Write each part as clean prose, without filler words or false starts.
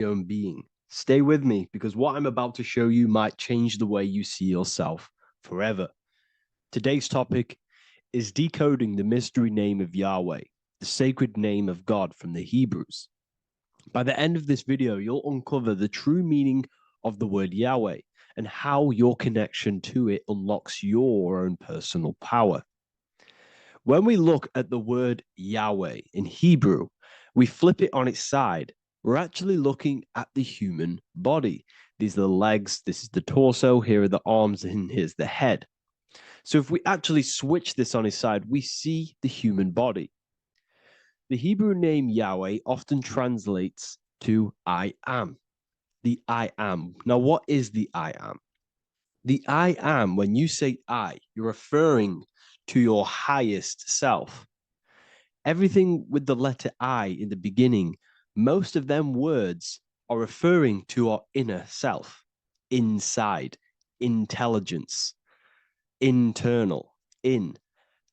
own being. Stay with me because what I'm about to show you might change the way you see yourself forever. Today's topic is decoding the mystery name of Yahweh, the sacred name of God from the Hebrews. By the end of this video, you'll uncover the true meaning of the word Yahweh and how your connection to it unlocks your own personal power. When we look at the word Yahweh in Hebrew, we flip it on its side. We're actually looking at the human body. These are the legs, this is the torso, here are the arms, and here's the head. So if we actually switch this on its side, we see the human body. The Hebrew name Yahweh often translates to I am. The I am. Now, what is the I am? The I am, when you say I, you're referring to your highest self. Everything with the letter I in the beginning, most of them words are referring to our inner self, inside, intelligence, internal, in.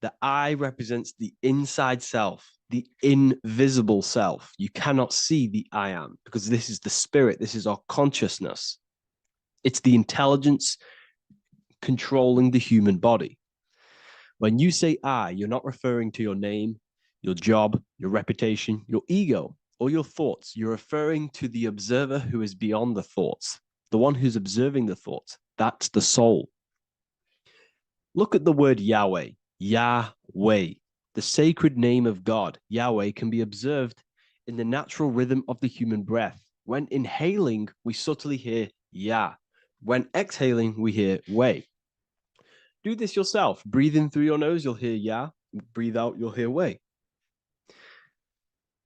The I represents the inside self, the invisible self. You cannot see the I am because this is the spirit, this is our consciousness. It's the intelligence controlling the human body. When you say I, you're not referring to your name, your job, your reputation, your ego, or your thoughts. You're referring to the observer who is beyond the thoughts, the one who's observing the thoughts. That's the soul. Look at the word Yahweh, Yahweh, the sacred name of God. Yahweh can be observed in the natural rhythm of the human breath. When inhaling, we subtly hear Yah. When exhaling, we hear Way. Do this yourself. Breathe in through your nose, you'll hear Yah. Breathe out, you'll hear Way.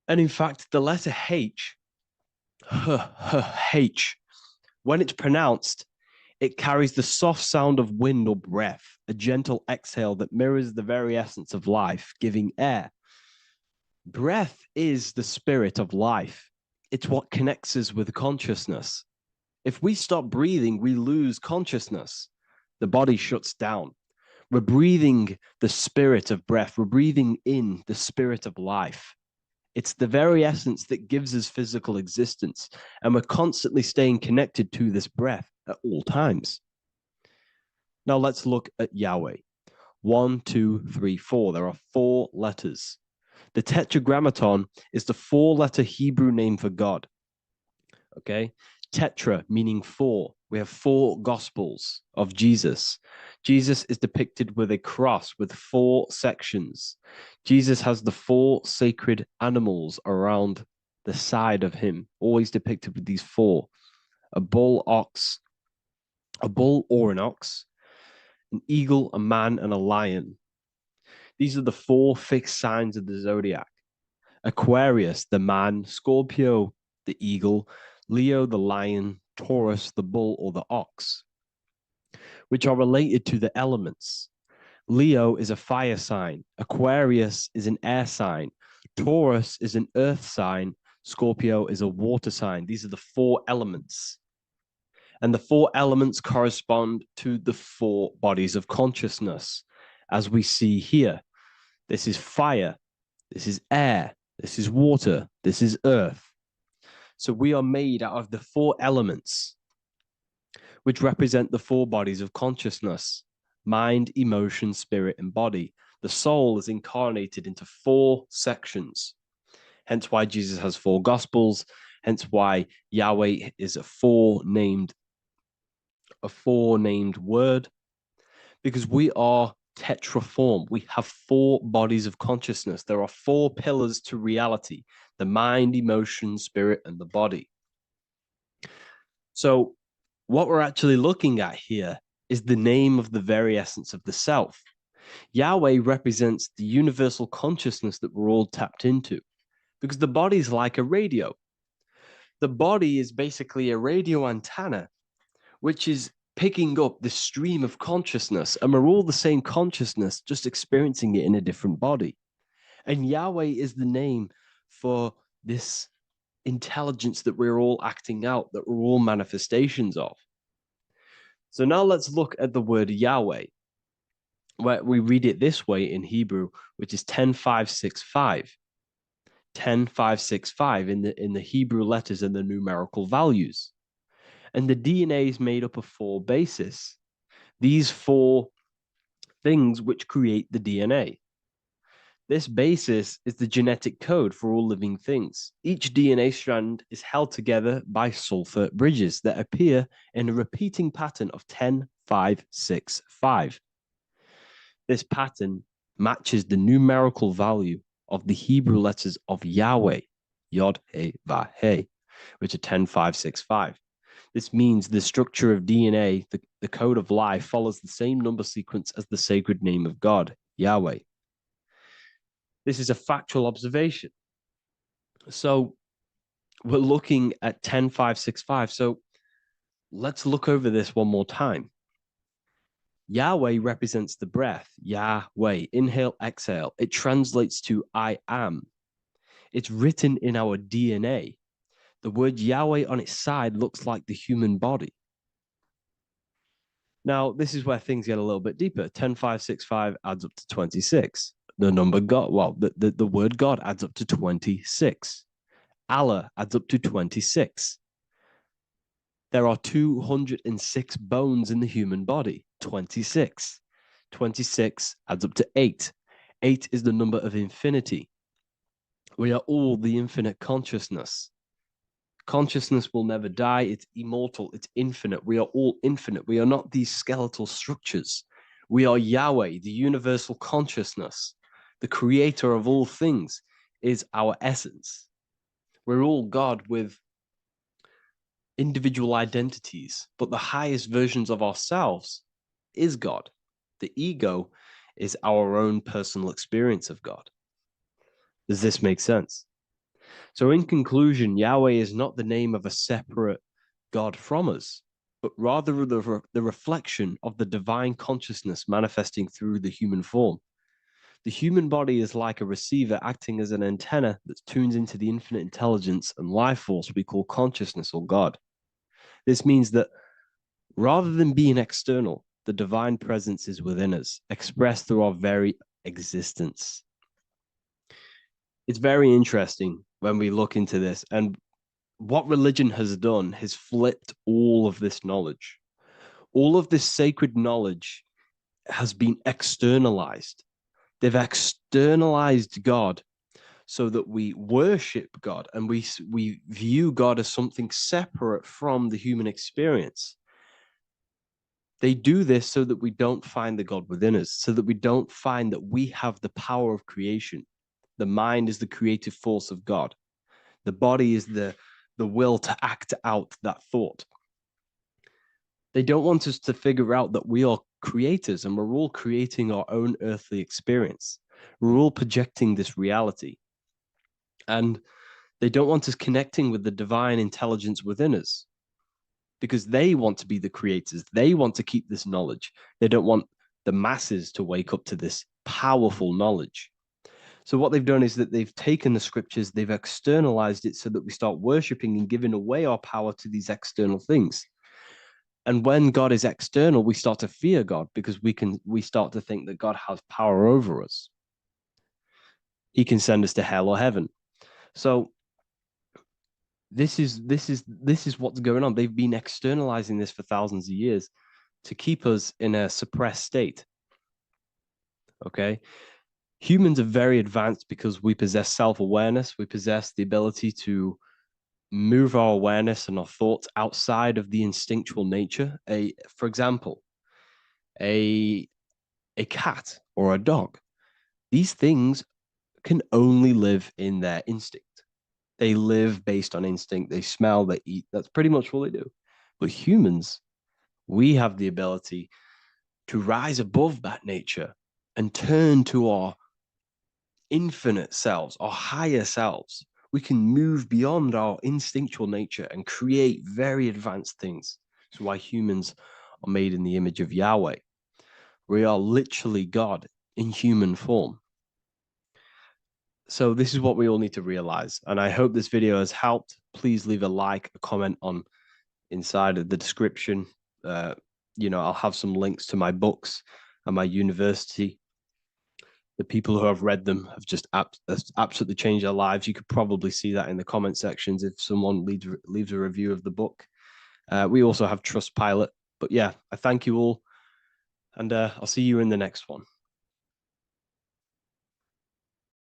And in fact, the letter H, H, when it's pronounced, it carries the soft sound of wind or breath, a gentle exhale that mirrors the very essence of life, giving air. Breath is the spirit of life. It's what connects us with consciousness. If we stop breathing, we lose consciousness. The body shuts down. We're breathing the spirit of breath. We're breathing in the spirit of life. It's the very essence that gives us physical existence, and we're constantly staying connected to this breath at all times. Now let's look at Yahweh. 1, 2, 3, 4. There are 4 letters. The tetragrammaton is the 4-letter Hebrew name for God. Okay? Tetra meaning 4. We have 4 gospels of Jesus. Jesus is depicted with a cross with 4 sections. Jesus has the 4 sacred animals around the side of him, always depicted with these 4. A bull or an ox, an eagle, a man, and a lion. These are the 4 fixed signs of the zodiac. Aquarius, the man, Scorpio, the eagle, Leo, the lion, Taurus, the bull or the ox, which are related to the elements. Leo is a fire sign. Aquarius is an air sign. Taurus is an earth sign. Scorpio is a water sign. These are the 4 elements. And the 4 elements correspond to the 4 bodies of consciousness, as we see here. This is fire. This is air. This is water. This is earth. So we are made out of the 4 elements, which represent the 4 bodies of consciousness: mind, emotion, spirit, and body. The soul is incarnated into 4 sections. Hence why Jesus has 4 gospels. Hence why Yahweh is a 4-named word, because we are tetraform. We have 4 bodies of consciousness. There are 4 pillars to reality: the mind, emotion, spirit, and the body. So what we're actually looking at here is the name of the very essence of the self. Yahweh represents the universal consciousness that we're all tapped into, because the body is like a radio. The body is basically a radio antenna, which is picking up the stream of consciousness, and we're all the same consciousness, just experiencing it in a different body. And Yahweh is the name for this intelligence that we're all acting out, that we're all manifestations of. So now let's look at the word Yahweh, where we read it this way in Hebrew, which is 10, 5, 6, 5. 10565 in the Hebrew letters and the numerical values. And the DNA is made up of 4 bases. These 4 things which create the DNA. This basis is the genetic code for all living things. Each DNA strand is held together by sulfur bridges that appear in a repeating pattern of 10, 5, 6, 5. This pattern matches the numerical value of the Hebrew letters of Yahweh, Yod, He, Va, He, which are 10, 5, 6, 5. This means the structure of DNA, the code of life, follows the same number sequence as the sacred name of God, Yahweh. This is a factual observation. So we're looking at 10, 5, 6, 5. So let's look over this one more time. Yahweh represents the breath, Yahweh, inhale, exhale. It translates to I am. It's written in our DNA. The word Yahweh on its side looks like the human body. Now, this is where things get a little bit deeper. 10, 5, 6, 5 adds up to 26. The number God, well, the word God adds up to 26. Allah adds up to 26. There are 206 bones in the human body, 26. 26 adds up to 8. 8 is the number of infinity. We are all the infinite consciousness. Consciousness will never die. It's immortal. It's infinite. We are all infinite. We are not these skeletal structures. We are Yahweh, the universal consciousness. The creator of all things is our essence. We're all God with individual identities, but the highest versions of ourselves is God. The ego is our own personal experience of God. Does this make sense? So in conclusion, Yahweh is not the name of a separate God from us, but rather the reflection of the divine consciousness manifesting through the human form. The human body is like a receiver acting as an antenna that tunes into the infinite intelligence and life force we call consciousness or God. This means that rather than being external, the divine presence is within us, expressed through our very existence. It's very interesting when we look into this, and what religion has done has flipped all of this knowledge. All of this sacred knowledge has been externalized. They've externalized God so that we worship God and we view God as something separate from the human experience. They do this so that we don't find the God within us, so that we don't find that we have the power of creation. The mind is the creative force of God. The body is the will to act out that thought. They don't want us to figure out that we are creators and we're all creating our own earthly experience. We're all projecting this reality. And they don't want us connecting with the divine intelligence within us because they want to be the creators. They want to keep this knowledge. They don't want the masses to wake up to this powerful knowledge. So what they've done is that they've taken the scriptures, they've externalized it so that we start worshiping and giving away our power to these external things. And when God is external, we start to fear God because we start to think that God has power over us. He can send us to hell or heaven. So this is what's going on. They've been externalizing this for thousands of years to keep us in a suppressed state. Okay. Humans are very advanced because we possess self-awareness. We possess the ability to move our awareness and our thoughts outside of the instinctual nature. For example, a cat or a dog. These things can only live in their instinct. They live based on instinct. They smell, they eat. That's pretty much all they do. But humans, we have the ability to rise above that nature and turn to our infinite selves, our higher selves. We can move beyond our instinctual nature and create very advanced things. That's why humans are made in the image of Yahweh. We are literally God in human form. So this is what we all need to realize. And I hope this video has helped. Please leave a like, a comment on inside of the description. I'll have some links to my books and my university. The people who have read them have just absolutely changed their lives. You could probably see that in the comment sections if someone leaves a review of the book. We also have Trustpilot. But yeah, I thank you all, and I'll see you in the next one.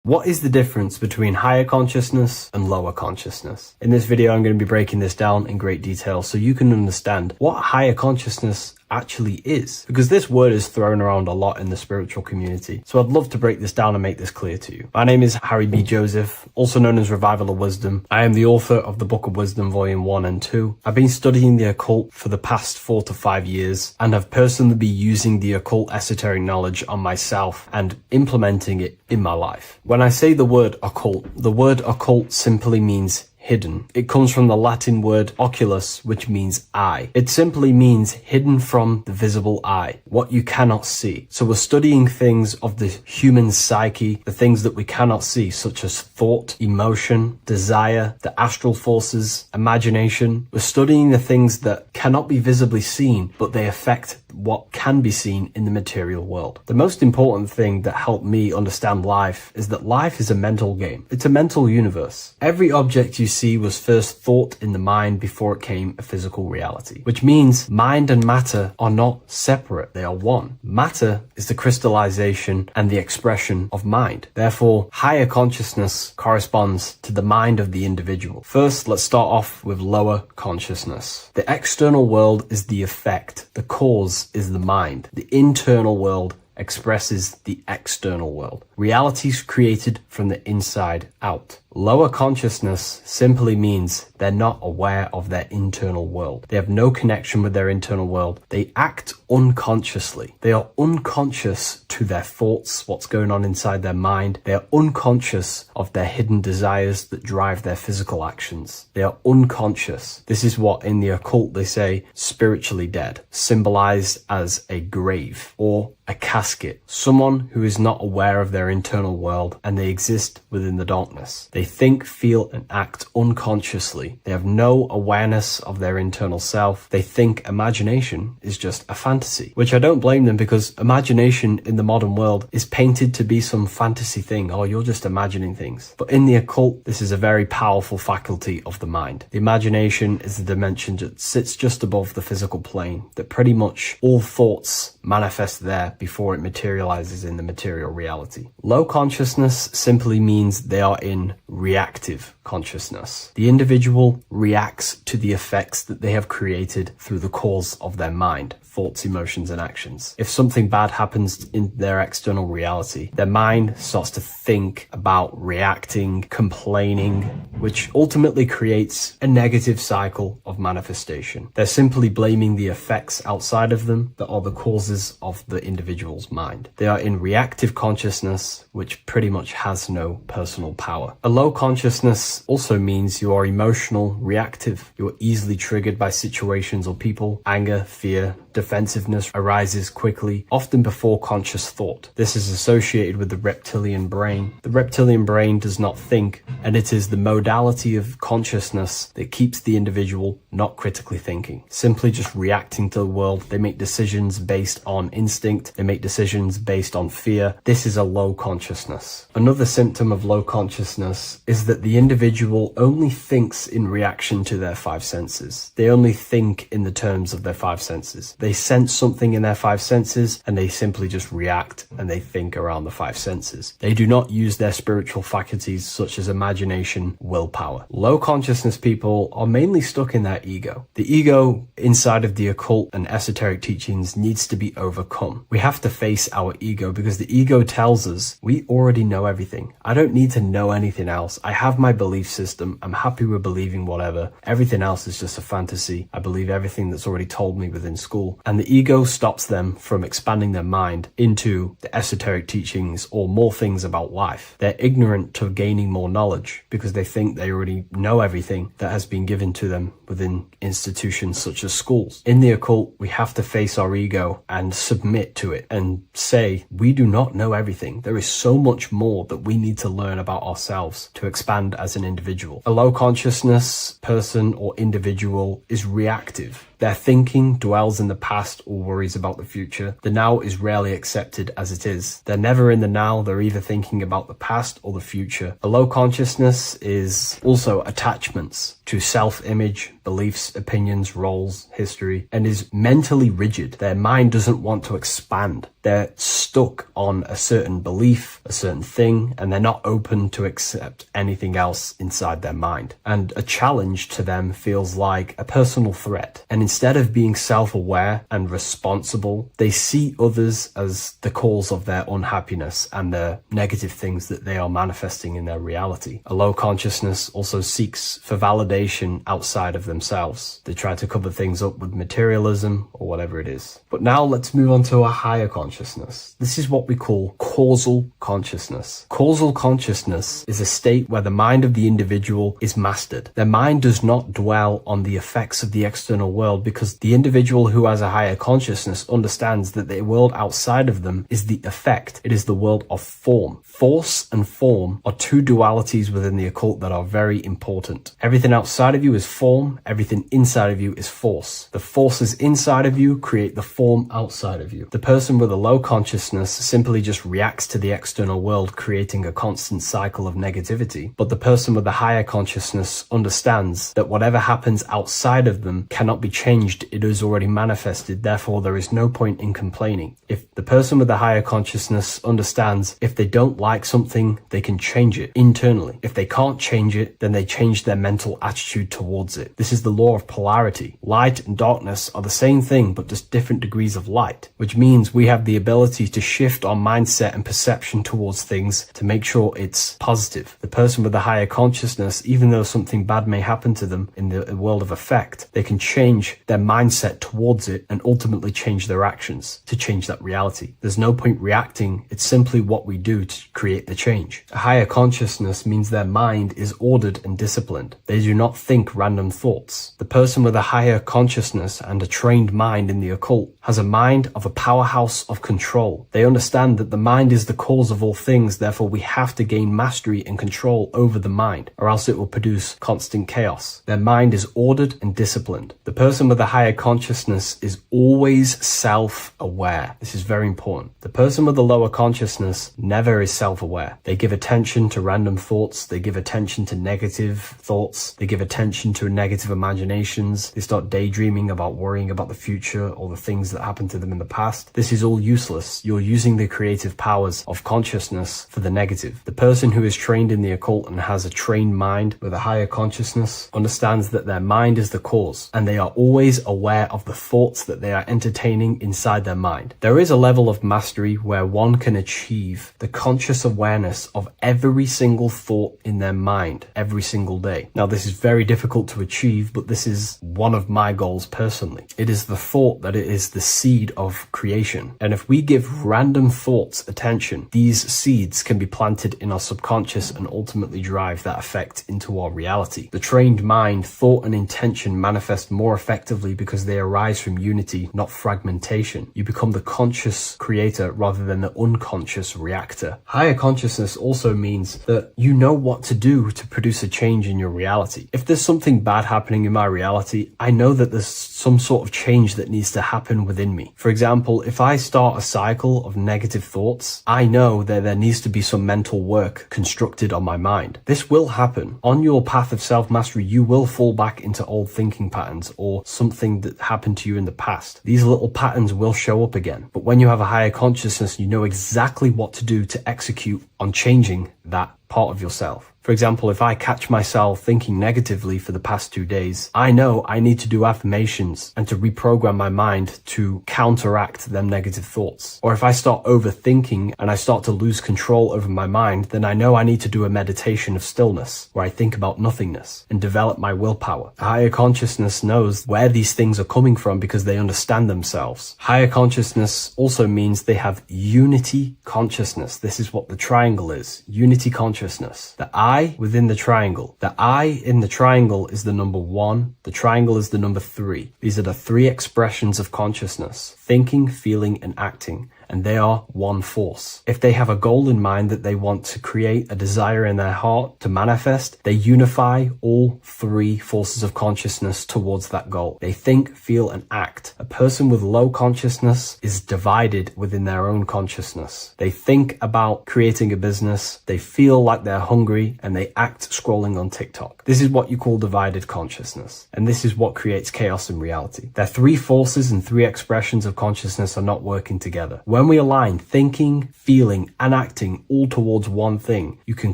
What is the difference between higher consciousness and lower consciousness? In this video, I'm going to be breaking this down in great detail so you can understand what higher consciousness actually is, because this word is thrown around a lot in the spiritual community. So I'd love to break this down and make this clear to you. My name is Harry B. Joseph, also known as Revival of Wisdom. I am the author of the Book of Wisdom, Volume 1 and 2. I've been studying the occult for the past 4 to 5 years and have personally been using the occult esoteric knowledge on myself and implementing it in my life. When I say the word occult simply means hidden. It comes from the Latin word oculus, which means eye. It simply means hidden from the visible eye, what you cannot see. So we're studying things of the human psyche, the things that we cannot see, such as thought, emotion, desire, the astral forces, imagination. We're studying the things that cannot be visibly seen, but they affect what can be seen in the material world. The most important thing that helped me understand life is that life is a mental game. It's a mental universe. Every object you see was first thought in the mind before it came a physical reality, which means mind and matter are not separate. They are one. Matter is the crystallization and the expression of mind. Therefore, higher consciousness corresponds to the mind of the individual. First, let's start off with lower consciousness. The external world is the effect. The cause is the mind. The internal world expresses the external world. Reality is created from the inside out. Lower consciousness simply means they're not aware of their internal world. They have no connection with their internal world. They act unconsciously. They are unconscious to their thoughts, what's going on inside their mind. They are unconscious of their hidden desires that drive their physical actions. They are unconscious. This is what in the occult they say spiritually dead, symbolized as a grave or a casket. Someone who is not aware of their internal world and they exist within the darkness. They think, feel, and act unconsciously. They have no awareness of their internal self. They think imagination is just a fantasy, which I don't blame them, because imagination in the modern world is painted to be some fantasy thing. Oh, you're just imagining things. But in the occult, this is a very powerful faculty of the mind. The imagination is the dimension that sits just above the physical plane, that pretty much all thoughts manifest there before it materializes in the material reality. Low consciousness simply means they are in reactive consciousness. The individual reacts to the effects that they have created through the cause of their mind, thoughts, emotions, and actions. If something bad happens in their external reality, their mind starts to think about reacting, complaining, which ultimately creates a negative cycle of manifestation. They're simply blaming the effects outside of them that are the causes of the individual's mind. They are in reactive consciousness, which pretty much has no personal power. A low consciousness also means you are emotional, reactive. You are easily triggered by situations or people. Anger, fear, defensiveness arises quickly, often before conscious thought. This is associated with the reptilian brain. The reptilian brain does not think, and it is the modality of consciousness that keeps the individual not critically thinking, simply just reacting to the world. They make decisions based on instinct. They make decisions based on fear. This is a low consciousness. Another symptom of low consciousness is that the individual only thinks in reaction to their five senses. They only think in the terms of their five senses. They sense something in their five senses and they simply just react and they think around the five senses. They do not use their spiritual faculties such as imagination, willpower. Low consciousness people are mainly stuck in their ego. The ego inside of the occult and esoteric teachings needs to be overcome. We have to face our ego because the ego tells us we already know everything. I don't need to know anything else. I have my belief system. I'm happy with believing whatever. Everything else is just a fantasy. I believe everything that's already told me within school. And the ego stops them from expanding their mind into the esoteric teachings or more things about life. They're ignorant to gaining more knowledge because they think they already know everything that has been given to them within institutions such as schools. In the occult, we have to face our ego and submit to it and say, we do not know everything. There is so much more that we need to learn about ourselves. themselves to expand as an individual. A low consciousness person or individual is reactive. Their thinking dwells in the past or worries about the future. The now is rarely accepted as it is. They're never in the now, they're either thinking about the past or the future. A low consciousness is also attachments to self-image, beliefs, opinions, roles, history, and is mentally rigid. Their mind doesn't want to expand. They're stuck on a certain belief, a certain thing, and they're not open to accept anything else inside their mind. And a challenge to them feels like a personal threat. And instead of being self-aware and responsible, they see others as the cause of their unhappiness and the negative things that they are manifesting in their reality. A low consciousness also seeks for validation outside of themselves. They try to cover things up with materialism or whatever it is. But now let's move on to a higher consciousness. This is what we call causal consciousness. Causal consciousness is a state where the mind of the individual is mastered. Their mind does not dwell on the effects of the external world, because the individual who has a higher consciousness understands that the world outside of them is the effect. It is the world of form. Force and form are two dualities within the occult that are very important. Everything outside of you is form, everything inside of you is force. The forces inside of you create the form outside of you. The person with a low consciousness simply just reacts to the external world, creating a constant cycle of negativity. But the person with a higher consciousness understands that whatever happens outside of them cannot be changed. It is already manifested, therefore there is no point in complaining. If the person with a higher consciousness understands if they don't like something, they can change it internally. If they can't change it, then they change their mental attitude towards it. This is the law of polarity. Light and darkness are the same thing, but just different degrees of light, which means we have the ability to shift our mindset and perception towards things to make sure it's positive. The person with a higher consciousness, even though something bad may happen to them in the world of effect, they can change their mindset towards it and ultimately change their actions to change that reality. There's no point reacting. It's simply what we do to create the change. A higher consciousness means their mind is ordered and disciplined. They do not think random thoughts. The person with a higher consciousness and a trained mind in the occult has a mind of a powerhouse of control. They understand that the mind is the cause of all things, therefore we have to gain mastery and control over the mind, or else it will produce constant chaos. Their mind is ordered and disciplined. The person with a higher consciousness is always self-aware. This is very important. The person with a lower consciousness never is self-aware. They give attention to random thoughts. They give attention to negative thoughts. They give attention to negative imaginations. They start daydreaming about worrying about the future or the things that happened to them in the past. This is all useless. You're using the creative powers of consciousness for the negative. The person who is trained in the occult and has a trained mind with a higher consciousness understands that their mind is the cause, and they are always aware of the thoughts that they are entertaining inside their mind. There is a level of mastery where one can achieve the conscious awareness of every single thought in their mind every single day. Now, this is very difficult to achieve, but this is one of my goals personally. It is the thought that it is the seed of creation. And if we give random thoughts attention, these seeds can be planted in our subconscious and ultimately drive that effect into our reality. The trained mind, thought and intention manifest more effectively because they arise from unity, not fragmentation. You become the conscious creator rather than the unconscious reactor. Higher consciousness also means that you know what to do to produce a change in your reality. If there's something bad happening in my reality, I know that there's some sort of change that needs to happen within me. For example, if I start a cycle of negative thoughts, I know that there needs to be some mental work constructed on my mind. This will happen. On your path of self-mastery, you will fall back into old thinking patterns or something that happened to you in the past. These little patterns will show up again. But when you have a higher consciousness, you know exactly what to do to execute on changing that part of yourself. For example, if I catch myself thinking negatively for the past 2 days, I know I need to do affirmations and to reprogram my mind to counteract them negative thoughts. Or if I start overthinking and I start to lose control over my mind, then I know I need to do a meditation of stillness where I think about nothingness and develop my willpower. A higher consciousness knows where these things are coming from because they understand themselves. Higher consciousness also means they have unity consciousness. This is what the triangle is. Unity consciousness. The I within the triangle. The I in the triangle is the number 1. The triangle is the number 3. These are the 3 expressions of consciousness: thinking, feeling, and acting. and they are one force. If they have a goal in mind that they want to create, a desire in their heart to manifest, they unify all three forces of consciousness towards that goal. They think, feel, and act. A person with low consciousness is divided within their own consciousness. They think about creating a business, they feel like they're hungry, and they act scrolling on TikTok. This is what you call divided consciousness, and this is what creates chaos in reality. Their three forces and three expressions of consciousness are not working together. When we align thinking, feeling, and acting all towards one thing, you can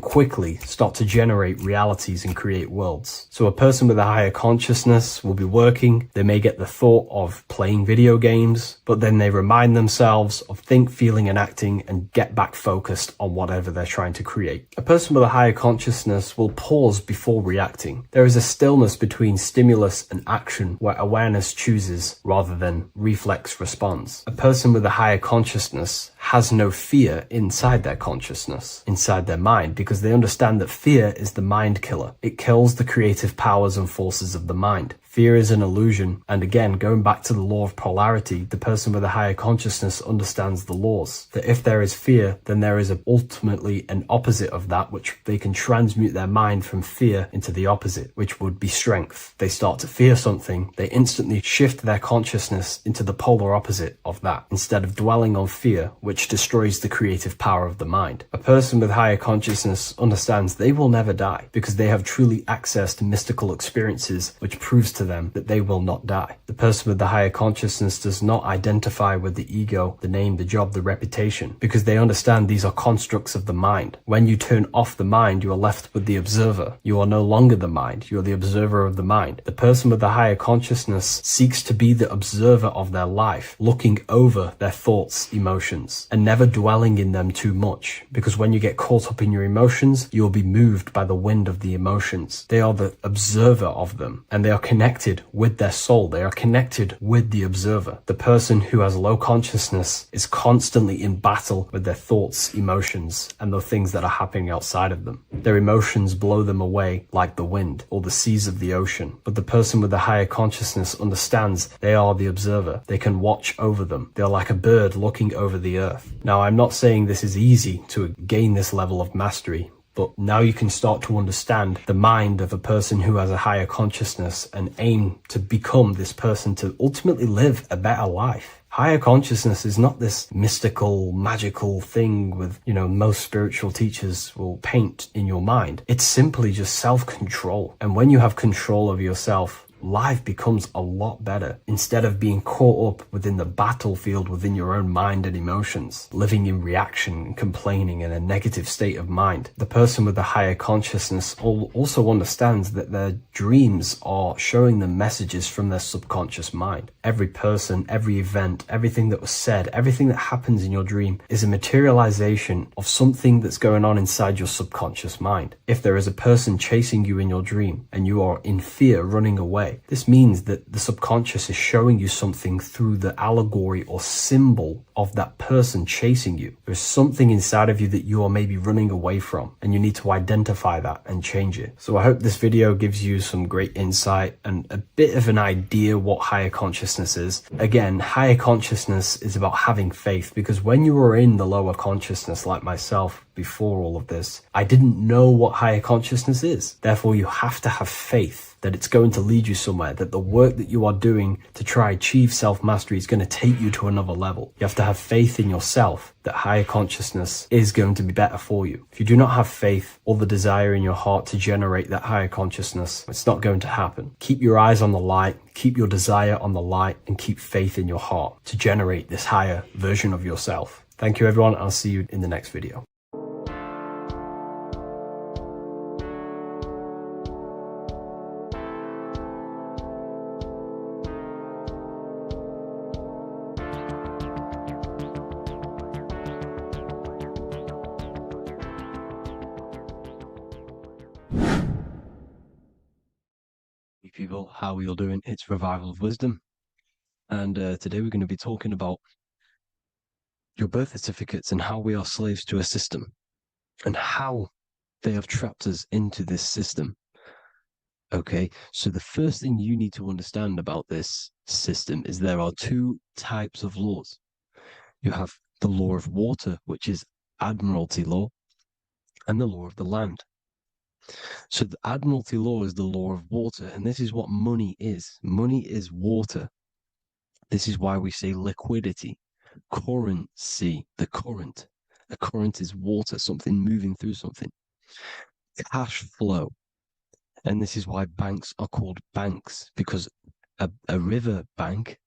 quickly start to generate realities and create worlds. So a person with a higher consciousness will be working, they may get the thought of playing video games, but then they remind themselves of think, feeling, and acting and get back focused on whatever they're trying to create. A person with a higher consciousness will pause before reacting. There is a stillness between stimulus and action where awareness chooses rather than reflex responds. A person with a higher consciousness has no fear inside their consciousness, inside their mind, because they understand that fear is the mind killer. It kills the creative powers and forces of the mind. Fear is an illusion, and again, going back to the law of polarity, the person with a higher consciousness understands the laws, that if there is fear, then there is ultimately an opposite of that, which they can transmute their mind from fear into the opposite, which would be strength. They start to fear something, they instantly shift their consciousness into the polar opposite of that, instead of dwelling on fear, which destroys the creative power of the mind. A person with higher consciousness understands they will never die, because they have truly access to mystical experiences, which proves to them that they will not die. The person with the higher consciousness does not identify with the ego, the name, the job, the reputation, because they understand these are constructs of the mind. When you turn off the mind, you are left with the observer. You are no longer the mind, you are the observer of the mind. The person with the higher consciousness seeks to be the observer of their life, looking over their thoughts, emotions, and never dwelling in them too much, because when you get caught up in your emotions, you will be moved by the wind of the emotions. They are the observer of them, and they are connected with their soul. They are connected with the observer. The person who has low consciousness is constantly in battle with their thoughts, emotions, and the things that are happening outside of them. Their emotions blow them away like the wind or the seas of the ocean. But the person with the higher consciousness understands they are the observer. They can watch over them. They are like a bird looking over the earth. Now, I'm not saying this is easy to gain this level of mastery, but now you can start to understand the mind of a person who has a higher consciousness and aim to become this person to ultimately live a better life. Higher consciousness is not this mystical, magical thing with, most spiritual teachers will paint in your mind. It's simply just self-control. And when you have control of yourself, life becomes a lot better. Instead of being caught up within the battlefield within your own mind and emotions, living in reaction and complaining in a negative state of mind, the person with the higher consciousness also understands that their dreams are showing them messages from their subconscious mind. Every person, every event, everything that was said, everything that happens in your dream is a materialization of something that's going on inside your subconscious mind. If there is a person chasing you in your dream and you are in fear running away, this means that the subconscious is showing you something through the allegory or symbol of that person chasing you. There's something inside of you that you are maybe running away from, and you need to identify that and change it. So I hope this video gives you some great insight and a bit of an idea what higher consciousness is. Again, higher consciousness is about having faith, because when you were in the lower consciousness like myself before all of this, I didn't know what higher consciousness is. Therefore, you have to have faith that it's going to lead you somewhere, that the work that you are doing to try achieve self-mastery is going to take you to another level. You have to have faith in yourself that higher consciousness is going to be better for you. If you do not have faith or the desire in your heart to generate that higher consciousness, it's not going to happen. Keep your eyes on the light, keep your desire on the light, and keep faith in your heart to generate this higher version of yourself. Thank you, everyone. I'll see you in the next video. People, how are you all doing? It's Revival of Wisdom, and today we're going to be talking about your birth certificates and how we are slaves to a system and how they have trapped us into this system. Okay, so the first thing you need to understand about this system is there are two types of laws. You have the law of water, which is admiralty law, and the law of the land. So the admiralty law is the law of water, and this is what money is. Money is water. This is why we say liquidity, currency, the current. A current is water, something moving through something. Cash flow. And this is why banks are called banks, because a river bank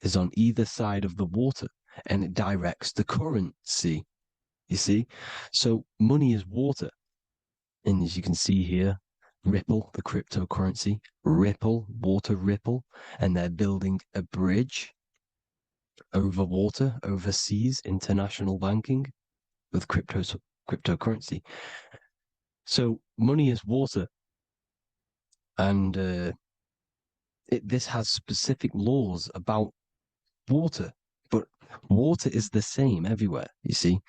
is on either side of the water and it directs the currency. You see? So money is water. And as you can see here, Ripple, the cryptocurrency, Ripple, water Ripple, and they're building a bridge over water, overseas, international banking with cryptocurrency. So money is water. And this has specific laws about water, but water is the same everywhere, you see.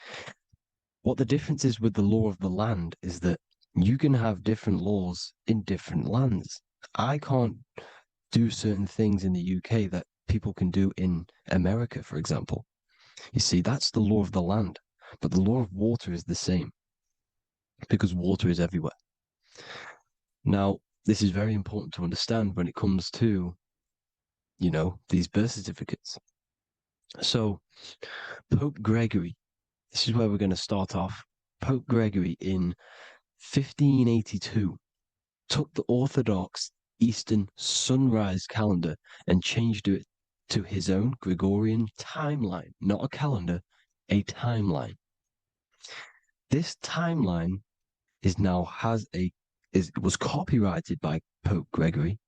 What the difference is with the law of the land is that you can have different laws in different lands. I can't do certain things in the UK that people can do in America, for example. You see, that's the law of the land, but the law of water is the same because water is everywhere. Now, this is very important to understand when it comes to, these birth certificates. So, Pope Gregory, this is where we're going to start off. Pope Gregory in 1582 took the Orthodox Eastern sunrise calendar and changed it to his own Gregorian timeline, not a calendar, a timeline. This timeline was copyrighted by Pope Gregory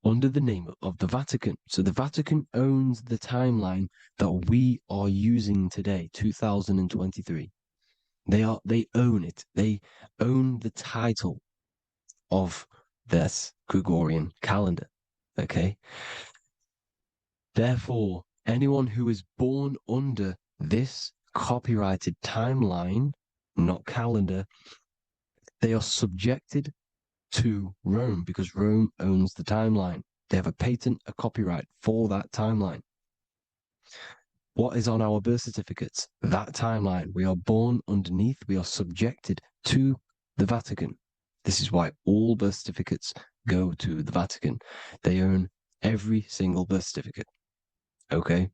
under the name of the Vatican. So the Vatican owns the timeline that we are using today, 2023. They own it. They own the title of this Gregorian calendar. Okay. Therefore, anyone who is born under this copyrighted timeline, not calendar, they are subjected to Rome because Rome owns the timeline. They have a patent, a copyright for that timeline. What is on our birth certificates? That timeline. We are born underneath, we are subjected to the Vatican. This is why all birth certificates go to the Vatican. They own every single birth certificate. Okay?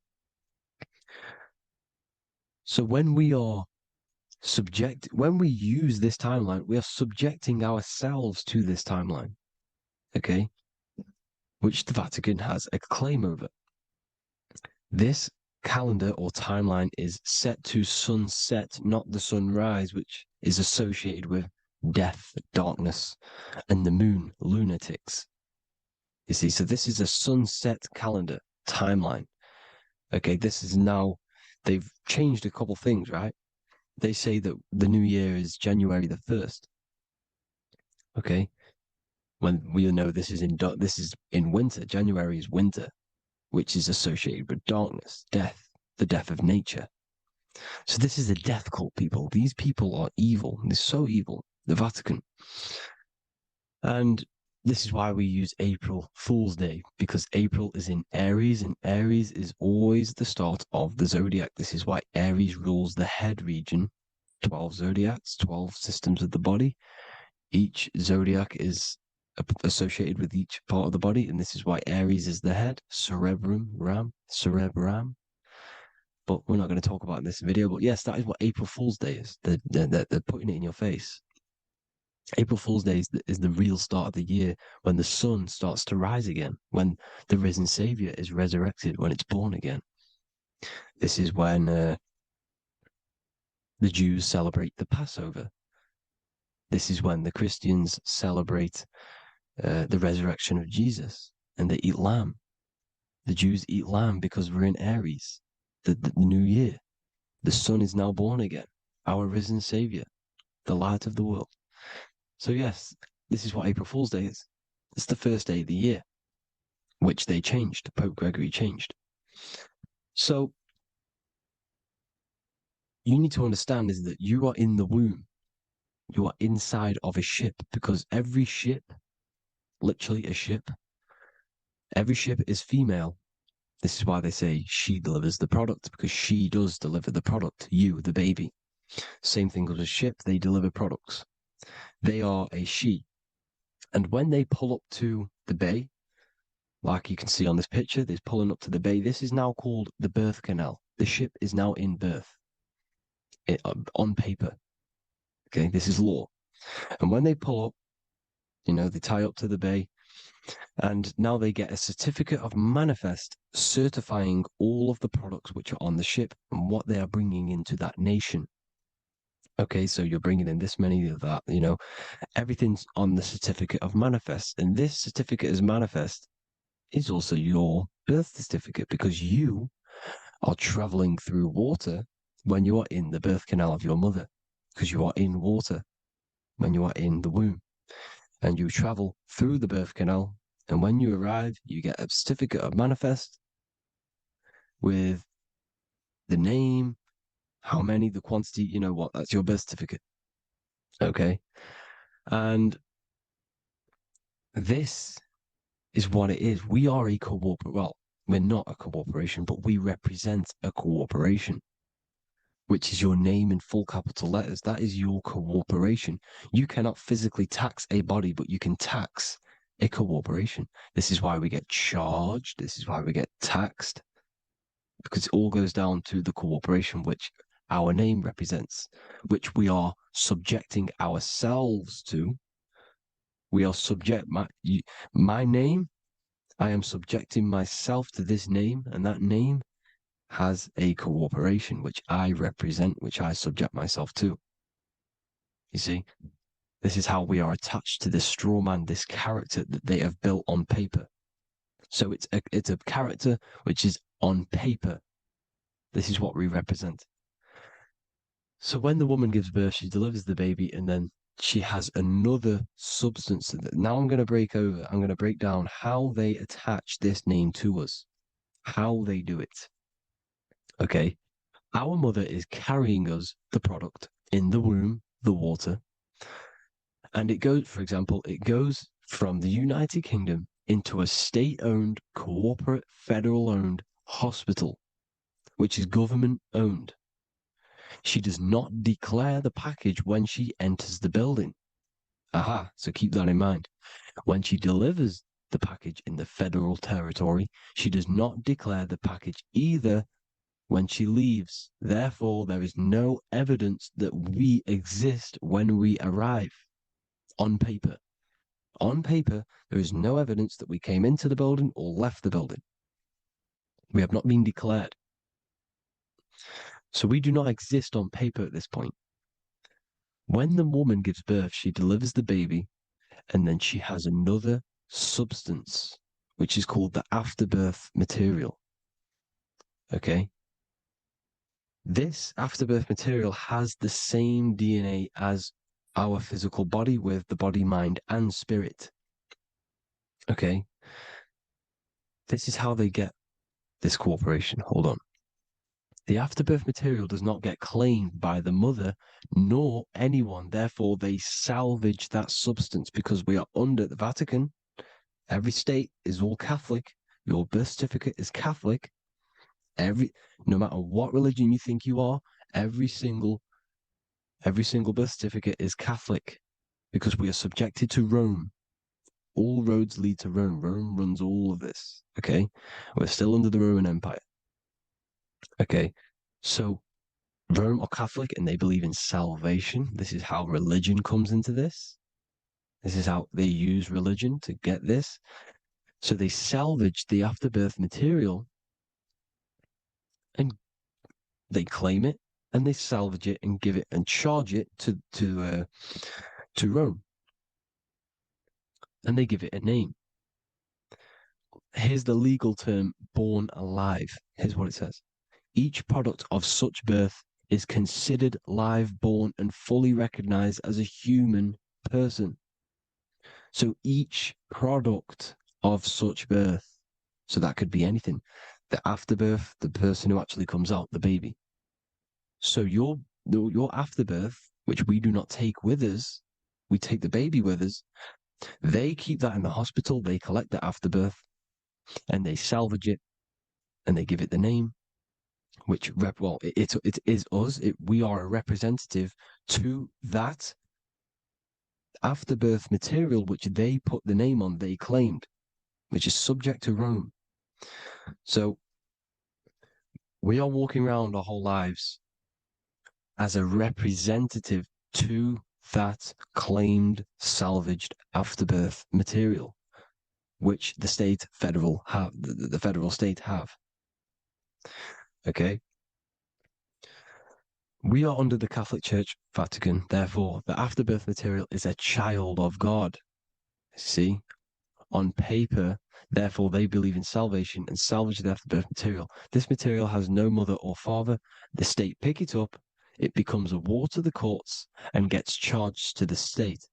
So when we use this timeline, we are subjecting ourselves to this timeline. Okay? Which the Vatican has a claim over. This calendar or timeline is set to sunset, not the sunrise, which is associated with death, darkness, and the moon, lunatics. You see, so this is a sunset calendar timeline. Okay, this is now, they've changed a couple things, right? They say that the new year is January the 1st. Okay, when we know this is in winter. January is winter, which is associated with darkness, death, the death of nature. So this is a death cult, people. These people are evil. They're so evil. The Vatican. And this is why we use April Fool's Day, because April is in Aries, and Aries is always the start of the zodiac. This is why Aries rules the head region. 12 zodiacs, 12 systems of the body. Each zodiac is associated with each part of the body, and this is why Aries is the head, cerebrum. But we're not going to talk about it in this video. But yes, that is what April Fool's Day is. They're putting it in your face. April Fool's Day is the real start of the year, when the sun starts to rise again, when the risen Savior is resurrected, when it's born again. This is when the Jews celebrate the Passover. This is when the Christians celebrate the resurrection of Jesus, and they eat lamb. The Jews eat lamb because we're in Aries, the new year. The sun is now born again, our risen Savior, the light of the world. So yes, this is what April Fool's Day is. It's the first day of the year, which they changed. Pope Gregory changed. So you need to understand is that you are in the womb. You are inside of a ship, because every ship, literally a ship, every ship is female This is why they say she delivers the product, because she does deliver the product, you, the baby. Same thing with a ship, they deliver products. They are a she. And when they pull up to the bay, like you can see on this picture, they're pulling up to the bay. This is now called the birth canal. The ship is now in birth on paper. Okay, this is law. And when they pull up, they tie up to the bay, and now they get a certificate of manifest certifying all of the products which are on the ship and what they are bringing into that nation. Okay, so you're bringing in this many of that, everything's on the certificate of manifest. And this certificate as manifest is also your birth certificate, because you are traveling through water when you are in the birth canal of your mother, because you are in water when you are in the womb, and you travel through the birth canal. And when you arrive, you get a certificate of manifest with the name, how many, the quantity, that's your birth certificate. Okay. And this is what it is. We are a we're not a corporation, but we represent a corporation, which is your name in full capital letters. That is your corporation. You cannot physically tax a body, but you can tax a corporation. This is why we get charged. This is why we get taxed, because it all goes down to the corporation which our name represents, which we are subjecting ourselves to. We are my name. I am subjecting myself to this name, and that name has a corporation which I represent, which I subject myself to. You see, this is how we are attached to this straw man, this character that they have built on paper. So it's a character which is on paper. This is what we represent. So when the woman gives birth, she delivers the baby, and then she has another substance. Now I'm going to break down how they attach this name to us, how they do it. Okay. Our mother is carrying us the product in the womb, the water. And it goes from the United Kingdom into a state-owned, corporate, federal-owned hospital, which is government-owned. She does not declare the package when she enters the building. Aha, so keep that in mind. When she delivers the package in the federal territory, she does not declare the package either when she leaves. Therefore, there is no evidence that we exist when we arrive on paper. On paper, there is no evidence that we came into the building or left the building. We have not been declared. So we do not exist on paper at this point. When the woman gives birth, she delivers the baby, and then she has another substance, which is called the afterbirth material. Okay? This afterbirth material has the same DNA as our physical body, with the body, mind, and spirit. Okay? This is how they get this corporation. Hold on. The afterbirth material does not get claimed by the mother nor anyone. Therefore, they salvage that substance, because we are under the Vatican. Every state is all Catholic. Your birth certificate is Catholic. No matter what religion you think you are, every single birth certificate is Catholic, because we are subjected to Rome. All roads lead to Rome. Rome runs all of this. Okay? We're still under the Roman Empire. Okay, so Rome are Catholic and they believe in salvation. This is how religion comes into this. This is how they use religion to get this. So they salvage the afterbirth material and they claim it, and they salvage it and give it and charge it to Rome. And they give it a name. Here's the legal term, born alive. Here's what it says. Each product of such birth is considered live, born, and fully recognized as a human person. So each product of such birth, so that could be anything, the afterbirth, the person who actually comes out, the baby. So your afterbirth, which we do not take with us, we take the baby with us, they keep that in the hospital, they collect the afterbirth, and they salvage it, and they give it the name, which it is us. We are a representative to that afterbirth material, which they put the name on, they claimed, which is subject to Rome. So we are walking around our whole lives as a representative to that claimed salvaged afterbirth material, which the federal state have. Okay. We are under the Catholic Church, Vatican. Therefore, the afterbirth material is a child of God. See, on paper, therefore, they believe in salvation and salvage the afterbirth material. This material has no mother or father. The state pick it up. It becomes a war to the courts and gets charged to the state.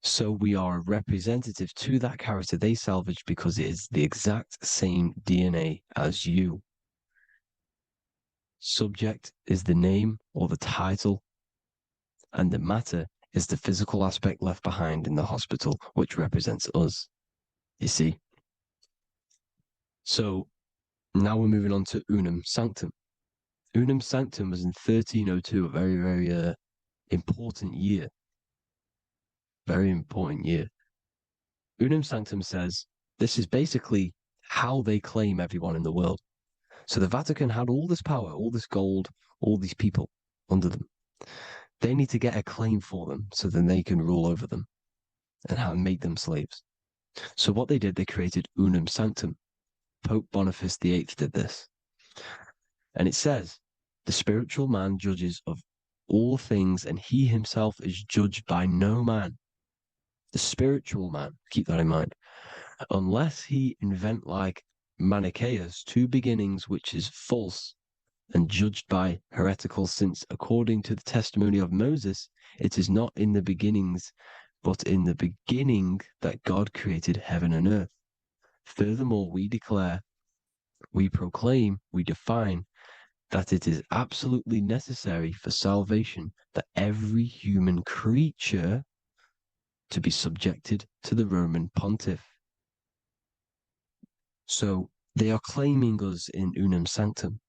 So we are a representative to that character they salvaged because it is the exact same DNA as you. Subject is the name or the title, and the matter is the physical aspect left behind in the hospital, which represents us. You see? So now we're moving on to Unum Sanctum. Unum Sanctum was in 1302, a very, very important year. Very important year. Unum Sanctum says this is basically how they claim everyone in the world. So the Vatican had all this power, all this gold, all these people under them. They need to get a claim for them so then they can rule over them and make them slaves. So what they did, they created Unum Sanctum. Pope Boniface VIII did this. And it says, the spiritual man judges of all things, and he himself is judged by no man. The spiritual man, keep that in mind, unless he invent like Manichaeus, two beginnings, which is false and judged by heretical, since according to the testimony of Moses, it is not in the beginnings, but in the beginning that God created heaven and earth. Furthermore, we declare, we proclaim, we define that it is absolutely necessary for salvation that every human creature to be subjected to the Roman pontiff. So they are claiming us in Unum Sanctum,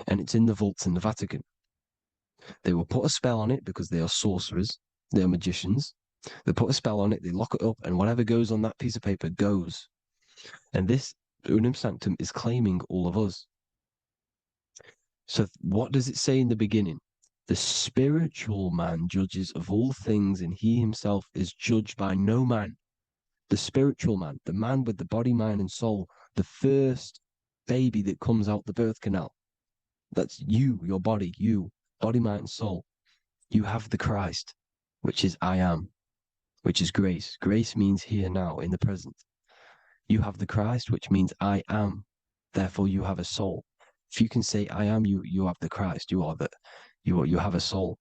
and it's in the vaults in the Vatican. They will put a spell on it because they are sorcerers, they are magicians. They put a spell on it, they lock it up, and whatever goes on that piece of paper goes. And this Unum Sanctum is claiming all of us. So what does it say in the beginning? The spiritual man judges of all things, and he himself is judged by no man. The spiritual man, the man with the body, mind, and soul, the first baby that comes out the birth canal. That's you, your body, you, body, mind, and soul. You have the Christ, which is I am, which is grace. Grace means here now, in the present. You have the Christ, which means I am. Therefore, you have a soul. If you can say I am, you have the Christ. You have a soul.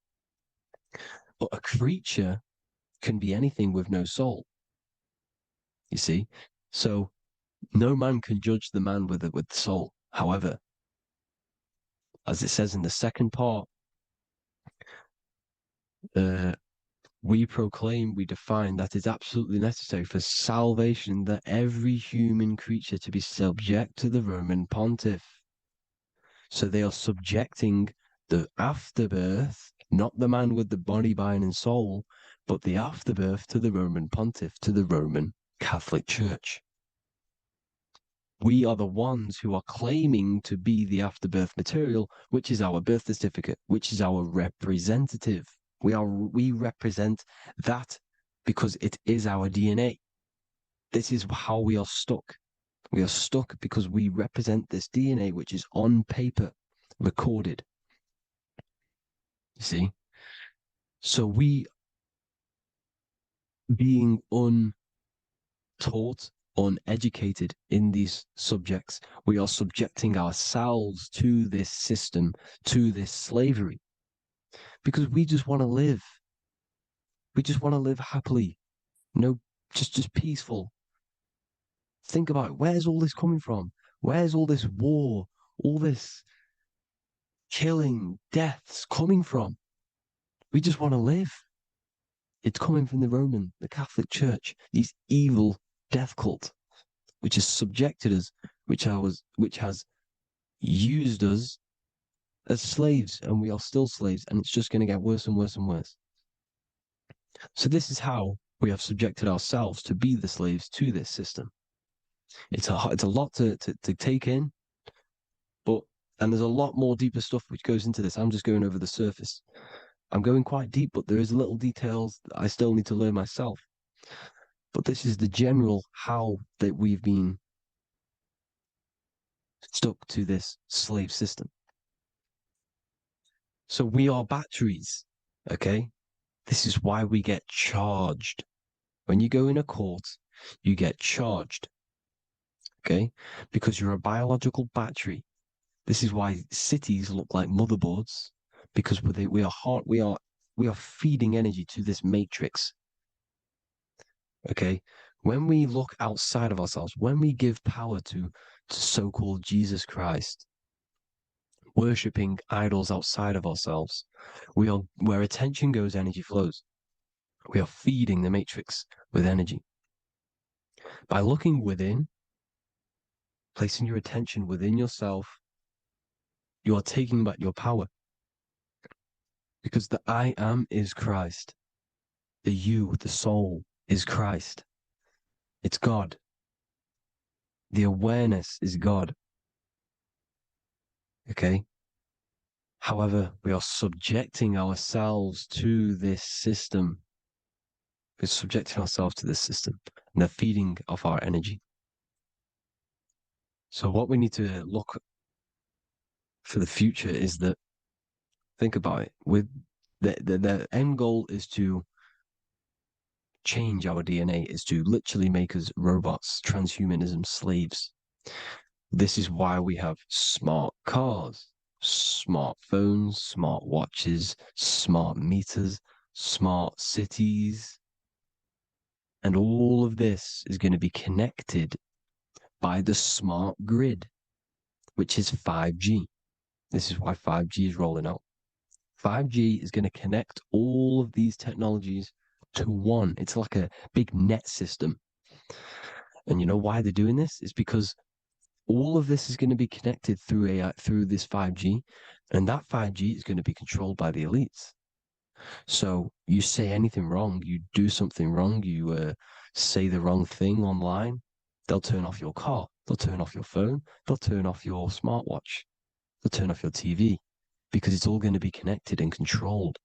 But a creature can be anything with no soul. You see? So no man can judge the man with the soul. However, as it says in the second part, we proclaim, we define that it's absolutely necessary for salvation that every human creature to be subject to the Roman pontiff. So they are subjecting the afterbirth, not the man with the body, mind, and soul, but the afterbirth to the Roman pontiff, to the Roman Catholic Church. We are the ones who are claiming to be the afterbirth material, which is our birth certificate, which is our representative. We represent that because it is our DNA. This is how we are stuck. We are stuck because we represent this DNA, which is on paper, recorded. You see? So we, being untaught, uneducated in these subjects, we are subjecting ourselves to this system, to this slavery, because we just want to live. We just want to live happily, just peaceful. Think about it. Where's all this coming from? Where's all this war, all this killing, deaths coming from? We just want to live. It's coming from the Catholic Church, these evil death cult, which has subjected us which has used us as slaves, and we are still slaves, and it's just going to get worse and worse and worse. So this is how we have subjected ourselves to be the slaves to this system. It's a lot to take in, and there's a lot more deeper stuff which goes into this. I'm just going over the surface. I'm going quite deep, but there is little details that I still need to learn myself. But this is the general how that we've been stuck to this slave system. So we are batteries, okay? This is why we get charged. When you go in a court, you get charged, okay? Because you're a biological battery. This is why cities look like motherboards, because we are feeding energy to this matrix. Okay, when we look outside of ourselves, when we give power to so-called Jesus Christ, worshipping idols outside of ourselves, where attention goes, energy flows. We are feeding the matrix with energy. By looking within, placing your attention within yourself, you are taking back your power. Because the I am is Christ. The you, the soul, is Christ. It's God. The awareness is God. Okay? However, we are subjecting ourselves to this system. We're subjecting ourselves to this system and the feeding of our energy. So what we need to look for the future is that, think about it, with the end goal is to change our DNA, is to literally make us robots, transhumanism, slaves. This is why we have smart cars, smartphones, smart watches, smart meters, smart cities. And all of this is going to be connected by the smart grid, which is 5G. This is why 5G is rolling out. 5G is going to connect all of these technologies to one. It's like a big net system. And you know why they're doing this? It's because all of this is going to be connected through AI, through this 5G, and that 5G is going to be controlled by the elites. So you say anything wrong, you do something wrong, you say the wrong thing online, they'll turn off your car, they'll turn off your phone, they'll turn off your smartwatch, they'll turn off your TV, because it's all going to be connected and controlled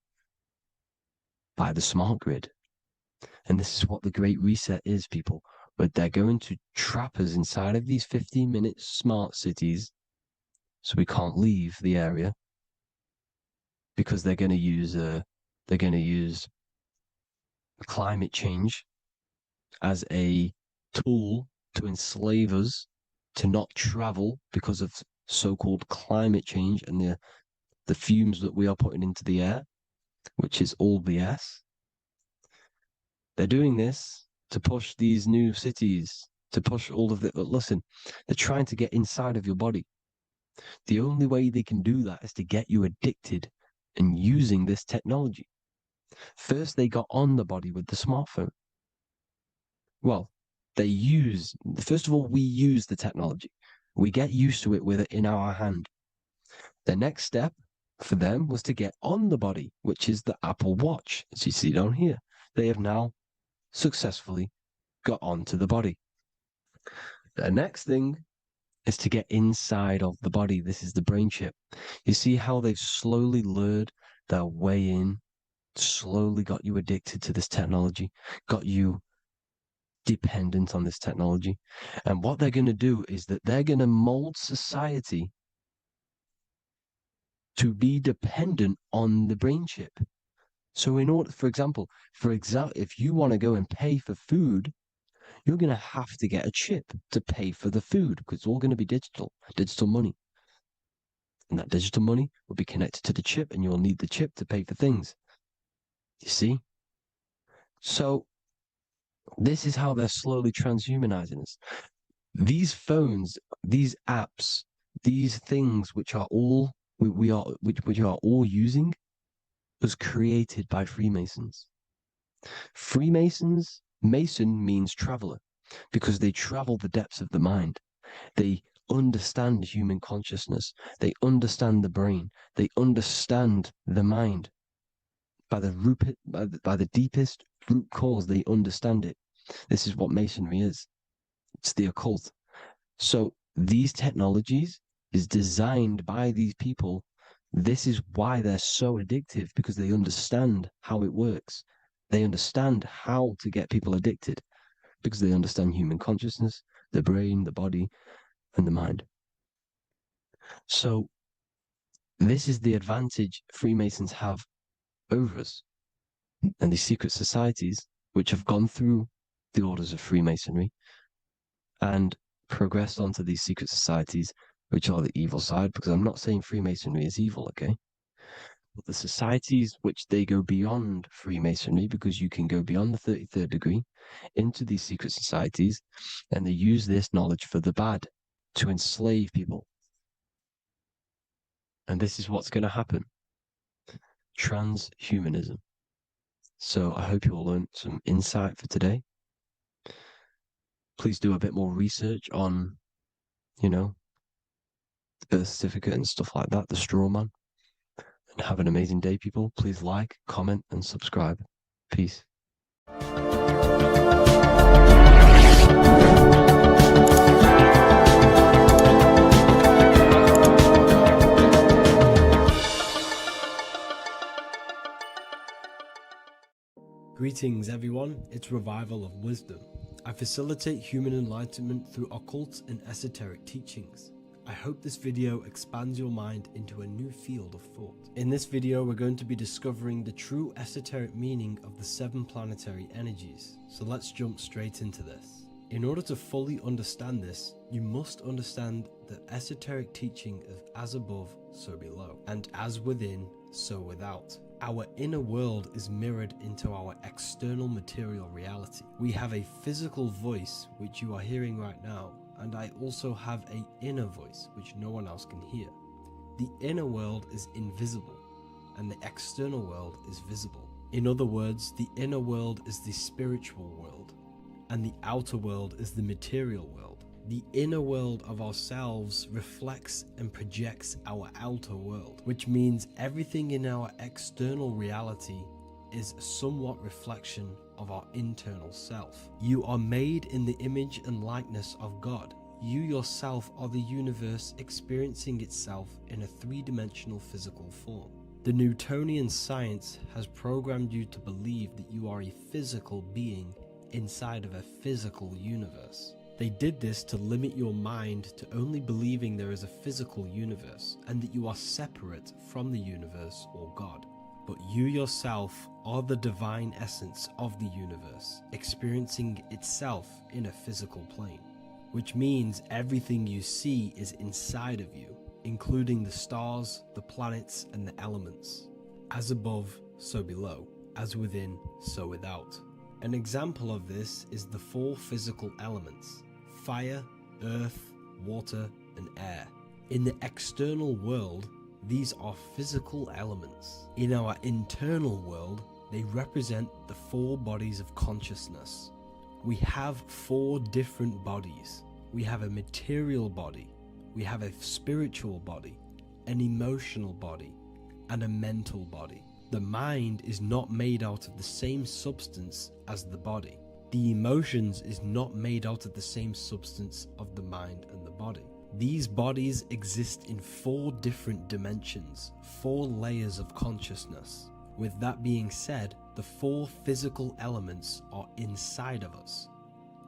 by the smart grid. And this is what the Great Reset is, people. But they're going to trap us inside of these 15-minute smart cities so we can't leave the area, because they're going to use climate change as a tool to enslave us to not travel because of so-called climate change and the fumes that we are putting into the air, which is all BS. They're doing this to push these new cities, to push all of it. But listen, they're trying to get inside of your body. The only way they can do that is to get you addicted and using this technology. First, they got on the body with the smartphone. Well, first of all, we use the technology. We get used to it with it in our hand. The next step for them was to get on the body, which is the Apple Watch, as you see down here. They have now successfully got onto the body. The next thing is to get inside of the body. This is the brain chip. You see how they've slowly lured their way in, slowly got you addicted to this technology, got you dependent on this technology. And what they're going to do is that they're going to mold society to be dependent on the brain chip. So in order, for example, if you want to go and pay for food, you're going to have to get a chip to pay for the food, because it's all going to be digital money. And that digital money will be connected to the chip, and you'll need the chip to pay for things. You see? So this is how they're slowly transhumanizing us. These phones, these apps, these things which are all which are all using was created by Freemasons. Mason means traveler, because they travel the depths of the mind. They understand human consciousness. They understand the brain. They understand the mind. By the deepest root cause, they understand it. This is what Masonry is. It's the occult. So these technologies is designed by these people. This is why they're so addictive, because they understand how it works. They understand how to get people addicted because they understand human consciousness, the brain, the body, and the mind. So this is the advantage Freemasons have over us. And these secret societies, which have gone through the orders of Freemasonry and progressed onto these secret societies, which are the evil side, because I'm not saying Freemasonry is evil, okay? But the societies which they go beyond Freemasonry, because you can go beyond the 33rd degree into these secret societies, and they use this knowledge for the bad, to enslave people. And this is what's going to happen. Transhumanism. So I hope you all learned some insight for today. Please do a bit more research on, the birth certificate and stuff like that, the straw man. And have an amazing day, people. Please like, comment, and subscribe. Peace. Greetings everyone, it's Revival of Wisdom. I facilitate human enlightenment through occult and esoteric teachings. I hope this video expands your mind into a new field of thought. In this video, we're going to be discovering the true esoteric meaning of the 7 planetary energies. So let's jump straight into this. In order to fully understand this, you must understand the esoteric teaching of as above, so below, and as within, so without. Our inner world is mirrored into our external material reality. We have a physical voice, which you are hearing right now, and I also have an inner voice, which no one else can hear. The inner world is invisible, and the external world is visible. In other words, the inner world is the spiritual world, and the outer world is the material world. The inner world of ourselves reflects and projects our outer world, which means everything in our external reality is somewhat reflection of our internal self. You are made in the image and likeness of God. You yourself are the universe experiencing itself in a 3-dimensional physical form. The Newtonian science has programmed you to believe that you are a physical being inside of a physical universe. They did this to limit your mind to only believing there is a physical universe and that you are separate from the universe or God. But you yourself are the divine essence of the universe, experiencing itself in a physical plane, which means everything you see is inside of you, including the stars, the planets, and the elements. As above, so below. As within, so without. An example of this is the 4 physical elements: fire, earth, water, and air. In the external world, these are physical elements. In our internal world, they represent the 4 bodies of consciousness. We have 4 different bodies. We have a material body, we have a spiritual body, an emotional body, and a mental body. The mind is not made out of the same substance as the body. The emotions is not made out of the same substance of the mind and the body. These bodies exist in 4 different dimensions, 4 layers of consciousness. With that being said, the 4 physical elements are inside of us.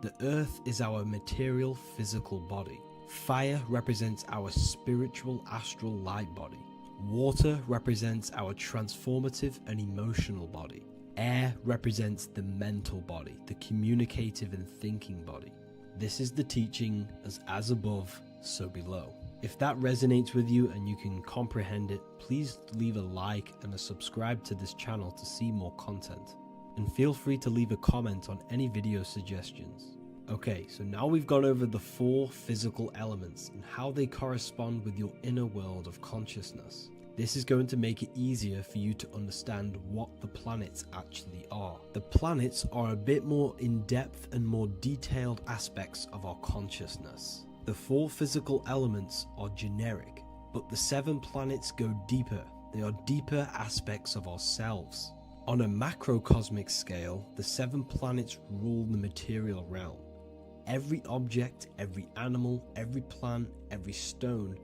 The earth is our material physical body. Fire represents our spiritual astral light body. Water represents our transformative and emotional body. Air represents the mental body, the communicative and thinking body. This is the teaching as above, so below. If that resonates with you and you can comprehend it, please leave a like and a subscribe to this channel to see more content. And feel free to leave a comment on any video suggestions. Okay, so now we've gone over the 4 physical elements and how they correspond with your inner world of consciousness. This is going to make it easier for you to understand what the planets actually are. The planets are a bit more in-depth and more detailed aspects of our consciousness. The 4 physical elements are generic, but the 7 planets go deeper. They are deeper aspects of ourselves. On a macrocosmic scale, the 7 planets rule the material realm. Every object, every animal, every plant, every stone,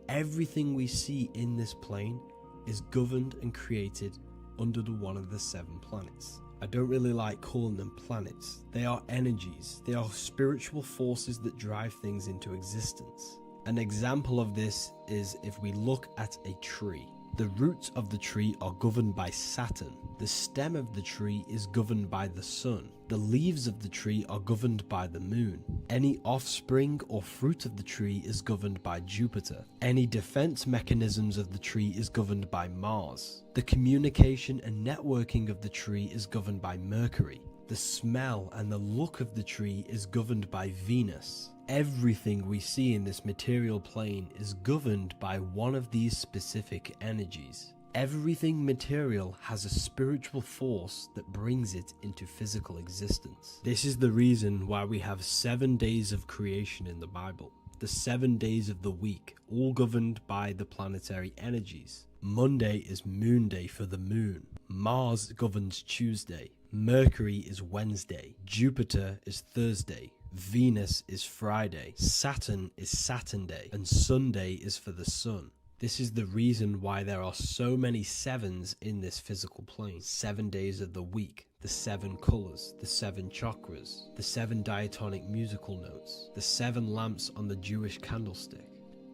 everything we see in this plane is governed and created under one of the 7 planets. I don't really like calling them planets. They are energies. They are spiritual forces that drive things into existence. An example of this is if we look at a tree. The roots of the tree are governed by Saturn. The stem of the tree is governed by the sun. The leaves of the tree are governed by the moon. Any offspring or fruit of the tree is governed by Jupiter. Any defense mechanisms of the tree is governed by Mars. The communication and networking of the tree is governed by Mercury. The smell and the look of the tree is governed by Venus. Everything we see in this material plane is governed by one of these specific energies. Everything material has a spiritual force that brings it into physical existence. This is the reason why we have 7 days of creation in the Bible. The 7 days of the week, all governed by the planetary energies. Monday is Moon Day for the moon. Mars governs Tuesday. Mercury is Wednesday. Jupiter is Thursday. Venus is Friday. Saturn is Saturn Day. And Sunday is for the sun. This is the reason why there are so many 7s in this physical plane. 7 days of the week, the 7 colors, the 7 chakras, the 7 diatonic musical notes, the 7 lamps on the Jewish candlestick.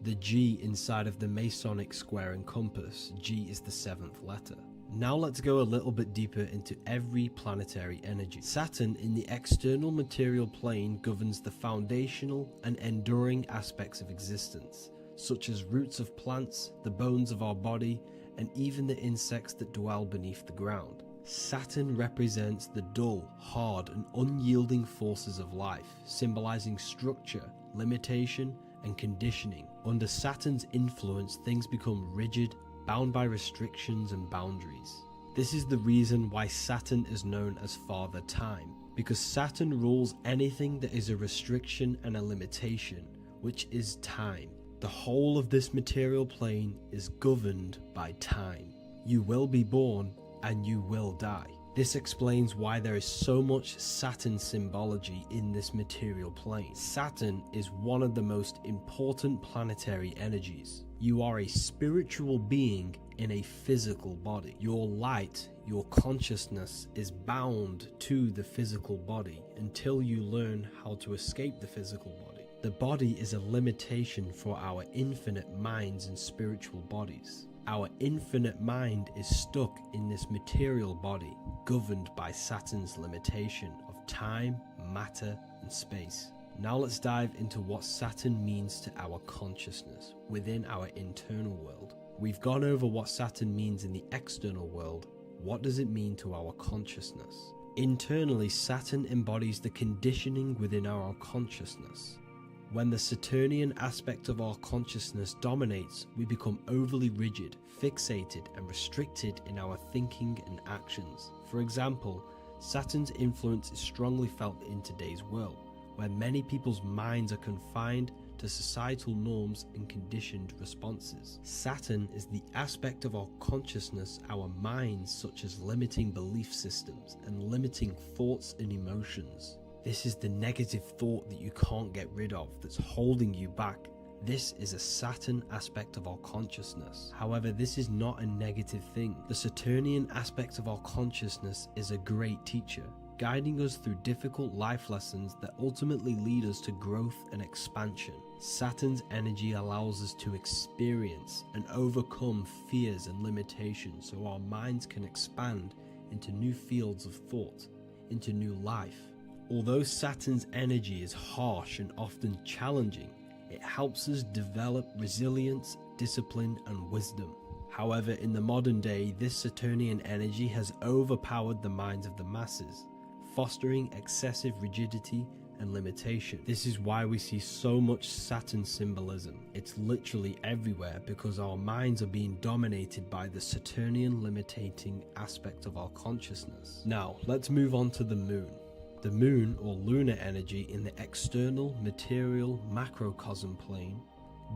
The G inside of the Masonic square and compass, G is the 7th letter. Now let's go a little bit deeper into every planetary energy. Saturn in the external material plane governs the foundational and enduring aspects of existence, such as roots of plants, the bones of our body, and even the insects that dwell beneath the ground. Saturn represents the dull, hard, and unyielding forces of life, symbolizing structure, limitation, and conditioning. Under Saturn's influence, things become rigid, bound by restrictions and boundaries. This is the reason why Saturn is known as Father Time, because Saturn rules anything that is a restriction and a limitation, which is time. The whole of this material plane is governed by time. You will be born and you will die. This explains why there is so much Saturn symbology in this material plane. Saturn is one of the most important planetary energies. You are a spiritual being in a physical body. Your light, your consciousness is bound to the physical body until you learn how to escape the physical body. The body is a limitation for our infinite minds and spiritual bodies. Our infinite mind is stuck in this material body, governed by Saturn's limitation of time, matter, and space. Now let's dive into what Saturn means to our consciousness within our internal world. We've gone over what Saturn means in the external world. What does it mean to our consciousness? Internally, Saturn embodies the conditioning within our consciousness. When the Saturnian aspect of our consciousness dominates, we become overly rigid, fixated, and restricted in our thinking and actions. For example, Saturn's influence is strongly felt in today's world, where many people's minds are confined to societal norms and conditioned responses. Saturn is the aspect of our consciousness, our minds, such as limiting belief systems and limiting thoughts and emotions. This is the negative thought that you can't get rid of, that's holding you back. This is a Saturn aspect of our consciousness. However, this is not a negative thing. The Saturnian aspect of our consciousness is a great teacher, guiding us through difficult life lessons that ultimately lead us to growth and expansion. Saturn's energy allows us to experience and overcome fears and limitations so our minds can expand into new fields of thought, into new life. Although Saturn's energy is harsh and often challenging, it helps us develop resilience, discipline, and wisdom. However, in the modern day, this Saturnian energy has overpowered the minds of the masses, fostering excessive rigidity and limitation. This is why we see so much Saturn symbolism. It's literally everywhere because our minds are being dominated by the Saturnian limiting aspect of our consciousness. Now, let's move on to the moon. The moon, or lunar energy, in the external material macrocosm plane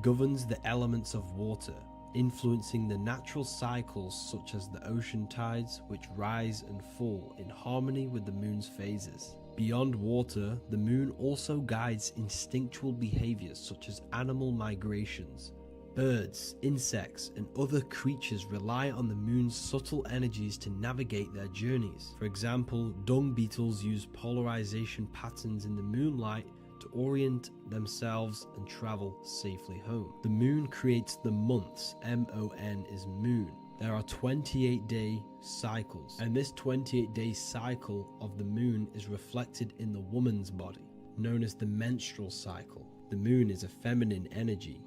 governs the elements of water, influencing the natural cycles such as the ocean tides, which rise and fall in harmony with the moon's phases. Beyond water, the moon also guides instinctual behaviors such as animal migrations. Birds, insects, and other creatures rely on the moon's subtle energies to navigate their journeys. For example, dung beetles use polarization patterns in the moonlight to orient themselves and travel safely home. The moon creates the months. M-O-N is moon. There are 28-day cycles, and this 28-day cycle of the moon is reflected in the woman's body, known as the menstrual cycle. The moon is a feminine energy,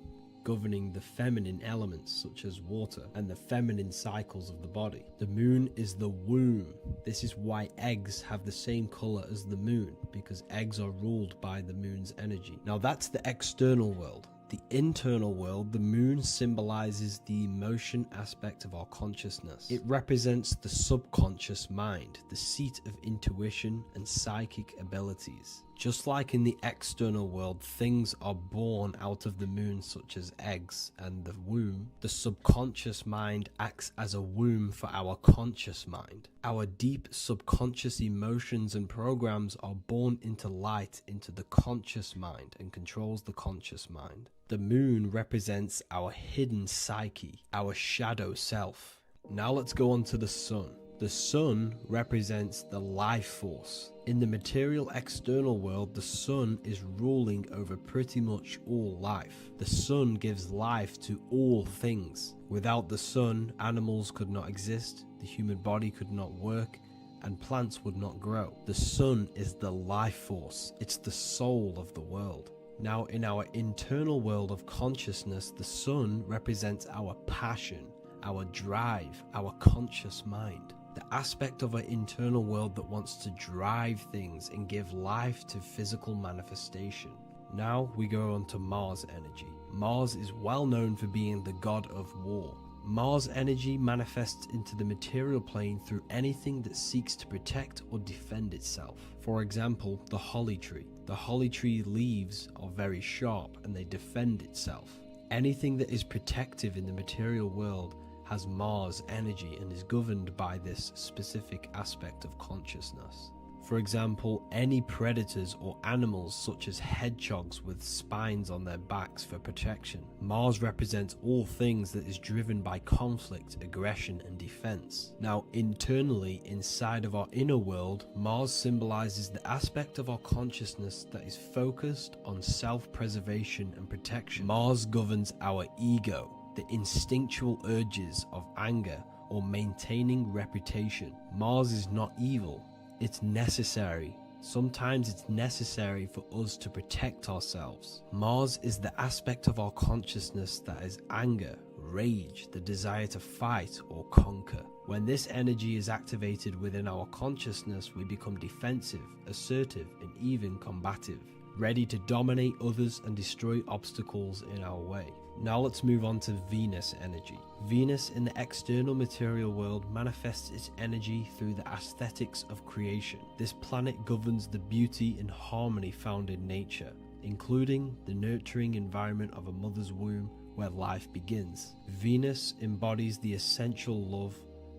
governing the feminine elements such as water and the feminine cycles of the body. The moon is the womb. This is why eggs have the same color as the moon, because eggs are ruled by the moon's energy. Now that's the external world. The internal world, the moon symbolizes the emotion aspect of our consciousness. It represents the subconscious mind, the seat of intuition and psychic abilities. Just like in the external world, things are born out of the moon, such as eggs and the womb. The subconscious mind acts as a womb for our conscious mind. Our deep subconscious emotions and programs are born into light into the conscious mind and controls the conscious mind. The moon represents our hidden psyche, our shadow self. Now let's go on to the sun. The sun represents the life force. In the material external world, the sun is ruling over pretty much all life. The sun gives life to all things. Without the sun, animals could not exist, the human body could not work, and plants would not grow. The sun is the life force. It's the soul of the world. Now, in our internal world of consciousness, the sun represents our passion, our drive, our conscious mind. The aspect of our internal world that wants to drive things and give life to physical manifestation. Now we go on to Mars energy. Mars is well known for being the god of war. Mars energy manifests into the material plane through anything that seeks to protect or defend itself. For example, the holly tree. The holly tree leaves are very sharp and they defend itself. Anything that is protective in the material world has Mars energy and is governed by this specific aspect of consciousness. For example, any predators or animals such as hedgehogs with spines on their backs for protection. Mars represents all things that is driven by conflict, aggression, and defense. Now, internally, inside of our inner world, Mars symbolizes the aspect of our consciousness that is focused on self-preservation and protection. Mars governs our ego, the instinctual urges of anger or maintaining reputation. Mars is not evil. It's necessary. Sometimes it's necessary for us to protect ourselves. Mars is the aspect of our consciousness that is anger, rage, the desire to fight or conquer. When this energy is activated within our consciousness, we become defensive, assertive, and even combative, ready to dominate others and destroy obstacles in our way. Now let's move on to Venus energy. Venus in the external material world manifests its energy through the aesthetics of creation. This planet governs the beauty and harmony found in nature, including the nurturing environment of a mother's womb where life begins. Venus embodies the essential love,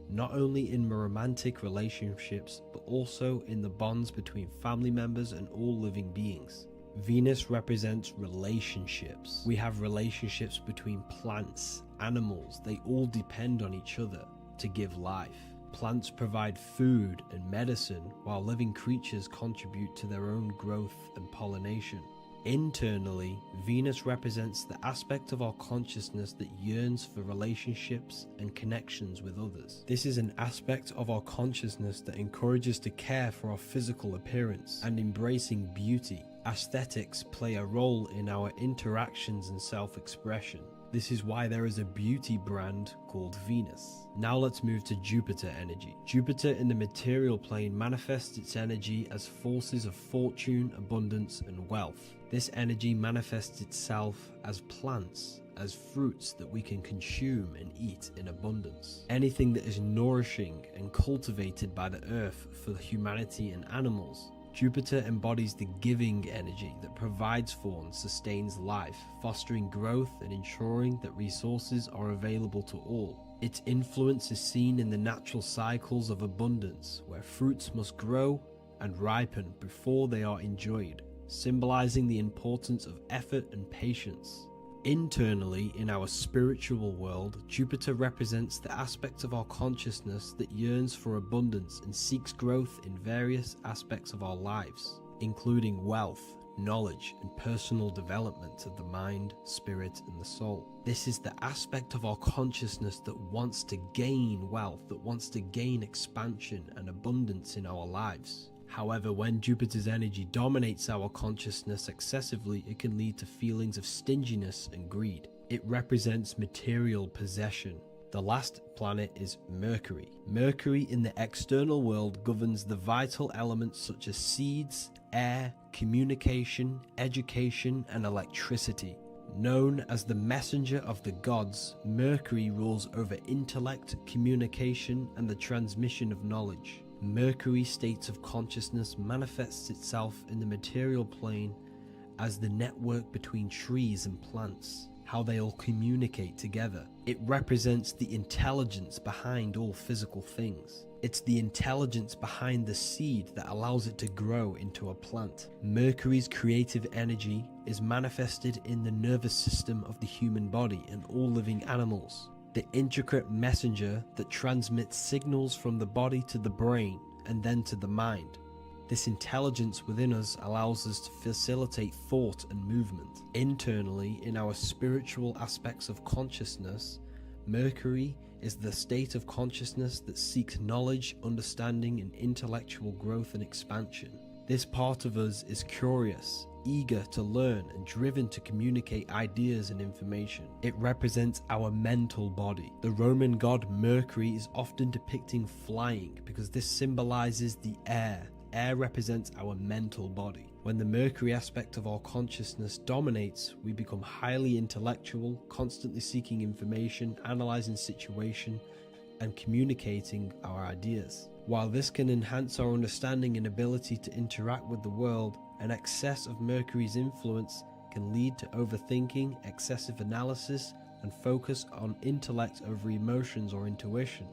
not only in romantic relationships, but also in the bonds between family members and all living beings. Venus represents relationships. We have relationships between plants, animals. They all depend on each other to give life. Plants provide food and medicine, while living creatures contribute to their own growth and pollination. Internally, Venus represents the aspect of our consciousness that yearns for relationships and connections with others. This is an aspect of our consciousness that encourages to care for our physical appearance and embracing beauty. Aesthetics play a role in our interactions and self-expression. This is why there is a beauty brand called Venus. Now let's move to Jupiter energy. Jupiter in the material plane manifests its energy as forces of fortune, abundance, and wealth. This energy manifests itself as plants, as fruits that we can consume and eat in abundance. Anything that is nourishing and cultivated by the earth for humanity and animals. Jupiter embodies the giving energy that provides for and sustains life, fostering growth and ensuring that resources are available to all. Its influence is seen in the natural cycles of abundance, where fruits must grow and ripen before they are enjoyed, symbolizing the importance of effort and patience. Internally, in our spiritual world, Jupiter represents the aspect of our consciousness that yearns for abundance and seeks growth in various aspects of our lives, including wealth, knowledge, and personal development of the mind, spirit, and the soul. This is the aspect of our consciousness that wants to gain wealth, that wants to gain expansion and abundance in our lives. However, when Jupiter's energy dominates our consciousness excessively, it can lead to feelings of stinginess and greed. It represents material possession. The last planet is Mercury. Mercury in the external world governs the vital elements such as seeds, air, communication, education, and electricity. Known as the messenger of the gods, Mercury rules over intellect, communication, and the transmission of knowledge. Mercury's states of consciousness manifests itself in the material plane as the network between trees and plants, how they all communicate together. It represents the intelligence behind all physical things. It's the intelligence behind the seed that allows it to grow into a plant. Mercury's creative energy is manifested in the nervous system of the human body and all living animals. The intricate messenger that transmits signals from the body to the brain and then to the mind. This intelligence within us allows us to facilitate thought and movement. Internally, in our spiritual aspects of consciousness, Mercury is the state of consciousness that seeks knowledge, understanding, and intellectual growth and expansion. This part of us is curious, eager to learn, and driven to communicate ideas and information. It represents our mental body. The Roman god Mercury is often depicting flying because this symbolizes the air. Air represents our mental body. When the Mercury aspect of our consciousness dominates, we become highly intellectual, constantly seeking information, analyzing situation, and communicating our ideas. While this can enhance our understanding and ability to interact with the world, an excess of Mercury's influence can lead to overthinking, excessive analysis, and focus on intellect over emotions or intuition.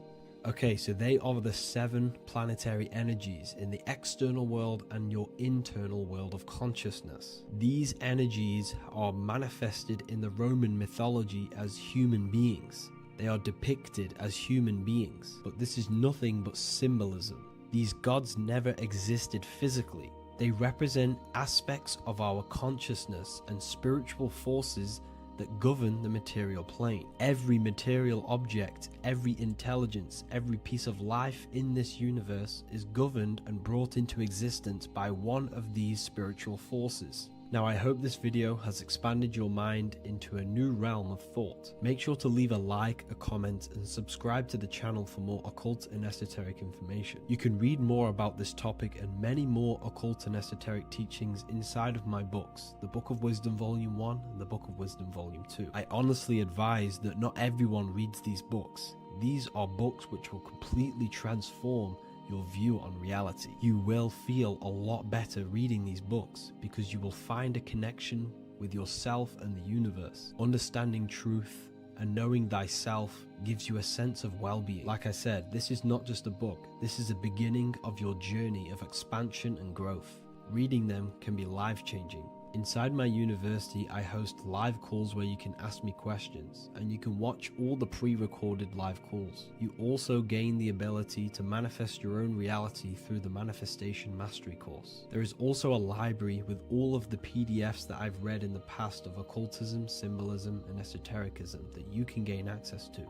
Okay, so they are the 7 planetary energies in the external world and your internal world of consciousness. These energies are manifested in the Roman mythology as human beings. They are depicted as human beings, but this is nothing but symbolism. These gods never existed physically. They represent aspects of our consciousness and spiritual forces that govern the material plane. Every material object, every intelligence, every piece of life in this universe is governed and brought into existence by one of these spiritual forces. Now, I hope this video has expanded your mind into a new realm of thought. Make sure to leave a like, a comment, and subscribe to the channel for more occult and esoteric information. You can read more about this topic and many more occult and esoteric teachings inside of my books, the Book of Wisdom Volume 1 and the Book of Wisdom Volume 2. I honestly advise that not everyone reads these books. These are books which will completely transform your view on reality. You will feel a lot better reading these books because you will find a connection with yourself and the universe. Understanding truth and knowing thyself gives you a sense of well-being. Like I said, this is not just a book. This is a beginning of your journey of expansion and growth. Reading them can be life-changing. Inside my university, I host live calls where you can ask me questions, and you can watch all the pre-recorded live calls. You also gain the ability to manifest your own reality through the Manifestation Mastery course. There is also a library with all of the PDFs that I've read in the past of occultism, symbolism, and esotericism that you can gain access to.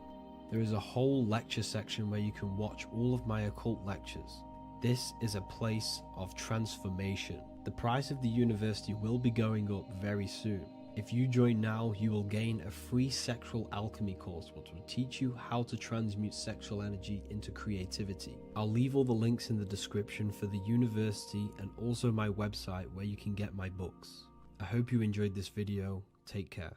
There is a whole lecture section where you can watch all of my occult lectures. This is a place of transformation. The price of the university will be going up very soon. If you join now, you will gain a free sexual alchemy course which will teach you how to transmute sexual energy into creativity. I'll leave all the links in the description for the university and also my website where you can get my books. I hope you enjoyed this video. Take care.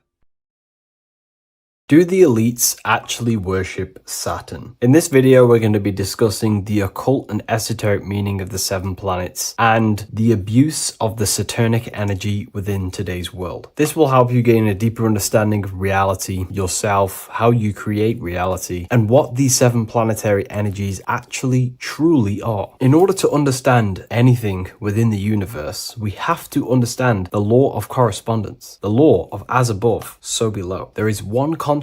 Do the elites actually worship Saturn? In this video, we're going to be discussing the occult and esoteric meaning of the 7 planets and the abuse of the Saturnic energy within today's world. This will help you gain a deeper understanding of reality, yourself, how you create reality, and what these 7 planetary energies actually truly are. In order to understand anything within the universe, we have to understand the law of correspondence, the law of as above, so below. There is one consciousness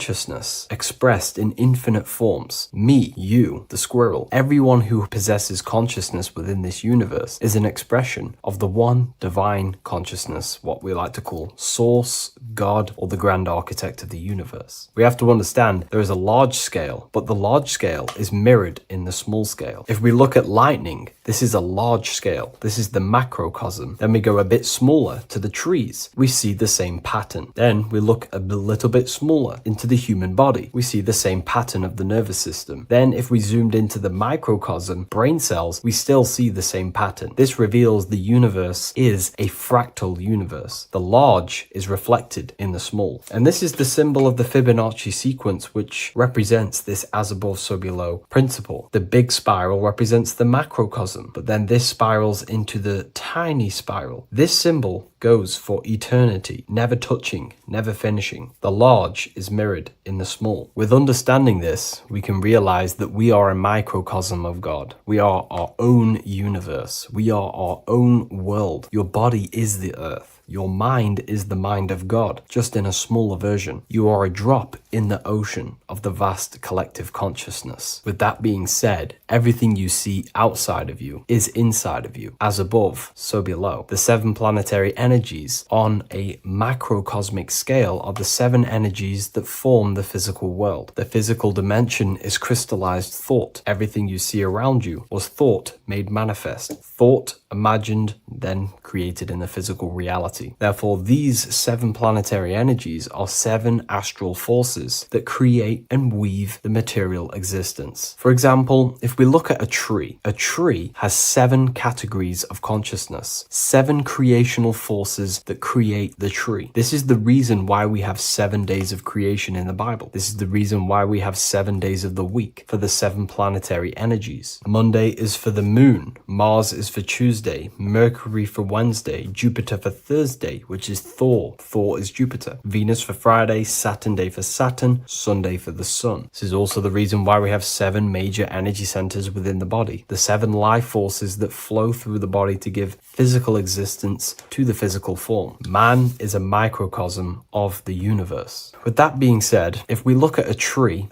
expressed in infinite forms. Me, you, the squirrel, everyone who possesses consciousness within this universe is an expression of the one divine consciousness, what we like to call Source, God, or the grand architect of the universe. We have to understand there is a large scale, but the large scale is mirrored in the small scale. If we look at lightning, this is a large scale. This is the macrocosm. Then we go a bit smaller to the trees. We see the same pattern. Then we look a little bit smaller into the human body. We see the same pattern of the nervous system. Then if we zoomed into the microcosm, brain cells, we still see the same pattern. This reveals the universe is a fractal universe. The large is reflected in the small. And this is the symbol of the Fibonacci sequence, which represents this as above, so below principle. The big spiral represents the macrocosm, but then this spirals into the tiny spiral. This symbol goes for eternity, never touching, never finishing. The large is mirrored in the small. With understanding this, we can realize that we are a microcosm of God. We are our own universe. We are our own world. Your body is the earth. Your mind is the mind of God, just in a smaller version. You are a drop in the ocean of the vast collective consciousness. With that being said, everything you see outside of you is inside of you. As above, so below. The 7 planetary energies on a macrocosmic scale are the 7 energies that form the physical world. The physical dimension is crystallized thought. Everything you see around you was thought made manifest. Thought imagined, then created in the physical reality. Therefore, these 7 planetary energies are 7 astral forces that create and weave the material existence. For example, if we look at a tree has 7 categories of consciousness, 7 creational forces that create the tree. This is the reason why we have 7 days of creation in the Bible. This is the reason why we have 7 days of the week for the 7 planetary energies. Monday is for the moon, Mars is for Tuesday, Mercury for Wednesday, Jupiter for Thursday, which is Thor. Thor is Jupiter. Venus for Friday, Saturn day for Saturn, Sunday for the sun. This is also the reason why we have 7 major energy centers within the body. The 7 life forces that flow through the body to give physical existence to the physical form. Man is a microcosm of the universe. With that being said, if we look at a tree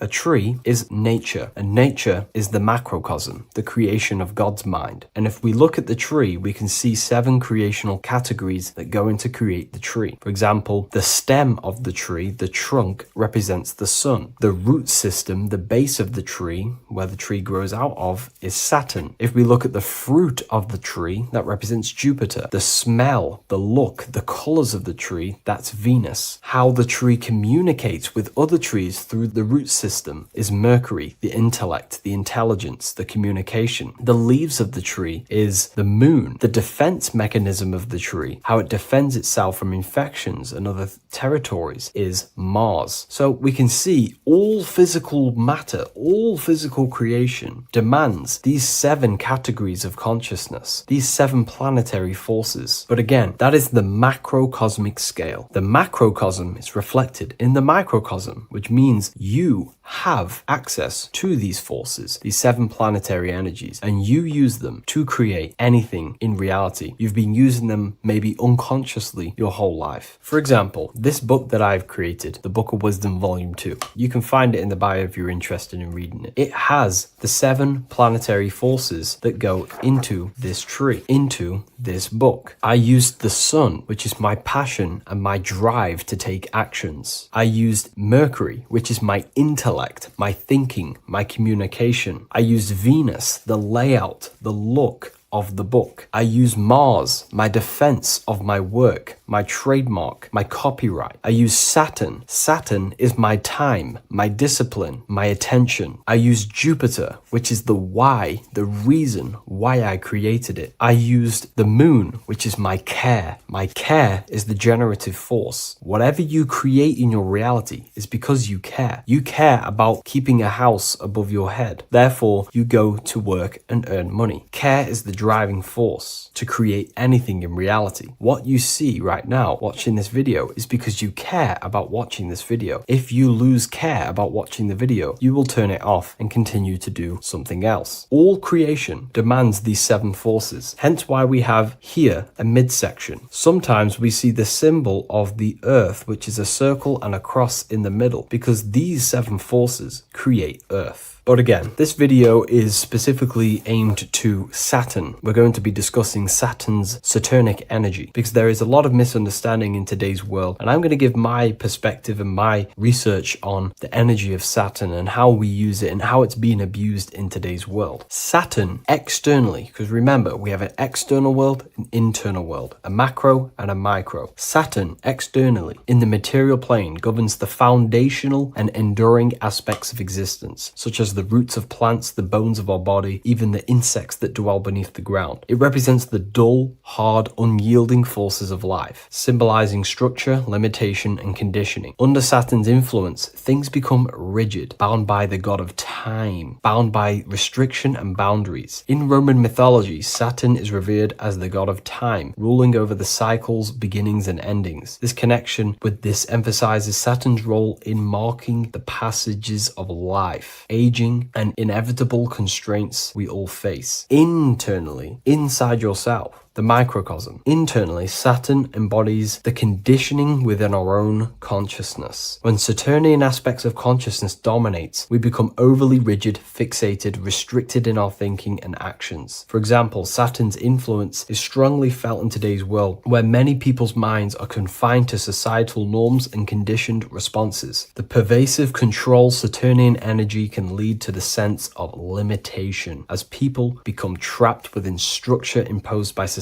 is nature, and nature is the macrocosm, the creation of God's mind. And if we look at the tree, we can see 7 creational categories that go into create the tree. For example, the stem of the tree, the trunk, represents the sun. The root system, the base of the tree, where the tree grows out of, is Saturn. If we look at the fruit of the tree, that represents Jupiter. The smell, the look, the colors of the tree, that's Venus. How the tree communicates with other trees through the root system is Mercury, the intellect, the intelligence, the communication. The leaves of the tree is the moon. The defense mechanism of the tree, how it defends itself from infections and other territories, is Mars. So we can see all physical matter, all physical creation demands these 7 categories of consciousness, these 7 planetary forces. But again, that is the macrocosmic scale. The macrocosm is reflected in the microcosm, which means you have access to these forces, these 7 planetary energies, and you use them to create anything in reality. You've been using them maybe unconsciously your whole life. For example, this book that I've created, the Book of Wisdom Volume 2, you can find it in the bio if you're interested in reading it. It has the 7 planetary forces that go into this tree, into this book. I used the sun, which is my passion and my drive to take actions. I used Mercury, which is my intellect, my thinking, my communication. I used Venus, the layout, the look, of the book. I use Mars, my defense of my work, my trademark, my copyright. I use Saturn. Saturn is my time, my discipline, my attention. I use Jupiter, which is the why, the reason why I created it. I used the moon, which is my care. My care is the generative force. Whatever you create in your reality is because you care. You care about keeping a house above your head. Therefore, you go to work and earn money. Care is the driving force to create anything in reality. What you see right now watching this video is because you care about watching this video. If you lose care about watching the video, you will turn it off and continue to do something else. All creation demands these 7 forces, hence why we have here a midsection. Sometimes we see the symbol of the earth, which is a circle and a cross in the middle, because these 7 forces create earth. But again, this video is specifically aimed to Saturn. We're going to be discussing Saturn's Saturnic energy because there is a lot of misunderstanding in today's world, and I'm going to give my perspective and my research on the energy of Saturn and how we use it and how it's being abused in today's world. Saturn externally, because remember, we have an external world, an internal world, a macro and a micro. Saturn externally in the material plane governs the foundational and enduring aspects of existence, such as the roots of plants, the bones of our body, even the insects that dwell beneath the ground. It represents the dull, hard, unyielding forces of life, symbolizing structure, limitation, and conditioning. Under Saturn's influence, things become rigid, bound by the god of time, bound by restriction and boundaries. In Roman mythology, Saturn is revered as the god of time, ruling over the cycles, beginnings, and endings. This connection with this emphasizes Saturn's role in marking the passages of life, aging, and inevitable constraints we all face. Internally, inside yourself, the microcosm. Internally, Saturn embodies the conditioning within our own consciousness. When Saturnian aspects of consciousness dominates, we become overly rigid, fixated, restricted in our thinking and actions. For example, Saturn's influence is strongly felt in today's world, where many people's minds are confined to societal norms and conditioned responses. The pervasive control Saturnian energy can lead to the sense of limitation, as people become trapped within structure imposed by society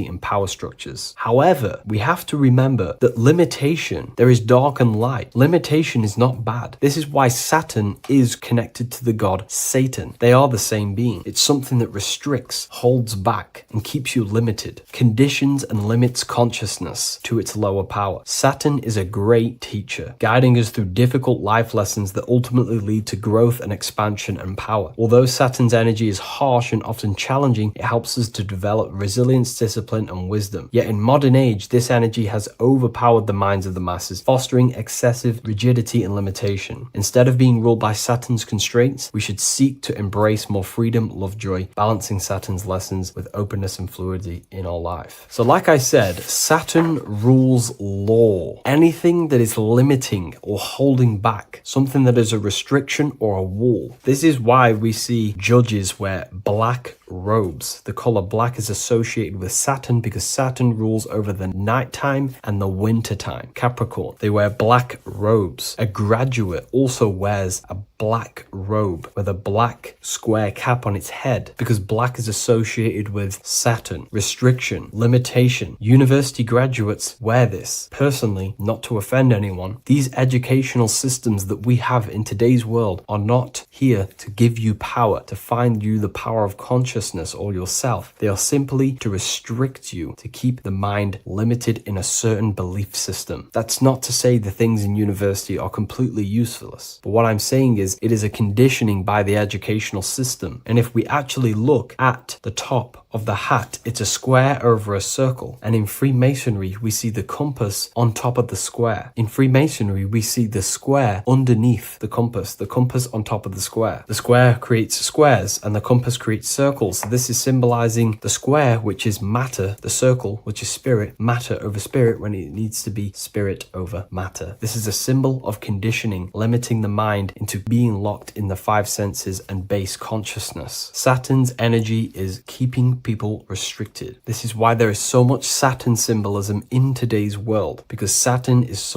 and power structures. However, we have to remember that limitation, there is dark and light. Limitation is not bad. This is why Saturn is connected to the god Satan. They are the same being. It's something that restricts, holds back, and keeps you limited, conditions and limits consciousness to its lower power. Saturn is a great teacher, guiding us through difficult life lessons that ultimately lead to growth and expansion and power. Although Saturn's energy is harsh and often challenging, it helps us to develop resilience, discipline, and wisdom. Yet in modern age, this energy has overpowered the minds of the masses, fostering excessive rigidity and limitation. Instead of being ruled by Saturn's constraints, we should seek to embrace more freedom, love, joy, balancing Saturn's lessons with openness and fluidity in our life. So like I said, Saturn rules law. Anything that is limiting or holding back, something that is a restriction or a wall. This is why we see judges wear black robes. The color black is associated with Saturn because Saturn rules over the nighttime and the winter time. Capricorn, they wear black robes. A graduate also wears a black robe with a black square cap on its head because black is associated with Saturn, restriction, limitation. University graduates wear this. Personally, not to offend anyone, these educational systems that we have in today's world are not here to give you power, to find you the power of consciousness or yourself. They are simply to restrict you, to keep the mind limited in a certain belief system. That's not to say the things in university are completely useless, but what I'm saying is it is a conditioning by the educational system. And if we actually look at the top of the hat, it's a square over a circle. And in Freemasonry, we see the compass on top of the square. In Freemasonry, we see the square underneath the compass on top of the square. The square creates squares and the compass creates circles. So this is symbolizing the square, which is matter, the circle, which is spirit, matter over spirit when it needs to be spirit over matter. This is a symbol of conditioning, limiting the mind into being locked in the 5 senses and base consciousness. Saturn's energy is keeping keep people restricted. This is why there is so much Saturn symbolism in today's world, because Saturn is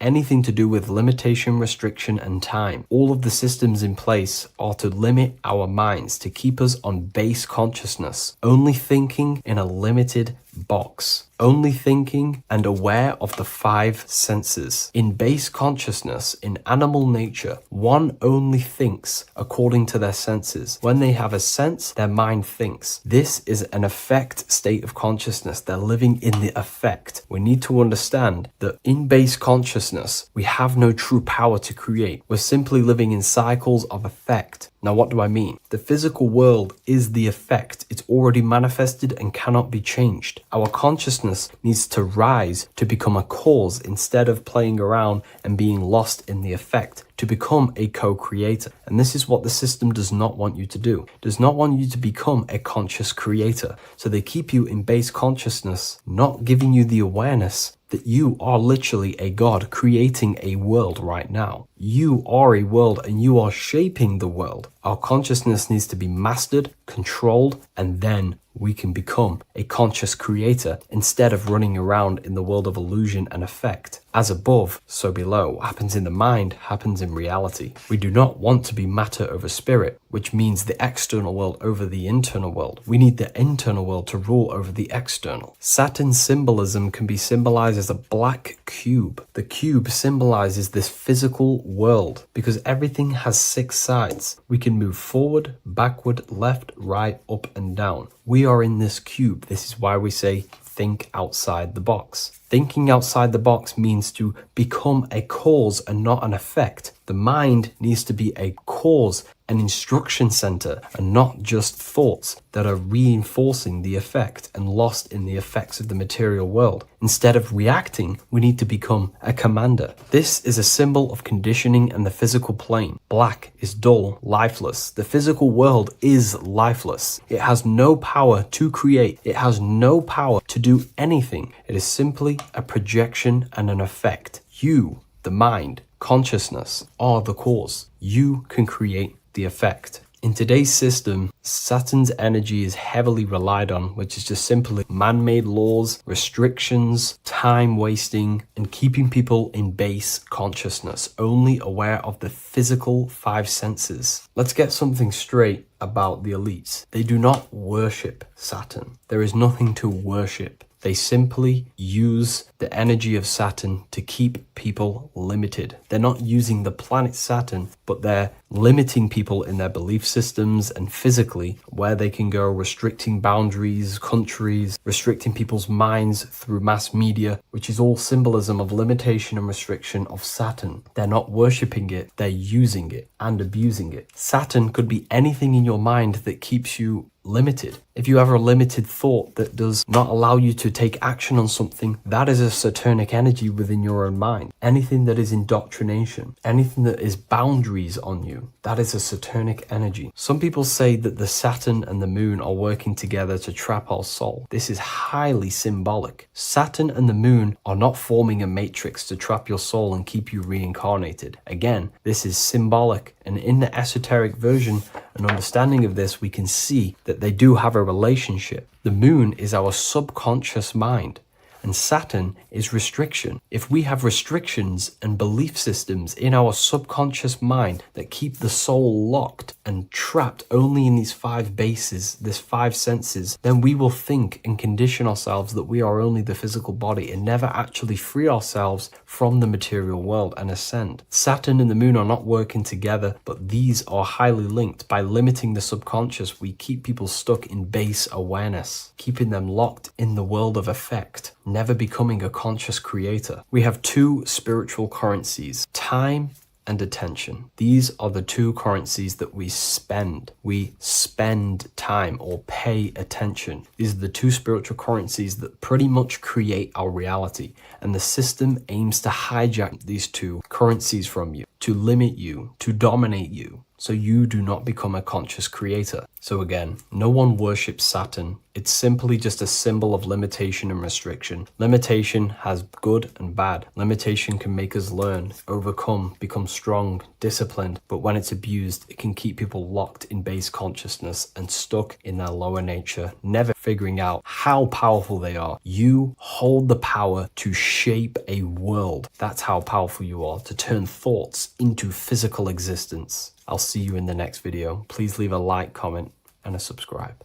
anything to do with limitation, restriction, and time. All of the systems in place are to limit our minds, to keep us on base consciousness, only thinking in a limited box, only thinking and aware of the five senses. In base consciousness, in animal nature, one only thinks according to their senses. When they have a sense, their mind thinks. This is an affect state of consciousness. They're living in the affect. We need to understand that in base consciousness, we have no true power to create. We're simply living in cycles of affect. Now, what do I mean? The physical world is the effect. It's already manifested and cannot be changed. Our consciousness needs to rise to become a cause instead of playing around and being lost in the effect, to become a co-creator. And this is what the system does not want you to do. It does not want you to become a conscious creator. So they keep you in base consciousness, not giving you the awareness that you are literally a god creating a world right now. You are a world and you are shaping the world. Our consciousness needs to be mastered, controlled, and then we can become a conscious creator instead of running around in the world of illusion and effect. As above, so below. What happens in the mind happens in reality. We do not want to be matter over spirit, which means the external world over the internal world. We need the internal world to rule over the external. Saturn symbolism can be symbolized as a black cube. The cube symbolizes this physical world because everything has 6 sides. We can move forward, backward, left, right, up, and down. We are in this cube. This is why we say think outside the box. Thinking outside the box means to become a cause and not an effect. The mind needs to be a cause, an instruction center, and not just thoughts that are reinforcing the effect and lost in the effects of the material world. Instead of reacting, we need to become a commander. This is a symbol of conditioning and the physical plane. Black is dull, lifeless. The physical world is lifeless. It has no power to create. It has no power to do anything. It is simply a projection and an effect. You, the mind, consciousness, are the cause. You can create the effect. In today's system, Saturn's energy is heavily relied on, which is just simply man-made laws, restrictions, time wasting, and keeping people in base consciousness, only aware of the physical 5 senses. Let's get something straight about the elites. They do not worship Saturn. There is nothing to worship. They simply use the energy of Saturn to keep people limited. They're not using the planet Saturn, but they're limiting people in their belief systems and physically where they can go, restricting boundaries, countries, restricting people's minds through mass media, which is all symbolism of limitation and restriction of Saturn. They're not worshipping it, they're using it and abusing it. Saturn could be anything in your mind that keeps you limited. If you have a limited thought that does not allow you to take action on something, that is a Saturnic energy within your own mind. Anything that is indoctrination, anything that is boundaries on you, that is a Saturnic energy. Some people say that the Saturn and the moon are working together to trap our soul. This is highly symbolic. Saturn and the moon are not forming a matrix to trap your soul and keep you reincarnated. Again, this is symbolic, and in the esoteric version, an understanding of this, we can see that they do have a relationship. The moon is our subconscious mind, and Saturn is restriction. If we have restrictions and belief systems in our subconscious mind that keep the soul locked and trapped only in these 5 bases, these 5 senses, then we will think and condition ourselves that we are only the physical body and never actually free ourselves from the material world and ascend. Saturn and the moon are not working together, but these are highly linked. By limiting the subconscious, we keep people stuck in base awareness, keeping them locked in the world of effect, never becoming a conscious creator. We have 2 spiritual currencies, time and attention. These are the 2 currencies that we spend. We spend time or pay attention. These are the 2 spiritual currencies that pretty much create our reality. And the system aims to hijack these 2 currencies from you to limit you, to dominate you, so you do not become a conscious creator. So again, no one worships Saturn. It's simply just a symbol of limitation and restriction. Limitation has good and bad. Limitation can make us learn, overcome, become strong, disciplined, but when it's abused, it can keep people locked in base consciousness and stuck in their lower nature, never figuring out how powerful they are. You hold the power to shape a world. That's how powerful you are, to turn thoughts into physical existence. I'll see you in the next video. Please leave a like, comment, and a subscribe.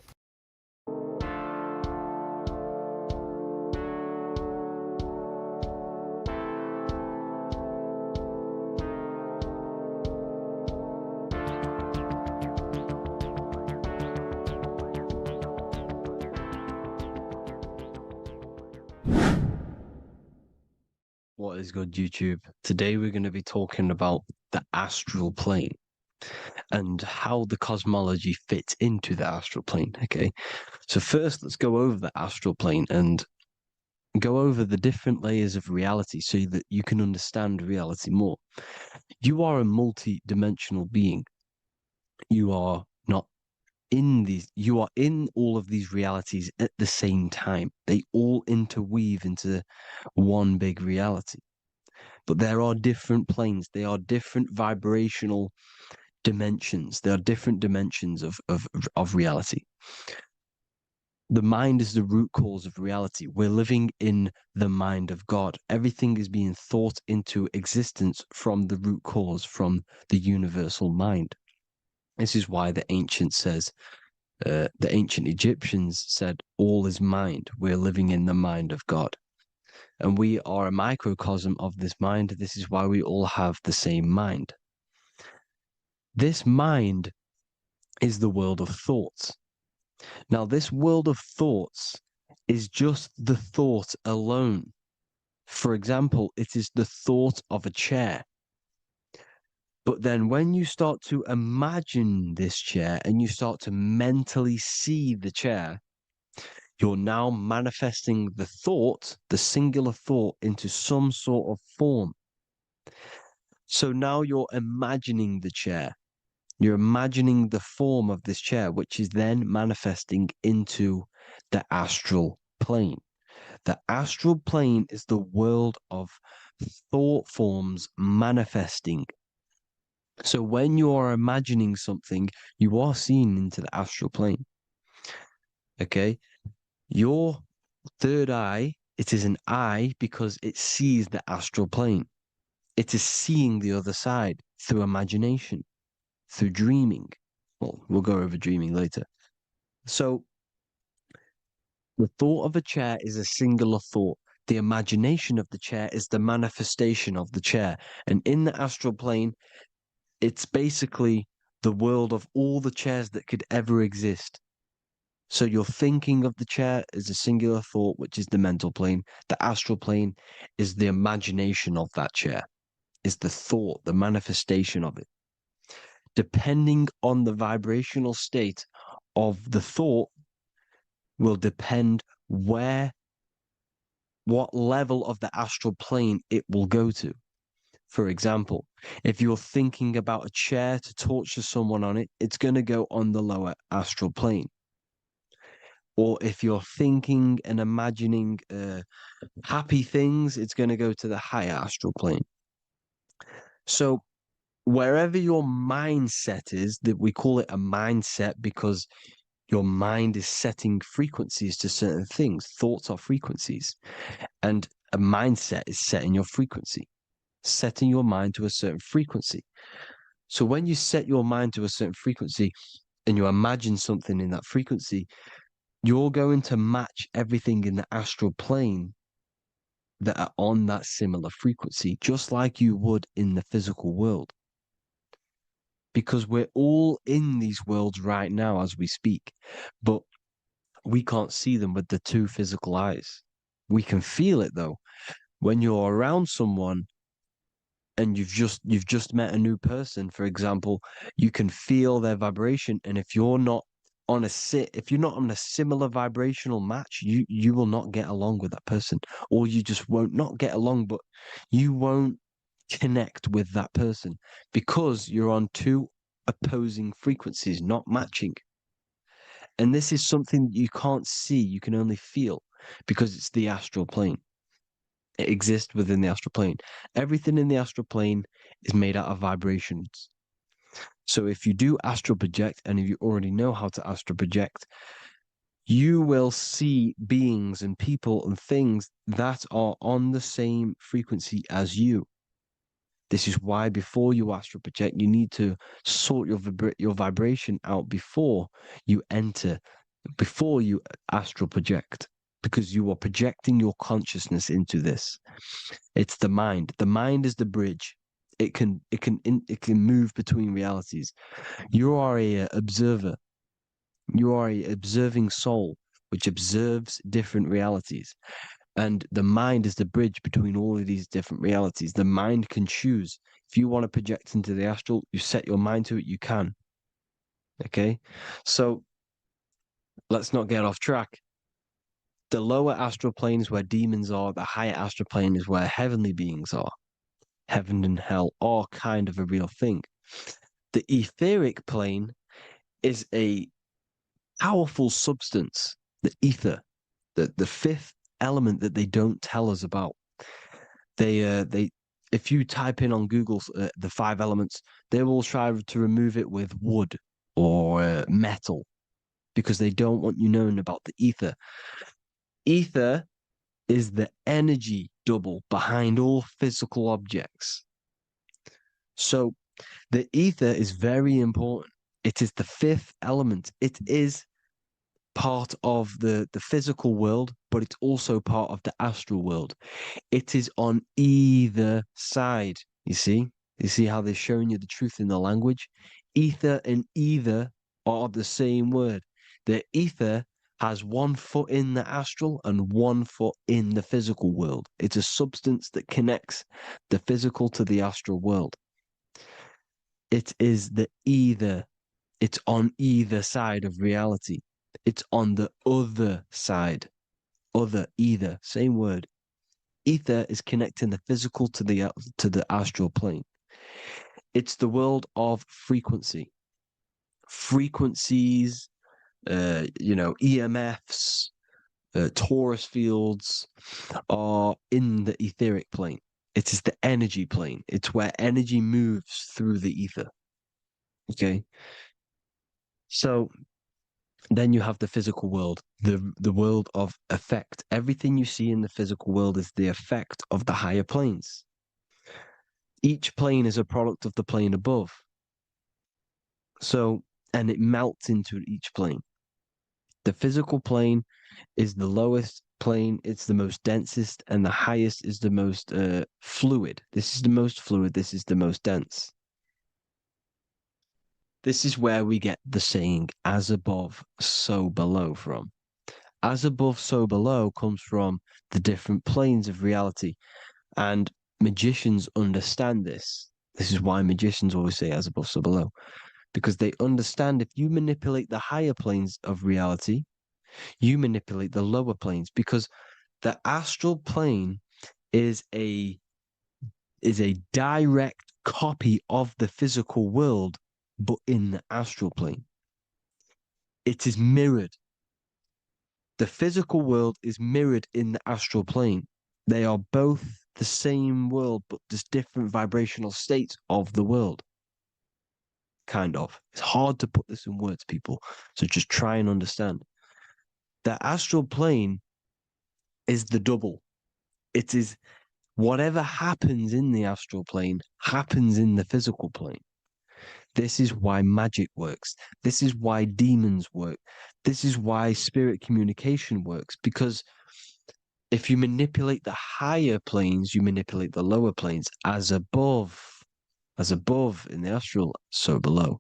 What is good, YouTube? Today we're going to be talking about the astral plane and how the cosmology fits into the astral plane. Okay, so first let's go over the astral plane and go over the different layers of reality so that you can understand reality more. You are a multi-dimensional being. You are not in these, you are in all of these realities at the same time. They all interweave into one big reality. But there are different planes. They are different vibrational dimensions. There are different dimensions of reality. The mind is the root cause of reality. We're living in the mind of God. Everything is being thought into existence from the root cause, from the universal mind. This is why the ancient Egyptians said, all is mind. We're living in the mind of God. And we are a microcosm of this mind. This is why we all have the same mind. This mind is the world of thoughts. Now, this world of thoughts is just the thought alone. For example, it is the thought of a chair. But then when you start to imagine this chair and you start to mentally see the chair, you're now manifesting the thought, the singular thought, into some sort of form. So now you're imagining the chair. You're imagining the form of this chair, which is then manifesting into the astral plane. The astral plane is the world of thought forms manifesting. So when you are imagining something, you are seeing into the astral plane. Okay? Your third eye, it is an eye because it sees the astral plane. It is seeing the other side through imagination, through dreaming. Well, we'll go over dreaming later. So the thought of a chair is a singular thought. The imagination of the chair is the manifestation of the chair. And in the astral plane, it's basically the world of all the chairs that could ever exist. So you're thinking of the chair as a singular thought, which is the mental plane. The astral plane is the imagination of that chair, is the thought, the manifestation of it. Depending on the vibrational state of the thought will depend what level of the astral plane it will go to. For example, if you're thinking about a chair to torture someone on it, it's going to go on the lower astral plane. Or if you're thinking and imagining happy things, it's going to go to the higher astral plane. So wherever your mindset is, that we call it a mindset because your mind is setting frequencies to certain things. Thoughts are frequencies. And a mindset is setting your frequency, setting your mind to a certain frequency. So when you set your mind to a certain frequency and you imagine something in that frequency, you're going to match everything in the astral plane that are on that similar frequency, just like you would in the physical world. Because we're all in these worlds right now as we speak, but we can't see them with the two physical eyes. We can feel it though. When you're around someone and you've just met a new person, for example, you can feel their vibration. And if you're not on a similar vibrational match, you will not get along with that person, or you just won't not get along, but you won't connect with that person because you're on two opposing frequencies, not matching. And this is something that you can't see, you can only feel because it's the astral plane. It exists within the astral plane. Everything in the astral plane is made out of vibrations. So if you do astral project, and if you already know how to astral project, you will see beings and people and things that are on the same frequency as you. This is why before you astral project, you need to sort your vibration out before you enter, before you astral project, because you are projecting your consciousness into this. It's the mind. The mind is the bridge. It can move between realities. You are a observer. You are a observing soul which observes different realities. And the mind is the bridge between all of these different realities. The mind can choose. If you want to project into the astral, you set your mind to it, you can. Okay? So let's not get off track. The lower astral plane is where demons are. The higher astral plane is where heavenly beings are. Heaven and hell are kind of a real thing. The etheric plane is a powerful substance, the ether, the fifth element that they don't tell us about. If you type in on Google the 5 elements, they will try to remove it with wood or metal because they don't want you knowing about the ether. Ether is the energy double behind all physical objects. So the ether is very important. It is the 5th element. It is part of the physical world, but it's also part of the astral world. It is on either side. You see how they're showing you the truth in the language. Ether and either are the same word. The ether has 1 foot in the astral and 1 foot in the physical world. It's a substance that connects the physical to the astral world. It is the either. It's on either side of reality. It's on the other side. Other, either, same word. Ether is connecting the physical to the astral plane. It's the world of frequency. Frequencies, EMFs, torus fields are in the etheric plane. It is the energy plane. It's where energy moves through the ether. Okay. So then you have the physical world, the world of effect. Everything you see in the physical world is the effect of the higher planes. Each plane is a product of the plane above. So, and it melts into each plane. The physical plane is the lowest plane, it's the most densest, and the highest is the most fluid. This is the most fluid, this is the most dense. This is where we get the saying, as above, so below from. As above, so below comes from the different planes of reality. And magicians understand this. This is why magicians always say as above, so below. Because they understand if you manipulate the higher planes of reality, you manipulate the lower planes. Because the astral plane is a direct copy of the physical world, but in the astral plane. It is mirrored. The physical world is mirrored in the astral plane. They are both the same world, but just different vibrational states of the world. Kind of. It's hard to put this in words, people. So just try and understand. The astral plane is the double. It is whatever happens in the astral plane happens in the physical plane. This is why magic works. This is why demons work. This is why spirit communication works. Because if you manipulate the higher planes, you manipulate the lower planes. As above in the astral, so below.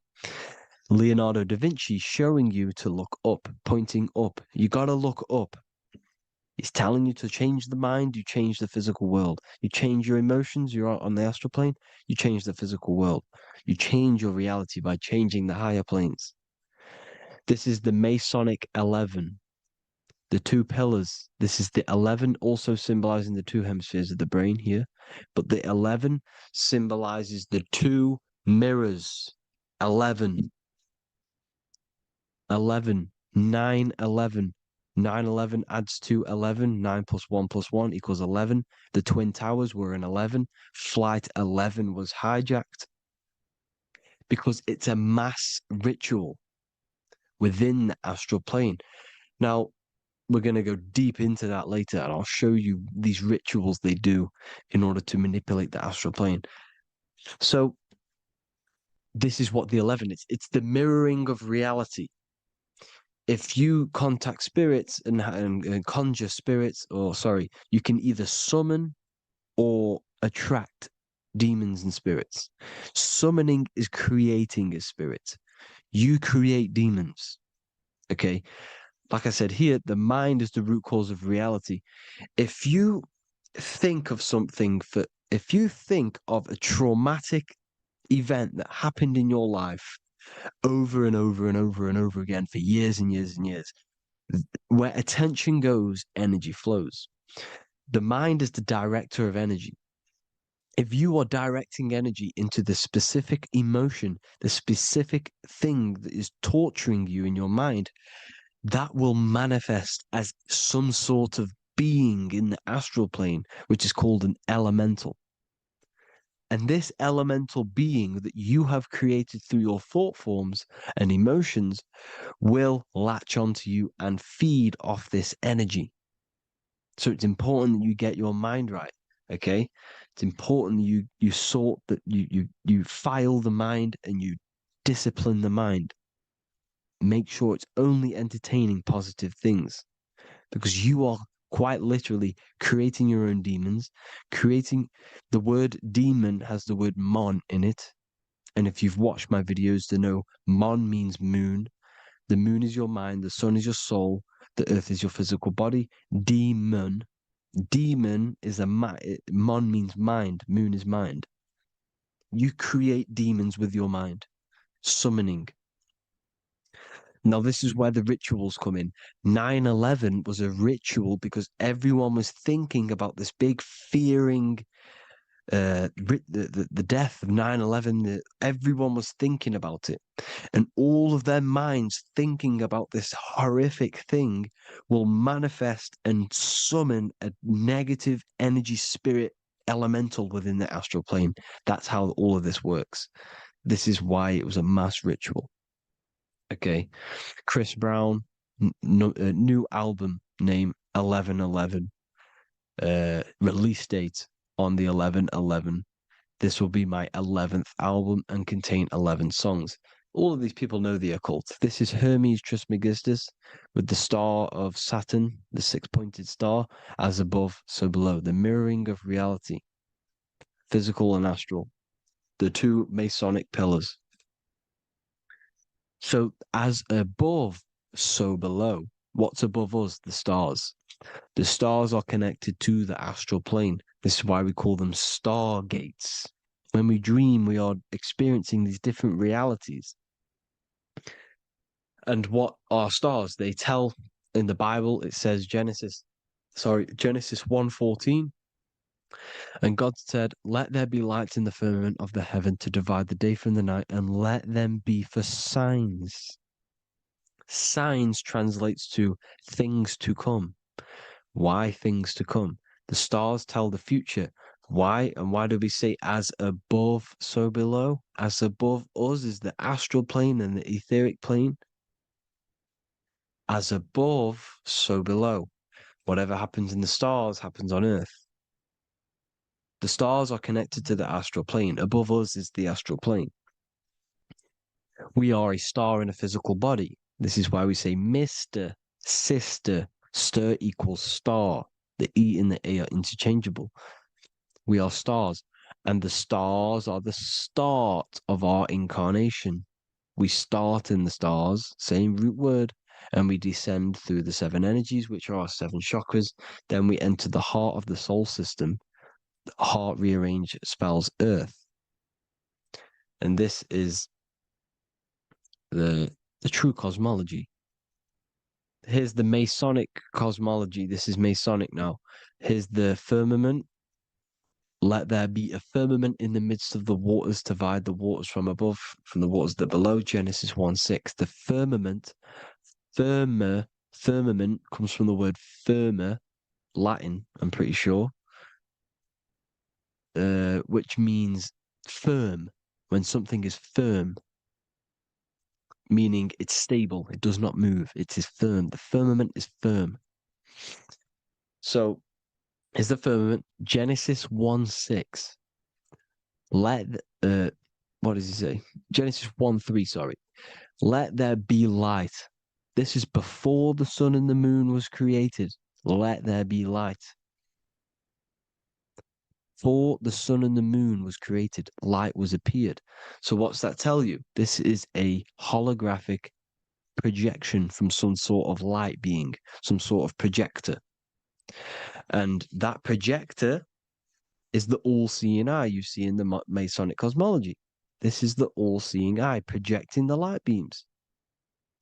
Leonardo da Vinci showing you to look up, pointing up. You got to look up. He's telling you to change the mind, you change the physical world. You change your emotions, you're on the astral plane, you change the physical world. You change your reality by changing the higher planes. This is the Masonic 11, the 2 pillars. This is the 11, also symbolizing the 2 hemispheres of the brain here. But the 11 symbolizes the two mirrors. 11. 11. 9, 11. 9, 11 adds to 11. 9 plus 1 plus 1 equals 11. The Twin Towers were an 11. Flight 11 was hijacked because it's a mass ritual within the astral plane. Now, we're going to go deep into that later, and I'll show you these rituals they do in order to manipulate the astral plane. So, this is what the 11 is. It's the mirroring of reality. If you contact spirits and conjure spirits, you can either summon or attract demons and spirits. Summoning is creating a spirit. You create demons. Okay? Like I said here, the mind is the root cause of reality. If you think of if you think of a traumatic event that happened in your life over and over and over and over again for years and years and years, where attention goes, energy flows. The mind is the director of energy. If you are directing energy into the specific emotion, the specific thing that is torturing you in your mind, that will manifest as some sort of being in the astral plane, which is called an elemental. And this elemental being that you have created through your thought forms and emotions will latch onto you and feed off this energy. So it's important that you get your mind right, okay? It's important that you sort that you file the mind and you discipline the mind. Make sure it's only entertaining positive things, because you are quite literally creating your own demons. The word demon has the word mon in it. And if you've watched my videos to know, mon means moon. The moon is your mind, the sun is your soul, the earth is your physical body. Demon is mon means mind, moon is mind. You create demons with your mind, summoning. Now, this is where the rituals come in. 9/11 was a ritual because everyone was thinking about this big fearing, the death of 9/11. Everyone was thinking about it. And all of their minds thinking about this horrific thing will manifest and summon a negative energy spirit elemental within the astral plane. That's how all of this works. This is why it was a mass ritual. Okay, Chris Brown, new album name 11/11, release date on the 11/11. This will be my 11th album and contain 11 songs. All of these people know the occult. This is Hermes Trismegistus with the star of Saturn, the six-pointed star, as above, so below. The mirroring of reality, physical and astral, the two Masonic pillars. So as above, so below. What's above us? The stars. The stars are connected to the astral plane. This is why we call them stargates. When we dream, we are experiencing these different realities. And what are stars? They tell in the Bible, it says Genesis 1:14. And God said, "Let there be lights in the firmament of the heaven to divide the day from the night, and let them be for signs." Signs translates to things to come. Why things to come? The stars tell the future. Why? And why do we say as above, so below? As above us is the astral plane and the etheric plane. As above, so below. Whatever happens in the stars happens on Earth. The stars are connected to the astral plane. Above us is the astral plane. We are a star in a physical body. This is why we say Mr., sister, stir equals star. The E and the A are interchangeable. We are stars, and the stars are the start of our incarnation. We start in the stars, same root word, and we descend through the seven energies, which are our seven chakras. Then we enter the heart of the soul system. The heart rearranged spells earth. And this is the true cosmology. Here's the Masonic cosmology. This is Masonic now. Here's the firmament. Let there be a firmament in the midst of the waters to divide the waters from above, from the waters that below. Genesis 1:6. The firmament, firmament comes from the word firma, Latin, I'm pretty sure, which means firm. When something is firm, meaning it's stable, it does not move, it is firm. The firmament is firm. So, is the firmament Genesis 1:6? What does he say? Genesis 1:3, sorry. Let there be light. This is before the sun and the moon was created. Let there be light. Before the sun and the moon was created, light was appeared. So what's that tell you? This is a holographic projection from some sort of light being, some sort of projector. And that projector is the all-seeing eye you see in the Masonic cosmology. This is the all-seeing eye projecting the light beams.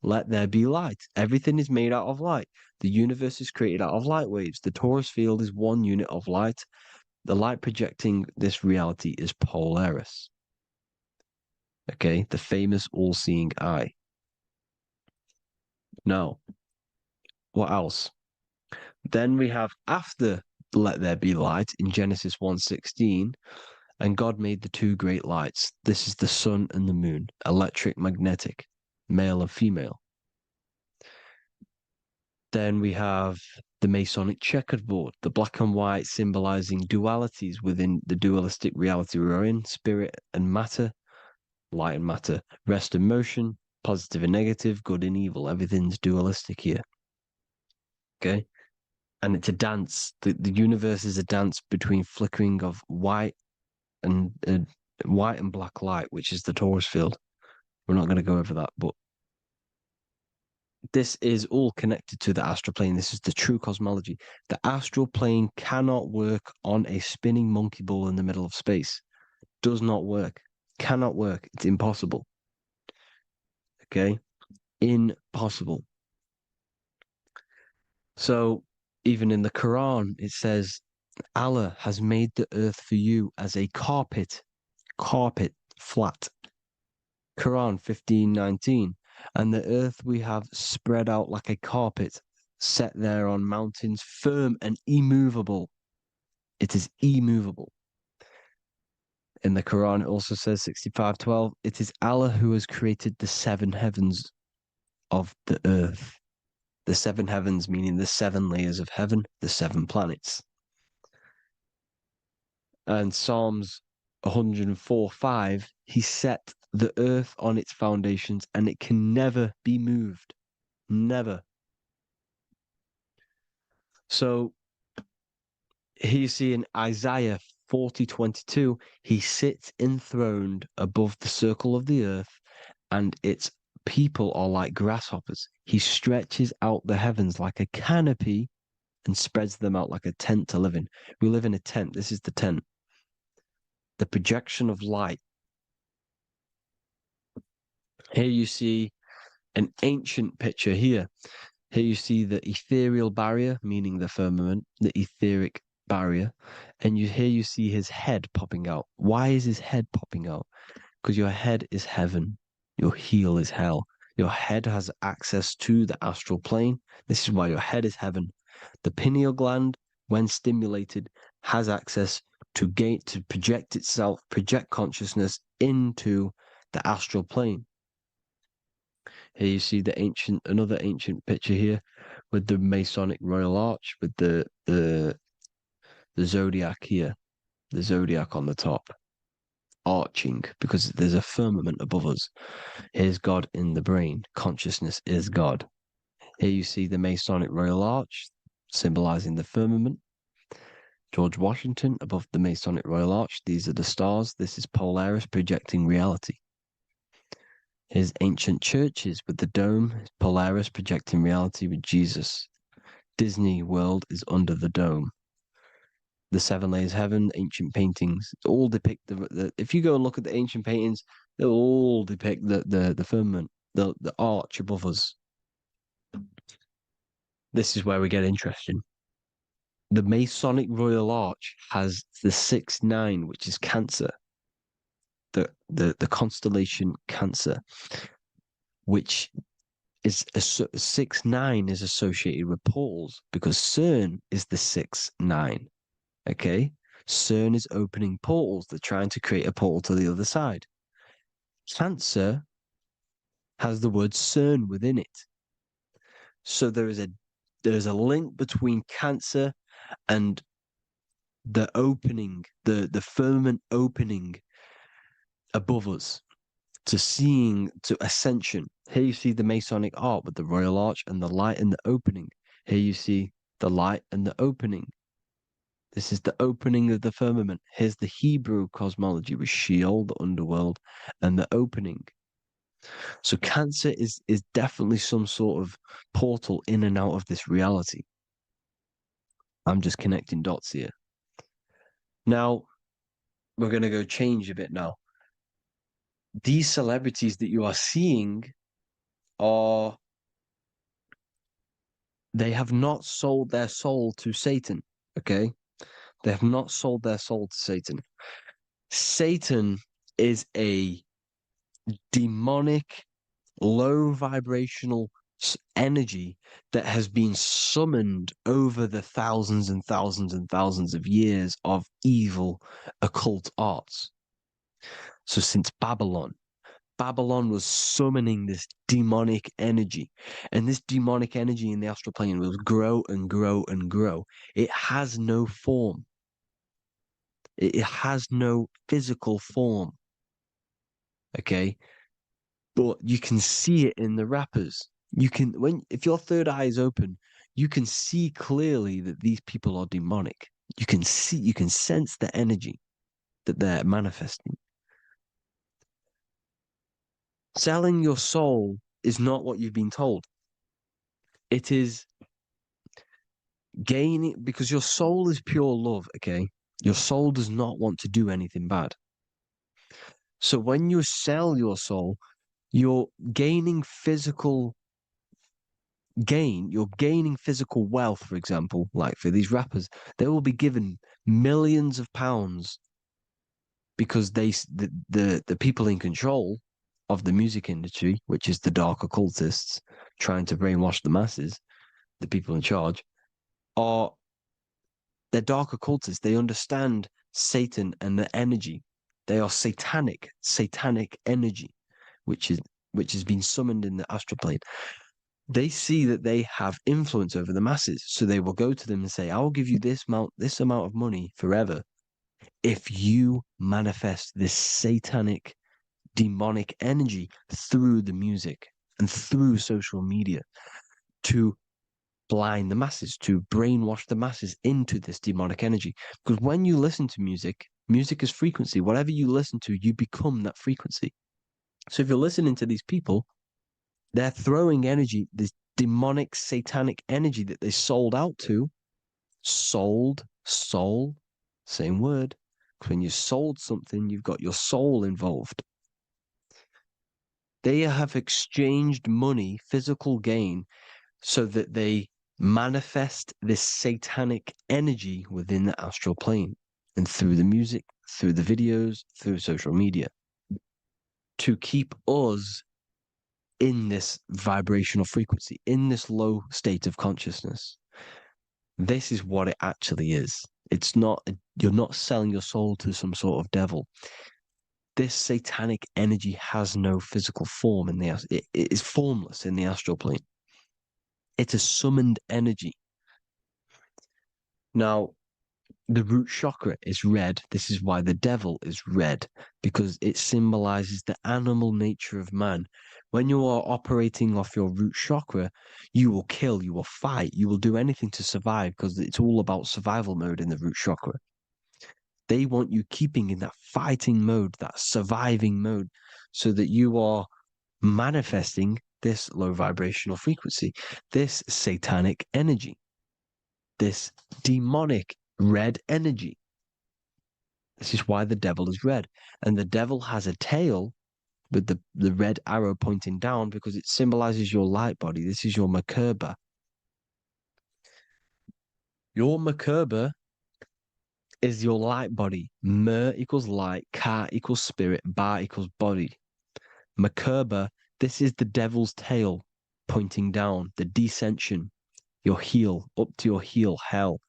Let there be light. Everything is made out of light. The universe is created out of light waves. The torus field is one unit of light. The light projecting this reality is Polaris. Okay, the famous all-seeing eye. Now, what else? Then we have after let there be light in Genesis 1:16, and God made the two great lights. This is the sun and the moon, electric, magnetic, male and female. Then we have the Masonic checkerboard, the black and white symbolizing dualities within the dualistic reality we're in, spirit and matter, light and matter, rest and motion, positive and negative, good and evil. Everything's dualistic here. Okay? And it's a dance. The universe is a dance between flickering of white and black light, which is the torus field. We're not going to go over that, but this is all connected to the astral plane. This is the true cosmology. The astral plane cannot work on a spinning monkey ball in the middle of space. Does not work. Cannot work. It's impossible. Okay? Impossible. So, even in the Quran, it says, Allah has made the earth for you as a carpet, flat. Quran 15:19. And the earth we have spread out like a carpet, set there on mountains, firm and immovable. It is immovable. In the Quran, it also says 65:12, it is Allah who has created the seven heavens of the earth. The seven heavens meaning the seven layers of heaven, the seven planets. And Psalms 104:5, he set the earth on its foundations and it can never be moved. Never. So here you see in Isaiah 40:22, he sits enthroned above the circle of the earth and its people are like grasshoppers. He stretches out the heavens like a canopy and spreads them out like a tent to live in. We live in a tent. This is the tent. The projection of light. Here you see an ancient picture here. Here you see the ethereal barrier, meaning the firmament, the etheric barrier. And here you see his head popping out. Why is his head popping out? Because your head is heaven. Your heel is hell. Your head has access to the astral plane. This is why your head is heaven. The pineal gland, when stimulated, has access to project itself, project consciousness into the astral plane. Here you see another ancient picture here with the Masonic Royal Arch, with the zodiac here, the zodiac on the top, arching because there's a firmament above us. Here's God in the brain. Consciousness is God. Here you see the Masonic Royal Arch, symbolizing the firmament. George Washington above the Masonic Royal Arch. These are the stars. This is Polaris projecting reality. Here's ancient churches with the dome. Polaris projecting reality with Jesus. Disney World is under the dome. The seven layers of heaven, ancient paintings, all depict if you go and look at the ancient paintings, they'll all depict the firmament, the arch above us. This is where we get interesting. The Masonic Royal Arch has the 6-9, which is Cancer. The constellation Cancer, which is 6-9 is associated with portals because CERN is the 6-9. Okay, CERN is opening portals. They're trying to create a portal to the other side. Cancer has the word CERN within it, so there is a link between Cancer and the opening, the firmament opening above us to ascension. Here you see the Masonic art with the Royal Arch and the light and the opening. Here you see the light and the opening. This is the opening of the firmament. Here's the Hebrew cosmology with Sheol, the underworld, and the opening. So Cancer is definitely some sort of portal in and out of this reality. I'm just connecting dots here. Now, we're going to go change a bit now. These celebrities that you are seeing they have not sold their soul to Satan, okay? They have not sold their soul to Satan. Satan is a demonic, low vibrational energy that has been summoned over the thousands and thousands and thousands of years of evil occult arts. So since Babylon was summoning this demonic energy, and this demonic energy in the astral plane will grow and grow and grow. It has no form. It has no physical form. Okay, but you can see it in the rappers. If your third eye is open, you can see clearly that these people are demonic. You can sense the energy that they're manifesting. Selling your soul is not what you've been told. It is gaining, because your soul is pure love, okay? Your soul does not want to do anything bad. So when you sell your soul, you're gaining physical gain. You're gaining physical wealth, for example, like for these rappers. They will be given millions of pounds because the people in control of the music industry, which is the dark occultists trying to brainwash the masses, the people in charge, they're dark occultists. They understand Satan and the energy. They are satanic energy, which has been summoned in the astral plane. They see that they have influence over the masses, so they will go to them and say, "I will give you this amount of money forever if you manifest this satanic, demonic energy through the music and through social media to blind the masses, to brainwash the masses into this demonic energy." Because when you listen to music, music is frequency. Whatever you listen to, you become that frequency. So if you're listening to these people, they're throwing energy, this demonic, satanic energy that they sold out to. Sold, soul, same word. When you sold something, you've got your soul involved. They have exchanged money, physical gain, so that they manifest this satanic energy within the astral plane and through the music, through the videos, through social media, to keep us in this vibrational frequency, in this low state of consciousness. This is what it actually is. It's not, you're not selling your soul to some sort of devil. This satanic energy has no physical form it is formless in the astral plane. It's a summoned energy. Now, the root chakra is red. This is why the devil is red, because it symbolizes the animal nature of man. When you are operating off your root chakra, you will kill, you will fight, you will do anything to survive, because it's all about survival mode in the root chakra. They want you keeping in that fighting mode, that surviving mode, so that you are manifesting this low vibrational frequency, this satanic energy, this demonic red energy. This is why the devil is red. And the devil has a tail with the red arrow pointing down, because it symbolizes your light body. This is your Merkaba. Your Merkaba is your light body. Mer equals light, ka equals spirit, ba equals body. Merkaba, this is the devil's tail pointing down, the descension, your heel, up to your heel, hell.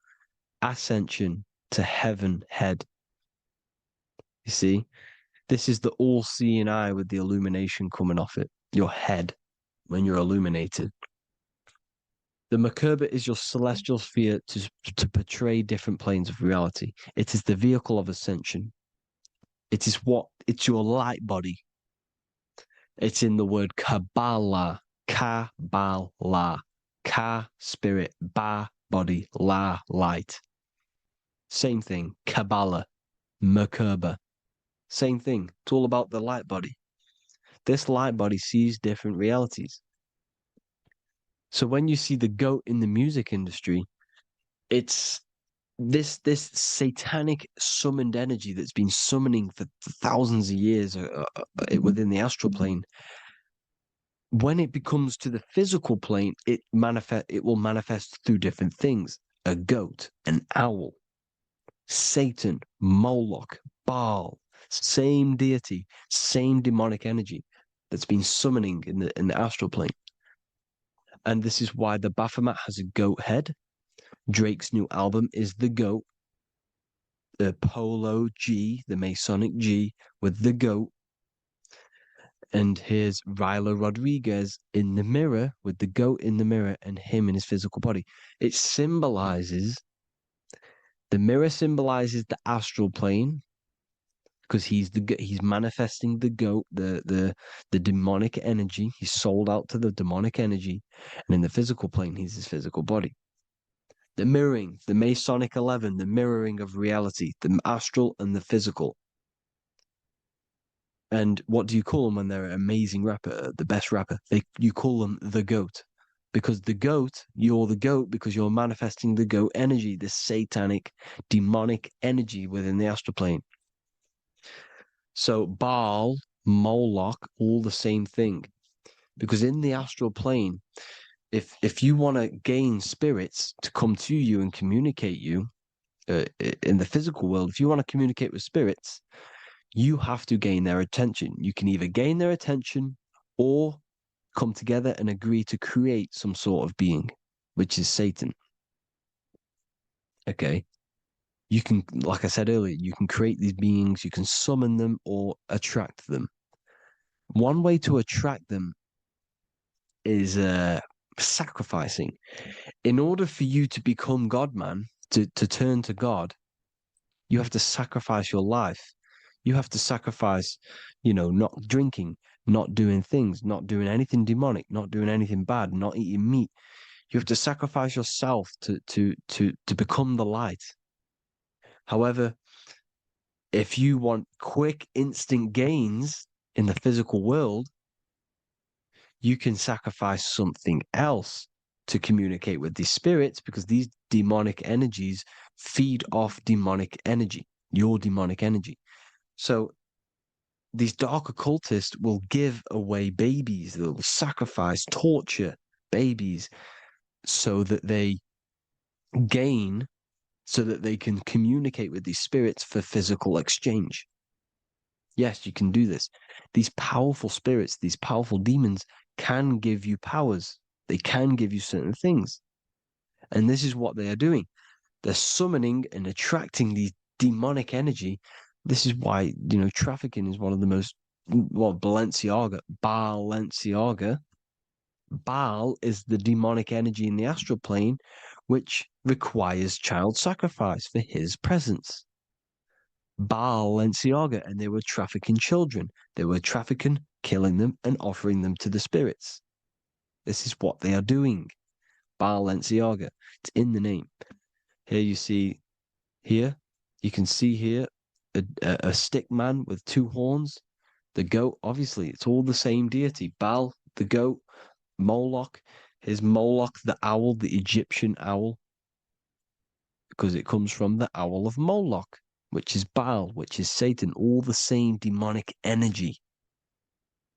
Ascension to heaven, head. You see, this is the all-seeing eye with the illumination coming off it, your head, when you're illuminated. The Merkaba is your celestial sphere to portray different planes of reality. It is the vehicle of ascension. It's your light body. It's in the word Kabbalah, Kabbalah, Ka, spirit, Ba, body, La, light. Same thing, Kabbalah, Merkaba. Same thing. It's all about the light body. This light body sees different realities. So when you see the goat in the music industry, it's this satanic summoned energy that's been summoning for thousands of years within the astral plane. When it becomes to the physical plane, it will manifest through different things. A goat, an owl, Satan, Moloch, Baal, same deity, same demonic energy that's been summoning in the astral plane. And this is why the Baphomet has a goat head. Drake's new album is the goat. The Polo G, the Masonic G, with the goat. And here's Ryla Rodriguez in the mirror with the goat in the mirror and him in his physical body. It symbolizes, the mirror symbolizes the astral plane because he's manifesting the goat, the demonic energy. He's sold out to the demonic energy. And in the physical plane, he's his physical body. The mirroring, the Masonic 11, the mirroring of reality, the astral and the physical. And what do you call them when they're an amazing rapper, the best rapper? You call them the GOAT. Because the GOAT, you're the GOAT because you're manifesting the GOAT energy, the satanic, demonic energy within the astral plane. So Baal, Moloch, all the same thing. Because in the astral plane, if you want to gain spirits to come to you and communicate you in the physical world, if you want to communicate with spirits, you have to gain their attention. You can either gain their attention or come together and agree to create some sort of being, which is Satan. Okay. You can, like I said earlier, you can create these beings, you can summon them or attract them. One way to attract them is sacrificing. In order for you to become God, man, to turn to God, you have to sacrifice your life. You have to sacrifice, not drinking, not doing things, not doing anything demonic, not doing anything bad, not eating meat. You have to sacrifice yourself to become the light. However, if you want quick, instant gains in the physical world, you can sacrifice something else to communicate with these spirits because these demonic energies feed off demonic energy, your demonic energy. So these dark occultists will give away babies, they'll sacrifice, torture babies so that they gain, so that they can communicate with these spirits for physical exchange. Yes, you can do this. These powerful spirits, these powerful demons can give you powers. They can give you certain things. And this is what they are doing. They're summoning and attracting these demonic energy. This is why, trafficking is one of the most, Balenciaga. Baal is the demonic energy in the astral plane, which requires child sacrifice for his presence. Balenciaga, and they were trafficking children. They were trafficking, killing them, and offering them to the spirits. This is what they are doing. Balenciaga. It's in the name. Here you see, you can see here a stick man with two horns. The goat, obviously, it's all the same deity. Baal, the goat, Moloch. Here's Moloch, the owl, the Egyptian owl, because it comes from the owl of Moloch, which is Baal, which is Satan, all the same demonic energy.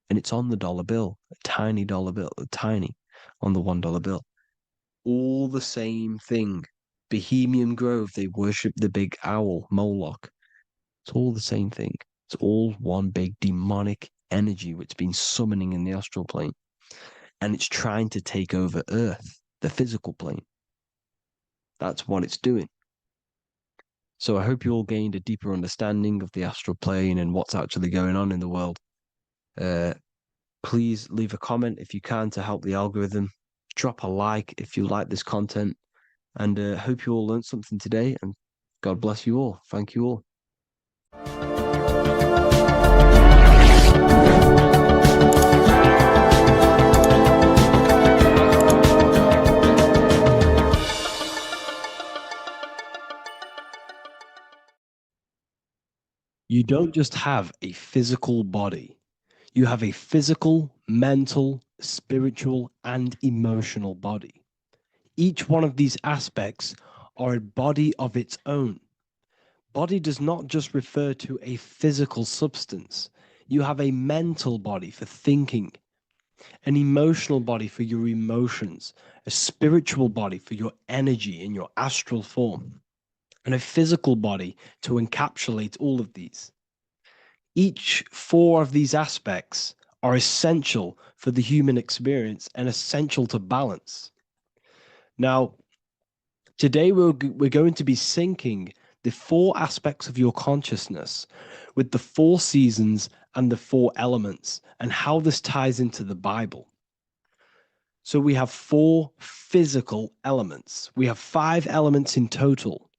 And it's on the dollar bill, a tiny dollar bill, tiny on the $1 bill. All the same thing. Bohemian Grove, they worship the big owl, Moloch. It's all the same thing. It's all one big demonic energy which has been summoning in the astral plane. And it's trying to take over Earth, the physical plane. That's what it's doing. So I hope you all gained a deeper understanding of the astral plane and what's actually going on in the world. Please leave a comment if you can to help the algorithm. Drop a like if you like this content. And hope you all learned something today. And God bless you all. Thank you all. You don't just have a physical body. You have a physical, mental, spiritual, and emotional body. Each one of these aspects are a body of its own. Body does not just refer to a physical substance. You have a mental body for thinking, an emotional body for your emotions, a spiritual body for your energy in your astral form, and a physical body to encapsulate all of these. Each four of these aspects are essential for the human experience and essential to balance. Now, today we're going to be syncing the four aspects of your consciousness with the four seasons and the four elements and how this ties into the Bible. So we have four physical elements. We have 5 elements in total,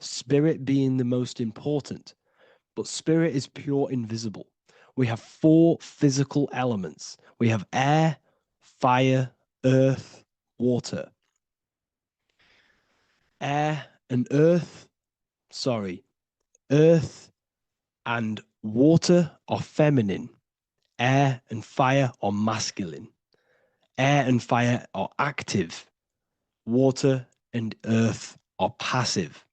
spirit being the most important, but spirit is pure invisible. We have 4 physical elements. We have air, fire, earth, water. Air and earth, earth and water are feminine. Air and fire are masculine. Air and fire are active. Water and earth are passive.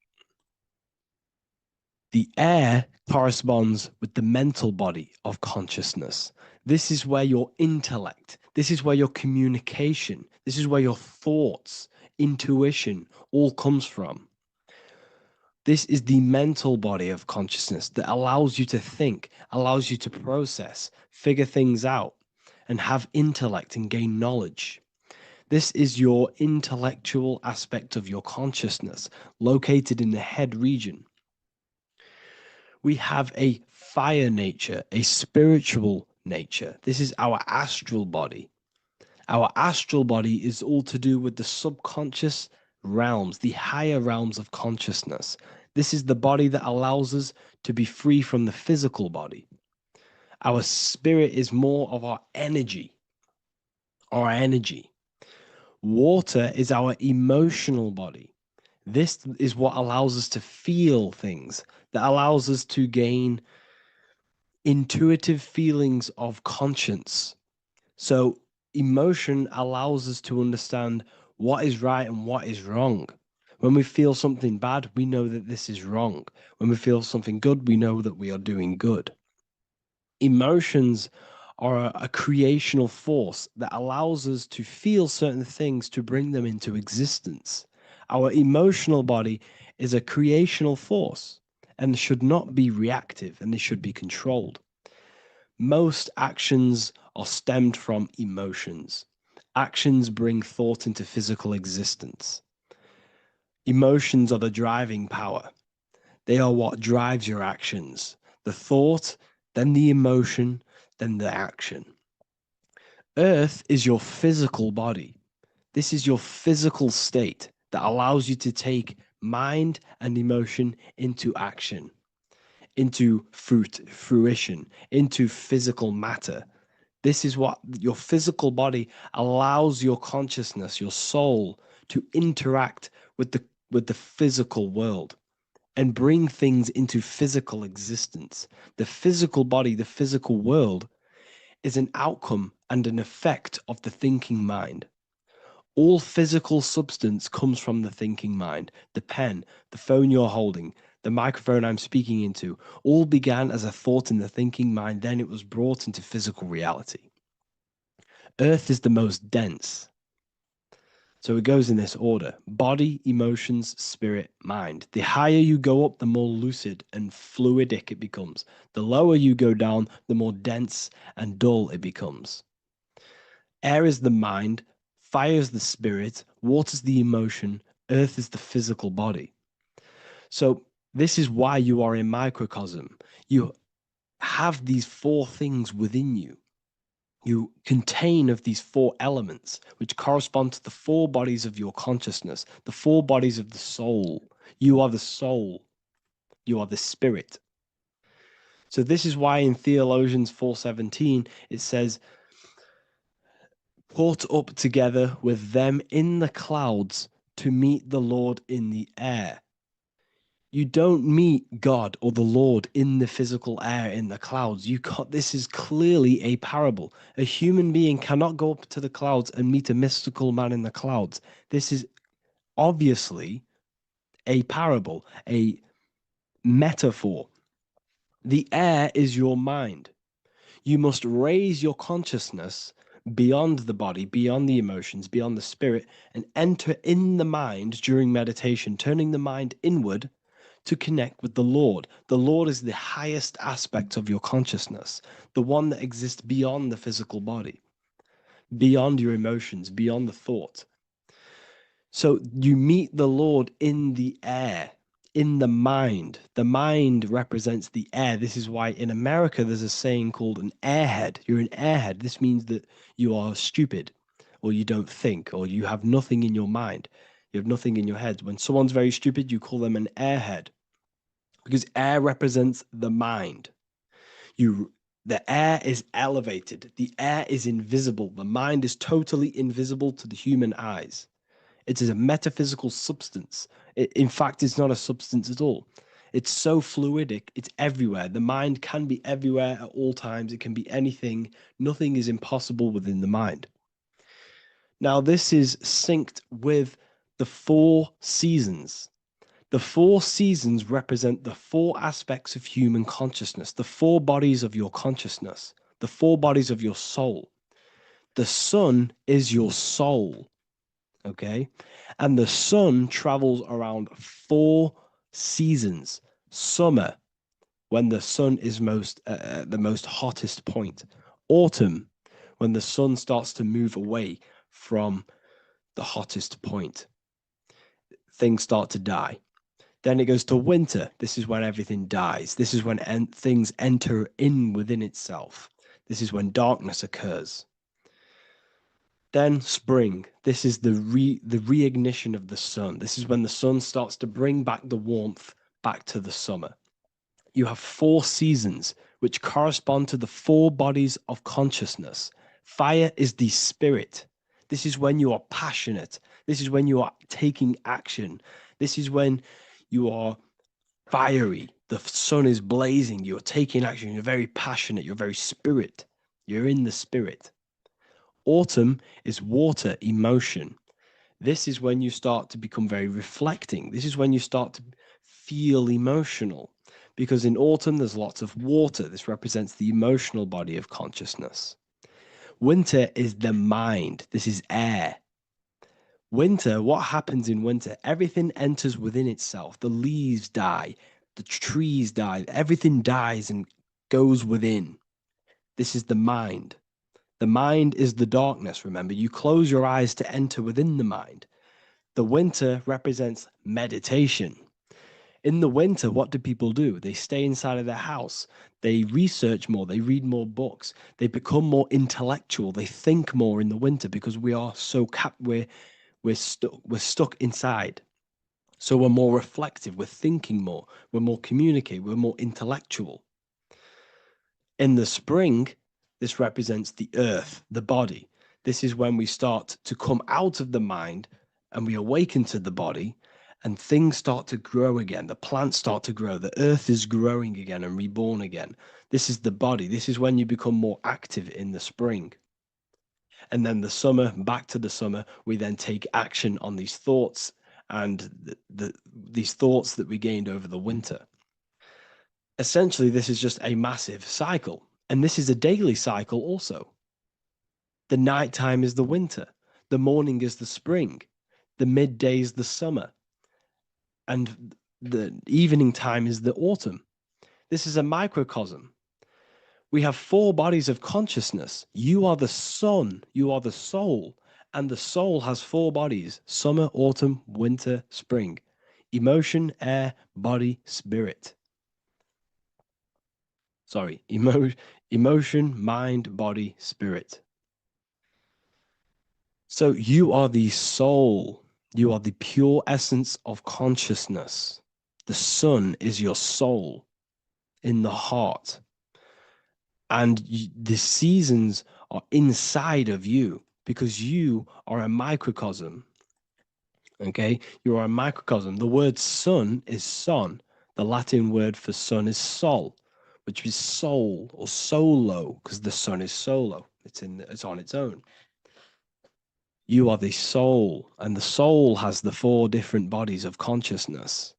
The air corresponds with the mental body of consciousness. This is where your intellect, this is where your communication, this is where your thoughts, intuition all comes from. This is the mental body of consciousness that allows you to think, allows you to process, figure things out, and have intellect and gain knowledge. This is your intellectual aspect of your consciousness, located in the head region. We have a fire nature, a spiritual nature. This is our astral body. Our astral body is all to do with the subconscious realms, the higher realms of consciousness. This is the body that allows us to be free from the physical body. Our spirit is more of our energy. Water is our emotional body. This is what allows us to feel things, that allows us to gain intuitive feelings of conscience. So emotion allows us to understand what is right and what is wrong. When we feel something bad, we know that this is wrong. When we feel something good, we know that we are doing good. Emotions are a creational force that allows us to feel certain things to bring them into existence. Our emotional body is a creational force and should not be reactive, and they should be controlled. Most actions are stemmed from emotions. Actions bring thought into physical existence. Emotions are the driving power. They are what drives your actions. The thought, then the emotion, then the action. Earth is your physical body. This is your physical state that allows you to take mind and emotion into action, into fruition, into physical matter. This is what your physical body allows your consciousness, your soul, to interact with the physical world and bring things into physical existence. The physical body, the physical world, is an outcome and an effect of the thinking mind. All physical substance comes from the thinking mind. The pen, the phone you're holding, the microphone I'm speaking into, all began as a thought in the thinking mind, then it was brought into physical reality. Earth is the most dense. So it goes in this order: body, emotions, spirit, mind. The higher you go up, the more lucid and fluidic it becomes. The lower you go down, the more dense and dull it becomes. Air is the mind, fire is the spirit, water is the emotion, earth is the physical body. So this is why you are a microcosm. You have these four things within you. You contain of these four elements, which correspond to the four bodies of your consciousness, the four bodies of the soul. You are the soul. You are the spirit. So this is why in Theologians 4:17 it says, "Caught up together with them in the clouds to meet the Lord in the air." You don't meet God or the Lord in the physical air in the clouds. This is clearly a parable. A human being cannot go up to the clouds and meet a mystical man in the clouds. This is obviously a parable, a metaphor. The air is your mind. You must raise your consciousness beyond the body, beyond the emotions, beyond the spirit, and enter in the mind during meditation, turning the mind inward to connect with the Lord. The Lord is the highest aspect of your consciousness, the one that exists beyond the physical body, beyond your emotions, beyond the thought. So you meet the Lord in the air, in the mind. The mind represents the air. This is why in America there's a saying called an airhead. You're an airhead. This means that you are stupid, or you don't think, or you have nothing in your mind. You have nothing in your head. When someone's very stupid, you call them an airhead, because air represents the mind. The air is elevated. The air is invisible. The mind is totally invisible to the human eyes. It is a metaphysical substance. In fact, it's not a substance at all. It's so fluidic. It's everywhere. The mind can be everywhere at all times. It can be anything. Nothing is impossible within the mind. Now, this is synced with the four seasons. The four seasons represent the four aspects of human consciousness, the four bodies of your consciousness, the four bodies of your soul. The sun is your soul, okay? And the sun travels around four seasons. Summer, when the sun is the most hottest point. Autumn, when the sun starts to move away from the hottest point. Things start to die. Then it goes to winter. This is when everything dies. This is when things enter in within itself. This is when darkness occurs. Then spring. This is the reignition of the sun. This is when the sun starts to bring back the warmth back to the summer. You have four seasons which correspond to the four bodies of consciousness. Fire is the spirit. This is when you are passionate. This is when you are taking action. This is when you are fiery. The sun is blazing. You're taking action. You're very passionate. You're very spirit. You're in the spirit. Autumn is water, emotion. This is when you start to become very reflecting. This is when you start to feel emotional, because in autumn there's lots of water. This represents the emotional body of consciousness. Winter is the mind. This is air. Winter, what happens in winter? Everything enters within itself. The leaves die, the trees die, everything dies and goes within. This is the mind. The mind is the darkness, remember. You close your eyes to enter within the mind. The winter represents meditation. In the winter, what do people do? They stay inside of their house. They research more. They read more books. They become more intellectual. They think more in the winter because we are so we're stuck inside. So we're more reflective. We're thinking more. We're more communicative. We're more intellectual. In the spring, this represents the earth, the body. This is when we start to come out of the mind and we awaken to the body, and things start to grow again. The plants start to grow. The earth is growing again and reborn again. This is the body. This is when you become more active in the spring. And then the summer, back to the summer, we then take action on these thoughts and these thoughts that we gained over the winter. Essentially, this is just a massive cycle. And this is a daily cycle also. The nighttime is the winter. The morning is the spring. The midday is the summer. And the evening time is the autumn. This is a microcosm. We have four bodies of consciousness. You are the sun, you are the soul, and the soul has four bodies: summer, autumn, winter, spring. Emotion, air, body, spirit. Sorry, emotion, mind, body, spirit. So you are the soul. You are the pure essence of consciousness. The sun is your soul in the heart. And the seasons are inside of you because you are a microcosm. Okay? You are a microcosm. The word sun is son. The Latin word for sun is sol, which is soul or solo, because the sun is solo. It's on its own. You are the soul, and the soul has the four different bodies of consciousness.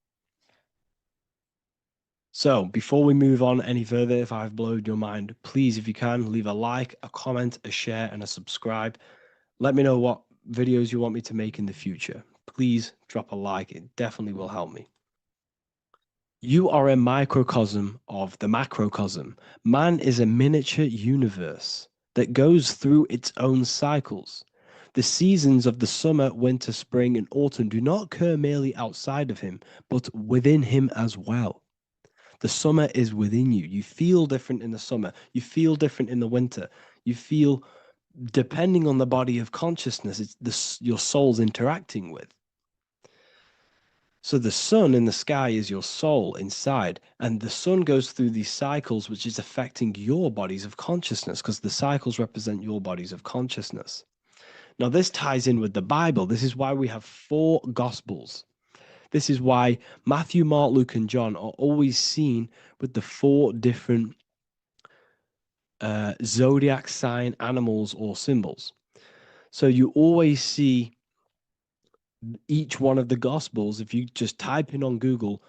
So before we move on any further, if I've blown your mind, please, if you can, leave a like, a comment, a share, and a subscribe. Let me know what videos you want me to make in the future. Please drop a like. It definitely will help me. You are a microcosm of the macrocosm. Man is a miniature universe that goes through its own cycles. The seasons of the summer, winter, spring, and autumn do not occur merely outside of him, but within him as well. The summer is within you. You feel different in the summer. You feel different in the winter. You feel, depending on the body of consciousness, your soul's interacting with. So the sun in the sky is your soul inside, and the sun goes through these cycles, which is affecting your bodies of consciousness, because the cycles represent your bodies of consciousness. Now, this ties in with the Bible. This is why we have four gospels. This is why Matthew, Mark, Luke, and John are always seen with the four different zodiac sign animals or symbols. So you always see each one of the gospels. If you just type in on Google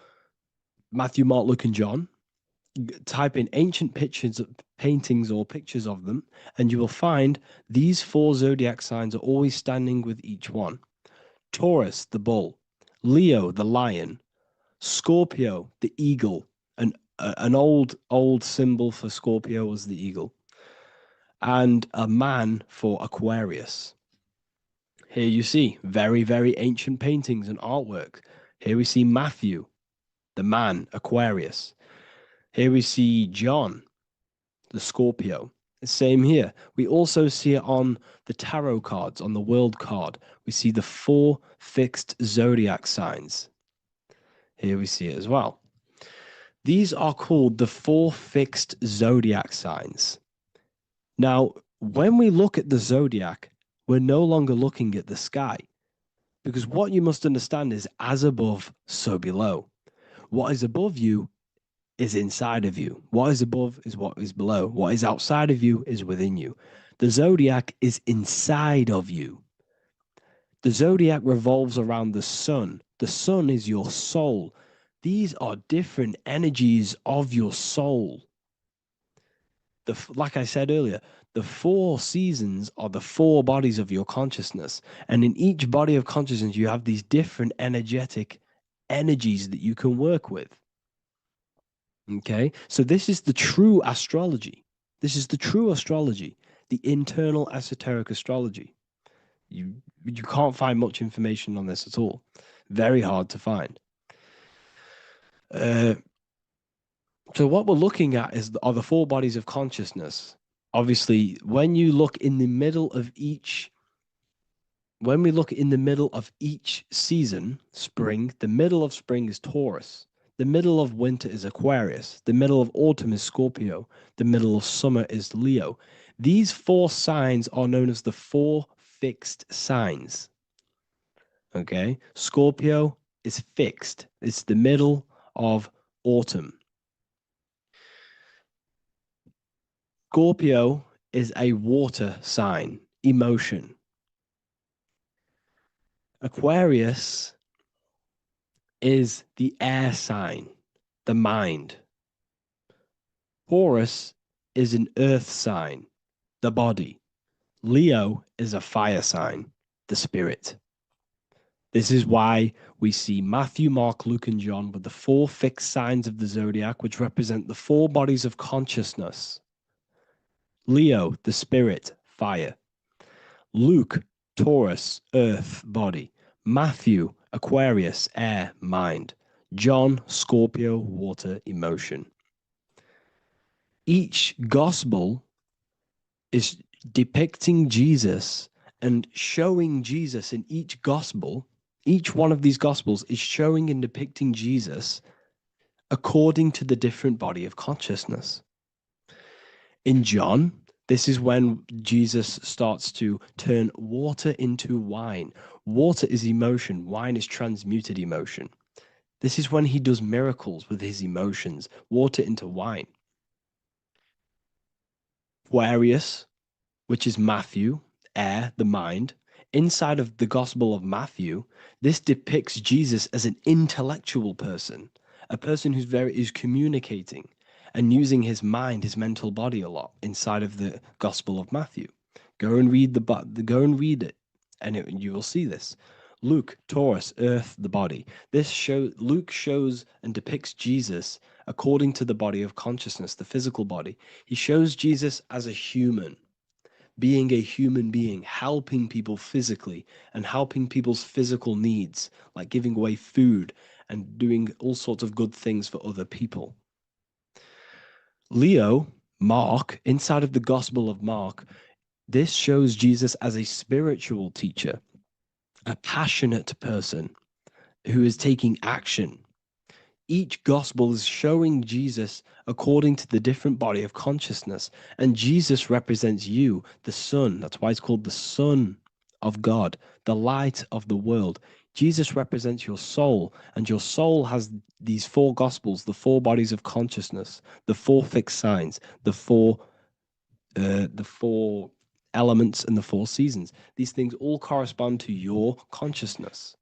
Matthew, Mark, Luke, and John, type in ancient pictures, paintings or pictures of them, and you will find these four zodiac signs are always standing with each one. Taurus, the bull; Leo, the lion; Scorpio, the eagle. An old symbol for Scorpio was the eagle, and a man for Aquarius. Here you see very, very ancient paintings and artwork. Here we see Matthew, the man, Aquarius. Here we see John, the Scorpio. Same here. We also see it on the tarot cards, on the world card. We see the four fixed zodiac signs. Here we see it as well. These are called the four fixed zodiac signs. Now, when we look at the zodiac, we're no longer looking at the sky, because what you must understand is as above, so below. What is above you is inside of you. What is above is what is below. What is outside of you is within you. The zodiac is inside of you. The zodiac revolves around the sun. The sun is your soul. These are different energies of your soul. Like I said earlier, the four seasons are the four bodies of your consciousness. And in each body of consciousness, you have these different energetic energies that you can work with. Okay, so this is the true astrology. This is the true astrology, the internal esoteric astrology. You can't find much information on this at all. Very hard to find. So what we're looking at are the four bodies of consciousness. Obviously, when you look in the middle of each, when we look in the middle of each season, spring, the middle of spring is Taurus. The middle of winter is Aquarius. The middle of autumn is Scorpio. The middle of summer is Leo. These four signs are known as the four fixed signs. Okay, Scorpio is fixed. It's the middle of autumn. Scorpio is a water sign, emotion. Aquarius is the air sign, the mind. Taurus is an earth sign, the body. Leo is a fire sign, the spirit. This is why we see Matthew, Mark, Luke, and John with the 4 fixed signs of the zodiac, which represent the 4 bodies of consciousness. Leo, the spirit, fire. Luke, Taurus, earth, body. Matthew, Aquarius, air, mind. John, Scorpio, water, emotion. Each gospel is depicting Jesus and showing Jesus in each gospel. Each one of these gospels is showing and depicting Jesus according to the different body of consciousness. In John, this is when Jesus starts to turn water into wine. Water is emotion, wine is transmuted emotion. This is when he does miracles with his emotions, water into wine. Aquarius, which is Matthew, air, the mind. Inside of the Gospel of Matthew, this depicts Jesus as an intellectual person, a person who's communicating and using his mind, his mental body a lot inside of the Gospel of Matthew. Go and read it, and you will see this. Luke, Taurus, earth, the body. Luke shows and depicts Jesus according to the body of consciousness, the physical body. He shows Jesus as a human, being a human being, helping people physically and helping people's physical needs, like giving away food and doing all sorts of good things for other people. Leo, Mark, inside of the Gospel of Mark, this shows Jesus as a spiritual teacher, a passionate person who is taking action. Each gospel is showing Jesus according to the different body of consciousness. And Jesus represents you, the Son. That's why it's called the Son of God, the light of the world. Jesus represents your soul, and your soul has these 4 gospels, the 4 bodies of consciousness, the 4 fixed signs, the four elements, and the 4 seasons. These things all correspond to your consciousness.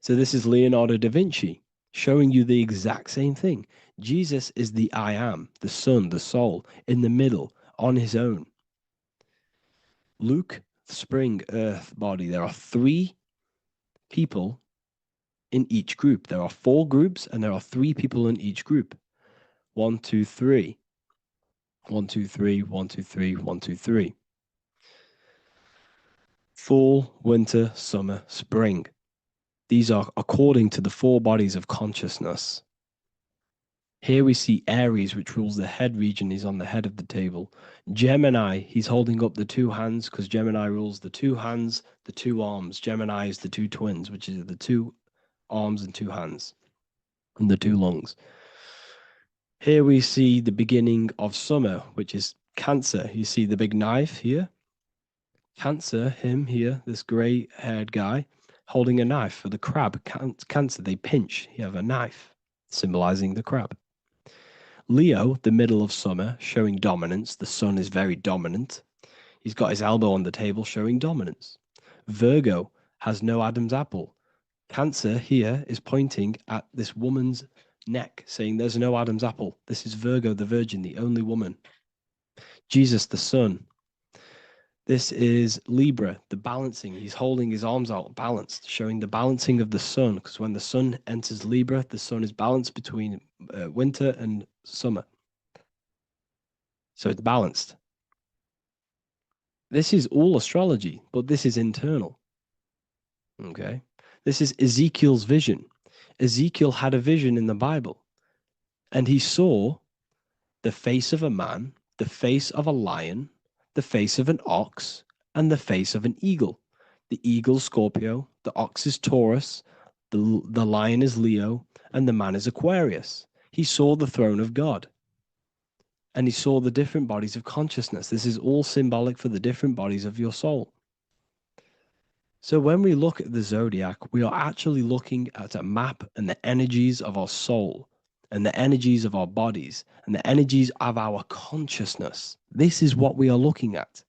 So this is Leonardo da Vinci showing you the exact same thing. Jesus is the I am, the Son, the soul, in the middle, on his own. Luke, spring, earth, body. There are 3 people in each group. There are 4 groups, and there are 3 people in each group. 1, 2, 3. 1, 2, 3, 1, 2, 3, 1, 2, 3. Fall, winter, summer, spring. These are according to the 4 bodies of consciousness. Here we see Aries, which rules the head region. He's on the head of the table. Gemini, he's holding up the 2 hands because Gemini rules the 2 hands, the 2 arms. Gemini is the 2 twins, which is the 2 arms and 2 hands, and the 2 lungs. Here we see the beginning of summer, which is Cancer. You see the big knife here. Cancer, him here, this gray-haired guy, holding a knife for the crab. Cancer, they pinch. You have a knife, symbolizing the crab. Leo, the middle of summer, showing dominance. The sun is very dominant. He's got his elbow on the table, showing dominance. Virgo has no Adam's apple. Cancer here is pointing at this woman's neck, saying there's no Adam's apple. This is Virgo, the virgin, the only woman. Jesus, the sun. This is Libra, the balancing. He's holding his arms out, balanced, showing the balancing of the sun. Because when the sun enters Libra, the sun is balanced between winter and summer. So it's balanced. This is all astrology, but this is internal. Okay. This is Ezekiel's vision. Ezekiel had a vision in the Bible, and he saw the face of a man, the face of a lion, the face of an ox, and the face of an eagle. The eagle, Scorpio, the ox is Taurus, the lion is Leo, and the man is Aquarius. He saw the throne of God, and he saw the different bodies of consciousness. This is all symbolic for the different bodies of your soul. So when we look at the zodiac, we are actually looking at a map and the energies of our soul, and the energies of our bodies, and the energies of our consciousness. This is what we are looking at.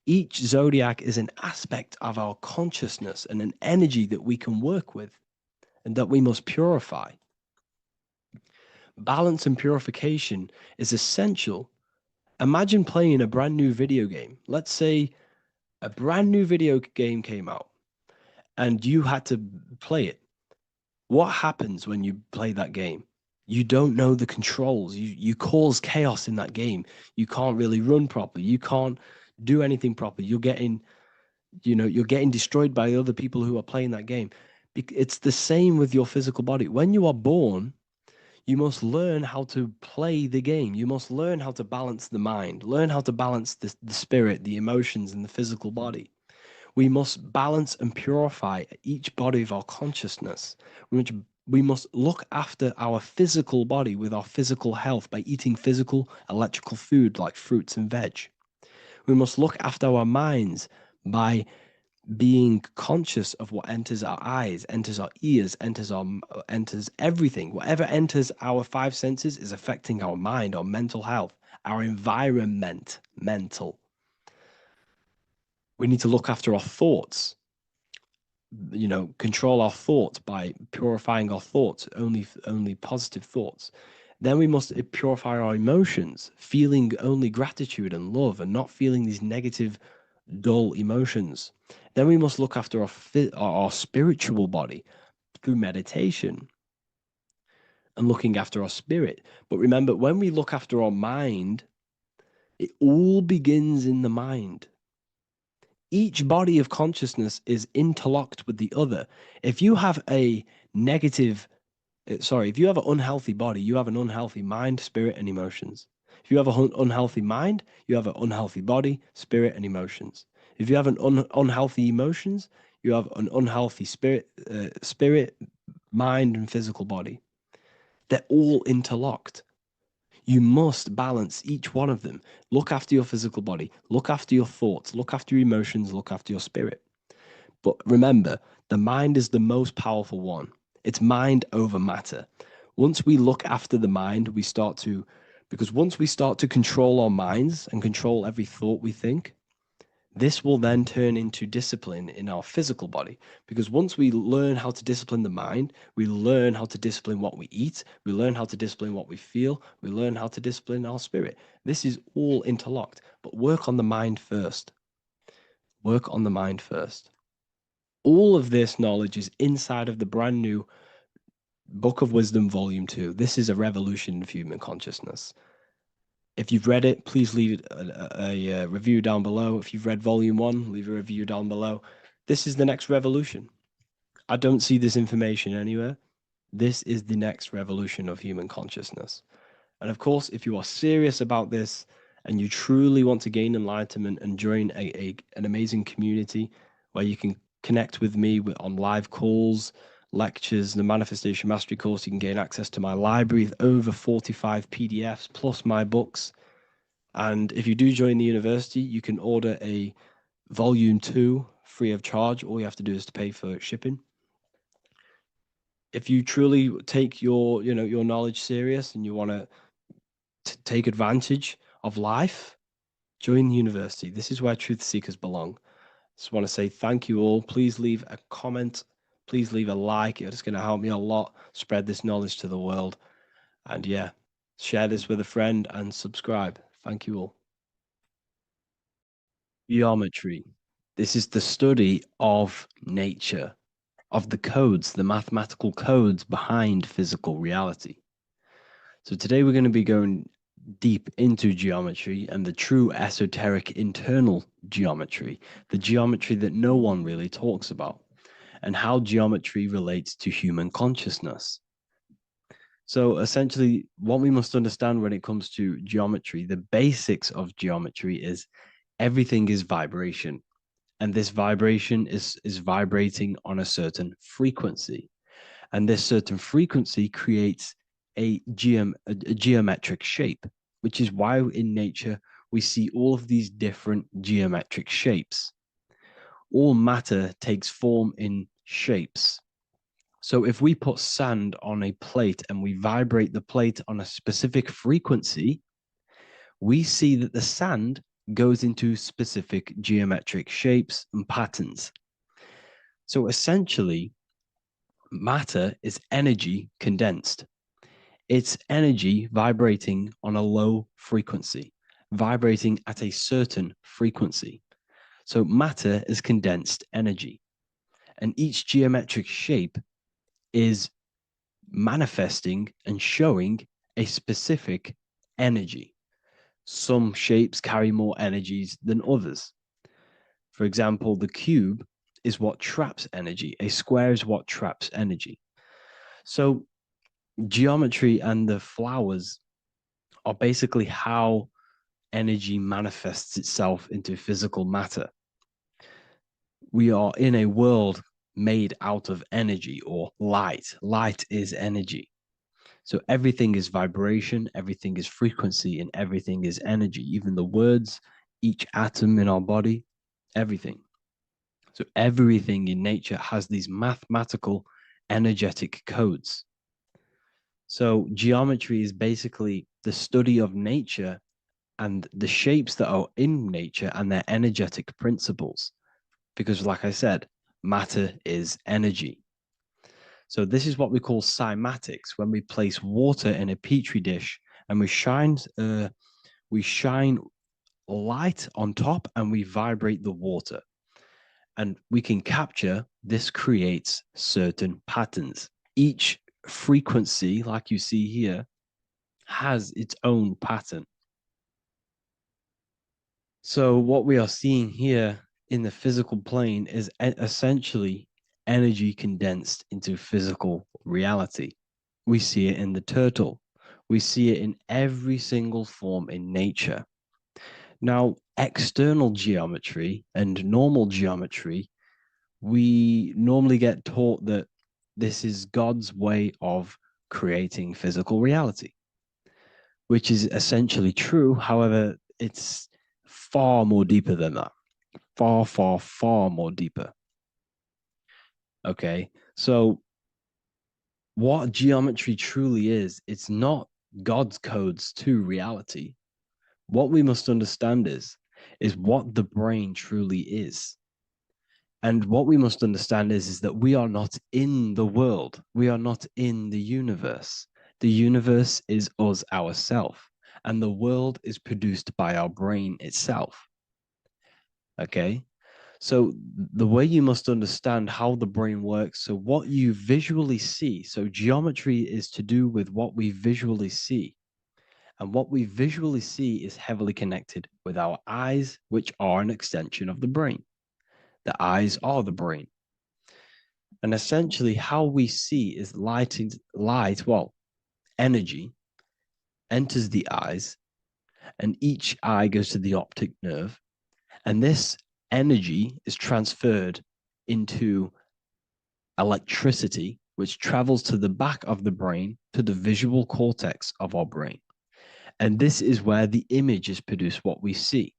Each zodiac is an aspect of our consciousness and an energy that we can work with and that we must purify. Balance and purification is essential. Imagine playing a brand new video game. Let's say a brand new video game came out, and you had to play it. What happens when you play that game? You don't know the controls. You cause chaos in that game. You can't really run properly. You can't do anything properly. You're getting destroyed by other people who are playing that game. It's the same with your physical body. When you are born, you must learn how to play the game. You must learn how to balance the mind, learn how to balance the spirit, the emotions, and the physical body. We must balance and purify each body of our consciousness, which we must look after our physical body with our physical health by eating physical, electrical food like fruits and veg. We must look after our minds by being conscious of what enters our eyes, enters our ears, enters everything. Whatever enters our five senses is affecting our mind, our mental health, our environment, mental. We need to look after our thoughts, control our thoughts by purifying our thoughts, only positive thoughts. Then we must purify our emotions, feeling only gratitude and love and not feeling these negative, dull emotions. Then we must look after our spiritual body through meditation and looking after our spirit. But remember, when we look after our mind, it all begins in the mind. Each body of consciousness is interlocked with the other. If you have a negative, if you have an unhealthy body, you have an unhealthy mind, spirit, and emotions. If you have an unhealthy mind, you have an unhealthy body, spirit, and emotions. If you have an unhealthy emotions, you have an unhealthy spirit, mind, and physical body. They're all interlocked. You must balance each one of them. Look after your physical body, look after your thoughts, look after your emotions, look after your spirit. But remember, the mind is the most powerful one. It's mind over matter. Once we look after the mind, because once we start to control our minds and control every thought we think, this will then turn into discipline in our physical body. Because once we learn how to discipline the mind, we learn how to discipline what we eat, we learn how to discipline what we feel, we learn how to discipline our spirit. This is all interlocked, but work on the mind first. Work on the mind first. All of this knowledge is inside of the brand new Book of Wisdom, Volume 2. This is a revolution of human consciousness. If you've read it, please leave a review down below. If you've read Volume 1, leave a review down below. This is the next revolution. I don't see this information anywhere. This is the next revolution of human consciousness. And of course, if you are serious about this and you truly want to gain enlightenment and join an amazing community where you can connect with me on live calls, lectures, the Manifestation Mastery course, you can gain access to my library of over 45 PDFs plus my books. And if you do join the university, you can order a Volume 2 free of charge. All you have to do is to pay for shipping. If you truly take your knowledge serious and you want to take advantage of life, join the university. This is where truth seekers belong. Just want to say thank you all. Please leave a comment. Please leave a like. It's going to help me a lot spread this knowledge to the world. And yeah, share this with a friend and subscribe. Thank you all. Geometry. This is the study of nature, of the codes, the mathematical codes behind physical reality. So today we're going to be going deep into geometry and the true esoteric internal geometry, the geometry that no one really talks about, and how geometry relates to human consciousness. So essentially, what we must understand when it comes to geometry, the basics of geometry is everything is vibration. And this vibration is vibrating on a certain frequency. And this certain frequency creates a geometric shape, which is why in nature we see all of these different geometric shapes. All matter takes form in shapes. So if we put sand on a plate and we vibrate the plate on a specific frequency, we see that the sand goes into specific geometric shapes and patterns. So essentially, matter is energy condensed. It's energy vibrating on a low frequency, vibrating at a certain frequency. So matter is condensed energy. And each geometric shape is manifesting and showing a specific energy. Some shapes carry more energies than others. For example, the cube is what traps energy. A square is what traps energy. So geometry and the flowers are basically how energy manifests itself into physical matter. We are in a world made out of energy or light. Light is energy. So everything is vibration, everything is frequency, and everything is energy. Even the words, each atom in our body, everything. So everything in nature has these mathematical energetic codes. So geometry is basically the study of nature and the shapes that are in nature and their energetic principles. Because, like I said, matter is energy. So this is what we call cymatics. When we place water in a petri dish and we shine light on top and we vibrate the water, and we can capture, this creates certain patterns. Each frequency, like you see here, has its own pattern. So what we are seeing here in the physical plane is essentially energy condensed into physical reality. We see it in the turtle. We see it in every single form in nature. Now, external geometry and normal geometry, we normally get taught that this is God's way of creating physical reality, which is essentially true. However, it's far more deeper than that. Far, far, far more deeper. Okay, so what geometry truly is, it's not God's codes to reality. What we must understand is what the brain truly is. And what we must understand is that we are not in the world. We are not in the universe. The universe is us ourselves, and the world is produced by our brain itself. Okay? So the way you must understand how the brain works, so what you visually see, so geometry is to do with what we visually see. And what we visually see is heavily connected with our eyes, which are an extension of the brain. The eyes are the brain. And essentially how we see is energy enters the eyes, and each eye goes to the optic nerve. And this energy is transferred into electricity, which travels to the back of the brain, to the visual cortex of our brain. And this is where the image is produced, what we see.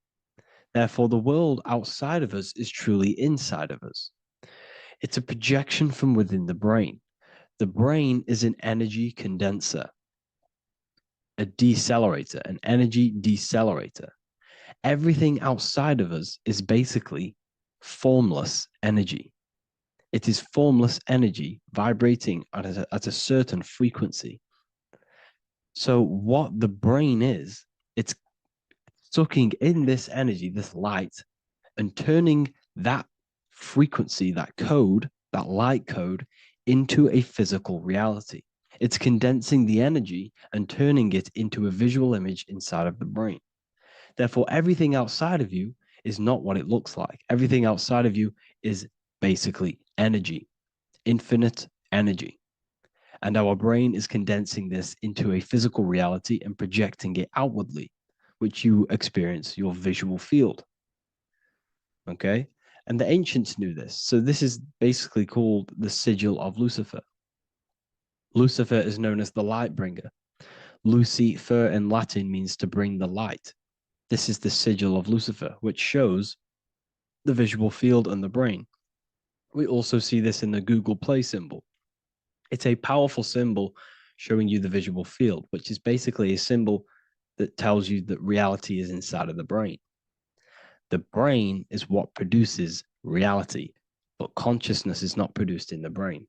Therefore, the world outside of us is truly inside of us. It's a projection from within the brain. The brain is an energy condenser, a decelerator, an energy decelerator. Everything outside of us is basically formless energy. It is formless energy vibrating at a certain frequency. So what the brain is, it's sucking in this energy, this light, and turning that frequency, that code, that light code, into a physical reality. It's condensing the energy and turning it into a visual image inside of the brain. Therefore, everything outside of you is not what it looks like. Everything outside of you is basically energy, infinite energy. And our brain is condensing this into a physical reality and projecting it outwardly, which you experience your visual field. Okay? And the ancients knew this. So this is basically called the sigil of Lucifer. Lucifer is known as the light bringer. Lucifer in Latin means to bring the light. This is the sigil of Lucifer, which shows the visual field and the brain. We also see this in the Google Play symbol. It's a powerful symbol showing you the visual field, which is basically a symbol that tells you that reality is inside of the brain. The brain is what produces reality, but consciousness is not produced in the brain.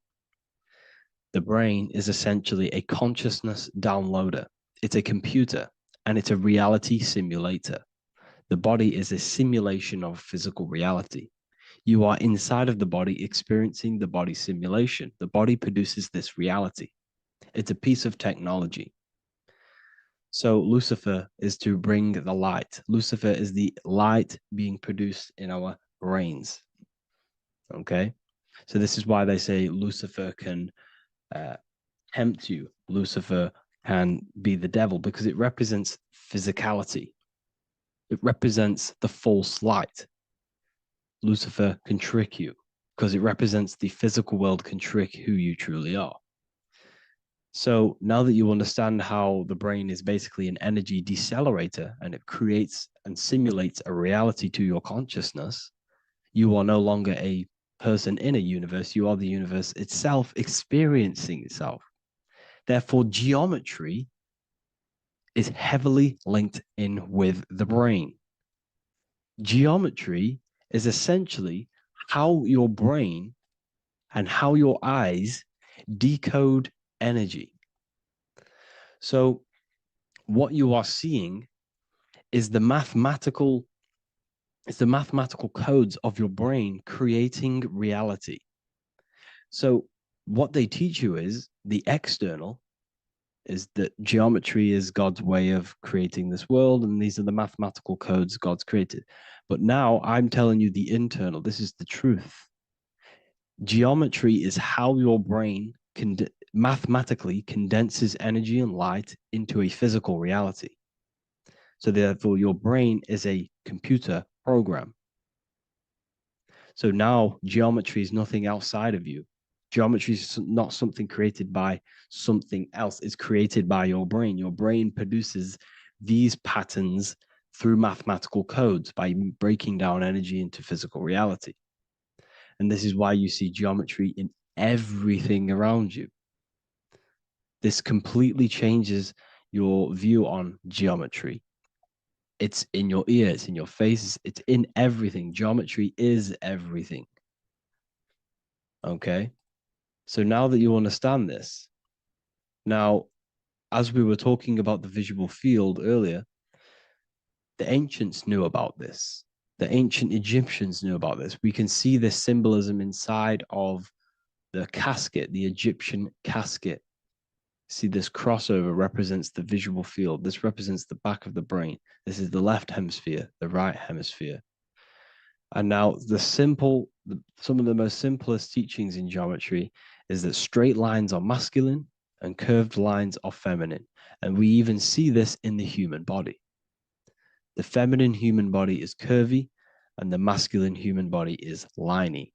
The brain is essentially a consciousness downloader. It's a computer, and it's a reality simulator. The body is a simulation of physical reality. You are inside of the body experiencing the body simulation. The body produces this reality. It's a piece of technology. So Lucifer is to bring the light. Lucifer is the light being produced in our brains. Okay. So this is why they say Lucifer can tempt you. Lucifer can be the devil because it represents physicality. It represents the false light. Lucifer can trick you because it represents the physical world can trick who you truly are. So now that you understand how the brain is basically an energy decelerator and it creates and simulates a reality to your consciousness, you are no longer a person in a universe. You are the universe itself experiencing itself. Therefore, geometry is heavily linked in with the brain. Geometry is essentially how your brain and how your eyes decode energy. So what you are seeing is the mathematical codes of your brain creating reality. So what they teach you is the external is that geometry is God's way of creating this world, and these are the mathematical codes God's created. But now I'm telling you the internal. This is the truth. Geometry is how your brain mathematically condenses energy and light into a physical reality. So therefore, your brain is a computer program. So now geometry is nothing outside of you. Geometry is not something created by something else. It's created by your brain. Your brain produces these patterns through mathematical codes by breaking down energy into physical reality. And this is why you see geometry in everything around you. This completely changes your view on geometry. It's in your ear, it's in your face, it's in everything. Geometry is everything. Okay. So now that you understand this, now, as we were talking about the visual field earlier, the ancients knew about this. The ancient Egyptians knew about this. We can see this symbolism inside of the casket, the Egyptian casket. See, this crossover represents the visual field. This represents the back of the brain. This is the left hemisphere, the right hemisphere. And now some of the most simplest teachings in geometry is that straight lines are masculine and curved lines are feminine. And we even see this in the human body. The feminine human body is curvy and the masculine human body is liney.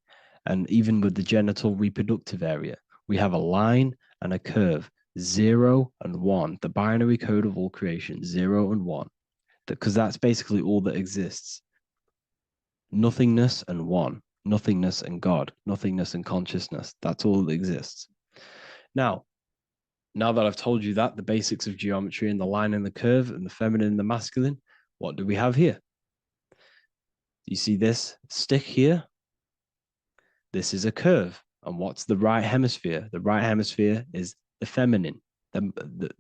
And even with the genital reproductive area, we have a line and a curve, 0 and 1, the binary code of all creation, 0 and 1, because that's basically all that exists. Nothingness and one, nothingness and God, nothingness and consciousness. That's all that exists. Now that I've told you that, the basics of geometry and the line and the curve and the feminine and the masculine, what do we have here? You see this stick here? This is a curve. And what's the right hemisphere? The right hemisphere is the feminine, the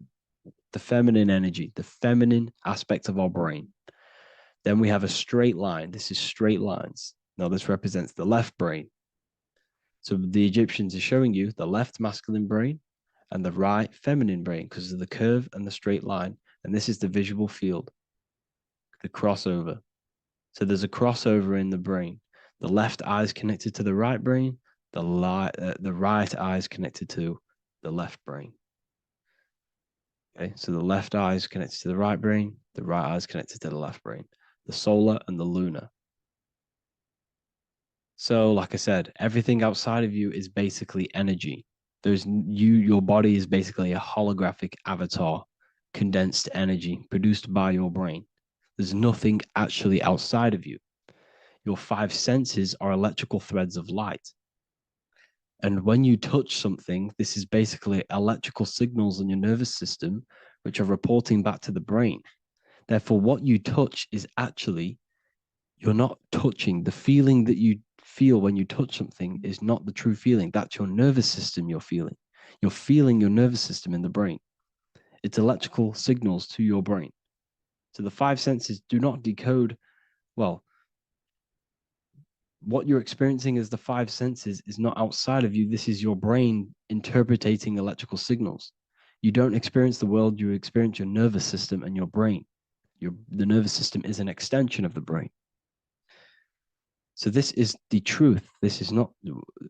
feminine energy, the feminine aspect of our brain. Then we have a straight line. This is straight lines. Now this represents the left brain. So the Egyptians are showing you the left masculine brain and the right feminine brain because of the curve and the straight line. And this is the visual field, the crossover. So there's a crossover in the brain. The left eye is connected to the right brain. The right eye is connected to the left brain. Okay, so the left eye is connected to the right brain. The right eye is connected to the left brain. The solar and the lunar. So, like I said, everything outside of you is basically energy. Your body is basically a holographic avatar, condensed energy produced by your brain. There's nothing actually outside of you. Your 5 senses are electrical threads of light. And when you touch something, this is basically electrical signals in your nervous system, which are reporting back to the brain. Therefore, what you touch is actually, you're not touching. The feeling that you feel when you touch something is not the true feeling. That's your nervous system you're feeling. You're feeling your nervous system in the brain. It's electrical signals to your brain. So the 5 senses do not decode, well, what you're experiencing as the five senses is not outside of you. This is your brain interpreting electrical signals. You don't experience the world, you experience your nervous system and your brain. The nervous system is an extension of the brain. So this is the truth. This is not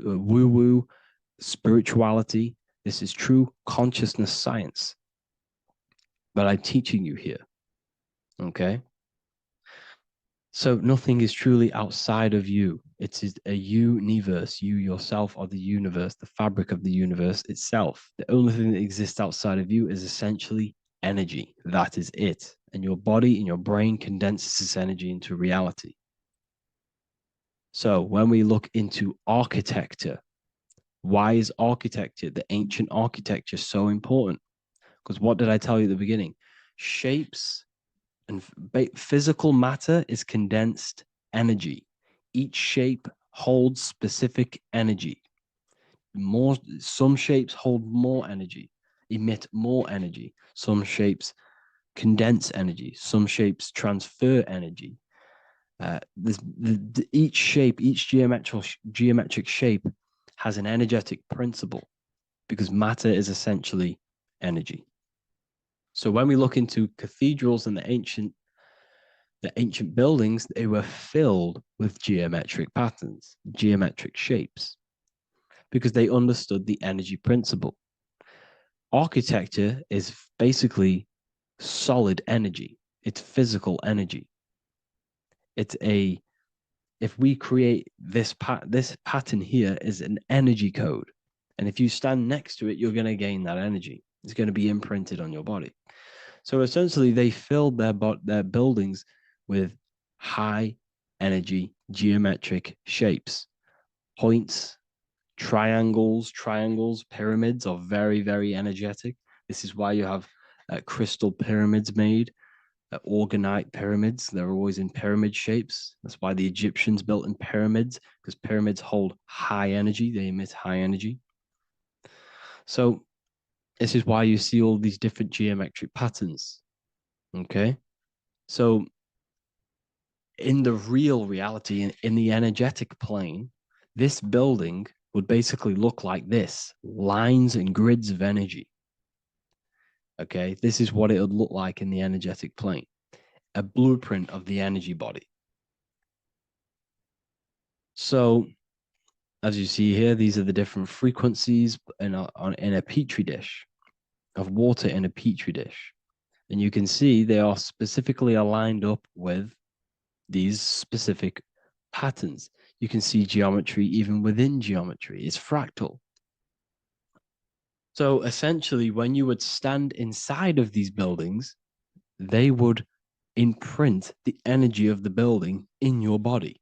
woo-woo spirituality. This is true consciousness science that I'm teaching you here. Okay? So nothing is truly outside of you. It is a universe. You yourself are the universe, the fabric of the universe itself. The only thing that exists outside of you is essentially energy. That is it. And your body and your brain condenses this energy into reality. So when we look into architecture, why is architecture, the ancient architecture, so important? Because what did I tell you at the beginning? Shapes and physical matter is condensed energy. Each shape holds specific energy. Some shapes hold more energy, emit more energy. Some shapes condense energy. Some shapes transfer energy. Each shape, each geometric shape has an energetic principle because matter is essentially energy. So when we look into cathedrals and the ancient buildings, they were filled with geometric patterns, geometric shapes, because they understood the energy principle. Architecture is basically solid energy. It's physical energy. If we create this pattern here is an energy code. And if you stand next to it, you're going to gain that energy. It's going to be imprinted on your body. So essentially, they filled their buildings with high energy geometric shapes. Points, triangles, pyramids are very, very energetic. This is why you have crystal pyramids made, organite pyramids. They're always in pyramid shapes. That's why the Egyptians built in pyramids, because pyramids hold high energy. They emit high energy. So this is why you see all these different geometric patterns. Okay. So in the real reality, in the energetic plane, this building would basically look like this: lines and grids of energy. Okay. This is what it would look like in the energetic plane, a blueprint of the energy body. So as you see here, these are the different frequencies in a petri dish, of water in a petri dish. And you can see they are specifically aligned up with these specific patterns. You can see geometry even within geometry. It's fractal. So essentially, when you would stand inside of these buildings, they would imprint the energy of the building in your body,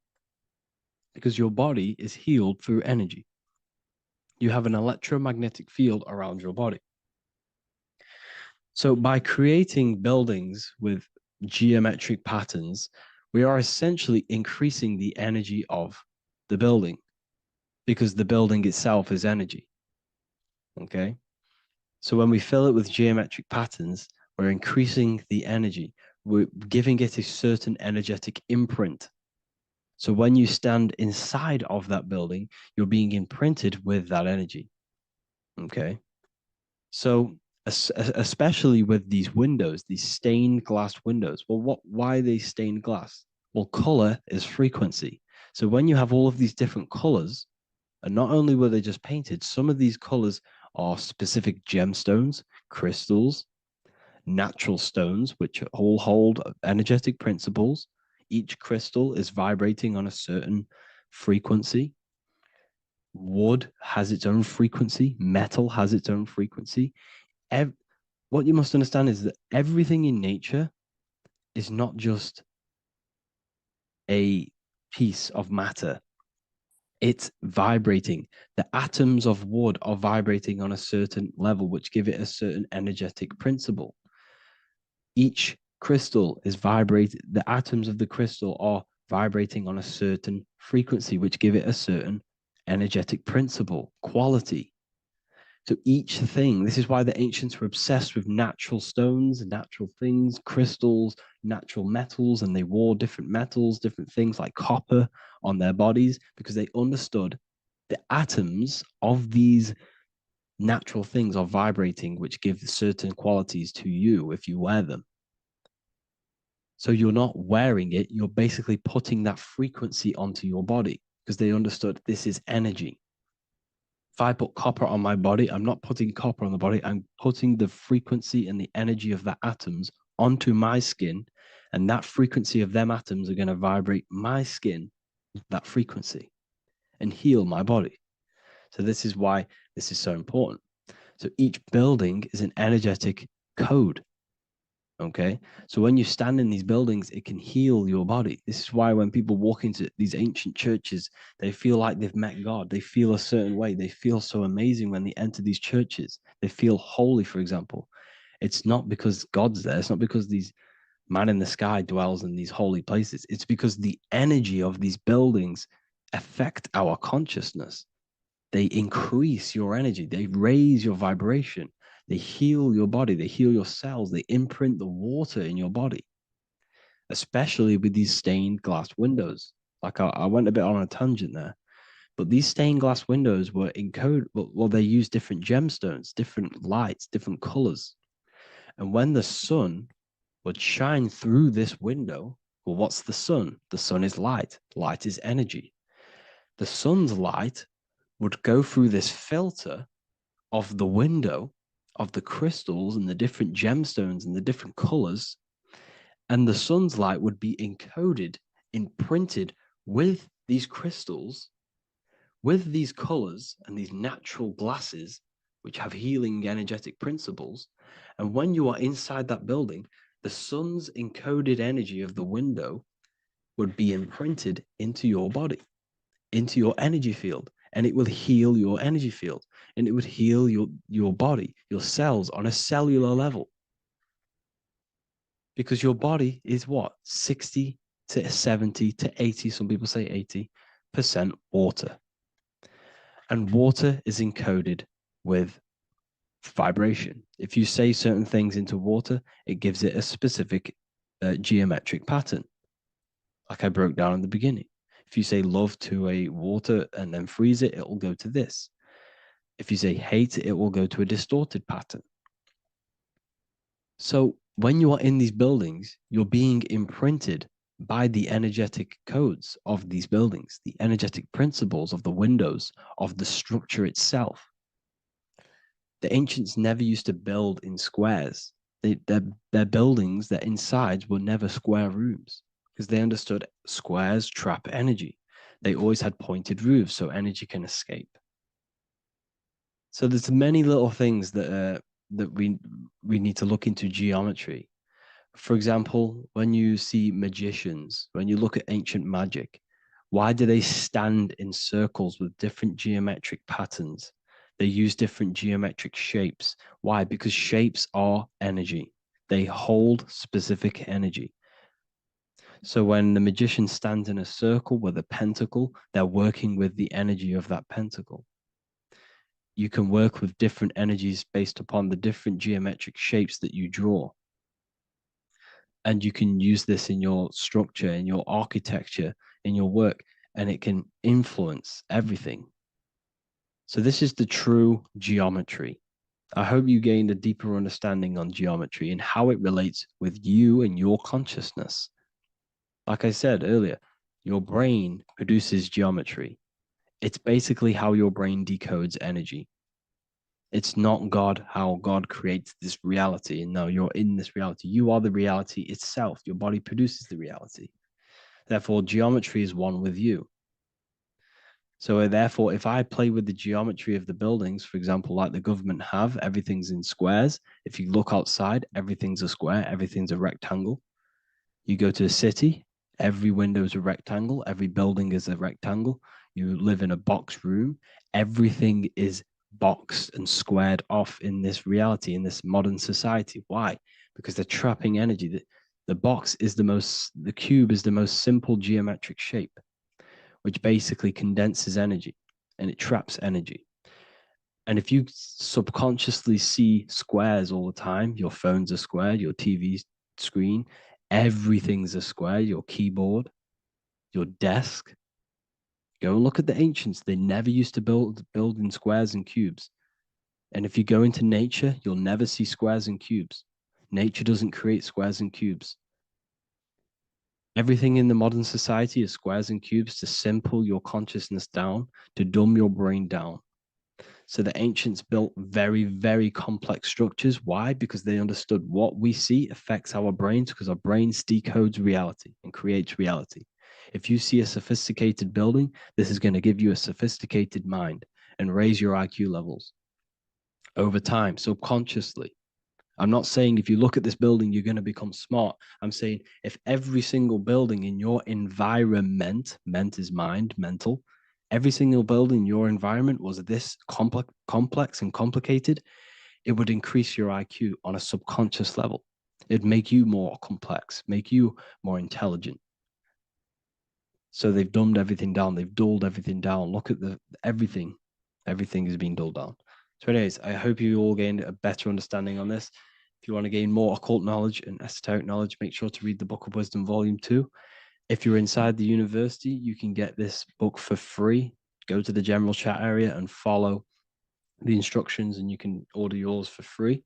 because your body is healed through energy. You have an electromagnetic field around your body. So by creating buildings with geometric patterns, we are essentially increasing the energy of the building, because the building itself is energy. Okay. So when we fill it with geometric patterns, we're increasing the energy. We're giving it a certain energetic imprint. So when you stand inside of that building, you're being imprinted with that energy. Okay. So especially with these windows, these stained glass windows. Well, why are they stained glass? Well, color is frequency. So when you have all of these different colors, and not only were they just painted, some of these colors are specific gemstones, crystals, natural stones, which all hold energetic principles. Each crystal is vibrating on a certain frequency. Wood has its own frequency. Metal has its own frequency. What you must understand is that everything in nature is not just a piece of matter. It's vibrating. The atoms of wood are vibrating on a certain level, which give it a certain energetic principle. Each crystal is vibrating. The atoms of the crystal are vibrating on a certain frequency, which give it a certain energetic principle, quality. So each thing, this is why the ancients were obsessed with natural stones, natural things, crystals, natural metals, and they wore different metals, different things like copper on their bodies because they understood the atoms of these natural things are vibrating, which give certain qualities to you if you wear them. So you're not wearing it, you're basically putting that frequency onto your body because they understood this is energy. If I put copper on my body, I'm not putting copper on the body, I'm putting the frequency and the energy of the atoms onto my skin. And that frequency of them atoms are going to vibrate my skin, that frequency, and heal my body. So this is why this is so important. So each building is an energetic code. Okay. So when you stand in these buildings, it can heal your body. This is why when people walk into these ancient churches, they feel like they've met God. They feel a certain way. They feel so amazing when they enter these churches. They feel holy, for example. It's not because God's there. It's not because these man in the sky dwells in these holy places. It's because the energy of these buildings affect our consciousness. They increase your energy. They raise your vibration. They heal your body. They heal your cells. They imprint the water in your body, especially with these stained glass windows. Like I went a bit on a tangent there, but these stained glass windows were encoded. Well, they use different gemstones, different lights, different colors. And when the sun would shine through this window, well, what's the sun? The sun is light. Light is energy. The sun's light would go through this filter of the window of the crystals and the different gemstones and the different colors, and the sun's light would be encoded, imprinted with these crystals, with these colors and these natural glasses, which have healing energetic principles. And when you are inside that building, the sun's encoded energy of the window would be imprinted into your body, into your energy field, and it will heal your energy field, and it would heal your body, your cells on a cellular level. Because your body is what? 60 to 70 to 80, some people say 80% water. And water is encoded with vibration. If you say certain things into water, it gives it a specific geometric pattern, like I broke down in the beginning. If you say love to a water and then freeze it, it will go to this. If you say hate, it will go to a distorted pattern. So when you are in these buildings, you're being imprinted by the energetic codes of these buildings, the energetic principles of the windows, of the structure itself. The ancients never used to build in squares. Their buildings, their insides were never square rooms because they understood squares trap energy. They always had pointed roofs so energy can escape. So there's many little things that we need to look into geometry. For example, when you see magicians, when you look at ancient magic, why do they stand in circles with different geometric patterns? They use different geometric shapes. Why? Because shapes are energy. They hold specific energy. So when the magician stands in a circle with a pentacle, they're working with the energy of that pentacle. You can work with different energies based upon the different geometric shapes that you draw. And you can use this in your structure, in your architecture, in your work, and it can influence everything. So this is the true geometry. I hope you gained a deeper understanding on geometry and how it relates with you and your consciousness. Like I said earlier, your brain produces geometry. It's basically how your brain decodes energy. It's not God, how God creates this reality. And no, you're in this reality. You are the reality itself. Your body produces the reality. Therefore, geometry is one with you. So therefore, if I play with the geometry of the buildings, for example, like the government have, everything's in squares. If you look outside, everything's a square, everything's a rectangle. You go to a city, every window is a rectangle, every building is a rectangle. You live in a box room, everything is boxed and squared off in this reality, in this modern society. Why? Because they're trapping energy. The cube is the most simple geometric shape, which basically condenses energy and it traps energy. And if you subconsciously see squares all the time, your phone's a square, your TV screen, everything's a square, your keyboard, your desk. Go and look at the ancients. They never used to build in squares and cubes. And if you go into nature, you'll never see squares and cubes. Nature doesn't create squares and cubes. Everything in the modern society is squares and cubes to simple your consciousness down, to dumb your brain down. So the ancients built very, very complex structures. Why? Because they understood what we see affects our brains, because our brains decodes reality and creates reality. If you see a sophisticated building, this is going to give you a sophisticated mind and raise your IQ levels over time, subconsciously. I'm not saying if you look at this building, you're going to become smart. I'm saying if every single building in your environment, ment is mind, mental, every single building in your environment was this complex and complicated, it would increase your IQ on a subconscious level. It'd make you more complex, make you more intelligent. So they've dumbed everything down. They've dulled everything down. Look at everything. Everything is being dulled down. So anyways, I hope you all gained a better understanding on this. If you want to gain more occult knowledge and esoteric knowledge, make sure to read the Book of Wisdom, Volume 2. If you're inside the university, you can get this book for free. Go to the general chat area and follow the instructions, and you can order yours for free.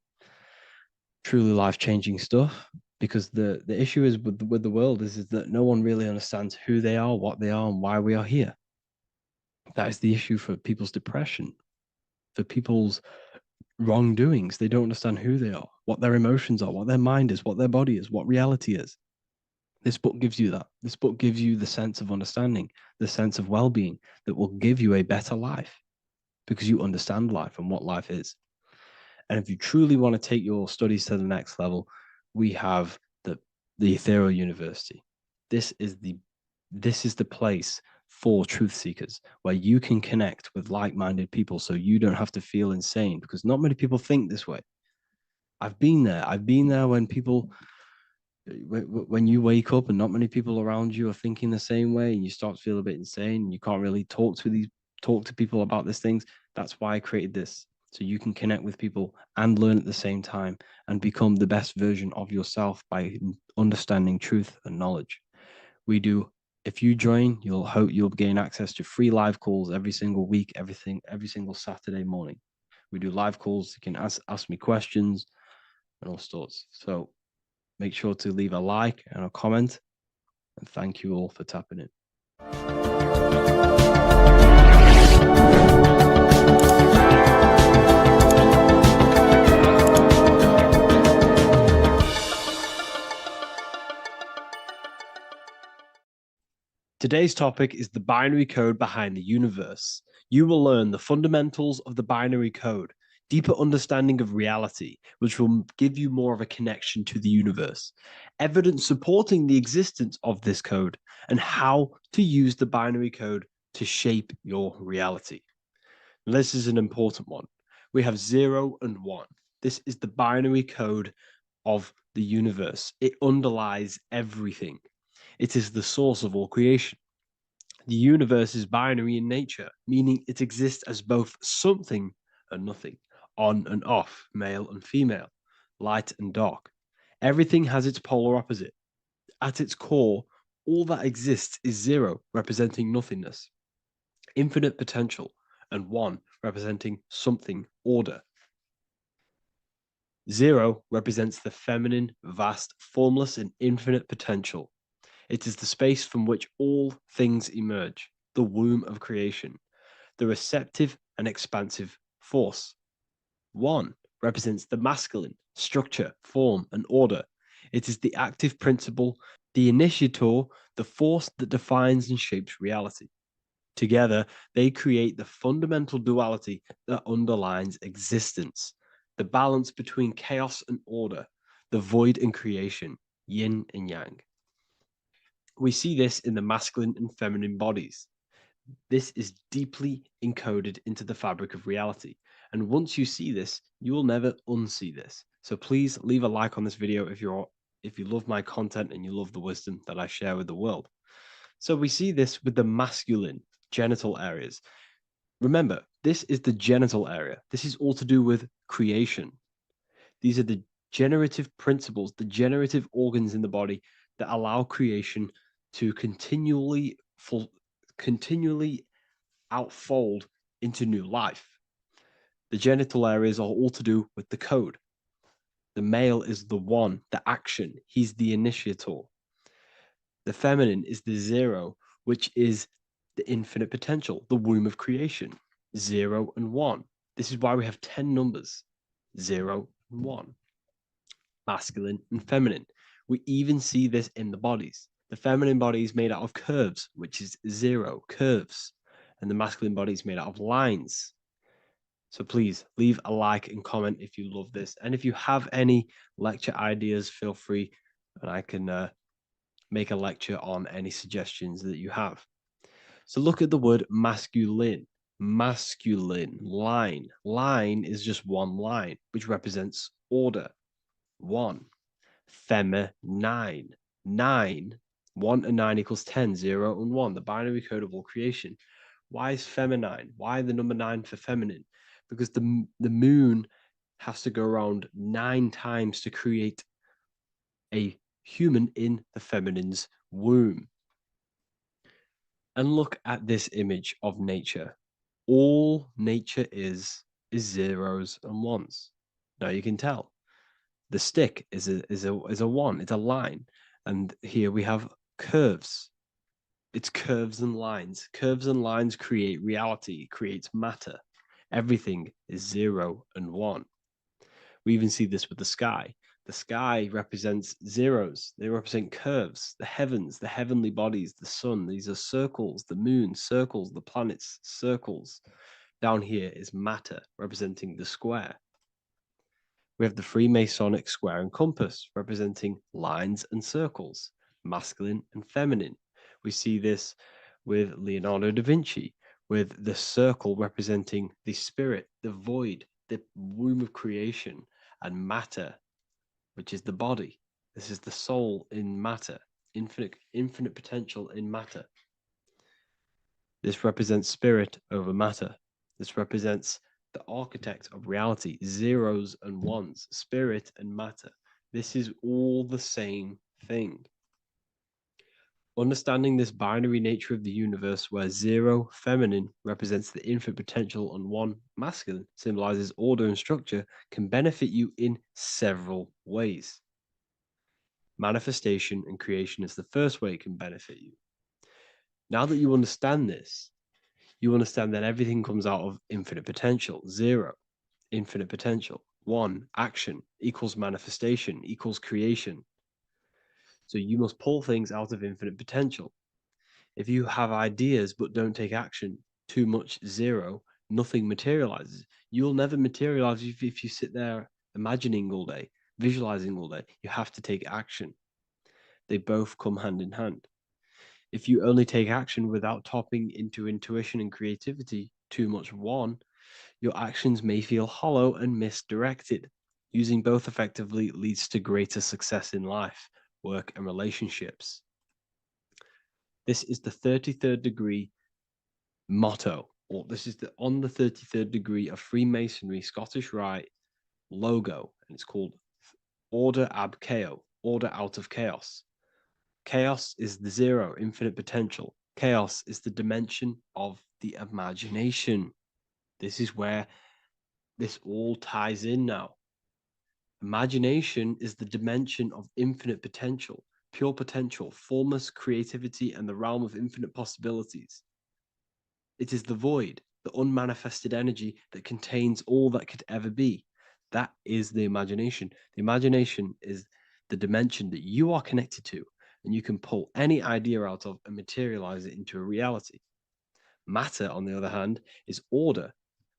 Truly life-changing stuff. Because the issue is with the world is that no one really understands who they are, what they are, and why we are here. That is the issue for people's depression, for people's wrongdoings. They don't understand who they are, what their emotions are, what their mind is, what their body is, what reality is. This book gives you that. This book gives you the sense of understanding, the sense of well-being that will give you a better life because you understand life and what life is. And if you truly want to take your studies to the next level, we have the Ethereal University. This is the place for truth seekers where you can connect with like-minded people so you don't have to feel insane, because not many people think this way. I've been there when you wake up and not many people around you are thinking the same way, and you start to feel a bit insane and you can't really talk to people about these things. That's why I created this, so you can connect with people and learn at the same time and become the best version of yourself by understanding truth and knowledge. If you join, you'll gain access to free live calls every single week, every single Saturday morning. We do live calls. You can ask me questions and all sorts. So make sure to leave a like and a comment, and thank you all for tapping in. Today's topic is the binary code behind the universe. You will learn the fundamentals of the binary code, deeper understanding of reality, which will give you more of a connection to the universe, evidence supporting the existence of this code, and how to use the binary code to shape your reality. Now, this is an important one. We have 0 and 1. This is the binary code of the universe. It underlies everything. It is the source of all creation. The universe is binary in nature, meaning it exists as both something and nothing, on and off, male and female, light and dark. Everything has its polar opposite. At its core, all that exists is 0, representing nothingness, infinite potential, and 1, representing something, order. 0 represents the feminine, vast, formless, and infinite potential. It is the space from which all things emerge, the womb of creation, the receptive and expansive force. 1 represents the masculine, structure, form, and order. It is the active principle, the initiator, the force that defines and shapes reality. Together, they create the fundamental duality that underlines existence, the balance between chaos and order, the void and creation, yin and yang. We see this in the masculine and feminine bodies. This is deeply encoded into the fabric of reality. And once you see this, you will never unsee this. So please leave a like on this video if you love my content and you love the wisdom that I share with the world. So we see this with the masculine genital areas. Remember, This is the genital area. This is all to do with creation. These are the generative principles, the generative organs in the body that allow creation to continually outfold into new life. The genital areas are all to do with the code. The male is the one, the action. He's the initiator. The feminine is the zero, which is the infinite potential, the womb of creation. 0 and 1. This is why we have 10 numbers. 0 and 1. Masculine and feminine. We even see this in the bodies. The feminine body is made out of curves, which is 0, curves. And the masculine body is made out of lines. So please leave a like and comment if you love this. And if you have any lecture ideas, feel free, and I can make a lecture on any suggestions that you have. So look at the word masculine. Masculine, line. Line is just one line, which represents order. 1. Feminine. 9. 1 and 9 equals 10. 0 and 1. The binary code of all creation. Why is feminine? Why the number 9 for feminine? Because the moon has to go around 9 times to create a human in the feminine's womb. And look at this image of nature. All nature is zeros and ones. Now you can tell the stick is a one. It's a line, and here we have curves. It's curves and lines. Curves and lines create reality, creates matter. Everything is 0 and 1. We even see this with the sky. The sky represents zeros. They represent curves, the heavens, the heavenly bodies, the sun. These are circles, the moon, circles, the planets, circles. Down here is matter, representing the square. We have the Freemasonic square and compass, representing lines and circles, masculine and feminine. We see this with Leonardo da Vinci, with the circle representing the spirit, the void, the womb of creation, and matter, which is the body. This is the soul in matter, infinite potential in matter. This represents spirit over matter. This represents the architect of reality, zeros and ones, spirit and matter. This is all the same thing. Understanding this binary nature of the universe, where 0 feminine represents the infinite potential and 1 masculine symbolizes order and structure, can benefit you in several ways. Manifestation and creation is the first way it can benefit you. Now that you understand this, you understand that everything comes out of infinite potential. 0, infinite potential. 1, action equals manifestation equals creation. So you must pull things out of infinite potential. If you have ideas but don't take action, too much 0, nothing materializes. You'll never materialize if you sit there imagining all day, visualizing all day. You have to take action. They both come hand in hand. If you only take action without tapping into intuition and creativity, too much 1, your actions may feel hollow and misdirected. Using both effectively leads to greater success in life, work, and relationships. This is the 33rd degree motto, or this is on the 33rd degree of Freemasonry Scottish Rite logo, and it's called Order ab Chaos, order out of chaos. Chaos is the 0, infinite potential. Chaos is the dimension of the imagination. This is where this all ties in now. Imagination is the dimension of infinite potential, pure potential, formless creativity, and the realm of infinite possibilities. It is the void, the unmanifested energy that contains all that could ever be. That is the imagination. The imagination is the dimension that you are connected to, and you can pull any idea out of and materialize it into a reality. Matter, on the other hand, is order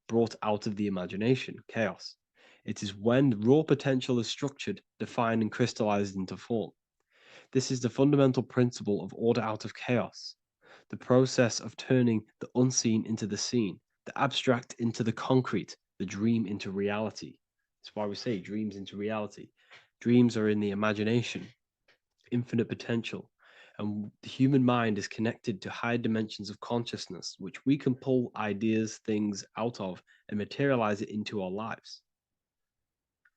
brought out of the imagination, chaos. It is when raw potential is structured, defined, and crystallized into form. This is the fundamental principle of order out of chaos, the process of turning the unseen into the seen, the abstract into the concrete, the dream into reality. That's why we say dreams into reality. Dreams are in the imagination, infinite potential. And the human mind is connected to higher dimensions of consciousness, which we can pull ideas, things out of and materialize it into our lives.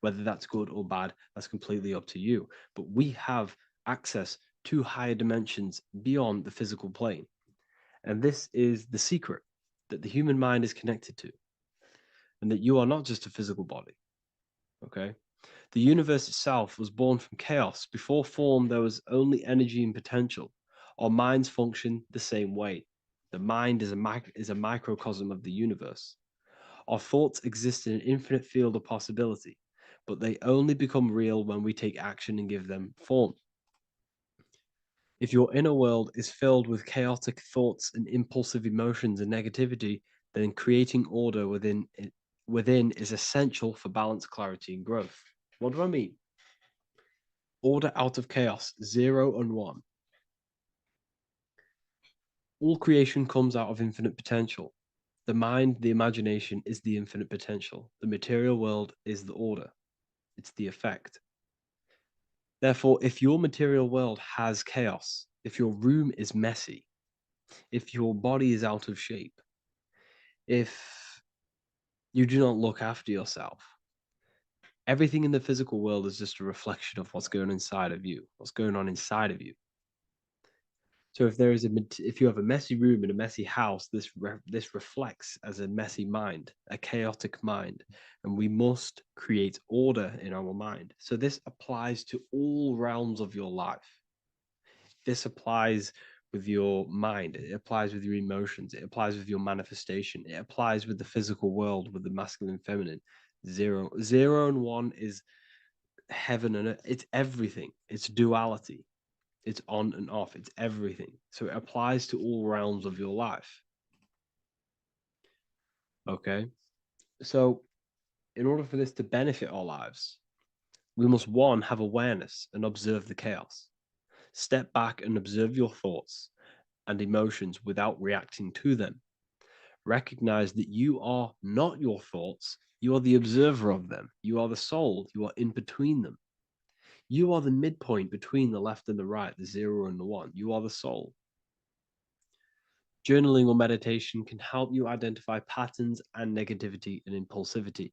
Whether that's good or bad, that's completely up to you. But we have access to higher dimensions beyond the physical plane. And this is the secret that the human mind is connected to, and that you are not just a physical body. Okay? The universe itself was born from chaos. Before form, there was only energy and potential. Our minds function the same way. The mind is a microcosm of the universe. Our thoughts exist in an infinite field of possibility, but they only become real when we take action and give them form. If your inner world is filled with chaotic thoughts and impulsive emotions and negativity, then creating order within is essential for balance, clarity, and growth. What do I mean? Order out of chaos, 0 and 1. All creation comes out of infinite potential. The mind, the imagination, is the infinite potential. The material world is the order. It's the effect. Therefore, if your material world has chaos, if your room is messy, if your body is out of shape, if you do not look after yourself, everything in the physical world is just a reflection of what's going on inside of you, what's going on inside of you. So if you have a messy room in a messy house, this reflects as a messy mind, a chaotic mind, and we must create order in our mind. So this applies to all realms of your life. This applies with your mind, it applies with your emotions, it applies with your manifestation, it applies with the physical world, with the masculine, feminine. 0 and 1 is heaven and earth. It's everything. It's duality. It's on and off. It's everything. So it applies to all realms of your life. Okay. So in order for this to benefit our lives, we must, one, have awareness and observe the chaos. Step back and observe your thoughts and emotions without reacting to them. Recognize that you are not your thoughts. You are the observer of them. You are the soul. You are in between them. You are the midpoint between the left and the right, the 0 and the 1. You are the soul. Journaling or meditation can help you identify patterns and negativity and impulsivity.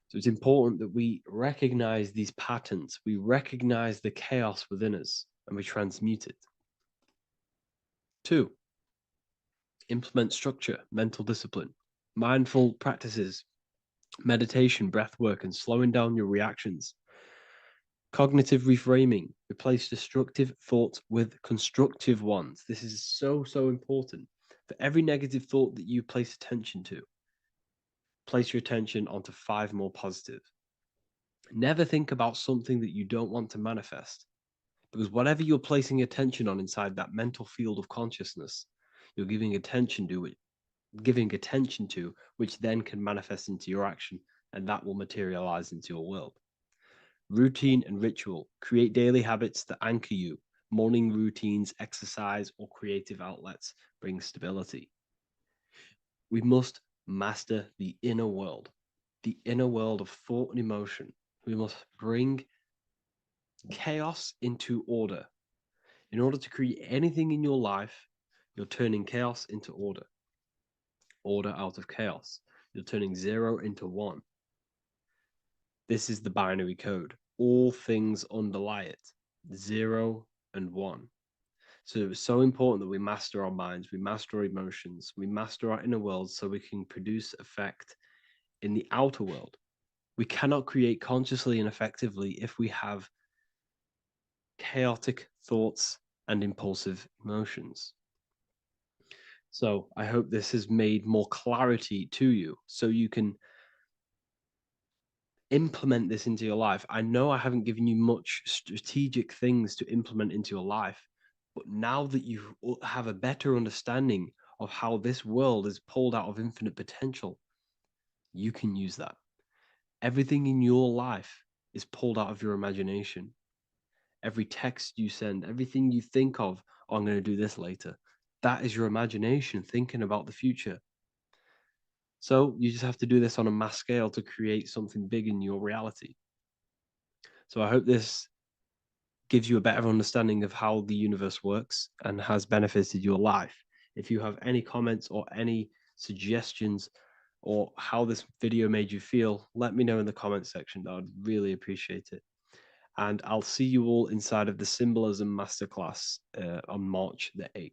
So it's important that we recognize these patterns, we recognize the chaos within us, and we transmute it. 2, implement structure, mental discipline, mindful practices, meditation, breath work, and slowing down your reactions. Cognitive reframing, replace destructive thoughts with constructive ones. This is so important. For every negative thought that you place attention to, place your attention onto 5 more positive. Never think about something that you don't want to manifest, because whatever you're placing attention on inside that mental field of consciousness, you're giving attention to it, which then can manifest into your action, and that will materialize into your world. Routine and ritual. Create daily habits that anchor you. Morning routines, exercise, or creative outlets bring stability. We must master the inner world of thought and emotion. We must bring chaos into order. In order to create anything in your life, you're turning chaos into order. Order out of chaos. You're turning 0 into 1. This is the binary code. All things underlie it. 0 and 1. So it's so important that we master our minds, we master our emotions, we master our inner world so we can produce effect in the outer world. We cannot create consciously and effectively if we have chaotic thoughts and impulsive emotions. So I hope this has made more clarity to you so you can implement this into your life. I know I haven't given you much strategic things to implement into your life, but now that you have a better understanding of how this world is pulled out of infinite potential, you can use that. Everything in your life is pulled out of your imagination. Every text you send, everything you think of, oh, I'm going to do this later, that is your imagination thinking about the future. So you just have to do this on a mass scale to create something big in your reality. So I hope this gives you a better understanding of how the universe works and has benefited your life. If you have any comments or any suggestions or how this video made you feel, let me know in the comment section. I'd really appreciate it. And I'll see you all inside of the Symbolism Masterclass on March the 8th.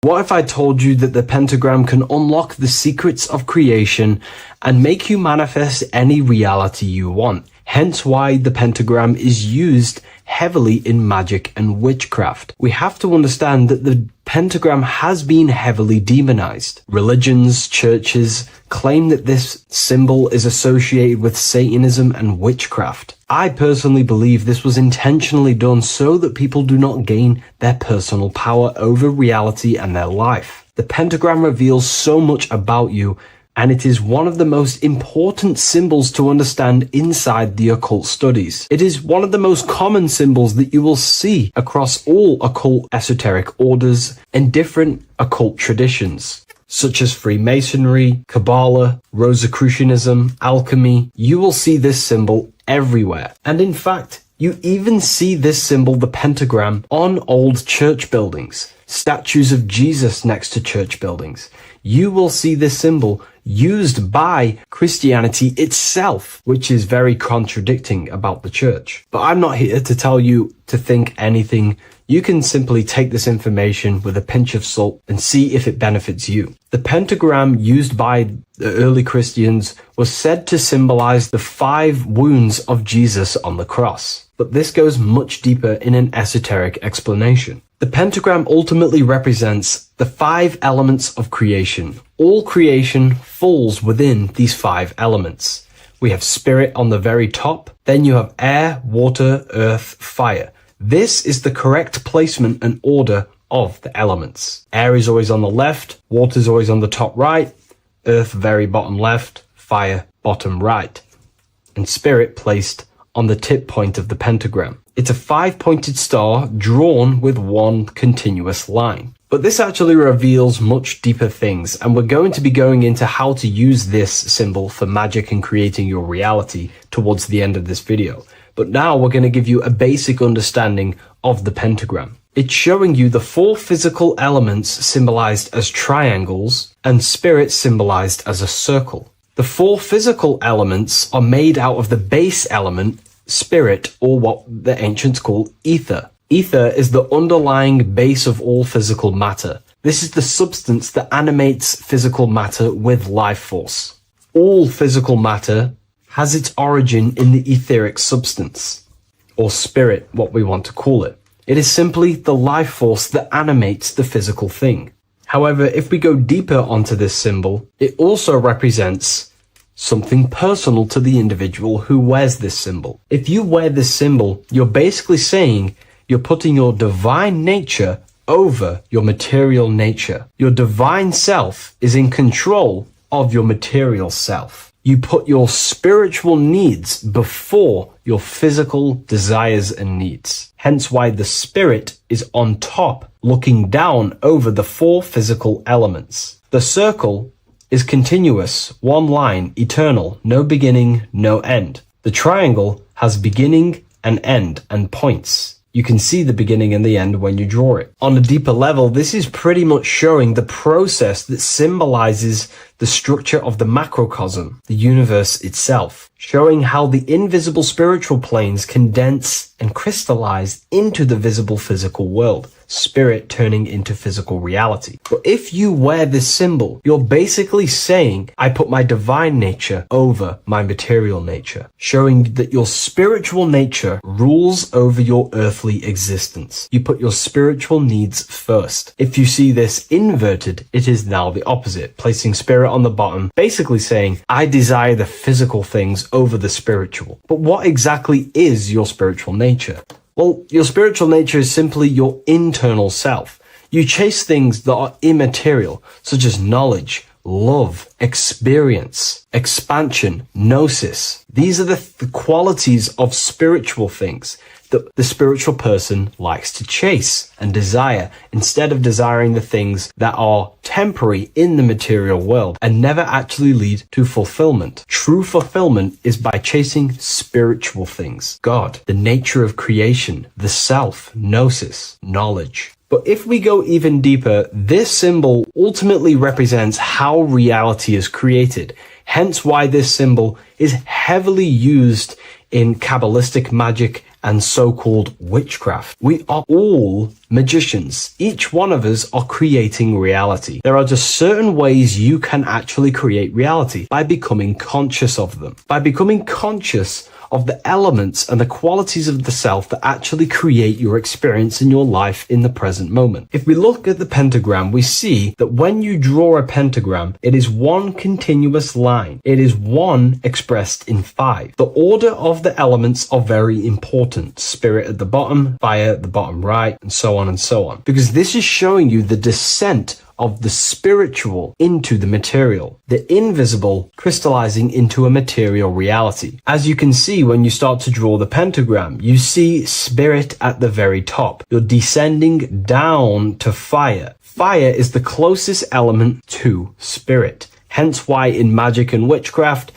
What if I told you that the pentagram can unlock the secrets of creation and make you manifest any reality you want? Hence why the pentagram is used heavily in magic and witchcraft. We have to understand that the pentagram has been heavily demonized. Religions, churches claim that this symbol is associated with Satanism and witchcraft. I personally believe this was intentionally done so that people do not gain their personal power over reality and their life. The pentagram reveals so much about you, and it is one of the most important symbols to understand inside the occult studies. It is one of the most common symbols that you will see across all occult esoteric orders and different occult traditions, such as Freemasonry, Kabbalah, Rosicrucianism, alchemy. You will see this symbol everywhere. And in fact, you even see this symbol, the pentagram, on old church buildings, statues of Jesus next to church buildings. You will see this symbol used by Christianity itself, which is very contradicting about the church. But I'm not here to tell you to think anything. You can simply take this information with a pinch of salt and see if it benefits you. The pentagram used by the early Christians was said to symbolize the 5 wounds of Jesus on the cross. But this goes much deeper in an esoteric explanation. The pentagram ultimately represents the 5 elements of creation. All creation falls within these 5 elements. We have spirit on the very top, then you have air, water, earth, fire. This is the correct placement and order of the elements. Air is always on the left, water is always on the top right, earth very bottom left, fire bottom right, and spirit placed on the tip point of the pentagram. It's a 5-pointed star drawn with one continuous line. But this actually reveals much deeper things, and we're going to be going into how to use this symbol for magic and creating your reality towards the end of this video. But now we're going to give you a basic understanding of the pentagram. It's showing you the 4 physical elements symbolized as triangles and spirit symbolized as a circle. The 4 physical elements are made out of the base element, spirit, or what the ancients call ether. Ether is the underlying base of all physical matter. This is the substance that animates physical matter with life force. All physical matter has its origin in the etheric substance, or spirit, what we want to call it. It is simply the life force that animates the physical thing. However, if we go deeper onto this symbol, it also represents something personal to the individual who wears this symbol. If you wear this symbol, you're basically saying you're putting your divine nature over your material nature. Your divine self is in control of your material self. You put your spiritual needs before your physical desires and needs. Hence why the spirit is on top, looking down over the 4 physical elements. The circle is continuous, one line, eternal, no beginning, no end. The triangle has beginning and end and points. You can see the beginning and the end when you draw it. On a deeper level, this is pretty much showing the process that symbolizes the structure of the macrocosm, the universe itself, showing how the invisible spiritual planes condense and crystallize into the visible physical world, spirit turning into physical reality. But if you wear this symbol, you're basically saying, I put my divine nature over my material nature, showing that your spiritual nature rules over your earthly existence. You put your spiritual needs first. If you see this inverted, it is now the opposite, placing spirit on the bottom, basically saying, I desire the physical things over the spiritual. But what exactly is your spiritual nature? Well, your spiritual nature is simply your internal self. You chase things that are immaterial, such as knowledge, love, experience, expansion, gnosis. These are the qualities of spiritual things. that the spiritual person likes to chase and desire instead of desiring the things that are temporary in the material world and never actually lead to fulfillment. True fulfillment is by chasing spiritual things, God, the nature of creation, the self, gnosis, knowledge. But if we go even deeper, this symbol ultimately represents how reality is created. Hence why this symbol is heavily used in Kabbalistic magic and so-called witchcraft. We are all magicians. Each one of us are creating reality. There are just certain ways you can actually create reality by becoming conscious of them. By becoming conscious of the elements and the qualities of the self that actually create your experience in your life in the present moment. If we look at the pentagram, we see that when you draw a pentagram, it is one continuous line. It is one expressed in 5. The order of the elements are very important. Spirit at the bottom, fire at the bottom right, and so on and so on. Because this is showing you the descent of the spiritual into the material, the invisible crystallizing into a material reality. As you can see when you start to draw the pentagram, you see spirit at the very top. You're descending down to fire. Fire is the closest element to spirit. Hence why in magic and witchcraft,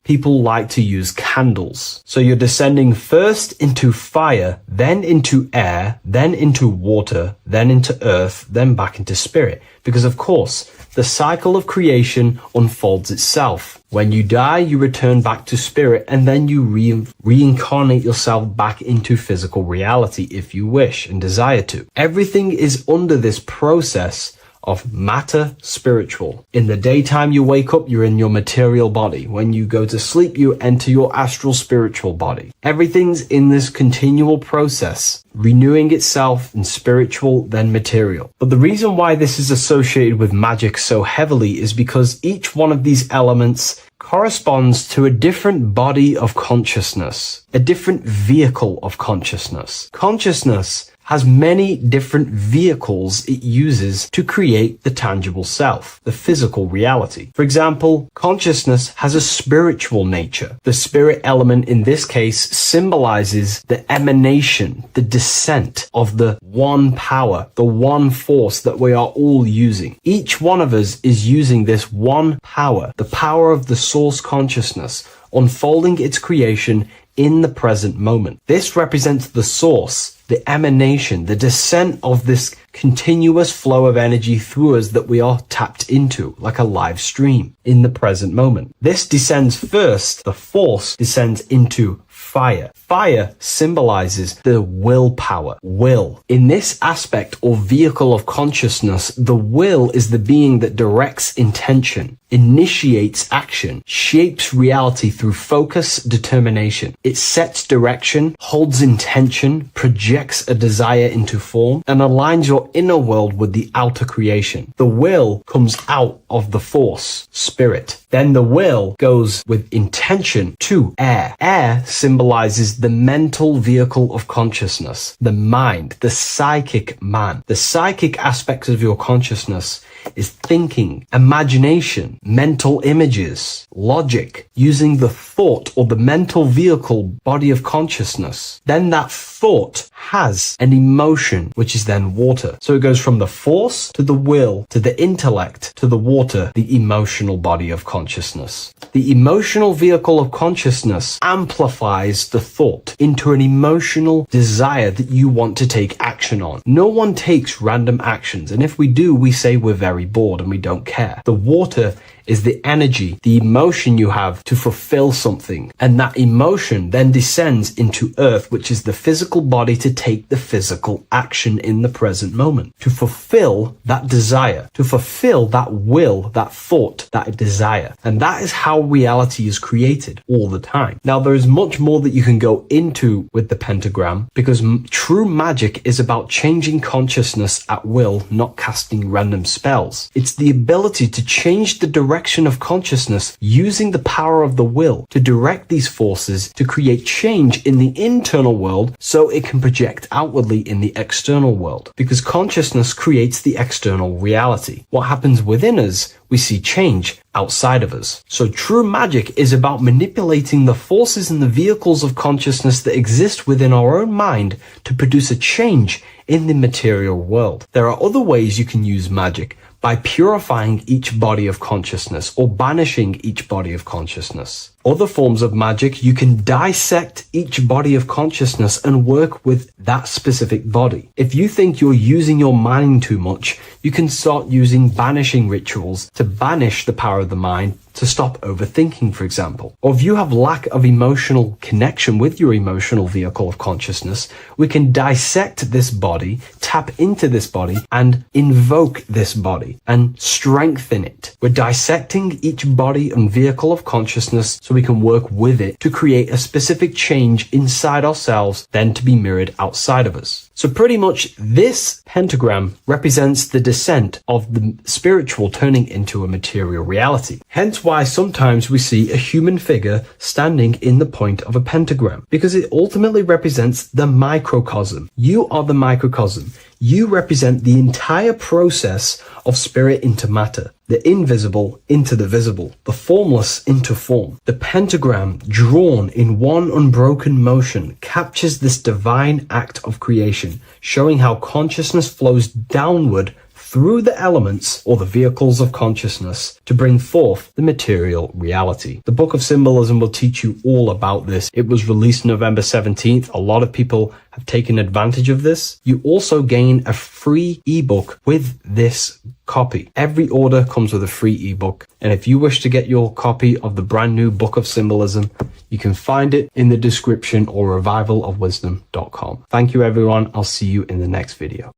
people like to use candles. So you're descending first into fire, then into air, then into water, then into earth, then back into spirit. Because of course, the cycle of creation unfolds itself. When you die, you return back to spirit, and then you reincarnate yourself back into physical reality if you wish and desire to. Everything is under this process of matter spiritual. In the daytime you wake up, you're in your material body. When you go to sleep, you enter your astral spiritual body. Everything's in this continual process, renewing itself in spiritual, then material. But the reason why this is associated with magic so heavily is because each one of these elements corresponds to a different body of consciousness, a different vehicle of consciousness. Consciousness has many different vehicles it uses to create the tangible self, the physical reality. For example, consciousness has a spiritual nature. The spirit element in this case symbolizes the emanation, the descent of the one power, the one force that we are all using. Each one of us is using this one power, the power of the source consciousness, unfolding its creation in the present moment. This represents the source, the emanation, the descent of this continuous flow of energy through us that we are tapped into, like a live stream in the present moment. This descends first, the force descends into fire. Fire symbolizes the willpower, will. In this aspect or vehicle of consciousness, the will is the being that directs intention, initiates action, shapes reality through focus, determination. It sets direction, holds intention, projects a desire into form, and aligns your inner world with the outer creation. The will comes out of the force, spirit. Then the will goes with intention to air. Air symbolizes the mental vehicle of consciousness, the mind, the psychic man. The psychic aspects of your consciousness is thinking, imagination, mental images, logic, using the thought or the mental vehicle body of consciousness. Then that thought has an emotion, which is then water. So it goes from the force to the will to the intellect to the water, the emotional body of consciousness. The emotional vehicle of consciousness amplifies the thought into an emotional desire that you want to take action on. No one takes random actions, and if we do, we say we're very bored and we don't care. The water is the energy, the emotion you have to fulfill something. And that emotion then descends into earth, which is the physical body to take the physical action in the present moment, to fulfill that desire, to fulfill that will, that thought, that desire. And that is how reality is created all the time. Now, there is much more that you can go into with the pentagram, because true magic is about changing consciousness at will, not casting random spells. It's the ability to change the direction of consciousness using the power of the will to direct these forces to create change in the internal world so it can project outwardly in the external world. Because consciousness creates the external reality. What happens within us, we see change outside of us. So true magic is about manipulating the forces and the vehicles of consciousness that exist within our own mind to produce a change in the material world. There are other ways you can use magic, by purifying each body of consciousness or banishing each body of consciousness. Other forms of magic, you can dissect each body of consciousness and work with that specific body. If you think you're using your mind too much, you can start using banishing rituals to banish the power of the mind, to stop overthinking, for example. Or if you have lack of emotional connection with your emotional vehicle of consciousness, we can dissect this body, tap into this body, and invoke this body and strengthen it. We're dissecting each body and vehicle of consciousness so we can work with it to create a specific change inside ourselves, then to be mirrored outside of us. So pretty much this pentagram represents the descent of the spiritual turning into a material reality. Hence why sometimes we see a human figure standing in the point of a pentagram, because it ultimately represents the microcosm. You are the microcosm. You represent the entire process of spirit into matter, the invisible into the visible, the formless into form. The pentagram, drawn in one unbroken motion, captures this divine act of creation, showing how consciousness flows downward through the elements or the vehicles of consciousness to bring forth the material reality. The Book of Symbolism will teach you all about this. It was released November 17th. A lot of people have taken advantage of this. You also gain a free ebook with this copy. Every order comes with a free ebook. And if you wish to get your copy of the brand new Book of Symbolism, you can find it in the description or revivalofwisdom.com. Thank you, everyone. I'll see you in the next video.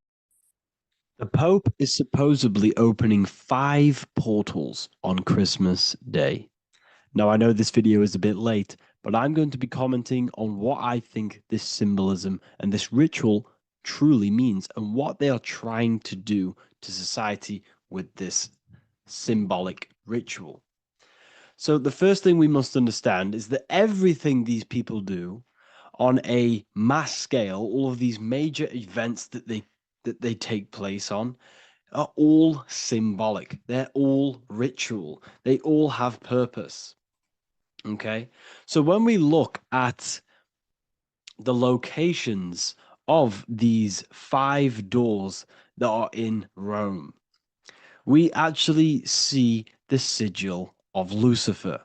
The Pope is supposedly opening 5 portals on Christmas Day. Now, I know this video is a bit late, but I'm going to be commenting on what I think this symbolism and this ritual truly means and what they are trying to do to society with this symbolic ritual. So the first thing we must understand is that everything these people do on a mass scale, all of these major events that they take place on, are all symbolic. They're all ritual. They all have purpose. Okay? So when we look at the locations of these 5 doors that are in Rome, we actually see the sigil of Lucifer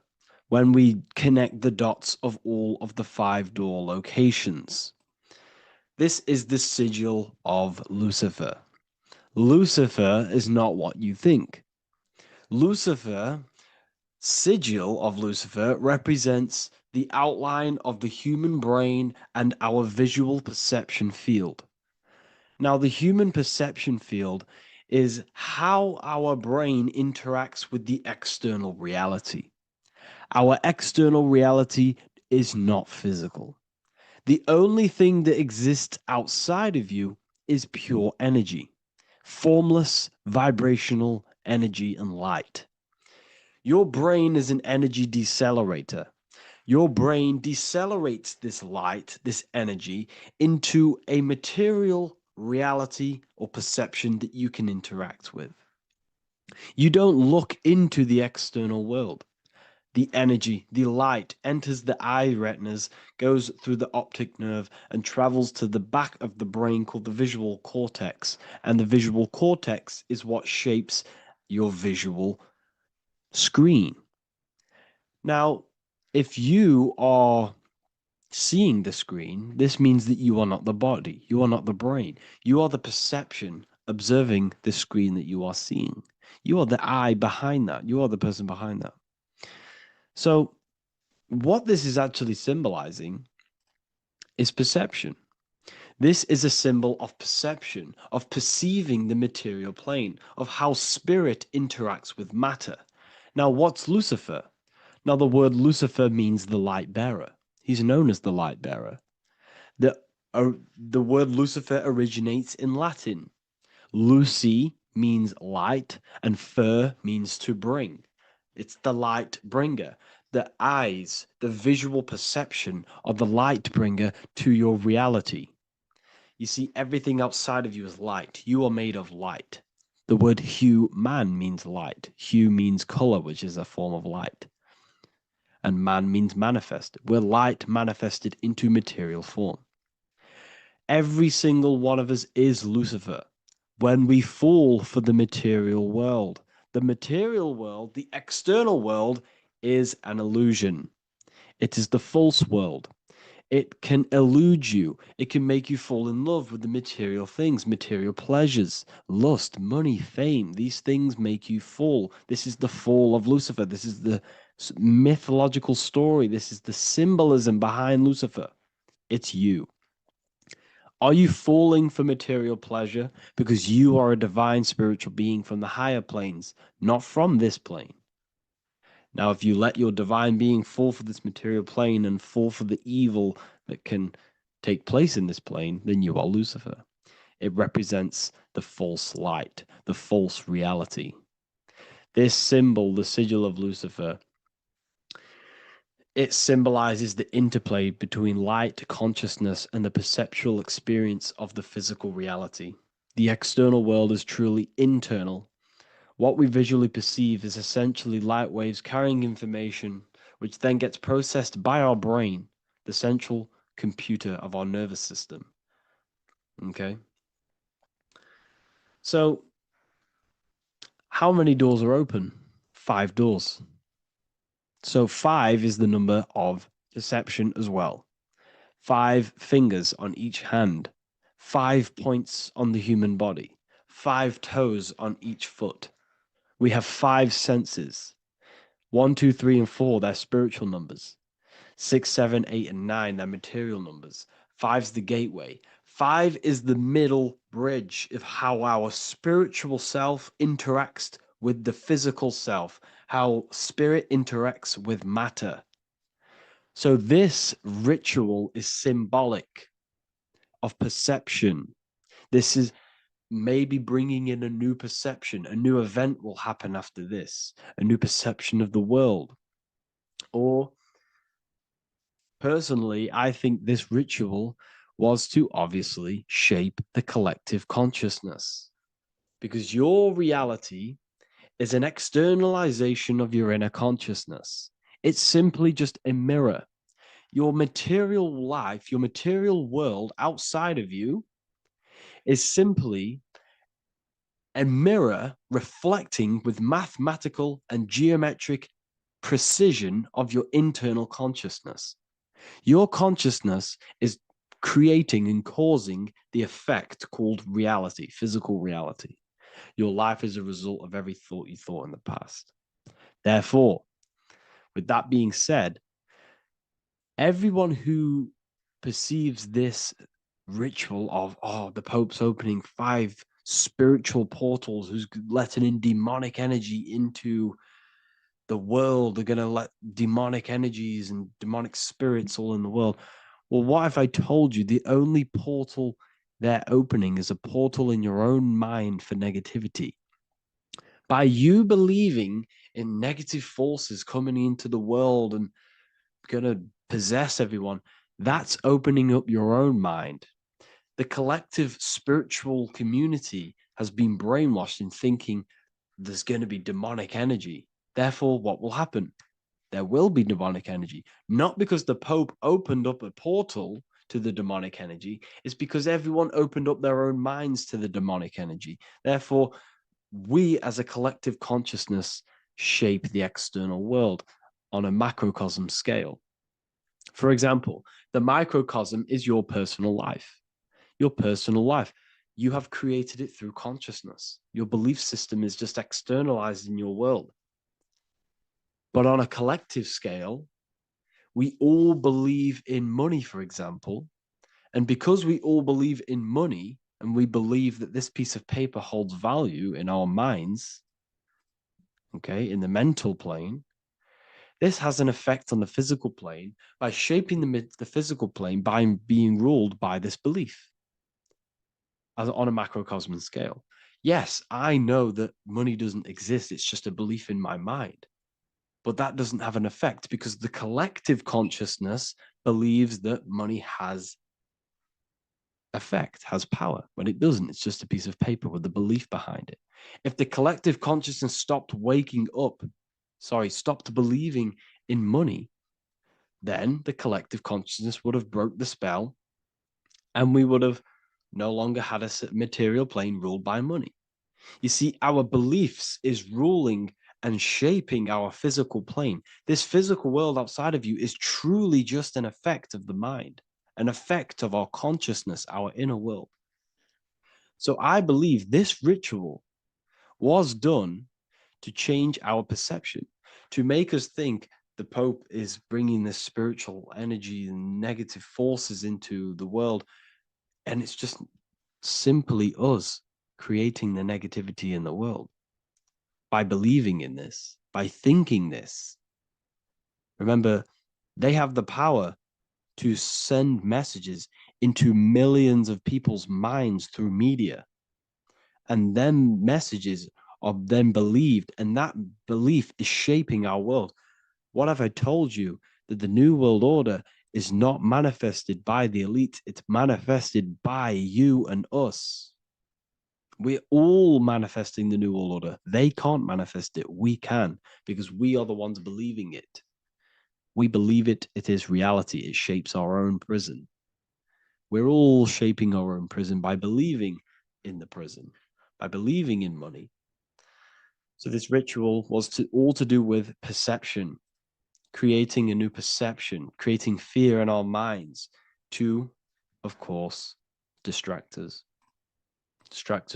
when we connect the dots of all of the 5 door locations. This is the sigil of Lucifer. Lucifer is not what you think. Lucifer, sigil of Lucifer, represents the outline of the human brain and our visual perception field. Now, the human perception field is how our brain interacts with the external reality. Our external reality is not physical. The only thing that exists outside of you is pure energy, formless, vibrational energy and light. Your brain is an energy decelerator. Your brain decelerates this light, this energy, into a material reality or perception that you can interact with. You don't look into the external world. The energy, the light, enters the eye retinas, goes through the optic nerve, and travels to the back of the brain called the visual cortex. And the visual cortex is what shapes your visual screen. Now, if you are seeing the screen, this means that you are not the body, you are not the brain. You are the perception observing the screen that you are seeing. You are the eye behind that. You are the person behind that. So what this is actually symbolizing is perception. This is a symbol of perception, of perceiving the material plane, of how spirit interacts with matter. Now, what's Lucifer? Now, the word Lucifer means the light bearer. He's known as the light bearer. The word Lucifer originates in Latin. Luci means light, and fer means to bring. It's the light bringer, the eyes, the visual perception of the light bringer to your reality. You see, everything outside of you is light. You are made of light. The word human means light. Hue means color, which is a form of light. And man means manifest. We're light manifested into material form. Every single one of us is Lucifer. When we fall for the material world, the external world, is an illusion. It is the false world. It can elude you. It can make you fall in love with the material things, material pleasures, lust, money, fame. These things make you fall. This is the fall of Lucifer. This is the mythological story. This is the symbolism behind Lucifer. It's you. Are you falling for material pleasure because you are a divine spiritual being from the higher planes, not from this plane? Now, if you let your divine being fall for this material plane and fall for the evil that can take place in this plane, then you are Lucifer. It represents the false light, the false reality. This symbol, the sigil of Lucifer, it symbolizes the interplay between light, consciousness, and the perceptual experience of the physical reality. The external world is truly internal. What we visually perceive is essentially light waves carrying information, which then gets processed by our brain, the central computer of our nervous system. Okay? So, how many doors are open? 5 doors. So 5 is the number of perception as well. 5 fingers on each hand, 5 points on the human body, 5 toes on each foot. We have 5 senses. 1, 2, 3, and 4, they're spiritual numbers. 6, 7, 8, and 9, they're material numbers. 5's the gateway. 5 is the middle bridge of how our spiritual self interacts with the physical self, how spirit interacts with matter. So this ritual is symbolic of perception. This is maybe bringing in a new perception. A new event will happen after this, a new perception of the world. Or personally, I think this ritual was to obviously shape the collective consciousness, because your reality is an externalization of your inner consciousness. It's simply just a mirror. Your material life, your material world outside of you is simply a mirror reflecting with mathematical and geometric precision of your internal consciousness. Your consciousness is creating and causing the effect called reality, physical reality. Your life is a result of every thought you thought in the past. Therefore, with that being said, everyone who perceives this ritual of, the Pope's opening 5 spiritual portals, who's letting in demonic energy into the world, they're going to let demonic energies and demonic spirits all in the world. Well, what if I told you the only portal they're opening is a portal in your own mind for negativity? By you believing in negative forces coming into the world and going to possess everyone, that's opening up your own mind. The collective spiritual community has been brainwashed in thinking there's going to be demonic energy. Therefore, what will happen? There will be demonic energy. Not because the Pope opened up a portal to the demonic energy, it's because everyone opened up their own minds to the demonic energy. Therefore, we as a collective consciousness shape the external world on a macrocosm scale. For example, the microcosm is your personal life. Your personal life. You have created it through consciousness. Your belief system is just externalized in your world. But on a collective scale, we all believe in money, for example. And because we all believe in money and we believe that this piece of paper holds value in our minds, okay, in the mental plane, this has an effect on the physical plane by shaping the physical plane by being ruled by this belief on a macrocosm scale. Yes, I know that money doesn't exist. It's just a belief in my mind. But that doesn't have an effect because the collective consciousness believes that money has effect, has power. When it doesn't, it's just a piece of paper with a belief behind it. If the collective consciousness stopped stopped believing in money, then the collective consciousness would have broke the spell and we would have no longer had a material plane ruled by money. You see, our beliefs is ruling and shaping our physical plane. This physical world outside of you is truly just an effect of the mind, an effect of our consciousness, our inner world. So I believe this ritual was done to change our perception, to make us think the Pope is bringing this spiritual energy and negative forces into the world. And it's just simply us creating the negativity in the world by believing in this, by thinking this. Remember, they have the power to send messages into millions of people's minds through media. And then messages are then believed, and that belief is shaping our world. What have I told you? That the New World Order is not manifested by the elite, it's manifested by you and us. We're all manifesting the New World Order. They can't manifest it. We can, because we are the ones believing it. We believe it. It is reality. It shapes our own prison. We're all shaping our own prison by believing in the prison, by believing in money. So this ritual was all to do with perception, creating a new perception, creating fear in our minds to, of course, distract us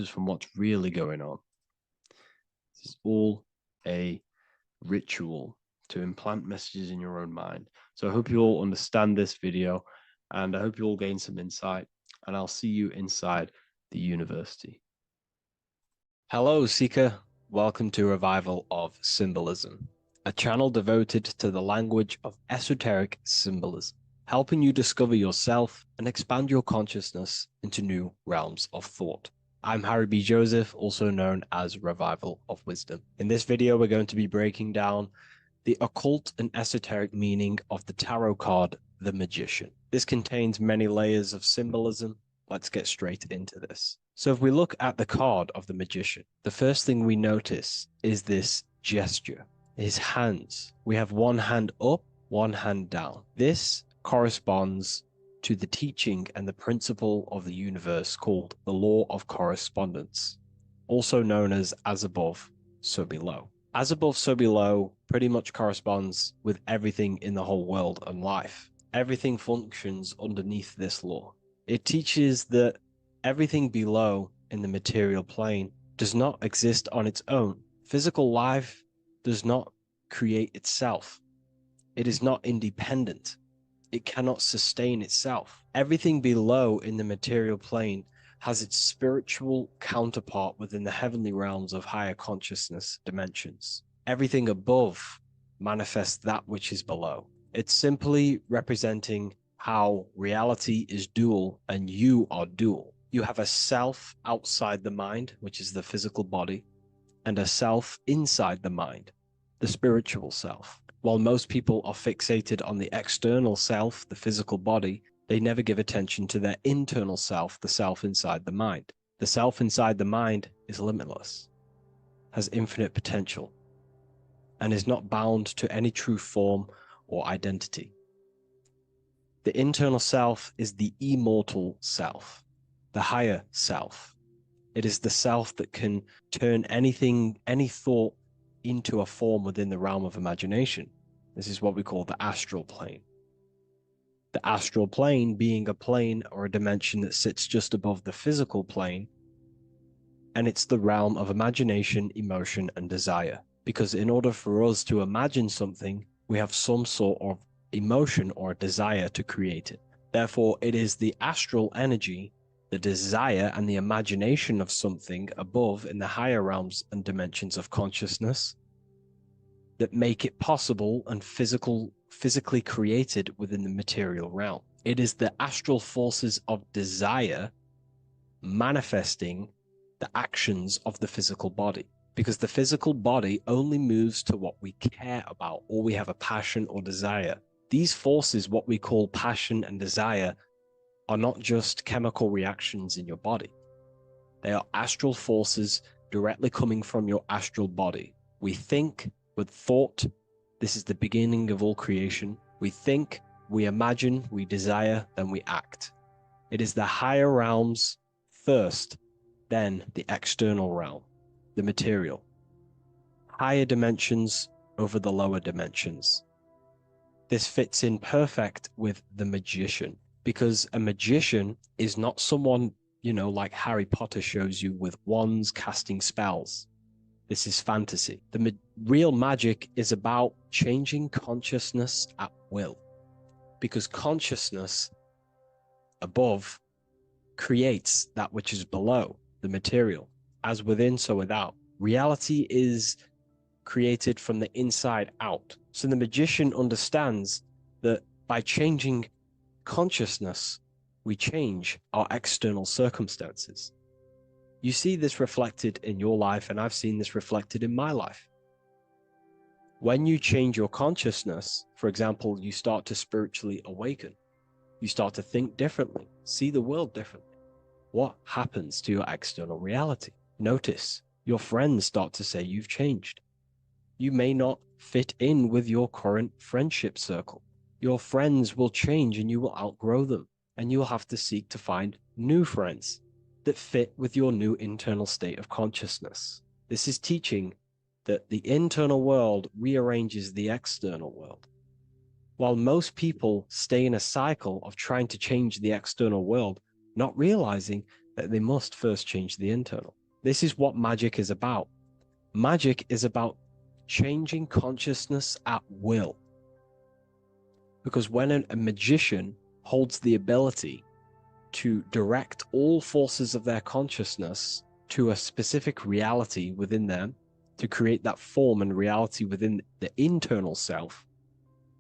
from what's really going on. This is all a ritual to implant messages in your own mind. So I hope you all understand this video, and I hope you all gain some insight, and I'll see you inside the university. Hello, Seeker. Welcome to Revival of Symbolism, a channel devoted to the language of esoteric symbolism, helping you discover yourself and expand your consciousness into new realms of thought. I'm Harry B. Joseph, also known as Revival of Wisdom. In this video, we're going to be breaking down the occult and esoteric meaning of the tarot card, the Magician. This contains many layers of symbolism. Let's get straight into this. So if we look at the card of the Magician, the first thing we notice is this gesture, his hands. We have one hand up, one hand down. This corresponds to the teaching and the principle of the universe called the law of correspondence, also known as above, so below. As above, so below pretty much corresponds with everything in the whole world and life. Everything functions underneath this law. It teaches that everything below in the material plane does not exist on its own. Physical life does not create itself. It is not independent. It cannot sustain itself. Everything below in the material plane has its spiritual counterpart within the heavenly realms of higher consciousness dimensions. Everything above manifests that which is below. It's simply representing how reality is dual and you are dual. You have a self outside the mind, which is the physical body, and a self inside the mind, the spiritual self. While most people are fixated on the external self, the physical body, they never give attention to their internal self, the self inside the mind. The self inside the mind is limitless, has infinite potential, and is not bound to any true form or identity. The internal self is the immortal self, the higher self. It is the self that can turn anything, any thought, into a form within the realm of imagination. This is what we call the astral plane. The astral plane being a plane or a dimension that sits just above the physical plane, and it's the realm of imagination, emotion, and desire. Because in order for us to imagine something, we have some sort of emotion or desire to create it. Therefore, it is the astral energy, the desire and the imagination of something above in the higher realms and dimensions of consciousness that make it possible and physically created within the material realm. It is the astral forces of desire manifesting the actions of the physical body, because the physical body only moves to what we care about or we have a passion or desire. These forces, what we call passion and desire, are not just chemical reactions in your body. They are astral forces directly coming from your astral body. We think with thought. This is the beginning of all creation. We think, we imagine, we desire, then we act. It is the higher realms first, then the external realm, the material. Higher dimensions over the lower dimensions. This fits in perfect with the magician, because a magician is not someone, like Harry Potter shows you with wands casting spells. This is fantasy. The real magic is about changing consciousness at will, because consciousness above creates that which is below, the material, as within, so without. Reality is created from the inside out. So the magician understands that by changing consciousness, we change our external circumstances. You see this reflected in your life, and I've seen this reflected in my life. When you change your consciousness, for example, you start to spiritually awaken. You start to think differently, see the world differently. What happens to your external reality? Notice your friends start to say you've changed. You may not fit in with your current friendship circle. Your friends will change and you will outgrow them, and you will have to seek to find new friends that fit with your new internal state of consciousness. This is teaching that the internal world rearranges the external world. While most people stay in a cycle of trying to change the external world, not realizing that they must first change the internal. This is what magic is about. Magic is about changing consciousness at will. Because when a magician holds the ability to direct all forces of their consciousness to a specific reality within them, to create that form and reality within the internal self,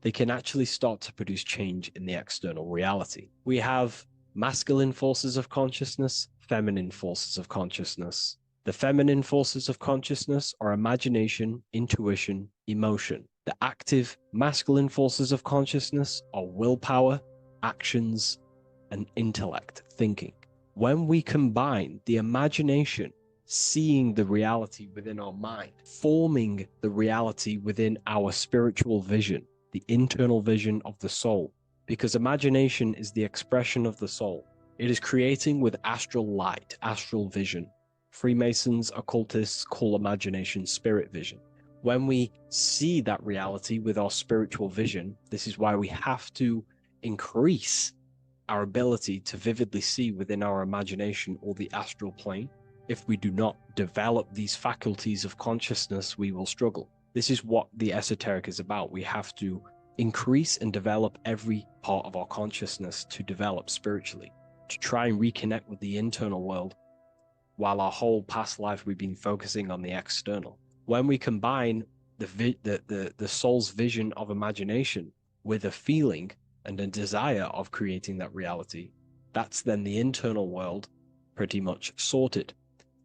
they can actually start to produce change in the external reality. We have masculine forces of consciousness, feminine forces of consciousness. The feminine forces of consciousness are imagination, intuition, emotion. The active masculine forces of consciousness are willpower, actions, and intellect, thinking. When we combine the imagination, seeing the reality within our mind, forming the reality within our spiritual vision, the internal vision of the soul, because imagination is the expression of the soul. It is creating with astral light, astral vision. Freemasons, occultists call imagination spirit vision. When we see that reality with our spiritual vision, this is why we have to increase our ability to vividly see within our imagination or the astral plane. If we do not develop these faculties of consciousness, we will struggle. This is what the esoteric is about. We have to increase and develop every part of our consciousness to develop spiritually, to try and reconnect with the internal world, while our whole past life we've been focusing on the external. When we combine the soul's vision of imagination with a feeling and a desire of creating that reality, that's then the internal world pretty much sorted.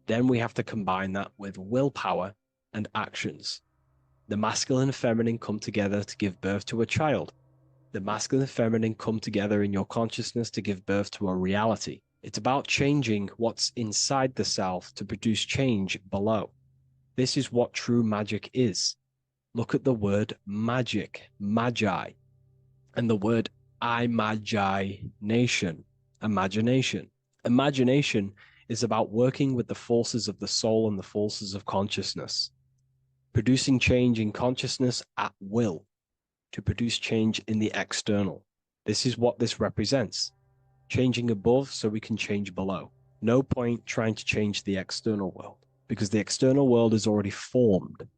Then we have to combine that with willpower and actions. The masculine and feminine come together to give birth to a child. The masculine and feminine come together in your consciousness to give birth to a reality. It's about changing what's inside the self to produce change below. This is what true magic is. Look at the word magic, magi, and the word imagination, imagination. Imagination is about working with the forces of the soul and the forces of consciousness, producing change in consciousness at will to produce change in the external. This is what this represents. Changing above so we can change below. No point trying to change the external world, because the external world is already formed.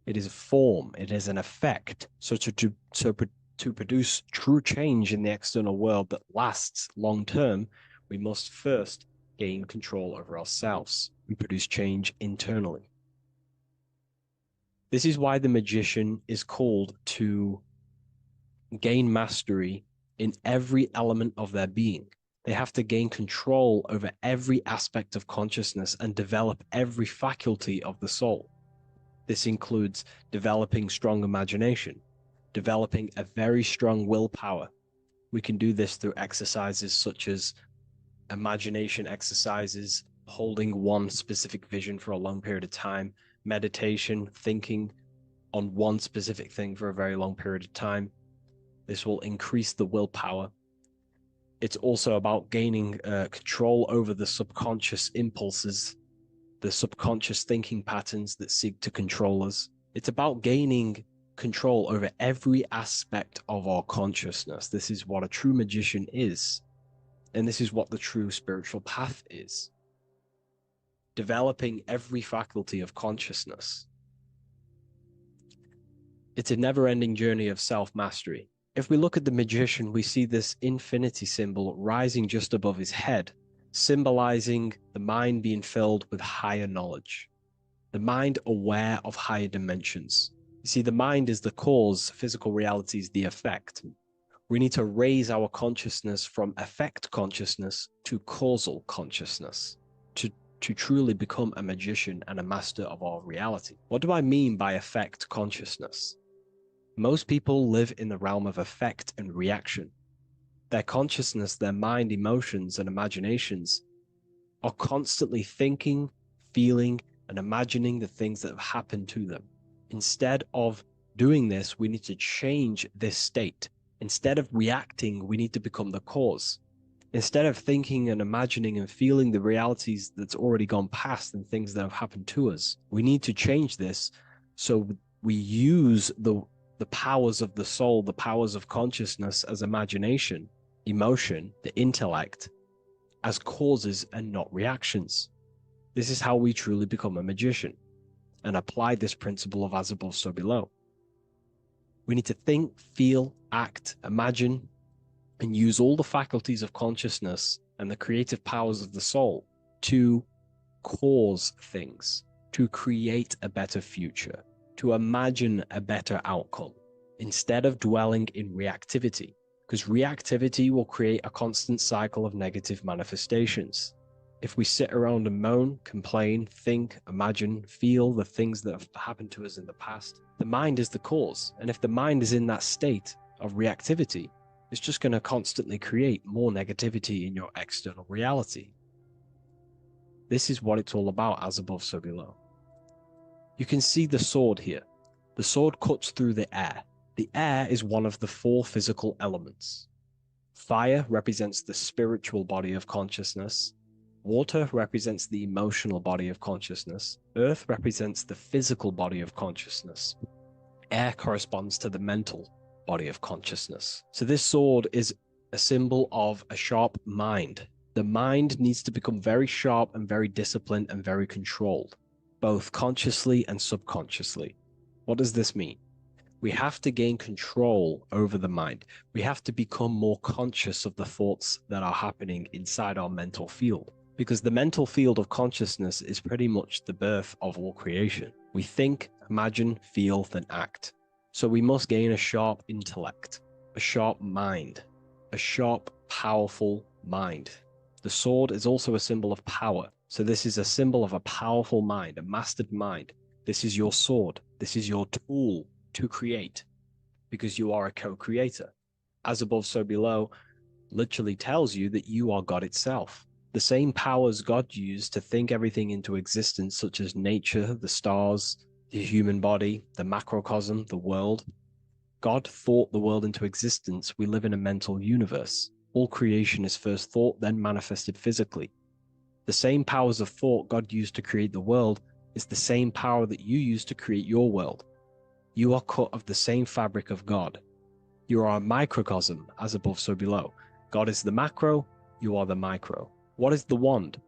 It is a form, it is an effect. So to produce true change in the external world that lasts long term, we must first gain control over ourselves and produce change internally. This is why the magician is called to gain mastery in every element of their being. They have to gain control over every aspect of consciousness and develop every faculty of the soul. This includes developing strong imagination, developing a very strong willpower. We can do this through exercises such as imagination exercises, holding one specific vision for a long period of time, meditation, thinking on one specific thing for a very long period of time. This will increase the willpower. It's also about gaining control over the subconscious impulses, the subconscious thinking patterns that seek to control us. It's about gaining control over every aspect of our consciousness. This is what a true magician is. And this is what the true spiritual path is. Developing every faculty of consciousness. It's a never-ending journey of self-mastery. If we look at the magician, we see this infinity symbol rising just above his head, symbolizing the mind being filled with higher knowledge. The mind aware of higher dimensions. You see, the mind is the cause, physical reality is the effect. We need to raise our consciousness from effect consciousness to causal consciousness to truly become a magician and a master of our reality. What do I mean by effect consciousness? Most people live in the realm of effect and reaction. Their consciousness, their mind, emotions, and imaginations are constantly thinking, feeling, and imagining the things that have happened to them. Instead of doing this, we need to change this state. Instead of reacting, we need to become the cause. Instead of thinking and imagining and feeling the realities that's already gone past and things that have happened to us, we need to change this so we use the powers of the soul, the powers of consciousness as imagination, emotion, the intellect, as causes and not reactions. This is how we truly become a magician and apply this principle of as above, so below. We need to think, feel, act, imagine, and use all the faculties of consciousness and the creative powers of the soul to cause things, to create a better future, to imagine a better outcome, instead of dwelling in reactivity, because reactivity will create a constant cycle of negative manifestations. If we sit around and moan, complain, think, imagine, feel the things that have happened to us in the past, the mind is the cause. And if the mind is in that state of reactivity, it's just going to constantly create more negativity in your external reality. This is what it's all about, as above, so below. You can see the sword here. The sword cuts through the air. The air is one of the 4 physical elements. Fire represents the spiritual body of consciousness. Water represents the emotional body of consciousness. Earth represents the physical body of consciousness. Air corresponds to the mental body of consciousness. So this sword is a symbol of a sharp mind. The mind needs to become very sharp and very disciplined and very controlled, both consciously and subconsciously. What does this mean? We have to gain control over the mind. We have to become more conscious of the thoughts that are happening inside our mental field, because the mental field of consciousness is pretty much the birth of all creation. We think, imagine, feel, then act. So we must gain a sharp intellect, a sharp mind, a sharp, powerful mind. The sword is also a symbol of power. So this is a symbol of a powerful mind, a mastered mind. This is your sword. This is your tool to create, because you are a co-creator. As above, so below literally tells you that you are God itself. The same powers God used to think everything into existence, such as nature, the stars, the human body, the macrocosm, the world. God thought the world into existence. We live in a mental universe. All creation is first thought, then manifested physically. The same powers of thought God used to create the world is the same power that you use to create your world. You are cut of the same fabric of God. You are a microcosm, as above, so below. God is the macro, you are the micro. What is the wand?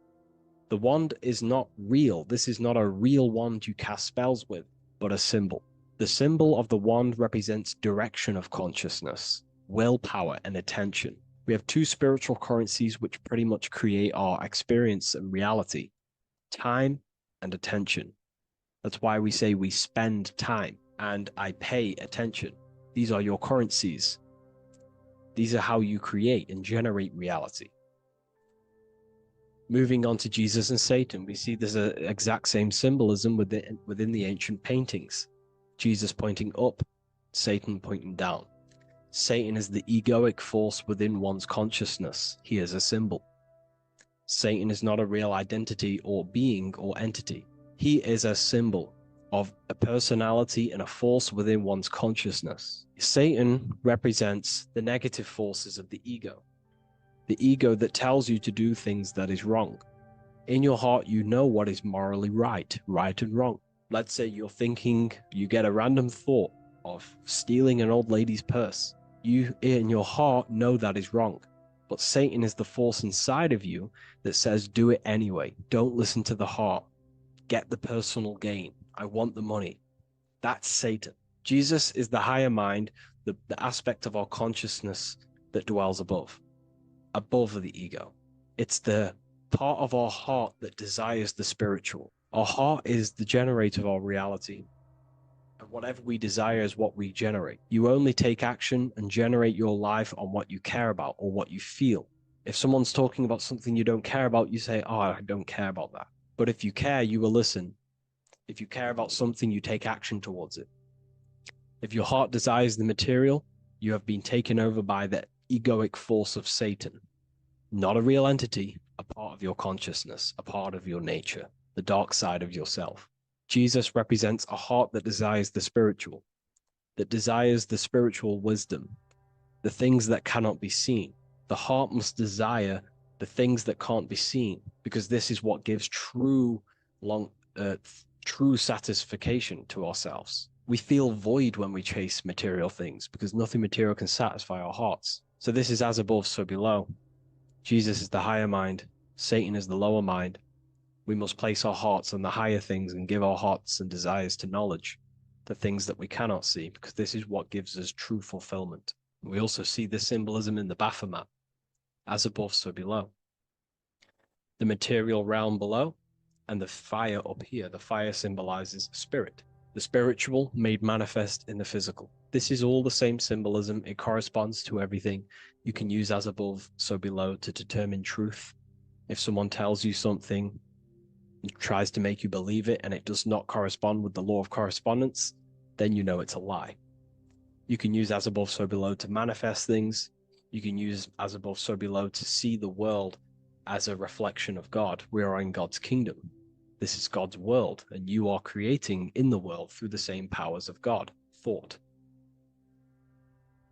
The wand is not real. This is not a real wand you cast spells with, but a symbol. The symbol of the wand represents direction of consciousness, willpower, and attention. We have 2 spiritual currencies which pretty much create our experience and reality: time and attention. That's why we say we spend time and I pay attention. These are your currencies. These are how you create and generate reality. Moving on to Jesus and Satan, we see there's an exact same symbolism within the ancient paintings. Jesus pointing up, Satan pointing down. Satan is the egoic force within one's consciousness. He is a symbol. Satan is not a real identity or being or entity. He is a symbol of a personality and a force within one's consciousness. Satan represents the negative forces of the ego that tells you to do things that is wrong. In your heart, you know what is morally right and wrong. Let's say you're thinking, you get a random thought of stealing an old lady's purse. You, in your heart, know that is wrong. But Satan is the force inside of you that says, do it anyway. Don't listen to the heart. Get the personal gain. I want the money. That's Satan. Jesus is the higher mind, the aspect of our consciousness that dwells above the ego. It's the part of our heart that desires the spiritual. Our heart is the generator of our reality. And whatever we desire is what we generate. You only take action and generate your life on what you care about or what you feel. If someone's talking about something you don't care about, you say, oh, I don't care about that. But if you care, you will listen. If you care about something, you take action towards it. If your heart desires the material, you have been taken over by the egoic force of Satan. Not a real entity, a part of your consciousness, a part of your nature, the dark side of yourself. Jesus represents a heart that desires the spiritual wisdom, the things that cannot be seen. The heart must desire the things that can't be seen, because this is what gives true satisfaction to ourselves. We feel void when we chase material things because nothing material can satisfy our hearts. So this is as above, so below. Jesus is the higher mind. Satan is the lower mind. We must place our hearts on the higher things and give our hearts and desires to knowledge, the things that we cannot see, because this is what gives us true fulfillment. We also see this symbolism in the Baphomet, as above, so below. The material realm below and the fire up here. The fire symbolizes spirit, the spiritual made manifest in the physical. This is all the same symbolism. It corresponds to everything. You can use as above, so below to determine truth. If someone tells you something, tries to make you believe it, and it does not correspond with the law of correspondence, then you know it's a lie. You can use as above, so below to manifest things. You can use as above, so below to see the world as a reflection of God. We are in God's kingdom. This is God's world, and you are creating in the world through the same powers of God, thought.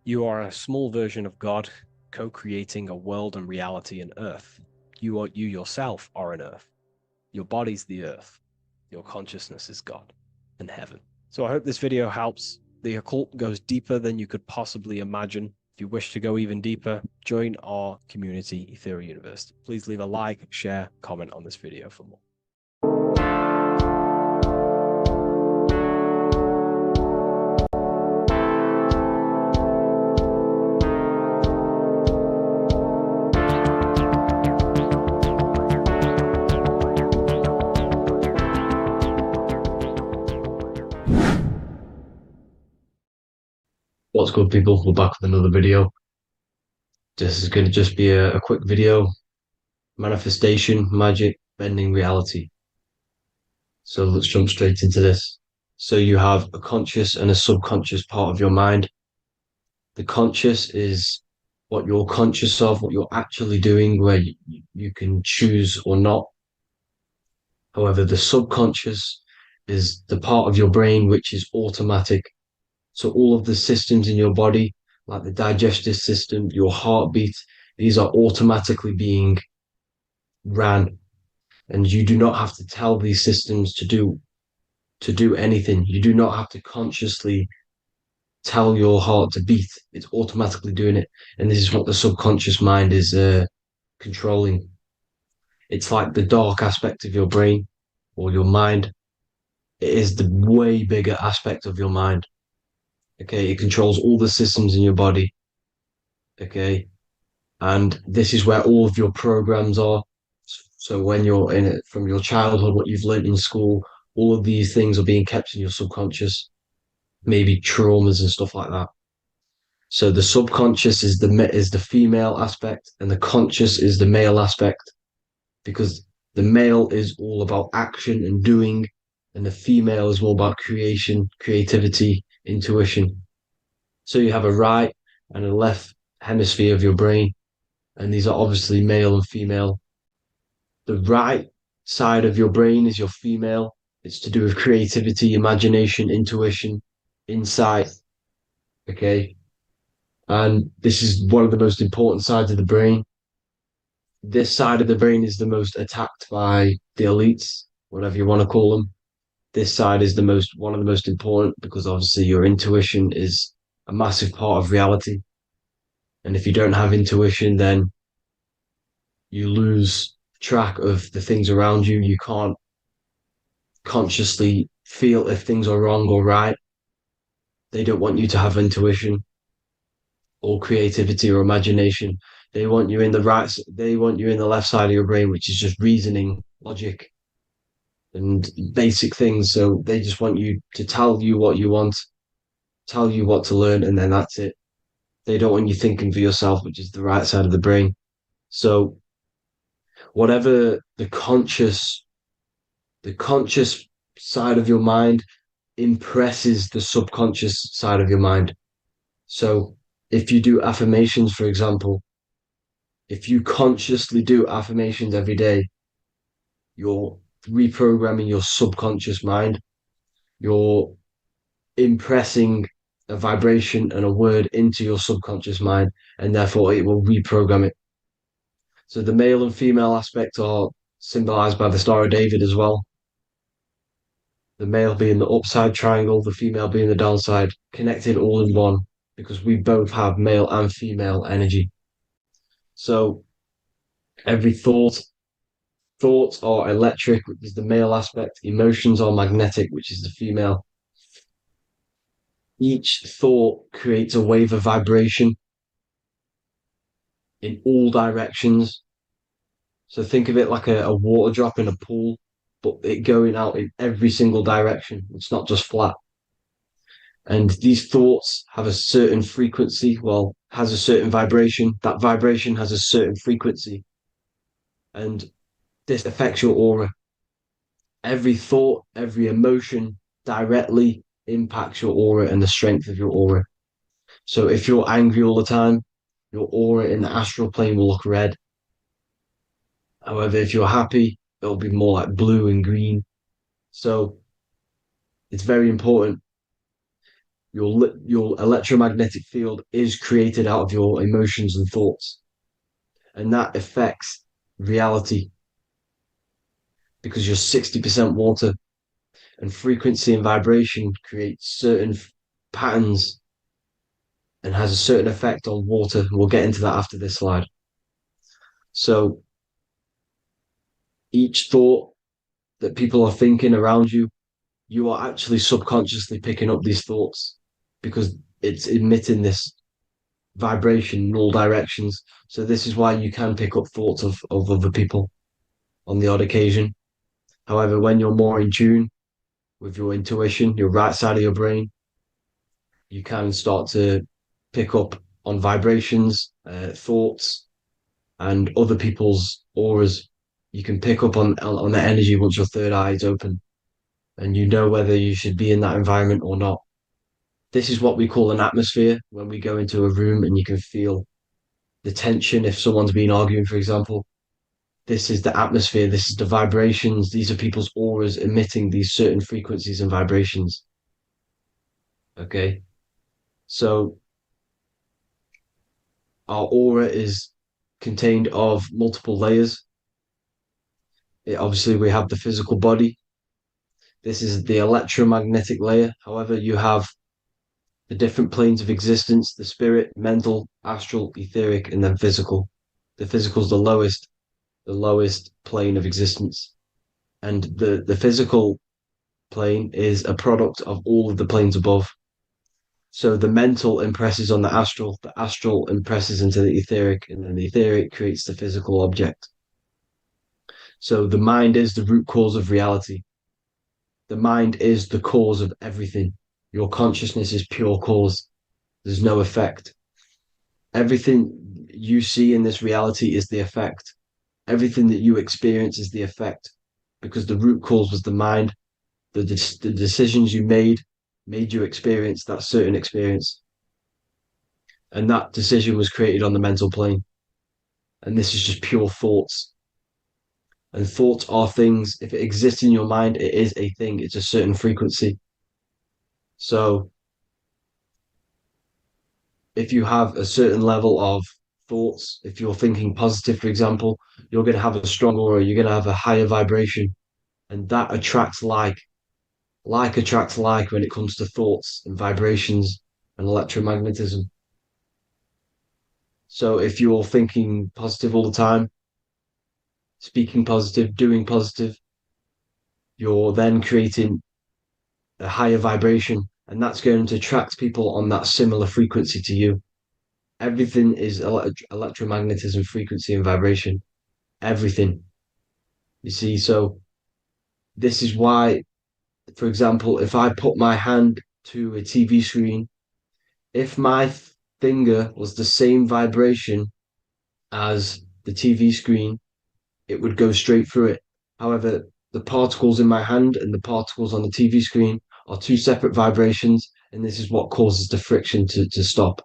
You are a small version of God, co-creating a world and reality in earth. You yourself are an earth. Your body's the earth. Your consciousness is God and heaven. So I hope this video helps. The occult goes deeper than you could possibly imagine. If you wish to go even deeper, join our community, Ethereal University. Please leave a like, share, comment on this video for more. What's good, people? We're back with another video. This is going to just be a quick video. Manifestation, magic, bending reality. So let's jump straight into this. So you have a conscious and a subconscious part of your mind. The conscious is what you're conscious of, what you're actually doing, where you can choose or not. However, the subconscious is the part of your brain which is automatic. So all of the systems in your body, like the digestive system, your heartbeat, these are automatically being ran. And you do not have to tell these systems to do anything. You do not have to consciously tell your heart to beat. It's automatically doing it. And this is what the subconscious mind is controlling. It's like the dark aspect of your brain or your mind. It is the way bigger aspect of your mind. Okay, it controls all the systems in your body. Okay, and this is where all of your programs are. So when you're in it from your childhood, what you've learned in school, all of these things are being kept in your subconscious, maybe traumas and stuff like that. So the subconscious is the female aspect, and the conscious is the male aspect, because the male is all about action and doing, and the female is more about creation, creativity, intuition. So you have a right and a left hemisphere of your brain, and these are obviously male and female. The right side of your brain is your female. It's to do with creativity, imagination, intuition, insight. Okay. And this is one of the most important sides of the brain. This side of the brain is the most attacked by the elites, whatever you want to call them. This side is the most one of the most important because obviously your intuition is a massive part of reality. And if you don't have intuition, then you lose track of the things around you. You can't consciously feel if things are wrong or right. They don't want you to have intuition or creativity or imagination. They want you in the right, they want you in the left side of your brain, which is just reasoning, logic, and basic things. So they just want you to tell you what you want, tell you what to learn, and then that's it. They don't want you thinking for yourself, which is the right side of the brain. So whatever the conscious side of your mind impresses the subconscious side of your mind. So if you do affirmations, for example, if you consciously do affirmations every day, you're reprogramming your subconscious mind. You're impressing a vibration and a word into your subconscious mind, and therefore it will reprogram it. So the male and female aspect are symbolized by the Star of David as well. The male being the upside triangle, the female being the downside, connected all in one because we both have male and female energy. So every thoughts are electric, which is the male aspect, emotions are magnetic, which is the female. Each thought creates a wave of vibration in all directions. So think of it like a water drop in a pool, but it going out in every single direction. It's not just flat. And these thoughts have a certain frequency, well, has a certain vibration. That vibration has a certain frequency. And this affects your aura. Every thought, every emotion directly impacts your aura and the strength of your aura. So if you're angry all the time, your aura in the astral plane will look red. However, if you're happy, it'll be more like blue and green. So it's very important. Your electromagnetic field is created out of your emotions and thoughts, and that affects reality because you're 60% water, and frequency and vibration create certain patterns and has a certain effect on water. We'll get into that after this slide. So each thought that people are thinking around you, you are actually subconsciously picking up these thoughts because it's emitting this vibration in all directions. So this is why you can pick up thoughts of other people on the odd occasion. However, when you're more in tune with your intuition, your right side of your brain, you can start to pick up on vibrations, thoughts, and other people's auras. You can pick up on the energy once your third eye is open, and you know whether you should be in that environment or not. This is what we call an atmosphere when we go into a room and you can feel the tension if someone's been arguing, for example. This is the atmosphere, this is the vibrations, these are people's auras emitting these certain frequencies and vibrations. Okay. So our aura is contained of multiple layers. Obviously, we have the physical body. This is the electromagnetic layer. However, you have the different planes of existence, the spirit, mental, astral, etheric, and then physical. The physical is the lowest plane of existence. And the physical plane is a product of all of the planes above. So the mental impresses on the astral impresses into the etheric, and then the etheric creates the physical object. So the mind is the root cause of reality. The mind is the cause of everything. Your consciousness is pure cause. There's no effect. Everything you see in this reality is the effect. Everything that you experience is the effect because the root cause was the mind. The decisions you made you experience that certain experience. And that decision was created on the mental plane. And this is just pure thoughts. And thoughts are things. If it exists in your mind, it is a thing. It's a certain frequency. So if you have a certain level of thoughts, if you're thinking positive, for example, you're going to have a strong aura, you're going to have a higher vibration, and that attracts like. Like attracts like when it comes to thoughts and vibrations and electromagnetism. So if you're thinking positive all the time, speaking positive, doing positive, you're then creating a higher vibration, and that's going to attract people on that similar frequency to you. Everything is electromagnetism, frequency, and vibration. Everything. You see, so this is why, for example, if I put my hand to a TV screen, if my finger was the same vibration as the TV screen, it would go straight through it. However, the particles in my hand and the particles on the TV screen are two separate vibrations, and this is what causes the friction to stop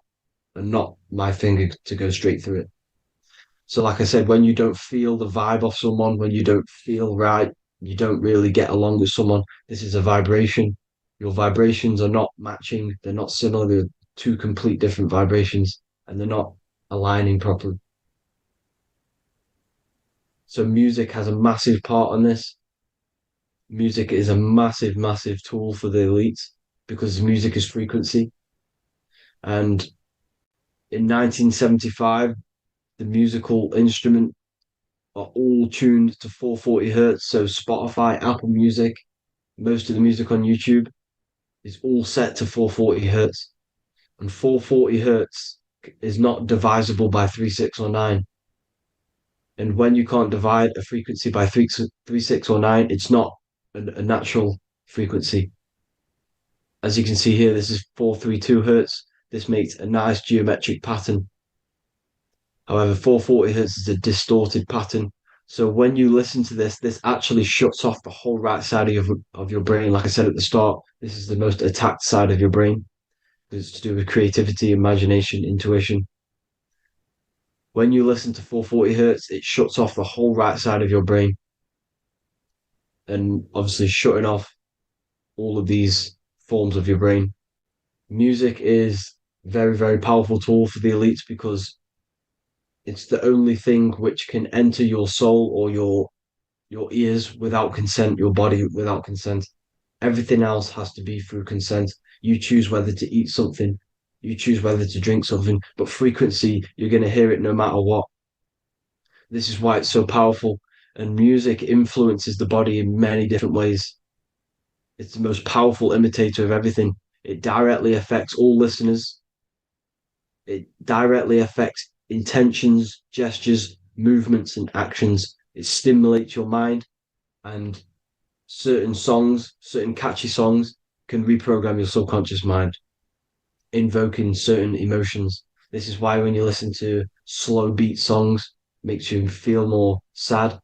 and not my finger to go straight through it. So, like I said, when you don't feel the vibe of someone, when you don't feel right, you don't really get along with someone, this is a vibration. Your vibrations are not matching, they're not similar, they're two complete different vibrations, and they're not aligning properly. So music has a massive part on this. Music is a massive, massive tool for the elites because music is frequency. And in 1975, the musical instrument are all tuned to 440 hertz. So Spotify, Apple Music, most of the music on YouTube is all set to 440 hertz. And 440 hertz is not divisible by 3, 6, or 9. And when you can't divide a frequency by 3, 6, or 9, it's not a natural frequency. As you can see here, this is 432 hertz. This makes a nice geometric pattern. However, 440 hertz is a distorted pattern. So when you listen to this, this actually shuts off the whole right side of your brain. Like I said at the start, this is the most attacked side of your brain. It's to do with creativity, imagination, intuition. When you listen to 440 hertz, it shuts off the whole right side of your brain. And obviously shutting off all of these forms of your brain. Music is very, very powerful tool for the elites because it's the only thing which can enter your soul or your ears without consent, your body without consent. Everything else has to be through consent. You choose whether to eat something, you choose whether to drink something, but frequency, you're going to hear it no matter what. This is why it's so powerful. And music influences the body in many different ways. It's the most powerful imitator of everything. It directly affects all listeners. It directly affects intentions, gestures, movements, and actions. It stimulates your mind, and certain songs, certain catchy songs, can reprogram your subconscious mind, invoking certain emotions. This is why when you listen to slow beat songs, it makes you feel more sad.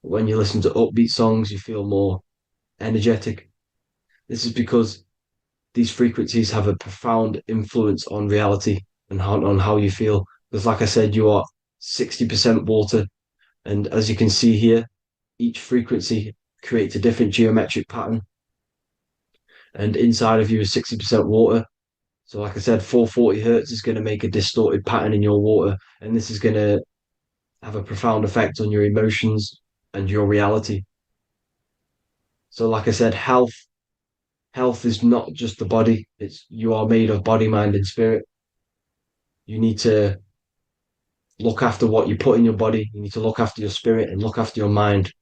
When you listen to upbeat songs, you feel more energetic. This is because these frequencies have a profound influence on reality and on how you feel. Because, like I said, you are 60% water. And as you can see here, each frequency creates a different geometric pattern. And inside of you is 60% water. So, like I said, 440 hertz is going to make a distorted pattern in your water. And this is going to have a profound effect on your emotions and your reality. So, like I said, health is not just the body. It's you are made of body, mind, and spirit. You need to look after what you put in your body. You need to look after your spirit and look after your mind.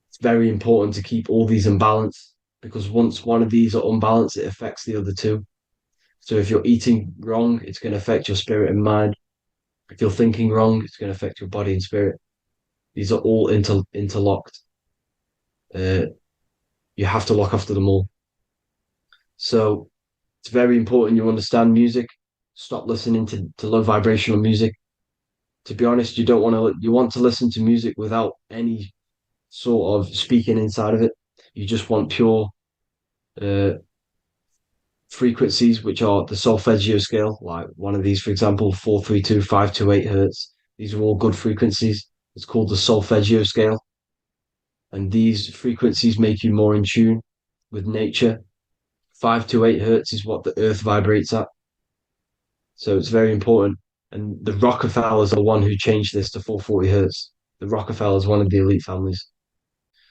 It's very important to keep all these in balance because once one of these are unbalanced, it affects the other two. So if you're eating wrong, it's going to affect your spirit and mind. If you're thinking wrong, it's going to affect your body and spirit. These are all interlocked. You have to look after them all. So it's very important you understand music. Stop listening to low vibrational music. To be honest, you want to listen to music without any sort of speaking inside of it. You just want pure uh, frequencies, which are the solfeggio scale, like one of these, for example, 432, 528 hertz. These are all good frequencies. It's called the solfeggio scale. And these frequencies make you more in tune with nature. 5 to 8 hertz is what the earth vibrates at. So it's very important. And the Rockefellers are the one who changed this to 440 hertz. The Rockefellers, one of the elite families.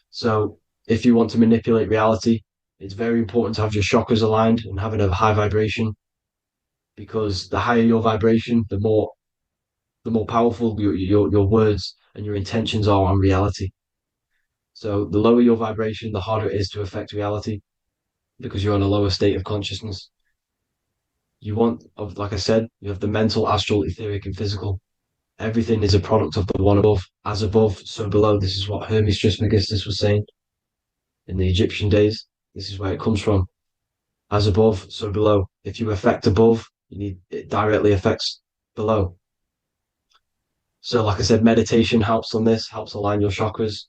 So if you want to manipulate reality, it's very important to have your chakras aligned and having a high vibration, because the higher your vibration, the more powerful your words and your intentions are on reality. So the lower your vibration, the harder it is to affect reality, because you're in a lower state of consciousness. You want, like I said, you have the mental, astral, etheric, and physical. Everything is a product of the one above. As above, so below. This is what Hermes Trismegistus was saying in the Egyptian days. This is where it comes from. As above, so below. If you affect above, it directly affects below. So, like I said, meditation helps on this, helps align your chakras.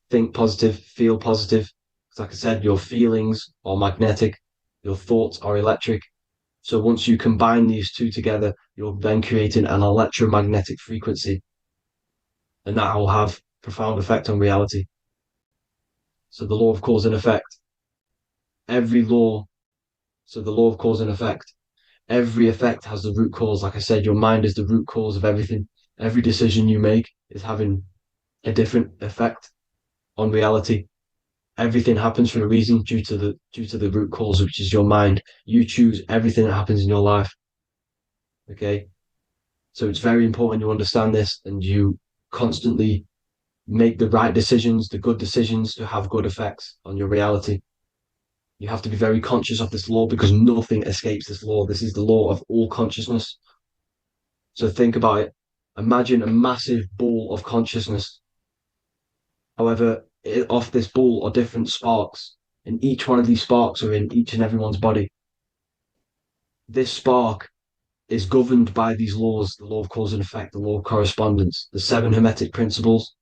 Think positive, feel positive. Like I said, your feelings are magnetic, your thoughts are electric. So once you combine these two together, you're then creating an electromagnetic frequency, and that will have profound effect on reality. So the law of cause and effect, every law, so the law of cause and effect, every effect has the root cause. Like I said, your mind is the root cause of everything. Every decision you make is having a different effect on reality. Everything happens for a reason due to the root cause, which is your mind. You choose everything that happens in your life. Okay. So it's very important you understand this and you constantly make the right decisions, the good decisions to have good effects on your reality. You have to be very conscious of this law, because nothing escapes this law. This is the law of all consciousness. So think about it. Imagine a massive ball of consciousness. However, off this ball are different sparks, and each one of these sparks are in each and everyone's body. This spark is governed by these laws, the law of cause and effect, the law of correspondence, the 7 hermetic principles.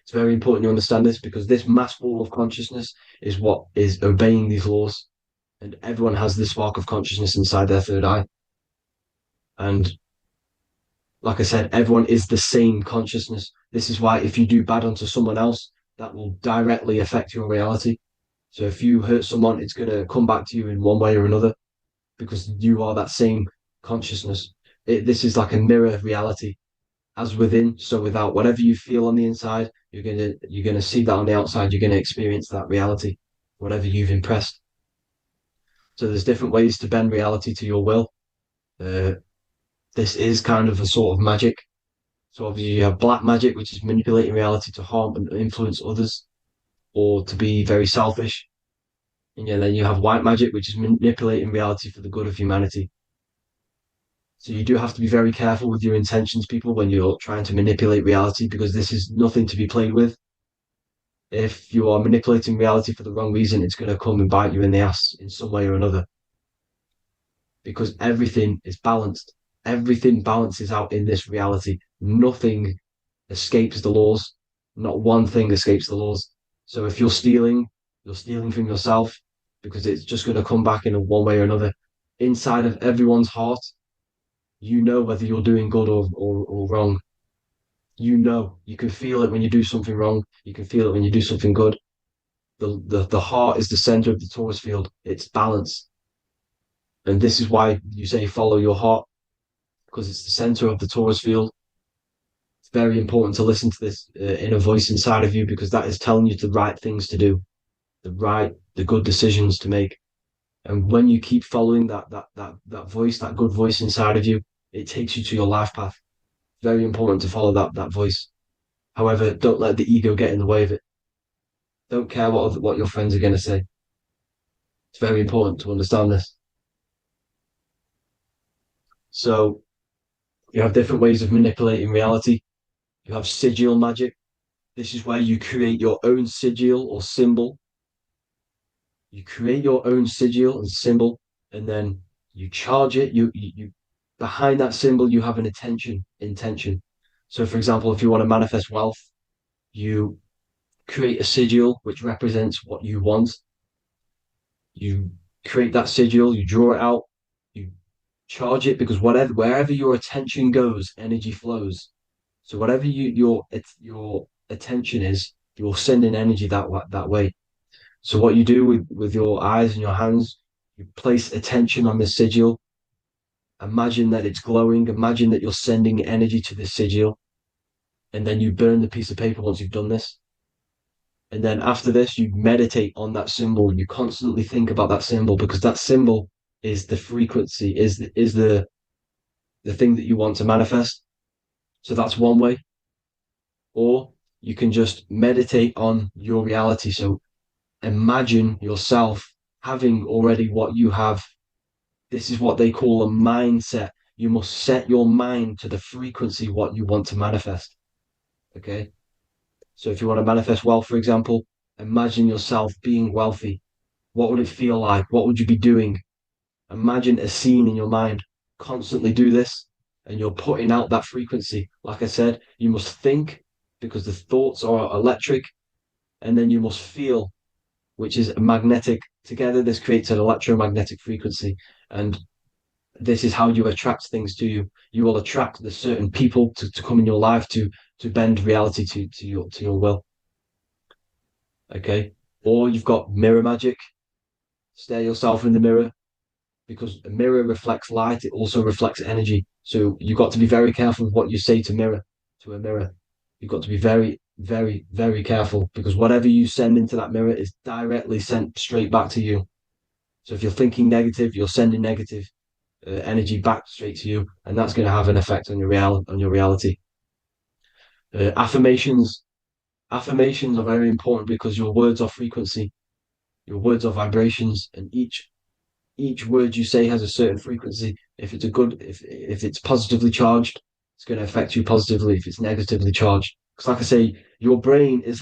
It's very important you understand this, because this mass ball of consciousness is what is obeying these laws. And everyone has this spark of consciousness inside their third eye. And like I said, everyone is the same consciousness. This is why if you do bad onto someone else, that will directly affect your reality. So if you hurt someone, it's going to come back to you in one way or another, because you are that same consciousness. This is like a mirror reality. As within, so without. Whatever you feel on the inside, you're gonna see that on the outside. You're gonna experience that reality, whatever you've impressed. So there's different ways to bend reality to your will. This is kind of a sort of magic. So obviously you have black magic, which is manipulating reality to harm and influence others, or to be very selfish. And yeah, then you have white magic, which is manipulating reality for the good of humanity. So you do have to be very careful with your intentions, people, when you're trying to manipulate reality, because this is nothing to be played with. If you are manipulating reality for the wrong reason, it's going to come and bite you in the ass in some way or another. Because everything is balanced. Everything balances out in this reality. Nothing escapes the laws. Not one thing escapes the laws. So if you're stealing from yourself, because it's just going to come back in one way or another. Inside of everyone's heart, you know whether you're doing good or wrong. You can feel it when you do something wrong. You can feel it when you do something good. The heart is the center of the torus field. It's balance. And this is why you say follow your heart, because it's the center of the torus field. It's very important to listen to this inner voice inside of you, because that is telling you the right things to do, the good decisions to make. And when you keep following that voice, that good voice inside of you, it takes you to your life path. Very important to follow that voice. However, don't let the ego get in the way of it. Don't care what your friends are going to say. It's very important to understand this. So you have different ways of manipulating reality. You have sigil magic. This is where you create your own sigil or symbol. You create your own sigil and symbol, and then you charge it. You behind that symbol, you have an intention. So, for example, if you want to manifest wealth, you create a sigil which represents what you want. You create that sigil, you draw it out, you charge it, because wherever your attention goes, energy flows. So whatever your attention is, you're sending energy that way. So what you do with your eyes and your hands, you place attention on the sigil. Imagine that it's glowing. Imagine that you're sending energy to the sigil, and then you burn the piece of paper once you've done this. And then after this, you meditate on that symbol. You constantly think about that symbol because that symbol is the frequency, is the thing that you want to manifest. So that's one way. Or you can just meditate on your reality. So imagine yourself having already what you have. This is what they call a mindset. You must set your mind to the frequency what you want to manifest. Okay. So if you want to manifest wealth, for example, imagine yourself being wealthy. What would it feel like? What would you be doing? Imagine a scene in your mind. Constantly do this, and you're putting out that frequency. Like I said, you must think because the thoughts are electric, and then you must feel, which is magnetic. Together, this creates an electromagnetic frequency, and this is how you attract things to you. You will attract the certain people to come in your life to bend reality to your will. Okay. Or you've got mirror magic. Stare yourself in the mirror because a mirror reflects light. It also reflects energy. So you've got to be very careful with what you say to a mirror. You've got to be very, very, very careful because whatever you send into that mirror is directly sent straight back to you. So if you're thinking negative, you're sending negative energy back straight to you, and that's going to have an effect on your reality. Affirmations are very important because your words are frequency, your words are vibrations, and each word you say has a certain frequency. If if it's positively charged, it's going to affect you positively. If it's negatively charged, because like I say, your brain and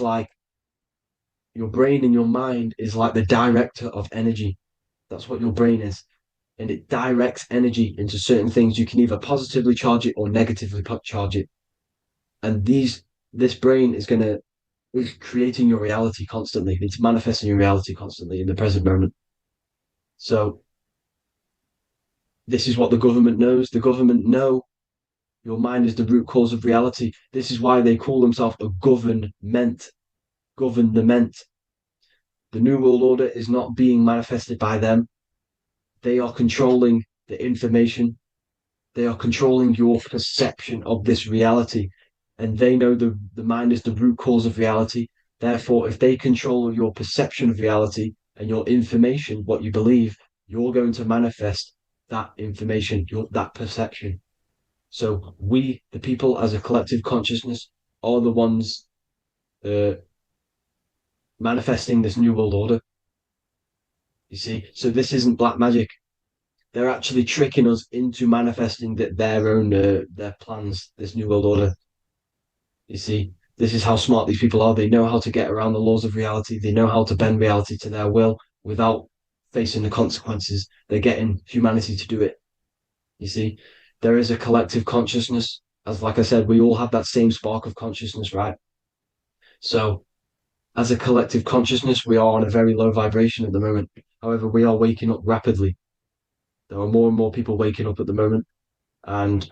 your mind is like the director of energy. That's what your brain is, and it directs energy into certain things. You can either positively charge it or negatively charge it, and this brain is creating your reality constantly. It's manifesting your reality constantly in the present moment. So this is what the government knows. The government know your mind is the root cause of reality. This is why they call themselves a government. Government. The New World Order is not being manifested by them. They are controlling the information. They are controlling your perception of this reality. And they know the mind is the root cause of reality. Therefore, if they control your perception of reality and your information, what you believe, you're going to manifest that information, that perception. So we, the people as a collective consciousness, are the ones manifesting this new world order. You see, so this isn't black magic. They're actually tricking us into manifesting their own their plans, this new world order. You see, this is how smart these people are. They know how to get around the laws of reality. They know how to bend reality to their will without facing the consequences. They're getting humanity to do it. You see, there is a collective consciousness. As like I said, we all have that same spark of consciousness, right? So as a collective consciousness, we are on a very low vibration at the moment. However, we are waking up rapidly. There are more and more people waking up at the moment, and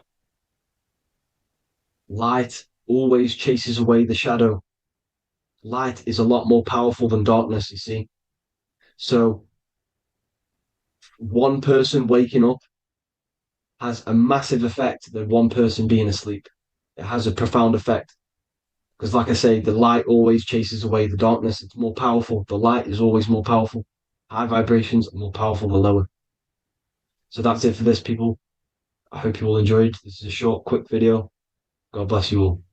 light always chases away the shadow. Light is a lot more powerful than darkness, you see. So one person waking up has a massive effect than one person being asleep. It has a profound effect. Because like I say, the light always chases away the darkness. It's more powerful. The light is always more powerful. High vibrations are more powerful than lower. So that's it for this, people. I hope you all enjoyed. This is a short, quick video. God bless you all.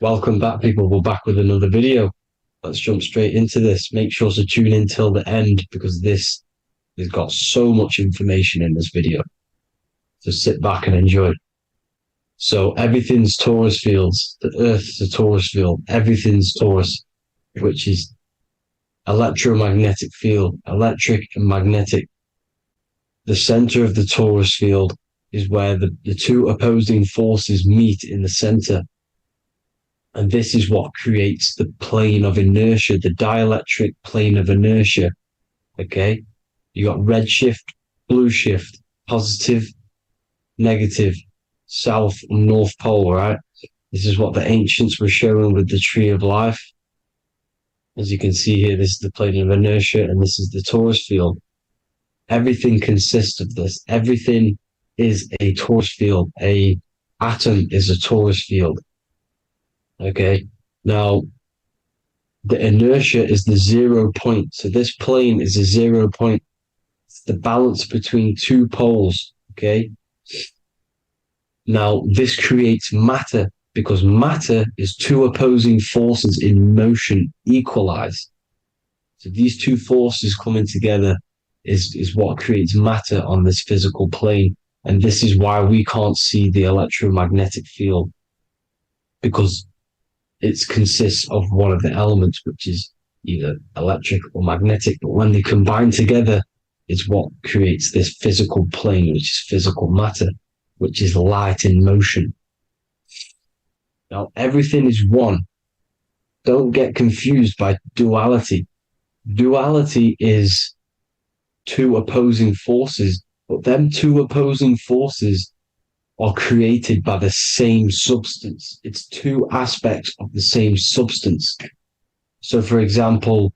Welcome back, people. We're back with another video. Let's jump straight into this. Make sure to tune in till the end because this We've got so much information in this video. So sit back and enjoy. So everything's torus fields. The Earth's a torus field. Everything's torus, which is electromagnetic field, electric and magnetic. The center of the torus field is where the two opposing forces meet in the center. And this is what creates the plane of inertia, the dielectric plane of inertia. Okay? You got red shift, blue shift, positive, negative, south and north pole, right? This is what the ancients were showing with the tree of life. As you can see here, this is the plane of inertia and this is the torus field. Everything consists of this. Everything is a torus field. A atom is a torus field. Okay. Now, the inertia is the 0 point. So this plane is a 0 point. It's the balance between two poles. Okay. Now, this creates matter because matter is two opposing forces in motion equalize. So these two forces coming together is what creates matter on this physical plane. And this is why we can't see the electromagnetic field, because it consists of one of the elements, which is either electric or magnetic. But when they combine together, it's what creates this physical plane, which is physical matter, which is light in motion. Now, everything is one. Don't get confused by duality. Duality is two opposing forces, but them two opposing forces are created by the same substance. It's two aspects of the same substance. So, for example,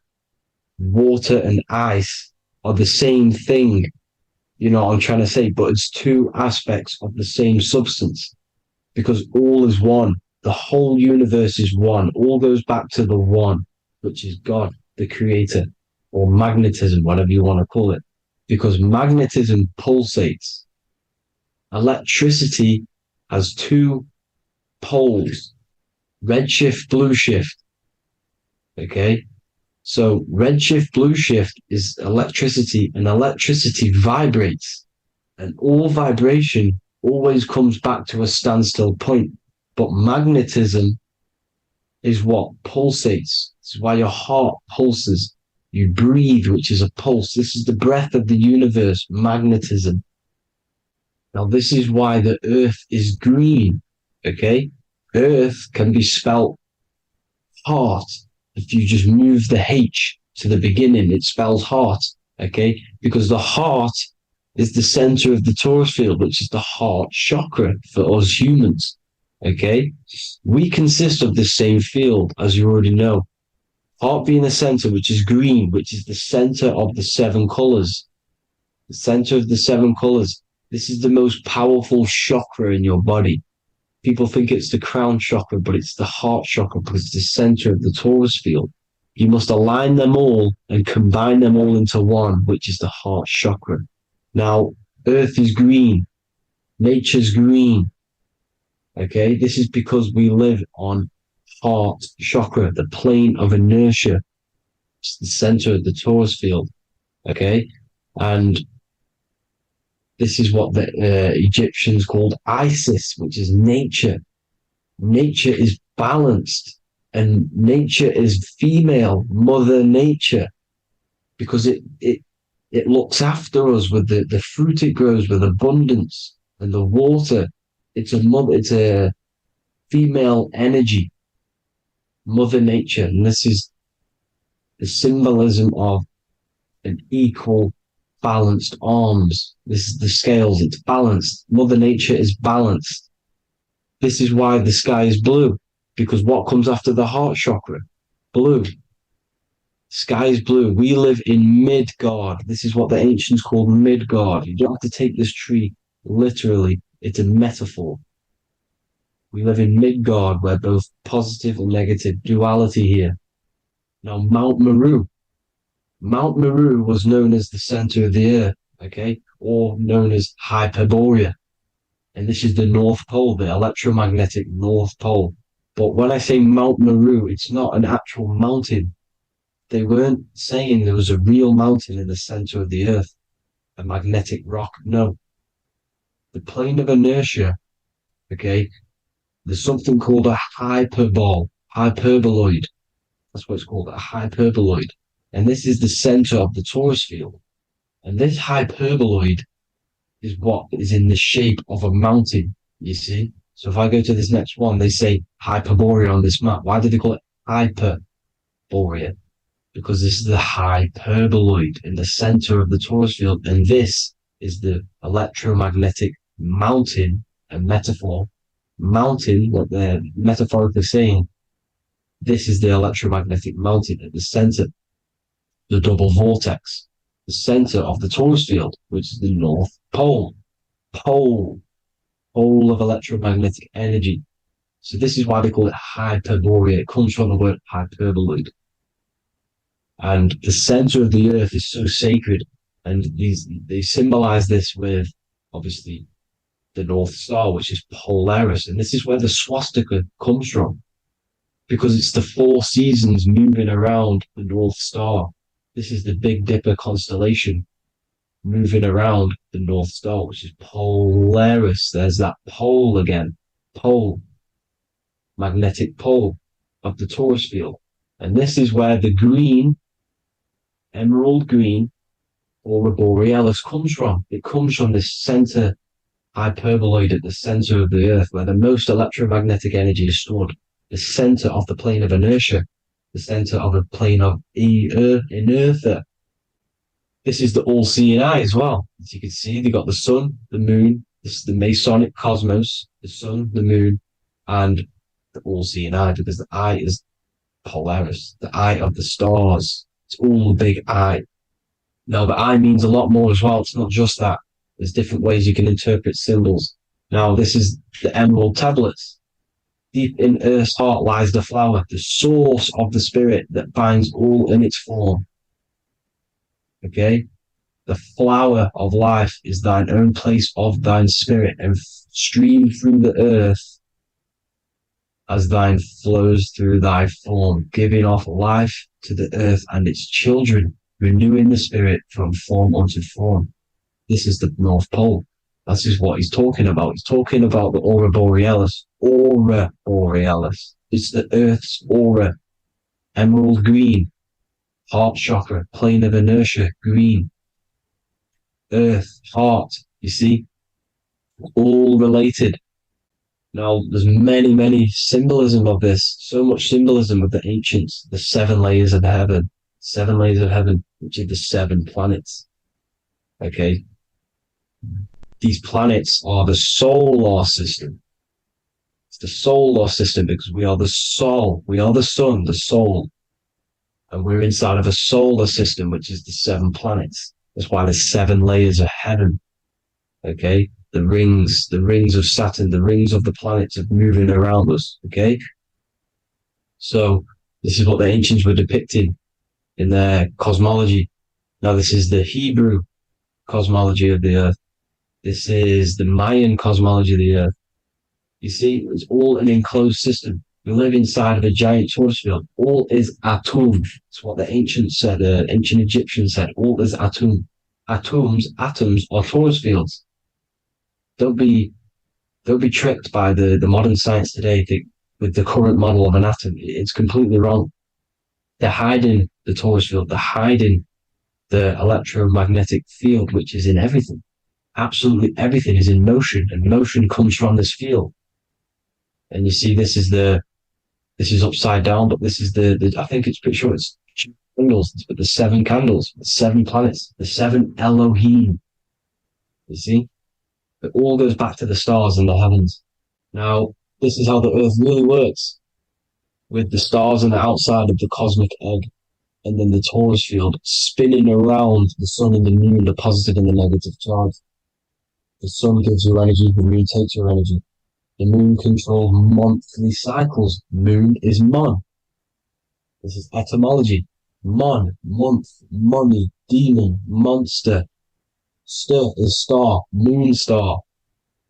water and ice are the same thing. You know what I'm trying to say? But it's two aspects of the same substance because all is one. The whole universe is one. All goes back to the one, which is God, the creator, or magnetism, whatever you want to call it. Because magnetism pulsates. Electricity has two poles, red shift, blue shift. Okay? So red shift, blue shift is electricity, and electricity vibrates. And all vibration always comes back to a standstill point. But magnetism is what pulsates. This is why your heart pulses. You breathe, which is a pulse. This is the breath of the universe, magnetism. Now, this is why the earth is green, okay? Earth can be spelt heart. If you just move the H to the beginning, it spells heart, okay? Because the heart is the center of the torus field, which is the heart chakra for us humans, okay? We consist of the same field, as you already know. Heart being the center, which is green, which is the center of the seven colors. The center of the seven colors. This is the most powerful chakra in your body. People think it's the crown chakra, but it's the heart chakra because it's the center of the torus field. You must align them all and combine them all into one, which is the heart chakra. Now, Earth is green. Nature's green. Okay, this is because we live on heart chakra, the plane of inertia. It's the center of the torus field. Okay, and this is what the Egyptians called Isis, which is nature. Nature is balanced, and nature is female, Mother Nature, because it looks after us with the fruit it grows with abundance, and the water. It's a female energy, Mother Nature, and this is the symbolism of an equal, balanced arms. This is the scales, it's balanced. Mother Nature is balanced. This is why the sky is blue, because what comes after the heart chakra? Blue. Sky is blue. We live in Midgard. This is what the ancients called Midgard. You don't have to take this tree literally. It's a metaphor. We live in Midgard, where both positive and negative duality here. Now, Mount Meru. Mount Meru was known as the center of the earth, okay, or known as Hyperborea. And this is the North Pole, the electromagnetic North Pole. But when I say Mount Meru, it's not an actual mountain. They weren't saying there was a real mountain in the center of the earth. a magnetic rock. No. The plane of inertia, okay, there's something called a hyperboloid. That's what it's called, a hyperboloid. And this is the center of the torus field. And this hyperboloid is what is in the shape of a mountain, you see? So if I go to this next one, they say Hyperborea on this map. Why do they call it Hyperborea? Because this is the hyperboloid in the center of the torus field. And this is the electromagnetic mountain, a metaphor. Mountain, what they're metaphorically saying, this is the electromagnetic mountain at the center, the double vortex, the center of the torus field, which is the North Pole. Pole of electromagnetic energy. So this is why they call it Hyperborea. It comes from the word hyperboloid. And the center of the earth is so sacred. And they symbolize this with, obviously, the North Star, which is Polaris. And this is where the swastika comes from, because it's the 4 seasons moving around the North Star. This is the Big Dipper constellation moving around the North Star, which is Polaris. There's that pole again. Pole. Magnetic pole of the torus field. And this is where the green, emerald green, aurora borealis comes from. It comes from this center hyperboloid at the center of the earth, where the most electromagnetic energy is stored. The center of the plane of inertia, the center of the plane of inertia. This is the all-seeing eye as well. As you can see, they got the sun, the moon, this is the Masonic cosmos, the sun, the moon, and the all-seeing eye, because the eye is Polaris, the eye of the stars. It's all a big eye. Now, the eye means a lot more as well. It's not just that. There's different ways you can interpret symbols. Now, this is the emerald tablets. Deep in Earth's heart lies the flower, the source of the spirit that binds all in its form. Okay? The flower of life is thine own place of thine spirit, and stream through the earth as thine flows through thy form, giving off life to the earth and its children, renewing the spirit from form unto form. This is the North Pole. This is what he's talking about. He's talking about the aurora borealis. Aurora borealis. It's the Earth's aura. Emerald green. Heart chakra. Plane of inertia. Green. Earth. Heart. You see? All related. Now, there's many symbolism of this. So much symbolism of the ancients. The 7 layers of heaven. 7 layers of heaven, which are the 7 planets. Okay? These planets are the solar system. It's the solar system because we are the soul. We are the sun, the soul. And we're inside of a solar system, which is the 7 planets. That's why there's 7 layers of heaven. Okay? The rings of Saturn, the rings of the planets are moving around us. Okay? So this is what the ancients were depicting in their cosmology. Now this is the Hebrew cosmology of the earth. This is the Mayan cosmology of the earth. You see, it's all an enclosed system. We live inside of a giant torus field. All is atum. It's what the ancients said, ancient Egyptians said. All is atum. Atoms are torus fields. Don't be tricked by the modern science today with the current model of an atom. It's completely wrong. They're hiding the torus field. They're hiding the electromagnetic field, which is in everything. Absolutely everything is in motion, and motion comes from this field. And you see, this is upside down, but this is the I think it's pretty sure it's candles, but the 7 candles, the 7 planets, the 7 Elohim. You see, it all goes back to the stars and the heavens. Now, this is how the earth really works, with the stars on the outside of the cosmic egg, and then the torus field spinning around the sun and the moon, the positive and the negative charge. The sun gives you energy, the moon takes your energy. The moon controls monthly cycles. Moon is mon. This is etymology. Mon, month, money, demon, monster. Stir is star, moon star.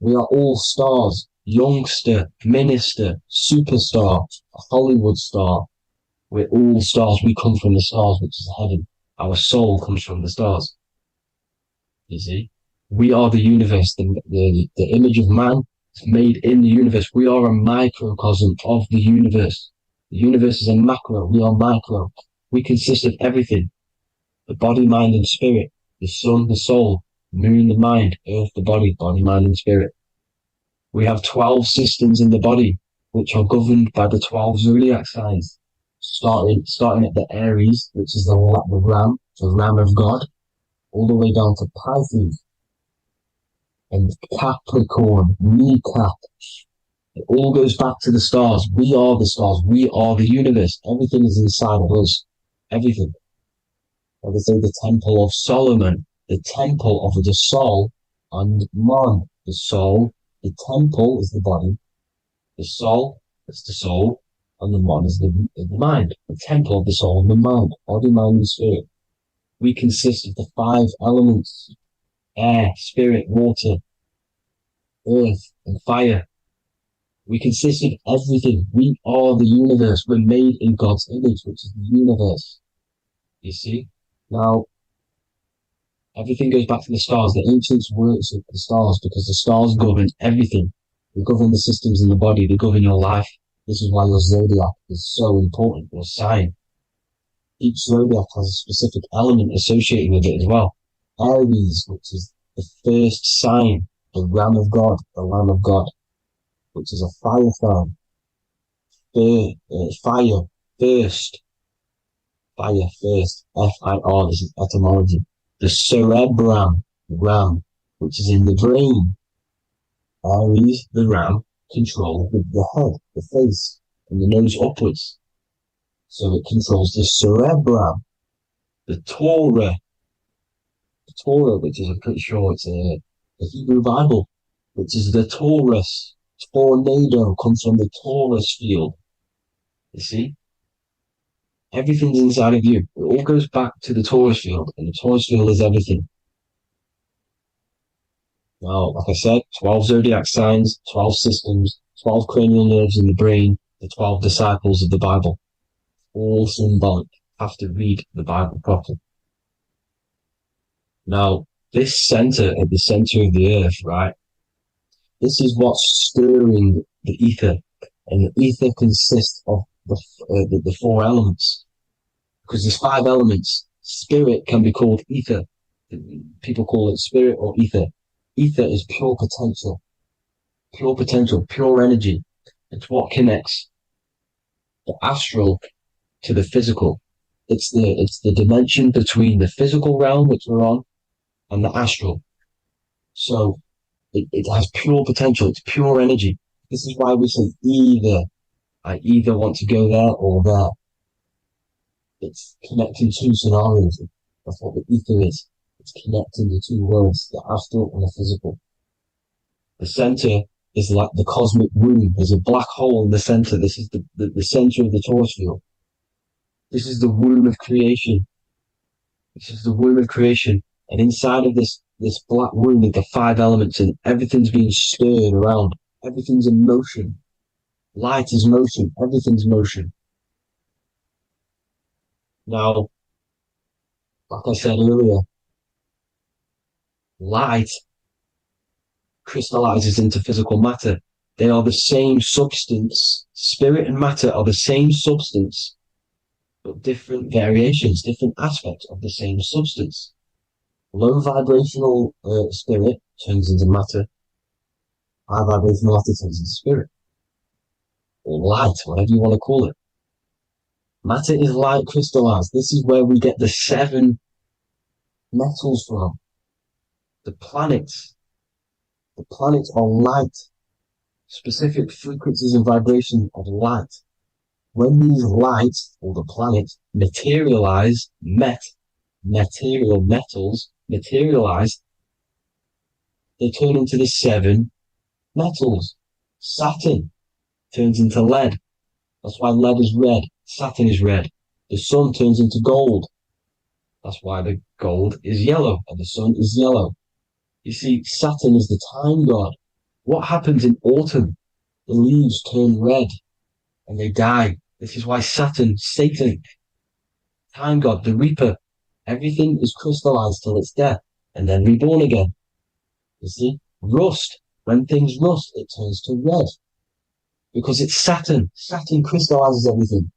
We are all stars. Youngster, minister, superstar, Hollywood star. We're all stars. We come from the stars, which is heaven. Our soul comes from the stars. You see, we are the universe. The image of man is made in the universe. We are a microcosm of the universe. The universe is a macro. We are micro. We consist of everything: the body, mind, and spirit. The sun, the soul; moon, the mind; earth, the body, mind, and spirit. We have 12 systems in the body, which are governed by the 12 zodiac signs, starting at the Aries, which is the ram of God, all the way down to Pisces and Capricorn, kneecap. It all goes back to the stars. We are the stars. We are the universe. Everything is inside of us. Everything. Like I say, the Temple of Solomon, the temple of the soul and man. The soul, the temple is the body. The soul is the soul, and the man is the mind. The temple of the soul and the mind. Body, mind, and spirit. We consist of the 5 elements: air, spirit, water, earth, and fire. We consist of everything. We are the universe. We're made in God's image, which is the universe. You see? Now, everything goes back to the stars. The ancients worship the stars because the stars govern everything. They govern the systems in the body. They govern your life. This is why your zodiac is so important, your sign. Each zodiac has a specific element associated with it as well. Aries, which is the first sign, the ram of God, the lamb of God, which is a fire sign. Fire, first. Fire, first. F-I-R, this is etymology. The cerebrum, ram, which is in the brain. Aries, the ram, control the head, the face, and the nose upwards. So it controls the cerebrum. The Torah, which is, I'm pretty sure it's a Hebrew Bible, which is the Taurus. Tornado comes from the Taurus field. You see? Everything's inside of you. It all goes back to the Taurus field, and the Taurus field is everything. Now, like I said, 12 zodiac signs, 12 systems, 12 cranial nerves in the brain, the 12 disciples of the Bible. All symbolic. Have to read the Bible properly. Now, this center, at the center of the earth, right? This is what's stirring the ether. And the ether consists of the 4 elements. Because there's 5 elements. Spirit can be called ether. People call it spirit or ether. Ether is pure potential, pure energy. It's what connects the astral to the physical. It's the dimension between the physical realm, which we're on, and the astral. So it has pure potential. It's pure energy. This is why we say either. I either want to go there or there. It's connecting 2 scenarios. That's what the ether is. It's connecting the 2 worlds, the astral and the physical. The center is like the cosmic womb. There's a black hole in the center. This is the center of the Taurus field. This is the womb of creation. This is the womb of creation. And inside of this black womb are the 5 elements, and everything's being stirred around. Everything's in motion. Light is motion. Everything's motion. Now, like I said earlier, light crystallizes into physical matter. They are the same substance. Spirit and matter are the same substance, but different variations, different aspects of the same substance. Low vibrational spirit turns into matter. High vibrational matter turns into spirit. Or light, whatever you want to call it. Matter is light crystallized. This is where we get the 7 metals from. The planets. The planets are light. Specific frequencies and vibrations of light. When these lights, or the planets, materialize, material metals materialize, they turn into the 7 metals. Saturn turns into lead. That's why lead is red. Saturn is red. The sun turns into gold. That's why the gold is yellow and the sun is yellow. You see, Saturn is the time god. What happens in autumn? The leaves turn red and they die. This is why Saturn, Satan, time god, the reaper, everything is crystallized till its death. and then reborn again. You see? Rust. When things rust, it turns to red. Because it's Saturn. Saturn crystallizes everything.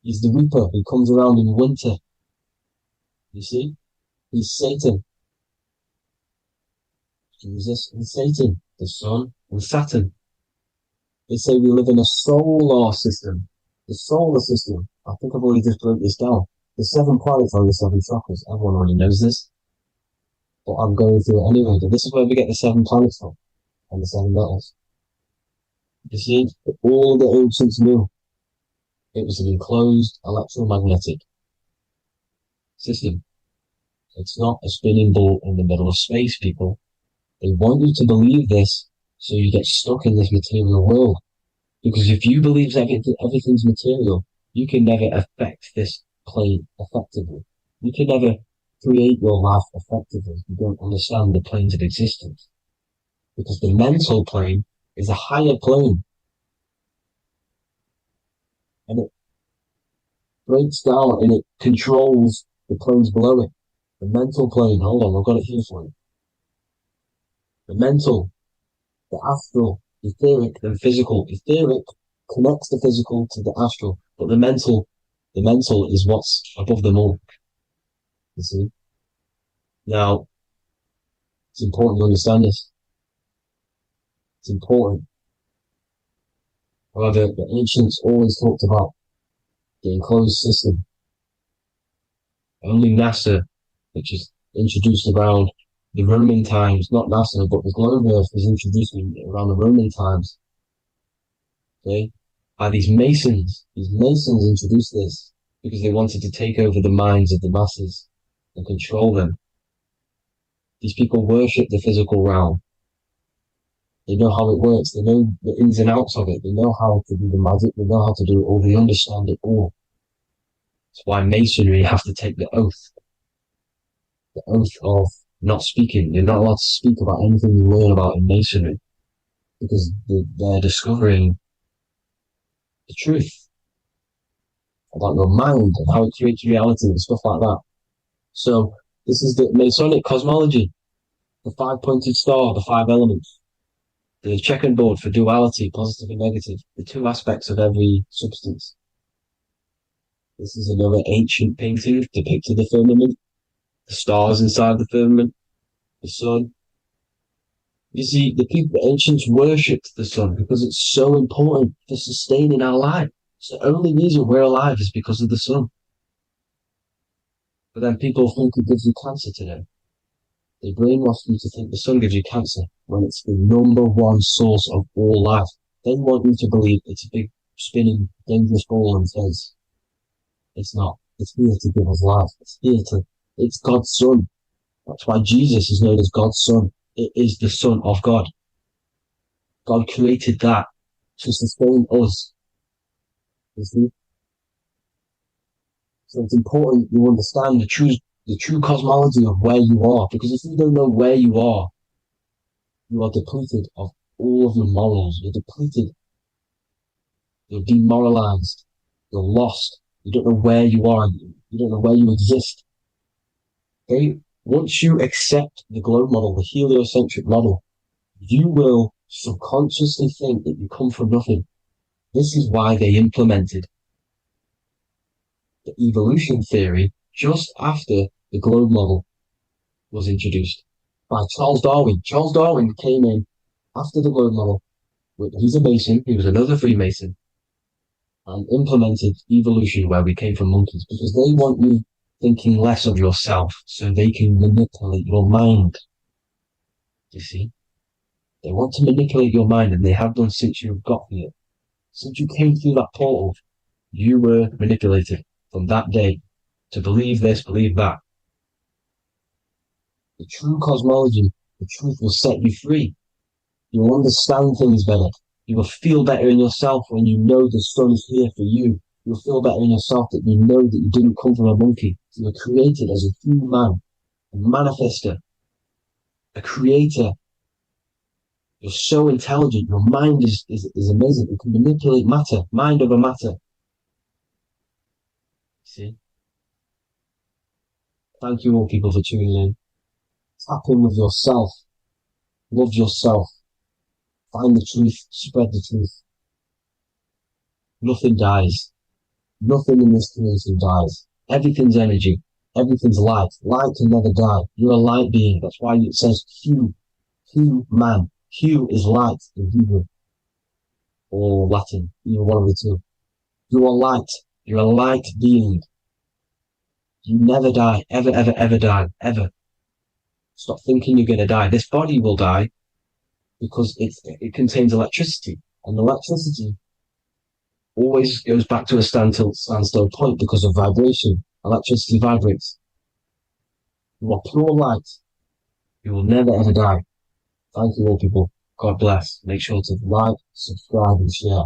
He's the Reaper who comes around in winter. You see? He's Satan. Jesus and Satan, the Sun and Saturn. They say we live in a solar system. The solar system. I think I've already just broke this down. The 7 planets are the 7 chakras. Everyone already knows this. But I'm going through it anyway. But this is where we get the 7 planets from. And the 7 metals. You see, all the ancients knew it was an enclosed electromagnetic system. It's not a spinning ball in the middle of space, people. They want you to believe this so you get stuck in this material world. Because if you believe everything's material, you can never affect this plane effectively. You can never create your life effectively if you don't understand the planes of existence. Because the mental plane is a higher plane. And it breaks down and it controls the planes below it. The mental plane, hold on, I've got it here for you. The mental, the astral, etheric, and physical. Etheric connects the physical to the astral, but the mental is what's above them all. You see? Now, it's important to understand this. It's important. However, the ancients always talked about the enclosed system. Only NASA, which is introduced around the Roman times, not NASA, but the globe Earth was introduced around the Roman times. Okay? By these Masons. These Masons introduced this because they wanted to take over the minds of the masses and control them. These people worship the physical realm. They know how it works. They know the ins and outs of it. They know how to do the magic. They know how to do it all. They understand it all. That's why Masonry have to take the oath. The oath of not speaking. You're not allowed to speak about anything you learn about in Masonry. Because they're discovering the truth about your mind and how it creates reality and stuff like that. So this is the Masonic cosmology. The 5-pointed star, the 5 elements. The checkerboard for duality, positive and negative. The 2 aspects of every substance. This is another ancient painting depicting the firmament. The stars inside the firmament. The sun. You see, the ancients worshipped the sun because it's so important for sustaining our life. It's the only reason we're alive is because of the sun. But then people think it gives you cancer today. They brainwash you to think the sun gives you cancer when it's the #1 source of all life. They want you to believe it's a big, spinning, dangerous ball in space. It's not. It's here to give us life. It's God's son. That's why Jesus is known as God's son. It is the Son of God. God created that to sustain us. You see? So it's important you understand the true cosmology of where you are. Because if you don't know where you are depleted of all of your morals. You're depleted. You're demoralized. You're lost. You don't know where you are. You don't know where you exist. Okay? Once you accept the globe model, the heliocentric model, you will subconsciously think that you come from nothing. This is why they implemented the evolution theory just after the globe model was introduced by Charles Darwin. Charles Darwin came in after the globe model. He's a Mason. He was another Freemason. And implemented evolution where we came from monkeys because they want you thinking less of yourself so they can manipulate your mind. You see? They want to manipulate your mind and they have done since you got here. Since you came through that portal, you were manipulated from that day to believe this, believe that. The true cosmology, the truth will set you free. You will understand things better. You will feel better in yourself when you know the sun is here for you. You'll feel better in yourself that you know that you didn't come from a monkey. You were created as a human, a manifester, a creator. You're so intelligent. Your mind is amazing. You can manipulate matter, mind over matter. See? Thank you all people for tuning in. Tap in with yourself. Love yourself. Find the truth. Spread the truth. Nothing dies. Nothing in this creation dies. Everything's energy. Everything's light. Light can never die. You're a light being. That's why it says Q. Q man. Q is light in Hebrew or Latin. Either one of the two. You are light. You're a light being. You never die. Ever, ever, ever die. Ever. Stop thinking you're going to die. This body will die because it contains electricity. And electricity always goes back to a standstill point because of vibration. Electricity vibrates. You are pure light. You will never ever die. Thank you all people. God bless. Make sure to like, subscribe and share.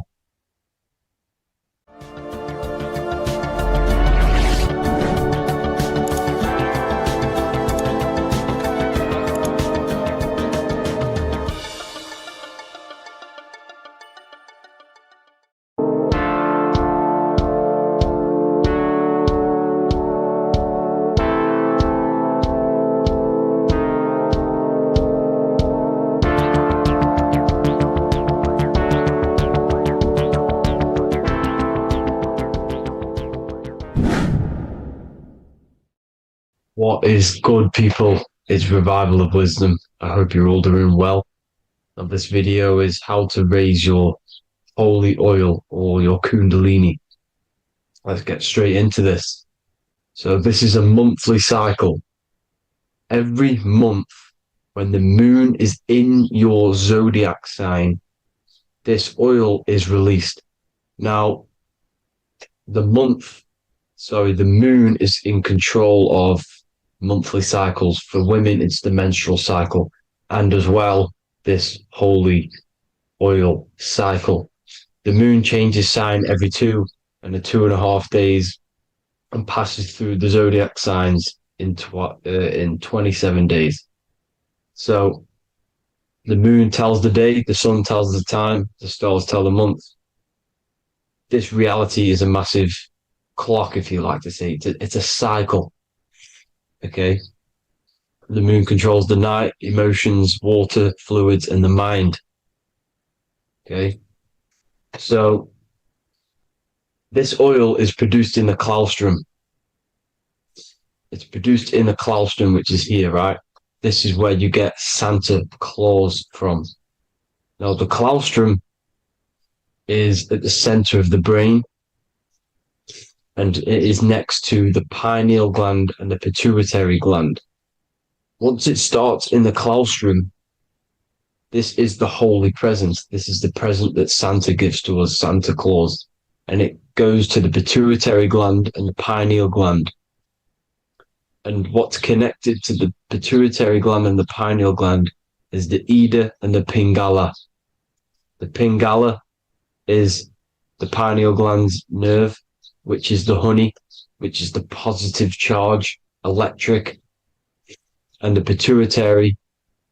What is good, people? It's Revival of Wisdom. I hope you're all doing well. And this video is how to raise your holy oil or your kundalini. Let's get straight into this. So this is a monthly cycle. Every month, when the moon is in your zodiac sign, this oil is released. Now, the moon is in control of monthly cycles. For women, it's the menstrual cycle, and as well, this holy oil cycle. The moon changes sign every 2.5 days and passes through the zodiac signs in 27 days. So the moon tells the day, the sun tells the time, the stars tell the month. This reality is a massive clock, if you like to say. It's a cycle. Okay. The moon controls the night, emotions, water, fluids, and the mind. Okay. So this oil is produced in the claustrum. It's produced in the claustrum, which is here, right? This is where you get Santa Claus from. Now, the claustrum is at the center of the brain, and it is next to the pineal gland and the pituitary gland. Once it starts in the claustrum, this is the holy present. This is the present that Santa gives to us, Santa Claus. And it goes to the pituitary gland and the pineal gland. And what's connected to the pituitary gland and the pineal gland is the Ida and the Pingala. The Pingala is the pineal gland's nerve, which is the honey, which is the positive charge, electric. And the pituitary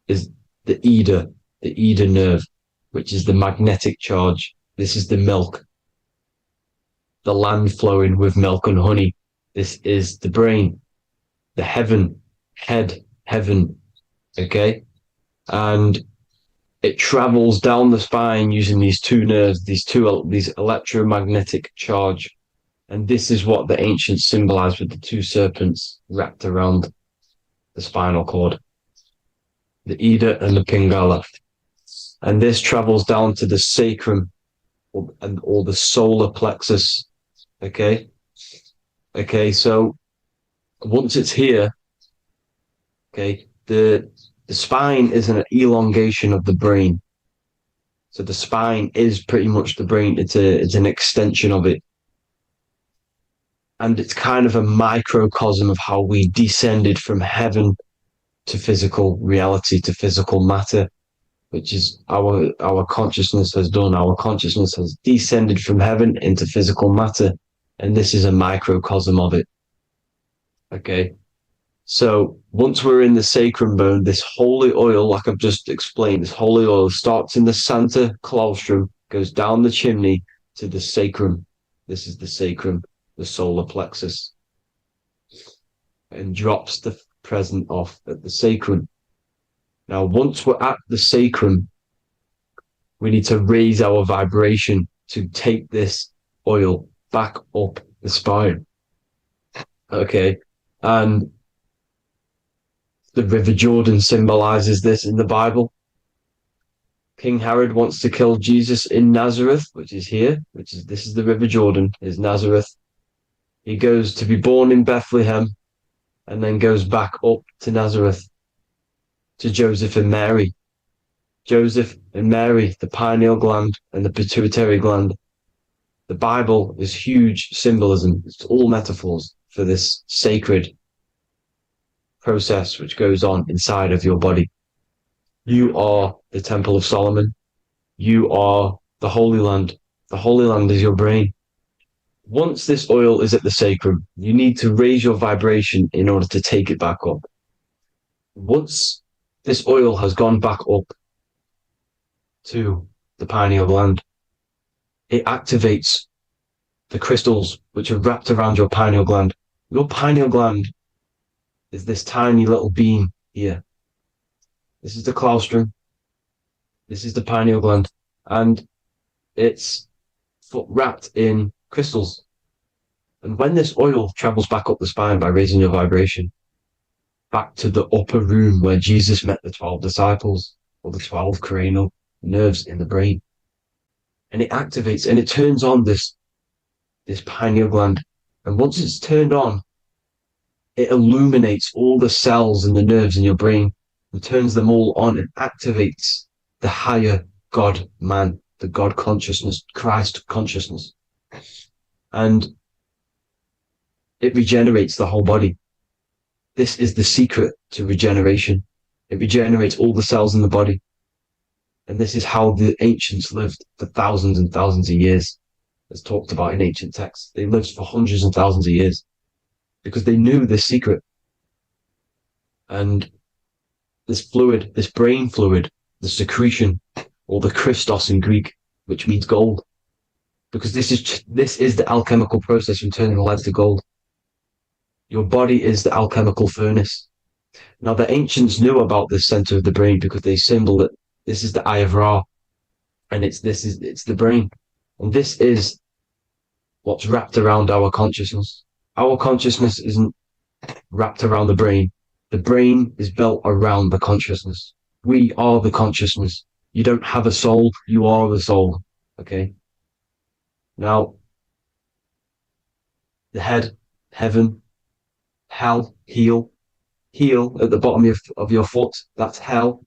is the Ida nerve, which is the magnetic charge. This is the milk, the land flowing with milk and honey. This is the brain, the heaven, okay? And it travels down the spine using these two nerves, these electromagnetic charge. And this is what the ancients symbolized with the two serpents wrapped around the spinal cord, the Ida and the Pingala. And this travels down to the sacrum or the solar plexus. Okay. So once it's here, okay, the spine is an elongation of the brain. So the spine is pretty much the brain. It's an extension of it. And it's kind of a microcosm of how we descended from heaven to physical reality, to physical matter, which is our consciousness has done. Our consciousness has descended from heaven into physical matter. And this is a microcosm of it. Okay. So once we're in the sacrum bone, this holy oil, like I've just explained, this holy oil starts in the Santa claustrum, goes down the chimney to the sacrum. This is the sacrum, the solar plexus. and drops the present off at the sacrum. Now, once we're at the sacrum, we need to raise our vibration to take this oil back up the spine. Okay. And the River Jordan symbolizes this in the Bible. King Herod wants to kill Jesus in Nazareth, which is here, this is the River Jordan, is Nazareth. He goes to be born in Bethlehem and then goes back up to Nazareth to Joseph and Mary. Joseph and Mary, the pineal gland and the pituitary gland. The Bible is huge symbolism. It's all metaphors for this sacred process which goes on inside of your body. You are the Temple of Solomon. You are the Holy Land. The Holy Land is your brain. Once this oil is at the sacrum, you need to raise your vibration in order to take it back up. Once this oil has gone back up to the pineal gland, it activates the crystals which are wrapped around your pineal gland. Your pineal gland is this tiny little beam here. This is the claustrum. This is the pineal gland. And it's wrapped in crystals. And when this oil travels back up the spine by raising your vibration, back to the upper room where Jesus met the 12 disciples, or the 12 cranial nerves in the brain, and it activates and it turns on this pineal gland. And once it's turned on, it illuminates all the cells and the nerves in your brain and turns them all on and activates the higher God man, the God consciousness, Christ consciousness. And it regenerates the whole body. This is the secret to regeneration. It regenerates all the cells in the body. And this is how the ancients lived for thousands and thousands of years, as talked about in ancient texts. They lived for hundreds and thousands of years because they knew this secret. And this fluid, this brain fluid, the secretion, or the Christos in Greek, which means gold, because this is the alchemical process from turning lead to gold. Your body is the alchemical furnace. Now, the ancients knew about this center of the brain because they symboled it. This is the eye of Ra, and it's the brain. And this is what's wrapped around our consciousness. Our consciousness isn't wrapped around the brain. The brain is built around the consciousness. We are the consciousness. You don't have a soul, you are the soul. Okay? Now, the head, heaven, hell, heel at the bottom of your foot, that's hell.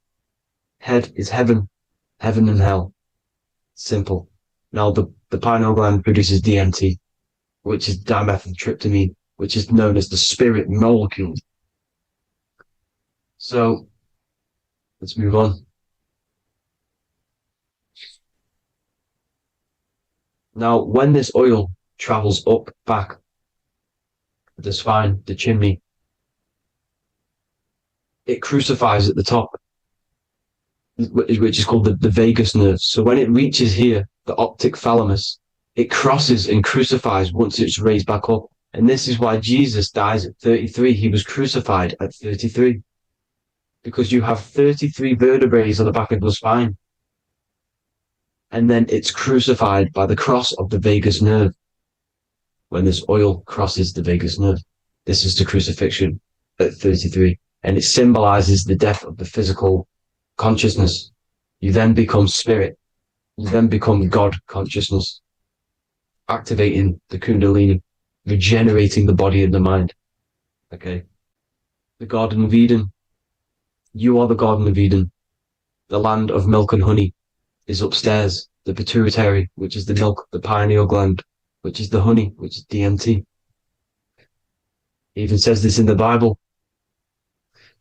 Head is heaven and hell. Simple. Now, the pineal gland produces DMT, which is dimethyltryptamine, which is known as the spirit molecule. So, let's move on. Now, when this oil travels up, back, the spine, the chimney, it crucifies at the top, which is called the vagus nerve. So when it reaches here, the optic thalamus, it crosses and crucifies once it's raised back up. And this is why Jesus dies at 33. He was crucified at 33. Because you have 33 vertebrae on the back of the spine. And then it's crucified by the cross of the vagus nerve. When this oil crosses the vagus nerve, this is the crucifixion at 33. And it symbolizes the death of the physical consciousness. You then become spirit. You then become God consciousness, activating the Kundalini, regenerating the body and the mind. Okay. The Garden of Eden. You are the Garden of Eden. The land of milk and honey is upstairs. The pituitary, which is the milk, the pineal gland, which is the honey, which is DMT. It even says this in the Bible.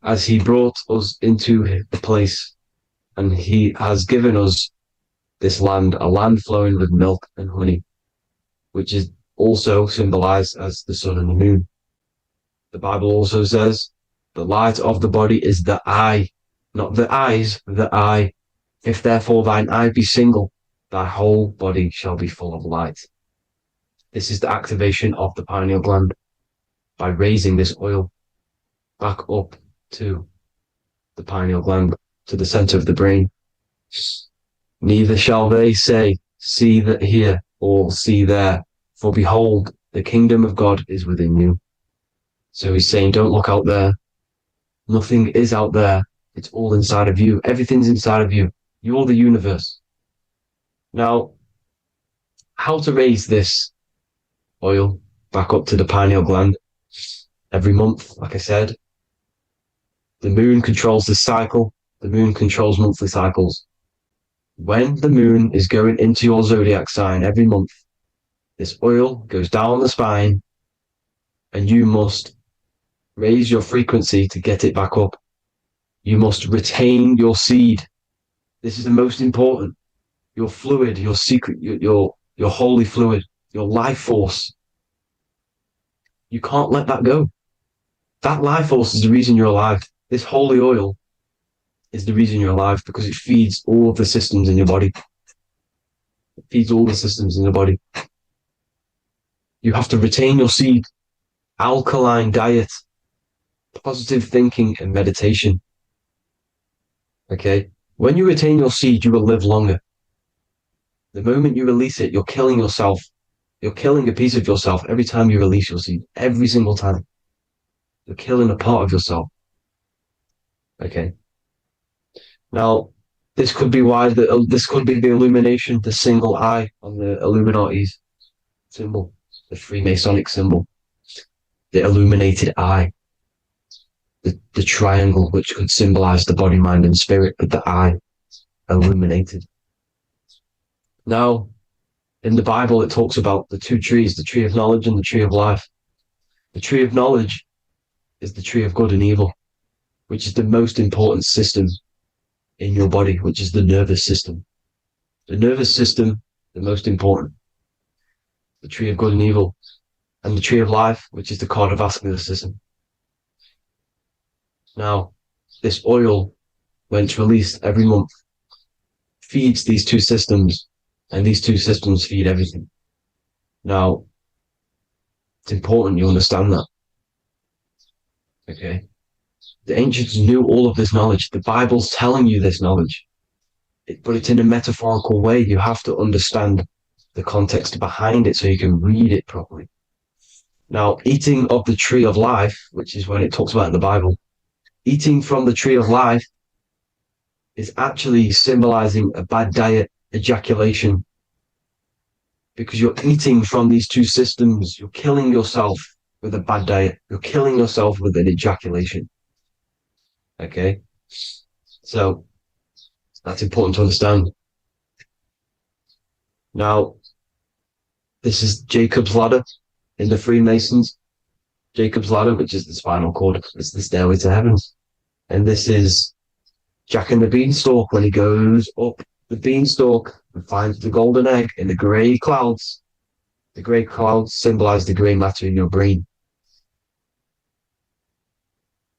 As he brought us into the place, and he has given us this land, a land flowing with milk and honey, which is also symbolized as the sun and the moon. The Bible also says, the light of the body is the eye, not the eyes, the eye. If therefore thine eye be single, thy whole body shall be full of light. This is the activation of the pineal gland by raising this oil. back up to the pineal gland, to the center of the brain. Neither shall they say, see that here, or see there, for behold, the kingdom of God is within you. So he's saying, don't look out there. Nothing is out there. It's all inside of you. Everything's inside of you. You're the universe. Now, how to raise this oil back up to the pineal gland? Every month, like I said. The moon controls the cycle. The moon controls monthly cycles. When the moon is going into your zodiac sign every month, this oil goes down the spine and you must raise your frequency to get it back up. You must retain your seed. This is the most important. Your fluid, your secret, your holy fluid, your life force. You can't let that go. That life force is the reason you're alive. This holy oil is the reason you're alive because it feeds all of the systems in your body. It feeds all the systems in your body. You have to retain your seed, alkaline diet, positive thinking and meditation. Okay? When you retain your seed, you will live longer. The moment you release it, you're killing yourself. You're killing a piece of yourself every time you release your seed. Every single time. You're killing a part of yourself. Okay? Now, this could be why this could be the illumination, the single eye on the Illuminati's symbol, the Freemasonic symbol, the illuminated eye, the triangle, which could symbolize the body, mind, and spirit, but the eye illuminated. Now, in the Bible, it talks about the two trees, the tree of knowledge and the tree of life. The tree of knowledge is the tree of good and evil, which is the most important system in your body, which is the nervous system. The nervous system, the most important. The tree of good and evil. And the tree of life, which is the cardiovascular system. Now, this oil, when it's released every month, feeds these two systems, and these two systems feed everything. Now, it's important you understand that. Okay? The ancients knew all of this knowledge. The Bible's telling you this knowledge. But it's in a metaphorical way. You have to understand the context behind it so you can read it properly. Now, eating of the tree of life, which is when it talks about in the Bible, eating from the tree of life is actually symbolizing a bad diet, ejaculation. Because you're eating from these two systems. You're killing yourself with a bad diet. You're killing yourself with an ejaculation. Okay, so that's important to understand. Now, this is Jacob's ladder in the Freemasons. Jacob's ladder, which is the spinal cord, it's the stairway to heaven. And this is Jack and the Beanstalk when he goes up the beanstalk and finds the golden egg in the grey clouds. The grey clouds symbolize the grey matter in your brain.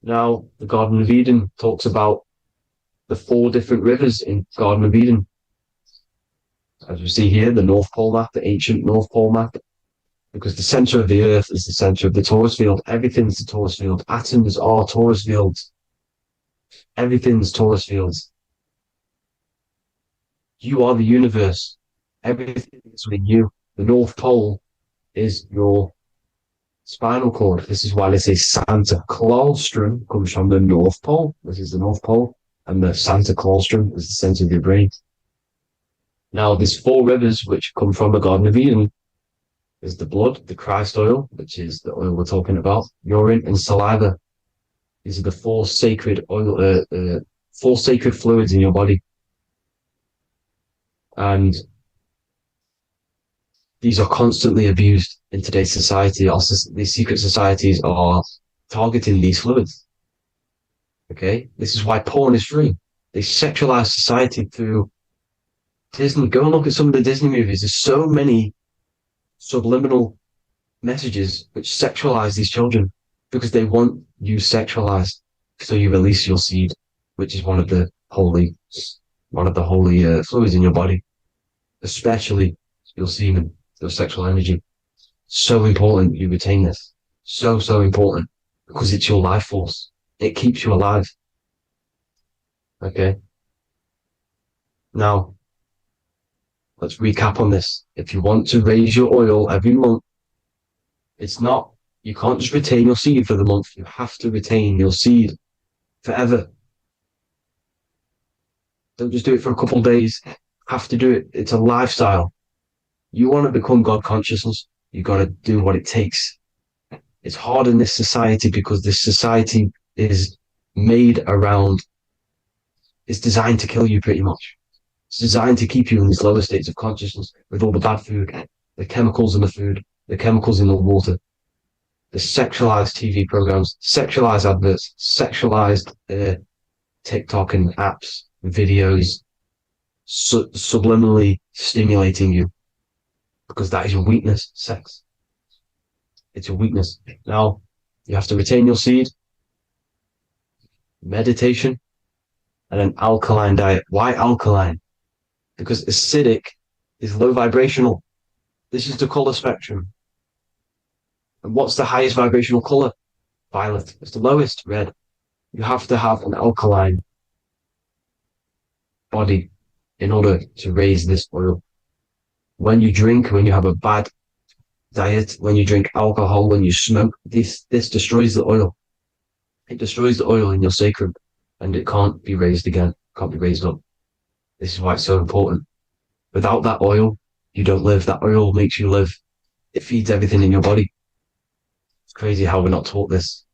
Now, the Garden of Eden talks about the 4 different rivers in Garden of Eden. As we see here, the North Pole map, the ancient North Pole map, because the center of the earth is the center of the torus field. Everything's the torus field. Atoms are torus fields. Everything's torus fields. You are the universe. Everything is within you. The North Pole is your spinal cord. This is why they say Santa Claustrum comes from the North Pole. This is the North Pole. And the Santa Claustrum is the center of your brain. Now, there's 4 rivers which come from the Garden of Eden. There's the blood, the Christ oil, which is the oil we're talking about, urine and saliva. These are the 4 sacred oil, 4 sacred fluids in your body. And these are constantly abused in today's society. Also, these secret societies are targeting these fluids. Okay? This is why porn is free. They sexualize society through Disney. Go and look at some of the Disney movies. There's so many subliminal messages which sexualize these children because they want you sexualized. So you release your seed, which is one of the holy fluids in your body, especially your semen, your sexual energy. So important you retain this. So important because it's your life force. It keeps you alive. Okay. Now, let's recap on this. If you want to raise your oil every month, it's not, you can't just retain your seed for the month. You have to retain your seed forever. Don't just do it for a couple of days. Have to do it. It's a lifestyle. You want to become God consciousness, you got to do what it takes. It's hard in this society because this society is made around, it's designed to kill you pretty much. It's designed to keep you in these lower states of consciousness with all the bad food, the chemicals in the food, the chemicals in the water, the sexualized TV programs, sexualized adverts, sexualized TikTok and apps, videos, subliminally stimulating you because that is your weakness, sex. It's your weakness. Now, you have to retain your seed, meditation, and an alkaline diet. Why alkaline? Because acidic is low vibrational. This is the color spectrum. And what's the highest vibrational color? Violet. It's the lowest, red. You have to have an alkaline body in order to raise this oil. When you drink, when you have a bad diet, when you drink alcohol, when you smoke, this destroys the oil. It destroys the oil in your sacrum and it can't be raised again, can't be raised up. This is why it's so important. Without that oil, you don't live. That oil makes you live. It feeds everything in your body. It's crazy how we're not taught this.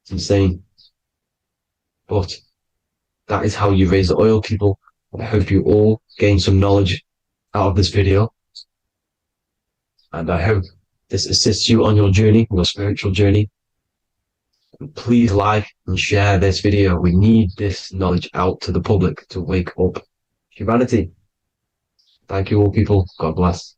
It's insane. But that is how you raise the oil, people. I hope you all gain some knowledge out of this video. And I hope this assists you on your journey, your spiritual journey. And please like and share this video. We need this knowledge out to the public to wake up humanity. Thank you all, people. God bless.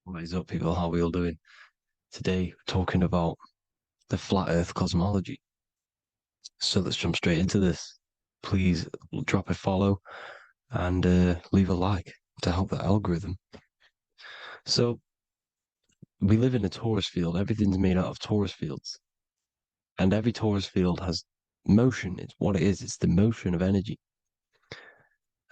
What is up, people? How are we all doing? Today, we're talking about the flat earth cosmology. So let's jump straight into this. Please drop a follow and leave a like to help the algorithm. So we live in a torus field. Everything's made out of torus fields. And every torus field has motion. It's what it is. It's the motion of energy.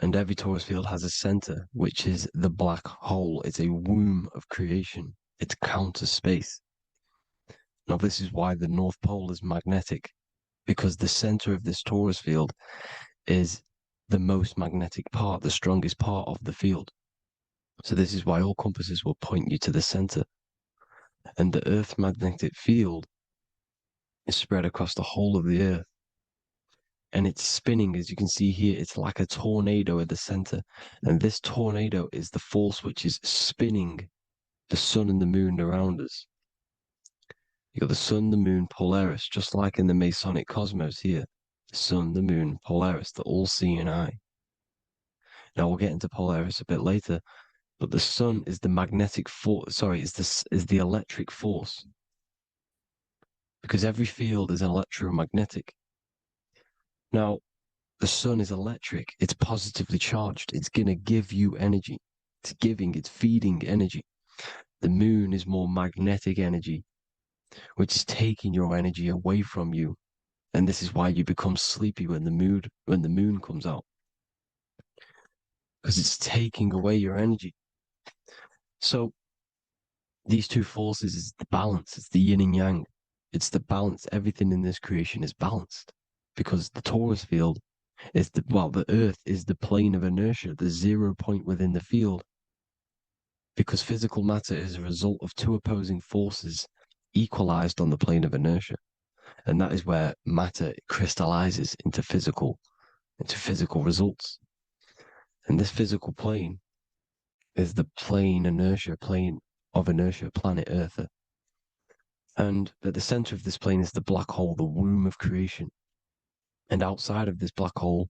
And every torus field has a center, which is the black hole. It's a womb of creation. It's counter space. Now, this is why the North Pole is magnetic, because the center of this torus field is the most magnetic part, the strongest part of the field. So this is why all compasses will point you to the center. And the Earth's magnetic field is spread across the whole of the Earth. And it's spinning, as you can see here. It's like a tornado at the center. And this tornado is the force which is spinning the sun and the moon around us. You got the sun, the moon, Polaris, just like in the Masonic cosmos here. The sun, the moon, Polaris, the all-seeing eye. Now we'll get into Polaris a bit later, but the sun is the magnetic force. Sorry, is the electric force, because every field is electromagnetic. Now, the sun is electric. It's positively charged. It's going to give you energy. It's feeding energy. The moon is more magnetic energy, which is taking your energy away from you. And this is why you become sleepy when the moon comes out, because it's taking away your energy. So these two forces is the balance. It's the yin and yang. It's the balance. Everything in this creation is balanced, because the torus field is the Earth is the plane of inertia, the 0 point within the field, because physical matter is a result of two opposing forces equalized on the plane of inertia. And that is where matter crystallizes into physical results. And this physical plane is the plane inertia plane of inertia, planet Earth. And at the center of this plane is the black hole, the womb of creation. And outside of this black hole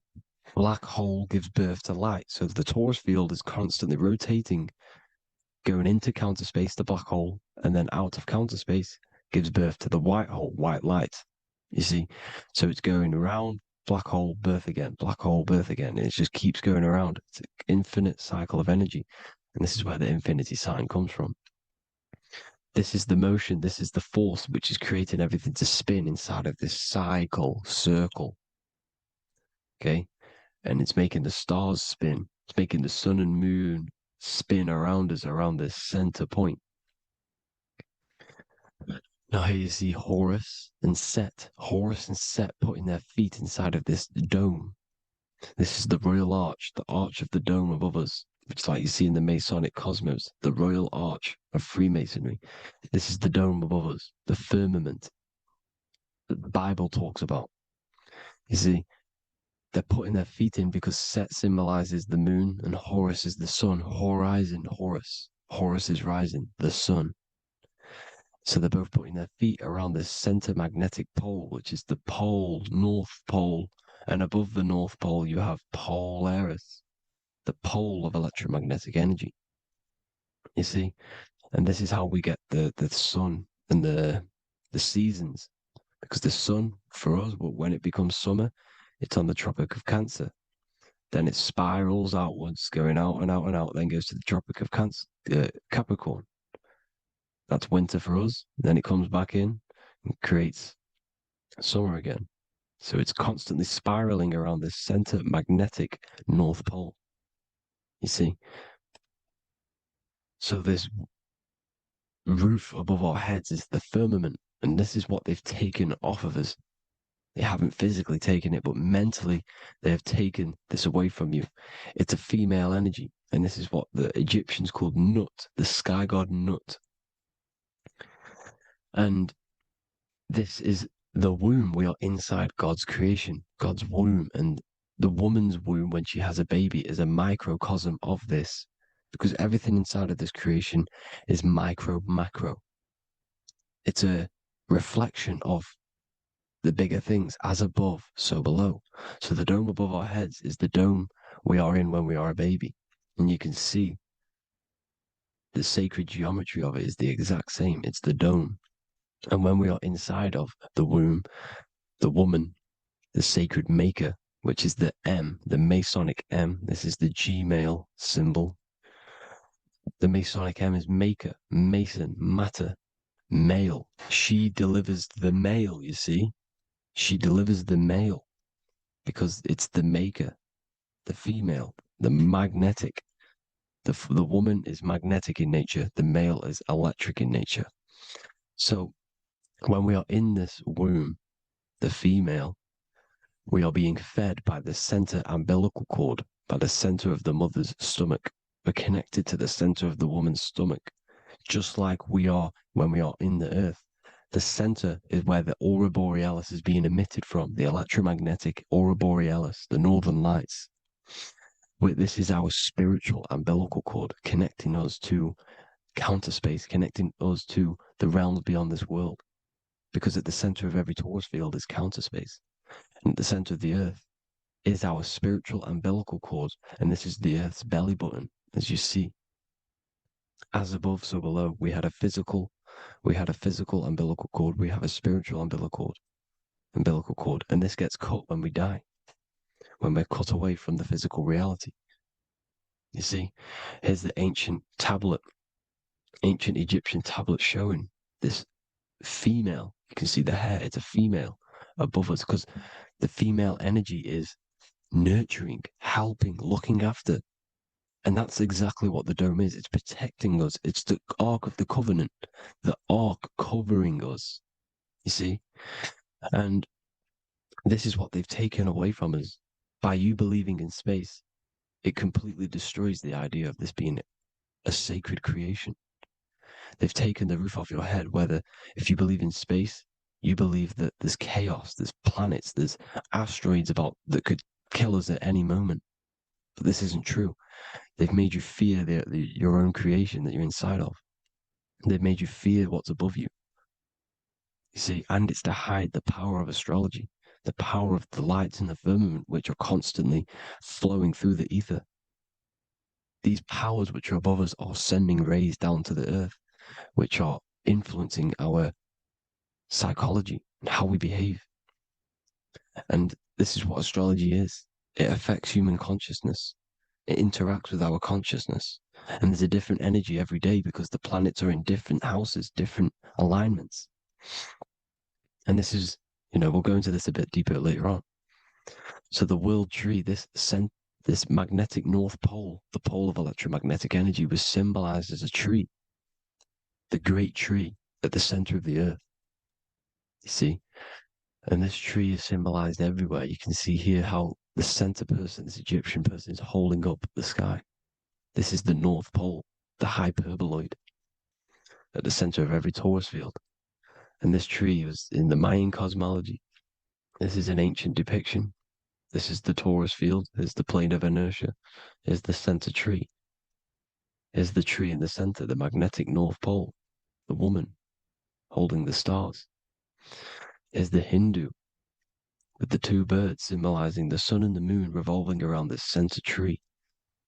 gives birth to light. So the torus field is constantly rotating, going into counter space, the black hole, and then out of counter space gives birth to the white hole, white light. You see? So it's going around, black hole, birth again, black hole, birth again. And it just keeps going around. It's an infinite cycle of energy. And this is where the infinity sign comes from. This is the motion, this is the force which is creating everything to spin inside of this circle. Okay? And it's making the stars spin. It's making the sun and moon spin around us, around this center point. Now here you see Horus and Set putting their feet inside of this dome. This is the royal arch, the arch of the dome above us, which is like you see in the Masonic cosmos, the royal arch of Freemasonry. This is the dome above us, the firmament that the Bible talks about. You see, they're putting their feet in because Set symbolizes the moon and Horus is the sun. Horizon, Horus. Horus is rising, the sun. So they're both putting their feet around this center magnetic pole, which is the pole, North Pole. And above the North Pole, you have Polaris, the pole of electromagnetic energy. You see? And this is how we get the sun and the seasons. Because the sun, for us, when it becomes summer, it's on the Tropic of Cancer. Then it spirals outwards, going out and out and out, then goes to the Tropic of Capricorn. That's winter for us. Then it comes back in and creates summer again. So it's constantly spiraling around this center magnetic North Pole. You see? So this roof above our heads is the firmament, and this is what they've taken off of us. They haven't physically taken it, but mentally they have taken this away from you. It's a female energy, and this is what the Egyptians called Nut, the sky god Nut. And this is the womb. We are inside God's creation, God's womb. And the woman's womb, when she has a baby, is a microcosm of this, because everything inside of this creation is macro. It's a reflection of the bigger things, as above, so below. So the dome above our heads is the dome we are in when we are a baby. And you can see the sacred geometry of it is the exact same. It's the dome. And when we are inside of the womb, the woman, the sacred maker, which is the M, the Masonic M, this is the Gmail symbol. The Masonic M is maker, mason, matter, male. She delivers the male, you see. She delivers the male because it's the maker, the female, the magnetic. The woman is magnetic in nature, the male is electric in nature. So when we are in this womb, the female, we are being fed by the center umbilical cord, by the center of the mother's stomach. We're connected to the center of the woman's stomach, just like we are when we are in the earth. The center is where the aurora borealis is being emitted from, the electromagnetic aurora borealis, the northern lights. This is our spiritual umbilical cord, connecting us to counter space, connecting us to the realms beyond this world. Because at the center of every torus field is counter space. And at the center of the earth is our spiritual umbilical cord. And this is the earth's belly button, as you see. As above, so below. We had a physical umbilical cord. We have a spiritual umbilical cord. And this gets cut when we die, when we're cut away from the physical reality. You see, here's the ancient Egyptian tablet showing this female. You can see the hair, it's a female above us, because the female energy is nurturing, helping, looking after. And that's exactly what the dome is. It's protecting us. It's the Ark of the Covenant, the Ark covering us, you see? And this is what they've taken away from us. By you believing in space, it completely destroys the idea of this being a sacred creation. They've taken the roof off your head, whether if you believe in space, you believe that there's chaos, there's planets, there's asteroids about that could kill us at any moment. But this isn't true. They've made you fear your own creation that you're inside of. They made you fear what's above you. You see, and it's to hide the power of astrology, the power of the lights in the firmament, which are constantly flowing through the ether. These powers which are above us are sending rays down to the earth, which are influencing our psychology and how we behave. And this is what astrology is. It affects human consciousness. It interacts with our consciousness. And there's a different energy every day because the planets are in different houses, different alignments. And this is, we'll go into this a bit deeper later on. So the world tree, this magnetic north pole, the pole of electromagnetic energy, was symbolized as a tree, the great tree at the center of the earth. You see? And this tree is symbolized everywhere. You can see here how the center person, this Egyptian person, is holding up the sky. This is the North Pole, the hyperboloid, at the center of every torus field. And this tree was in the Mayan cosmology. This is an ancient depiction. This is the torus field. There's the plane of inertia. Here's the center tree. Here's the tree in the center, the magnetic North Pole, the woman holding the stars. Here's the Hindu with the two birds symbolizing the sun and the moon revolving around this center tree.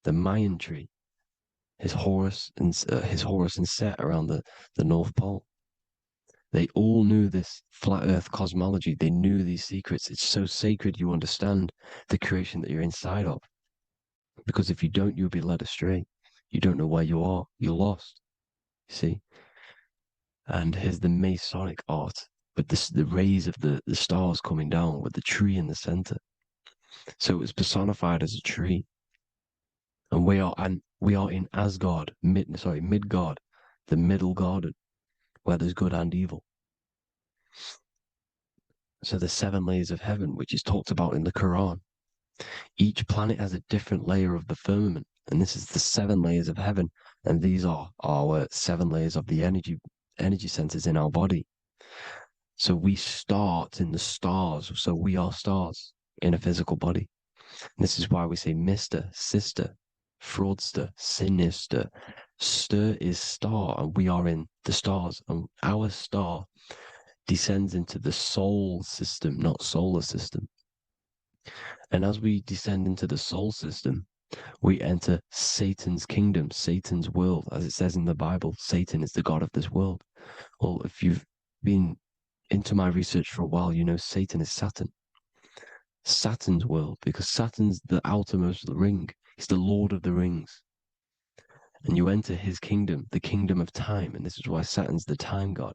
The Mayan tree, his Horus and Set around the North Pole. They all knew this flat earth cosmology. They knew these secrets. It's so sacred you understand the creation that you're inside of. Because if you don't, you'll be led astray. You don't know where you are. You're lost. You see? And here's the Masonic art with the rays of the stars coming down with the tree in the center. So it was personified as a tree. And we are in Asgard, Midgard, the middle garden, where there's good and evil. So the 7 layers of heaven, which is talked about in the Quran. Each planet has a different layer of the firmament, and this is the 7 layers of heaven, and these are our 7 layers of the energy centers in our body. So we start in the stars, so we are stars in a physical body. And this is why we say Mr., sister, fraudster, sinister. Stir is star, and we are in the stars, and our star descends into the soul system, not solar system. And as we descend into the soul system, we enter Satan's kingdom, Satan's world. As it says in the Bible, Satan is the god of this world. Well, if you've been into my research for a while, you know Satan is Saturn. Saturn's world, because Saturn's the outermost ring. He's the Lord of the Rings. And you enter his kingdom, the kingdom of time. And this is why Saturn's the time god.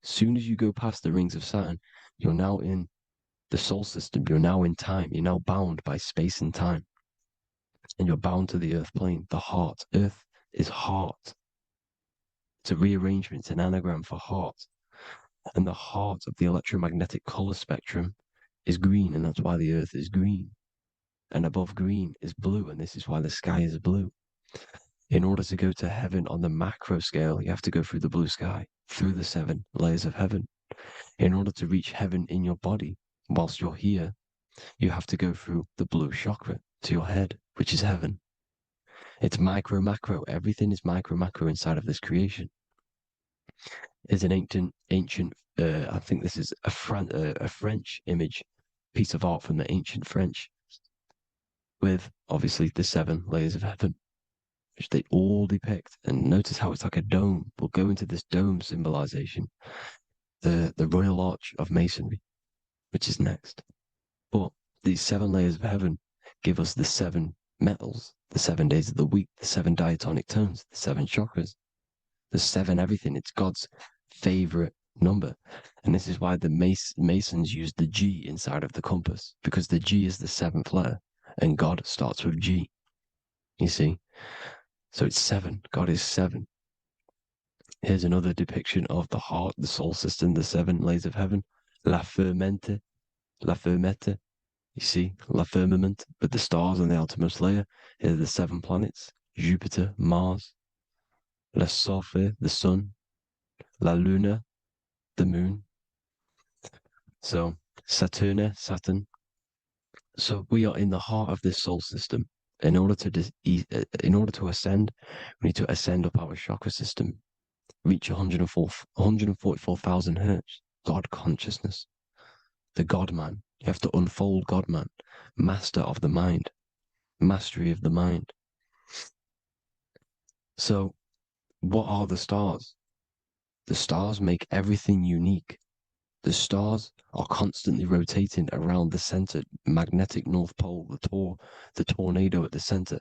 As soon as you go past the rings of Saturn, you're now in the soul system. You're now in time. You're now bound by space and time. And you're bound to the earth plane, the heart. Earth is heart. It's a rearrangement, it's an anagram for heart. And the heart of the electromagnetic color spectrum is green, and that's why the earth is green. And above green is blue, and this is why the sky is blue. In order to go to heaven on the macro scale, you have to go through the blue sky, through the 7 layers of heaven. In order to reach heaven in your body, whilst you're here, you have to go through the blue chakra to your head, which is heaven. It's micro, macro. Everything is micro, macro inside of this creation. Is an ancient. I think this is a French image, piece of art from the ancient French, with obviously the 7 layers of heaven, which they all depict. And notice how it's like a dome. We'll go into this dome symbolization, the Royal Arch of Masonry, which is next. But these 7 layers of heaven give us the 7 metals, the 7 days of the week, the 7 diatonic tones, the 7 chakras, the 7 everything. It's God's favorite number. And this is why the Masons use the G inside of the compass, because the G is the 7th letter, and God starts with G. You see? So it's 7. God is 7. Here's another depiction of the heart, the soul system, the 7 layers of heaven. La Fermente. You see, La Firmament, with the stars on the outermost layer. Here are the 7 planets. Jupiter, Mars. La Sophie, the sun. La Luna, the moon. So Saturn. So we are in the heart of this soul system. In order to ascend, we need to ascend up our chakra system. reach 144,000 hertz. God consciousness. The God man. You have to unfold God man. Master of the mind. Mastery of the mind. So, what are the stars? The stars make everything unique. The stars are constantly rotating around the center, magnetic North Pole, the tornado at the center,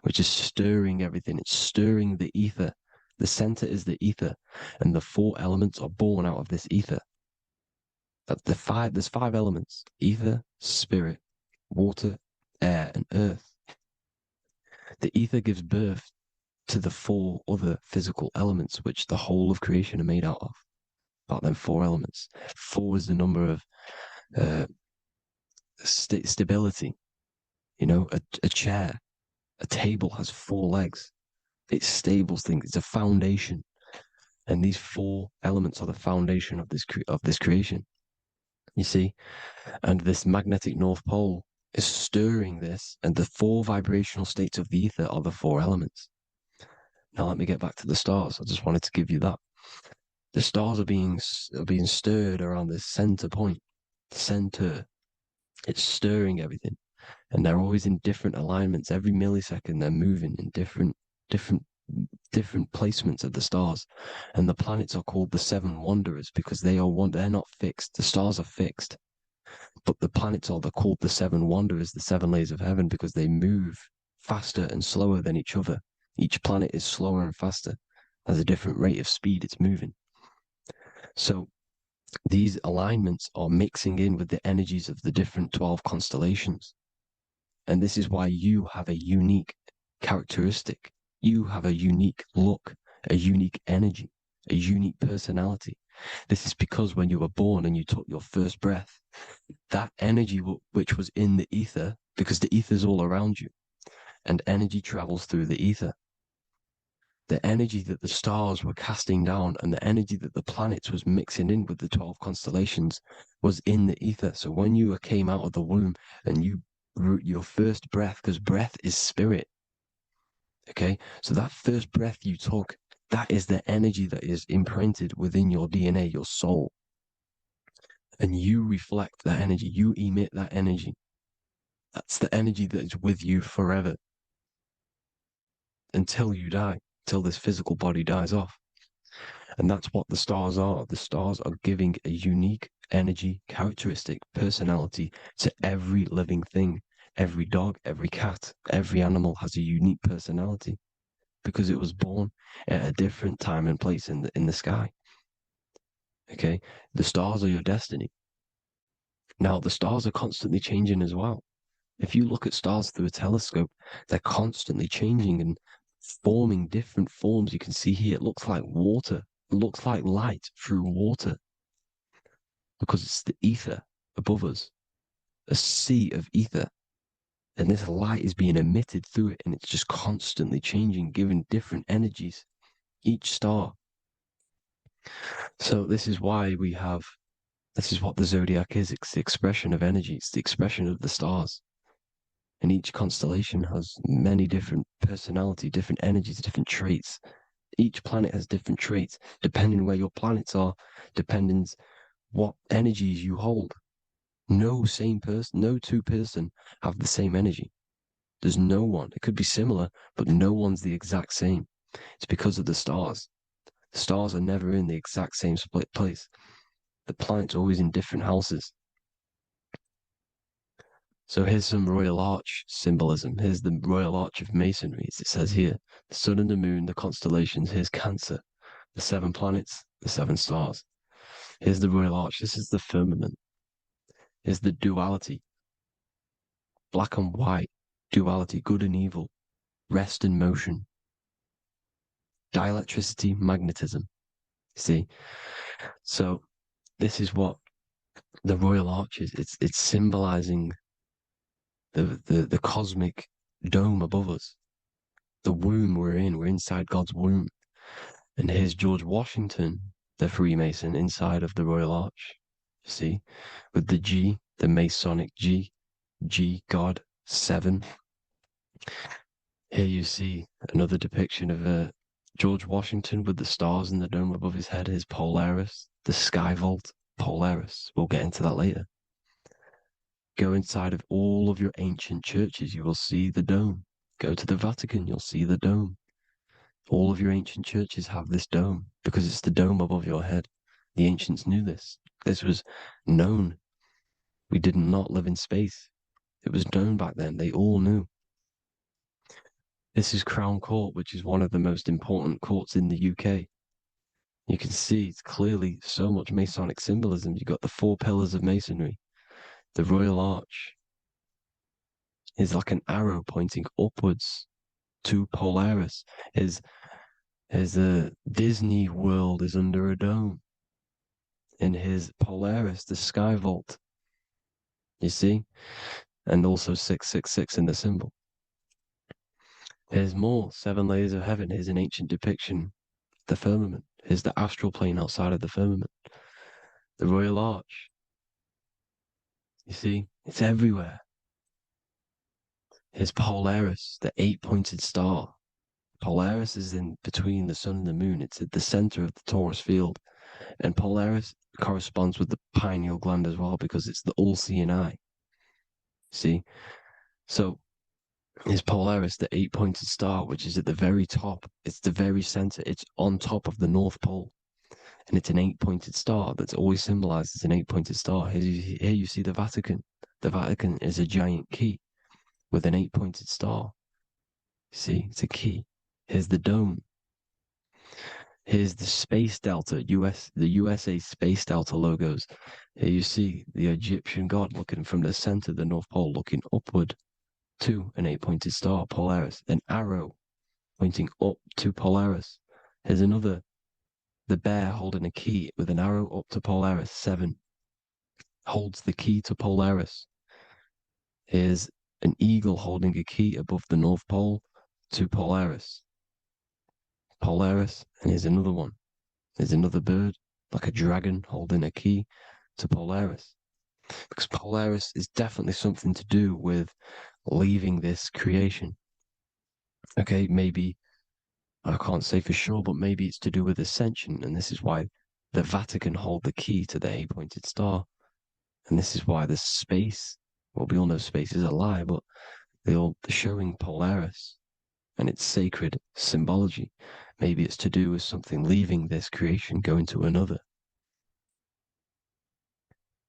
which is stirring everything. It's stirring the ether. The center is the ether, and the four elements are born out of this ether. There's five elements: ether, spirit, water, air, and earth. The ether gives birth to the four other physical elements, which the whole of creation are made out of. About them four elements. Four is the number of stability. You know, a chair, a table has four legs. It stables things. It's a foundation, and these four elements are the foundation of this creation. You see, and this magnetic North Pole is stirring this, and the four vibrational states of the ether are the four elements. Now let me get back to the stars. I just wanted to give you that. The stars are being stirred around this center point. Center. It's stirring everything. And they're always in different alignments. Every millisecond they're moving in different placements of the stars. And the planets are called the seven wanderers because they're not fixed. The stars are fixed. But the planets are called the seven wanderers, the seven layers of heaven, because they move faster and slower than each other. Each planet is slower and faster, has a different rate of speed it's moving. So these alignments are mixing in with the energies of the different 12 constellations. And this is why you have a unique characteristic. You have a unique look, a unique energy, a unique personality. This is because when you were born and you took your first breath, that energy which was in the ether, because the ether is all around you, and energy travels through the ether. The energy that the stars were casting down and the energy that the planets was mixing in with the 12 constellations was in the ether. So when you came out of the womb and your first breath, because breath is spirit, okay? So that first breath you took, that is the energy that is imprinted within your DNA, your soul. And you reflect that energy, you emit that energy. That's the energy that is with you forever until you die. Till this physical body dies off. And that's what the stars are. The stars are giving a unique energy, characteristic, personality to every living thing. Every dog, every cat, every animal has a unique personality because it was born at a different time and place in the sky. Okay? The stars are your destiny. Now, the stars are constantly changing as well. If you look at stars through a telescope, they're constantly changing and forming different forms. You can see here, it looks like water. It looks like light through water because it's the ether above us, a sea of ether. And this light is being emitted through it, and it's just constantly changing, giving different energies, each star. So this is why this is what the zodiac is. It's the expression of energy. It's the expression of the stars. And each constellation has many different personality, different energies, different traits. Each planet has different traits, depending where your planets are, depending what energies you hold. No two person have the same energy. There's no one. It could be similar, but no one's the exact same. It's because of the stars. The stars are never in the exact same split place. The planets are always in different houses. So here's some Royal Arch symbolism. Here's the Royal Arch of Masonry, as it says here. The sun and the moon, the constellations. Here's Cancer, the seven planets, the seven stars. Here's the Royal Arch. This is the firmament. Here's the duality. Black and white, duality, good and evil, rest and motion, dielectricity, magnetism. See? So this is what the Royal Arch is. It's symbolizing the cosmic dome above us. The womb we're in. We're inside God's womb. And here's George Washington, the Freemason, inside of the Royal Arch. See? With the G, the Masonic G, God, 7. Here you see another depiction of George Washington with the stars in the dome above his head, his Polaris, the sky vault, Polaris. We'll get into that later. Go inside of all of your ancient churches, you will see the dome. Go to the Vatican, you'll see the dome. All of your ancient churches have this dome because it's the dome above your head. The ancients knew this. This was known. We did not live in space. It was known back then. They all knew. This is Crown Court, which is one of the most important courts in the UK. You can see it's clearly so much Masonic symbolism. You've got the 4 pillars of Masonry. The Royal Arch is like an arrow pointing upwards to Polaris. His Disney World is under a dome. In his Polaris, the sky vault. You see? And also 666 in the symbol. Here's more 7 layers of heaven. Here's an ancient depiction. The firmament. Here's the astral plane outside of the firmament. The Royal Arch. You see? It's everywhere. Here's Polaris, the 8-pointed star. Polaris is in between the sun and the moon. It's at the center of the Taurus field. And Polaris corresponds with the pineal gland as well because it's the all-seeing eye. See? So is Polaris, the 8-pointed star, which is at the very top. It's the very center. It's on top of the North Pole. And it's an 8-pointed star that's always symbolized as an 8-pointed star. Here you see the Vatican. The Vatican is a giant key with an 8-pointed star. See, it's a key. Here's the dome. Here's the Space Delta, the USA Space Delta logos. Here you see the Egyptian god looking from the center of the North Pole, looking upward to an 8-pointed star, Polaris. An arrow pointing up to Polaris. Here's another, the bear holding a key with an arrow up to Polaris. 7 holds the key to Polaris. Here's an eagle holding a key above the North Pole to Polaris. Polaris, and here's another one. There's another bird, like a dragon, holding a key to Polaris. Because Polaris is definitely something to do with leaving this creation. Okay, maybe, I can't say for sure, but maybe it's to do with ascension, and this is why the Vatican hold the key to the 8-pointed star. And this is why the space, well, we all know space is a lie, but they're showing Polaris and its sacred symbology. Maybe it's to do with something leaving this creation, going to another.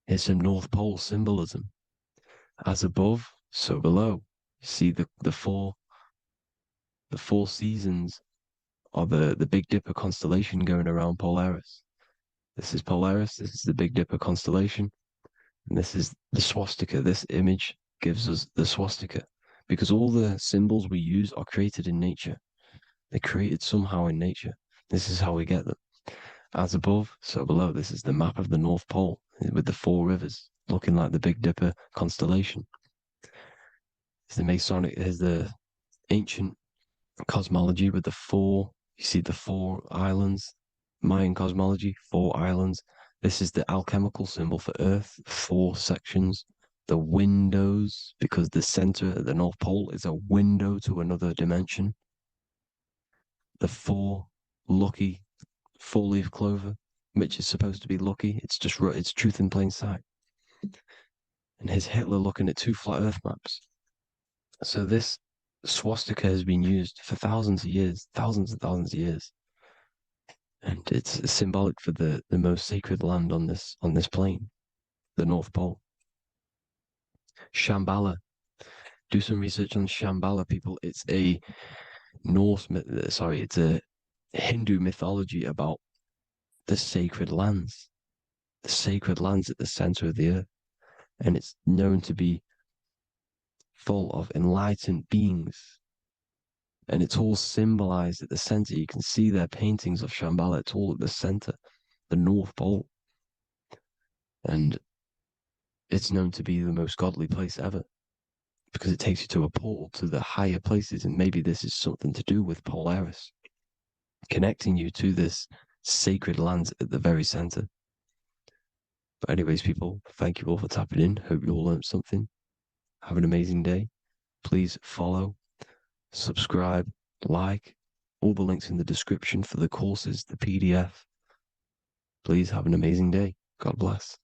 Here's some North Pole symbolism. As above, so below. You see the four seasons of the Big Dipper constellation going around Polaris. This is Polaris, this is the Big Dipper constellation, and this is the swastika. This image gives us the swastika, because all the symbols we use are created in nature. They're created somehow in nature. This is how we get them. As above, so below. This is the map of the North Pole with the 4 rivers, looking like the Big Dipper constellation. It's the Masonic, here's the ancient cosmology with the 4, you see the 4 islands, Mayan cosmology, 4 islands. This is the alchemical symbol for Earth, 4 sections. The windows, because the center of the North Pole is a window to another dimension. The 4 lucky 4-leaf clover, which is supposed to be lucky. It's just, it's truth in plain sight. And here's Hitler looking at 2 flat Earth maps. So this swastika has been used for thousands of years, thousands and thousands of years. And it's symbolic for the most sacred land on this plane, the North Pole. Shambhala. Do some research on Shambhala, people. It's a it's a Hindu mythology about the sacred lands at the center of the earth. And it's known to be full of enlightened beings. And it's all symbolized at the center. You can see their paintings of Shambhala. It's all at the center, the North Pole. And it's known to be the most godly place ever, because it takes you to a portal to the higher places. And maybe this is something to do with Polaris, connecting you to this sacred land at the very center. But anyways, people, thank you all for tapping in. Hope you all learned something. Have an amazing day. Please follow, subscribe, like, All the links in the description for the courses, the PDF. Please have an amazing day. God bless.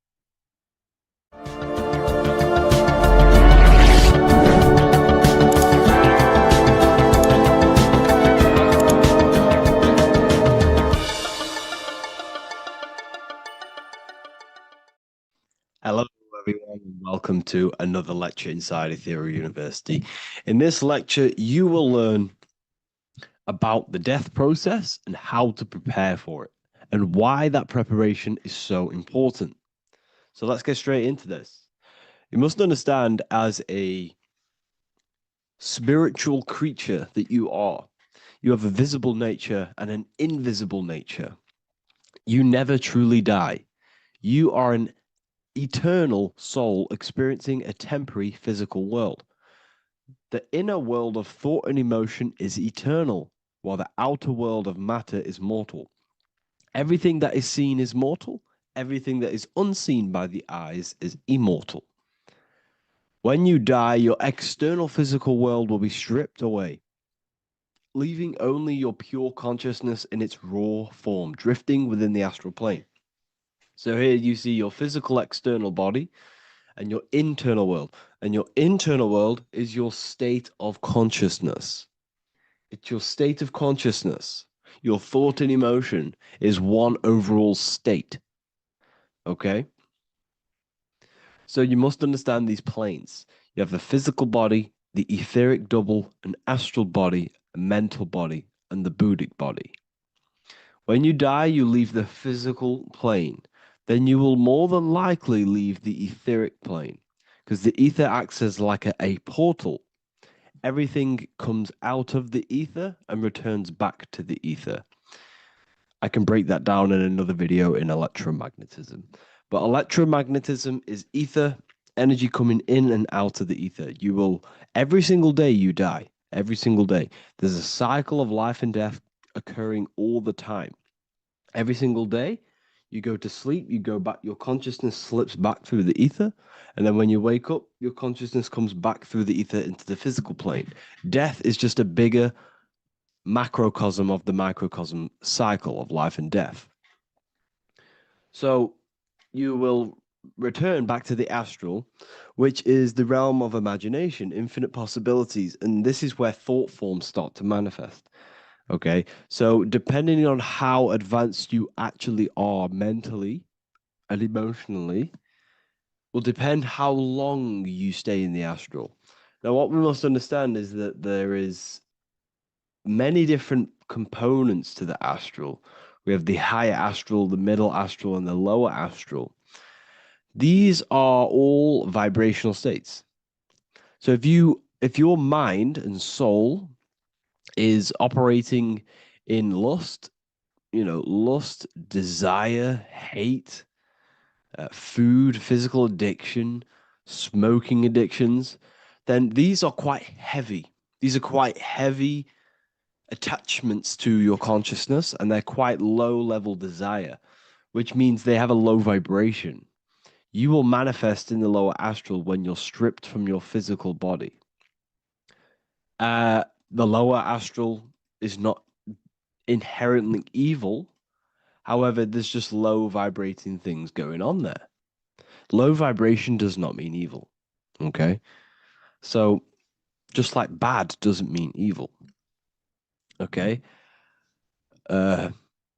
Hello, everyone, and welcome to another lecture inside Ethereal University. In this lecture, you will learn about the death process and how to prepare for it, and why that preparation is so important. So let's get straight into this. You must understand, as a spiritual creature that you are, you have a visible nature and an invisible nature. You never truly die. You are an eternal soul experiencing a temporary physical world. The inner world of thought and emotion is eternal, while the outer world of matter is mortal. Everything that is seen is mortal. Everything that is unseen by the eyes is immortal. When you die, your external physical world will be stripped away, leaving only your pure consciousness in its raw form, drifting within the astral plane. So here you see your physical external body and your internal world. And your internal world is your state of consciousness. It's your state of consciousness. Your thought and emotion is one overall state. Okay? So you must understand these planes. You have the physical body, the etheric double, an astral body, a mental body, and the Buddhic body. When you die, you leave the physical plane. Then you will more than likely leave the etheric plane, because the ether acts as like a portal. Everything comes out of the ether and returns back to the ether. I can break that down in another video in electromagnetism. But electromagnetism is ether, energy coming in and out of the ether. You will, every single day you die, every single day. There's a cycle of life and death occurring all the time. Every single day, you go to sleep, you go back, your consciousness slips back through the ether. And then when you wake up, your consciousness comes back through the ether into the physical plane. Death is just a bigger macrocosm of the microcosm cycle of life and death. So you will return back to the astral, which is the realm of imagination, infinite possibilities. And this is where thought forms start to manifest. Okay. So depending on how advanced you actually are mentally and emotionally, will depend how long you stay in the astral. Now, what we must understand is that there is many different components to the astral. We have the higher astral, the middle astral, and the lower astral. These are all vibrational states. So if your mind and soul is operating in lust, lust, desire, hate, food, physical addiction, smoking addictions, then these are quite heavy. These are quite heavy attachments to your consciousness, and they're quite low level desire, which means they have a low vibration. You will manifest in the lower astral when you're stripped from your physical body. The lower astral is not inherently evil. However, there's just low vibrating things going on there. Low vibration does not mean evil. Okay. So just like bad doesn't mean evil. Okay. In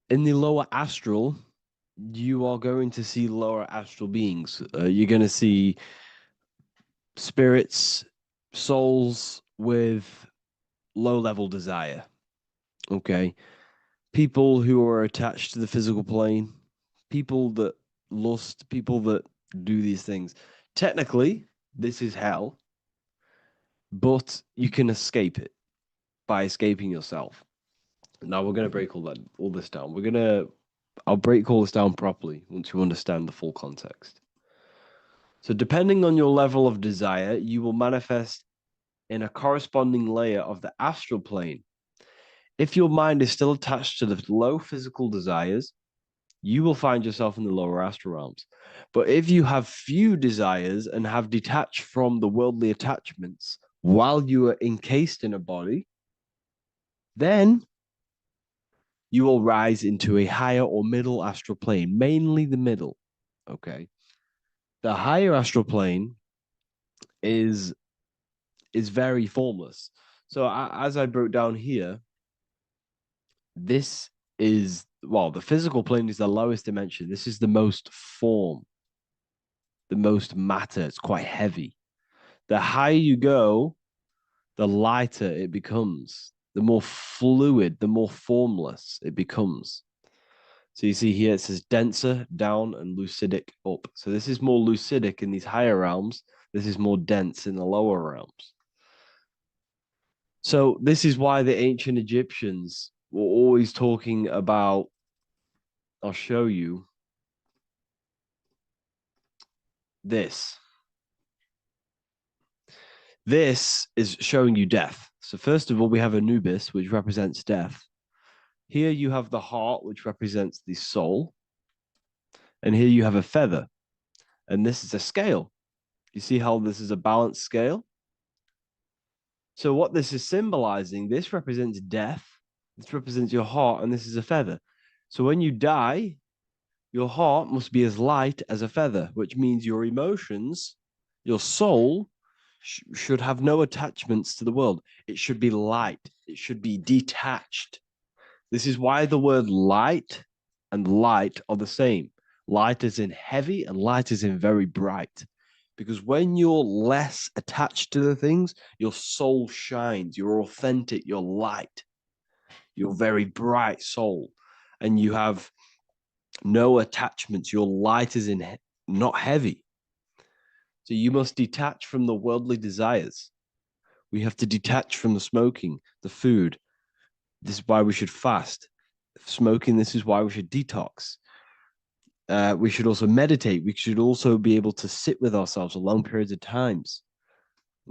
the lower astral, you are going to see lower astral beings. You're going to see spirits, souls with low level desire. Okay. People who are attached to the physical plane, people that lust, people that do these things. Technically, this is hell, but you can escape it by escaping yourself. Now we're going to break all this down. I'll break all this down properly once you understand the full context. So depending on your level of desire, you will manifest in a corresponding layer of the astral plane. If your mind is still attached to the low physical desires, you will find yourself in the lower astral realms. But if you have few desires and have detached from the worldly attachments while you are encased in a body, then you will rise into a higher or middle astral plane, mainly the middle. Okay. The higher astral plane is very formless. So as I broke down here, this is, well, the physical plane is the lowest dimension. This is the most form, the most matter. It's quite heavy. The higher you go, the lighter it becomes, the more fluid, the more formless it becomes. So you see here it says denser down and lucidic up. So this is more lucidic in these higher realms. This is more dense in the lower realms. So this is why the ancient Egyptians were always talking about, I'll show you this. This is showing you death. So first of all, we have Anubis, which represents death. Here you have the heart, which represents the soul. And here you have a feather. And this is a scale. You see how this is a balanced scale? So what this is symbolizing, this represents death. This represents your heart, and this is a feather. So when you die, your heart must be as light as a feather, which means your emotions, your soul, should have no attachments to the world. It should be light. It should be detached. This is why the word light and light are the same. Light is in heavy and light is in very bright. Because when you're less attached to the things, your soul shines. You're authentic. You're light. You're very bright soul. And you have no attachments. Your light is in not heavy. So you must detach from the worldly desires. We have to detach from the smoking, the food. This is why we should fast. Smoking, this is why we should detox. We should also meditate. We should also be able to sit with ourselves for long periods of times.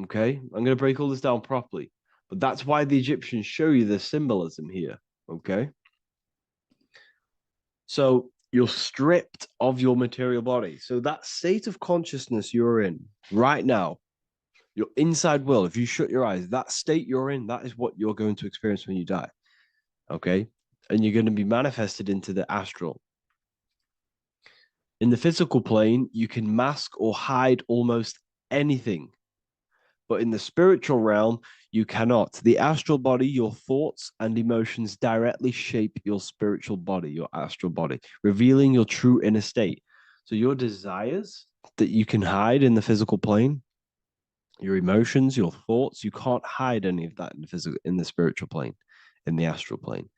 Okay, I'm going to break all this down properly. But that's why the Egyptians show you the symbolism here. Okay. So you're stripped of your material body. So that state of consciousness you're in right now, your inside world, if you shut your eyes, that state you're in, that is what you're going to experience when you die. Okay. And you're going to be manifested into the astral. In the physical plane, you can mask or hide almost anything. But in the spiritual realm, you cannot. The astral body, your thoughts and emotions directly shape your spiritual body, your astral body, revealing your true inner state. So your desires that you can hide in the physical plane, your emotions, your thoughts, you can't hide any of that in the spiritual plane, in the astral plane.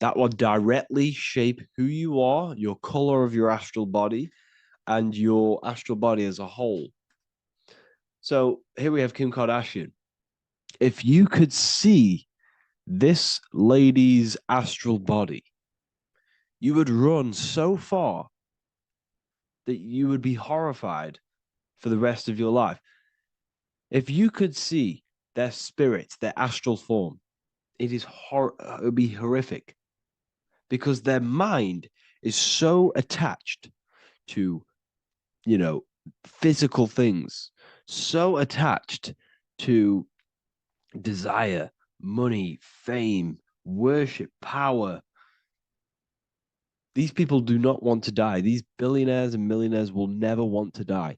That will directly shape who you are, your color of your astral body, and your astral body as a whole. So here we have Kim Kardashian. If you could see this lady's astral body, you would run so far that you would be horrified for the rest of your life. If you could see their spirit, their astral form, it would be horrific because their mind is so attached to, physical things, so attached to desire, money, fame, worship, power. These people do not want to die. These billionaires and millionaires will never want to die.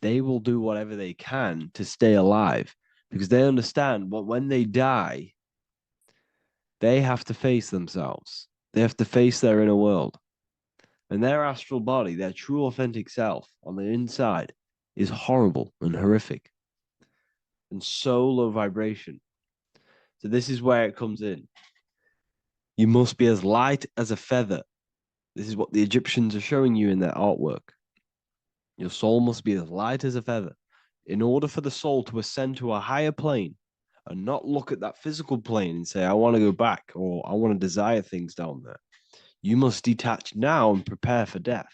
They will do whatever they can to stay alive because they understand what when they die, they have to face themselves. They have to face their inner world. And their astral body, their true authentic self on the inside is horrible and horrific and so low vibration. So this is where it comes in. You must be as light as a feather. This is what the Egyptians are showing you in their artwork. Your soul must be as light as a feather. In order for the soul to ascend to a higher plane and not look at that physical plane and say, I want to go back or I want to desire things down there, you must detach now and prepare for death.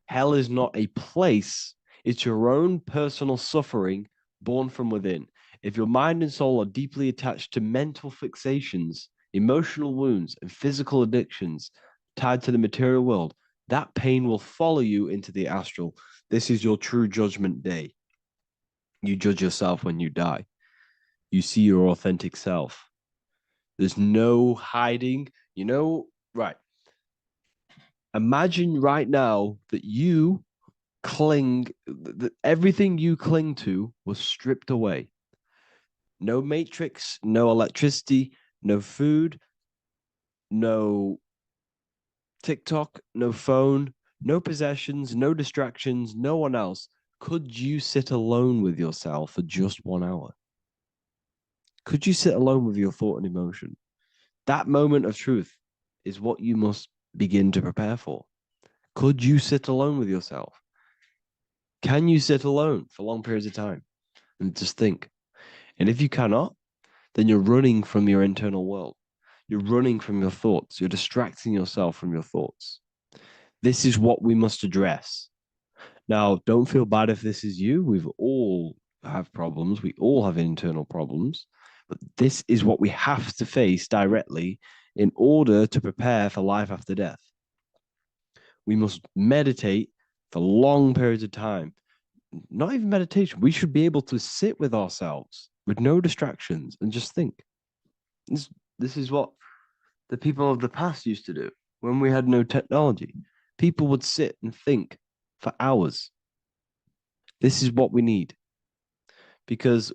Hell is not a place. It's your own personal suffering born from within. If your mind and soul are deeply attached to mental fixations, emotional wounds, and physical addictions tied to the material world, that pain will follow you into the astral. This is your true judgment day. You judge yourself when you die. You see your authentic self. There's no hiding. Right. Imagine right now that that everything you cling to was stripped away. No matrix, no electricity, no food, no TikTok, no phone, no possessions, no distractions, no one else. Could you sit alone with yourself for just 1 hour? Could you sit alone with your thought and emotion? That moment of truth is what you must begin to prepare for. Could you sit alone with yourself? Can you sit alone for long periods of time and just think? And if you cannot, then you're running from your internal world. You're running from your thoughts. You're distracting yourself from your thoughts. This is what we must address. Now, don't feel bad if this is you. We've all have problems. We all have internal problems. But this is what we have to face directly in order to prepare for life after death. We must meditate for long periods of time. Not even meditation. We should be able to sit with ourselves with no distractions and just think. This is what the people of the past used to do when we had no technology. People would sit and think for hours. This is what we need. Because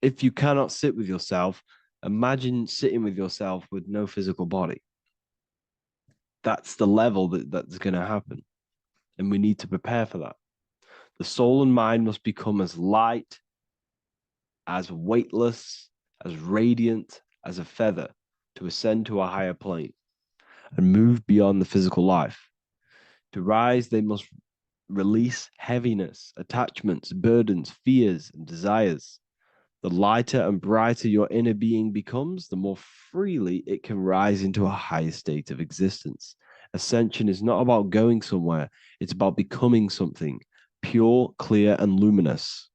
if you cannot sit with yourself, imagine sitting with yourself with no physical body. That's the level that's going to happen. And we need to prepare for that. The soul and mind must become as light, as weightless, as radiant as a feather to ascend to a higher plane and move beyond the physical life. To rise, they must release heaviness, attachments, burdens, fears, and desires. The lighter and brighter your inner being becomes, the more freely it can rise into a higher state of existence. Ascension is not about going somewhere, it's about becoming something pure, clear, and luminous.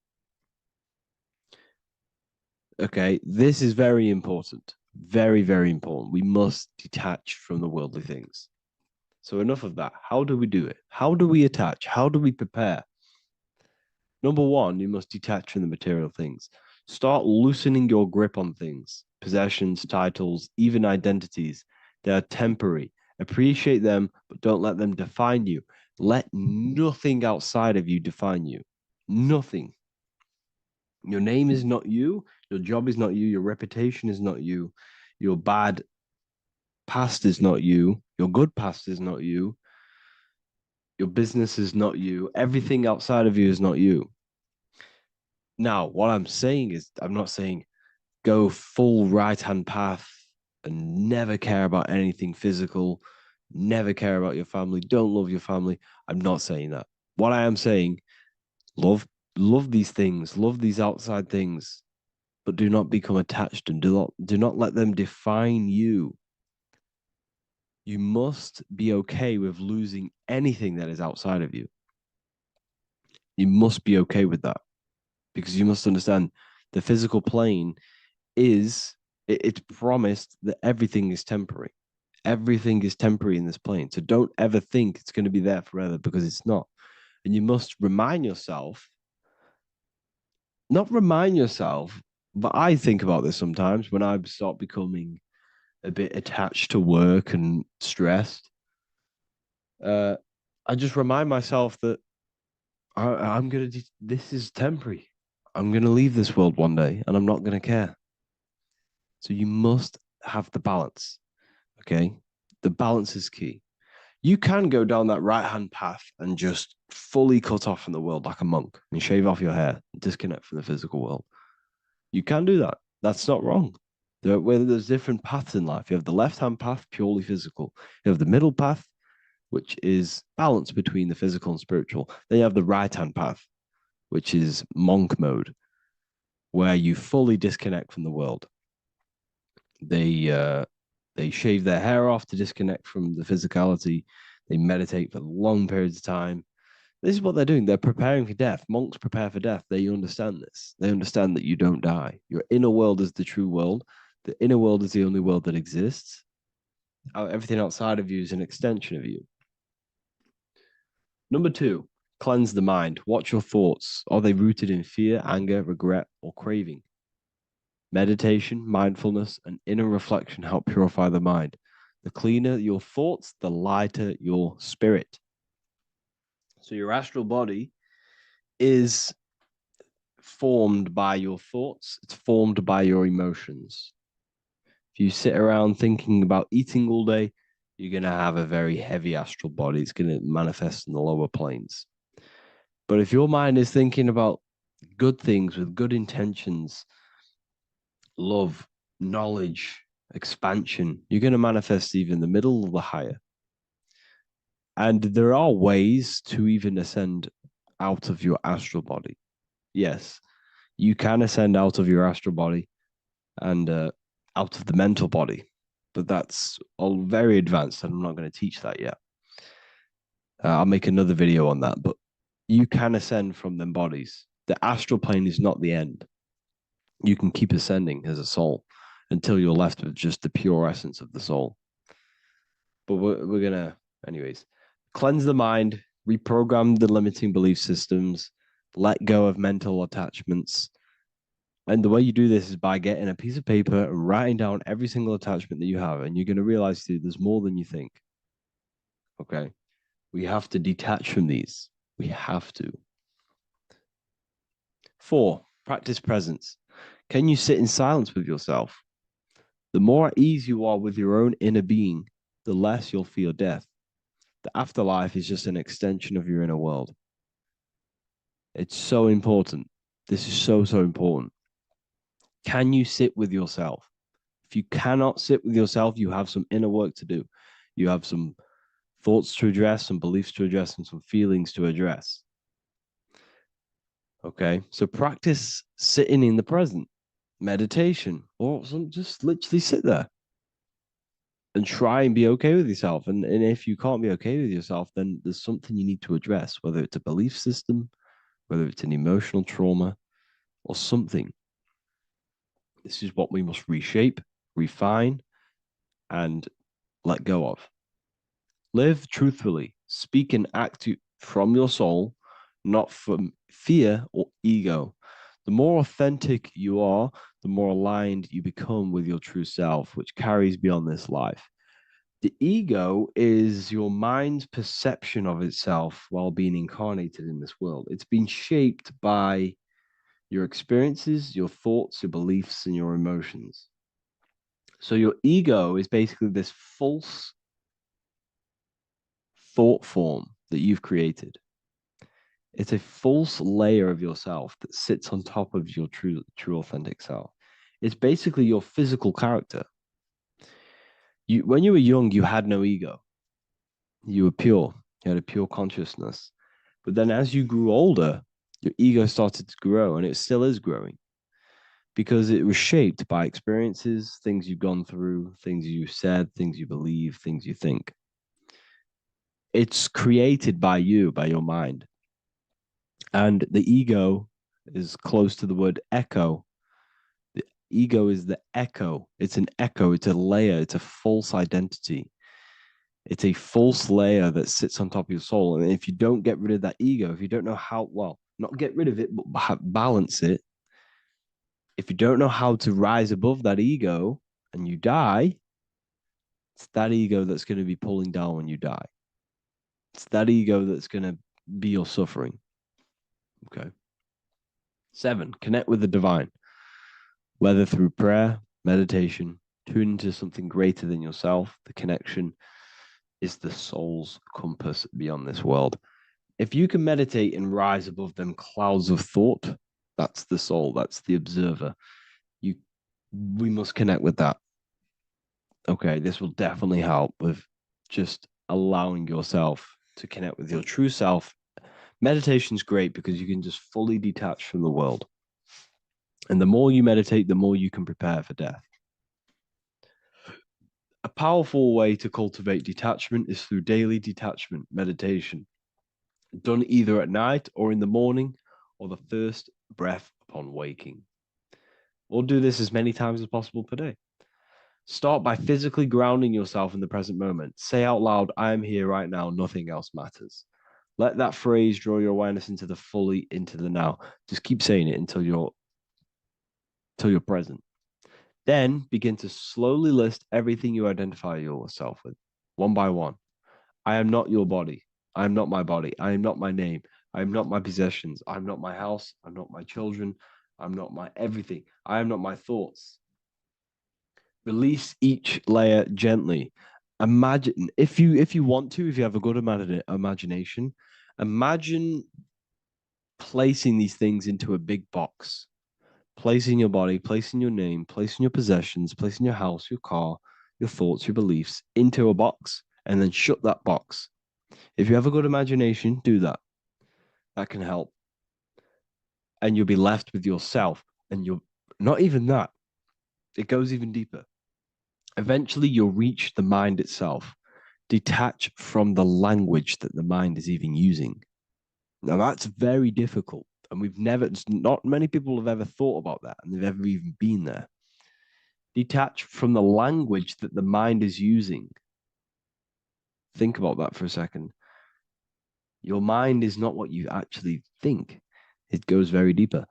Okay, this is very important. Very, very important. We must detach from the worldly things. So, enough of that. How do we do it? How do we attach? How do we prepare? Number one, you must detach from the material things. Start loosening your grip on things, possessions, titles, even identities. They are temporary. Appreciate them, but don't let them define you. Let nothing outside of you define you. Nothing. Your name is not you. Your job is not you. Your reputation is not you. Your bad past is not you. Your good past is not you. Your business is not you. Everything outside of you is not you. Now, what I'm saying is, I'm not saying go full right hand path and never care about anything physical, never care about your family, don't love your family. I'm not saying that. What I am saying, love these things, love these outside things, but do not become attached and do not let them define you. You must be okay with losing anything that is outside of you. You must be okay with that because you must understand the physical plane it's promised that everything is temporary. Everything is temporary in this plane. So don't ever think it's going to be there forever because it's not. And you must remind yourself, not remind yourself, but I think about this sometimes when I start becoming a bit attached to work and stressed. I just remind myself that I'm going to, this is temporary. I'm going to leave this world one day and I'm not going to care. So you must have the balance. Okay. The balance is key. You can go down that right hand path and just fully cut off from the world like a monk and shave off your hair, and disconnect from the physical world. You can do that. That's not wrong. There's different paths in life. You have the left hand path, purely physical. You have the middle path, which is balance between the physical and spiritual. Then you have the right hand path, which is monk mode, where you fully disconnect from the world. They shave their hair off to disconnect from the physicality. They meditate for long periods of time. This is what they're doing. They're preparing for death. Monks prepare for death. They understand this. They understand that you don't die. Your inner world is the true world. The inner world is the only world that exists. Everything outside of you is an extension of you. Number two, cleanse the mind. Watch your thoughts. Are they rooted in fear, anger, regret, or craving? Meditation, mindfulness, and inner reflection help purify the mind. The cleaner your thoughts, the lighter your spirit. So your astral body is formed by your thoughts, it's formed by your emotions. If you sit around thinking about eating all day, you're going to have a very heavy astral body. It's going to manifest in the lower planes. But if your mind is thinking about good things with good intentions, love, knowledge, expansion, you're going to manifest even the middle or the higher. And there are ways to even ascend out of your astral body. Yes, you can ascend out of your astral body and out of the mental body, but that's all very advanced, and I'm not going to teach that yet. I'll make another video on that, but you can ascend from them bodies. The astral plane is not the end. You can keep ascending as a soul until you're left with just the pure essence of the soul. But we're going to, anyways, cleanse the mind, reprogram the limiting belief systems, let go of mental attachments. And the way you do this is by getting a piece of paper and writing down every single attachment that you have. And you're going to realize, dude, there's more than you think. Okay. We have to detach from these. We have to. 4, practice presence. Can you sit in silence with yourself? The more at ease you are with your own inner being, the less you'll feel death. The afterlife is just an extension of your inner world. It's so important. This is so, so important. Can you sit with yourself? If you cannot sit with yourself, you have some inner work to do. You have some thoughts to address, some beliefs to address, and some feelings to address. Okay, so practice sitting in the present, meditation, or just literally sit there and try and be okay with yourself. And if you can't be okay with yourself, then there's something you need to address, whether it's a belief system, whether it's an emotional trauma, or something. This is what we must reshape, refine, and let go of. Live truthfully, speak and act from your soul, not from fear or ego. The more authentic you are, the more aligned you become with your true self, which carries beyond this life. The ego is your mind's perception of itself while being incarnated in this world. It's been shaped by your experiences, your thoughts, your beliefs, and your emotions. So your ego is basically this false thought form that you've created. It's a false layer of yourself that sits on top of your true authentic self. It's basically your physical character. When you were young, you had no ego. You were pure. You had a pure consciousness. But then as you grew older, your ego started to grow, and it still is growing because it was shaped by experiences, things you've gone through, things you said, things you believe, things you think. It's created by you, by your mind. And the ego is close to the word echo. The ego is the echo. It's an echo. It's a layer. It's a false identity. It's a false layer that sits on top of your soul. And if you don't get rid of that ego, if you don't know how, well, not get rid of it, but balance it. If you don't know how to rise above that ego and you die, it's that ego that's going to be pulling down when you die. It's that ego that's going to be your suffering. Okay. 7, connect with the divine, whether through prayer, meditation, tune into something greater than yourself. The connection is the soul's compass beyond this world. If you can meditate and rise above them clouds of thought, that's the soul, that's the observer. We must connect with that. Okay, this will definitely help with just allowing yourself to connect with your true self. Meditation's great because you can just fully detach from the world. And the more you meditate, the more you can prepare for death. A powerful way to cultivate detachment is through daily detachment meditation, done either at night or in the morning or the first breath upon waking. Or do this as many times as possible per day. Start by physically grounding yourself in the present moment. Say out loud, I am here right now, nothing else matters. Let that phrase draw your awareness into the now. Just keep saying it until you're present. Then begin to slowly list everything you identify yourself with, one by one. I am not your body. I am not my body. I am not my name. I am not my possessions. I am not my house. I'm not my children. I'm not my everything. I am not my thoughts. Release each layer gently. Imagine, if you want to, if you have a good imagination, imagine placing these things into a big box. Placing your body, placing your name, placing your possessions, placing your house, your car, your thoughts, your beliefs into a box, and then shut that box. If you have a good imagination, do that. That can help. And you'll be left with yourself. And you're not even that. It goes even deeper. Eventually, you'll reach the mind itself. Detach from the language that the mind is even using. Now, that's very difficult. And not many people have ever thought about that, and they've ever even been there. Detach from the language that the mind is using. Think about that for a second. Your mind is not what you actually think. It goes very deeper.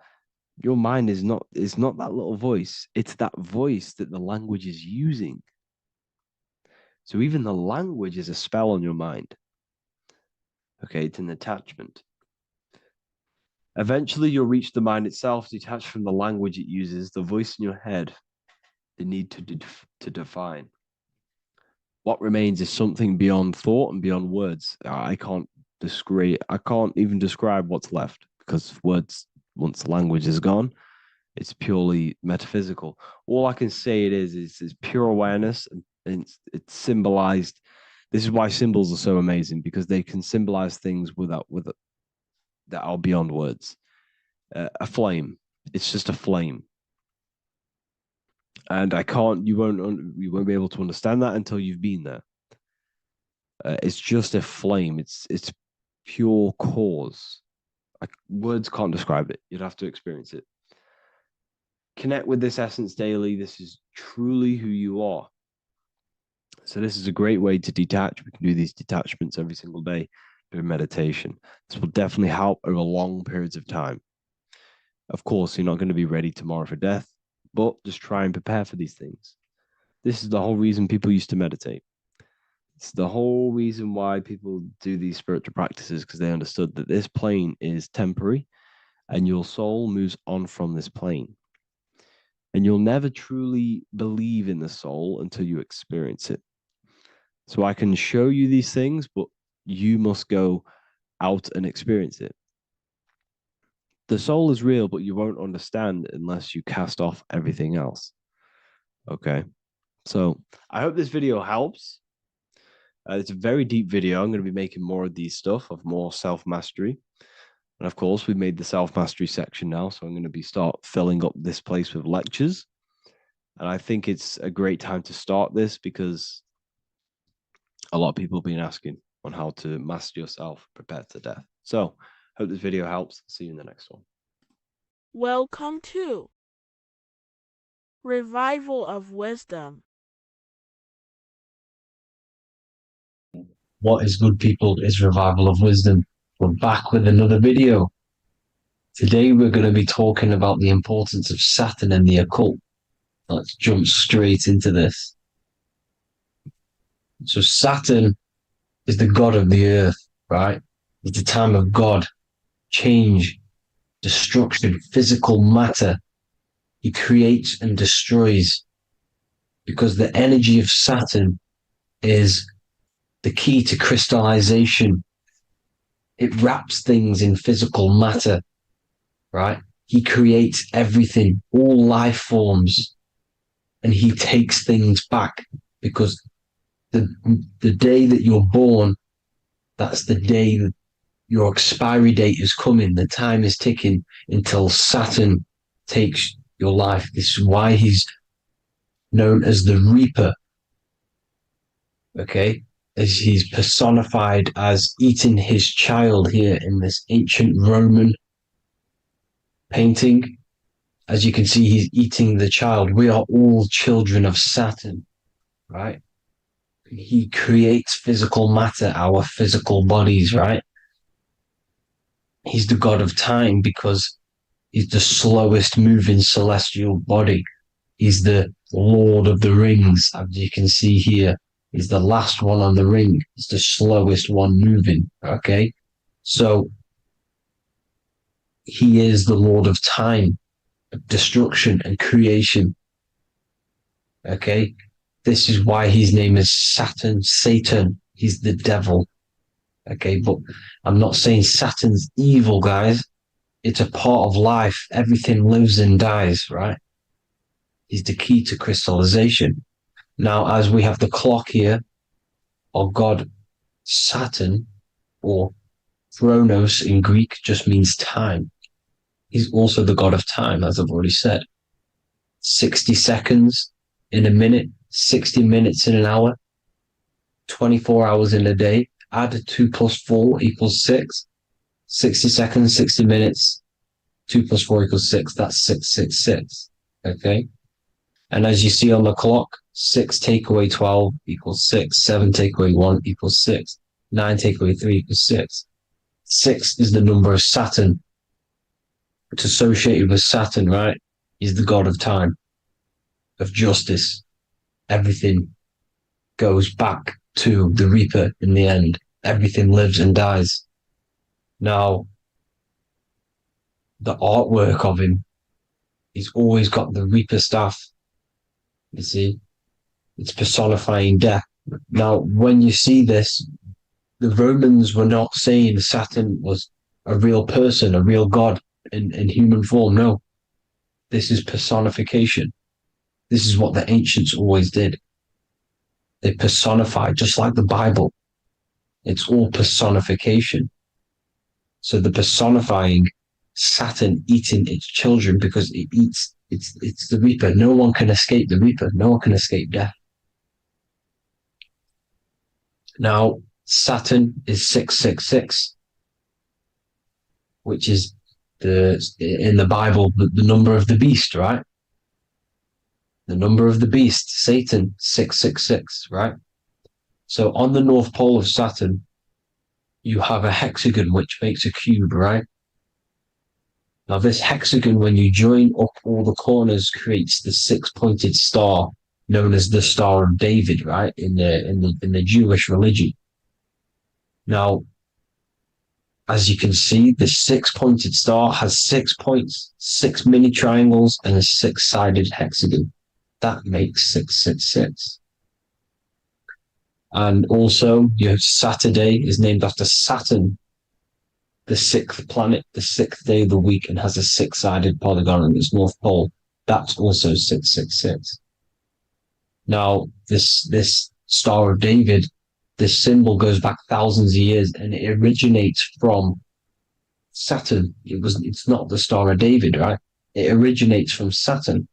Your mind is not that little voice. It's that voice that the language is using. So even the language is a spell on your mind. Okay, it's an attachment. Eventually, you'll reach the mind itself, detached from the language it uses, the voice in your head, the need to define. What remains is something beyond thought and beyond words. I can't even describe what's left, because words, once the language is gone, it's purely metaphysical. All I can say it is pure awareness, and it's symbolized. This is why symbols are so amazing, because they can symbolize things that are beyond words. A flame. It's just a flame. And you won't be able to understand that until you've been there. It's just a flame. It's pure cause. Words can't describe it. You'd have to experience it. Connect with this essence daily. This is truly who you are. So this is a great way to detach. We can do these detachments every single day during meditation. This will definitely help over long periods of time. Of course, you're not going to be ready tomorrow for death, but just try and prepare for these things. This is the whole reason people used to meditate. It's the whole reason why people do these spiritual practices, because they understood that this plane is temporary and your soul moves on from this plane. And you'll never truly believe in the soul until you experience it. So I can show you these things, but you must go out and experience it. The soul is real, but you won't understand unless you cast off everything else. Okay. So I hope this video helps. It's a very deep video. I'm going to be making more of these stuff, of more self-mastery. And of course, we've made the self-mastery section now. So I'm going to start filling up this place with lectures. And I think it's a great time to start this, because a lot of people have been asking on how to master yourself, prepare to death. So hope this video helps. See you in the next one. Welcome to Revival of Wisdom. What is good, people? Is Revival of Wisdom. We're back with another video. Today we're going to be talking about the importance of Saturn and the occult. Let's jump straight into this. So Saturn is the god of the earth, right? It's the time of God, change, destruction, physical matter. He creates and destroys, because the energy of Saturn is the key to crystallization. It wraps things in physical matter, right? He creates everything, all life forms, and he takes things back, because the day that you're born, that's the day that your expiry date is coming. The time is ticking until Saturn takes your life. This is why he's known as the Reaper. Okay? As he's personified as eating his child here in this ancient Roman painting. As you can see, he's eating the child. We are all children of Saturn, right? He creates physical matter, our physical bodies, right? He's the god of time, because he's the slowest moving celestial body. He's the Lord of the Rings, as you can see here. He's the last one on the ring. He's the slowest one moving. Okay. So he is the Lord of time, destruction, and creation. Okay. This is why his name is Satan. He's the devil. Okay. But I'm not saying Saturn's evil, guys. It's a part of life. Everything lives and dies, right? He's the key to crystallization. Now, as we have the clock here, our god Saturn, or Chronos in Greek, just means time. He's also the god of time, as I've already said. 60 seconds in a minute, 60 minutes in an hour, 24 hours in a day. Add 2 plus 4 equals 6. 60 seconds, 60 minutes, 2 plus 4 equals 6. That's 666. Okay. And as you see on the clock, 6 take away 12 equals 6. 7 take away 1 equals 6. 9 take away 3 equals 6. 6 is the number of Saturn. It's associated with Saturn, right? He's the god of time, of justice. Everything goes back to the Reaper in the end. Everything lives and dies. Now, the artwork of him, he's always got the Reaper staff. You see, it's personifying death. Now, when you see this, the Romans were not saying Saturn was a real person, a real god in human form. No, this is personification. This is what the ancients always did. They personified, just like the Bible. It's all personification. So the personifying Saturn eating its children because it eats, it's the Reaper. No one can escape the Reaper. No one can escape death. Now, Saturn is 666, which is in the Bible, the number of the beast, right? The number of the beast, Satan, 666, right? So on the North Pole of Saturn, you have a hexagon which makes a cube, right? Now this hexagon, when you join up all the corners, creates the 6-pointed star known as the Star of David, right? In the Jewish religion. Now, as you can see, the 6-pointed star has 6 points, 6 mini triangles, and a 6-sided hexagon. That makes 666. And also, you have Saturday is named after Saturn, the 6th planet, the 6th day of the week, and has a 6-sided polygon on its north pole. That's also 666. Now, this Star of David, this symbol goes back thousands of years, and it originates from Saturn. It's not the Star of David, right? It originates from Saturn.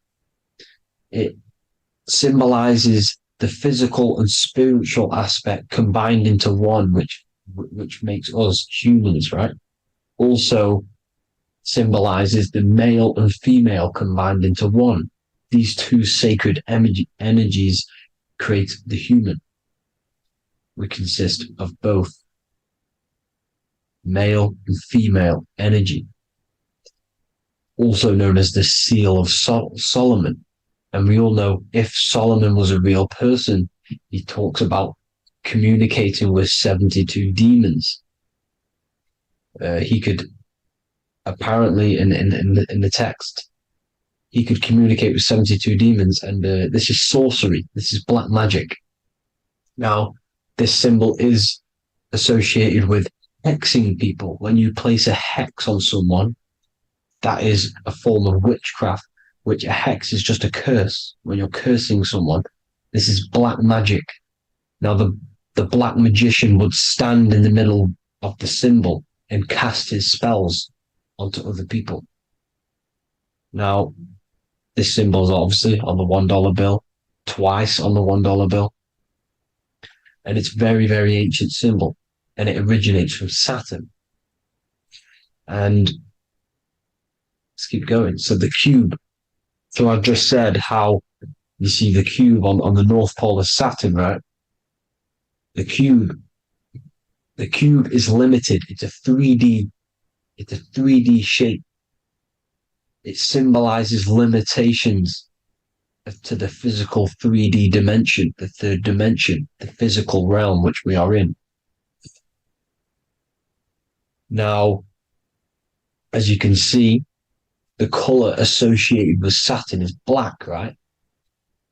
It symbolizes the physical and spiritual aspect combined into one, which makes us humans, right? Also symbolizes the male and female combined into one. These two sacred energies create the human. We consist of both male and female energy, also known as the Seal of Solomon. And we all know if Solomon was a real person, he talks about communicating with 72 demons. He could apparently in the text, he could communicate with 72 demons, and this is sorcery. This is black magic. Now, this symbol is associated with hexing people. When you place a hex on someone, that is a form of witchcraft, which a hex is just a curse. When you're cursing someone, this is black magic. Now, the black magician would stand in the middle of the symbol and cast his spells onto other people. Now, this symbol is obviously on the $1 bill, twice on the $1 bill. And it's very, very ancient symbol. And it originates from Saturn. And let's keep going. So the cube. So I've just said how you see the cube on the North Pole of Saturn, right? The cube is limited. It's a 3D shape. It symbolizes limitations. to the physical 3D dimension, the third dimension, the physical realm which we are in. Now, as you can see, the color associated with Saturn is black, right?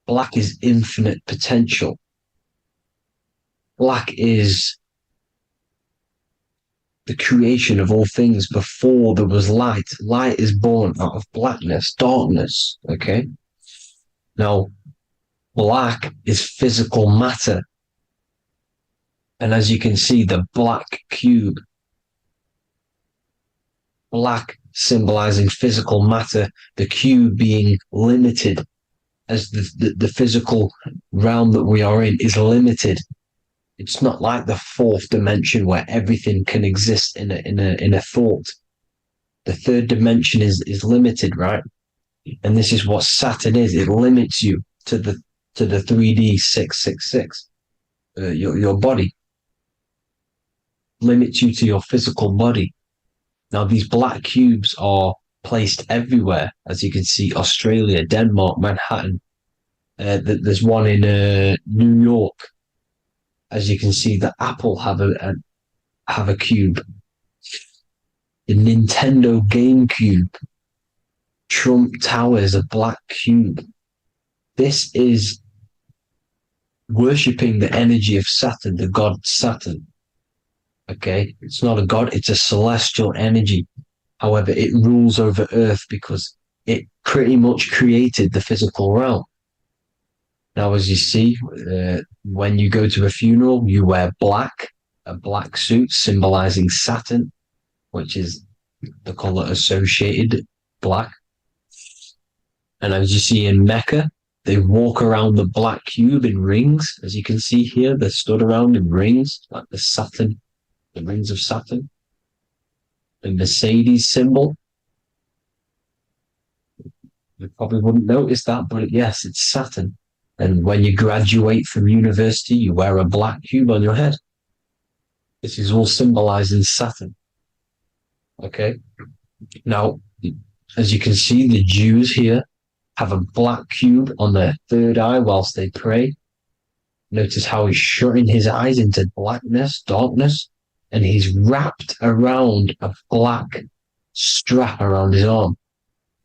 Black is infinite potential. Black is the creation of all things before there was light. Light is born out of blackness, darkness, okay? Now, black is physical matter. And as you can see, the black cube, black symbolizing physical matter, the cube being limited, as the physical realm that we are in is limited. It's not like the fourth dimension where everything can exist in a thought. The third dimension is limited, right? And this is what Saturn is. It limits you to the 3D 666. Your body limits you to your physical body. Now, these black cubes are placed everywhere. As you can see, Australia, Denmark, Manhattan. There's one in New York. As you can see, the Apple have a cube. The Nintendo GameCube. Trump Tower is a black cube. This is worshipping the energy of Saturn, the god Saturn. Okay, it's not a god, it's a celestial energy. However, it rules over Earth because it pretty much created the physical realm. Now, as you see, when you go to a funeral, you wear black, a black suit symbolizing Saturn, which is the color associated, black. And as you see in Mecca, they walk around the black cube in rings. As you can see here, they're stood around in rings, like the Saturn, the rings of Saturn. The Mercedes symbol. You probably wouldn't notice that, but yes, it's Saturn. And when you graduate from university, you wear a black cube on your head. This is all symbolizing Saturn. Okay. Now, as you can see, the Jews here have a black cube on their third eye whilst they pray. Notice how he's shutting his eyes into blackness, darkness, and he's wrapped around a black strap around his arm.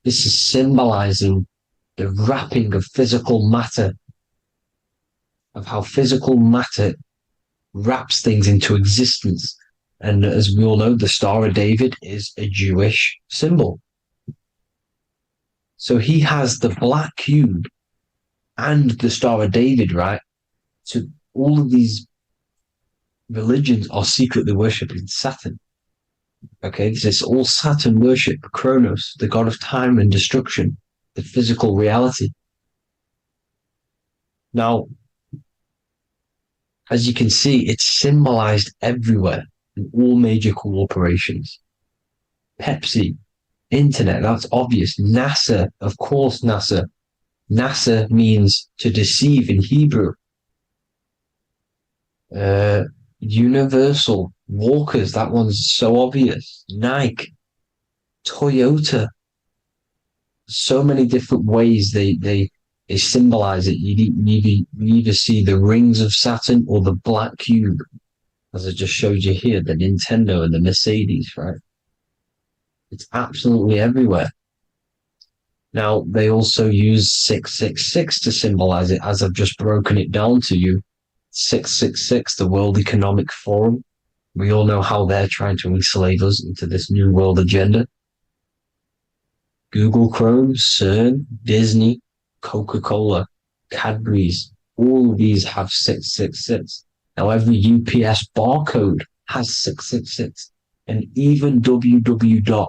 This is symbolizing the wrapping of physical matter, of how physical matter wraps things into existence. And as we all know, the Star of David is a Jewish symbol. So he has the black cube and the Star of David, right? So all of these religions are secretly worshipping Saturn. Okay, this is all Saturn worship, Kronos, the god of time and destruction, the physical reality. Now, as you can see, it's symbolized everywhere in all major corporations. Pepsi, internet, that's obvious. NASA, of course, NASA. NASA means to deceive in Hebrew. Universal, Walkers, that one's so obvious. Nike, Toyota. So many different ways they symbolize it. You either see the rings of Saturn or the black cube, as I just showed you here, the Nintendo and the Mercedes, right? It's absolutely everywhere. Now, they also use 666 to symbolize it, as I've just broken it down to you. 666, the World Economic Forum. We all know how they're trying to enslave us into this new world agenda. Google Chrome, CERN, Disney, Coca-Cola, Cadbury's, all of these have 666. Now, every UPS barcode has 666. And even www.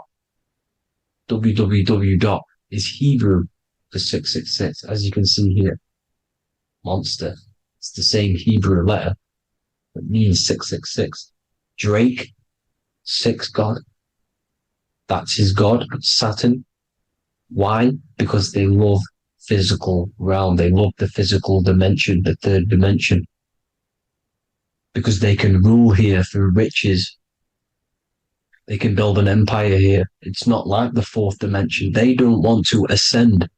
Is Hebrew for 666, as you can see here. Monster. It's the same Hebrew letter that means 666. Drake, 6 God. That's his God, Saturn. Why? Because they love physical realm. They love the physical dimension, the third dimension. Because they can rule here through riches. They can build an empire here. It's not like the fourth dimension. They don't want to ascend.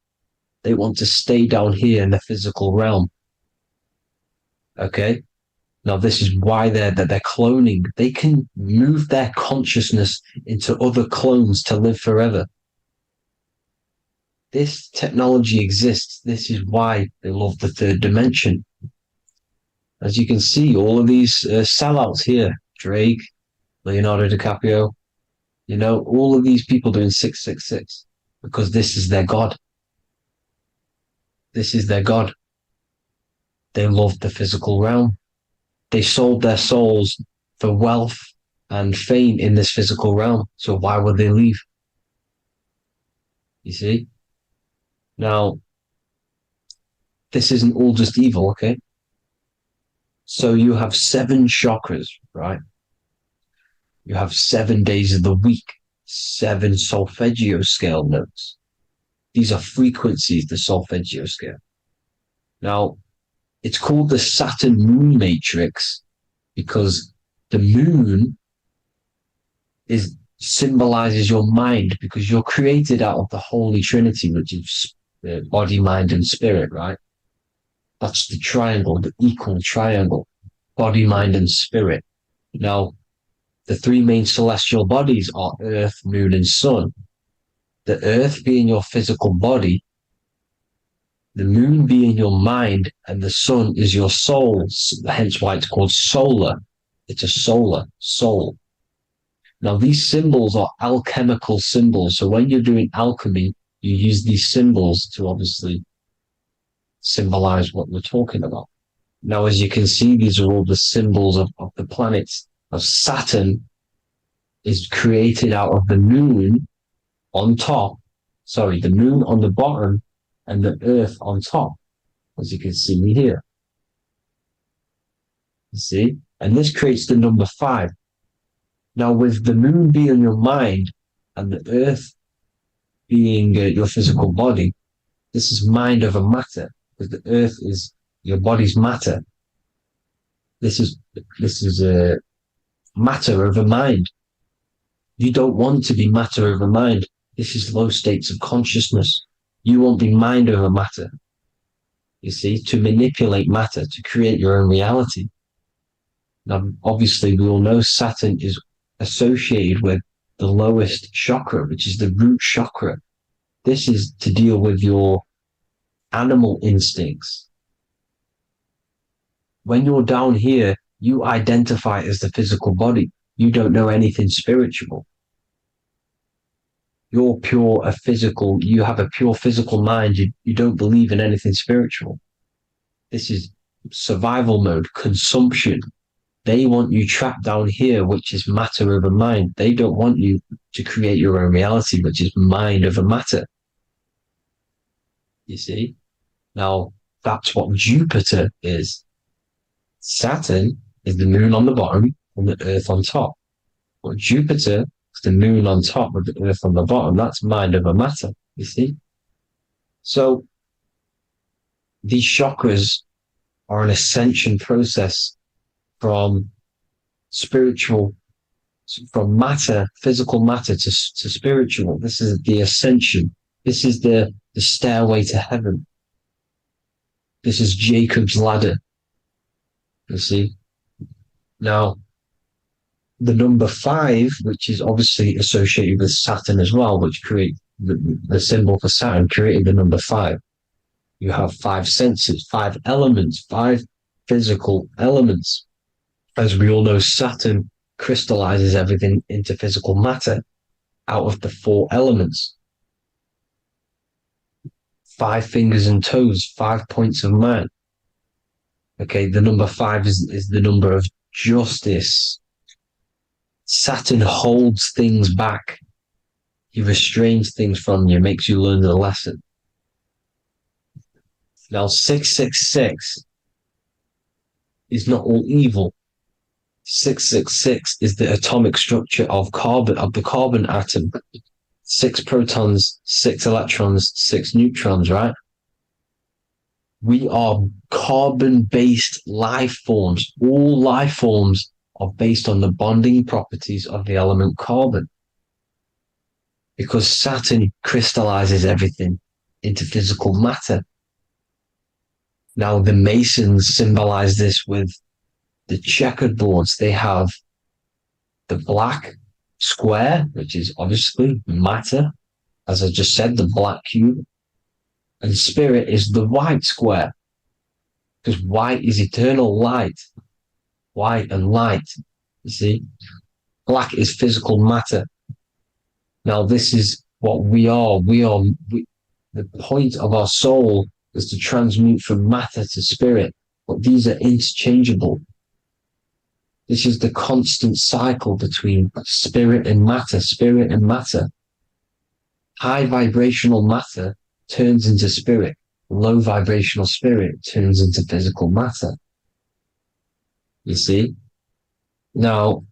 They want to stay down here in the physical realm. Okay? Now, this is why they're cloning. They can move their consciousness into other clones to live forever. This technology exists. This is why they love the third dimension. As you can see, all of these sellouts here, Drake, Leonardo DiCaprio, all of these people doing 666 because this is their God. This is their God. They love the physical realm. They sold their souls for wealth and fame in this physical realm. So why would they leave? You see? Now, this isn't all just evil, okay? So you have 7 chakras, right? You have 7 days of the week, 7 solfeggio scale notes. These are frequencies, the solfeggio scale. Now, it's called the Saturn moon matrix because the moon symbolizes your mind because you're created out of the Holy Trinity, which is body, mind, and spirit, right? That's the triangle, the equal triangle, body, mind, and spirit. Now, the 3 main celestial bodies are Earth, Moon, and Sun. The Earth being your physical body, the Moon being your mind, and the Sun is your soul, hence why it's called solar. It's a solar soul. Now, these symbols are alchemical symbols. So when you're doing alchemy, you use these symbols to obviously symbolize what we're talking about. Now, as you can see, these are all the symbols of the planets. Now, Saturn is created out of the moon on top, the moon on the bottom and the earth on top, as you can see here. You see? And this creates the number 5. Now, with the moon being your mind and the earth being your physical body, this is mind over matter, because the earth is your body's matter. This is a matter over mind. You don't want to be matter over mind. This is low states of consciousness. You won't be mind over matter. You see, to manipulate matter, to create your own reality. Now, obviously, we all know Saturn is associated with the lowest chakra, which is the root chakra. This is to deal with your animal instincts. When you're down here, you identify as the physical body. You don't know anything spiritual. You're you have a pure physical mind. You don't believe in anything spiritual. This is survival mode, consumption. They want you trapped down here, which is matter over mind. They don't want you to create your own reality, which is mind over matter. You see? Now, that's what Jupiter is. Saturn is the moon on the bottom and the earth on top. But Jupiter is the moon on top with the earth on the bottom. That's mind over matter, you see? So, these chakras are an ascension process from matter, physical matter to spiritual. This is the ascension. This is the stairway to heaven. This is Jacob's ladder. You see? Now, the number 5, which is obviously associated with Saturn as well, which create the symbol for Saturn, created the number 5. You have 5 senses, 5 elements, 5 physical elements. As we all know, Saturn crystallizes everything into physical matter out of the 4 elements. 5 fingers and toes, 5 points of man. Okay, the number 5 is the number of justice. Saturn holds things back. He restrains things from you, makes you learn the lesson. Now, 666 is not all evil. 666 is the atomic structure of the carbon atom. 6 protons, 6 electrons, 6 neutrons, right? We are carbon-based life forms. All life forms are based on the bonding properties of the element carbon. Because Saturn crystallizes everything into physical matter. Now, the Masons symbolize this with the checkered boards. They have the black square, which is obviously matter, as I just said, the black cube, and spirit is the white square, because white is eternal light. White and light, you see? Black is physical matter. Now, this is what we are. The point of our soul is to transmute from matter to spirit, but these are interchangeable. This is the constant cycle between spirit and matter, spirit and matter. High vibrational matter turns into spirit. Low vibrational spirit turns into physical matter. You see? Now,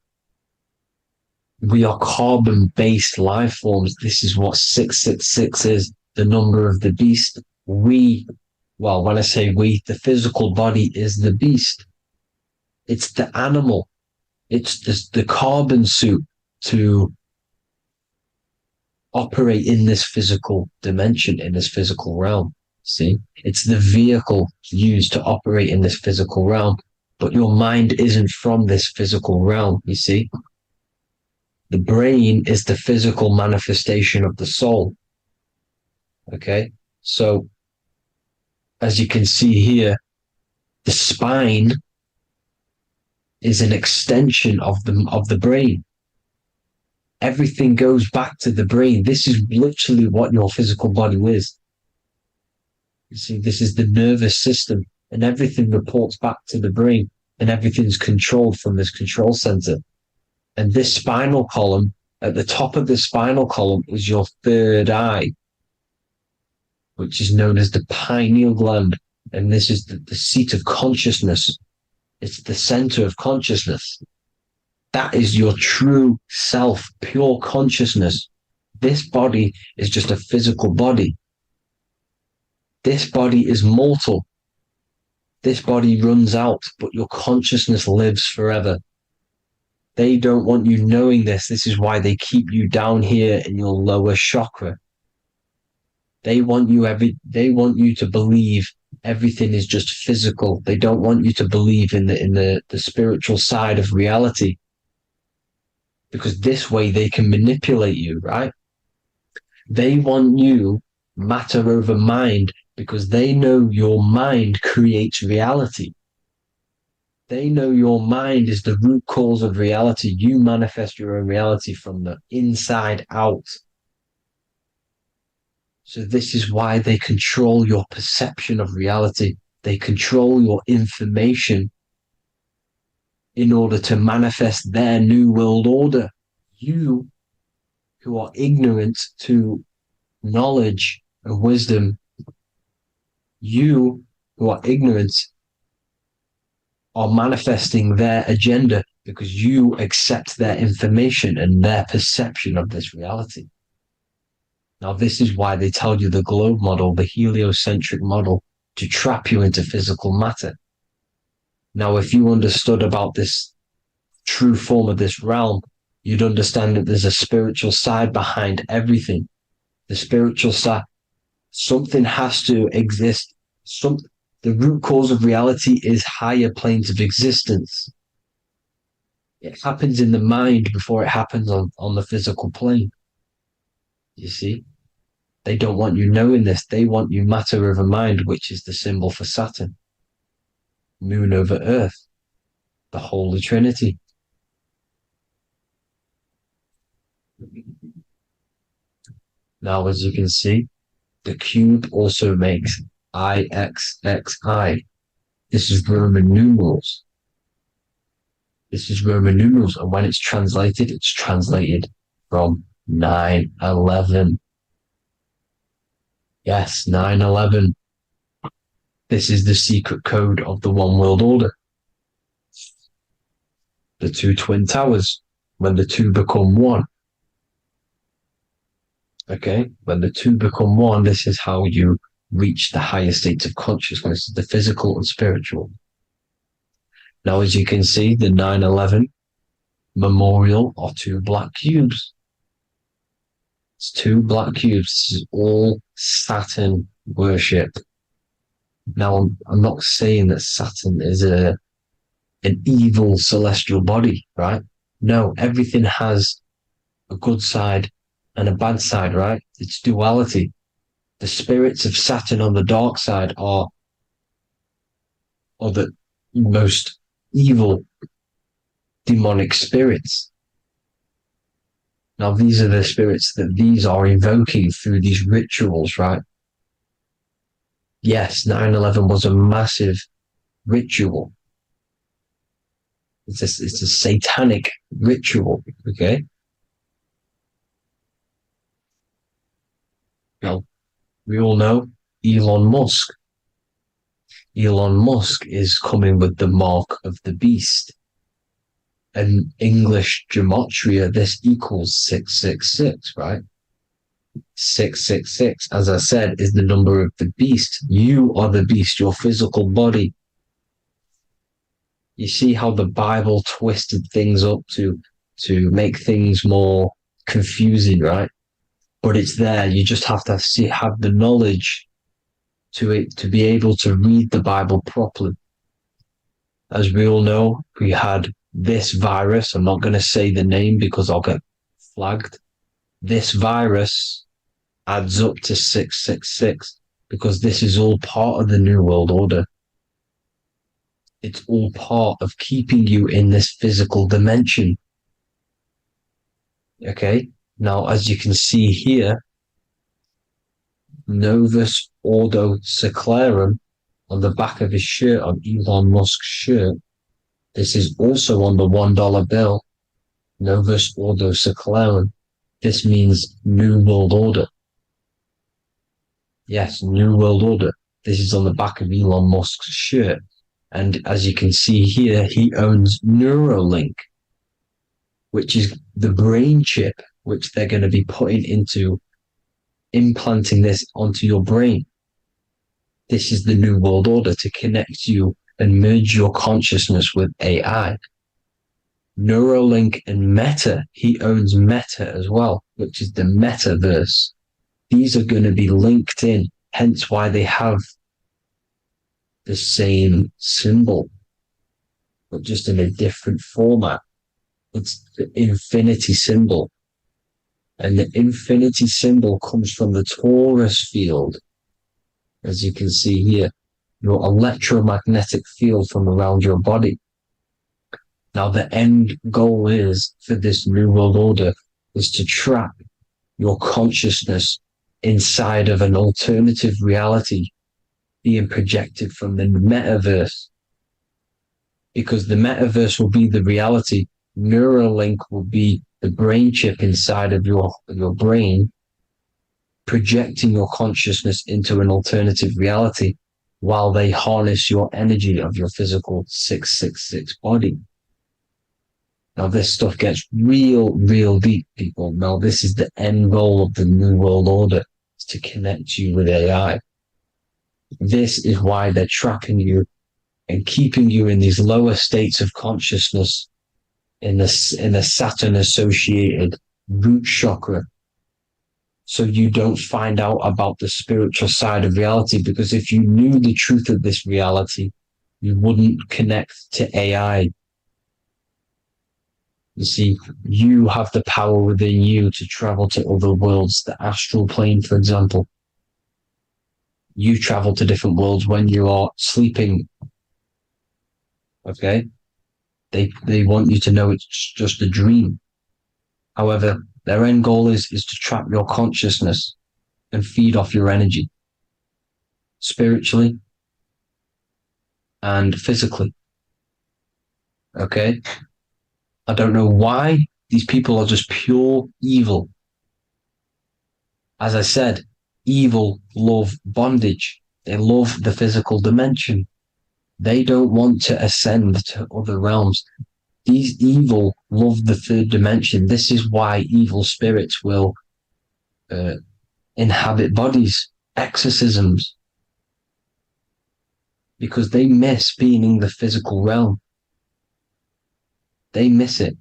we are carbon-based life forms. This is what 666 is, the number of the beast. Well, when I say we, the physical body is the beast. It's the animal. It's the carbon suit to operate in this physical dimension, in this physical realm. See? It's the vehicle used to operate in this physical realm. But your mind isn't from this physical realm, you see? The brain is the physical manifestation of the soul. Okay? So, as you can see here, the spine is an extension of the brain. Everything goes back to the brain. This is literally what your physical body is. You see, this is the nervous system, and everything reports back to the brain, and everything's controlled from this control center. And this spinal column, at the top of the spinal column, is your third eye, which is known as the pineal gland. And this is the seat of consciousness. It's the center of consciousness. That is your true self, pure consciousness. This body is just a physical body. This body is mortal. This body runs out, but your consciousness lives forever. They don't want you knowing this. This is why they keep you down here in your lower chakra. They want you to believe everything is just physical. They don't want you to believe in the spiritual side of reality. Because this way they can manipulate you, right? They want you matter over mind because they know your mind creates reality. They know your mind is the root cause of reality. You manifest your own reality from the inside out. So this is why they control your perception of reality. They control your information in order to manifest their new world order. You, who are ignorant to knowledge and wisdom, you who are ignorant are manifesting their agenda because you accept their information and their perception of this reality. Now, this is why they tell you the globe model, the heliocentric model, to trap you into physical matter. Now, if you understood about this true form of this realm, you'd understand that there's a spiritual side behind everything. The spiritual side, something has to exist. The root cause of reality is higher planes of existence. It happens in the mind before it happens on the physical plane. You see? They don't want you knowing this. They want you matter over mind, which is the symbol for Saturn. Moon over Earth. The Holy Trinity. Now, as you can see, the cube also makes IXXI. This is Roman numerals. This is Roman numerals, and when it's translated from 9/11. Yes, 9/11. This is the secret code of the One World Order. The two twin towers, when the two become one. Okay, when the two become one, this is how you reach the higher states of consciousness, the physical and spiritual. Now, as you can see, the 9/11 memorial are two black cubes. It's 2 black cubes. This is all Saturn worship. Now, I'm not saying that Saturn is an evil celestial body, right? No, everything has a good side and a bad side, right? It's duality. The spirits of Saturn on the dark side are the most evil demonic spirits. Now, these are the spirits that these are invoking through these rituals, right? Yes, 9/11 was a massive ritual. It's a satanic ritual, okay? Now, we all know Elon Musk. Elon Musk is coming with the mark of the beast. And English gematria, this equals 666, right? 666, as I said, is the number of the beast. You are the beast, your physical body. You see how the Bible twisted things up to make things more confusing, right? But it's there. You just have to have the knowledge to be able to read the Bible properly. As we all know, we had this virus. I'm not going to say the name because I'll get flagged. This virus adds up to 666 because this is all part of the New World Order. It's all part of keeping you in this physical dimension. Okay? Now, as you can see here, Novus Ordo Seclorum on the back of his shirt, on Elon Musk's shirt. This is also on the $1 bill, Novus Ordo Seclorum. This means New World Order. Yes, New World Order. This is on the back of Elon Musk's shirt. And as you can see here, he owns Neuralink, which is the brain chip, which they're going to be putting into implanting this onto your brain. This is the New World Order to connect you and merge your consciousness with AI. Neuralink and Meta, he owns Meta as well, which is the metaverse. These are going to be linked in, hence why they have the same symbol, but just in a different format. It's the infinity symbol. And the infinity symbol comes from the torus field, as you can see here, your electromagnetic field from around your body. Now, the end goal is for this New World Order is to trap your consciousness inside of an alternative reality being projected from the metaverse. Because the metaverse will be the reality. Neuralink will be the brain chip inside of your brain, projecting your consciousness into an alternative reality while they harness your energy of your physical 666 body. Now, this stuff gets real deep, people. Now, this is the end goal of the New World Order, is to connect you with AI. This is why they're trapping you and keeping you in these lower states of consciousness in the Saturn-associated root chakra, so you don't find out about the spiritual side of reality. Because if you knew the truth of this reality, you wouldn't connect to AI. You see, you have the power within you to travel to other worlds, the astral plane, for example. You travel to different worlds when you are sleeping. Okay? They want you to know it's just a dream. However, their end goal is to trap your consciousness and feed off your energy, spiritually and physically. Okay? I don't know why these people are just pure evil. As I said, evil love bondage. They love the physical dimension. They don't want to ascend to other realms. These evil love the third dimension. This is why evil spirits will inhabit bodies, exorcisms, because they miss being in the physical realm. They miss it.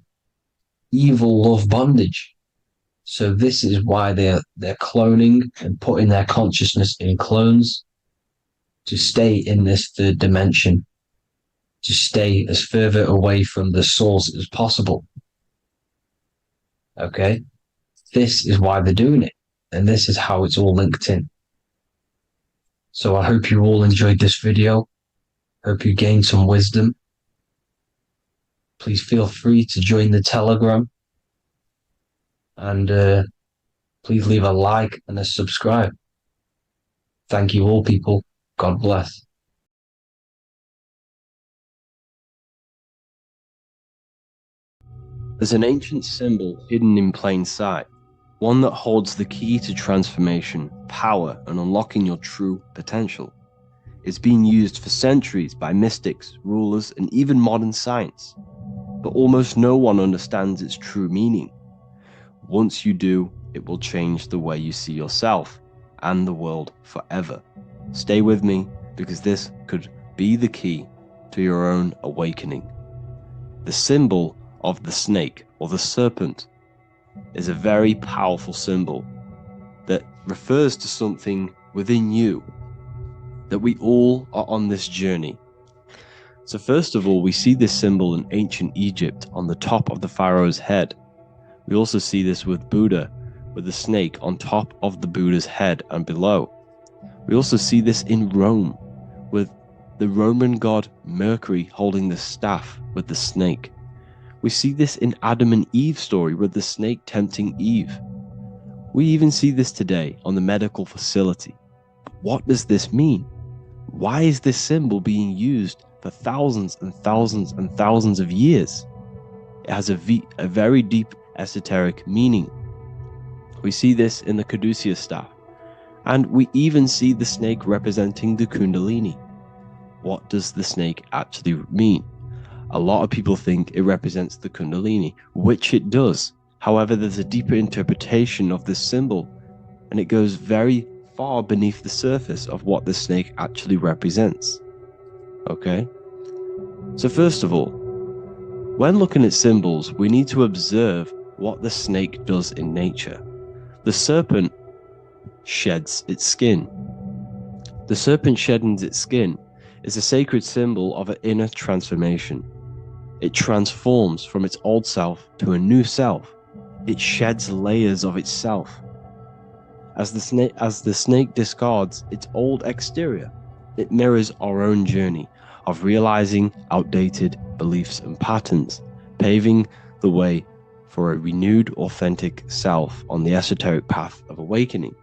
Evil love bondage. So this is why they're cloning and putting their consciousness in clones to stay in this third dimension, to stay as further away from the source as possible. Okay? This is why they're doing it. And this is how it's all linked in. So I hope you all enjoyed this video. Hope you gained some wisdom. Please feel free to join the Telegram. And please leave a like and a subscribe. Thank you all, people. God bless. There's an ancient symbol hidden in plain sight, one that holds the key to transformation, power, and unlocking your true potential. It's been used for centuries by mystics, rulers, and even modern science, but almost no one understands its true meaning. Once you do, it will change the way you see yourself and the world forever. Stay with me, because this could be the key to your own awakening. The symbol of the snake, or the serpent, is a very powerful symbol that refers to something within you, that we all are on this journey. So first of all, we see this symbol in ancient Egypt on the top of the pharaoh's head. We also see this with Buddha, with the snake on top of the Buddha's head and below. We also see this in Rome, with the Roman god Mercury holding the staff with the snake. We see this in Adam and Eve's story with the snake tempting Eve. We even see this today on the medical facility. But what does this mean? Why is this symbol being used for thousands and thousands and thousands of years? It has a very deep esoteric meaning. We see this in the Caduceus staff, and we even see the snake representing the Kundalini. What does the snake actually mean? A lot of people think it represents the Kundalini, which it does. However, there's a deeper interpretation of this symbol, and it goes very far beneath the surface of what the snake actually represents. Okay? So first of all, when looking at symbols, we need to observe what the snake does in nature. The serpent sheds its skin. The serpent shedding its skin is a sacred symbol of an inner transformation. It transforms from its old self to a new self. It sheds layers of itself. As the snake discards its old exterior, it mirrors our own journey of realizing outdated beliefs and patterns, paving the way for a renewed, authentic self on the esoteric path of awakening.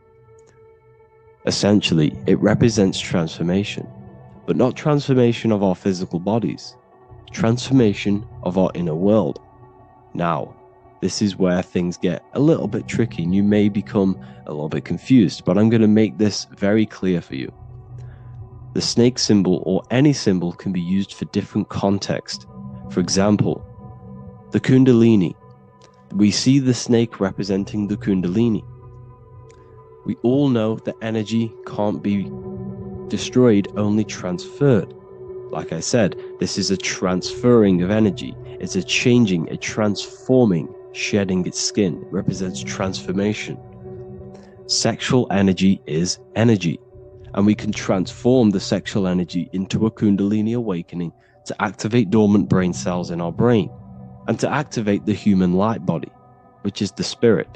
Essentially, it represents transformation, but not transformation of our physical bodies, transformation of our inner world. Now, this is where things get a little bit tricky and you may become a little bit confused, but I'm going to make this very clear for you. The snake symbol, or any symbol, can be used for different contexts. For example, the Kundalini. We see the snake representing the Kundalini. We all know that energy can't be destroyed, only transferred. Like I said, this is a transferring of energy. It's a changing, a transforming, shedding its skin. It represents transformation. Sexual energy is energy, and we can transform the sexual energy into a Kundalini awakening to activate dormant brain cells in our brain and to activate the human light body, which is the spirit.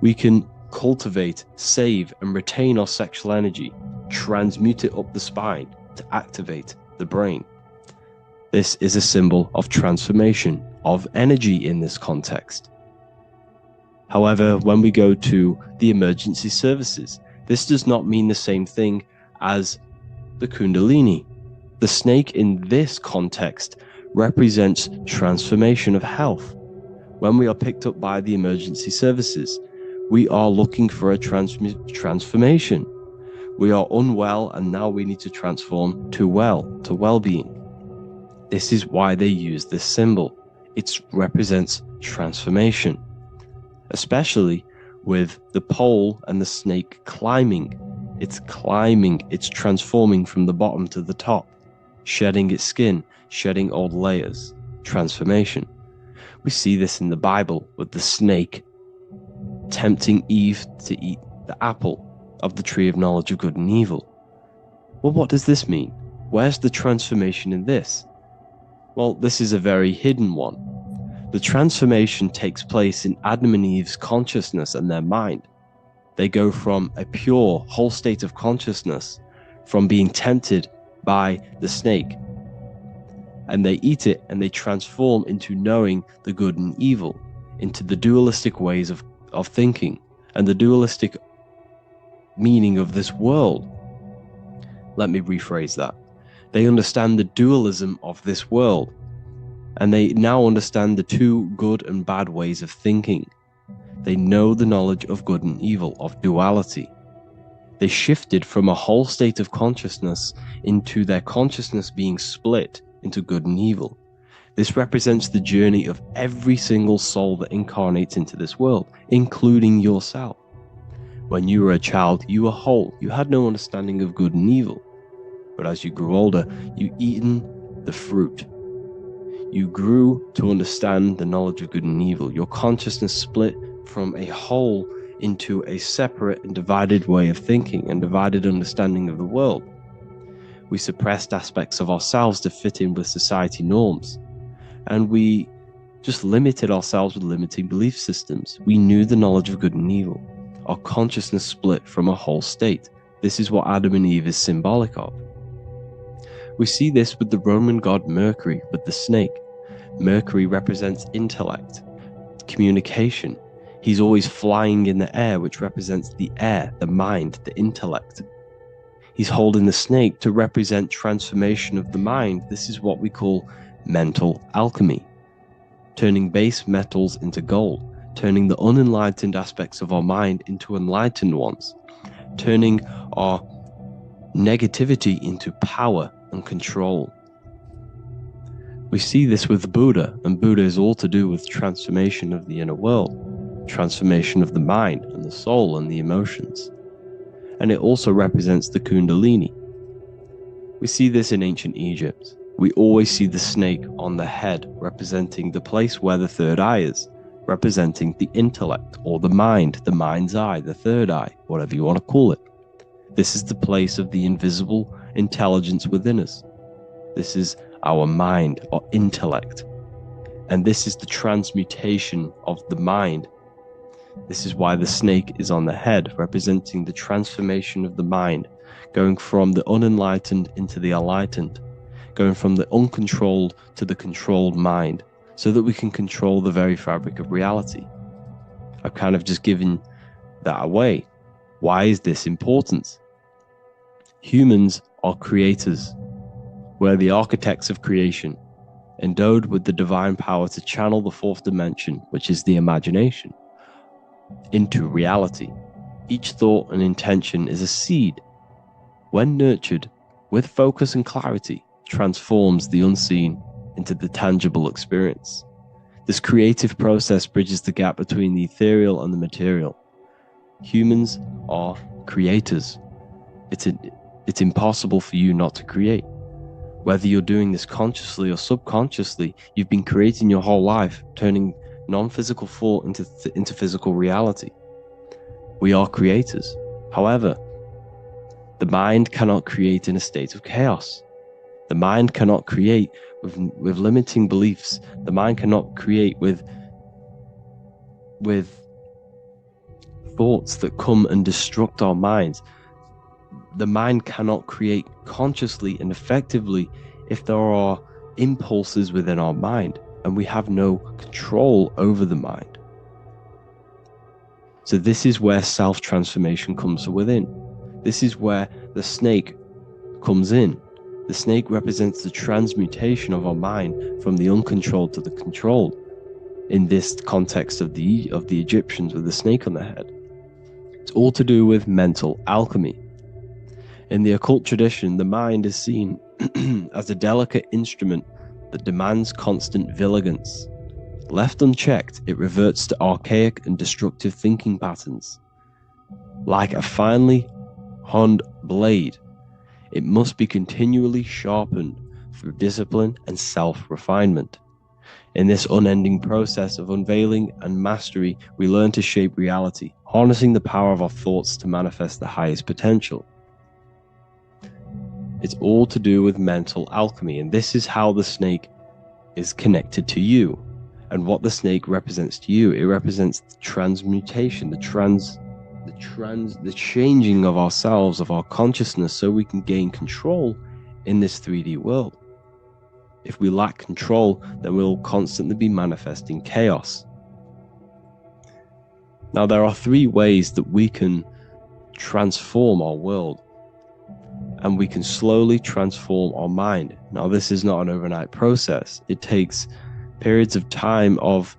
We can cultivate, save, and retain our sexual energy, transmute it up the spine to activate the brain. This is a symbol of transformation, of energy in this context. However, when we go to the emergency services, this does not mean the same thing as the Kundalini. The snake in this context represents transformation of health. When we are picked up by the emergency services, we are looking for a transformation. We are unwell, and now we need to transform to well-being. This is why they use this symbol. It represents transformation, especially with the pole and the snake climbing. It's climbing, it's transforming from the bottom to the top, shedding its skin, shedding old layers, transformation. We see this in the Bible with the snake tempting Eve to eat the apple of the tree of knowledge of good and evil. Well, what does this mean? Where's the transformation in this? Well, this is a very hidden one. The transformation takes place in Adam and Eve's consciousness and their mind. They go from a pure, whole state of consciousness, from being tempted by the snake, and they eat it and they transform into knowing the good and evil, into the dualistic ways of thinking and the dualistic meaning of this world. Let me rephrase that. They understand the dualism of this world, and they now understand the two good and bad ways of thinking. They know the knowledge of good and evil, of duality. They shifted from a whole state of consciousness into their consciousness being split into good and evil. This represents the journey of every single soul that incarnates into this world, including yourself. When you were a child, you were whole. You had no understanding of good and evil. But as you grew older, you eaten the fruit. You grew to understand the knowledge of good and evil. Your consciousness split from a whole into a separate and divided way of thinking and divided understanding of the world. We suppressed aspects of ourselves to fit in with society norms, and we just limited ourselves with limiting belief systems. We knew the knowledge of good and evil. Our consciousness split from a whole state. This is what Adam and Eve is symbolic of. We see this with the Roman god Mercury, with the snake. Mercury represents intellect, communication. He's always flying in the air, which represents the air, the mind, the intellect. He's holding the snake to represent transformation of the mind. This is what we call mental alchemy, turning base metals into gold, turning the unenlightened aspects of our mind into enlightened ones, turning our negativity into power and control. We see this with Buddha, and Buddha is all to do with transformation of the inner world, transformation of the mind and the soul and the emotions. And it also represents the Kundalini. We see this in ancient Egypt. We always see the snake on the head, representing the place where the third eye is, representing the intellect or the mind, the mind's eye, the third eye, whatever you want to call it. This is the place of the invisible intelligence within us. This is our mind or intellect. And this is the transmutation of the mind. This is why the snake is on the head, representing the transformation of the mind, going from the unenlightened into the enlightened, going from the uncontrolled to the controlled mind, so that we can control the very fabric of reality. I've kind of just given that away. Why is this important? Humans are creators. We're the architects of creation, endowed with the divine power to channel the fourth dimension, which is the imagination, into reality. Each thought and intention is a seed. When nurtured with focus and clarity, transforms the unseen into the tangible experience. This creative process bridges the gap between the ethereal and the material. Humans are creators. It's impossible for you not to create. Whether you're doing this consciously or subconsciously, you've been creating your whole life, turning non-physical thought into physical reality. We are creators. However, the mind cannot create in a state of chaos. The mind cannot create with limiting beliefs. The mind cannot create with thoughts that come and destruct our minds. The mind cannot create consciously and effectively if there are impulses within our mind and we have no control over the mind. So this is where self-transformation comes from within. This is where the snake comes in. The snake represents the transmutation of our mind from the uncontrolled to the controlled. In this context of the Egyptians with the snake on their head, it's all to do with mental alchemy. In the occult tradition, the mind is seen as a delicate instrument that demands constant vigilance. Left unchecked, it reverts to archaic and destructive thinking patterns. Like a finely honed blade, it must be continually sharpened through discipline and self-refinement. In this unending process of unveiling and mastery, we learn to shape reality, harnessing the power of our thoughts to manifest the highest potential. It's all to do with mental alchemy, and this is how the snake is connected to you. And what the snake represents to you, it represents the transmutation, the changing of ourselves, of our consciousness, so we can gain control in this 3D world. If we lack control, then we'll constantly be manifesting chaos. Now, there are 3 ways that we can transform our world, and we can slowly transform our mind. Now, this is not an overnight process. It takes periods of time of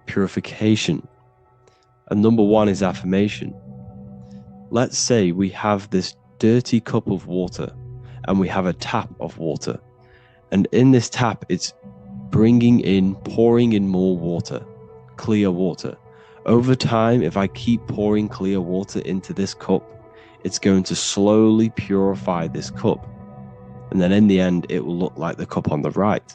purification. And number 1 is affirmation. Let's say we have this dirty cup of water, and we have a tap of water. And in this tap, it's pouring in more water, clear water. Over time, if I keep pouring clear water into this cup, it's going to slowly purify this cup. And then in the end, it will look like the cup on the right.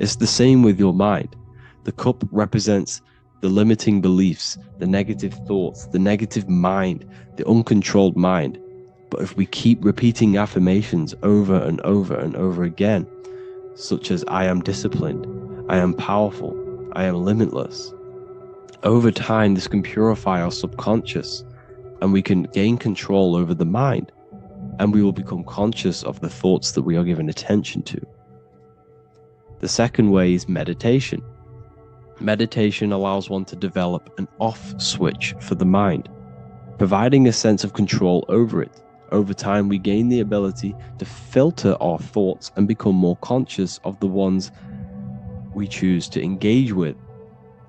It's the same with your mind. The cup represents the limiting beliefs, the negative thoughts, the negative mind, the uncontrolled mind. But if we keep repeating affirmations over and over and over again, such as I am disciplined, I am powerful, I am limitless, over time this can purify our subconscious, and we can gain control over the mind, and we will become conscious of the thoughts that we are giving attention to. The second way is meditation. Meditation allows one to develop an off switch for the mind, providing a sense of control over it. Over time, we gain the ability to filter our thoughts and become more conscious of the ones we choose to engage with.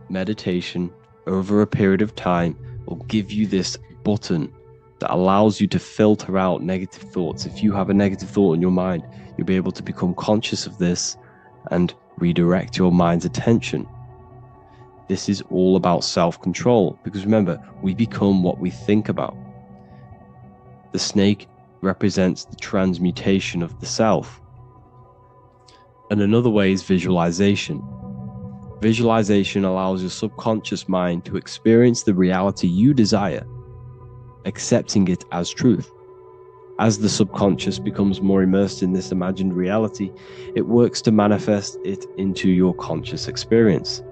Meditation, over a period of time, will give you this button that allows you to filter out negative thoughts. If you have a negative thought in your mind, you'll be able to become conscious of this and redirect your mind's attention. This is all about self-control, because remember, we become what we think about. The snake represents the transmutation of the self. And another way is visualization. Visualization allows your subconscious mind to experience the reality you desire, accepting it as truth. As the subconscious becomes more immersed in this imagined reality, it works to manifest it into your conscious experience.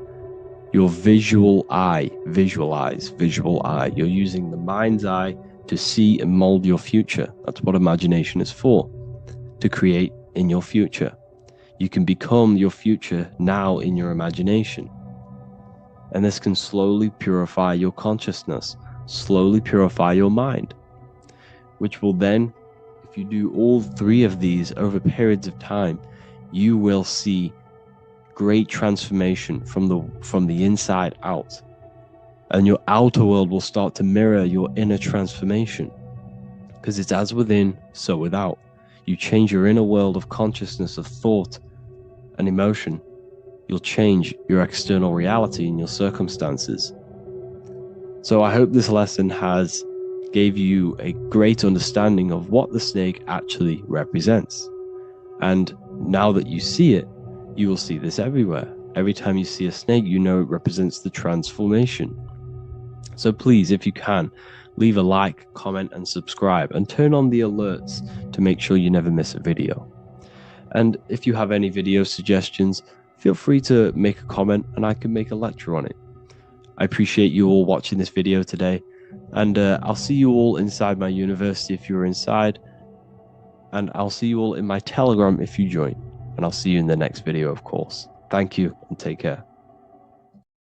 Your visual eye, visual eye. You're using the mind's eye to see and mold your future. That's what imagination is for, to create in your future. You can become your future now in your imagination. And this can slowly purify your consciousness, slowly purify your mind, which will then, if you do all 3 of these over periods of time, you will see great transformation from the inside out. And your outer world will start to mirror your inner transformation, because it's as within, so without. You change your inner world of consciousness, of thought and emotion, you'll change your external reality and your circumstances. So I hope this lesson has gave you a great understanding of what the snake actually represents. And now that you see it, you will see this everywhere. Every time you see a snake, you know it represents the transformation. So please, if you can, leave a like, comment, and subscribe, and turn on the alerts to make sure you never miss a video. And if you have any video suggestions, feel free to make a comment and I can make a lecture on it. I appreciate you all watching this video today, and I'll see you all inside my university if you're inside, and I'll see you all in my Telegram if you join, and I'll see you in the next video, of course. Thank you and take care.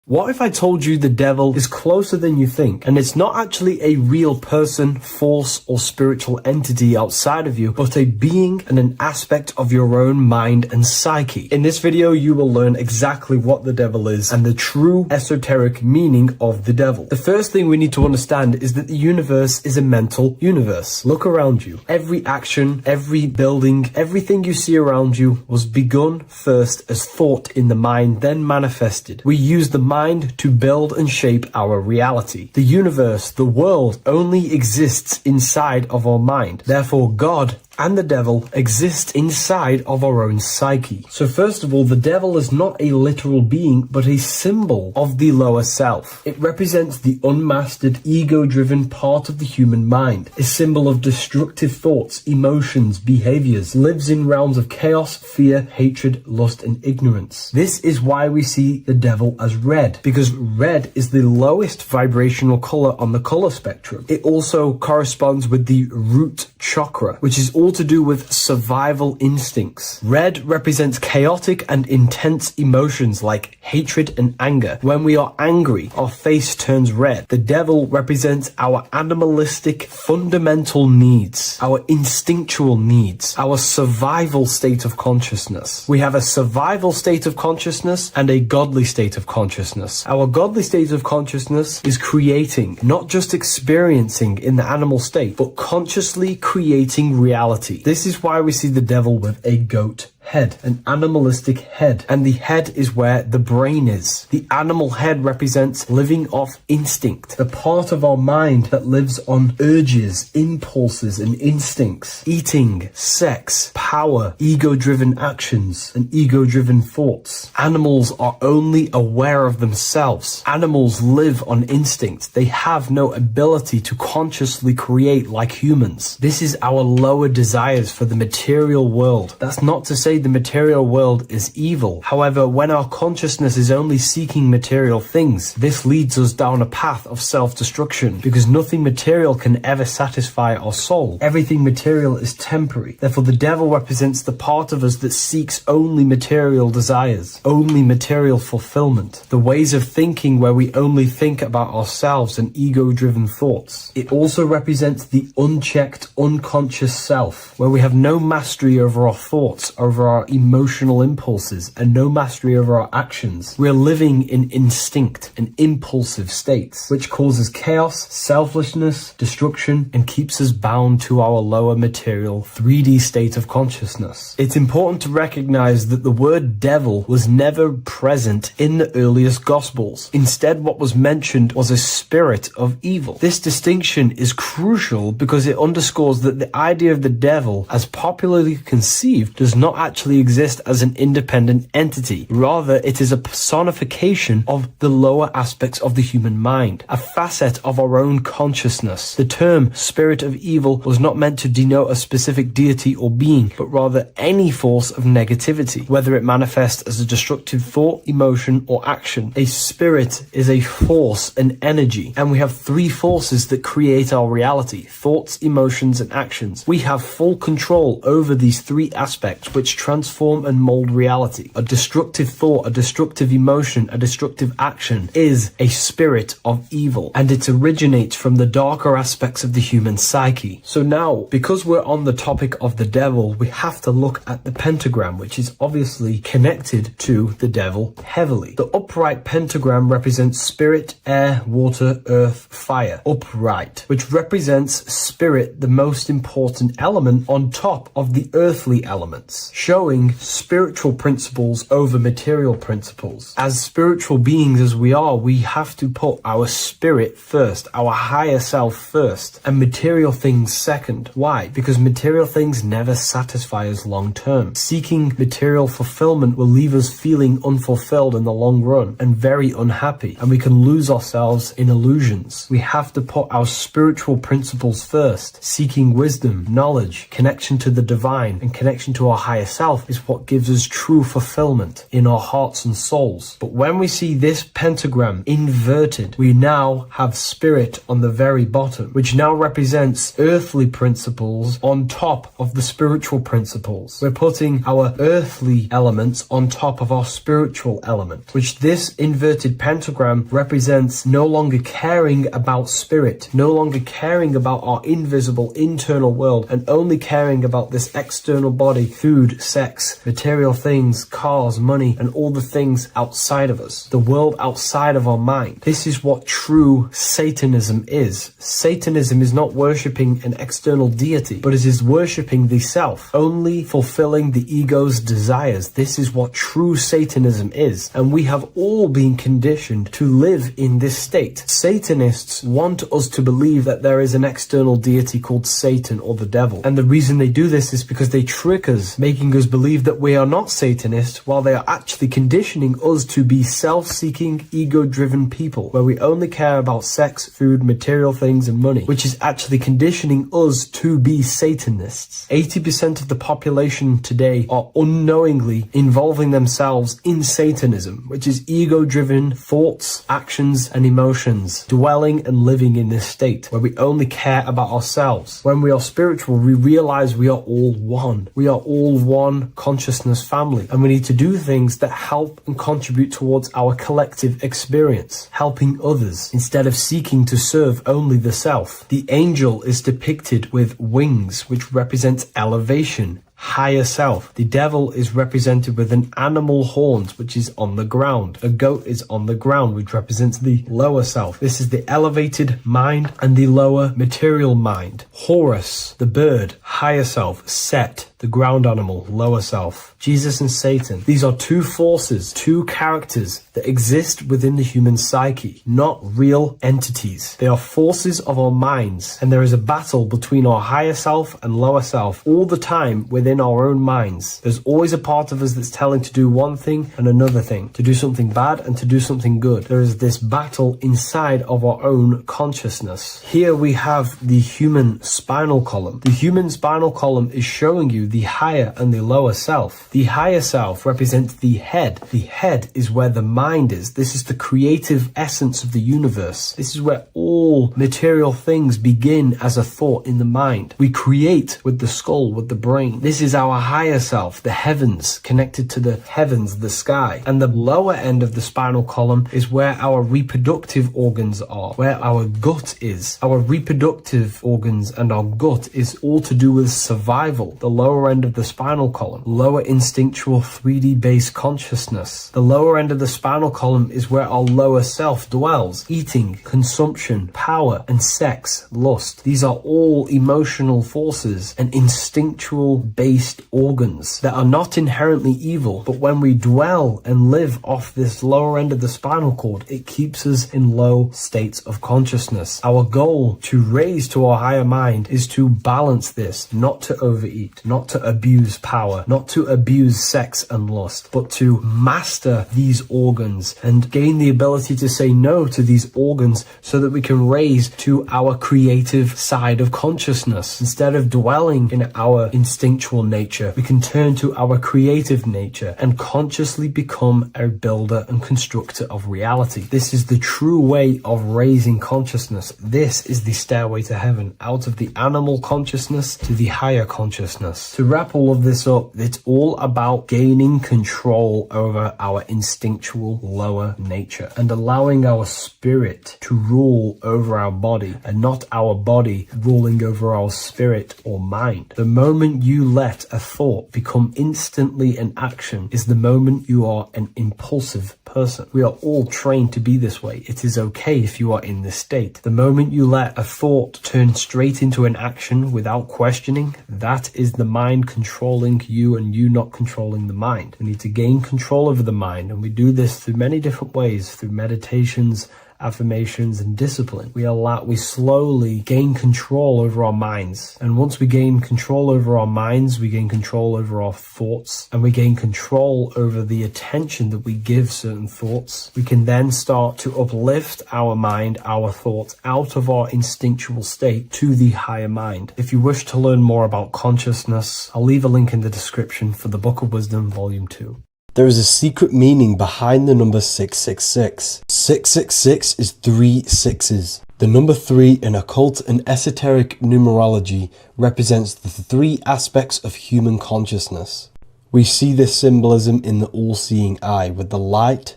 What if I told you the devil is closer than you think, and it's not actually a real person, force, or spiritual entity outside of you, but a being and an aspect of your own mind and psyche? In this video, you will learn exactly what the devil is and the true esoteric meaning of the devil. The first thing we need to understand is that the universe is a mental universe. Look around you. Every action, every building, everything you see around you was begun first as thought in the mind, then manifested. We use the mind to build and shape our reality. The universe, the world, only exists inside of our mind. Therefore, God and the devil exist inside of our own psyche. So first of all, the devil is not a literal being, but a symbol of the lower self. It represents the unmastered, ego-driven part of the human mind, a symbol of destructive thoughts, emotions, behaviors, lives in realms of chaos, fear, hatred, lust, and ignorance. This is why we see the devil as red, because red is the lowest vibrational color on the color spectrum. It also corresponds with the root chakra, which is all to do with survival instincts. Red represents chaotic and intense emotions like hatred and anger. When we are angry, our face turns red. The devil represents our animalistic fundamental needs, our instinctual needs, our survival state of consciousness. We have a survival state of consciousness and a godly state of consciousness. Our godly state of consciousness is creating, not just experiencing in the animal state, but consciously creating reality. This is why we see the devil with a goat head, an animalistic head, and the head is where the brain is. The animal head represents living off instinct, the part of our mind that lives on urges, impulses, and instincts, eating, sex, power, ego-driven actions, and ego-driven thoughts. Animals are only aware of themselves. Animals live on instinct. They have no ability to consciously create like humans. This is our lower desires for the material world. That's not to say the material world is evil. However, when our consciousness is only seeking material things, this leads us down a path of self-destruction, because nothing material can ever satisfy our soul. Everything material is temporary. Therefore, the devil represents the part of us that seeks only material desires, only material fulfillment, the ways of thinking where we only think about ourselves and ego-driven thoughts. It also represents the unchecked, unconscious self, where we have no mastery over our thoughts, over our emotional impulses, and no mastery over our actions. We're living in instinct and impulsive states, which causes chaos, selflessness, destruction, and keeps us bound to our lower material 3D state of consciousness. It's important to recognize that the word devil was never present in the earliest Gospels. Instead, what was mentioned was a spirit of evil. This distinction is crucial because it underscores that the idea of the devil, as popularly conceived, does not actually exist as an independent entity. Rather, it is a personification of the lower aspects of the human mind, a facet of our own consciousness. The term spirit of evil was not meant to denote a specific deity or being, but rather any force of negativity, whether it manifests as a destructive thought, emotion, or action. A spirit is a force, an energy, and we have three forces that create our reality: thoughts, emotions, and actions. We have full control over these three aspects, which transform and mold reality. A destructive thought, a destructive emotion, a destructive action is a spirit of evil, and it originates from the darker aspects of the human psyche. So now, because we're on the topic of the devil, we have to look at the pentagram, which is obviously connected to the devil heavily. The upright pentagram represents spirit, air, water, earth, fire. Upright, which represents spirit, the most important element on top of the earthly elements, showing spiritual principles over material principles. As spiritual beings as we are, we have to put our spirit first, our higher self first, and material things second. Why? Because material things never satisfy us long term. Seeking material fulfillment will leave us feeling unfulfilled in the long run and very unhappy, and we can lose ourselves in illusions. We have to put our spiritual principles first. Seeking wisdom, knowledge, connection to the divine, and connection to our higher self is what gives us true fulfillment in our hearts and souls. But when we see this pentagram inverted, we now have spirit on the very bottom, which now represents earthly principles on top of the spiritual principles. We're putting our earthly elements on top of our spiritual element, which this inverted pentagram represents no longer caring about spirit, no longer caring about our invisible internal world, and only caring about this external body, food, sex, material things, cars, money, and all the things outside of us, the world outside of our mind. This is what true Satanism is. Satanism is not worshipping an external deity, but it is worshipping the self, only fulfilling the ego's desires. This is what true Satanism is, and we have all been conditioned to live in this state. Satanists want us to believe that there is an external deity called Satan or the devil, and the reason they do this is because they trick us, making us believe that we are not Satanists, while they are actually conditioning us to be self-seeking, ego-driven people, where we only care about sex, food, material things, and money, which is actually conditioning us to be Satanists. 80% of the population today are unknowingly involving themselves in Satanism, which is ego-driven thoughts, actions, and emotions, dwelling and living in this state where we only care about ourselves. When we are spiritual, we realize we are all one. We are all one consciousness family, and we need to do things that help and contribute towards our collective experience, helping others instead of seeking to serve only the self. The angel is depicted with wings, which represents elevation, higher self. The devil is represented with an animal horns, which is on the ground. A goat is on the ground, which represents the lower self. This is the elevated mind and the lower material mind. Horus, the bird, higher self. Set, the ground animal, lower self. Jesus and Satan. These are two forces, two characters that exist within the human psyche, not real entities. They are forces of our minds, and there is a battle between our higher self and lower self all the time within our own minds. There's always a part of us that's telling to do one thing and another thing, to do something bad and to do something good. There is this battle inside of our own consciousness. Here we have the human spinal column. The human spinal column is showing you the higher and the lower self. The higher self represents the head. The head is where the mind is. This is the creative essence of the universe. This is where all material things begin as a thought in the mind. We create with the skull, with the brain. This is our higher self, the heavens, connected to the heavens, the sky. And the lower end of the spinal column is where our reproductive organs are, where our gut is. Our reproductive organs and our gut is all to do with survival. The lower end of the spinal column, lower instinctual 3D based consciousness. The lower end of the spinal column is where our lower self dwells. Eating, consumption, power, and sex, lust. These are all emotional forces and instinctual based organs that are not inherently evil, but when we dwell and live off this lower end of the spinal cord, it keeps us in low states of consciousness. Our goal to raise to our higher mind is to balance this, not to overeat, not to abuse power, not to abuse sex and lust, but to master these organs and gain the ability to say no to these organs so that we can raise to our creative side of consciousness. Instead of dwelling in our instinctual nature, we can turn to our creative nature and consciously become a builder and constructor of reality. This is the true way of raising consciousness. This is the stairway to heaven, out of the animal consciousness to the higher consciousness. To wrap all of this up, it's all about gaining control over our instinctual lower nature and allowing our spirit to rule over our body and not our body ruling over our spirit or mind. The moment you let a thought become instantly an action is the moment you are an impulsive person. We are all trained to be this way. It is okay if you are in this state. The moment you let a thought turn straight into an action without questioning, that is the mind controlling you and you not controlling the mind. We need to gain control over the mind, and we do this through many different ways, through meditations, affirmations, and discipline. We slowly gain control over our minds, and once we gain control over our minds, we gain control over our thoughts, and we gain control over the attention that we give certain thoughts. We can then start to uplift our mind, our thoughts, out of our instinctual state to the higher mind. If you wish to learn more about consciousness, I'll leave a link in the description for the Book of Wisdom Volume 2. There is a secret meaning behind the number 666. 666 is 3 sixes. The number 3 in occult and esoteric numerology represents the 3 aspects of human consciousness. We see this symbolism in the all-seeing eye with the light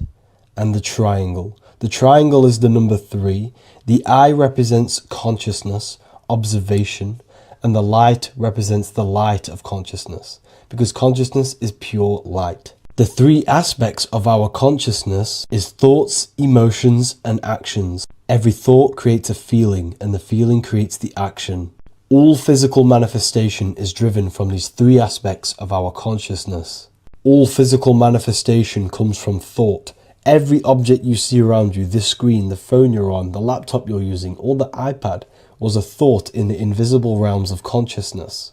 and the triangle. The triangle is the number 3. The eye represents consciousness, observation, and the light represents the light of consciousness. because consciousness is pure light. The three aspects of our consciousness is thoughts, emotions, and actions. Every thought creates a feeling, and the feeling creates the action. All physical manifestation is driven from these three aspects of our consciousness. All physical manifestation comes from thought. Every object you see around you, this screen, the phone you're on, the laptop you're using, or the iPad, was a thought in the invisible realms of consciousness.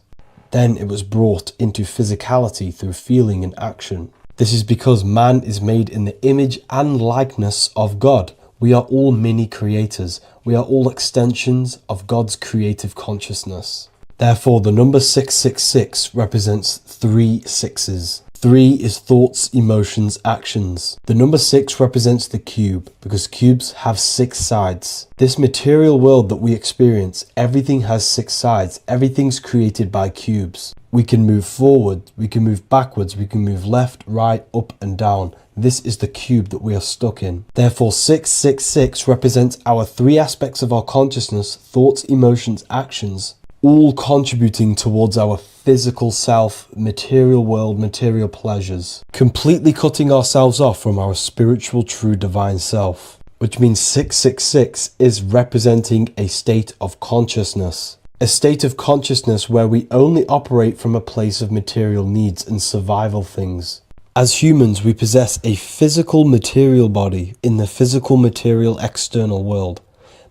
Then it was brought into physicality through feeling and action. This is because man is made in the image and likeness of God. We are all mini creators. We are all extensions of God's creative consciousness. Therefore, the number 666 represents 3 sixes. 3 is thoughts, emotions, actions. The number 6 represents the cube, because cubes have 6 sides. This material world that we experience, everything has 6 sides. Everything's created by cubes. We can move forward, we can move backwards, we can move left, right, up and down. This is the cube that we are stuck in. Therefore, 666 represents our 3 aspects of our consciousness, thoughts, emotions, actions, all contributing towards our physical self, material world, material pleasures, completely cutting ourselves off from our spiritual, true, divine self, which means 666 is representing a state of consciousness. A state of consciousness where we only operate from a place of material needs and survival things. As humans, we possess a physical material body in the physical material external world,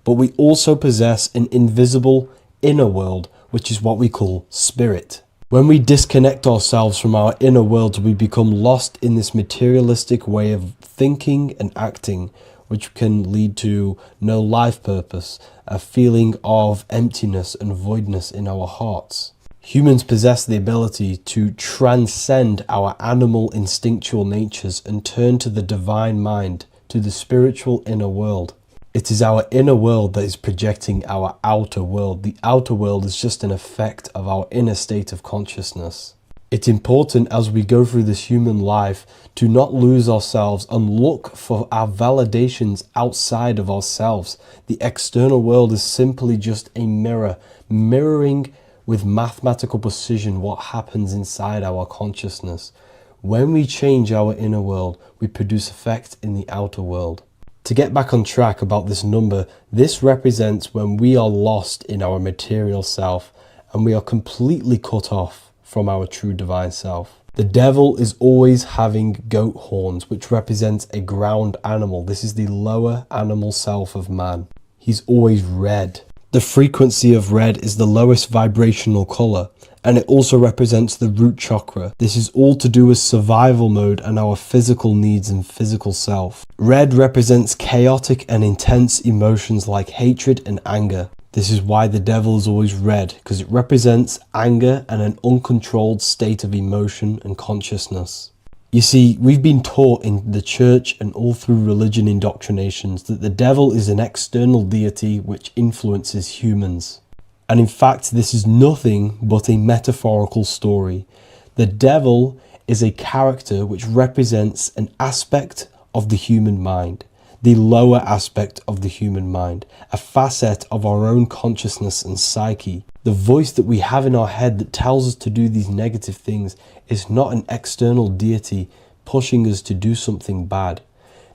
but we also possess an invisible inner world, which is what we call spirit. When we disconnect ourselves from our inner world, we become lost in this materialistic way of thinking and acting, which can lead to no life purpose, a feeling of emptiness and voidness in our hearts. Humans possess the ability to transcend our animal instinctual natures and turn to the divine mind, to the spiritual inner world. It is our inner world that is projecting our outer world. The outer world is just an effect of our inner state of consciousness. It's important as we go through this human life to not lose ourselves and look for our validations outside of ourselves. The external world is simply just a mirror, mirroring with mathematical precision what happens inside our consciousness. When we change our inner world, we produce effect in the outer world. To get back on track about this number, this represents when we are lost in our material self and we are completely cut off from our true divine self. The devil is always having goat horns, which represents a ground animal. This is the lower animal self of man. He's always red. The frequency of red is the lowest vibrational color, and it also represents the root chakra. This is all to do with survival mode and our physical needs and physical self. Red represents chaotic and intense emotions like hatred and anger. This is why the devil is always red, because it represents anger and an uncontrolled state of emotion and consciousness. You see, we've been taught in the church and all through religion indoctrinations that the devil is an external deity which influences humans. And in fact, this is nothing but a metaphorical story. The devil is a character which represents an aspect of the human mind, the lower aspect of the human mind, a facet of our own consciousness and psyche. The voice that we have in our head that tells us to do these negative things is not an external deity pushing us to do something bad.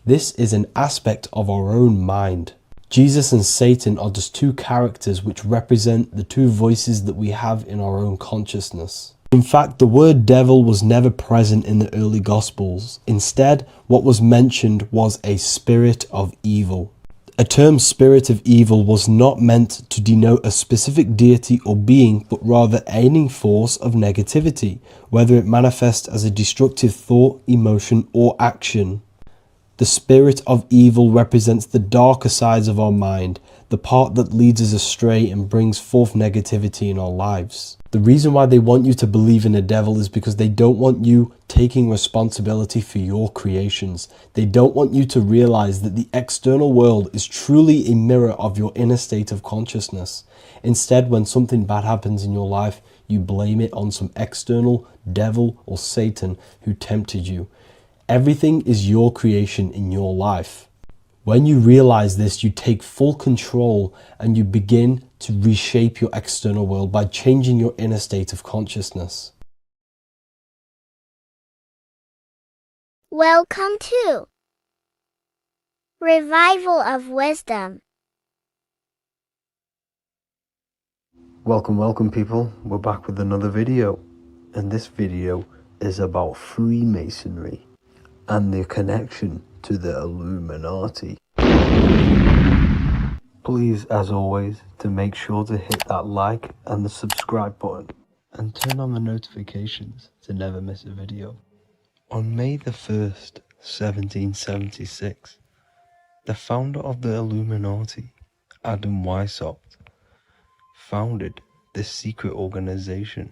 This is an aspect of our own mind. Jesus and Satan are just two characters which represent the two voices that we have in our own consciousness. In fact, the word devil was never present in the early Gospels. Instead, what was mentioned was a spirit of evil. A term spirit of evil was not meant to denote a specific deity or being, but rather any force of negativity, whether it manifests as a destructive thought, emotion, or action. The spirit of evil represents the darker sides of our mind, the part that leads us astray and brings forth negativity in our lives. The reason why they want you to believe in a devil is because they don't want you taking responsibility for your creations. They don't want you to realize that the external world is truly a mirror of your inner state of consciousness. Instead, when something bad happens in your life, you blame it on some external devil or Satan who tempted you. Everything is your creation in your life. When you realize this, you take full control and you begin to reshape your external world by changing your inner state of consciousness. Welcome to Revival of Wisdom. Welcome people, we're back with another video, and this video is about Freemasonry and their connection to the Illuminati. Please, as always, to make sure to hit that like and the subscribe button and turn on the notifications to never miss a video. On May the 1st, 1776, the founder of the Illuminati, Adam Weishaupt, founded this secret organization,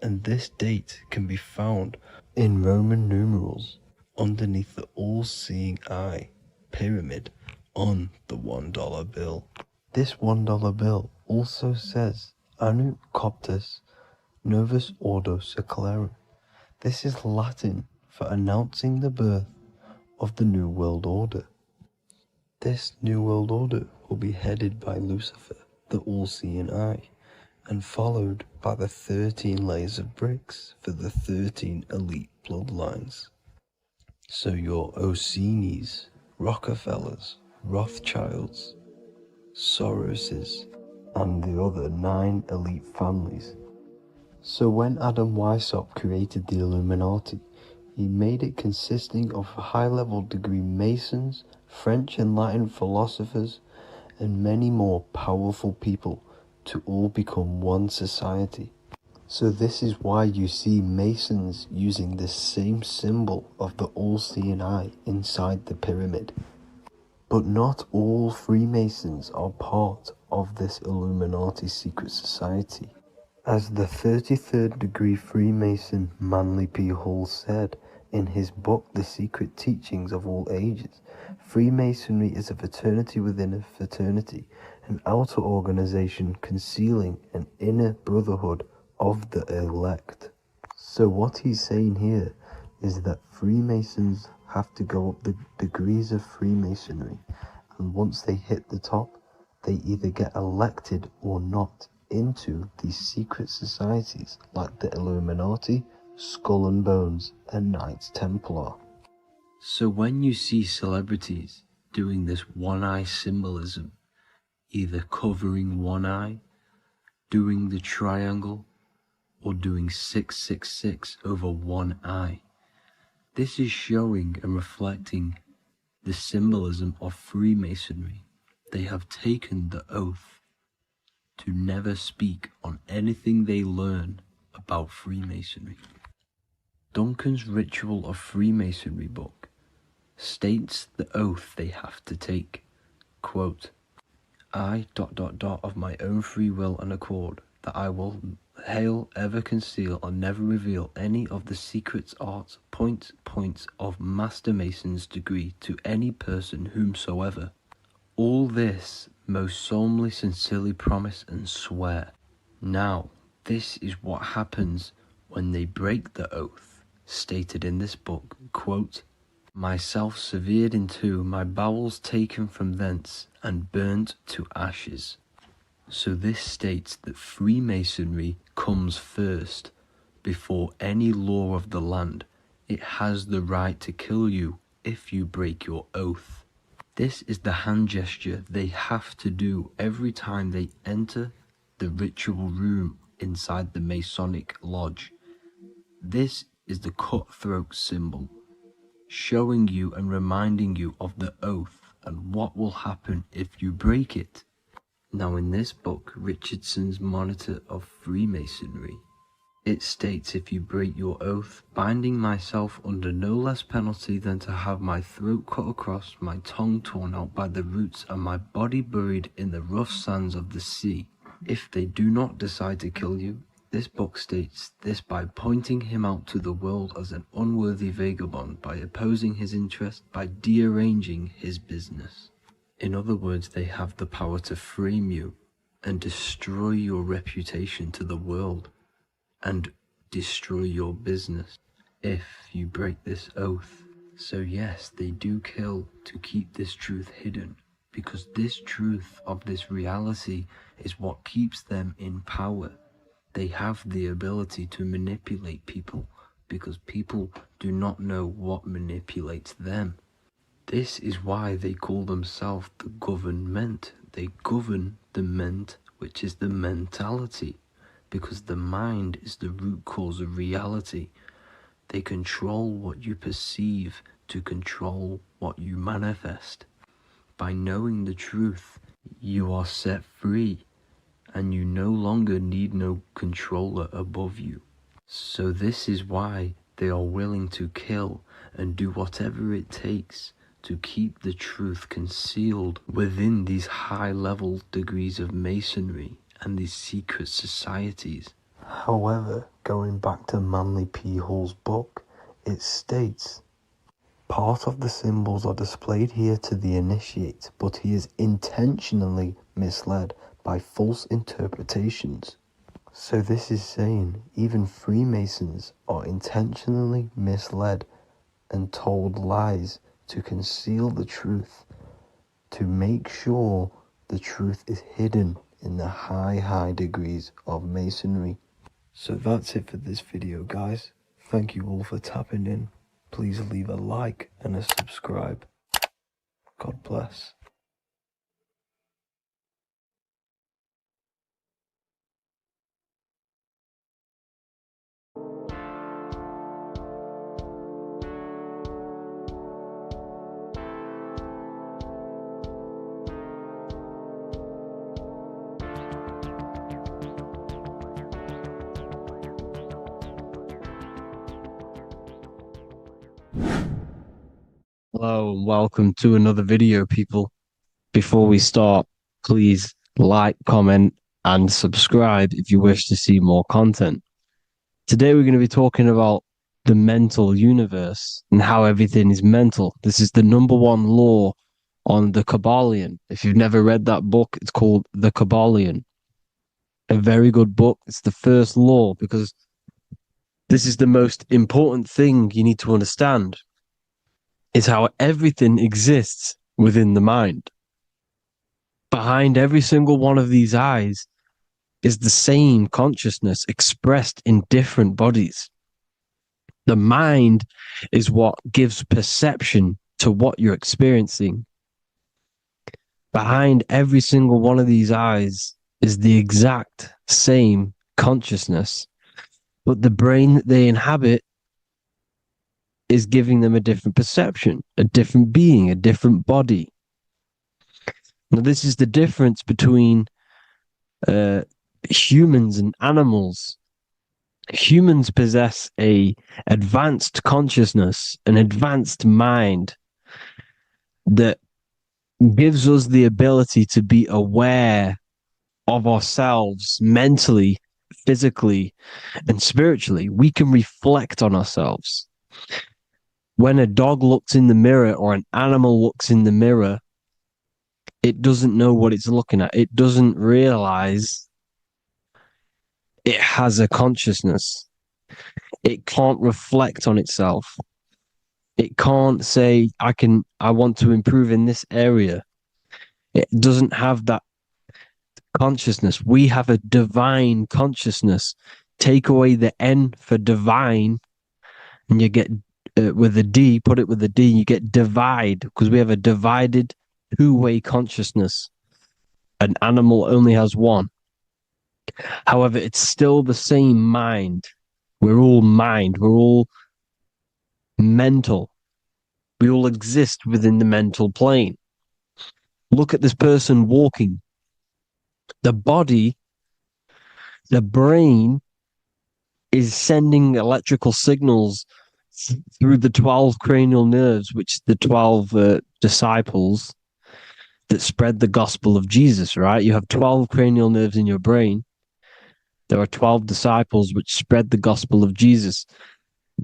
and this date can be found in Roman numerals underneath the all-seeing eye pyramid on the $1 bill. This $1 bill also says Anu Coptus Novus Ordo Secularum. This is Latin for announcing the birth of the New World Order. This New World Order will be headed by Lucifer, the all-seeing eye, and followed by the 13 layers of bricks for the 13 elite bloodlines. So your Orsini's, Rockefellers, Rothschilds, Soroses, and the other 9 elite families. So when Adam Weishaupt created the Illuminati, he made it consisting of high-level degree Masons, French and Latin philosophers, and many more powerful people to all become one society. So this is why you see Masons using the same symbol of the all-seeing eye inside the pyramid. But not all Freemasons are part of this Illuminati secret society. As the 33rd degree Freemason Manly P. Hall said in his book The Secret Teachings of All Ages, Freemasonry is a fraternity within a fraternity, an outer organization concealing an inner brotherhood of the elect. So what he's saying here is that Freemasons have to go up the degrees of Freemasonry, and once they hit the top, they either get elected or not into these secret societies like the Illuminati, Skull and Bones, and Knights Templar. So when you see celebrities doing this one-eye symbolism, either covering one eye, doing the triangle, or doing 666 over one eye, this is showing and reflecting the symbolism of Freemasonry. They have taken the oath to never speak on anything they learn about Freemasonry. Duncan's Ritual of Freemasonry book states the oath they have to take. Quote, I ... of my own free will and accord, that I will hail, ever conceal, and never reveal any of the secrets, arts, points of Master Mason's degree to any person whomsoever. All this most solemnly, sincerely promise and swear. Now, this is what happens when they break the oath, stated in this book, quote, myself severed in two, my bowels taken from thence, and burnt to ashes. So this states that Freemasonry comes first, before any law of the land. It has the right to kill you if you break your oath. This is the hand gesture they have to do every time they enter the ritual room inside the Masonic lodge. This is the cutthroat symbol, showing you and reminding you of the oath and what will happen if you break it. Now in this book, Richardson's Monitor of Freemasonry, it states, if you break your oath, binding myself under no less penalty than to have my throat cut across, my tongue torn out by the roots, and my body buried in the rough sands of the sea. If they do not decide to kill you, this book states this by pointing him out to the world as an unworthy vagabond, by opposing his interest, by dearranging his business. In other words, they have the power to frame you and destroy your reputation to the world and destroy your business if you break this oath. So yes, they do kill to keep this truth hidden, because this truth of this reality is what keeps them in power. They have the ability to manipulate people because people do not know what manipulates them. This is why they call themselves the government. They govern the ment, which is the mentality, because the mind is the root cause of reality. They control what you perceive to control what you manifest. By knowing the truth, you are set free, and you no longer need no controller above you. So this is why they are willing to kill and do whatever it takes to keep the truth concealed within these high-level degrees of masonry and these secret societies. However, going back to Manly P. Hall's book, it states, part of the symbols are displayed here to the initiate, but he is intentionally misled by false interpretations. So this is saying even Freemasons are intentionally misled and told lies to conceal the truth, to make sure the truth is hidden in the high degrees of Masonry. So that's it for this video, guys. Thank you all for tapping in. Please leave a like and a subscribe. God bless. Hello and welcome to another video, people. Before we start, please like, comment, and subscribe if you wish to see more content. Today we're going to be talking about the mental universe and how everything is mental. This is the #1 law on the Kabbalion. If you've never read that book, it's called The Kabbalion. A very good book. It's the first law because this is the most important thing you need to understand. Is how everything exists within the mind. Behind every single one of these eyes is the same consciousness expressed in different bodies. The mind is what gives perception to what you're experiencing. Behind every single one of these eyes is the exact same consciousness, but the brain that they inhabit is giving them a different perception, a different being, a different body. Now, this is the difference between humans and animals. Humans possess a advanced consciousness, an advanced mind that gives us the ability to be aware of ourselves mentally, physically, and spiritually. We can reflect on ourselves. When a dog looks in the mirror or an animal looks in the mirror, it doesn't know what it's looking at. It doesn't realize it has a consciousness. It can't reflect on itself. It can't say, I want to improve in this area. It doesn't have that consciousness. We have a divine consciousness. Take away the N for divine, and you get with a D, put it with a D, you get divide, because we have a divided two-way consciousness. An animal only has one. However, it's still the same mind. We're all mind. We're all mental. We all exist within the mental plane. Look at this person walking. The body, the brain is sending electrical signals through the 12 cranial nerves, which the 12 disciples that spread the gospel of Jesus, right? You have 12 cranial nerves in your brain. There are 12 disciples which spread the gospel of Jesus.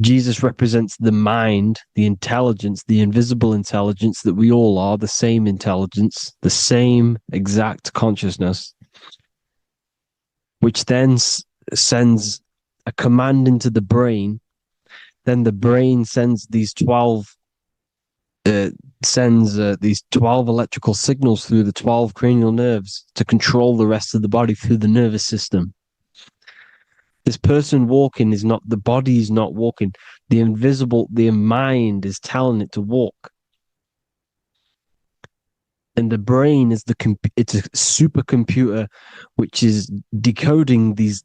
Jesus represents the mind, the intelligence, the invisible intelligence that we all are, the same intelligence, the same exact consciousness, which then sends a command into the brain. Then the brain sends these 12 electrical signals through the 12 cranial nerves to control the rest of the body through the nervous system. This person walking is not, the body is not walking. The invisible, the mind is telling it to walk. And the brain is it's a supercomputer which is decoding these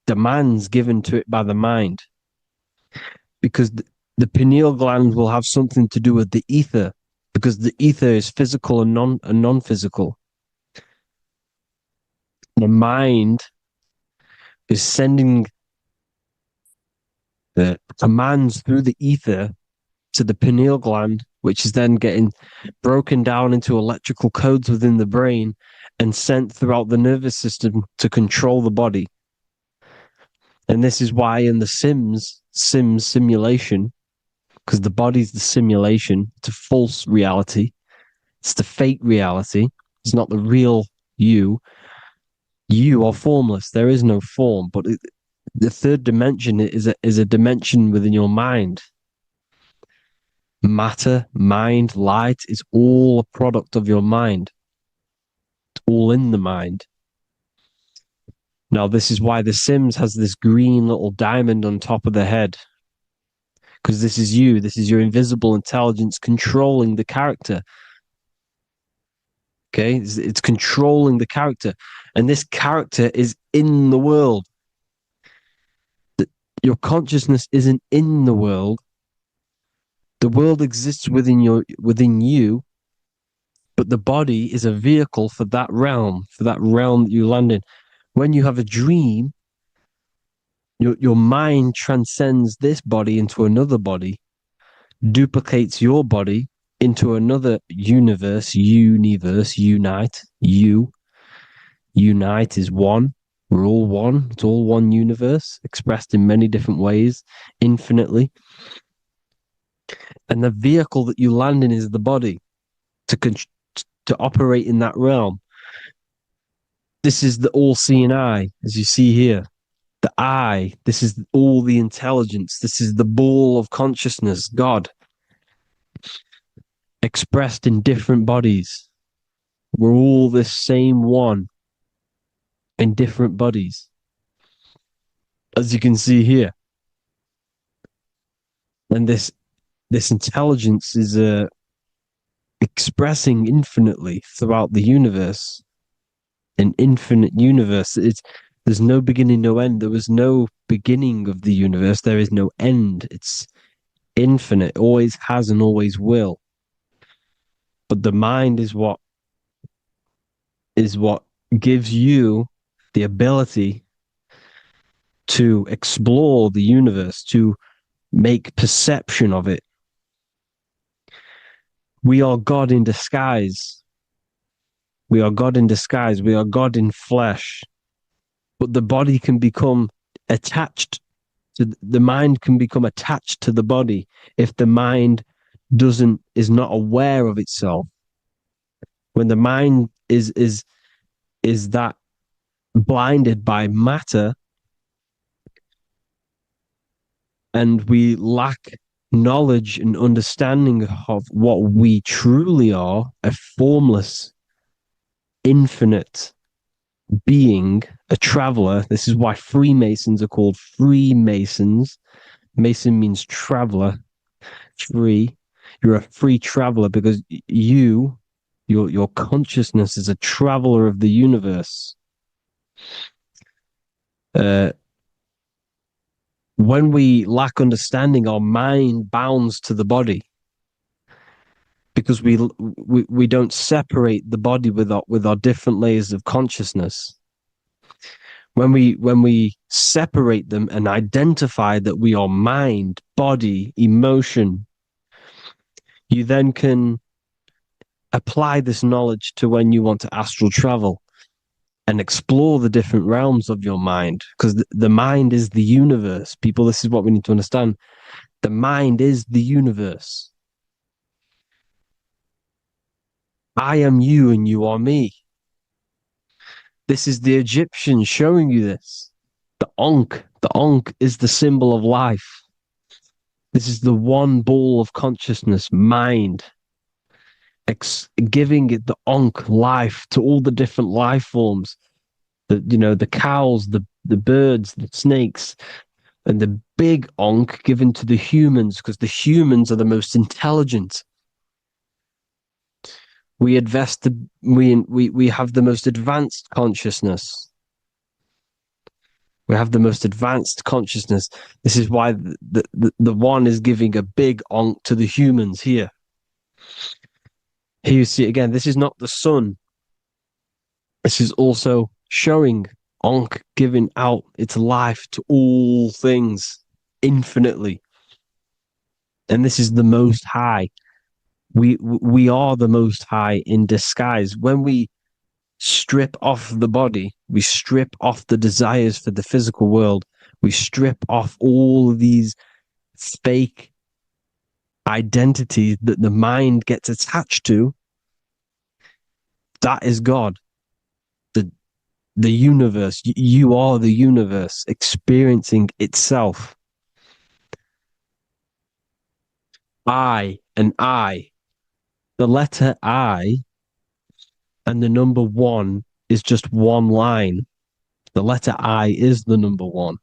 demands given to it by the mind. Because the pineal gland will have something to do with the ether, because the ether is physical and non-physical. The mind is sending the commands through the ether to the pineal gland, which is then getting broken down into electrical codes within the brain and sent throughout the nervous system to control the body. And this is why in the Sims simulation, because the body's the simulation, it's a false reality, it's the fake reality, it's not the real you. You are formless. There is no form, but the third dimension is a dimension within your mind. Matter, mind, light is all a product of your mind. It's all in the mind. Now, this is why The Sims has this green little diamond on top of the head. Because this is you. This is your invisible intelligence controlling the character. Okay? It's controlling the character. And this character is in the world. Your consciousness isn't in the world. The world exists within you, but the body is a vehicle for that realm that you land in. When you have a dream, your mind transcends this body into another body, duplicates your body into another universe, unite. Unite is one. We're all one. It's all one universe, expressed in many different ways, infinitely. And the vehicle that you land in is the body to operate in that realm. This is the all-seeing eye, as you see here. The I, this is all the intelligence. This is the ball of consciousness, God, expressed in different bodies. We're all this same one in different bodies, as you can see here. And this intelligence is expressing infinitely throughout the universe, an infinite universe. There's no beginning, no end. There was no beginning of the universe. There is no end. It's infinite, always has and always will. But the mind is what gives you the ability to explore the universe, to make perception of it. We are God in disguise. We are God in disguise. We are God in flesh. But the body can become attached to the mind, can become attached to the body if the mind is not aware of itself. When the mind is that blinded by matter, and we lack knowledge and understanding of what we truly are, a formless, infinite being, a traveler. This is why Freemasons are called Freemasons. Mason means traveler. Free. You're a free traveler because your consciousness is a traveler of the universe. When we lack understanding, our mind bounds to the body because we don't separate the body with our different layers of consciousness. When we separate them and identify that we are mind, body, emotion, you then can apply this knowledge to when you want to astral travel and explore the different realms of your mind, because the mind is the universe. People, this is what we need to understand. The mind is the universe. I am you and you are me. This is the Egyptians showing you this. The Ankh is the symbol of life. This is the one ball of consciousness, mind, giving it the Ankh life to all the different life forms. The cows, the the birds, the snakes, and the big onk given to the humans, because the humans are the most intelligent. We have the most advanced consciousness. We have the most advanced consciousness. This is why the one is giving a big onk to the humans here. Here you see again, this is not the sun. This is also showing onk giving out its life to all things infinitely. And this is the most high. We are the most high in disguise. When we strip off the body, we strip off the desires for the physical world, we strip off all of these fake identities that the mind gets attached to. That is God, the universe. You are the universe experiencing itself. I and I. The letter I and the number 1 is just one line. The letter I is the number 1.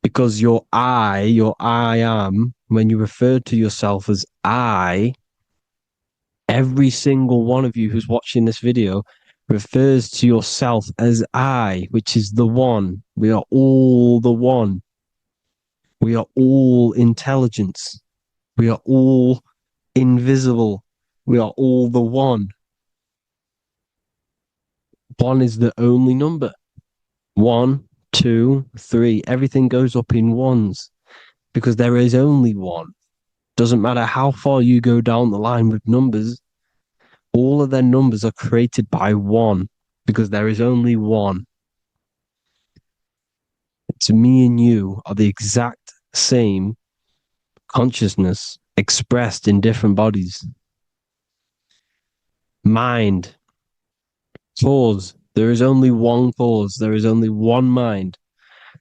Because your I am, when you refer to yourself as I, every single one of you who's watching this video refers to yourself as I, which is the one. We are all the one. We are all intelligence. We are all invisible. We are all the one. One is the only number. 1, 2, 3. Everything goes up in ones because there is only one. Doesn't matter how far you go down the line with numbers, all of their numbers are created by 1 because there is only one. So me and you are the exact same consciousness expressed in different bodies. Mind. Cause. There is only one cause. There is only one mind.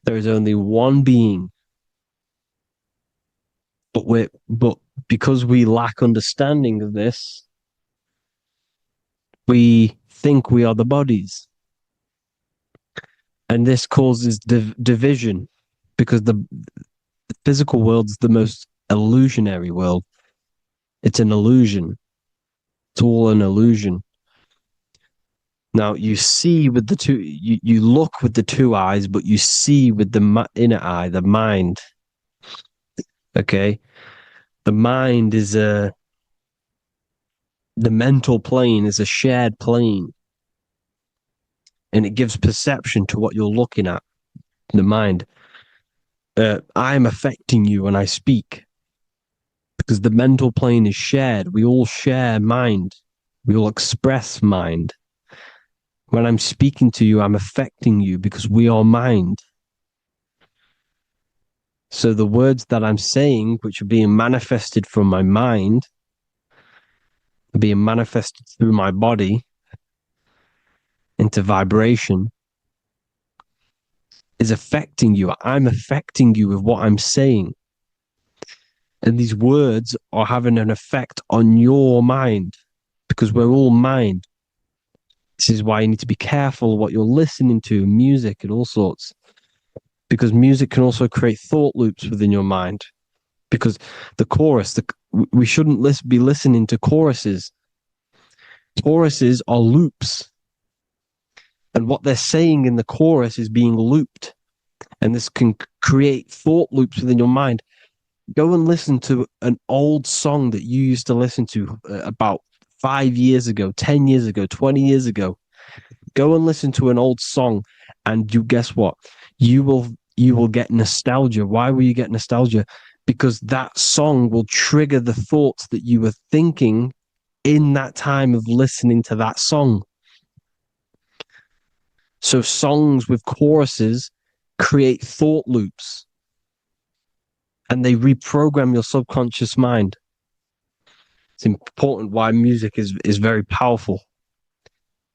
There is only one being. But because we lack understanding of this, we think we are the bodies. And this causes division because the physical world is the most illusionary world. It's an illusion. It's all an illusion. Now you see with the two, you look with the two eyes, but you see with the inner eye, the mind. Okay, the mind is the mental plane is a shared plane, and it gives perception to what you're looking at. The mind. I'm affecting you when I speak because the mental plane is shared. We all share mind. We all express mind. When I'm speaking to you, I'm affecting you because we are mind. So the words that I'm saying, which are being manifested from my mind, are being manifested through my body into vibration, is affecting you. I'm affecting you with what I'm saying. And these words are having an effect on your mind because we're all mind. This is why you need to be careful what you're listening to, music and all sorts. Because music can also create thought loops within your mind. Because the chorus, we shouldn't be listening to choruses. Choruses are loops. And what they're saying in the chorus is being looped. And this can create thought loops within your mind. Go and listen to an old song that you used to listen to about 5 years ago, 10 years ago, 20 years ago. Go and listen to an old song and you guess what? You will get nostalgia. Why will you get nostalgia? Because that song will trigger the thoughts that you were thinking in that time of listening to that song. So songs with choruses create thought loops and they reprogram your subconscious mind. It's important why music is very powerful.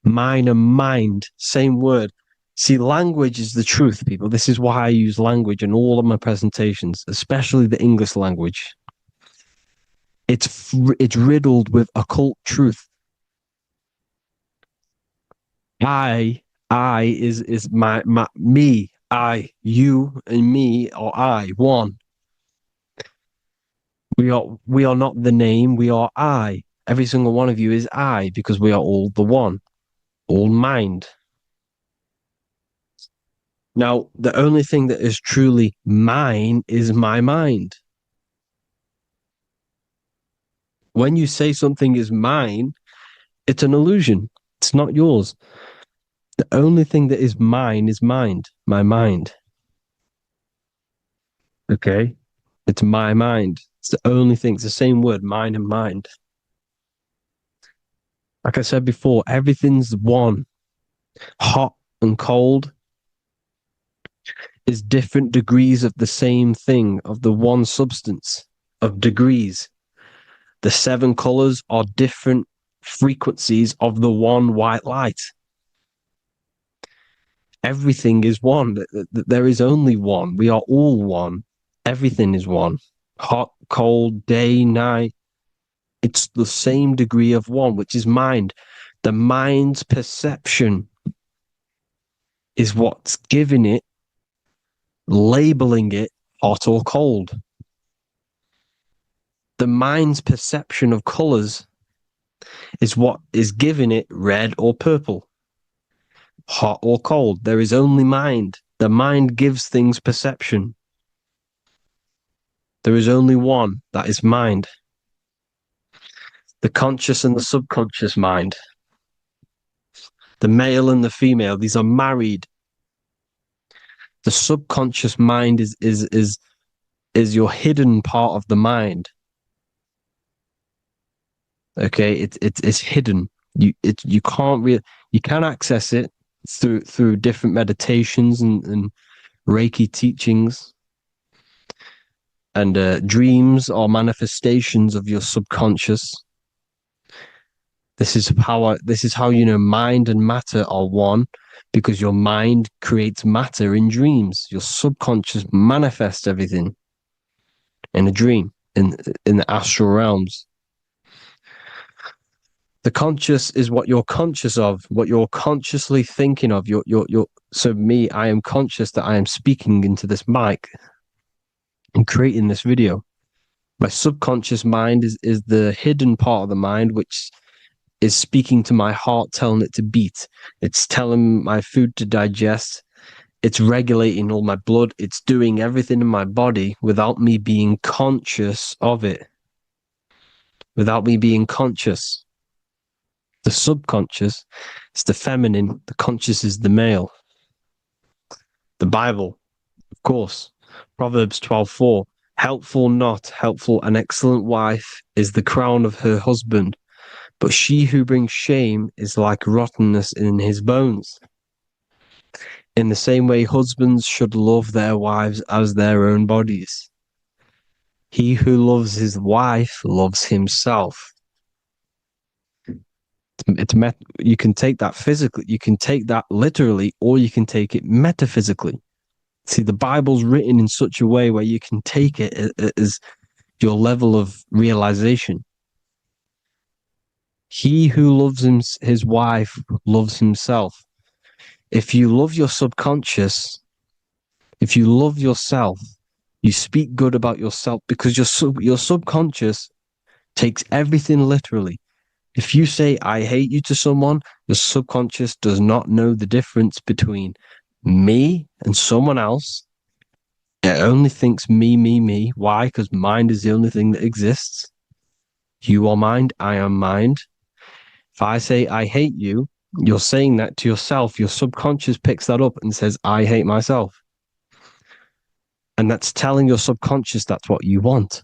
Mine and mind, same word. See, language is the truth, people. This is why I use language in all of my presentations, especially the English language. It's riddled with occult truth. I I is my me, I, you, and me, or I, one. We are not the name, we are I. Every single one of you is I, because we are all the one, all mind. Now, the only thing that is truly mine is my mind. When you say something is mine, it's an illusion. It's not yours. The only thing that is mine is mind, my mind. Okay? It's my mind. It's the only thing. It's the same word, mind and mind. Like I said before, everything's one. Hot and cold is different degrees of the same thing, of the one substance, of degrees. The 7 colors are different frequencies of the one white light. Everything is one. There is only one. We are all one. Everything is one. Hot, cold, day, night. It's the same degree of one, which is mind. The mind's perception is what's giving it, labeling it hot or cold. The mind's perception of colors is what is giving it red or purple, hot or cold. There is only mind. The mind gives things perception. There is only one, that is mind. The conscious and the subconscious mind. The male and the female, these are married. The subconscious mind is your hidden part of the mind. Okay, it's hidden. You can't really, you can access it through different meditations and Reiki teachings, and dreams or manifestations of your subconscious. This is how you know mind and matter are one, because your mind creates matter in dreams. Your subconscious manifests everything in a dream, in the astral realms. The conscious is what you're conscious of, what you're consciously thinking of. So me, I am conscious that I am speaking into this mic and creating this video. My subconscious mind is the hidden part of the mind, which is speaking to my heart, telling it to beat. It's telling my food to digest. It's regulating all my blood. It's doing everything in my body without me being conscious of it. Without me being conscious. The subconscious is the feminine. The conscious is the male. The Bible, of course. Proverbs 12:4. Helpful, not helpful, an excellent wife is the crown of her husband, but she who brings shame is like rottenness in his bones. In the same way, husbands should love their wives as their own bodies. He who loves his wife loves himself. You can take that physically, you can take that literally, or you can take it metaphysically. See, the Bible's written in such a way where you can take it as your level of realization. He who loves his wife loves himself. If you love your subconscious, if you love yourself, you speak good about yourself, because your subconscious takes everything literally. If you say, I hate you to someone, your subconscious does not know the difference between me and someone else. It only thinks me, me, me. Why? Because mind is the only thing that exists. You are mind, I am mind. If I say, I hate you, you're saying that to yourself. Your subconscious picks that up and says, I hate myself. And that's telling your subconscious that's what you want.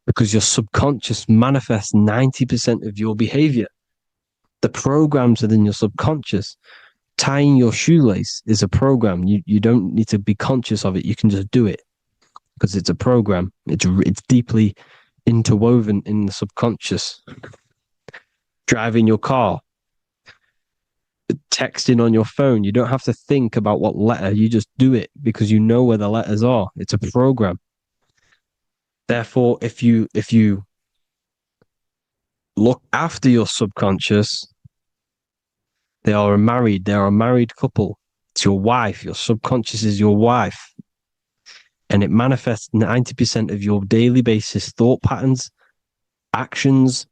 Because your subconscious manifests 90% of your behavior. The programs within your subconscious. Tying your shoelace is a program. You don't need to be conscious of it. You can just do it because it's a program. It's deeply interwoven in the subconscious. Driving your car, texting on your phone. You don't have to think about what letter. You just do it because you know where the letters are. It's a program. Therefore, if you look after your subconscious, They are a married couple. It's your wife. Your subconscious is your wife. And it manifests 90% of your daily basis thought patterns, actions,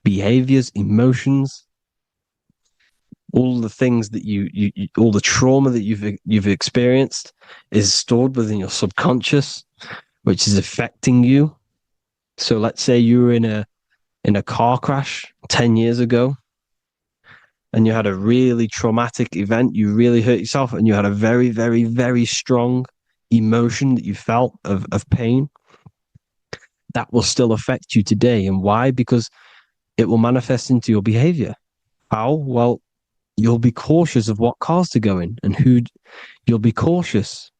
behaviors, emotions, all the things that you all the trauma that you've experienced is stored within your subconscious, which is affecting you. So let's say you were in a car crash 10 years ago and you had a really traumatic event, you really hurt yourself, and you had a very, very, very strong emotion that you felt of pain. That will still affect you today. And why? Because it will manifest into your behavior. How? Well, you'll be cautious of what cars to go in and who. You'll be cautious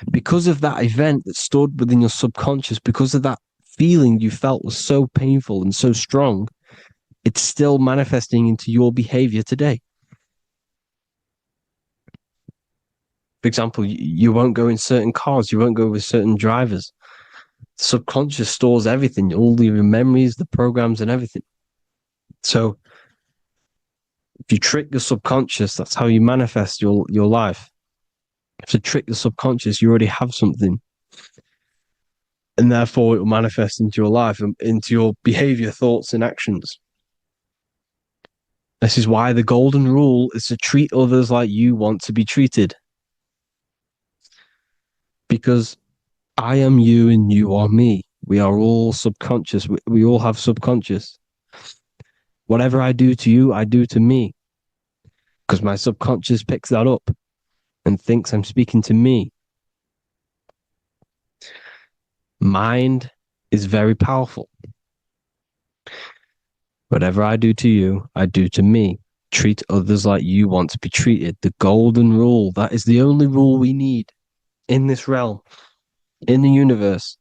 because of that event that stored within your subconscious, because of that feeling you felt was so painful and so strong. It's still manifesting into your behavior today. For example, you won't go in certain cars, you won't go with certain drivers. The subconscious stores everything, all your memories, the programs, and everything. So if you trick your subconscious, that's how you manifest your life. If you trick the subconscious, you already have something. And therefore it will manifest into your life, into your behavior, thoughts, and actions. This is why the golden rule is to treat others like you want to be treated. Because I am you and you are me. We are all subconscious. We all have subconscious. Whatever I do to you, I do to me. Because my subconscious picks that up and thinks I'm speaking to me. Mind is very powerful. Whatever I do to you, I do to me. Treat others like you want to be treated. The golden rule. That is the only rule we need in this realm, in the universe.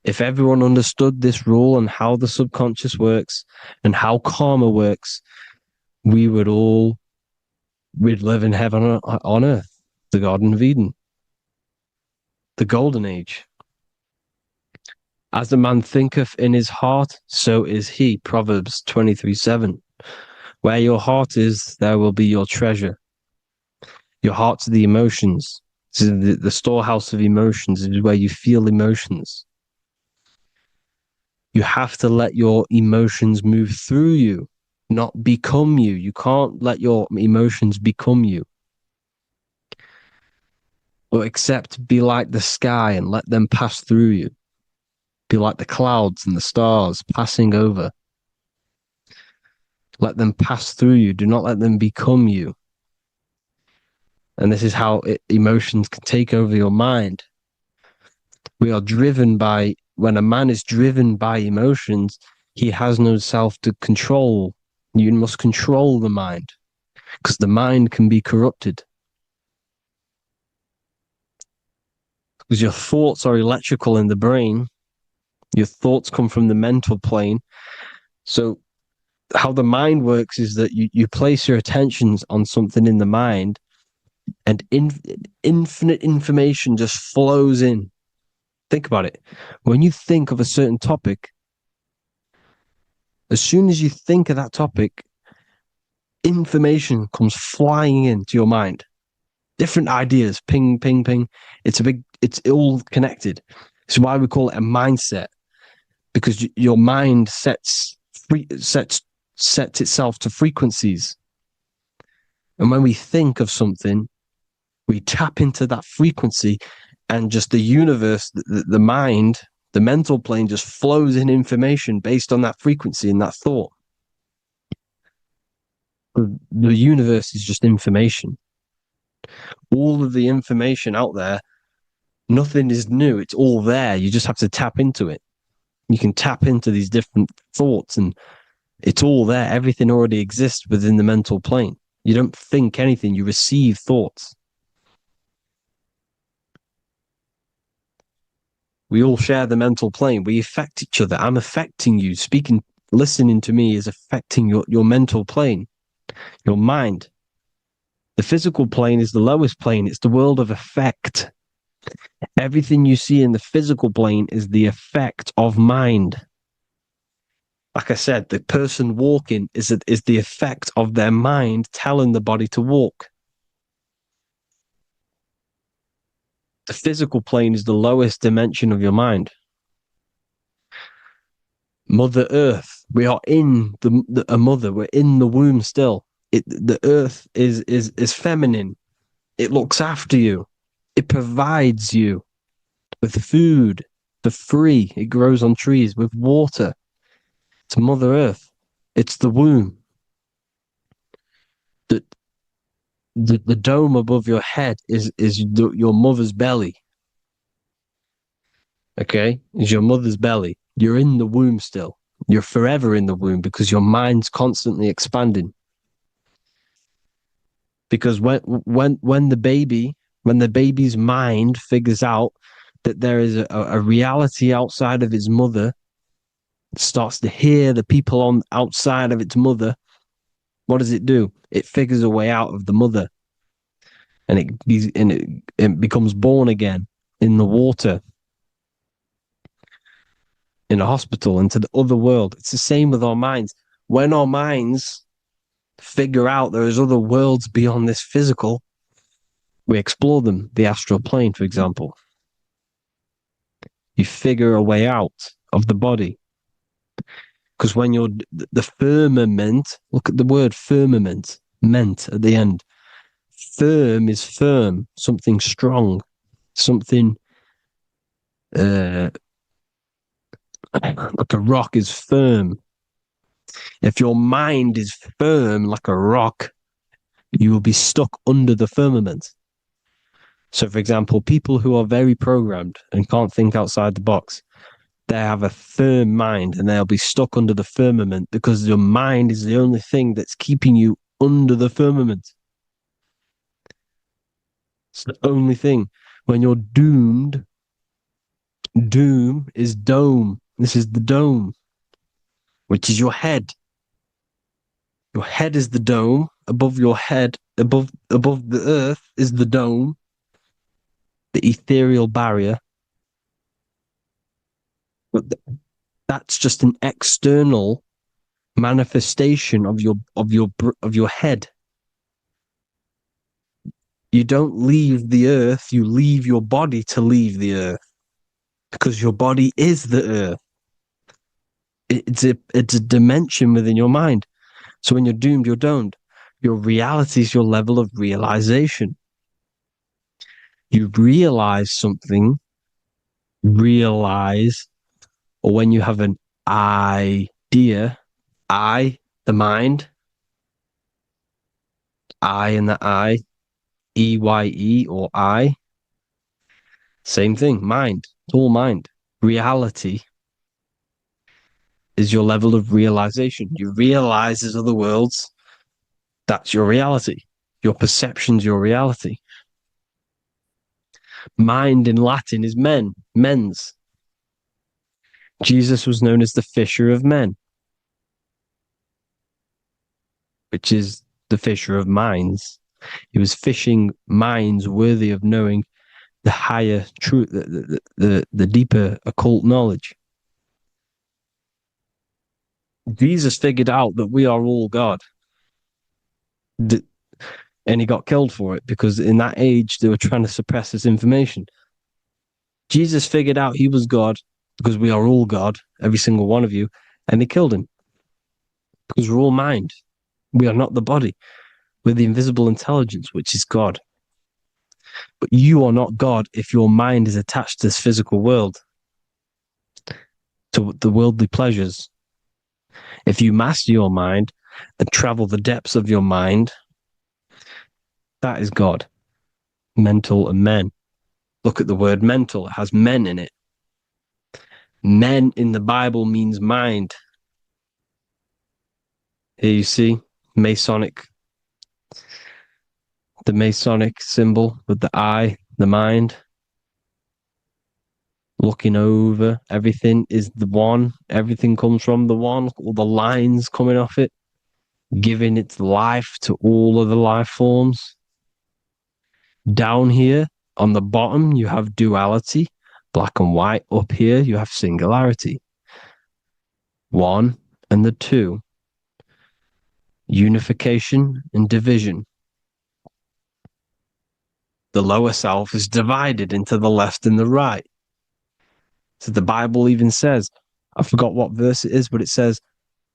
If everyone understood this rule and how the subconscious works and how karma works, we'd live in heaven on earth, the Garden of Eden, the golden age. As a man thinketh in his heart, so is he. Proverbs 23:7. Where your heart is, there will be your treasure. Your heart's the emotions. The storehouse of emotions is where you feel emotions. You have to let your emotions move through you, not become you. You can't let your emotions become you. Or except be like the sky and let them pass through you. Be like the clouds and the stars passing over. Let them pass through you. Do not let them become you. And this is how emotions can take over your mind. We are driven by, when a man is driven by emotions, he has no self to control. You must control the mind, because the mind can be corrupted. Because your thoughts are electrical in the brain. Your thoughts come from the mental plane. So how the mind works is that you place your attentions on something in the mind, and infinite information just flows in. Think about it. When you think of a certain topic, as soon as you think of that topic, information comes flying into your mind. Different ideas, ping, ping, ping. It's all connected. It's why we call it a mindset, because your mind sets itself to frequencies. And when we think of something, we tap into that frequency, and just the universe, the mind, the mental plane just flows in information based on that frequency and that thought. The universe is just information. All of the information out there, nothing is new. It's all there. You just have to tap into it. You can tap into these different thoughts, and it's all there. Everything already exists within the mental plane. You don't think anything. You receive thoughts. We all share the mental plane. We affect each other. I'm affecting you. Listening to me is affecting your mental plane, your mind. The physical plane is the lowest plane. It's the world of effect. Everything you see in the physical plane is the effect of mind. Like I said, the person walking is the effect of their mind telling the body to walk. The physical plane is the lowest dimension of your mind. Mother Earth, we are in a mother. We're in the womb still. The Earth is feminine. It looks after you. It provides you with food for free. It grows on trees with water. It's Mother Earth. It's the womb. The dome above your head is your mother's belly. Okay, is your mother's belly. You're in the womb still. You're forever in the womb because your mind's constantly expanding. Because when the baby's mind figures out that there is a reality outside of its mother, it starts to hear the people on outside of its mother. What does it do? It figures a way out of the mother, and it becomes born again in the water, in a hospital, into the other world. It's the same with our minds. When our minds figure out there is other worlds beyond this physical, we explore them. The astral plane, for example. You figure a way out of the body. Because when you're the firmament, look at the word firmament, meant at the end. Firm is firm, something strong, something like a rock is firm. If your mind is firm like a rock, you will be stuck under the firmament. So, for example, people who are very programmed and can't think outside the box, they have a firm mind and they'll be stuck under the firmament because your mind is the only thing that's keeping you under the firmament. It's the only thing. When you're doomed, doom is dome. This is the dome, which is your head. Your head is the dome. Above your head, above the earth is the dome, the ethereal barrier. But that's just an external manifestation of your head. You don't leave the earth, you leave your body to leave the earth, because your body is the earth. It's a dimension within your mind. So when you're doomed, you're domed. Your reality is your level of realization. You realize something, or when you have an idea, the mind, in the EYE or I, same thing, mind, it's all mind. Reality is your level of realization. You realize there's other worlds. That's your reality. Your perception's your reality. Mind in Latin is mens. Jesus was known as the fisher of men, which is the fisher of minds. He was fishing minds worthy of knowing the higher truth, the deeper occult knowledge. Jesus figured out that we are all God. And he got killed for it because in that age they were trying to suppress this information. Jesus figured out he was God because we are all God, every single one of you, and they killed him because we're all mind. We are not the body. We're the invisible intelligence, which is God. But you are not God if your mind is attached to this physical world, to the worldly pleasures. If you master your mind and travel the depths of your mind, that is God. Mental and men. Look at the word mental. It has men in it. Men in the Bible means mind. Here you see the Masonic symbol with the eye, the mind. Looking over, everything is the one. Everything comes from the one. All the lines coming off it, giving its life to all of the life forms. Down here on the bottom, you have duality, black and white. Up here, you have singularity. One and the two, unification and division. The lower self is divided into the left and the right. So the Bible even says, I forgot what verse it is, but it says,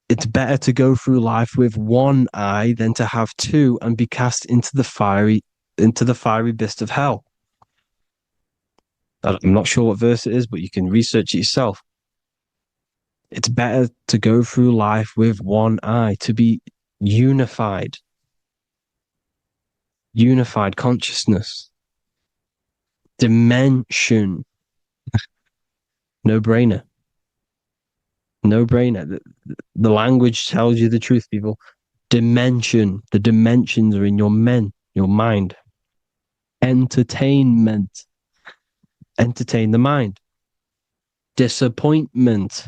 it's better to go through life with one eye than to have two and be cast into the fiery abyss of hell. I'm not sure what verse it is, but you can research it yourself. It's better to go through life with one eye, to be unified consciousness, dimension. No brainer. The language tells you the truth, people. Dimension. The dimensions are in your mind. Entertainment. Entertain the mind. Disappointment.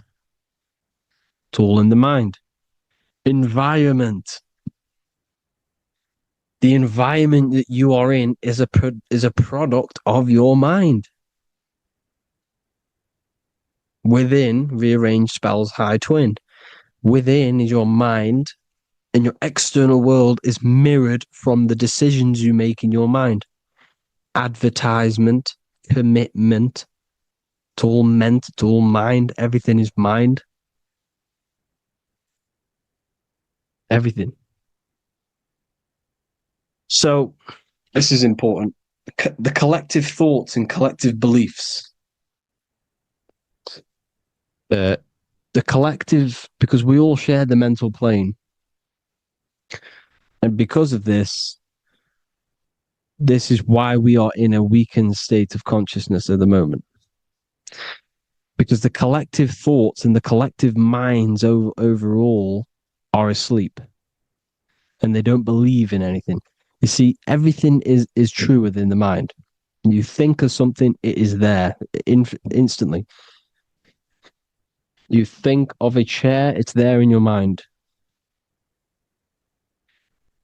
It's all in the mind. Environment. The environment that you are in is a product of your mind. Within, rearranged spells high twin. Within is your mind, and your external world is mirrored from the decisions you make in your mind. Advertisement, commitment, it's all mind, everything is mind. Everything. So, this is important. The collective thoughts and collective beliefs. The collective, because we all share the mental plane. And because of this is why we are in a weakened state of consciousness at the moment. Because the collective thoughts and the collective minds overall are asleep. And they don't believe in anything. You see, everything is true within the mind. You think of something, it is there instantly. You think of a chair, it's there in your mind.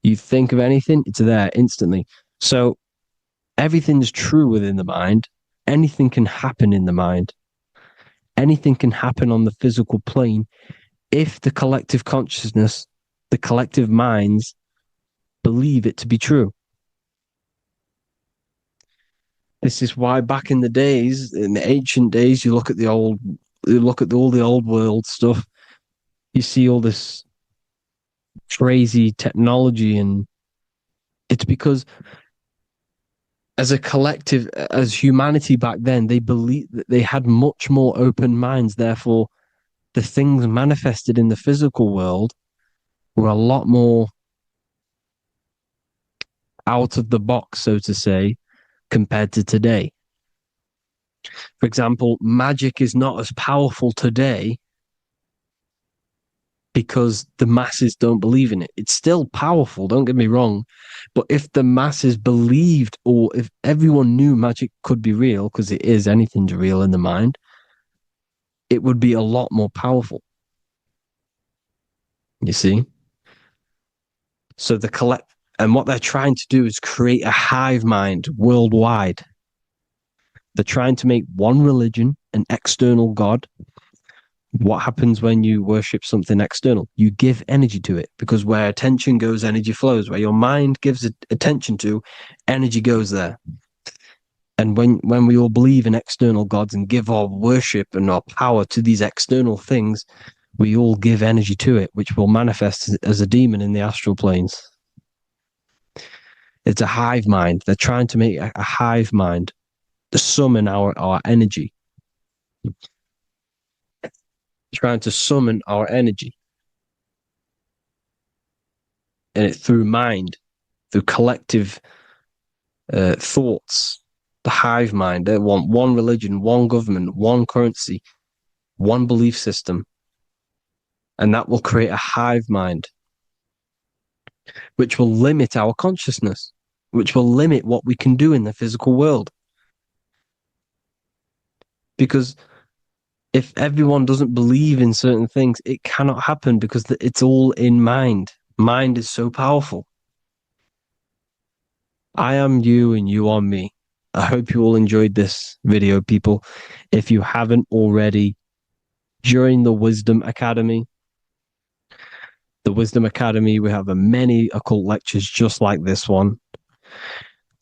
You think of anything, it's there instantly. So everything's true within the mind. Anything can happen in the mind. Anything can happen on the physical plane if the collective consciousness, the collective minds, believe it to be true. This is why back in the days, in the ancient days, you look at all the old world stuff, you see all this crazy technology, and it's because as a collective, as humanity back then, they believed that they had much more open minds. Therefore, the things manifested in the physical world were a lot more out of the box, so to say, compared to today. For example, magic is not as powerful today because the masses don't believe in it. It's still powerful, don't get me wrong, but if the masses believed, or if everyone knew magic could be real, because it is, anything's real in the mind, it would be a lot more powerful. You see? So and what they're trying to do is create a hive mind worldwide. They're trying to make one religion, an external God. What happens when you worship something external? You give energy to it, because where attention goes, energy flows. Where your mind gives attention to, energy goes there. And when we all believe in external gods and give our worship and our power to these external things, we all give energy to it, which will manifest as a demon in the astral planes. It's a hive mind. They're trying to make a hive mind to summon our energy. Trying to summon our energy. And it through mind, through collective thoughts. The hive mind. They want one religion, one government, one currency, one belief system. And that will create a hive mind, which will limit our consciousness, which will limit what we can do in the physical world. Because if everyone doesn't believe in certain things, it cannot happen, because it's all in mind. Mind is so powerful. I am you and you are me. I hope you all enjoyed this video, people. If you haven't already, join the Wisdom Academy. the Wisdom Academy. We have many occult lectures just like this one.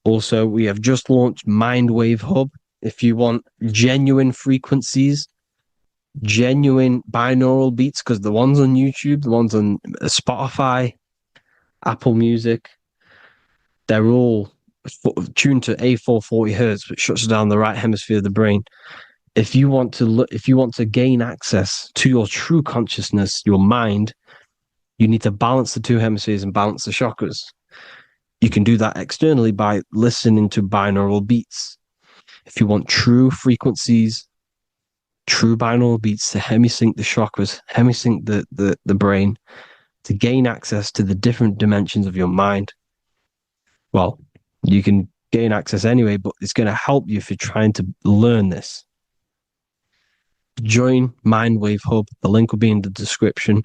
Also, we have just launched Mindwave Hub. If you want genuine frequencies, genuine binaural beats, because the ones on YouTube, the ones on Spotify, Apple Music, they're all tuned to A440 hertz, which shuts down the right hemisphere of the brain. If you want to gain access to your true consciousness, your mind, you need to balance the two hemispheres and balance the chakras. You can do that externally by listening to binaural beats. If you want true frequencies, true binaural beats to hemisync the chakras, hemisync the brain, to gain access to the different dimensions of your mind, well, you can gain access anyway, but it's going to help you if you're trying to learn this. Join Mindwave Hub. The link will be in the description.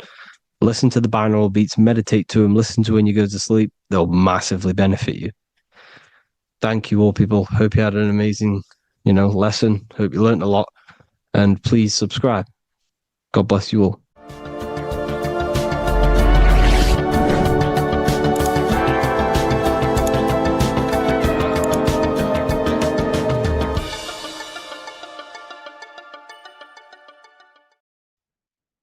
Listen to the binaural beats, meditate to them, listen to when you go to sleep. They'll massively benefit you. Thank you all, people. Hope you had an amazing, lesson. Hope you learned a lot. And please subscribe. God bless you all.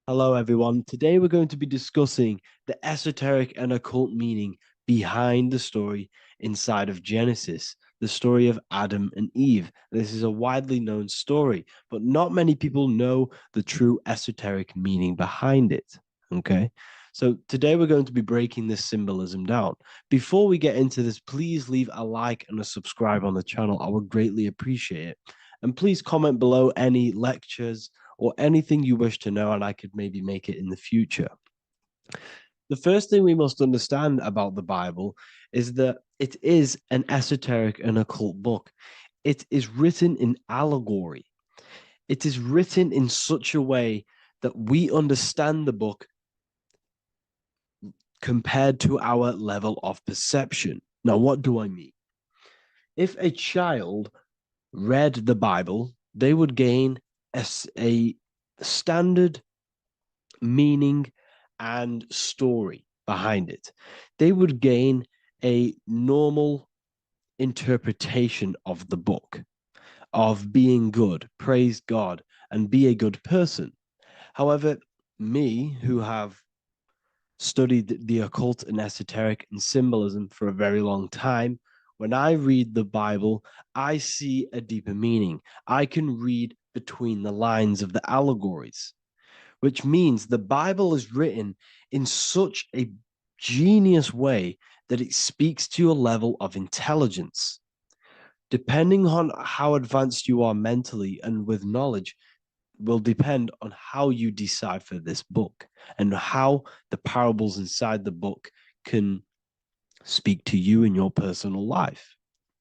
Hello, everyone. Today we're going to be discussing the esoteric and occult meaning behind the story inside of Genesis, the story of Adam and Eve. This is a widely known story, but not many people know the true esoteric meaning behind it. Okay, so today we're going to be breaking this symbolism down. Before we get into this, please leave a like and a subscribe on the channel. I would greatly appreciate it. And please comment below any lectures or anything you wish to know, and I could maybe make it in the future. The first thing we must understand about the Bible is that it is an esoteric and occult book. It is written in allegory. It is written in such a way that we understand the book compared to our level of perception. Now, what do I mean? If a child read the Bible, they would gain a standard meaning and story behind it. They would gain a normal interpretation of the book, of being good, praise God, and be a good person. However, me, who have studied the occult and esoteric and symbolism for a very long time, when I read the Bible, I see a deeper meaning. I can read between the lines of the allegories, which means the Bible is written in such a genius way that it speaks to your level of intelligence. Depending on how advanced you are mentally and with knowledge, will depend on how you decipher this book and how the parables inside the book can speak to you in your personal life.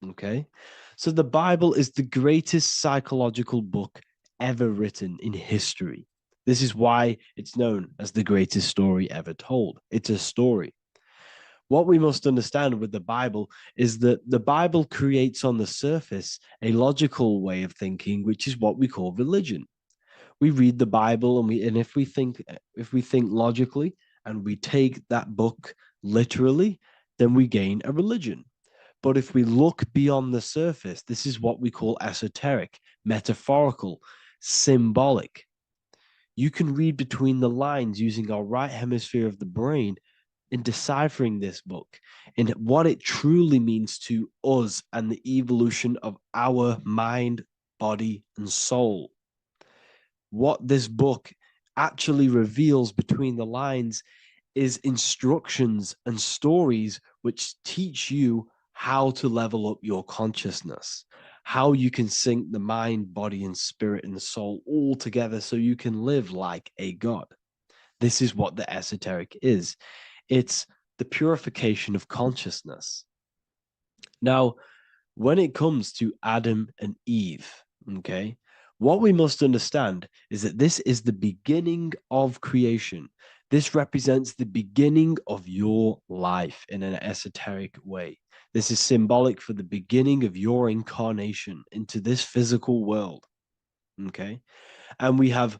Okay, so the Bible is the greatest psychological book ever written in history. This is why it's known as the greatest story ever told. It's a story. What we must understand with the Bible is that the Bible creates on the surface a logical way of thinking, which is what we call religion. We read the Bible and if we think logically and we take that book literally, then we gain a religion. But if we look beyond the surface, this is what we call esoteric, metaphorical, symbolic. You can read between the lines using our right hemisphere of the brain in deciphering this book and what it truly means to us and the evolution of our mind, body, and soul. What this book actually reveals between the lines is instructions and stories which teach you how to level up your consciousness, how you can sync the mind, body, and spirit and the soul all together so you can live like a god. This is what the esoteric is. It's the purification of consciousness. Now, when it comes to Adam and Eve, okay, what we must understand is that this is the beginning of creation. This represents the beginning of your life in an esoteric way. This is symbolic for the beginning of your incarnation into this physical world. Okay. And we have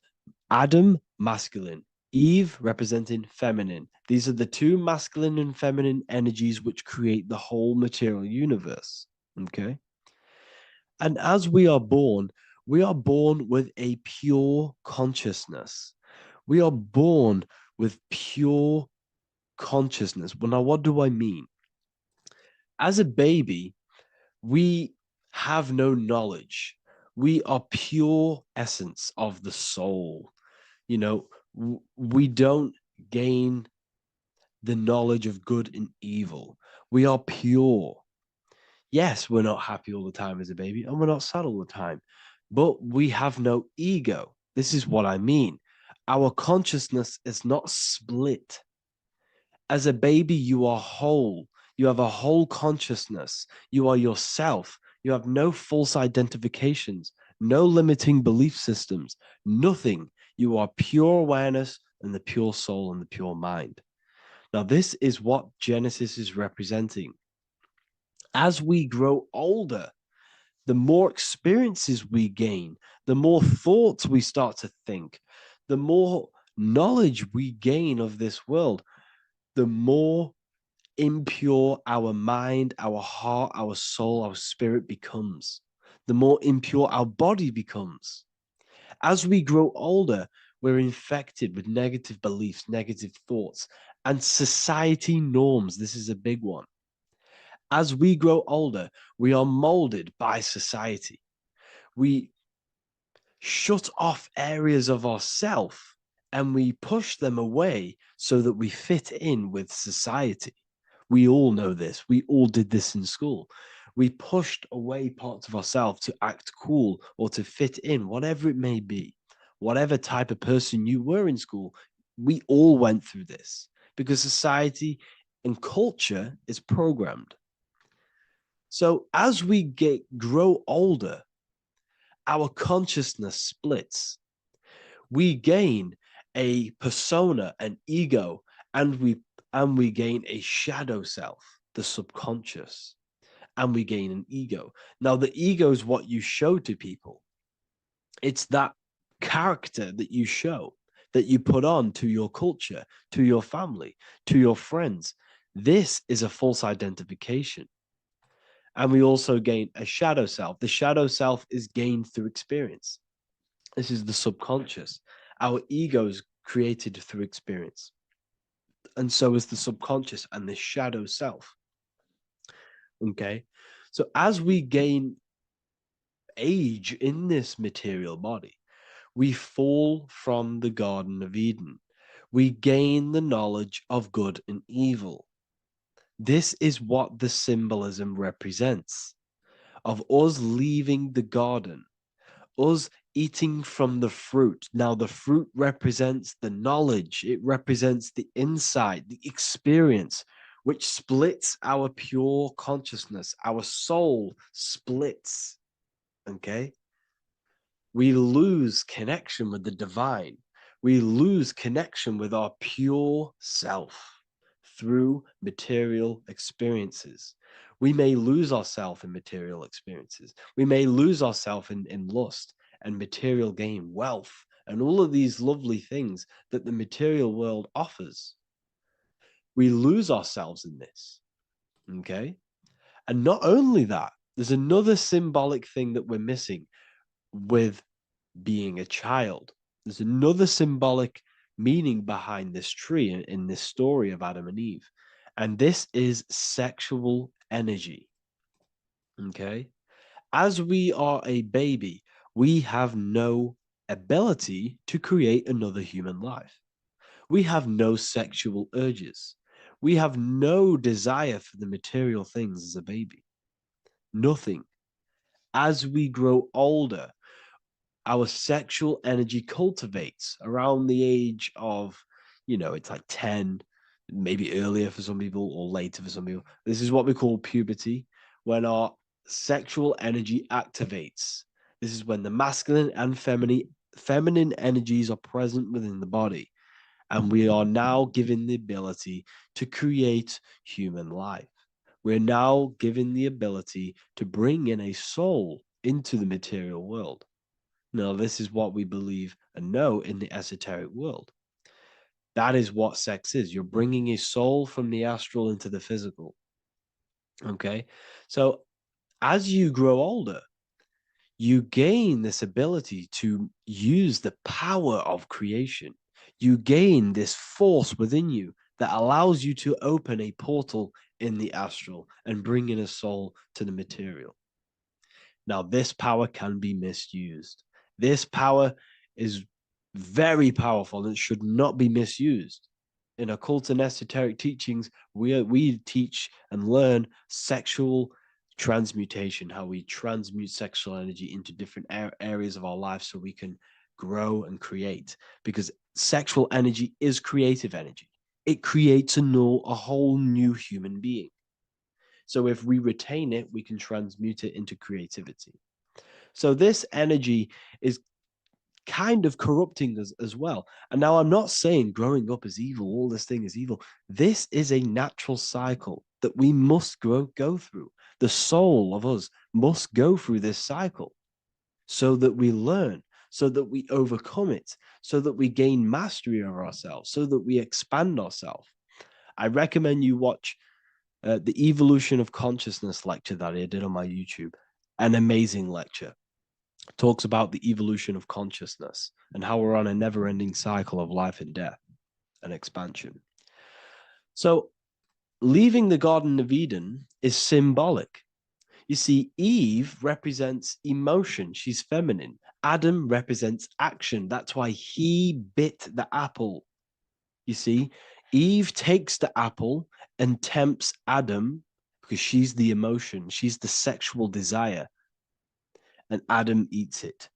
Adam, masculine, Eve representing feminine. These are the two masculine and feminine energies which create the whole material universe. Okay. And as we are born with a pure consciousness. We are born with pure consciousness. Well, now, what do I mean? As a baby, we have no knowledge. We are pure essence of the soul. You know, we don't gain the knowledge of good and evil. We are pure. Yes, we're not happy all the time as a baby, and we're not sad all the time, but we have no ego. This is what I mean. Our consciousness is not split. As a baby, you are whole. You have a whole consciousness. You are yourself. You have no false identifications, no limiting belief systems, nothing. You are pure awareness and the pure soul and the pure mind. Now, this is what Genesis is representing. As we grow older, the more experiences we gain, the more thoughts we start to think, the more knowledge we gain of this world, the more impure our mind, our heart, our soul, our spirit becomes, the more impure our body becomes. As we grow older, we're infected with negative beliefs, negative thoughts, and society norms. This is a big one. As we grow older, we are molded by society. We shut off areas of ourself and we push them away so that we fit in with society. We all know this. We all did this in school. We pushed away parts of ourselves to act cool or to fit in, whatever it may be. Whatever type of person you were in school, we all went through this because society and culture is programmed. So as we grow older, our consciousness splits. We gain a persona, an ego, and we gain a shadow self, the subconscious, and we gain an ego. Now, the ego is what you show to people. It's that character that you show, that you put on to your culture, to your family, to your friends. This is a false identification. And we also gain a shadow self. The shadow self is gained through experience. This is the subconscious. Our ego is created through experience. And so is the subconscious and the shadow self. Okay. So as we gain age in this material body, we fall from the Garden of Eden. We gain the knowledge of good and evil. This is what the symbolism represents of us leaving the garden, us eating from the fruit. Now, the fruit represents the knowledge, it represents the insight, the experience, which splits our pure consciousness. Our soul splits. Okay? We lose connection with the divine. We lose connection with our pure self through material experiences. We may lose ourselves in material experiences. We may lose ourselves in lust and material gain, wealth, and all of these lovely things that the material world offers. We lose ourselves in this. Okay? And not only that, there's another symbolic thing that we're missing with being a child. There's another symbolic meaning behind this tree in this story of Adam and Eve. And this is sexual energy. Okay? As we are a baby, we have no ability to create another human life. We have no sexual urges. We have no desire for the material things as a baby. Nothing. As we grow older, our sexual energy cultivates around the age of, it's like 10, maybe earlier for some people or later for some people. This is what we call puberty, when our sexual energy activates. This is when the masculine and feminine energies are present within the body. And we are now given the ability to create human life. We're now given the ability to bring in a soul into the material world. Now, this is what we believe and know in the esoteric world. That is what sex is. You're bringing a soul from the astral into the physical. Okay. So as you grow older, you gain this ability to use the power of creation. You gain this force within you that allows you to open a portal in the astral and bring in a soul to the material. Now, this power can be misused. This power is very powerful and it should not be misused. In occult and esoteric teachings, we teach and learn sexual transmutation, how we transmute sexual energy into different areas of our life so we can grow and create. Because sexual energy is creative energy. It creates a whole new human being. So if we retain it, we can transmute it into creativity. So this energy is kind of corrupting us as well. And now I'm not saying growing up is evil, all this thing is evil. This is a natural cycle that we must go through. The soul of us must go through this cycle so that we learn, so that we overcome it, so that we gain mastery of ourselves, so that we expand ourselves. I recommend you watch the Evolution of Consciousness lecture that I did on my YouTube. An amazing lecture. Talks about the evolution of consciousness and how we're on a never-ending cycle of life and death and expansion. So leaving the Garden of Eden is symbolic. You see, Eve represents emotion. She's feminine. Adam represents action. That's why he bit the apple. You see, Eve takes the apple and tempts Adam because she's the emotion. She's the sexual desire. And Adam eats it.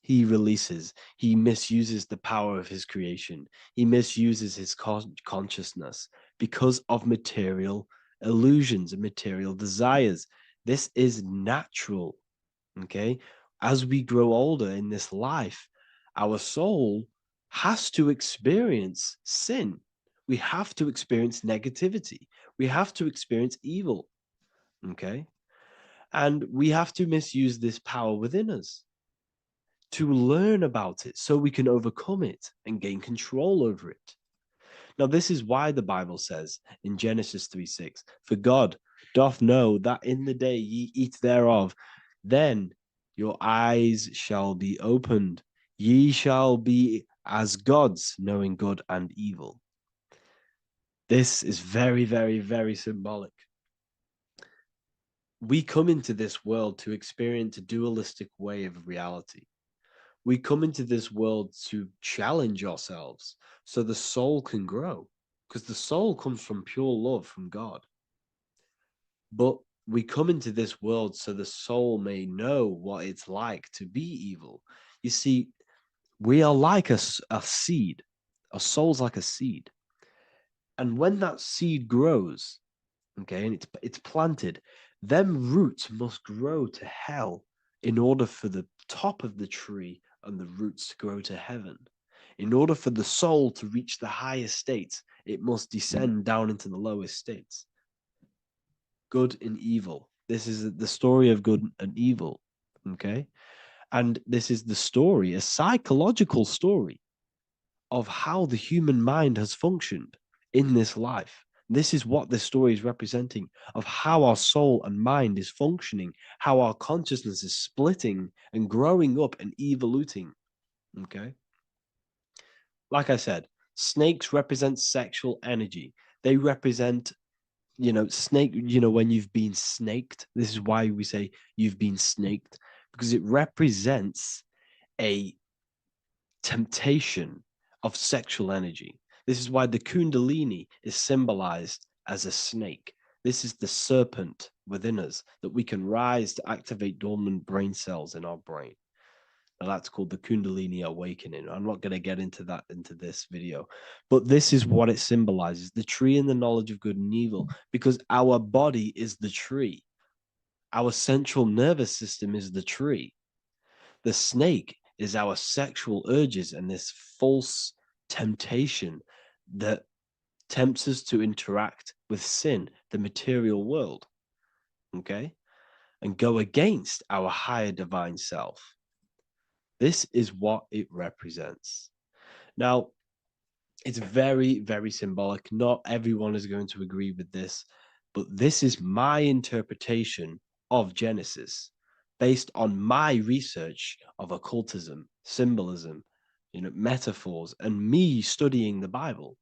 He releases. He misuses the power of his creation. He misuses his consciousness because of material illusions and material desires. This is natural, okay? As we grow older in this life, our soul has to experience sin. We have to experience negativity. We have to experience evil, okay? And we have to misuse this power within us to learn about it so we can overcome it and gain control over it. Now, this is why the Bible says in Genesis 3:6, for God doth know that in the day ye eat thereof, then your eyes shall be opened. Ye shall be as gods, knowing good and evil. This is very, very, very symbolic. We come into this world to experience a dualistic way of reality. We come into this world to challenge ourselves so the soul can grow, because the soul comes from pure love from God. But we come into this world so the soul may know what it's like to be evil. You see, we are like a seed. Our soul's like a seed. And when that seed grows, okay, and it's planted, them roots must grow to hell in order for the top of the tree and the roots to grow to heaven. In order for the soul to reach the highest states, it must descend down into the lowest states. Good and evil. This is the story of good and evil, okay? And this is the story, a psychological story of how the human mind has functioned in this life. This is what this story is representing of how our soul and mind is functioning, how our consciousness is splitting and growing up and evoluting. Okay. Like I said, snakes represent sexual energy. They represent, snake, when you've been snaked. This is why we say you've been snaked, because it represents a temptation of sexual energy. This is why the Kundalini is symbolized as a snake. This is the serpent within us that we can rise to activate dormant brain cells in our brain. Now that's called the Kundalini awakening. I'm not going to get into that into this video, but this is what it symbolizes, the tree and the knowledge of good and evil, because our body is the tree. Our central nervous system is the tree. The snake is our sexual urges and this false temptation that tempts us to interact with sin, the material world, okay, and go against our higher divine self. This is what it represents. Now, It's very, very symbolic. Not everyone is going to agree with this, but this is my interpretation of Genesis based on my research of occultism, symbolism, metaphors, and me studying the Bible.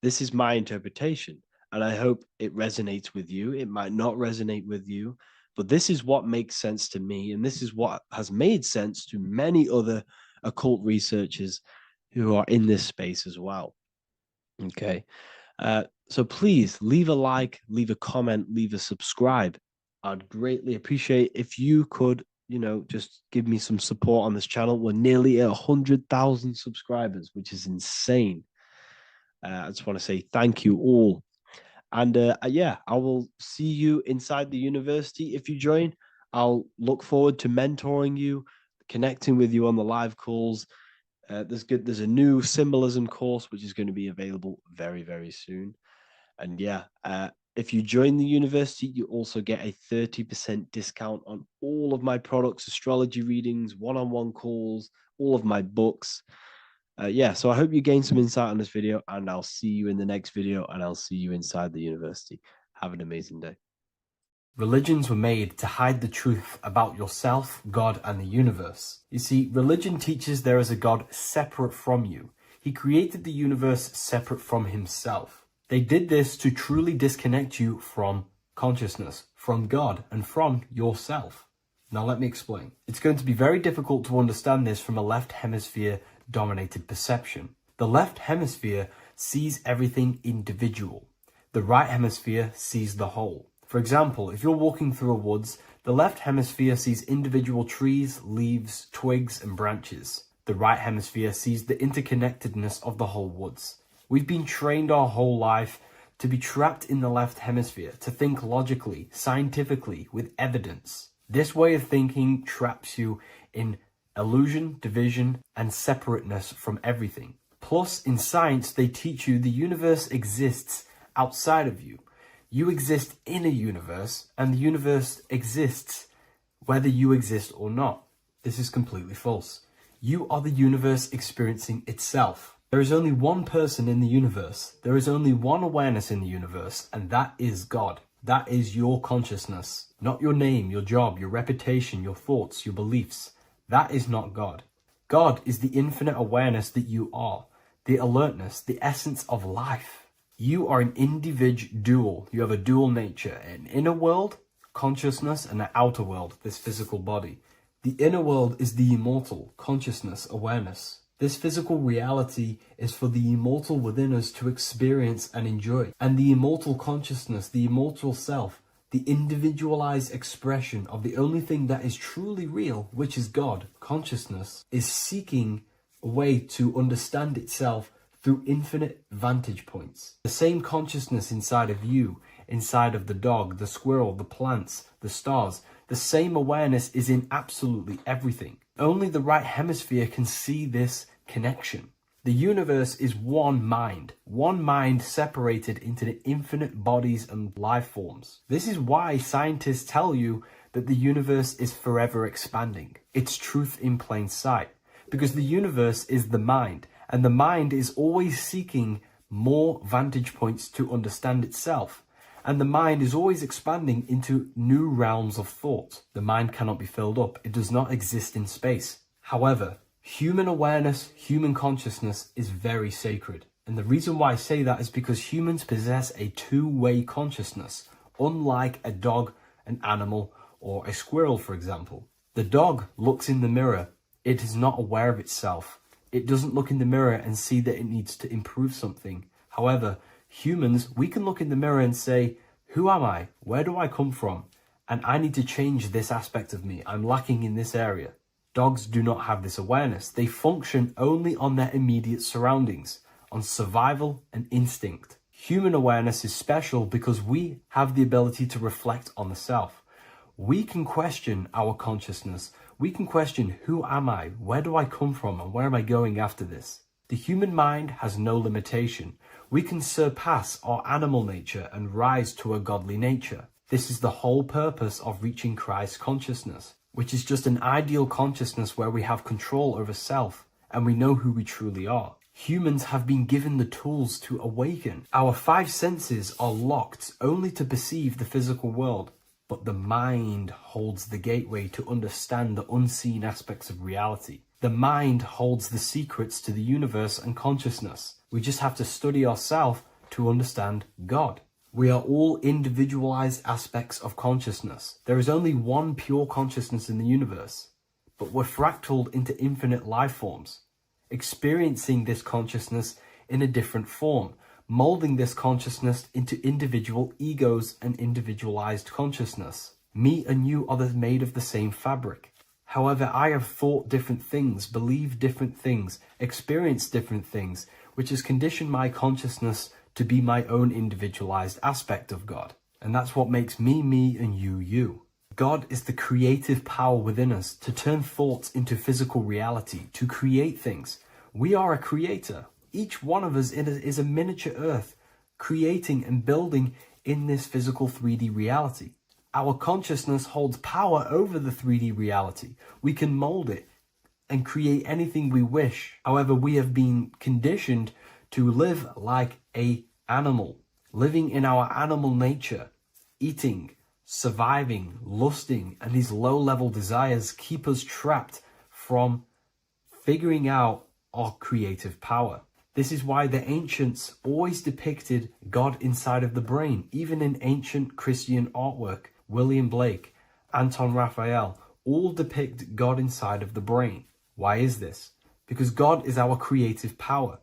This is my interpretation, and I hope it resonates with you. It might not resonate with you, but this is what makes sense to me, and this is what has made sense to many other occult researchers who are in this space as well. Okay. So please leave a like, leave a comment, leave a subscribe. I'd greatly appreciate if you could, just give me some support on this channel. We're nearly at 100,000 subscribers, which is insane. I just want to say thank you all. And yeah, I will see you inside the university if you join. I'll look forward to mentoring you, connecting with you on the live calls. There's a new symbolism course which is going to be available very, very soon. And yeah, if you join the university, you also get a 30% discount on all of my products, astrology readings, one-on-one calls, all of my books. Yeah, so I hope you gain some insight on this video, and I'll see you in the next video, and I'll see you inside the university. Have an amazing day. Religions were made to hide the truth about yourself, God, and the universe. You see, religion teaches there is a God separate from you. He created the universe separate from himself. They did this to truly disconnect you from consciousness, from God, and from yourself. Now let me explain. It's going to be very difficult to understand this from a left hemisphere dominated perception. The left hemisphere sees everything individual. The right hemisphere sees the whole. For example, if you're walking through a woods, the left hemisphere sees individual trees, leaves, twigs, and branches. The right hemisphere sees the interconnectedness of the whole woods. We've been trained our whole life to be trapped in the left hemisphere, to think logically, scientifically, with evidence. This way of thinking traps you in illusion, division, and separateness from everything. Plus, in science, they teach you the universe exists outside of you. You exist in a universe, and the universe exists whether you exist or not. This is completely false. You are the universe experiencing itself. There is only one person in the universe. There is only one awareness in the universe, and that is God. That is your consciousness. Not your name, your job, your reputation, your thoughts, your beliefs. That is not God. God is the infinite awareness that you are, the alertness, the essence of life. You are an individual. You have a dual nature, an inner world, consciousness, and an outer world, this physical body. The inner world is the immortal, consciousness, awareness. This physical reality is for the immortal within us to experience and enjoy. And the immortal consciousness, the immortal self, the individualized expression of the only thing that is truly real, which is God, consciousness, is seeking a way to understand itself through infinite vantage points. The same consciousness inside of you, inside of the dog, the squirrel, the plants, the stars, the same awareness is in absolutely everything. Only the right hemisphere can see this connection. The universe is one mind separated into the infinite bodies and life forms. This is why scientists tell you that the universe is forever expanding. It's truth in plain sight, because the universe is the mind, and the mind is always seeking more vantage points to understand itself. And the mind is always expanding into new realms of thought. The mind cannot be filled up. It does not exist in space. However, human awareness, human consciousness is very sacred. And the reason why I say that is because humans possess a two-way consciousness, unlike a dog, an animal, or a squirrel, for example. The dog looks in the mirror. It is not aware of itself. It doesn't look in the mirror and see that it needs to improve something. However, humans, we can look in the mirror and say, who am I? Where do I come from? And I need to change this aspect of me. I'm lacking in this area. Dogs do not have this awareness. They function only on their immediate surroundings, on survival and instinct. Human awareness is special because we have the ability to reflect on the self. We can question our consciousness. We can question, who am I? Where do I come from? And where am I going after this? The human mind has no limitation. We can surpass our animal nature and rise to a godly nature. This is the whole purpose of reaching Christ consciousness, which is just an ideal consciousness where we have control over self and we know who we truly are. Humans have been given the tools to awaken. Our five senses are locked only to perceive the physical world, but the mind holds the gateway to understand the unseen aspects of reality. The mind holds the secrets to the universe and consciousness. We just have to study ourselves to understand God. We are all individualized aspects of consciousness. There is only one pure consciousness in the universe, but we're fractaled into infinite life forms, experiencing this consciousness in a different form, molding this consciousness into individual egos and individualized consciousness. Me and you are made of the same fabric. However, I have thought different things, believed different things, experienced different things, which has conditioned my consciousness to be my own individualized aspect of God. And that's what makes me, me, and you, you. God is the creative power within us to turn thoughts into physical reality, to create things. We are a creator. Each one of us is a miniature earth, creating and building in this physical 3D reality. Our consciousness holds power over the 3D reality. We can mold it and create anything we wish. However, we have been conditioned to live like an animal, living in our animal nature, eating, surviving, lusting, and these low-level desires keep us trapped from figuring out our creative power. This is why the ancients always depicted God inside of the brain. Even in ancient Christian artwork, William Blake, Anton Raphael, all depict God inside of the brain. Why is this? Because God is our creative power.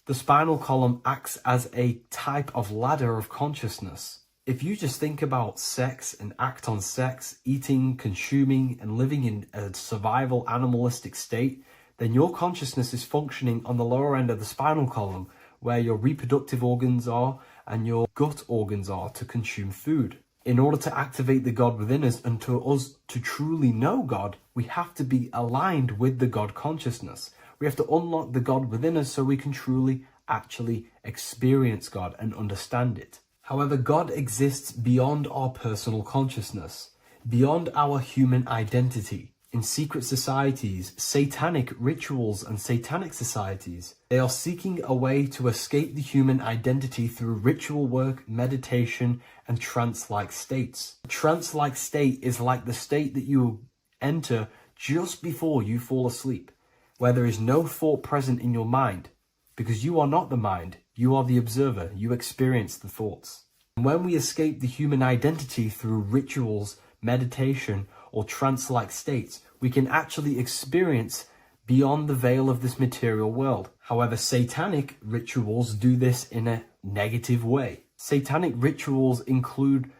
The spinal column acts as a type of ladder of consciousness. If you just think about sex and act on sex, eating, consuming, and living in a survival animalistic state, then your consciousness is functioning on the lower end of the spinal column, where your reproductive organs are and your gut organs are to consume food. In order to activate the God within us and to us to truly know God, we have to be aligned with the God consciousness. We have to unlock the God within us so we can truly actually experience God and understand it. However, God exists beyond our personal consciousness, beyond our human identity. In secret societies, satanic rituals and satanic societies, they are seeking a way to escape the human identity through ritual work, meditation, and trance-like states. A trance-like state is like the state that you enter just before you fall asleep, where there is no thought present in your mind, because you are not the mind, you are the observer, you experience the thoughts. And when we escape the human identity through rituals, meditation, or trance-like states, we can actually experience beyond the veil of this material world. However, satanic rituals do this in a negative way. Satanic rituals include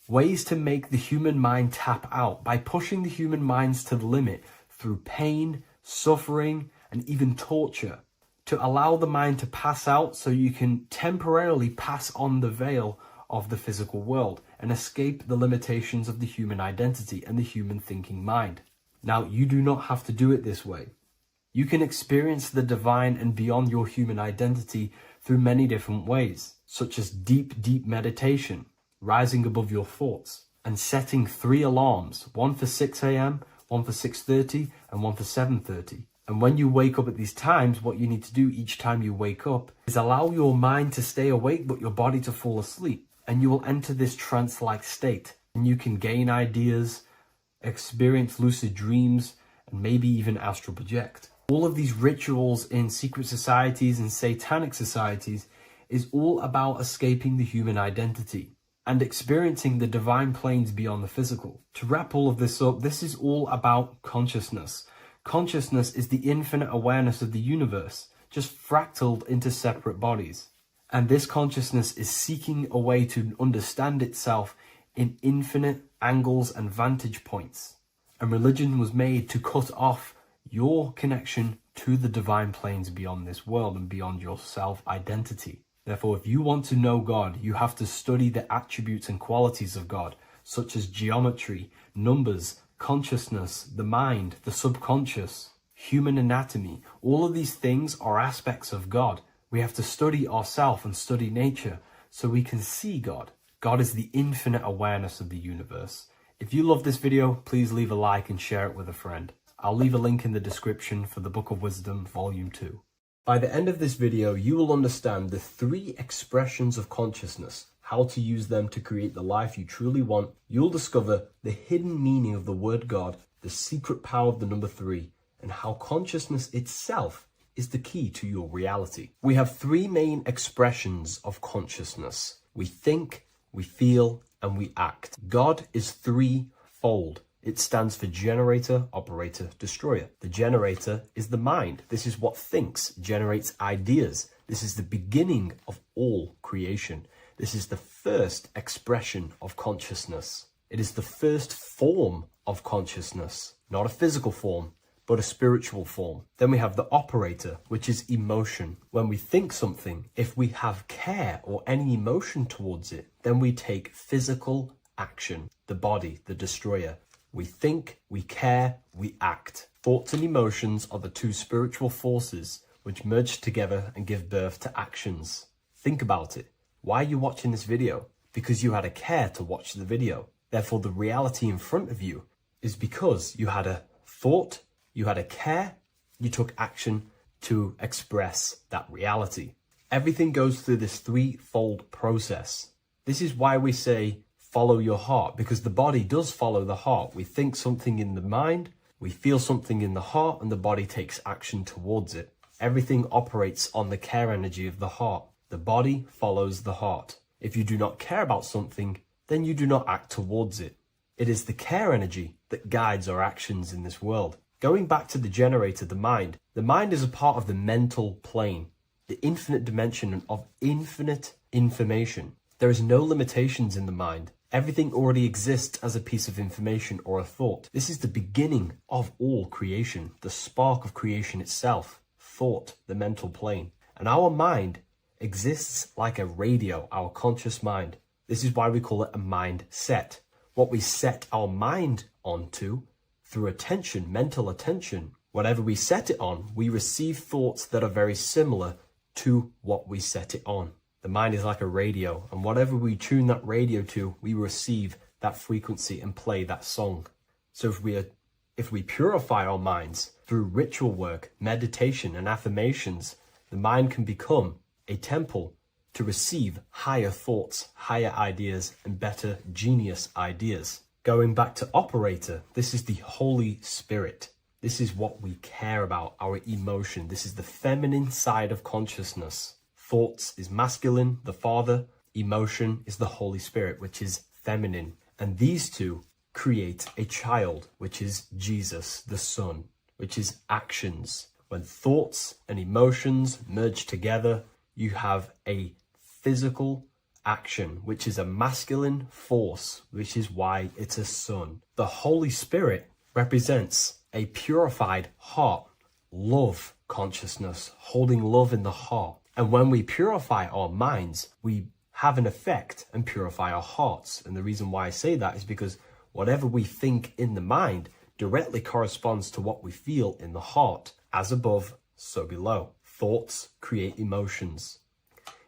ways to make the human mind tap out by pushing the human minds to the limit through pain, suffering, and even torture, to allow the mind to pass out so you can temporarily pass on the veil of the physical world and escape the limitations of the human identity and the human thinking mind. Now, you do not have to do it this way. You can experience the divine and beyond your human identity through many different ways, such as deep, deep meditation, rising above your thoughts, and setting 3 alarms, one for 6 a.m., one for 6:30, and one for 7:30. And when you wake up at these times, what you need to do each time you wake up is allow your mind to stay awake but your body to fall asleep. And you will enter this trance-like state. And you can gain ideas, experience lucid dreams, and maybe even astral project. All of these rituals in secret societies and satanic societies is all about escaping the human identity and experiencing the divine planes beyond the physical. To wrap all of this up, this is all about consciousness. Consciousness is the infinite awareness of the universe, just fractaled into separate bodies. And this consciousness is seeking a way to understand itself in infinite angles and vantage points. And religion was made to cut off your connection to the divine planes beyond this world and beyond your self-identity. Therefore, if you want to know God, you have to study the attributes and qualities of God, such as geometry, numbers, consciousness, the mind, the subconscious, human anatomy. All of these things are aspects of God. We have to study ourselves and study nature so we can see God. God is the infinite awareness of the universe. If you love this video, please leave a like and share it with a friend. I'll leave a link in the description for the Book of Wisdom, Volume 2. By the end of this video, you will understand the 3 expressions of consciousness, how to use them to create the life you truly want. You'll discover the hidden meaning of the word God, the secret power of the number 3, and how consciousness itself is the key to your reality. We have 3 main expressions of consciousness. We think, we feel, and we act. God is 3-fold. It stands for generator, operator, destroyer. The generator is the mind. This is what thinks, generates ideas. This is the beginning of all creation. This is the first expression of consciousness. It is the first form of consciousness, not a physical form, but a spiritual form. Then we have the operator, which is emotion. When we think something, if we have care or any emotion towards it, then we take physical action. The body, the destroyer. We think, we care, we act. Thoughts and emotions are the 2 spiritual forces which merge together and give birth to actions. Think about it. Why are you watching this video? Because you had a care to watch the video. Therefore, the reality in front of you is because you had a thought, you had a care, you took action to express that reality. Everything goes through this 3-fold process. This is why we say, follow your heart, because the body does follow the heart. We think something in the mind, we feel something in the heart, and the body takes action towards it. Everything operates on the care energy of the heart. The body follows the heart. If you do not care about something, then you do not act towards it. It is the care energy that guides our actions in this world. Going back to the generator, the mind is a part of the mental plane, the infinite dimension of infinite information. There is no limitations in the mind. Everything already exists as a piece of information or a thought. This is the beginning of all creation, the spark of creation itself, thought, the mental plane. And our mind exists like a radio, our conscious mind. This is why we call it a mindset. What we set our mind onto through attention, mental attention, whatever we set it on, we receive thoughts that are very similar to what we set it on. The mind is like a radio, and whatever we tune that radio to, we receive that frequency and play that song. So if we purify our minds through ritual work, meditation, and affirmations, the mind can become a temple to receive higher thoughts, higher ideas, and better genius ideas. Going back to operator, this is the Holy Spirit. This is what we care about, our emotion. This is the feminine side of consciousness. Thoughts is masculine, the Father. Emotion is the Holy Spirit, which is feminine. And these 2 create a child, which is Jesus, the Son, which is actions. When thoughts and emotions merge together, you have a physical action, which is a masculine force, which is why it's a son. The Holy Spirit represents a purified heart, love consciousness, holding love in the heart. And when we purify our minds, we have an effect and purify our hearts. And the reason why I say that is because whatever we think in the mind directly corresponds to what we feel in the heart. As above, so below. Thoughts create emotions.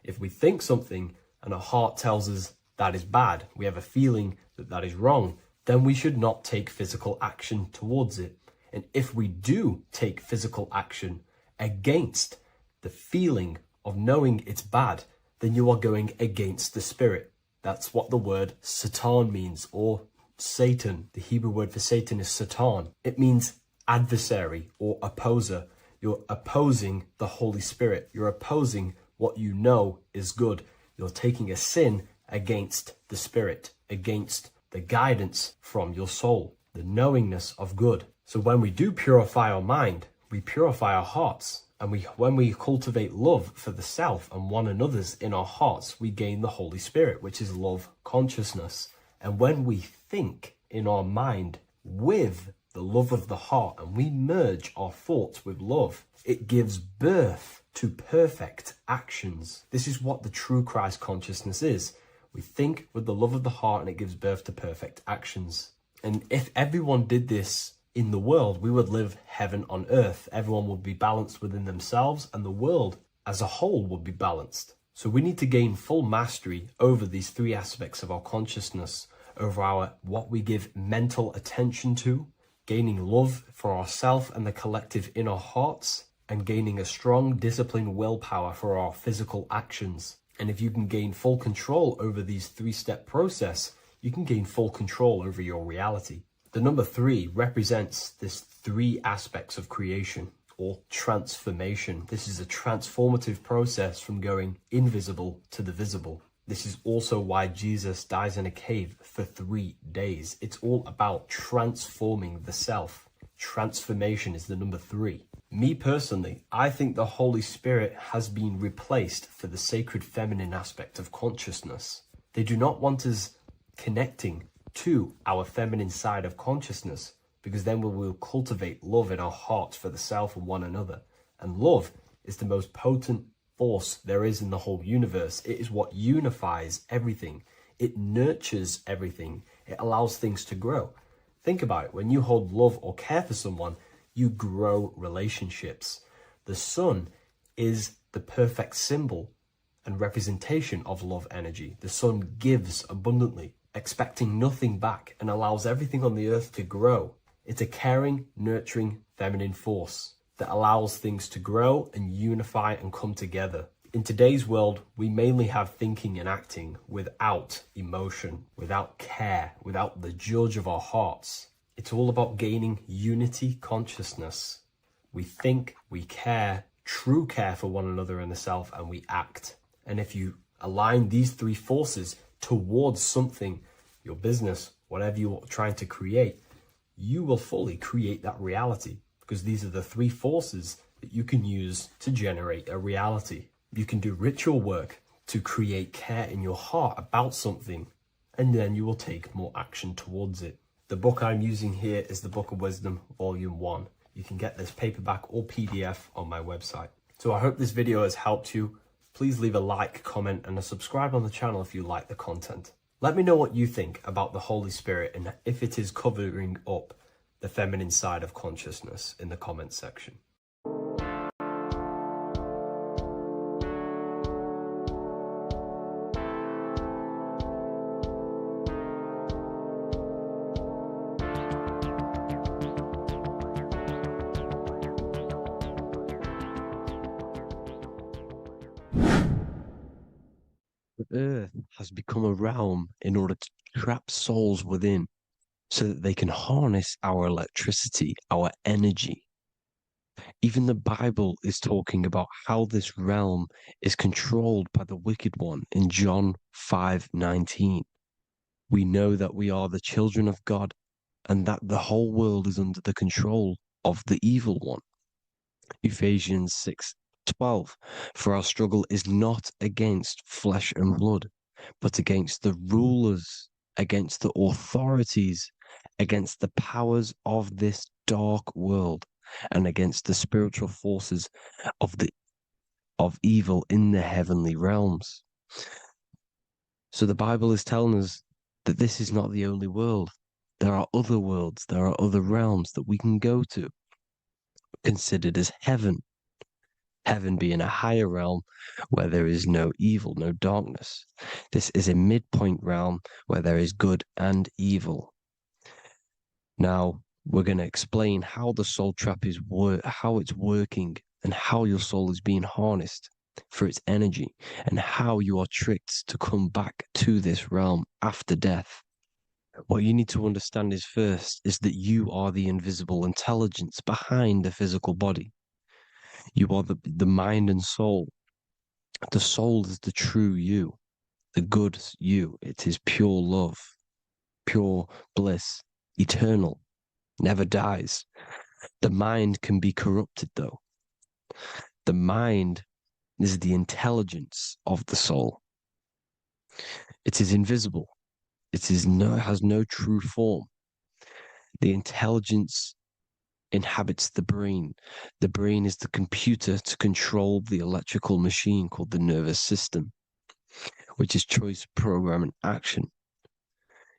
If we think something and our heart tells us that is bad, we have a feeling that that is wrong, then we should not take physical action towards it. And if we do take physical action against the feeling of knowing it's bad, then you are going against the spirit. That's what the word Satan means, or Satan. The Hebrew word for Satan is Satan. It means adversary or opposer. You're opposing the Holy Spirit. You're opposing what you know is good. You're taking a sin against the Spirit, against the guidance from your soul, the knowingness of good. So when we do purify our mind, we purify our hearts. And when we cultivate love for the self and one another's in our hearts, we gain the Holy Spirit, which is love consciousness. And when we think in our mind with the love of the heart and we merge our thoughts with love, it gives birth to perfect actions. This is what the true Christ consciousness is. We think with the love of the heart and it gives birth to perfect actions. And if everyone did this in the world, we would live heaven on earth. Everyone would be balanced within themselves and the world as a whole would be balanced. So we need to gain full mastery over these 3 aspects of our consciousness, over what we give mental attention to, gaining love for ourselves and the collective in our hearts, and gaining a strong, disciplined willpower for our physical actions. And if you can gain full control over these three-step process, you can gain full control over your reality. The number 3 represents this 3 aspects of creation or transformation. This is a transformative process from going invisible to the visible. This is also why Jesus dies in a cave for 3 days. It's all about transforming the self. Transformation is the number 3. Me personally, I think the Holy Spirit has been replaced for the sacred feminine aspect of consciousness. They do not want us connecting to our feminine side of consciousness, because then we will cultivate love in our hearts for the self and one another. And love is the most potent force there is in the whole universe. It is what unifies everything. It nurtures everything. It allows things to grow. Think about it. When you hold love or care for someone, you grow relationships. The sun is the perfect symbol and representation of love energy. The sun gives abundantly, expecting nothing back, and allows everything on the earth to grow. It's a caring, nurturing, feminine force that allows things to grow and unify and come together. In today's world, we mainly have thinking and acting without emotion, without care, without the judge of our hearts. It's all about gaining unity consciousness. We think, we care, true care for one another and the self, and we act. And if you align these 3 forces towards something, your business, whatever you're trying to create, you will fully create that reality, because these are the 3 forces that you can use to generate a reality. You can do ritual work to create care in your heart about something, and then you will take more action towards it. The book I'm using here is the Book of Wisdom, Volume 1. You can get this paperback or PDF on my website. So I hope this video has helped you. Please leave a like, comment, and a subscribe on the channel if you like the content. Let me know what you think about the Holy Spirit and if it is covering up the feminine side of consciousness in the comments section. The earth has become a realm in order to trap souls within, so that they can harness our electricity, our energy. Even the Bible is talking about how this realm is controlled by the wicked one in John 5:19. We know that we are the children of God and that the whole world is under the control of the evil one. Ephesians 6:12. For our struggle is not against flesh and blood, but against the rulers, against the authorities, against the powers of this dark world, and against the spiritual forces of evil in the heavenly realms. So the Bible is telling us that this is not the only world. There are other worlds, there are other realms that we can go to, considered as heaven. Heaven being a higher realm where there is no evil, no darkness. This is a midpoint realm where there is good and evil. Now, we're going to explain how the soul trap is how it's working, and how your soul is being harnessed for its energy, and how you are tricked to come back to this realm after death. What you need to understand is first is that you are the invisible intelligence behind the physical body. You are the mind and soul. The soul is the true you, the good you. It is pure love, pure bliss, eternal, never dies. The mind can be corrupted though. The mind is the intelligence of the soul. It is invisible. It has no true form. The intelligence inhabits the brain. The brain is the computer to control the electrical machine called the nervous system, which is choice, program, and action.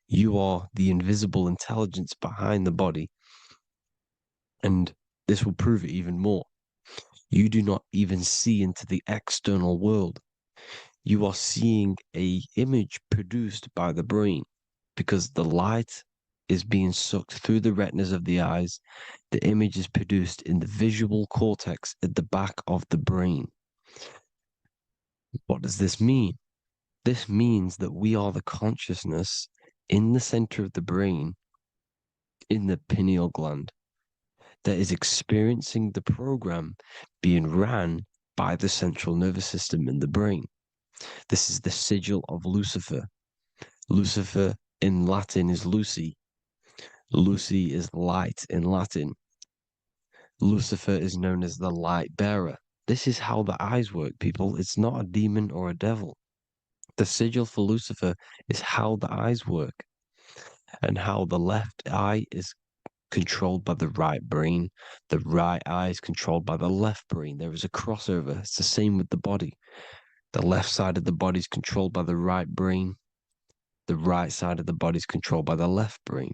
You are the invisible intelligence behind the body, and this will prove it even more. You do not even see into the external world. You are seeing an image produced by the brain, because the light is being sucked through the retinas of the eyes, the image is produced in the visual cortex at the back of the brain. What does this mean? This means that we are the consciousness in the center of the brain, in the pineal gland, that is experiencing the program being ran by the central nervous system in the brain. This is the sigil of Lucifer. Lucifer in Latin is Lucy. Lucy is light in Latin. Lucifer is known as the light bearer. This is how the eyes work, people. It's not a demon or a devil. The sigil for Lucifer is how the eyes work, and how the left eye is controlled by the right brain. The right eye is controlled by the left brain. There is a crossover. It's the same with the body. The left side of the body is controlled by the right brain. The right side of the body is controlled by the left brain.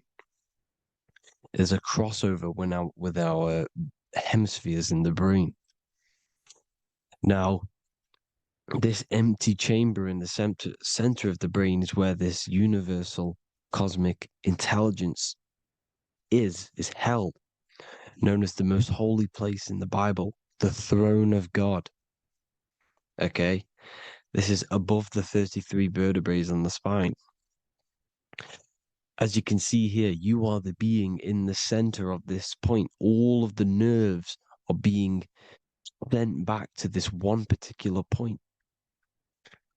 There's a crossover with our hemispheres in the brain. Now, this empty chamber in the center of the brain is where this universal cosmic intelligence is held, known as the most holy place in the Bible, the throne of God. Okay? This is above the 33 vertebrae on the spine. As you can see here, you are the being in the center of this point. All of the nerves are being sent back to this one particular point,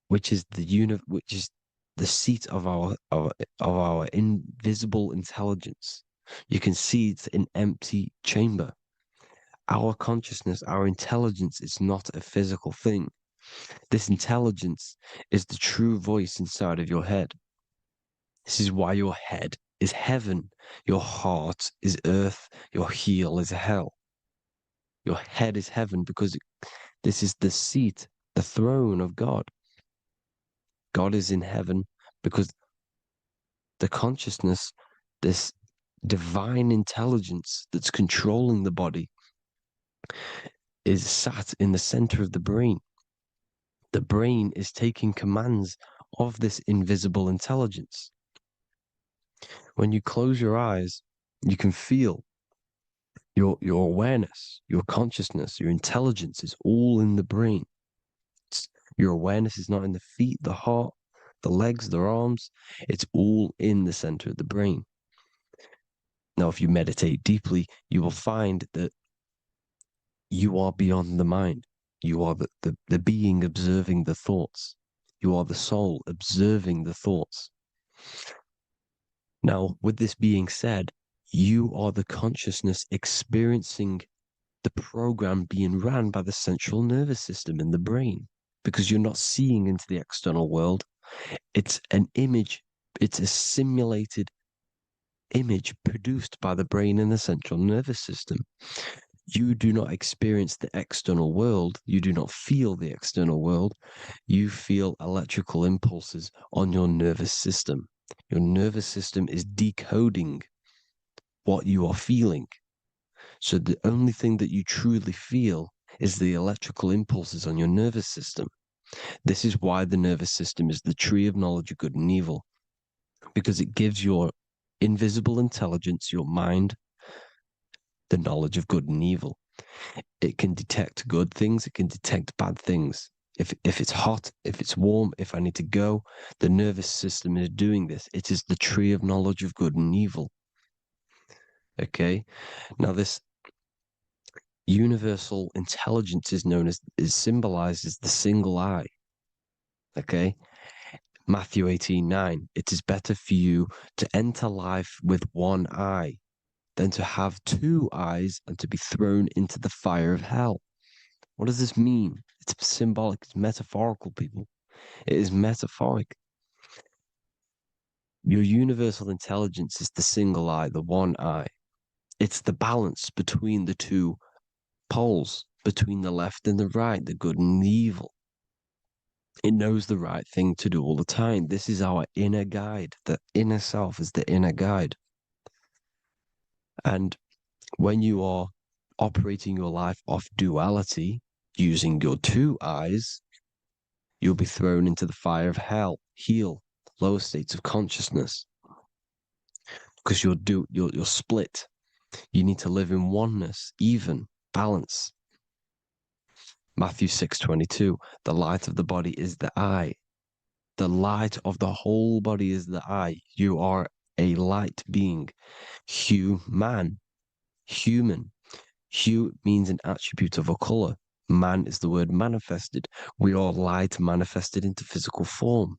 which is the seat of our invisible intelligence. You can see it's an empty chamber. Our consciousness, our intelligence is not a physical thing. This intelligence is the true voice inside of your head. This is why your head is heaven, your heart is earth, your heel is hell. Your head is heaven because this is the seat, the throne of God. God is in heaven because the consciousness, this divine intelligence that's controlling the body, is sat in the center of the brain. The brain is taking commands of this invisible intelligence. When you close your eyes, you can feel your awareness, your consciousness, your intelligence is all in the brain. Your awareness is not in the feet, the heart, the legs, the arms. It's all in the center of the brain. Now, if you meditate deeply, you will find that you are beyond the mind. You are the being observing the thoughts. You are the soul observing the thoughts. Now, with this being said, you are the consciousness experiencing the program being ran by the central nervous system in the brain, because you're not seeing into the external world. It's an image, it's a simulated image produced by the brain and the central nervous system. You do not experience the external world. You do not feel the external world. You feel electrical impulses on your nervous system. Your nervous system is decoding what you are feeling. So the only thing that you truly feel is the electrical impulses on your nervous system. This is why the nervous system is the tree of knowledge of good and evil, because it gives your invisible intelligence, your mind, the knowledge of good and evil. It can detect good things, it can detect bad things. If it's hot, if it's warm, if I need to go, the nervous system is doing this. It is the tree of knowledge of good and evil. Okay? Now this universal intelligence is symbolized as the single eye. Okay? Matthew 18:9. It is better for you to enter life with one eye than to have two eyes and to be thrown into the fire of hell. What does this mean? It's symbolic, it's metaphorical, people. It is metaphoric. Your universal intelligence is the single eye, the one eye. It's the balance between the two poles, between the left and the right, the good and the evil. It knows the right thing to do all the time. This is our inner guide. The inner self is the inner guide. And when you are operating your life off duality, using your two eyes, you'll be thrown into the fire of hell, lower states of consciousness. because you're split. You need to live in oneness, even, balance. Matthew 6:22, the light of the body is the eye. The light of the whole body is the eye. You are a light being. Human. Hue means an attribute of a color. Man is the word manifested. We are light manifested into physical form.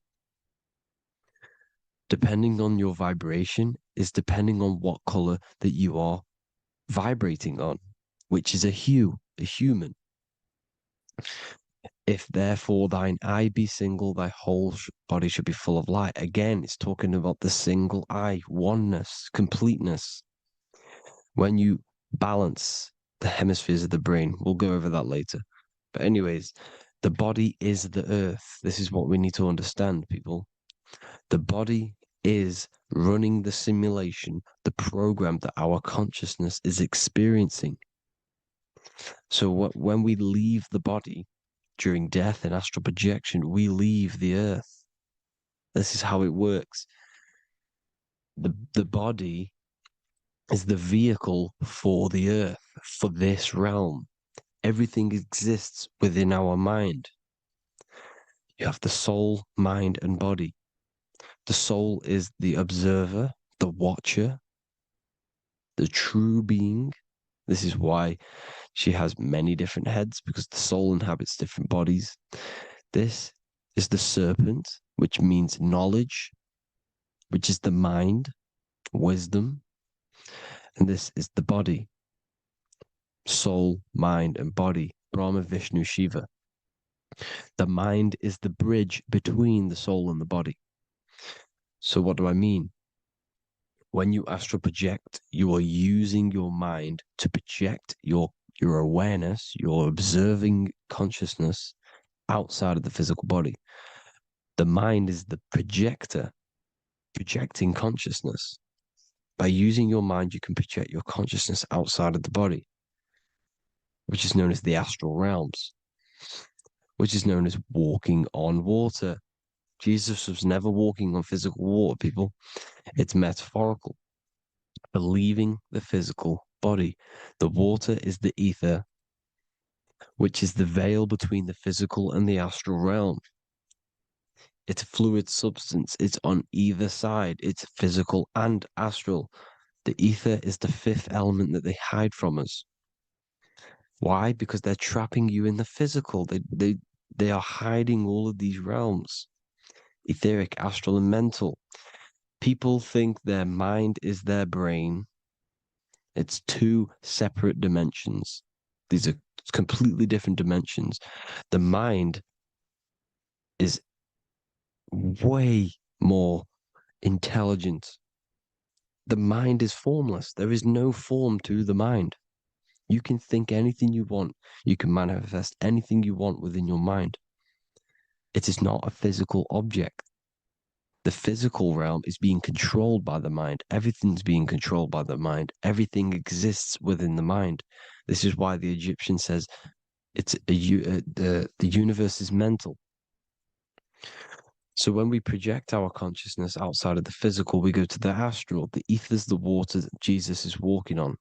Depending on your vibration is depending on what color that you are vibrating on, which is a hue, a human. If therefore thine eye be single, thy whole body should be full of light. Again, it's talking about the single eye, oneness, completeness. When you balance the hemispheres of the brain, we'll go over that later. But anyways, the body is the earth. This is what we need to understand, people. The body is running the simulation, the program that our consciousness is experiencing. So when we leave the body during death and astral projection, we leave the earth. This is how it works. The body is the vehicle for the earth, for this realm. Everything exists within our mind. You have the soul, mind, and body. The soul is the observer, the watcher, the true being. This is why she has many different heads, because the soul inhabits different bodies. This is the serpent, which means knowledge, which is the mind, wisdom. And this is the body, soul, mind, and body, Brahma, Vishnu, Shiva. The mind is the bridge between the soul and the body. So what do I mean? When you astral project, you are using your mind to project your awareness, your observing consciousness outside of the physical body. The mind is the projector, projecting consciousness. By using your mind, you can project your consciousness outside of the body, which is known as the astral realms, which is known as walking on water. Jesus was never walking on physical water, people. It's metaphorical. Believing the physical body. The water is the ether, which is the veil between the physical and the astral realm. It's a fluid substance. It's on either side. It's physical and astral. The ether is the fifth element that they hide from us. Why? Because they're trapping you in the physical. They are hiding all of these realms. Etheric, astral, and mental. People think their mind is their brain. It's two separate dimensions. These are completely different dimensions. The mind is way more intelligent. The mind is formless. There is no form to the mind. You can think anything you want. You can manifest anything you want within your mind. It is not a physical object. The physical realm is being controlled by the mind. Everything's being controlled by the mind. Everything exists within the mind. This is why the Egyptian says the universe is mental. So when we project our consciousness outside of the physical, we go to the astral. The ether is the water that Jesus is walking on.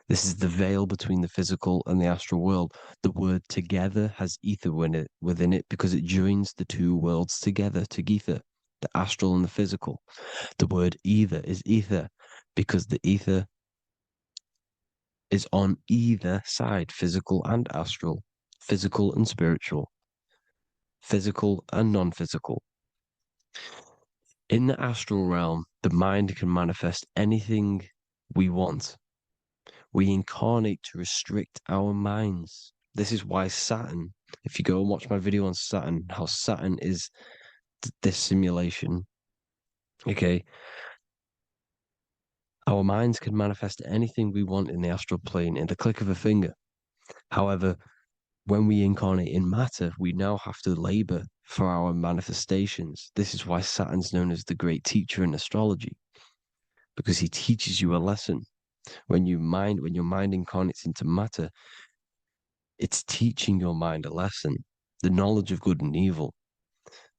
This is the veil between the physical and the astral world. The word together has ether within it because it joins the two worlds together, together, the astral and the physical. The word either is ether because the ether is on either side, physical and astral, physical and spiritual, physical and non-physical. In the astral realm, the mind can manifest anything we want. We incarnate to restrict our minds. This is why Saturn, if you go and watch my video on Saturn, how Saturn is this simulation, okay, our minds can manifest anything we want in the astral plane in the click of a finger. However, when we incarnate in matter, we now have to labor for our manifestations. This is why Saturn's known as the great teacher in astrology, because he teaches you a lesson. When your mind incarnates into matter, it's teaching your mind a lesson, the knowledge of good and evil.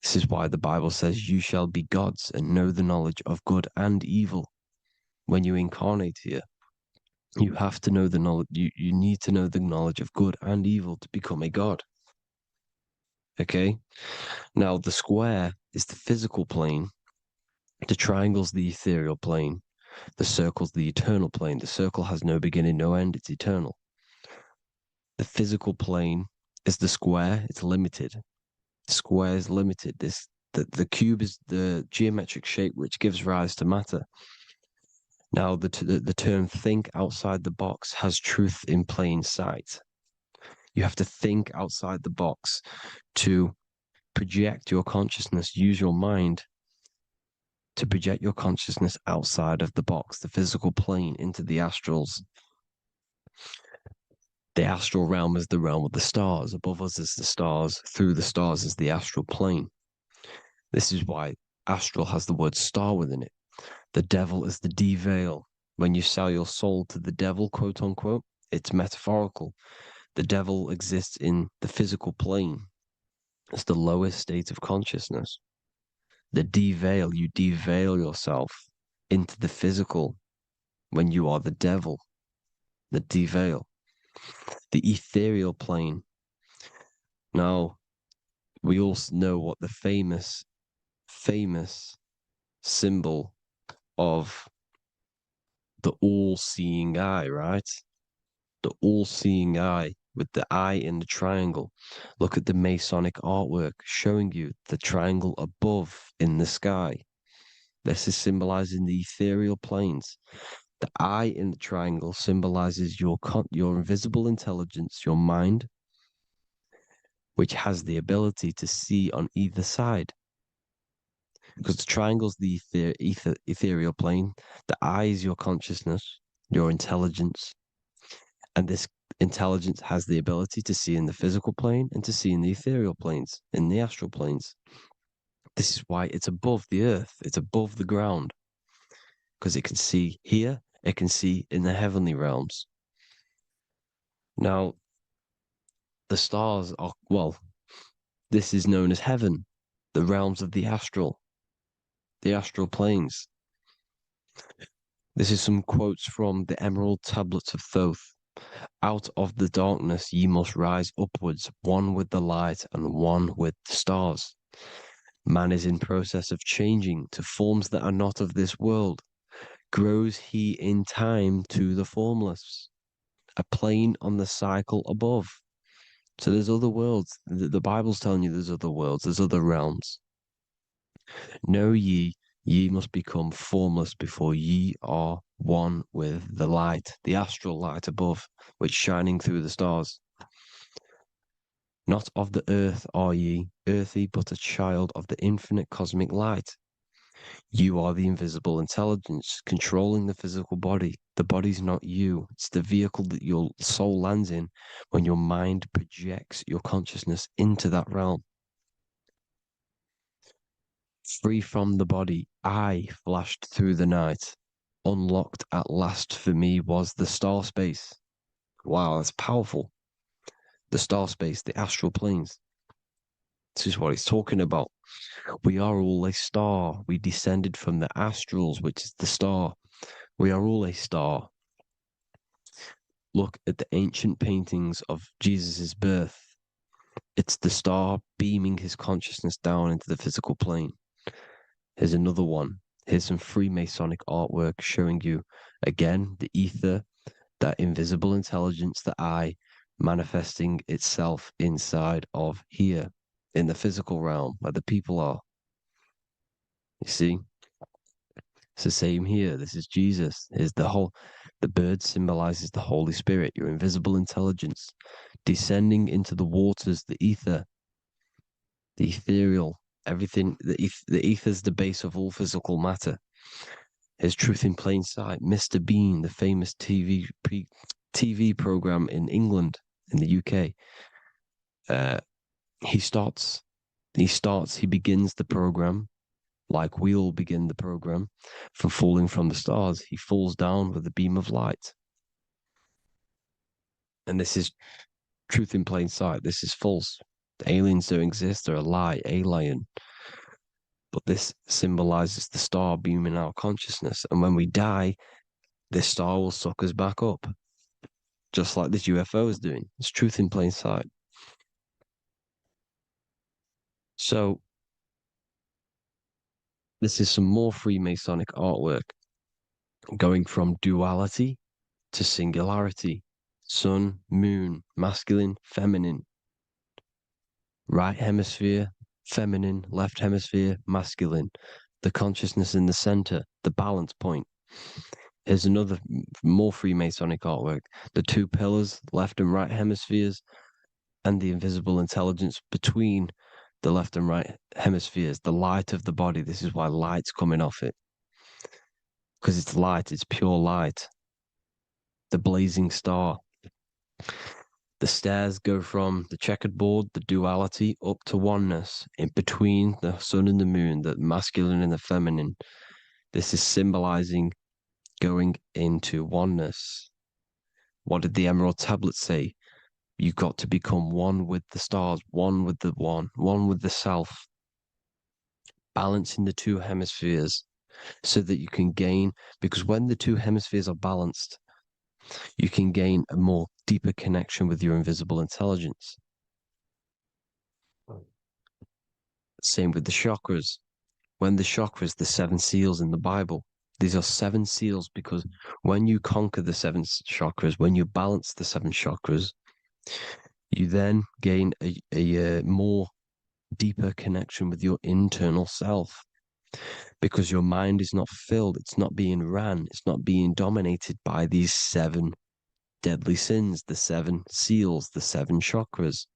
This is why the Bible says, you shall be gods and know the knowledge of good and evil. when you incarnate here. You have to know the knowledge. You need to know the knowledge of good and evil to become a god. Okay? Now, the square is the physical plane. The triangle's the ethereal plane. The circle's the eternal plane. The circle has no beginning, no end. It's eternal. The physical plane is the square. It's limited. The square is limited. The cube is the geometric shape which gives rise to matter. Now, the term think outside the box has truth in plain sight. You have to think outside the box to project your consciousness, use your mind to project your consciousness outside of the box, the physical plane, into the astrals. The astral realm is the realm of the stars. Above us is the stars. Through the stars is the astral plane. This is why astral has the word star within it. The devil is the de-veil. When you sell your soul to the devil, quote unquote, it's metaphorical. The devil exists in the physical plane. It's the lowest state of consciousness. The de-veil, you de-veil yourself into the physical when you are the devil. The de-veil. The ethereal plane. Now, we all know what the famous symbol of the all-seeing eye, right? The all-seeing eye with the eye in the triangle. Look at the Masonic artwork showing you the triangle above in the sky. This is symbolizing the ethereal planes. The eye in the triangle symbolizes your invisible intelligence, your mind, which has the ability to see on either side. Because the triangle's the ethereal plane. The eye is your consciousness, your intelligence. And this intelligence has the ability to see in the physical plane and to see in the ethereal planes, in the astral planes. This is why it's above the earth. It's above the ground. Because it can see here, it can see in the heavenly realms. Now, the stars are, well, this is known as heaven, the realms of the astral planes. This is some quotes from the Emerald Tablets of Thoth. Out of the darkness ye must rise upwards, one with the light and one with the stars. Man is in process of changing to forms that are not of this world. Grows he in time to the formless, a plane on the cycle above. So there's other worlds. The Bible's telling you there's other worlds, there's other realms. Know ye must become formless before ye are one with the light, the astral light above, which shining through the stars. Not of the earth are ye, earthy, but a child of the infinite cosmic light. You are the invisible intelligence controlling the physical body. The body's not you. It's the vehicle that your soul lands in when your mind projects your consciousness into that realm. Free from the body, I flashed through the night. Unlocked at last for me was the star space. Wow, that's powerful. The star space, the astral planes. This is what he's talking about. We are all a star. We descended from the astrals, which is the star. We are all a star. Look at the ancient paintings of Jesus' birth. It's the star beaming his consciousness down into the physical plane. Here's another one. Here's some Freemasonic artwork showing you, again, the ether, that invisible intelligence, the eye, manifesting itself inside of here, in the physical realm, where the people are. You see? It's the same here. This is Jesus. Here's the bird symbolizes the Holy Spirit, your invisible intelligence, descending into the waters, the ether, the ethereal, everything. The ether's the base of all physical matter. Here's Truth in Plain Sight. Mr. Bean, the famous TV program in England, in the UK. He begins the program like we all begin the program from falling from the stars. He falls down with a beam of light. And this is Truth in Plain Sight. This is false. The aliens don't exist. They're a lie, alien. But this symbolizes the star beaming our consciousness. And when we die, this star will suck us back up, just like this UFO is doing. It's truth in plain sight. So this is some more Freemasonic artwork, going from duality to singularity. Sun, moon, masculine, feminine. Right hemisphere, feminine, left hemisphere, masculine. The consciousness in the center, the balance point. Here's another more Freemasonic artwork. The two pillars, left and right hemispheres, and the invisible intelligence between the left and right hemispheres, the light of the body. This is why light's coming off it. Because it's light, it's pure light. The blazing star. The stairs go from the checkered board, the duality, up to oneness, in between the sun and the moon, the masculine and the feminine. This is symbolizing going into oneness. What did the Emerald Tablet say? You've got to become one with the stars, one with the one with the self. Balancing the two hemispheres so that you can gain, because when the two hemispheres are balanced, you can gain a more deeper connection with your invisible intelligence. Same with the chakras. When the chakras, the seven seals in the Bible, these are seven seals because when you conquer the seven chakras, when you balance the seven chakras, you then gain a more deeper connection with your internal self, because your mind is not filled, it's not being ran, it's not being dominated by these seven deadly sins, the seven seals, the seven chakras.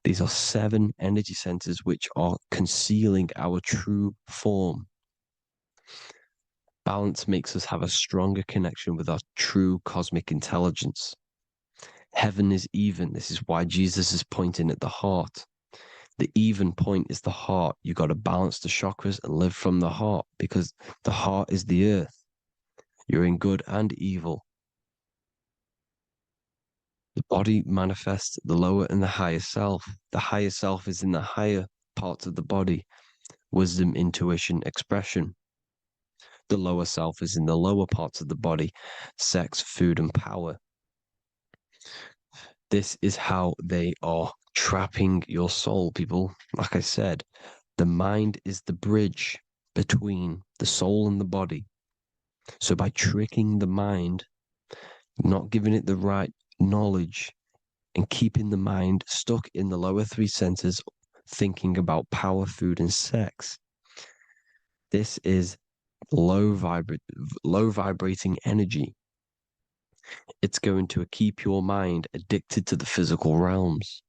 These are seven energy centers which are concealing our true form. Balance makes us have a stronger connection with our true cosmic intelligence. Heaven is even. This is why Jesus is pointing at the heart. The even point is the heart. You got to balance the chakras and live from the heart, because the heart is the earth. You're in good and evil. The body manifests the lower and the higher self. The higher self is in the higher parts of the body. Wisdom, intuition, expression. The lower self is in the lower parts of the body. Sex, food, and power. This is how they are trapping your soul, people. Like I said, the mind is the bridge between the soul and the body. So by tricking the mind, not giving it the right knowledge, and keeping the mind stuck in the lower three centers, thinking about power, food, and sex, this is low vibrating energy. It's going to keep your mind addicted to the physical realms.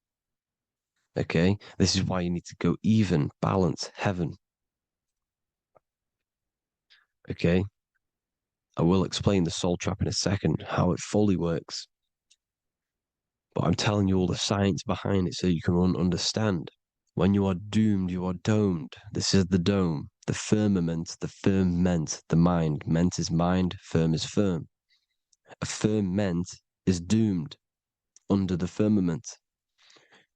Okay, this is why you need to go even, balance, heaven. Okay, I will explain the soul trap in a second, how it fully works. But I'm telling you all the science behind it so you can understand. When you are doomed, you are domed. This is the dome, the firmament, the firmament, the mind. Ment is mind, firm is firm. A firmament is doomed under the firmament.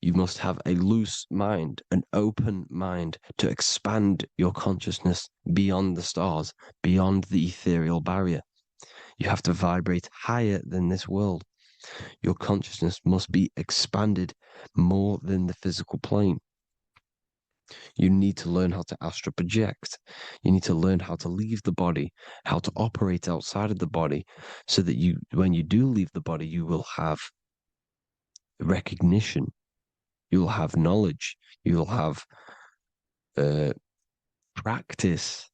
You must have a loose mind, an open mind to expand your consciousness beyond the stars, beyond the ethereal barrier. You have to vibrate higher than this world. Your consciousness must be expanded more than the physical plane. You need to learn how to astral project. You need to learn how to leave the body, how to operate outside of the body, so that you, when you do leave the body, you will have recognition. You'll have knowledge. You'll have practice.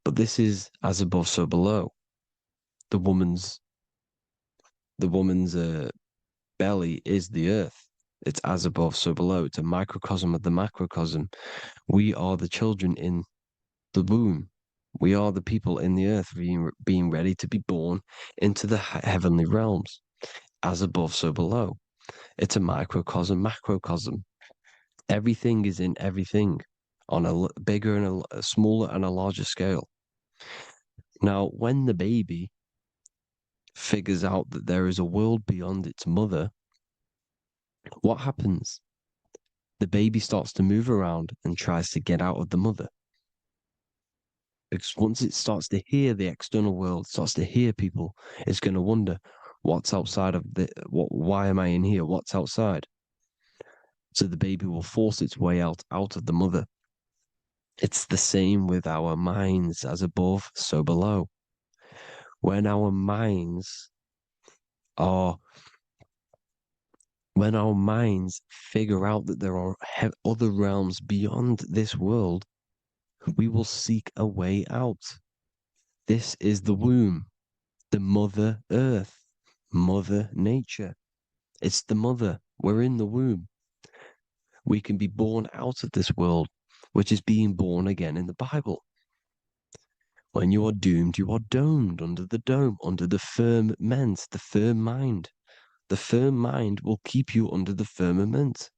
But this is as above, so below. The woman's belly is the earth. It's as above, so below. It's a microcosm of the macrocosm. We are the children in the womb. We are the people in the earth being ready to be born into the heavenly realms. As above, so below. It's a microcosm, macrocosm. Everything is in everything on a bigger and a smaller and a larger scale. Now, when the baby figures out that there is a world beyond its mother, what happens? the baby starts to move around and tries to get out of the mother. Because once it starts to hear the external world, starts to hear people, it's going to wonder, what's outside of why am I in here? What's outside? So the baby will force its way out of the mother. It's the same with our minds, as above, so below. When our minds figure out that there are other realms beyond this world, we will seek a way out. This is the womb, the Mother Earth, Mother Nature. It's the mother. We're in the womb. We can be born out of this world, which is being born again in the Bible. When you are doomed, you are domed under the dome, under the firmament, the firm mind. The firm mind will keep you under the firmament.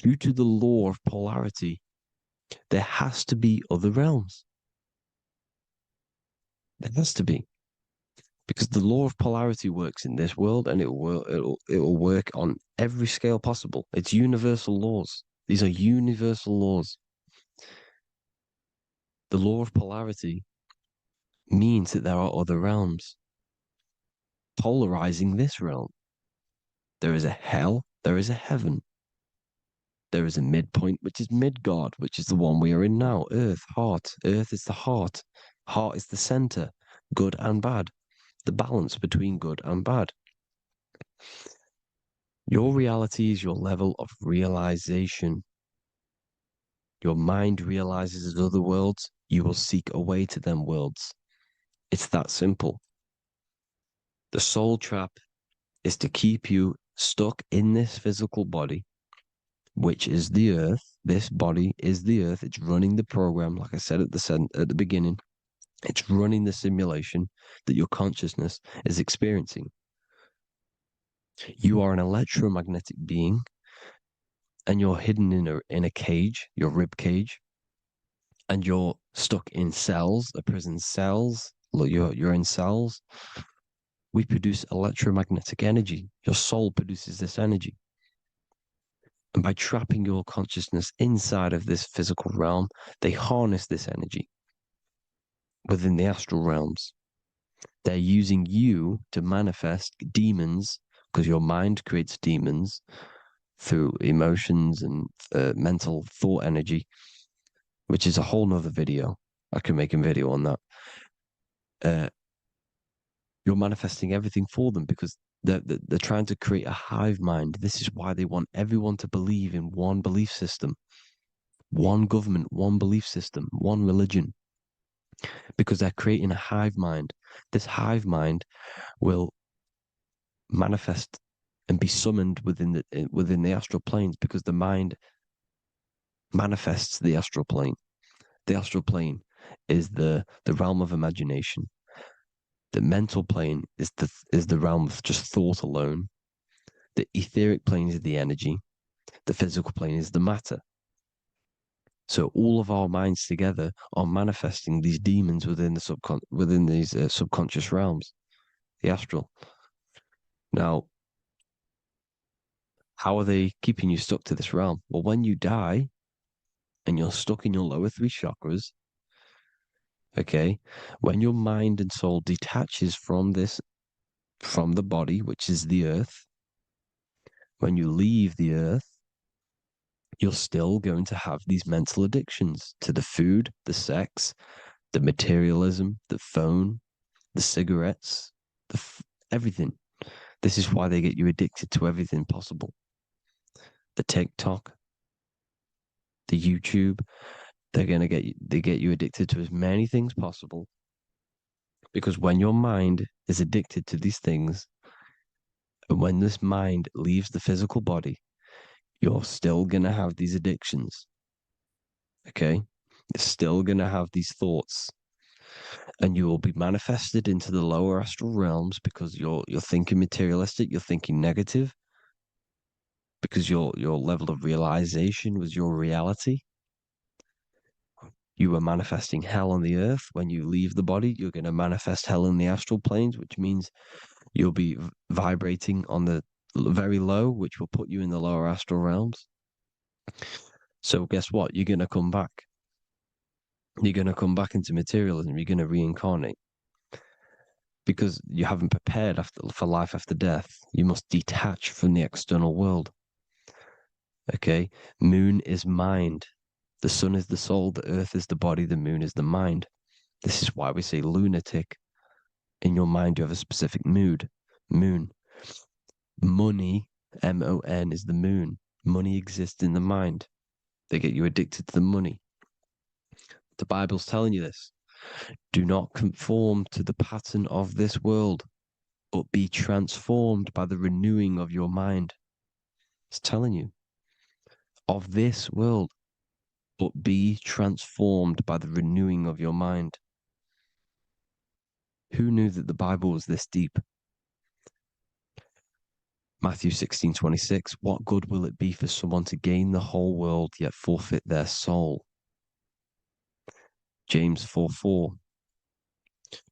Due to the law of polarity, there has to be other realms. There has to be. Because the law of polarity works in this world, and it will work on every scale possible. It's universal laws. These are universal laws. The law of polarity means that there are other realms polarizing this realm. There is a hell, there is a heaven. There is a midpoint, which is Midgard, which is the one we are in now. Earth, heart. Earth is the heart. Heart is the center, good and bad. The balance between good and bad. Your reality is your level of realization. Your mind realizes other worlds, you will seek a way to them worlds. It's that simple. The soul trap is to keep you stuck in this physical body, which is the earth. This body is the earth. It's running the program, like I said at the beginning. It's running the simulation that your consciousness is experiencing. You are an electromagnetic being, and you're hidden in a cage, your rib cage, and you're stuck in cells, a prison cells. Look, you're in cells. We produce electromagnetic energy. Your soul produces this energy. And by trapping your consciousness inside of this physical realm, they harness this energy within the astral realms. They're using you to manifest demons, because your mind creates demons through emotions and mental thought energy, which is a whole nother video. I can make a video on that. You're manifesting everything for them because they're trying to create a hive mind. This is why they want everyone to believe in one belief system, one government, one belief system, one religion, because they're creating a hive mind. This hive mind will manifest and be summoned within the astral planes, because the mind manifests the astral plane. The astral plane is the realm of imagination. The mental plane is the realm of just thought alone. The etheric plane is the energy. The physical plane is the matter. So all of our minds together are manifesting these demons within these subconscious realms, the astral. Now, how are they keeping you stuck to this realm? Well, when you die and you're stuck in your lower three chakras, okay, when your mind and soul detaches from the body, which is the earth, when you leave the earth, you're still going to have these mental addictions to the food, the sex, the materialism, the phone, the cigarettes, everything. This is why they get you addicted to everything possible. The TikTok, the YouTube, they get you addicted to as many things possible. Because when your mind is addicted to these things, and when this mind leaves the physical body, you're still going to have these addictions. Okay? You're still going to have these thoughts. And you will be manifested into the lower astral realms because you're thinking materialistic, you're thinking negative, because your level of realization was your reality. You were manifesting hell on the earth. When you leave the body, you're going to manifest hell in the astral planes, which means you'll be vibrating on the very low, which will put you in the lower astral realms. So guess what? You're going to come back. You're going to come back into materialism. You're going to reincarnate. Because you haven't prepared for life after death. You must detach from the external world. Okay? Moon is mind. The sun is the soul. The earth is the body. The moon is the mind. This is why we say lunatic. In your mind, you have a specific mood. Moon. Money, M-O-N, is the moon. Money exists in the mind. They get you addicted to the money. The Bible's telling you this. Do not conform to the pattern of this world, but be transformed by the renewing of your mind. It's telling you. Of this world, but be transformed by the renewing of your mind. Who knew that the Bible was this deep? Matthew 16:26, what good will it be for someone to gain the whole world yet forfeit their soul? James 4:4,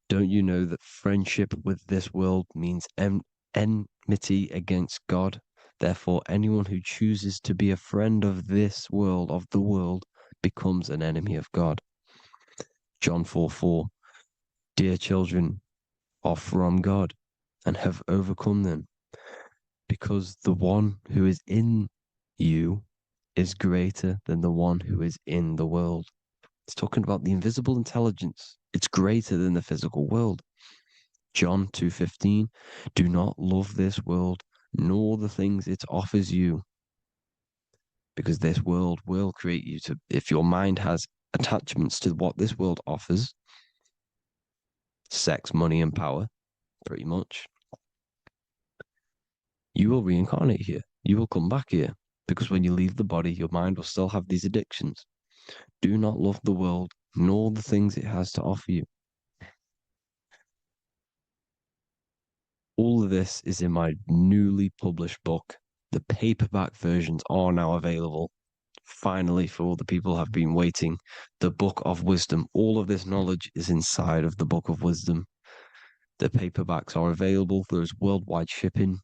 don't you know that friendship with this world means enmity against God? Therefore, anyone who chooses to be a friend of this world, of the world, becomes an enemy of God. John 4:4, dear children are from God and have overcome them, because the one who is in you is greater than the one who is in the world. It's talking about the invisible intelligence. It's greater than the physical world. John 2:15, do not love this world, nor the things it offers you. Because this world will create you to, if your mind has attachments to what this world offers, sex, money, and power, pretty much, you will reincarnate here. You will come back here. Because when you leave the body, your mind will still have these addictions. Do not love the world, nor the things it has to offer you. All of this is in my newly published book. The paperback versions are now available. Finally, for all the people who have been waiting, the Book of Wisdom. All of this knowledge is inside of the Book of Wisdom. The paperbacks are available. There's worldwide shipping.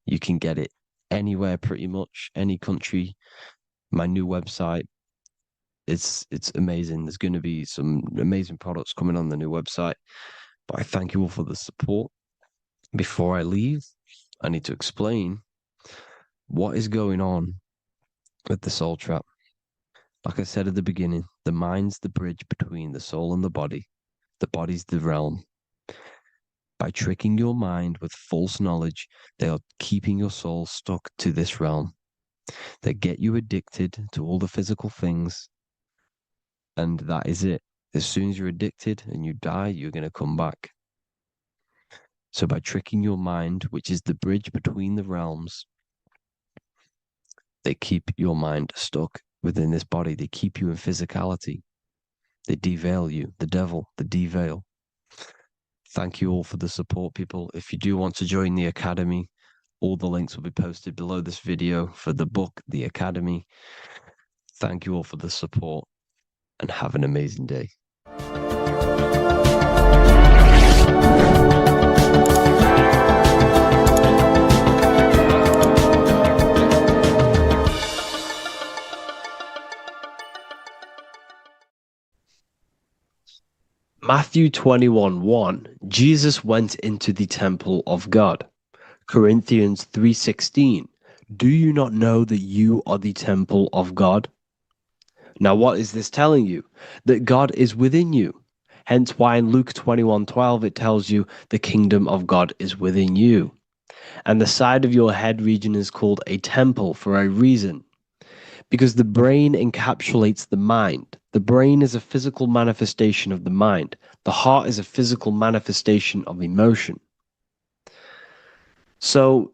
You can get it anywhere, pretty much, any country. My new website, it's amazing. There's going to be some amazing products coming on the new website. But I thank you all for the support. Before I leave, I need to explain what is going on with the soul trap. Like I said at the beginning, the mind's the bridge between the soul and the body. The body's the realm. By tricking your mind with false knowledge, they are keeping your soul stuck to this realm. They get you addicted to all the physical things, and that is it. As soon as you're addicted and you die, you're going to come back. So by tricking your mind, which is the bridge between the realms, they keep your mind stuck within this body. They keep you in physicality. They deveil you, the devil, the deveil. Thank you all for the support, people. If you do want to join the Academy, all the links will be posted below this video for the book, The Academy. Thank you all for the support and have an amazing day. Matthew 21:1, Jesus went into the temple of God. Corinthians 3:16, do you not know that you are the temple of God? Now what is this telling you? That God is within you. Hence why in Luke 21:12 it tells you the kingdom of God is within you. And the side of your head region is called a temple for a reason. Because the brain encapsulates the mind. The brain is a physical manifestation of the mind. The heart is a physical manifestation of emotion. So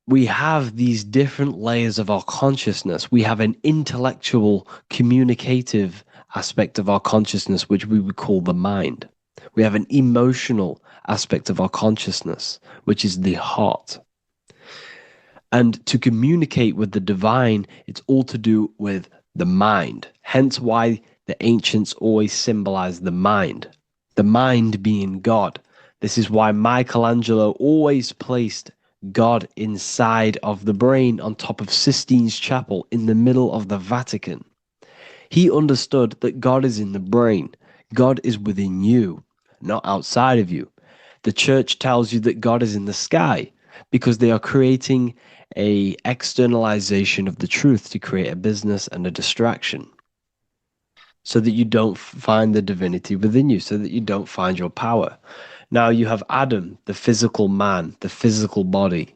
we have these different layers of our consciousness. We have an intellectual, communicative aspect of our consciousness, which we would call the mind. We have an emotional aspect of our consciousness, which is the heart. And to communicate with the divine, it's all to do with the mind. Hence why the ancients always symbolize the mind being God. This is why Michelangelo always placed God inside of the brain on top of Sistine Chapel in the middle of the Vatican. He understood that God is in the brain. God is within you, not outside of you. The church tells you that God is in the sky because they are creating a externalization of the truth to create a business and a distraction so that you don't find the divinity within you, so that you don't find your power. Now you have Adam, the physical man, the physical body,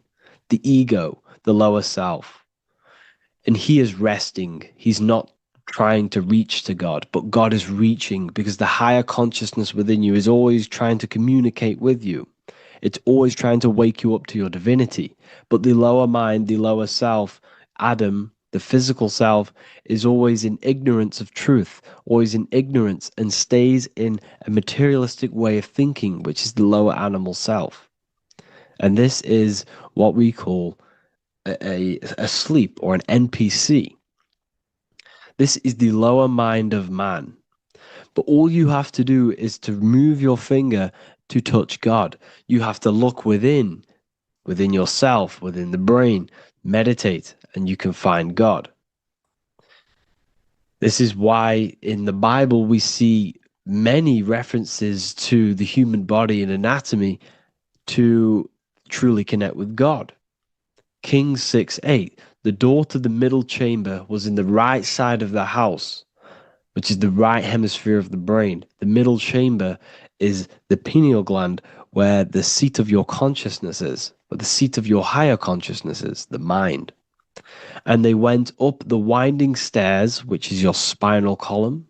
the ego, the lower self. And he is resting. He's not trying to reach to God, but God is reaching because the higher consciousness within you is always trying to communicate with you. It's always trying to wake you up to your divinity. But the lower mind, the lower self, Adam, the physical self, is always in ignorance of truth, always in ignorance, and stays in a materialistic way of thinking, which is the lower animal self. And this is what we call a sleep or an NPC. This is the lower mind of man. But all you have to do is to move your finger to touch God. You have to look within yourself, within the brain, meditate, and you can find God. This is why in the Bible we see many references to the human body and anatomy to truly connect with God. Kings 6:8, the door to the middle chamber was in the right side of the house, which is the right hemisphere of the brain. The middle chamber is the pineal gland, where the seat of your consciousness is, where the seat of your higher consciousness is, the mind. And they went up the winding stairs, which is your spinal column,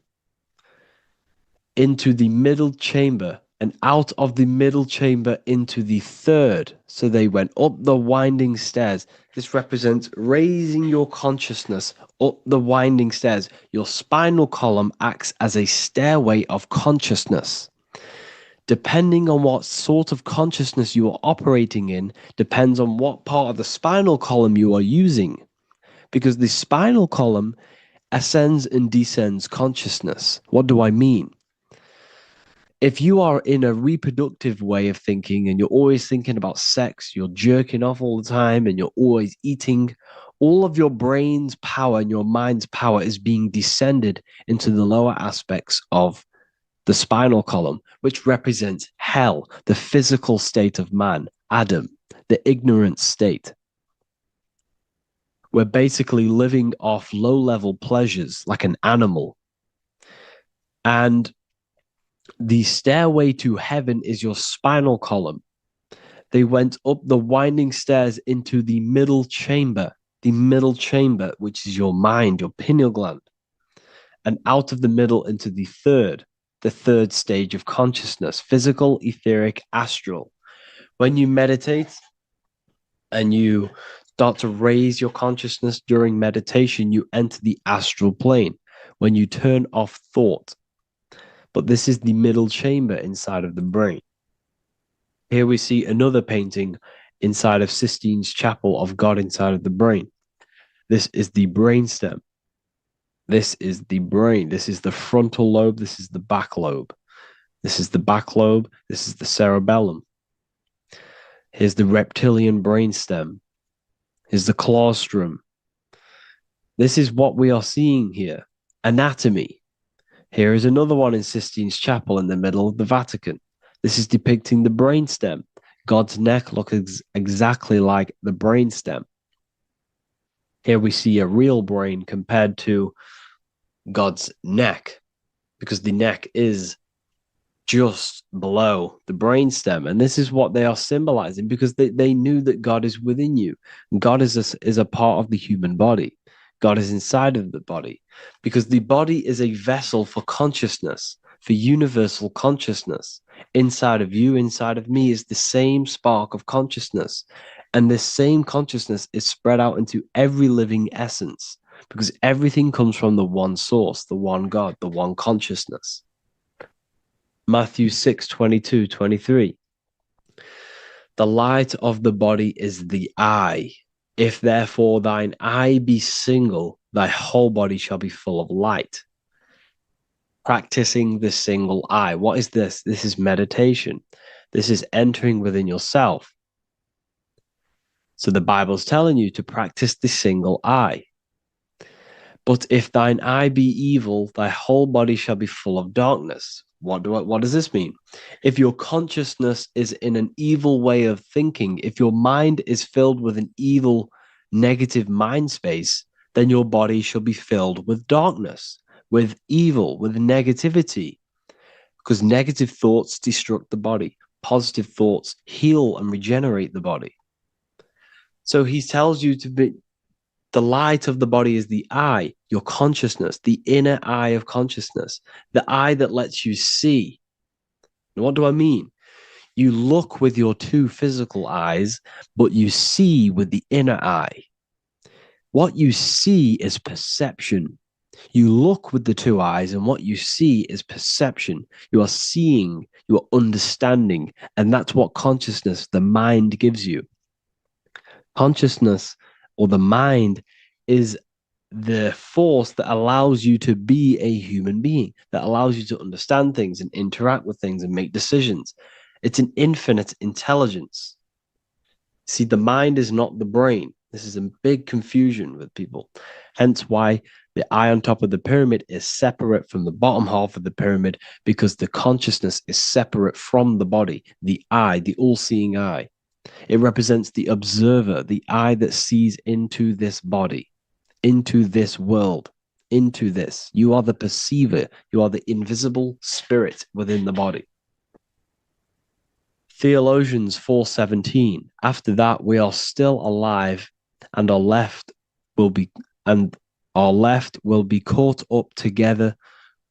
into the middle chamber, and out of the middle chamber into the third. So they went up the winding stairs. This represents raising your consciousness up the winding stairs. Your spinal column acts as a stairway of consciousness. Depending on what sort of consciousness you are operating in, depends on what part of the spinal column you are using. Because the spinal column ascends and descends consciousness. What do I mean? If you are in a reproductive way of thinking and you're always thinking about sex, you're jerking off all the time and you're always eating, all of your brain's power and your mind's power is being descended into the lower aspects of the spinal column, which represents hell, the physical state of man, Adam, the ignorant state. We're basically living off low-level pleasures like an animal. And the stairway to heaven is your spinal column. They went up the winding stairs into the middle chamber, which is your mind, your pineal gland, and out of the middle into the third stage of consciousness, physical, etheric, astral. When you meditate and you start to raise your consciousness during meditation, you enter the astral plane when you turn off thought. But this is the middle chamber inside of the brain. Here we see another painting inside of Sistine's Chapel of God inside of the brain. This is the brainstem. This is the brain. This is the frontal lobe. This is the back lobe. This is the back lobe. This is the cerebellum. Here's the reptilian brainstem. Here's the claustrum. This is what we are seeing here. Anatomy. Here is another one in Sistine's Chapel in the middle of the Vatican. This is depicting the brainstem. God's neck looks exactly like the brainstem. Here we see a real brain compared to God's neck, because the neck is just below the brainstem. And this is what they are symbolizing, because they knew that God is within you. God is a part of the human body. God is inside of the body, because the body is a vessel for consciousness, for universal consciousness. Inside of you, inside of me is the same spark of consciousness. And this same consciousness is spread out into every living essence, because everything comes from the one source, the one God, the one consciousness. Matthew 6:22-23. The light of the body is the eye. If therefore thine eye be single, thy whole body shall be full of light. Practicing the single eye. What is this? This is meditation. This is entering within yourself. So the Bible's telling you to practice the single eye. But if thine eye be evil, thy whole body shall be full of darkness. What does this mean? If your consciousness is in an evil way of thinking, if your mind is filled with an evil, negative mind space, then your body shall be filled with darkness, with evil, with negativity. Because negative thoughts destruct the body. Positive thoughts heal and regenerate the body. So he tells you to be, the light of the body is the eye, your consciousness, the inner eye of consciousness, the eye that lets you see. And what do I mean? You look with your two physical eyes, but you see with the inner eye. What you see is perception. You look with the two eyes, and what you see is perception. You are seeing, you are understanding, and that's what consciousness, the mind, gives you. Consciousness, or the mind, is the force that allows you to be a human being, that allows you to understand things and interact with things and make decisions. It's an infinite intelligence. See, the mind is not the brain. This is a big confusion with people. Hence why the eye on top of the pyramid is separate from the bottom half of the pyramid, because the consciousness is separate from the body, the eye, the all-seeing eye. It represents the observer, the eye that sees into this body, into this world, into this. You are the perceiver. You are the invisible spirit within the body. Theologians 4:17. After that, we are still alive, and our left will be caught up together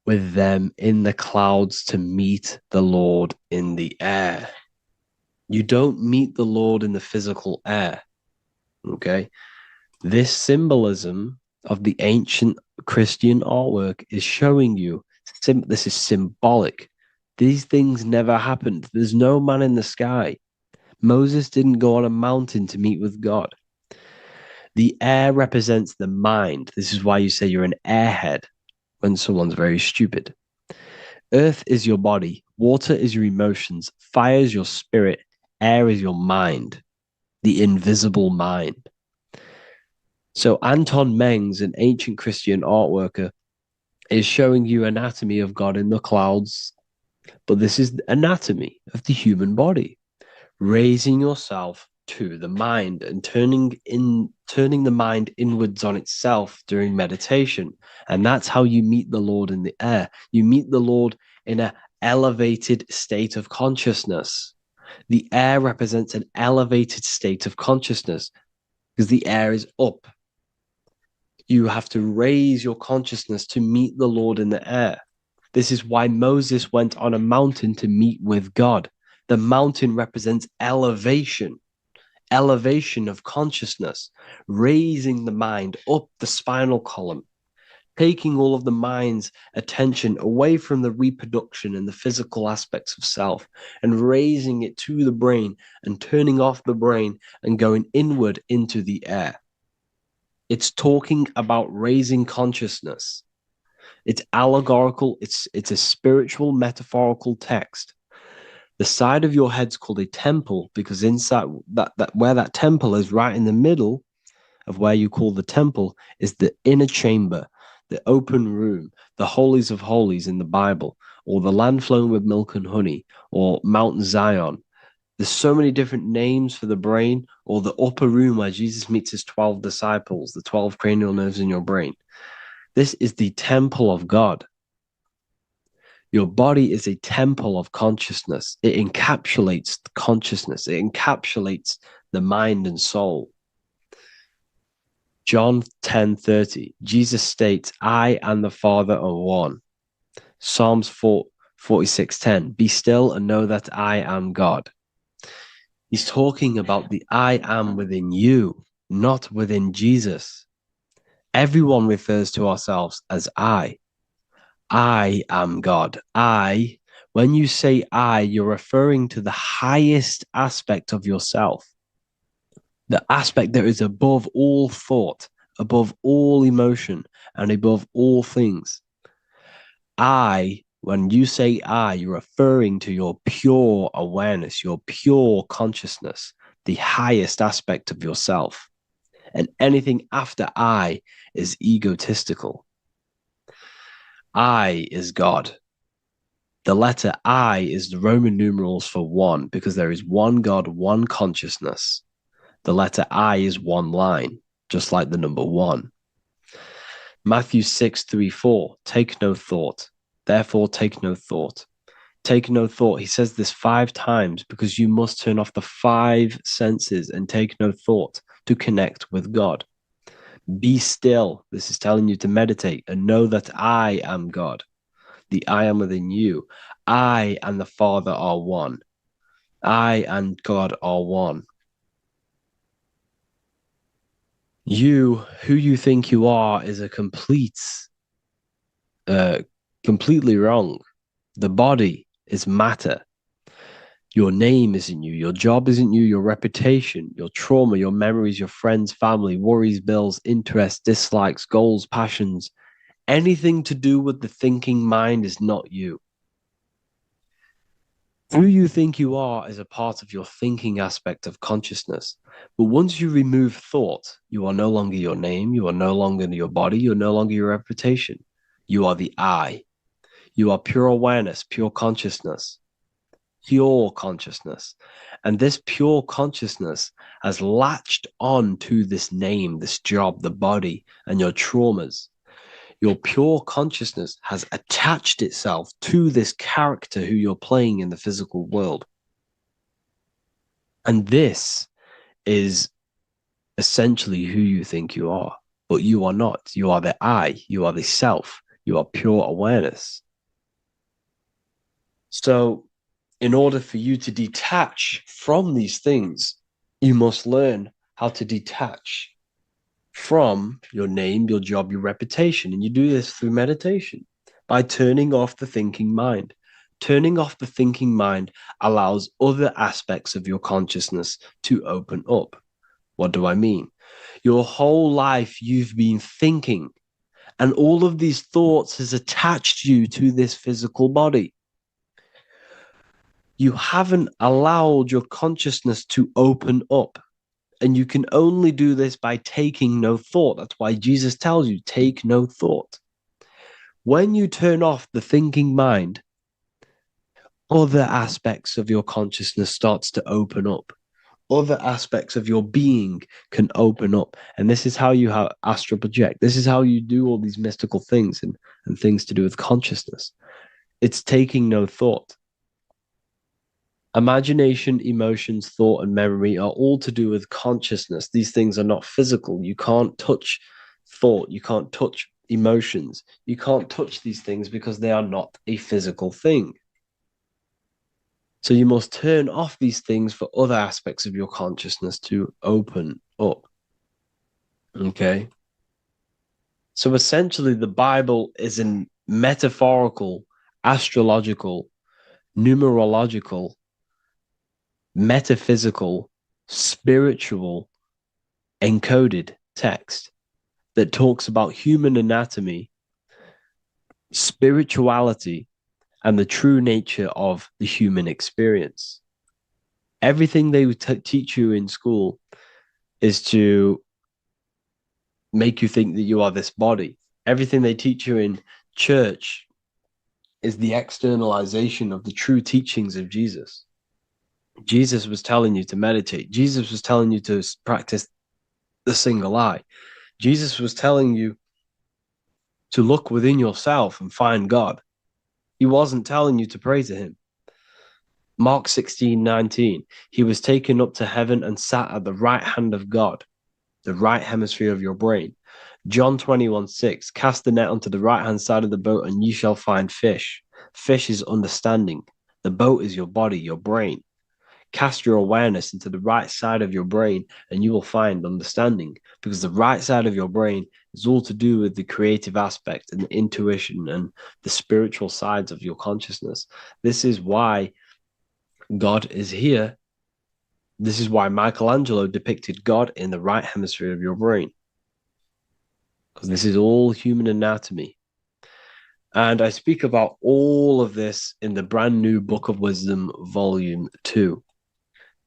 with them in the clouds to meet the Lord in the air. You don't meet the Lord in the physical air. Okay? This symbolism of the ancient Christian artwork is showing you this is symbolic. These things never happened. There's no man in the sky. Moses didn't go on a mountain to meet with God. The air represents the mind. This is why you say you're an airhead when someone's very stupid. Earth is your body. Water is your emotions. Fire is your spirit. Air is your mind, the invisible mind. So Anton Mengs, an ancient Christian art worker, is showing you anatomy of God in the clouds. But this is the anatomy of the human body, raising yourself to the mind and turning the mind inwards on itself during meditation. And that's how you meet the Lord in the air. You meet the Lord in an elevated state of consciousness. The air represents an elevated state of consciousness because the air is up. You have to raise your consciousness to meet the Lord in the air. This is why Moses went on a mountain to meet with God. The mountain represents elevation of consciousness, raising the mind up the spinal column, taking all of the mind's attention away from the reproduction and the physical aspects of self and raising it to the brain and turning off the brain and going inward into the air. It's talking about raising consciousness. It's allegorical. It's a spiritual, metaphorical text. The side of your head's called a temple because inside that where that temple is, right in the middle of where you call the temple, is the inner chamber, the open room, the holies of holies in the Bible, or the land flowing with milk and honey, or Mount Zion. There's so many different names for the brain, or the upper room where Jesus meets his 12 disciples, the 12 cranial nerves in your brain. This is the temple of God. Your body is a temple of consciousness. It encapsulates the consciousness. It encapsulates the mind and soul. John 10:30, Jesus states, I and the Father are one. Psalms 46:10, be still and know that I am God. He's talking about the I am within you, not within Jesus. Everyone refers to ourselves as I. I am God. When you say I, you're referring to the highest aspect of yourself. The aspect that is above all thought, above all emotion, and above all things. When you say I, you're referring to your pure awareness, your pure consciousness, the highest aspect of yourself. And anything after I is egotistical. I is God. The letter I is the Roman numerals for one, because there is one God, one consciousness. The letter I is one line, just like the number one. Matthew 6:3-4, take no thought. Therefore, take no thought. Take no thought. He says this 5 times because you must turn off the 5 senses and take no thought to connect with God. Be still. This is telling you to meditate and know that I am God. The I am within you. I and the Father are one. I and God are one. You, who you think you are, is a completely wrong. The body is matter. Your name isn't you. Your job isn't you. Your reputation, your trauma, your memories, your friends, family, worries, bills, interests, dislikes, goals, passions, anything to do with the thinking mind is not you. Who you think you are is a part of your thinking aspect of consciousness. But once you remove thought, you are no longer your name. You are no longer your body. You're no longer your reputation. You are the I. You are pure awareness, pure consciousness. Pure consciousness. And this pure consciousness has latched on to this name, this job, the body, and your traumas. Your pure consciousness has attached itself to this character who you're playing in the physical world. And this is essentially who you think you are, but you are not. You are the I, you are the self, you are pure awareness. So, in order for you to detach from these things, you must learn how to detach from your name, your job, your reputation. And you do this through meditation by turning off the thinking mind. Turning off the thinking mind allows other aspects of your consciousness to open up. What do I mean? Your whole life you've been thinking, and all of these thoughts has attached you to this physical body. You haven't allowed your consciousness to open up. And you can only do this by taking no thought. That's why Jesus tells you, take no thought. When you turn off the thinking mind, other aspects of your consciousness starts to open up. Other aspects of your being can open up. And this is how you astral project. This is how you do all these mystical things and things to do with consciousness. It's taking no thought. Imagination, emotions, thought, and memory are all to do with consciousness. These things are not physical. You can't touch thought. You can't touch emotions. You can't touch these things because they are not a physical thing. So you must turn off these things for other aspects of your consciousness to open up. Okay? So essentially, the Bible is a metaphorical, astrological, numerological, metaphysical, spiritual, encoded text that talks about human anatomy, spirituality, and the true nature of the human experience. Everything they teach you in school is to make you think that you are this body. Everything they teach you in church is the externalization of the true teachings of Jesus. Jesus was telling you to meditate. Jesus was telling you to practice the single eye. Jesus was telling you to look within yourself and find God. He wasn't telling you to pray to him. Mark 16:19, he was taken up to heaven and sat at the right hand of God, the right hemisphere of your brain. John 21:6, cast the net onto the right hand side of the boat and ye shall find fish. Fish is understanding. The boat is your body, your brain. Cast your awareness into the right side of your brain and you will find understanding, because the right side of your brain is all to do with the creative aspect and the intuition and the spiritual sides of your consciousness. This is why God is here. This is why Michelangelo depicted God in the right hemisphere of your brain, because this is all human anatomy. And I speak about all of this in the brand new Book of Wisdom, Volume 2.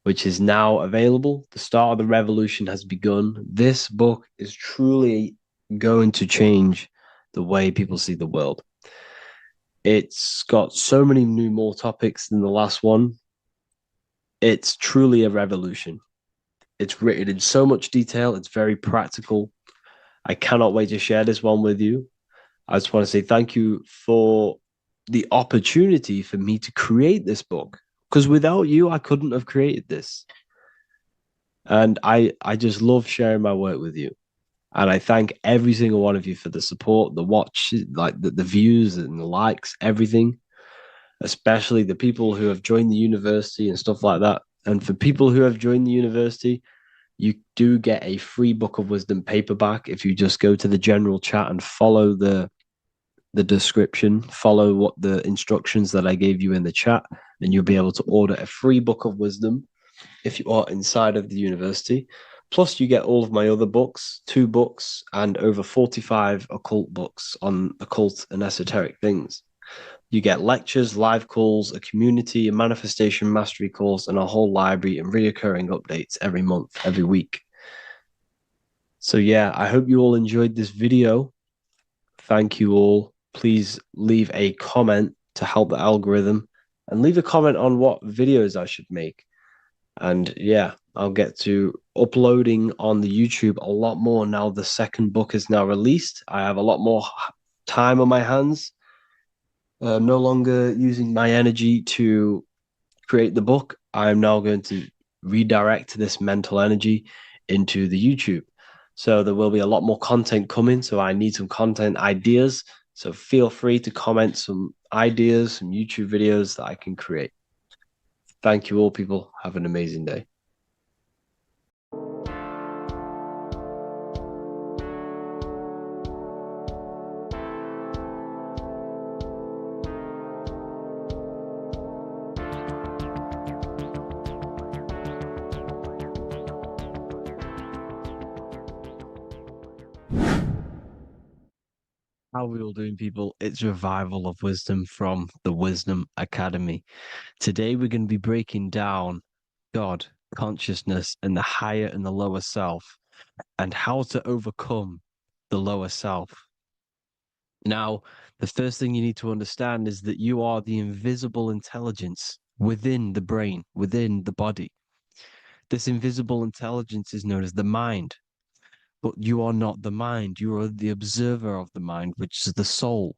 which is now available. The start of the revolution has begun. This book is truly going to change the way people see the world. It's got so many more topics than the last one. It's truly a revolution. It's written in so much detail. It's very practical. I cannot wait to share this one with you. I just want to say thank you for the opportunity for me to create this book, because without you, I couldn't have created this. And I just love sharing my work with you. And I thank every single one of you for the support, the watch, like the views and the likes, everything, especially the people who have joined the university and stuff like that. And for people who have joined the university, you do get a free Book of Wisdom paperback if you just go to the general chat and follow the description, follow what the instructions that I gave you in the chat, and you'll be able to order a free Book of Wisdom if you are inside of the university. Plus, you get all of my other books, 2 books, and over 45 occult books on occult and esoteric things. You get lectures, live calls, a community, a manifestation mastery course, and a whole library and reoccurring updates every month, every week. So yeah, I hope you all enjoyed this video. Thank you all. Please leave a comment to help the algorithm, and leave a comment on what videos I should make. And yeah, I'll get to uploading on the YouTube a lot more now the second book is now released. I have a lot more time on my hands. No longer using my energy to create the book. I am now going to redirect this mental energy into the YouTube. So there will be a lot more content coming. So I need some content ideas. So feel free to comment some ideas, some YouTube videos that I can create. Thank you all, people. Have an amazing day. How are we all doing, people? It's Revival of Wisdom from the Wisdom Academy. Today we're going to be breaking down God, consciousness, and the higher and the lower self, and how to overcome the lower self. Now, the first thing you need to understand is that you are the invisible intelligence within the brain, within the body. This invisible intelligence is known as the mind. But you are not the mind. You are the observer of the mind, which is the soul,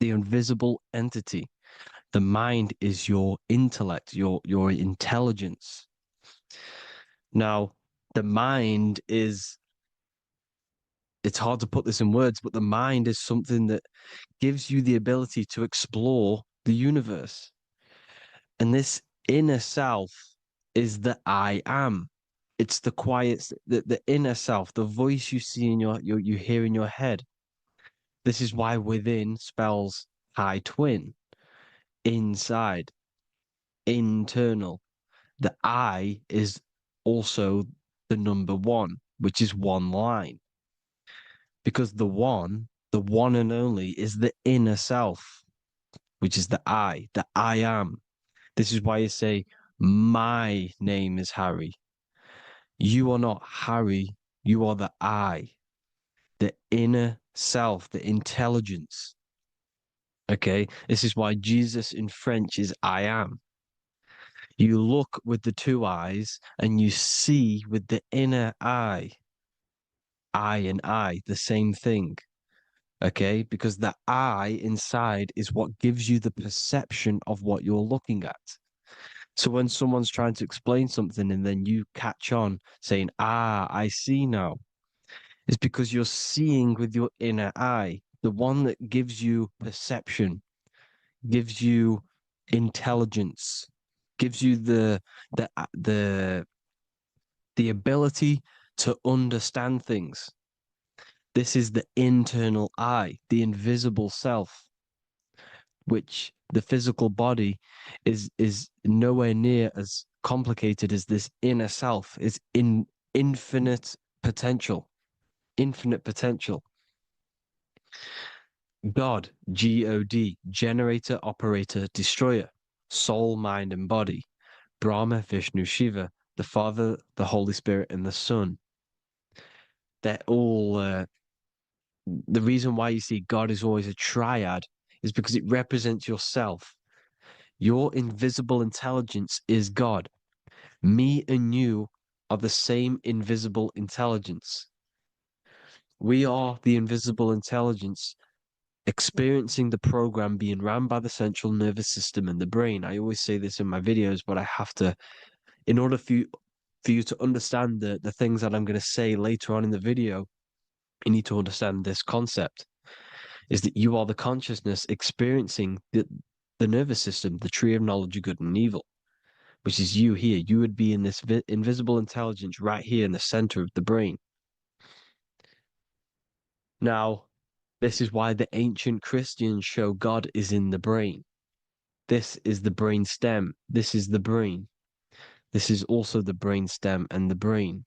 the invisible entity. The mind is your intellect, your intelligence. Now, the mind is, it's hard to put this in words, but the mind is something that gives you the ability to explore the universe. And this inner self is the I am. It's the quiet, the inner self, the voice you see in you hear in your head. This is why within spells high twin, inside, internal. The I is also the number 1, which is one line. Because the one and only, is the inner self, which is the I am. This is why you say, my name is Harry. You are not Harry, you are the I, the inner self, the intelligence. Okay, this is why Jesus in French is I am. You look with the 2 eyes and you see with the inner eye. I and I, the same thing. Okay, because the I inside is what gives you the perception of what you're looking at. So when someone's trying to explain something and then you catch on saying, I see now, it's because you're seeing with your inner eye, the one that gives you perception, gives you intelligence, gives you the ability to understand things. This is the internal I, the invisible self, which the physical body is nowhere near as complicated as this inner self. Is in infinite potential. God, God, generator, operator, destroyer, soul, mind, and body. Brahma, Vishnu, Shiva, the Father, the Holy Spirit, and the Son. They're all the reason why you see God is always a triad is because it represents yourself. Your invisible intelligence is God. Me and you are the same invisible intelligence. We are the invisible intelligence experiencing the program being run by the central nervous system and the brain. I always say this in my videos, but I have to, in order for you to understand the things that I'm going to say later on in the video, you need to understand this concept, is that you are the consciousness experiencing the nervous system, the tree of knowledge of good and evil, which is you here. You would be in this invisible intelligence right here in the center of the brain. Now, this is why the ancient Christians show God is in the brain. This is the brain stem. This is the brain. This is also the brain stem and the brain.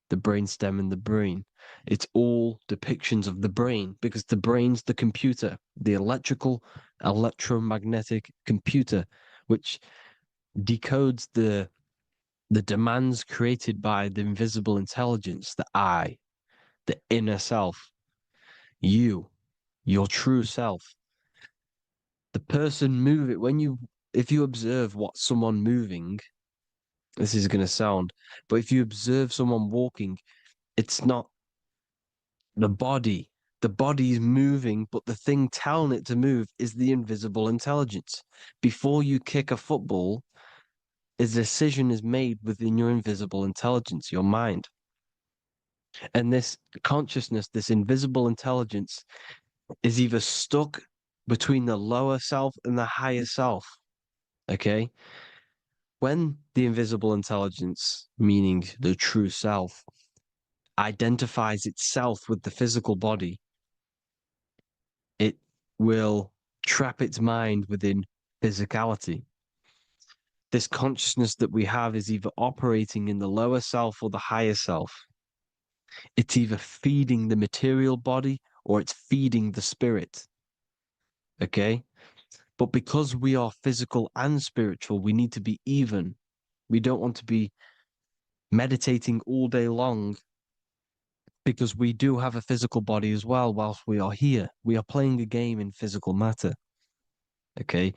The brain stem and the brain. It's all depictions of the brain because the brain's the computer, the electromagnetic computer, which decodes the demands created by the invisible intelligence, the I, the inner self, you, your true self. The person moving, if you observe what someone moving, this is going to sound, but if you observe someone walking, it's not the body. The body is moving, but the thing telling it to move is the invisible intelligence. Before you kick a football, a decision is made within your invisible intelligence, your mind. And this consciousness, this invisible intelligence, is either stuck between the lower self and the higher self. Okay? When the invisible intelligence, meaning the true self, identifies itself with the physical body, it will trap its mind within physicality. This consciousness that we have is either operating in the lower self or the higher self. It's either feeding the material body or it's feeding the spirit. Okay? But because we are physical and spiritual, we need to be even. We don't want to be meditating all day long because we do have a physical body as well whilst we are here. We are playing a game in physical matter. Okay?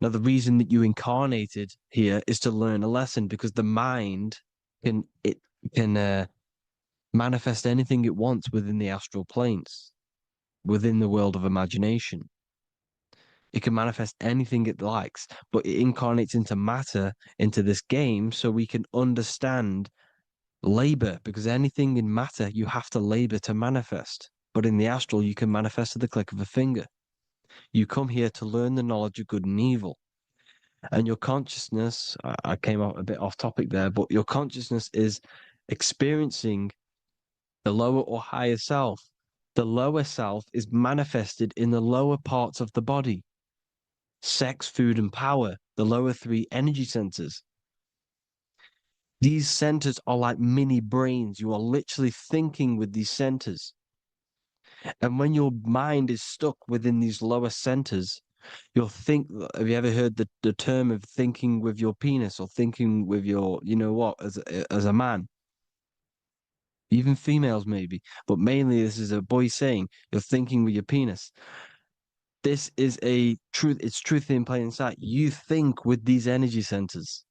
Now, the reason that you incarnated here is to learn a lesson because the mind can manifest anything it wants within the astral planes, within the world of imagination. It can manifest anything it likes, but it incarnates into matter, into this game, so we can understand labor, because anything in matter, you have to labor to manifest. But in the astral, you can manifest at the click of a finger. You come here to learn the knowledge of good and evil. And your consciousness, I came out a bit off topic there, but your consciousness is experiencing the lower or higher self. The lower self is manifested in the lower parts of the body. Sex, food, and power, the lower three energy centers. These centers are like mini brains. You are literally thinking with these centers. And when your mind is stuck within these lower centers, you'll think, have you ever heard the term of thinking with your penis or thinking with your, you know what, as a man? Even females maybe, but mainly this is a boy saying, you're thinking with your penis. This is a truth, it's truth in plain sight. You think with these energy centers.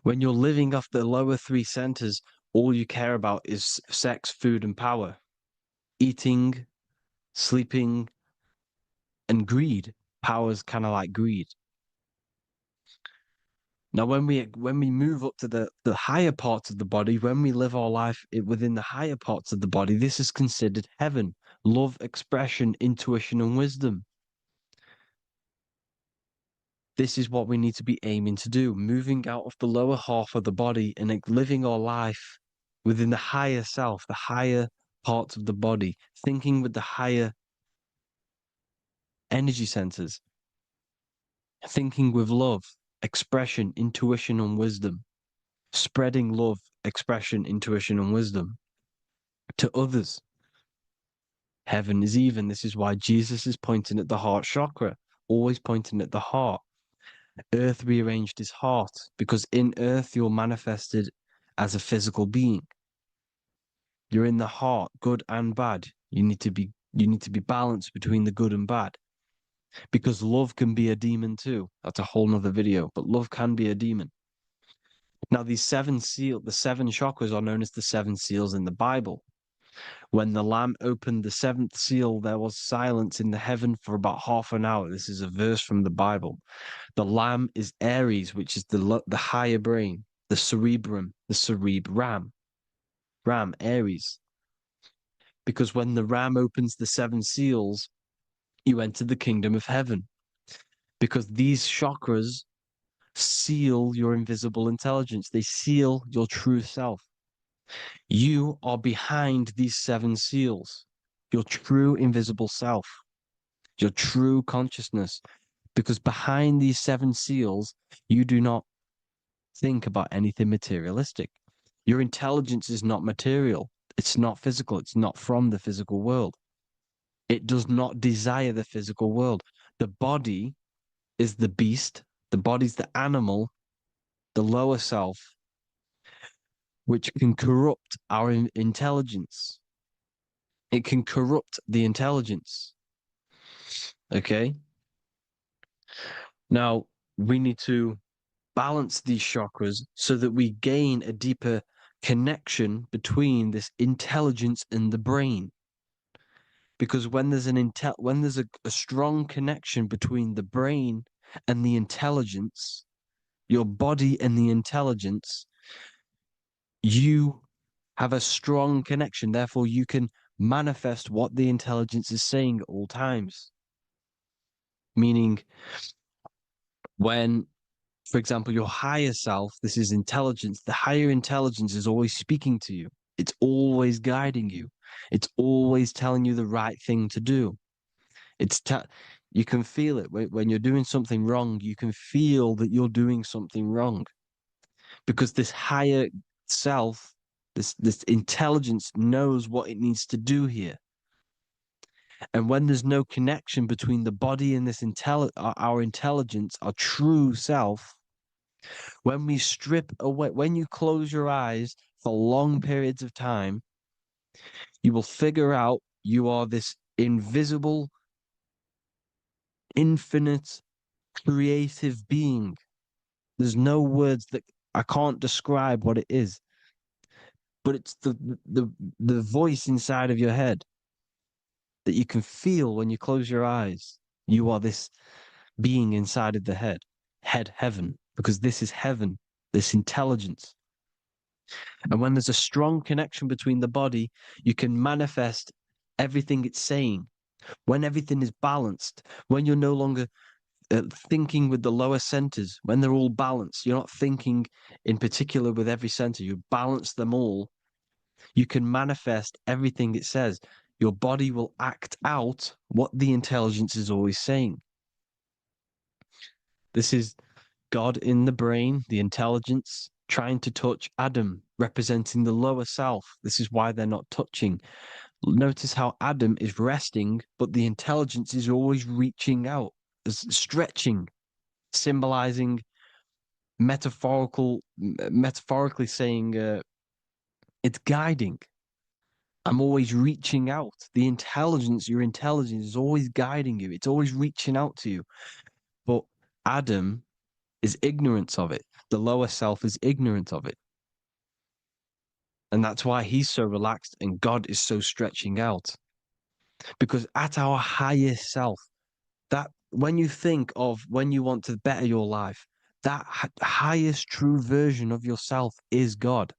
When you're living off the lower three centers, all you care about is sex, food, and power. Eating, sleeping, and greed. Power's kind of like greed. Now, when we move up to the higher parts of the body, when we live our life within the higher parts of the body, this is considered heaven, love, expression, intuition, and wisdom. This is what we need to be aiming to do, moving out of the lower half of the body and living our life within the higher self, the higher parts of the body, thinking with the higher energy centers, thinking with love, expression, intuition, and wisdom, spreading love, expression, intuition, and wisdom to others. Heaven is even. This is why Jesus is pointing at the heart chakra, always pointing at the heart. Earth rearranged his heart because in earth you're manifested as a physical being. You're in the heart, good and bad. You need to be balanced between the good and bad. Because love can be a demon too. That's a whole nother video, but love can be a demon. Now, the seven chakras are known as the seven seals in the Bible. When the Lamb opened the seventh seal, there was silence in the heaven for about half an hour. This is a verse from the Bible. The Lamb is Aries, which is the higher brain, the cerebrum, Ram, Aries. Because when the Ram opens the seven seals, you enter the kingdom of heaven. Because these chakras seal your invisible intelligence. They seal your true self. You are behind these seven seals, your true invisible self, your true consciousness. Because behind these seven seals, you do not think about anything materialistic. Your intelligence is not material. It's not physical. It's not from the physical world. It does not desire the physical world. The body is the beast. The body's the animal, the lower self, which can corrupt our intelligence. It can corrupt the intelligence. Okay? Now, we need to balance these chakras so that we gain a deeper connection between this intelligence and the brain. Because when there's a strong connection between the brain and the intelligence, your body and the intelligence, you have a strong connection. Therefore, you can manifest what the intelligence is saying at all times. Meaning, when, for example, your higher self, this is intelligence, the higher intelligence is always speaking to you. It's always guiding you. It's always telling you the right thing to do. You can feel it when you're doing something wrong. You can feel that you're doing something wrong because this higher self, this intelligence knows what it needs to do here. And when there's no connection between the body and this our intelligence, our true self, when we strip away, when you close your eyes for long periods of time, you will figure out you are this invisible, infinite, creative being. There's no words that I can't describe what it is, but it's the voice inside of your head that you can feel when you close your eyes. You are this being inside of the heaven, because this is heaven, this intelligence. And when there's a strong connection between the body, you can manifest everything it's saying. When everything is balanced, when you're no longer thinking with the lower centers, when they're all balanced, you're not thinking in particular with every center, you balance them all, you can manifest everything it says. Your body will act out what the intelligence is always saying. This is God in the brain, the intelligence, trying to touch Adam, representing the lower self. This is why they're not touching. Notice how Adam is resting, but the intelligence is always reaching out, stretching, symbolizing metaphorically saying it's guiding. I'm always reaching out. The intelligence, your intelligence is always guiding you. It's always reaching out to you. But Adam is ignorant of it. The lower self is ignorant of it. And that's why he's so relaxed and God is so stretching out. Because at our highest self, that when you think of when you want to better your life, that highest true version of yourself is God.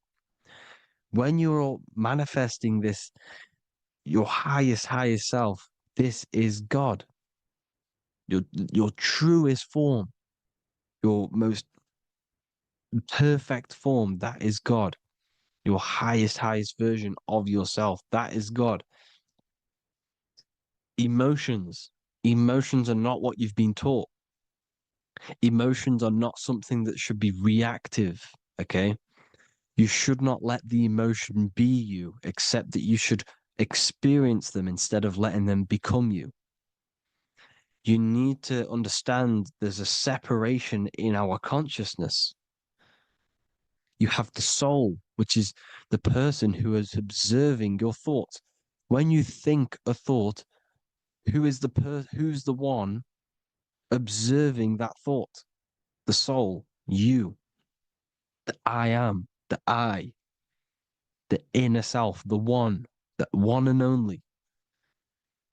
When you're manifesting this, your highest self, this is God. Your truest form, your most perfect form, that is God. Your highest version of yourself, that is God. Emotions are not what you've been taught. Emotions are not something that should be reactive, okay? You should not let the emotion be you, except that you should experience them instead of letting them become you. You need to understand there's a separation in our consciousness. You have the soul, which is the person who is observing your thoughts. When you think a thought, who's the one observing that thought? The soul, you, the I am, the I, the inner self, the one and only.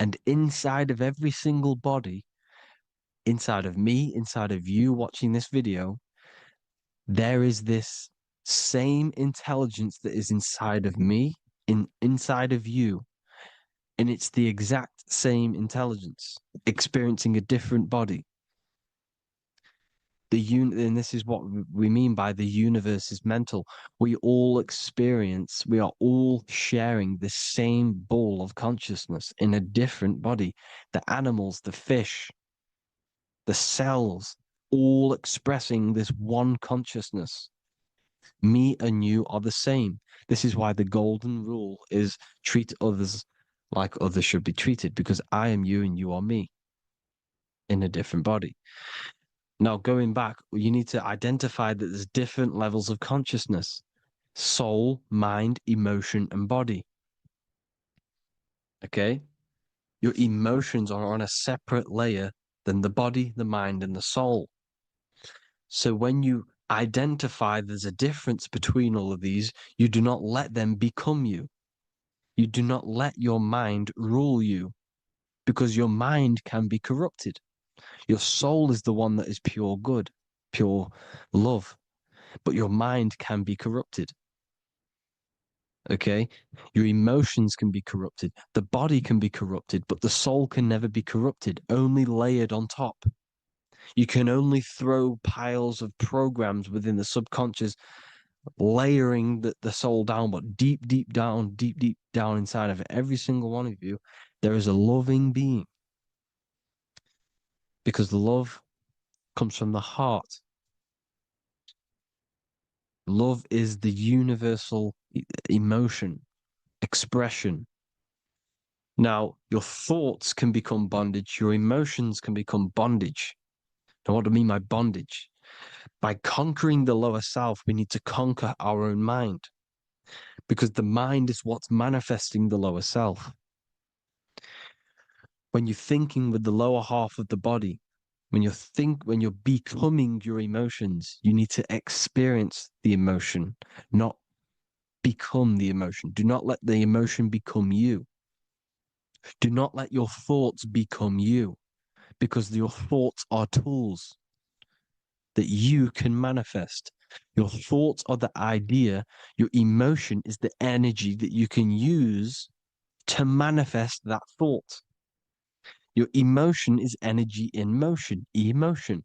And inside of every single body, inside of me, inside of you watching this video, there is this same intelligence that is inside of me, inside of you. And it's the exact same intelligence, experiencing a different body. And this is what we mean by the universe is mental. We are all sharing the same ball of consciousness in a different body. The animals, the fish, the cells, all expressing this one consciousness. Me and you are the same. This is why the golden rule is treat others like others should be treated, because I am you and you are me in a different body. Now, going back, you need to identify that there's different levels of consciousness: soul, mind, emotion, and body. Okay? Your emotions are on a separate layer than the body, the mind, and the soul. So when you identify there's a difference between all of these, you do not let them become you. You do not let your mind rule you, because your mind can be corrupted. Your soul is the one that is pure good, pure love, but your mind can be corrupted. Okay? Your emotions can be corrupted. The body can be corrupted, but the soul can never be corrupted, only layered on top. You can only throw piles of programs within the subconscious, layering the soul down, but deep down inside of every single one of you, there is a loving being. Because love comes from the heart. Love is the universal emotion, expression. Now, your thoughts can become bondage, your emotions can become bondage. Now, what do I mean by bondage? By conquering the lower self, we need to conquer our own mind, because the mind is what's manifesting the lower self. When you're thinking with the lower half of the body, when you're becoming your emotions, you need to experience the emotion, not become the emotion. Do not let the emotion become you. Do not let your thoughts become you, because your thoughts are tools that you can manifest. Your thoughts are the idea. Your emotion is the energy that you can use to manifest that thought. Your emotion is energy in motion, emotion.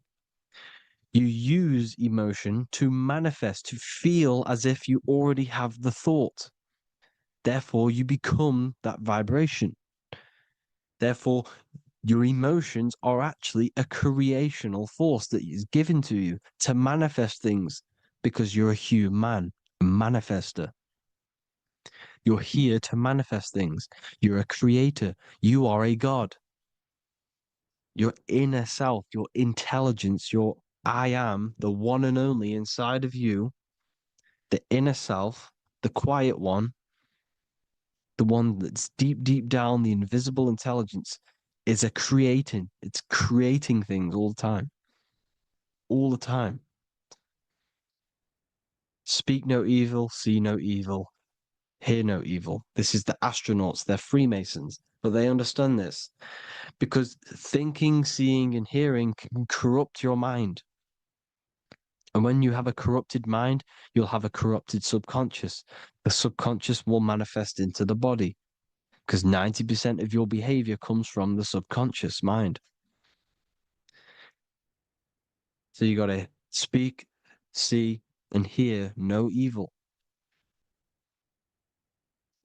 You use emotion to manifest, to feel as if you already have the thought. Therefore, you become that vibration. Therefore, your emotions are actually a creational force that is given to you to manifest things, because you're a human, a manifester. You're here to manifest things. You're a creator. You are a god. Your inner self, your intelligence, your I am, the one and only inside of you, the inner self, the quiet one, the one that's deep down, the invisible intelligence, is it's creating things all the time. All the time. Speak no evil, see no evil, hear no evil. This is the astronauts, they're Freemasons, but they understand this, because thinking, seeing, and hearing can corrupt your mind. And when you have a corrupted mind, you'll have a corrupted subconscious. The subconscious will manifest into the body, because 90% of your behavior comes from the subconscious mind. So you got to speak, see, and hear no evil.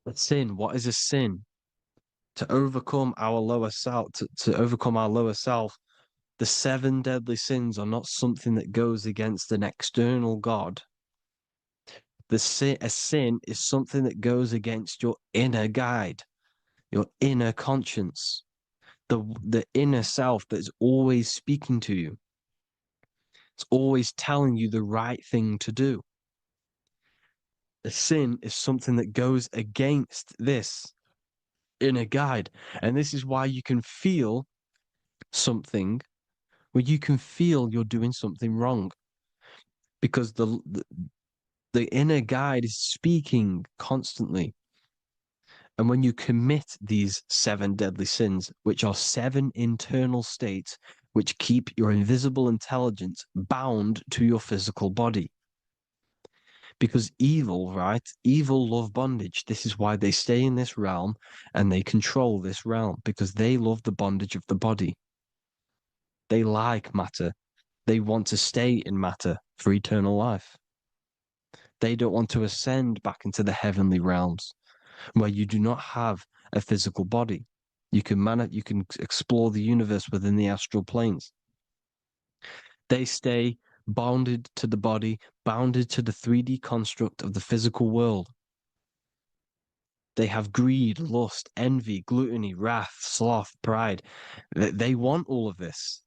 But sin, what is a sin? To overcome our lower self, to overcome our lower self, the 7 deadly sins are not something that goes against an external God. A sin is something that goes against your inner guide, your inner conscience. the inner self that's always speaking to you. It's always telling you the right thing to do. The sin is something that goes against this inner guide. And this is why you can feel something where you can feel you're doing something wrong. Because the inner guide is speaking constantly. And when you commit these 7 deadly sins, which are 7 internal states which keep your invisible intelligence bound to your physical body. Because evil, right? Evil love bondage. This is why they stay in this realm and they control this realm, because they love the bondage of the body. They like matter. They want to stay in matter for eternal life. They don't want to ascend back into the heavenly realms where you do not have a physical body. You can explore the universe within the astral planes. They stay bounded to the body, bounded to the 3D construct of the physical world. They have greed, lust, envy, gluttony, wrath, sloth, pride. They want all of this.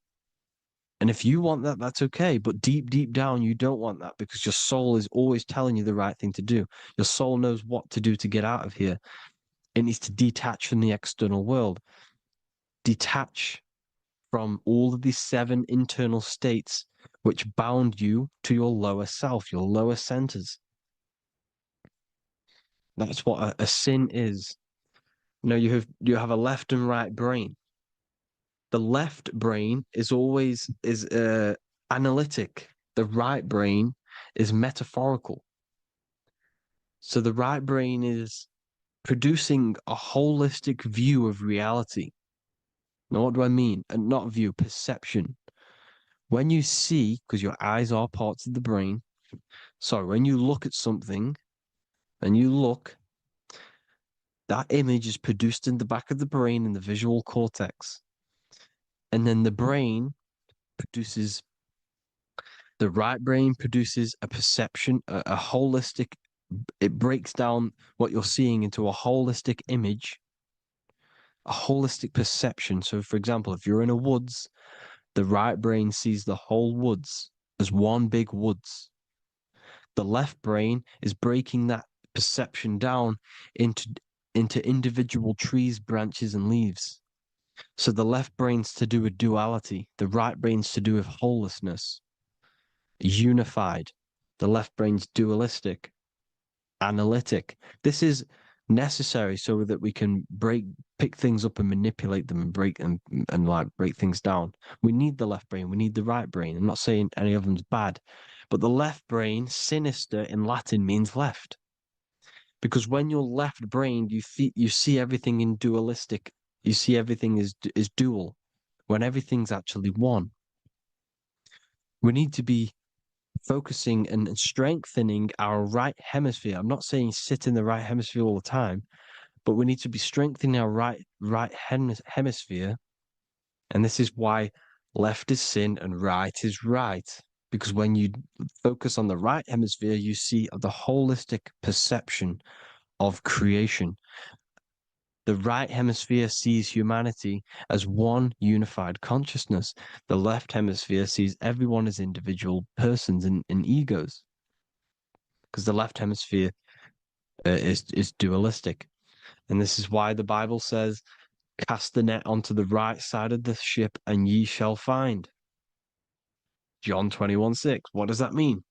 And if you want that, that's okay. But deep, deep down, you don't want that, because your soul is always telling you the right thing to do. Your soul knows what to do to get out of here. It needs to detach from the external world. Detach from all of these 7 internal states which bound you to your lower self, your lower centers. That's what a sin is. You know, you have a left and right brain. The left brain is always analytic. The right brain is metaphorical. So the right brain is producing a holistic view of reality. Now, what do I mean? And not view, perception. When you see, because your eyes are parts of the brain, sorry, when you look at something and you look, that image is produced in the back of the brain in the visual cortex. And then the right brain produces a perception, a holistic, it breaks down what you're seeing into a holistic image, a holistic perception. So, for example, if you're in a woods, the right brain sees the whole woods as one big woods. The left brain is breaking that perception down into individual trees, branches, and leaves. So the left brain's to do with duality, the right brain's to do with wholeness, unified. The left brain's dualistic, analytic. This is necessary so that we can pick things up and manipulate them and break things down. We need the left brain, we need the right brain. I'm not saying any of them's bad, but the left brain, sinister in Latin, means left. Because when you're left-brained, you see everything in dualistic. You see everything is dual, when everything's actually one. We need to be focusing and strengthening our right hemisphere. I'm not saying sit in the right hemisphere all the time, but we need to be strengthening our right hemisphere. And this is why left is sin and right is right. Because when you focus on the right hemisphere, you see the holistic perception of creation. The right hemisphere sees humanity as one unified consciousness. The left hemisphere sees everyone as individual persons and egos. Because the left hemisphere is dualistic. And this is why the Bible says, cast the net onto the right side of the ship and ye shall find. John 21:6. What does that mean?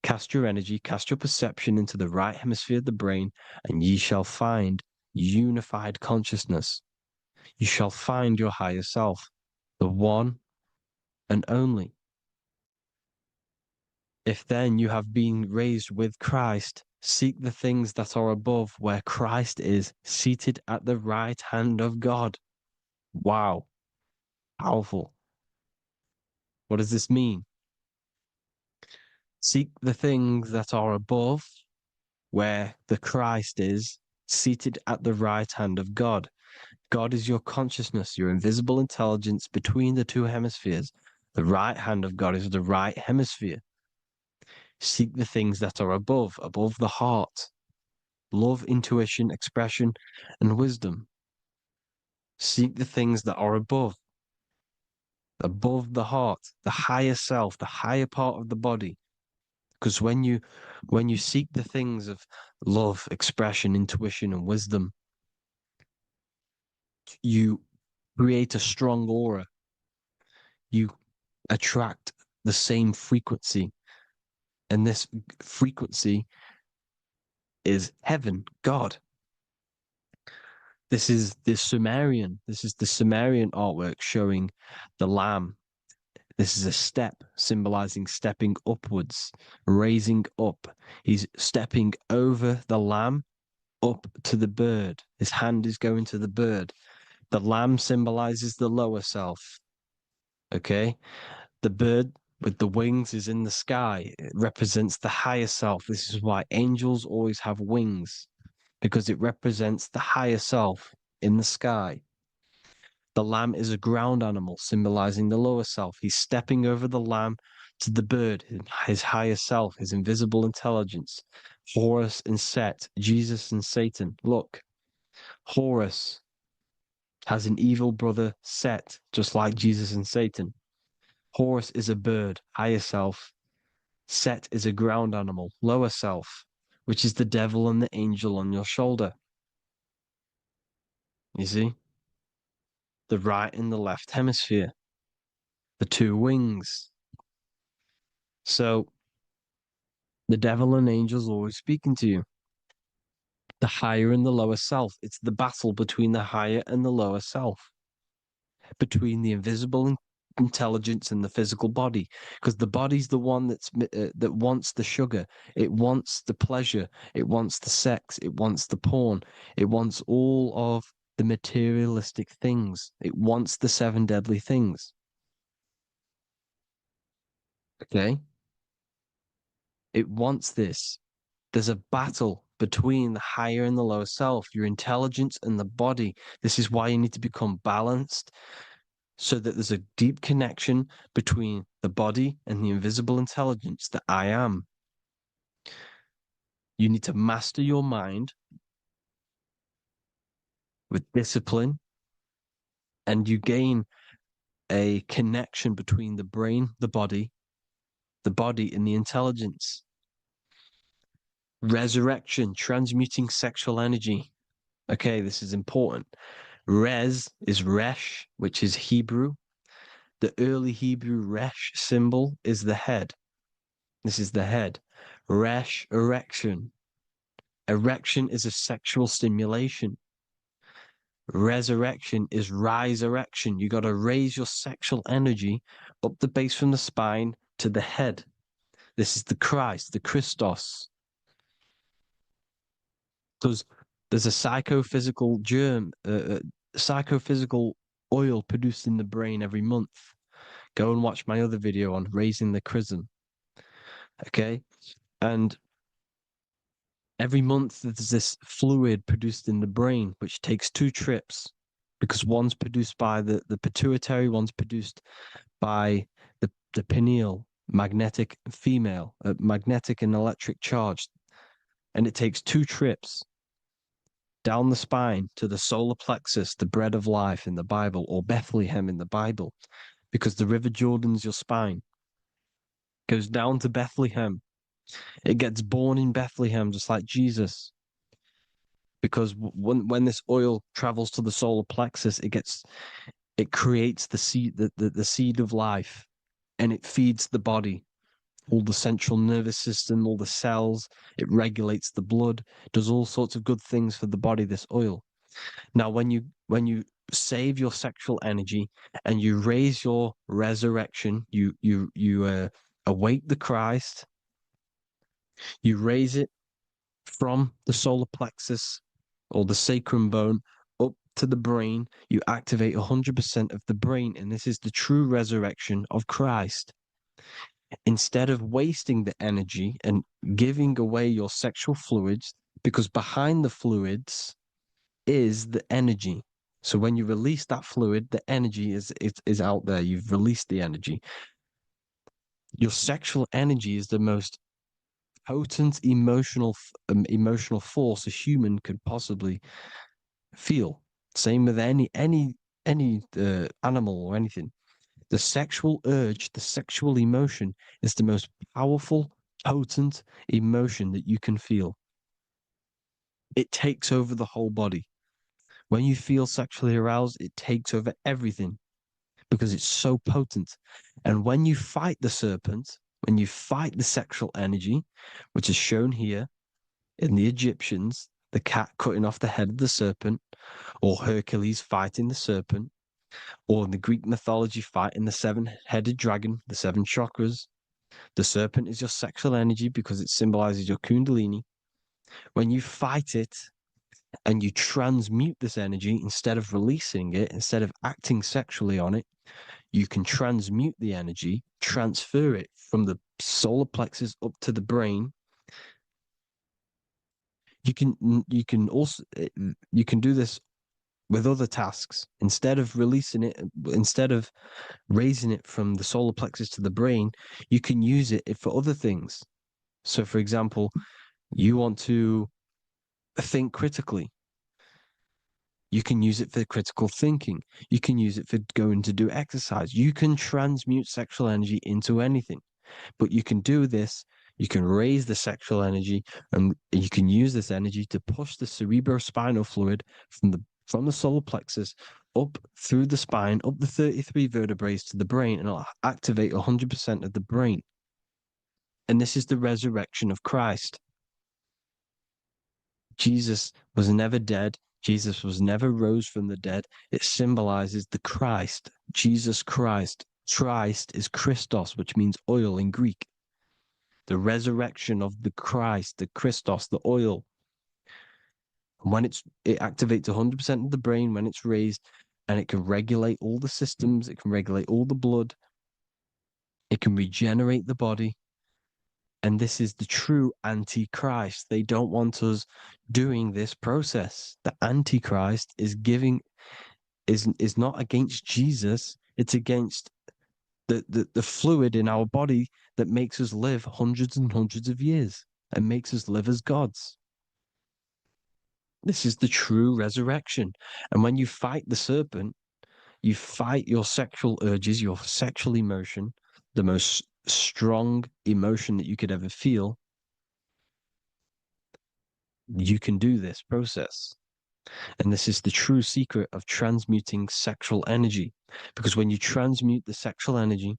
Cast your energy, cast your perception into the right hemisphere of the brain, and ye shall find unified consciousness. You shall find your higher self, the one and only. If then you have been raised with Christ, seek the things that are above, where Christ is seated at the right hand of God. Wow. Powerful. What does this mean? Seek the things that are above, where the Christ is seated at the right hand of God. God is your consciousness, your invisible intelligence between the 2 hemispheres. The right hand of God is the right hemisphere. Seek the things that are above the heart. Love, intuition, expression, and wisdom. Seek the things that are above the heart, the higher self, the higher part of the body. Because when you seek the things of love, expression, intuition, and wisdom, you create a strong aura. You attract the same frequency. And this frequency is heaven, God. This is the Sumerian artwork showing the lamb. This is a step symbolizing stepping upwards, raising up. He's stepping over the lamb up to the bird. His hand is going to the bird. The lamb symbolizes the lower self. Okay? The bird with the wings is in the sky. It represents the higher self. This is why angels always have wings, because it represents the higher self in the sky. The lamb is a ground animal, symbolizing the lower self. He's stepping over the lamb to the bird, his higher self, his invisible intelligence. Horus and Set, Jesus and Satan. Look, Horus has an evil brother, Set, just like Jesus and Satan. Horus is a bird, higher self. Set is a ground animal, lower self, which is the devil and the angel on your shoulder. You see? The right and the left hemisphere, the two wings. So the devil and angels always speaking to you. The higher and the lower self. It's the battle between the higher and the lower self, between the invisible intelligence and the physical body, because the body's the one that wants the sugar, it wants the pleasure, it wants the sex, it wants the porn, it wants all of the materialistic things, it wants the 7 deadly things. Okay, it wants this. There's a battle between the higher and the lower self, your intelligence and the body. This is why you need to become balanced, so that there's a deep connection between the body and the invisible intelligence, that I am. You need to master your mind with discipline, and you gain a connection between the brain, the body and the intelligence. Resurrection, transmuting sexual energy. Okay, this is important. Res is Resh, which is Hebrew. The early Hebrew Resh symbol is the head. This is the head. Resh, erection. Erection is a sexual stimulation. Resurrection is rise erection. You got to raise your sexual energy up the base from the spine to the head. This is the Christ, the Christos. There's a psychophysical psychophysical oil produced in the brain every month. Go and watch my other video on raising the chrism. Okay? And every month there's this fluid produced in the brain, which takes 2 trips, because one's produced by the pituitary, one's produced by the pineal, magnetic female, magnetic and electric charge. And it takes 2 trips down the spine to the solar plexus, the bread of life in the Bible, or Bethlehem in the Bible, because the River Jordan's your spine. Goes down to Bethlehem. It gets born in Bethlehem, just like Jesus. Because when this oil travels to the solar plexus, it creates the seed, the seed of life, and it feeds the body, all the central nervous system, all the cells. It regulates the blood, does all sorts of good things for the body, this oil. Now, when you save your sexual energy and you raise your resurrection, you awake the Christ, you raise it from the solar plexus or the sacrum bone up to the brain, you activate 100% of the brain, and this is the true resurrection of Christ. Instead of wasting the energy and giving away your sexual fluids, because behind the fluids is the energy. So when you release that fluid, the energy is out there. You've released the energy. Your sexual energy is the most potent emotional force a human could possibly feel. Same with any animal or anything. The sexual urge, the sexual emotion is the most powerful, potent emotion that you can feel. It takes over the whole body. When you feel sexually aroused, it takes over everything because it's so potent. And when you fight the serpent, when you fight the sexual energy, which is shown here in the Egyptians, the cat cutting off the head of the serpent, or Hercules fighting the serpent, or in the Greek mythology fighting the seven-headed dragon, the seven chakras. The serpent is your sexual energy because it symbolizes your kundalini. When you fight it and you transmute this energy, instead of releasing it, instead of acting sexually on it, you can transmute the energy, transfer it from the solar plexus up to the brain. You can also you can do this with other tasks. Instead of releasing it, instead of raising it from the solar plexus to the brain, you can use it for other things. So, for example, you want to think critically. You can use it for critical thinking. You can use it for going to do exercise. You can transmute sexual energy into anything, but you can do this. You can raise the sexual energy, and you can use this energy to push the cerebrospinal fluid from the solar plexus up through the spine, up the 33 vertebrae to the brain, and it'll activate 100% of the brain. And this is the resurrection of Christ. Jesus was never dead. Jesus was never rose from the dead. It symbolizes the Christ, Jesus Christ. Christ is Christos, which means oil in Greek. The resurrection of the Christ, the Christos, the oil. When it activates 100% of the brain when it's raised, and it can regulate all the systems, it can regulate all the blood, it can regenerate the body. And this is the true Antichrist. They don't want us doing this process. The Antichrist is not against Jesus, it's against the fluid in our body that makes us live hundreds and hundreds of years and makes us live as gods. This is the true resurrection. And when you fight the serpent, you fight your sexual urges, your sexual emotion, the most strong emotion that you could ever feel. You can do this process. And this is the true secret of transmuting sexual energy. Because when you transmute the sexual energy,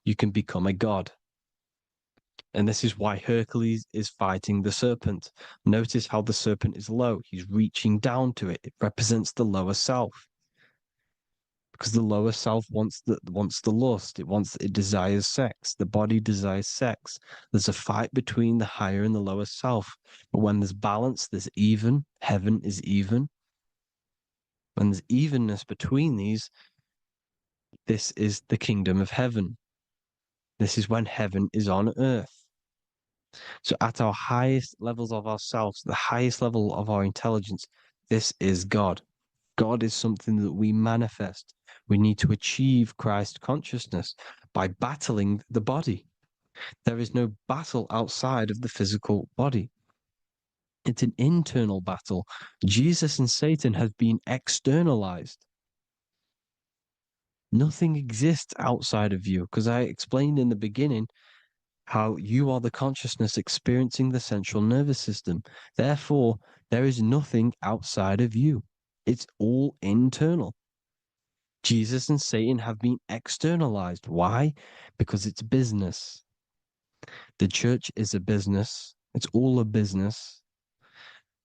you can become a god. And this is why Hercules is fighting the serpent. Notice how the serpent is low. He's reaching down to it. It represents the lower self. Because the lower self wants the lust. It desires sex. The body desires sex. There's a fight between the higher and the lower self. But when there's balance, there's even. Heaven is even. When there's evenness between these, this is the kingdom of heaven. This is when heaven is on earth. So at our highest levels of ourselves, the highest level of our intelligence, this is God. God is something that we manifest. We need to achieve Christ consciousness by battling the body. There is no battle outside of the physical body. It's an internal battle. Jesus and Satan have been externalized. Nothing exists outside of you, because I explained in the beginning how you are the consciousness experiencing the central nervous system. Therefore, there is nothing outside of you. It's all internal. Jesus and Satan have been externalized. Why? Because it's business. The church is a business. It's all a business.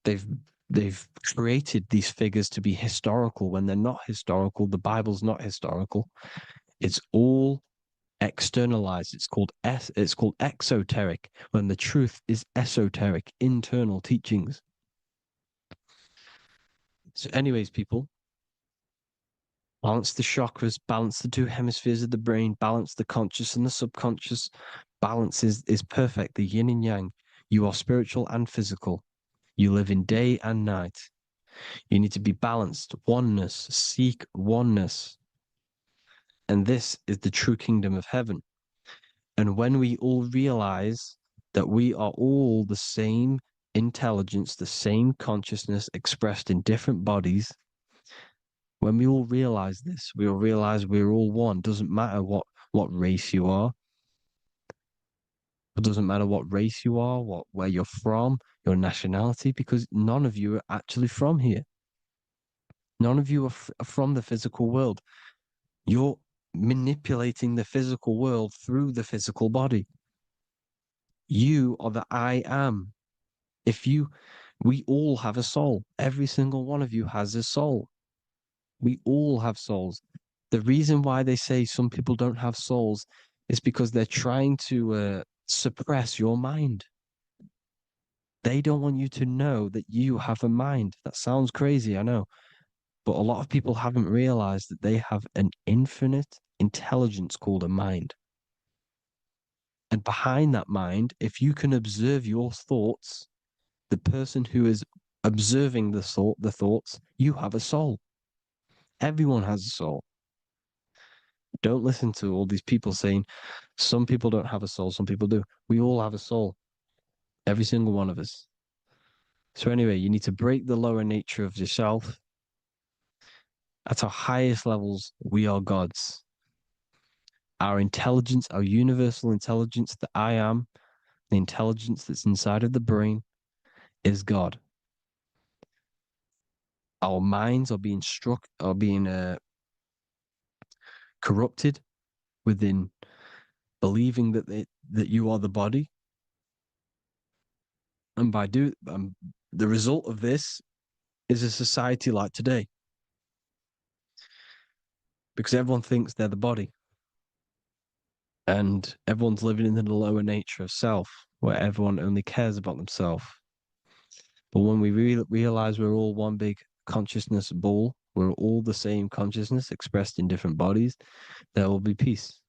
They've created these figures to be historical when they're not historical. The Bible's not historical. It's all externalized. It's called exoteric, when the truth is esoteric, internal teachings. So anyways, people, balance the chakras, balance the two hemispheres of the brain, balance the conscious and the subconscious. Balance is perfect, the yin and yang. You are spiritual and physical. You live in day and night. You need to be balanced. Oneness. Seek oneness. And this is the true kingdom of heaven. And when we all realize that we are all the same intelligence, the same consciousness expressed in different bodies, When we all realize this, we all realize we're all one. Doesn't matter what race you are. It doesn't matter what race you are, where you're from, your nationality, because none of you are actually from here. None of you are from the physical world. You're manipulating the physical world through the physical body. You are the I am. We all have a soul. Every single one of you has a soul. We all have souls. The reason why they say some people don't have souls is because they're trying to suppress your mind. They don't want you to know that you have a mind. That sounds crazy, I know. But a lot of people haven't realized that they have an infinite intelligence called a mind. And behind that mind, if you can observe your thoughts, the person who is observing the thoughts, you have a soul. Everyone has a soul. Don't listen to all these people saying some people don't have a soul, some people do. We all have a soul. Every single one of us. So anyway, you need to break the lower nature of yourself. At our highest levels, we are gods. Our intelligence, our universal intelligence, the I am, the intelligence that's inside of the brain, is God. Our minds are being corrupted within believing that you are the body, and the result of this is a society like today, because everyone thinks they're the body, and everyone's living in the lower nature of self, where everyone only cares about themselves. But when we realize we're all one big consciousness ball, we're all the same consciousness expressed in different bodies, there will be peace.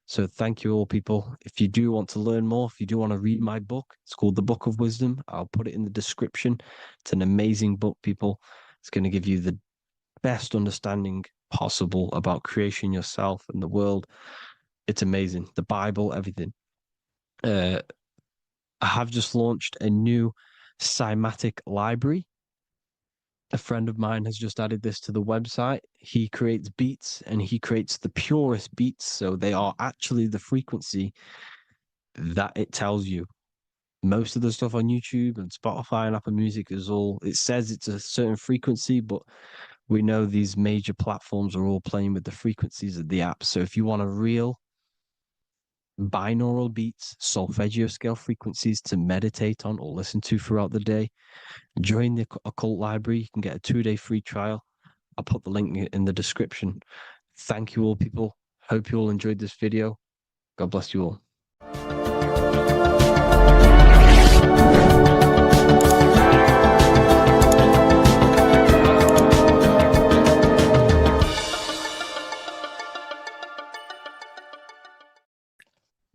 So thank you all, people. If you do want to learn more, if you do want to read my book, it's called The Book of Wisdom. I'll put it in the description. It's an amazing book, people. It's going to give you the best understanding possible about creation, yourself, and the world. It's amazing. The Bible, everything. I have just launched a new cymatic library. A friend of mine has just added this to the website. He creates beats, and he creates the purest beats. So they are actually the frequency that it tells you. Most of the stuff on YouTube and Spotify and Apple Music it says it's a certain frequency, but we know these major platforms are all playing with the frequencies of the app. So if you want a real binaural beats, solfeggio scale frequencies to meditate on or listen to throughout the day, join the Occult Library. You can get a 2-day free trial. I'll put the link in the description. Thank you all, people. Hope you all enjoyed this video. God bless you all.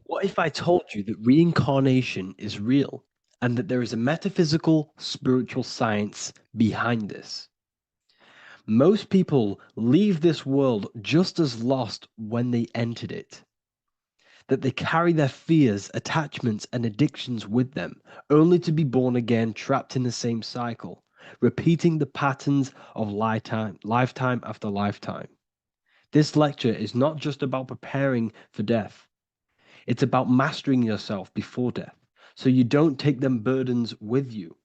What if I told you that reincarnation is real and that there is a metaphysical, spiritual science behind this? Most people leave this world just as lost when they entered it. That they carry their fears, attachments, and addictions with them, only to be born again, trapped in the same cycle, repeating the patterns of lifetime after lifetime. This lecture is not just about preparing for death. It's about mastering yourself before death, so you don't take them burdens with you.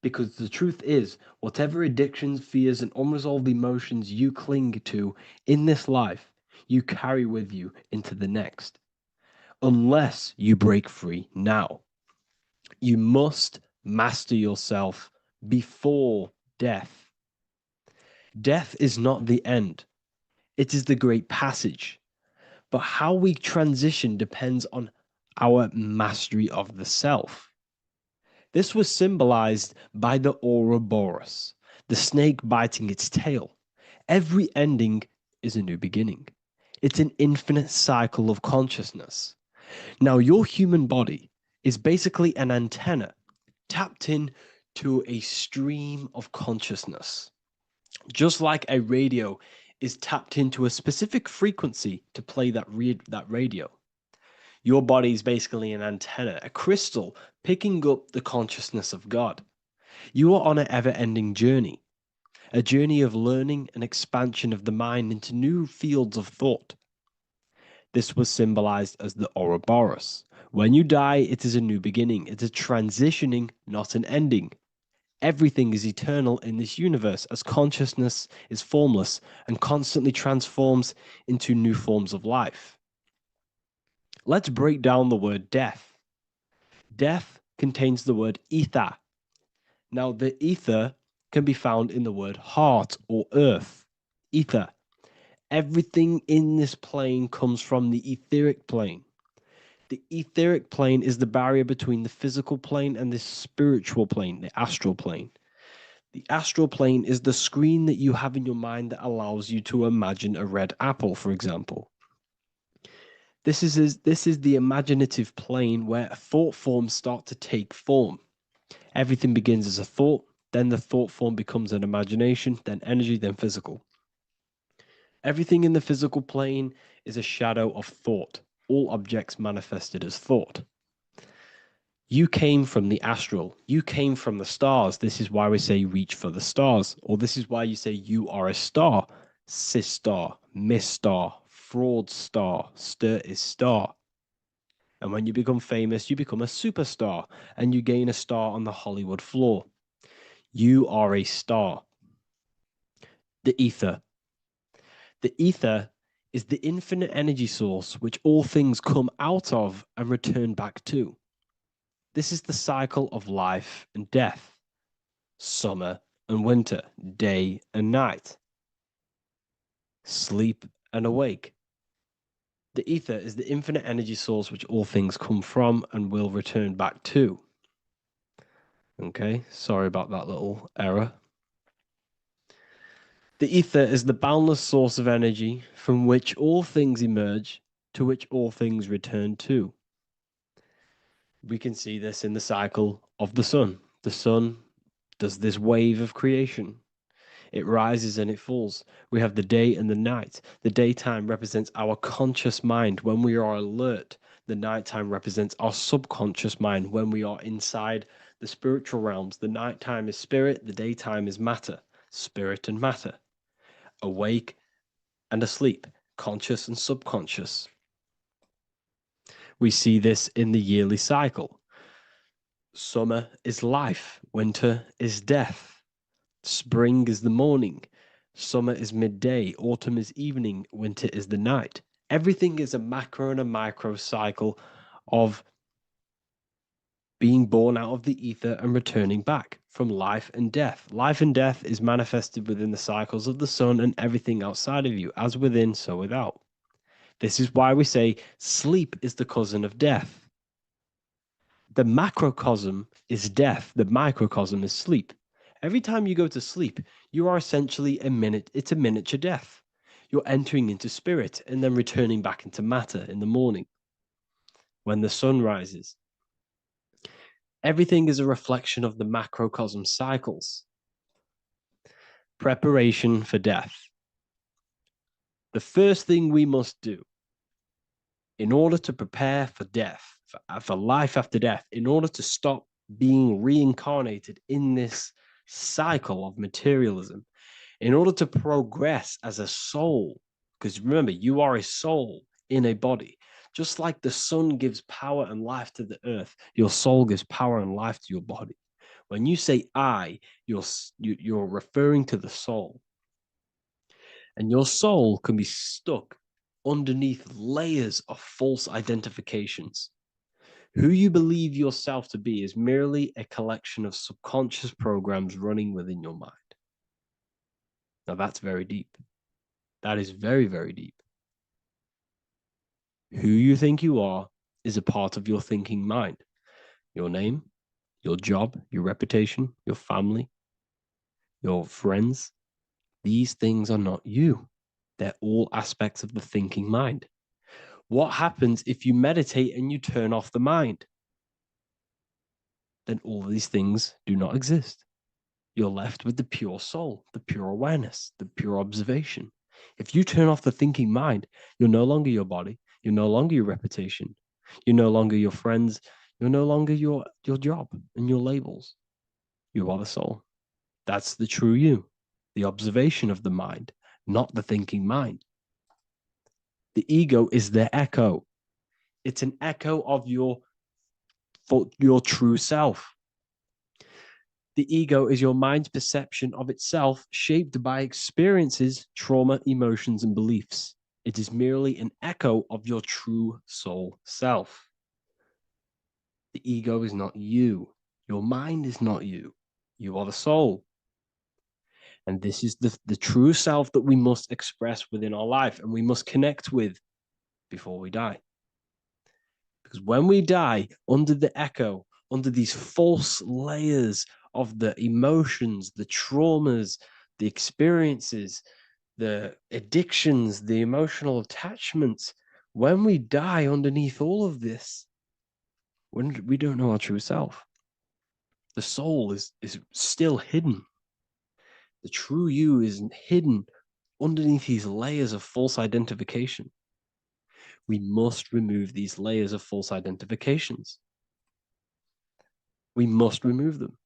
Because the truth is, whatever addictions, fears, and unresolved emotions you cling to in this life, you carry with you into the next. Unless you break free now. You must master yourself before death. Death is not the end. It is the great passage. But how we transition depends on our mastery of the self. This was symbolized by the Ouroboros, the snake biting its tail. Every ending is a new beginning. It's an infinite cycle of consciousness. Now, your human body is basically an antenna tapped in to a stream of consciousness. Just like a radio is tapped into a specific frequency to play that radio. Your body is basically an antenna, a crystal picking up the consciousness of God. You are on an ever-ending journey. a journey of learning and expansion of the mind into new fields of thought. This was symbolized as the Ouroboros. When you die, it is a new beginning. It's a transitioning, not an ending. Everything is eternal in this universe as consciousness is formless and constantly transforms into new forms of life. Let's break down the word death. Death contains the word ether. Now, the ether can be found in the word heart or earth. Ether. Everything in this plane comes from the etheric plane. The etheric plane is the barrier between the physical plane and the spiritual plane, the astral plane. The astral plane is the screen that you have in your mind that allows you to imagine a red apple, for example. This is the imaginative plane where thought forms start to take form. Everything begins as a thought, then the thought form becomes an imagination, then energy, then physical. Everything in the physical plane is a shadow of thought, all objects manifested as thought. You came from the astral. You came from the stars. This is why we say reach for the stars. Or this is why you say you are a star. Cis star, miss star, fraud star, stir is star. And when you become famous, you become a superstar and you gain a star on the Hollywood floor. You are a star. The ether. The ether is the infinite energy source which all things come out of and return back to. This is the cycle of life and death, summer and winter, day and night, sleep and awake. The ether is the infinite energy source which all things come from and will return back to. Okay, sorry about that little error. The ether is the boundless source of energy from which all things emerge, to which all things return to. We can see this in the cycle of the sun. The sun does this wave of creation. It rises and it falls. We have the day and the night. The daytime represents our conscious mind when we are alert. The nighttime represents our subconscious mind when we are inside the spiritual realms. The nighttime is spirit, the daytime is matter, spirit and matter. Awake and asleep, conscious and subconscious. We see this in the yearly cycle. Summer is life, winter is death. Spring is the morning, summer is midday, autumn is evening, winter is the night. Everything is a macro and a micro cycle of being born out of the ether and returning back from life and death. Life and death is manifested within the cycles of the sun and everything outside of you, as within, so without. This is why we say sleep is the cousin of death. The macrocosm is death, the microcosm is sleep. Every time you go to sleep, you are essentially it's a miniature death. You're entering into spirit and then returning back into matter in the morning when the sun rises. Everything is a reflection of the macrocosm cycles. Preparation for death. The first thing we must do in order to prepare for death, for life after death, in order to stop being reincarnated in this cycle of materialism, in order to progress as a soul, because remember, you are a soul in a body. Just like the sun gives power and life to the earth, your soul gives power and life to your body. When you say I, you're referring to the soul. And your soul can be stuck underneath layers of false identifications. Who you believe yourself to be is merely a collection of subconscious programs running within your mind. Now that's very deep. That is very, very deep. Who you think you are is a part of your thinking mind. Your name, your job, your reputation, your family, your friends. These things are not you. They're all aspects of the thinking mind. What happens if you meditate and you turn off the mind? Then all these things do not exist. You're left with the pure soul, the pure awareness, the pure observation. If you turn off the thinking mind, you're no longer your body, you're no longer your reputation, you're no longer your friends, you're no longer your job and your labels. You are the soul. That's the true you. the observation of the mind, not the thinking mind. The ego is the echo. It's an echo of your true self. The ego is your mind's perception of itself, shaped by experiences, trauma, emotions, and beliefs. It is merely an echo of your true soul self. The ego is not you. Your mind is not you. You are the soul. And this is the true self that we must express within our life and we must connect with before we die. Because when we die under the echo, under these false layers of the emotions, the traumas, the experiences, the addictions, the emotional attachments, when we die underneath all of this, when we don't know our true self, the soul is still hidden. The true you is hidden underneath these layers of false identification. We must remove these layers of false identifications. We must remove them.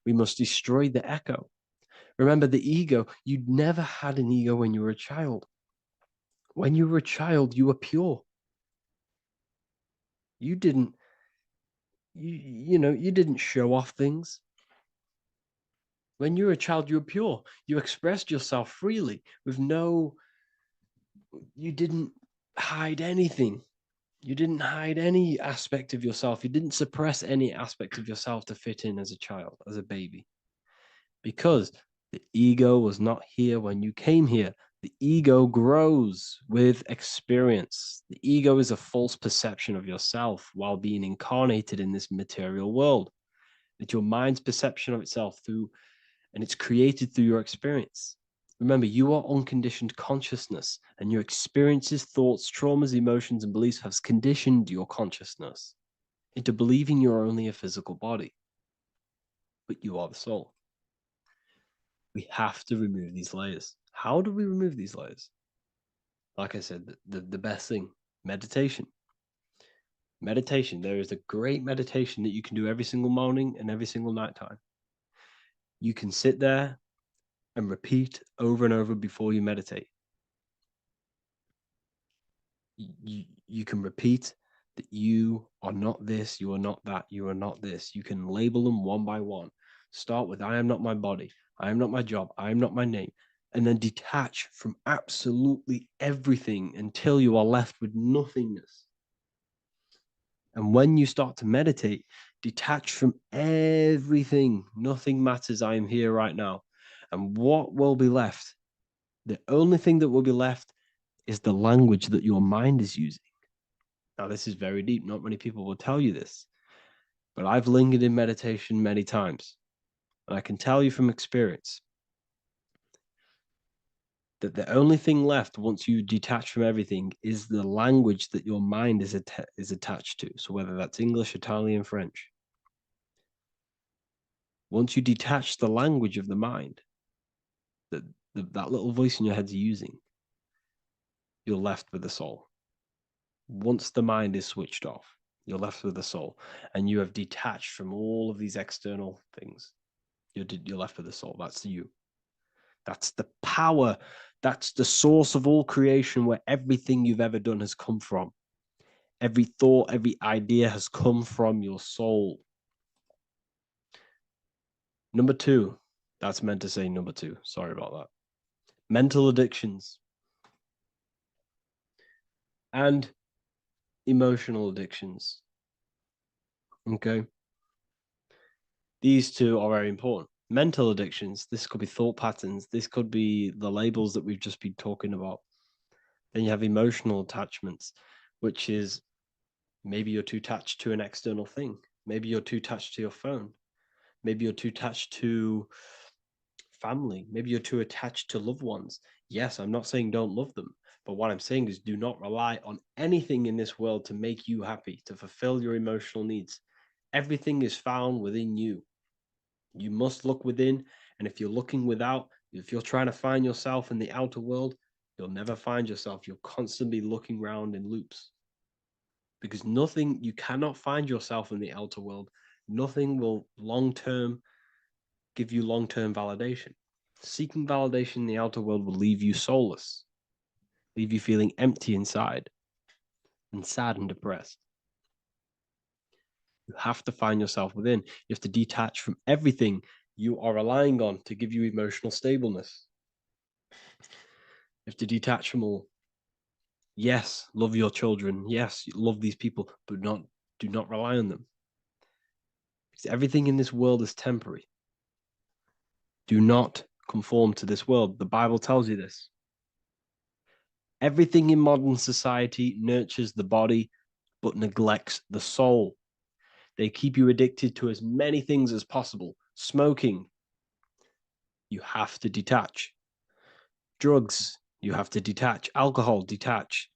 We must destroy the echo. Remember, the ego, you never had an ego when you were a child. When you were a child, you were pure. You didn't, you didn't show off things. When you were a child, you were pure. You expressed yourself freely with you didn't hide anything. You didn't hide any aspect of yourself. You didn't suppress any aspect of yourself to fit in as a child, as a baby. Because the ego was not here when you came here. The ego grows with experience. The ego is a false perception of yourself while being incarnated in this material world. It's your mind's perception of itself and it's created through your experience. Remember, you are unconditioned consciousness, and your experiences, thoughts, traumas, emotions, and beliefs have conditioned your consciousness into believing you're only a physical body, but you are the soul. We have to remove these layers. How do we remove these layers? Like I said, the best thing, meditation. Meditation. There is a great meditation that you can do every single morning and every single nighttime. You can sit there and repeat over and over before you meditate. You can repeat that you are not this, you are not that, you are not this. You can label them one by one. Start with, I am not my body, I am not my job, I am not my name. And then detach from absolutely everything until you are left with nothingness. And when you start to meditate, detach from everything. Nothing matters. I am here right now. And what will be left? The only thing that will be left is the language that your mind is using. Now, this is very deep. Not many people will tell you this, but I've lingered in meditation many times. And I can tell you from experience that the only thing left once you detach from everything is the language that your mind is attached to. So whether that's English, Italian, French. Once you detach the language of the mind that that little voice in your head's using, you're left with the soul. Once the mind is switched off, you're left with the soul, and you have detached from all of these external things. You're left with the soul. That's you. That's the power. That's the source of all creation, where everything you've ever done has come from. Every thought, every idea has come from your soul. Number two, that's meant to say number two. Sorry about that. Mental addictions and emotional addictions. Okay. These two are very important. Mental addictions, this could be thought patterns. This could be the labels that we've just been talking about. Then you have emotional attachments, which is maybe you're too attached to an external thing. Maybe you're too attached to your phone. Maybe you're too attached to family. Maybe you're too attached to loved ones. Yes, I'm not saying don't love them, but what I'm saying is do not rely on anything in this world to make you happy, to fulfill your emotional needs. Everything is found within you. You must look within, and if you're looking without, if you're trying to find yourself in the outer world, you'll never find yourself. You'll constantly be looking around in loops. Because you cannot find yourself in the outer world. Nothing will give you long-term validation. Seeking validation in the outer world will leave you soulless, leave you feeling empty inside and sad and depressed. You have to find yourself within. You have to detach from everything you are relying on to give you emotional stableness. You have to detach from all. Yes, love your children. Yes, love these people, but do not rely on them. Because everything in this world is temporary. Do not conform to this world. The Bible tells you this. Everything in modern society nurtures the body, but neglects the soul. They keep you addicted to as many things as possible. Smoking, you have to detach. Drugs, you have to detach. Alcohol, detach.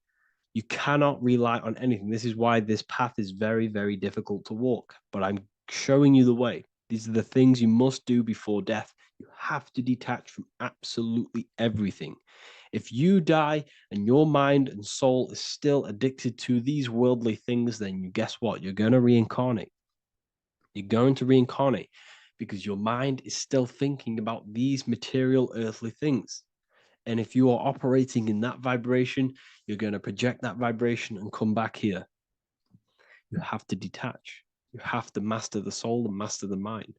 You cannot rely on anything. This is why this path is very, very difficult to walk. But I'm showing you the way. These are the things you must do before death. You have to detach from absolutely everything. If you die and your mind and soul is still addicted to these worldly things, then you guess what? You're going to reincarnate. You're going to reincarnate because your mind is still thinking about these material earthly things. And if you are operating in that vibration, you're going to project that vibration and come back here. You have to detach. You have to master the soul and master the mind.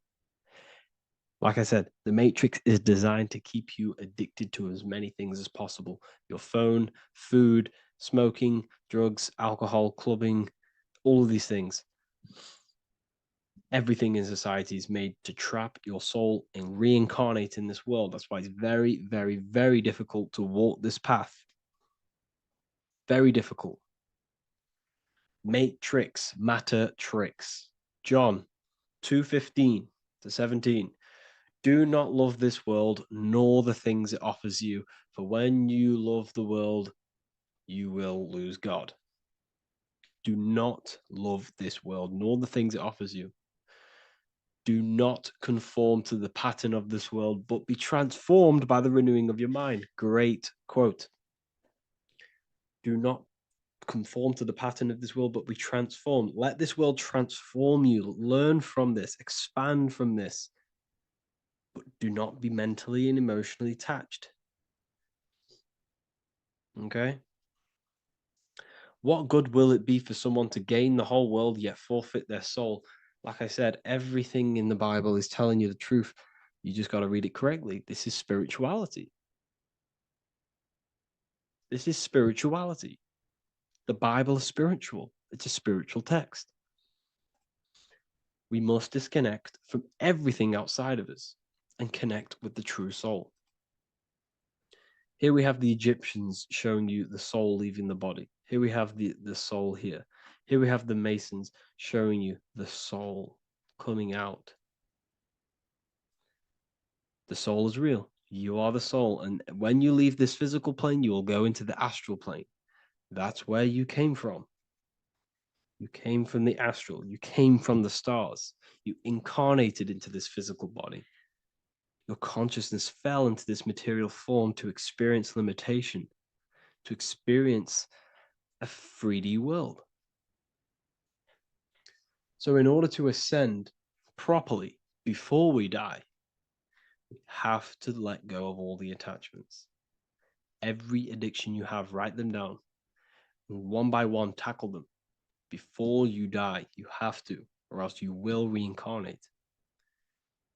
Like I said, the matrix is designed to keep you addicted to as many things as possible. Your phone, food, smoking, drugs, alcohol, clubbing, all of these things. Everything in society is made to trap your soul and reincarnate in this world. That's why it's very, very, very difficult to walk this path. Very difficult. Matrix, matter tricks. John 2:15 to 17. Do not love this world, nor the things it offers you. For when you love the world, you will lose God. Do not love this world, nor the things it offers you. Do not conform to the pattern of this world, but be transformed by the renewing of your mind. Great quote. Do not conform to the pattern of this world, but be transformed. Let this world transform you. Learn from this, expand from this, but do not be mentally and emotionally attached. Okay? What good will it be for someone to gain the whole world yet forfeit their soul? Like I said, everything in the Bible is telling you the truth. You just got to read it correctly. This is spirituality. This is spirituality. The Bible is spiritual. It's a spiritual text. We must disconnect from everything outside of us and connect with the true soul. Here we have the Egyptians showing you the soul leaving the body. Here we have the soul here. Here we have the Masons showing you the soul coming out. The soul is real. You are the soul. And when you leave this physical plane, you will go into the astral plane. That's where you came from. You came from the astral. You came from the stars. You incarnated into this physical body. Your consciousness fell into this material form to experience limitation, to experience a 3D world. So in order to ascend properly before we die, we have to let go of all the attachments. Every addiction you have, write them down. And one by one, tackle them. Before you die, you have to, or else you will reincarnate.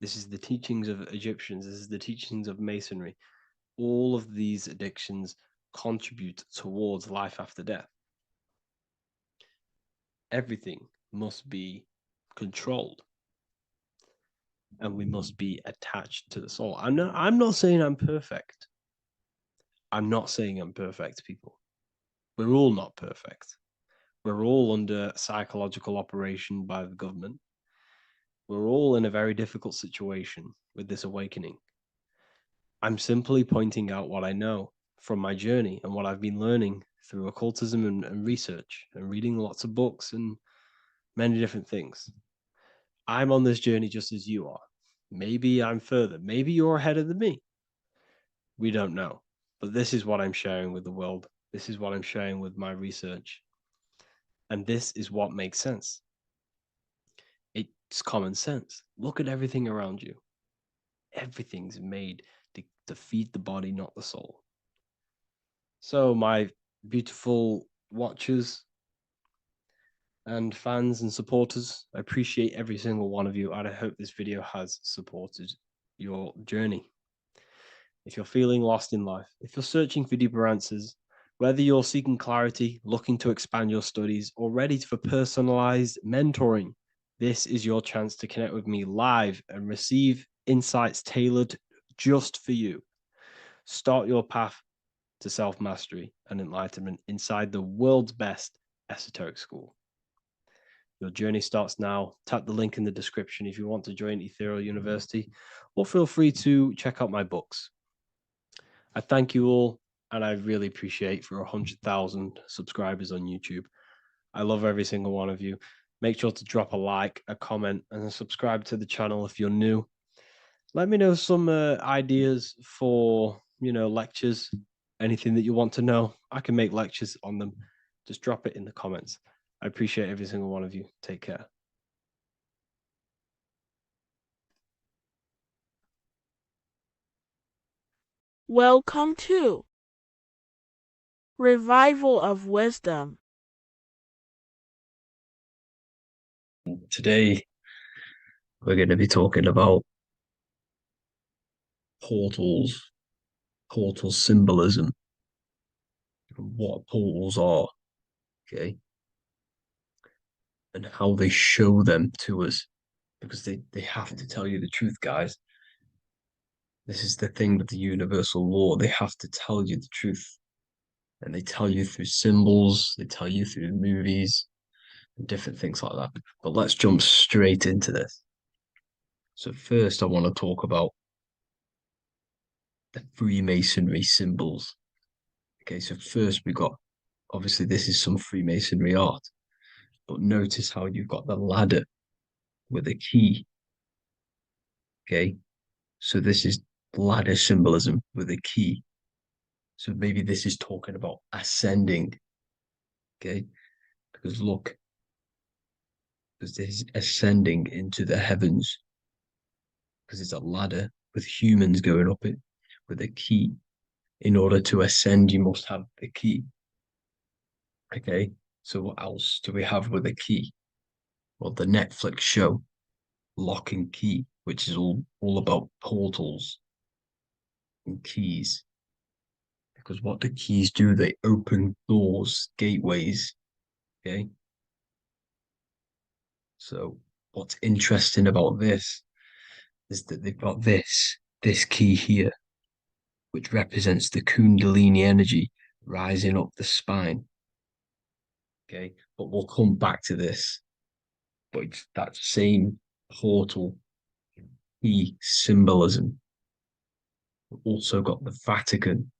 This is the teachings of Egyptians. This is the teachings of Masonry. All of these addictions contribute towards life after death. Everything must be controlled. And we must be attached to the soul. I'm not saying I'm perfect. I'm not saying I'm perfect, people. We're all not perfect. We're all under psychological operation by the government. We're all in a very difficult situation with this awakening. I'm simply pointing out what I know from my journey and what I've been learning through occultism and research and reading lots of books and many different things. I'm on this journey just as you are. Maybe I'm further. Maybe you're ahead of me. We don't know. But this is what I'm sharing with the world. This is what I'm sharing with my research. And this is what makes sense. It's common sense. Look at everything around you. Everything's made to to feed the body, not the soul. So, my beautiful watchers and fans and supporters, I appreciate every single one of you, and I hope this video has supported your journey. If you're feeling lost in life, if you're searching for deeper answers, whether you're seeking clarity, looking to expand your studies, or ready for personalized mentoring, this is your chance to connect with me live and receive insights tailored just for you. Start your path to self-mastery and enlightenment inside the world's best esoteric school. Your journey starts now. Tap the link in the description if you want to join Ethereal University, or feel free to check out my books. I thank you all, and I really appreciate for 100,000 subscribers on YouTube. I love every single one of you. Make sure to drop a like, a comment, and subscribe to the channel if you're new. Let me know some ideas for, lectures, anything that you want to know. I can make lectures on them. Just drop it in the comments. I appreciate every single one of you. Take care. Welcome to Revival of Wisdom. Today, we're going to be talking about portal symbolism, what portals are, okay, and how they show them to us, because they have to tell you the truth, guys. This is the thing with the universal law. They have to tell you the truth, and they tell you through symbols, they tell you through movies and different things like that. But let's jump straight into this. So first, I want to talk about the Freemasonry symbols. Okay, so first we got, obviously this is some Freemasonry art, but notice how you've got the ladder with a key. Okay, so this is ladder symbolism with a key. So maybe this is talking about ascending. Okay, because look, because this is ascending into the heavens, because it's a ladder with humans going up it with a key. In order to ascend, you must have the key. Okay, so what else do we have with a key? Well, the Netflix show Lock and Key, which is all about portals and keys. Because what do keys do? They open doors, gateways. Okay. So what's interesting about this is that they've got this key here, which represents the Kundalini energy rising up the spine. Okay, but we'll come back to this. But it's that same portal key symbolism. We've also got the Vatican.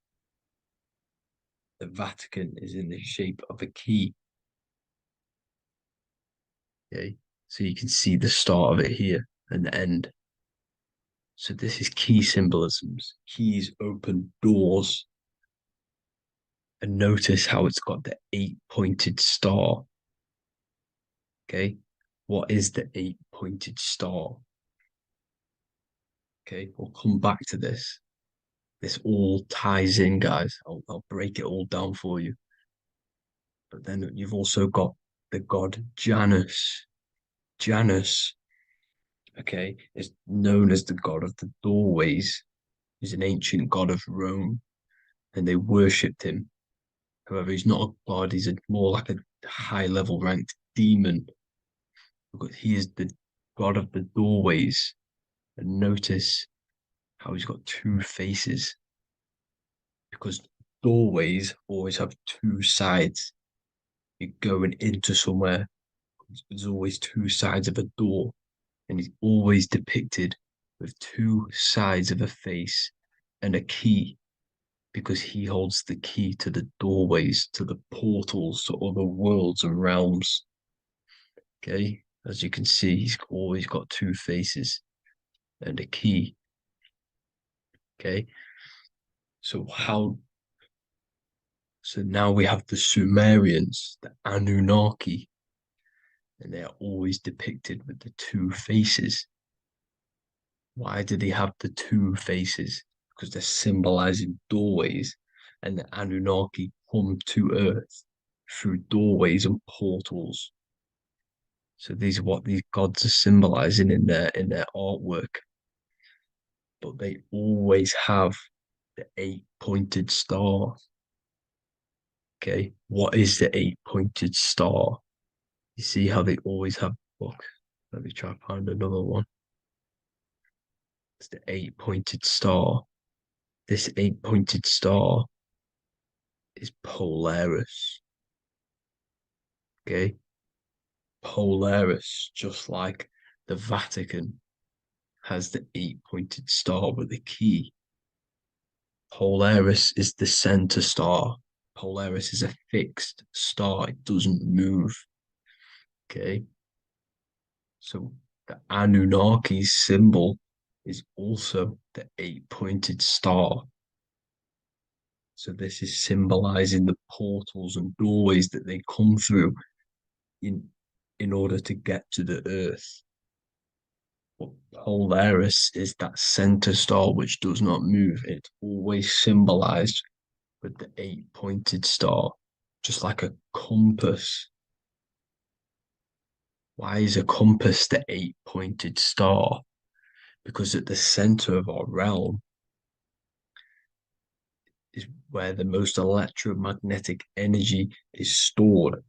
The Vatican is in the shape of a key. Okay, so you can see the start of it here and the end. So this is key symbolisms. Keys open doors. And notice how it's got the 8-pointed star. Okay, what is the 8-pointed star? Okay, we'll come back to this. This all ties in, guys. I'll break it all down for you. But then you've also got the god Janus. Janus, okay, is known as the god of the doorways. He's an ancient god of Rome, and they worshipped him. However, he's not a god, he's more like a high-level ranked demon. Because he is the god of the doorways. And notice how he's got two faces. Because doorways always have two sides. You're going into somewhere, there's always two sides of a door. And he's always depicted with two sides of a face and a key, because he holds the key to the doorways, to the portals, to other worlds and realms. Okay, as you can see, he's always got two faces and a key. Okay, so now we have the Sumerians, the Anunnaki, and they are always depicted with the two faces. Why do they have the two faces? because they're symbolizing doorways, and the Anunnaki come to Earth through doorways and portals. So these are what these gods are symbolizing in their artwork. But they always have the 8-pointed star. Okay, what is the 8-pointed star? You see how they always have. Look, let me try to find another one. It's the 8-pointed star. This 8-pointed star is Polaris. Okay, Polaris, just like the Vatican has the 8-pointed star with a key. Polaris is the center star. Polaris is a fixed star, it doesn't move. Okay, so the Anunnaki's symbol is also the 8-pointed star. So this is symbolizing the portals and doorways that they come through in order to get to the Earth. But Polaris is that center star which does not move. It's always symbolized with the 8-pointed star, just like a compass. Why is a compass the 8-pointed star? Because at the center of our realm is where the most electromagnetic energy is stored.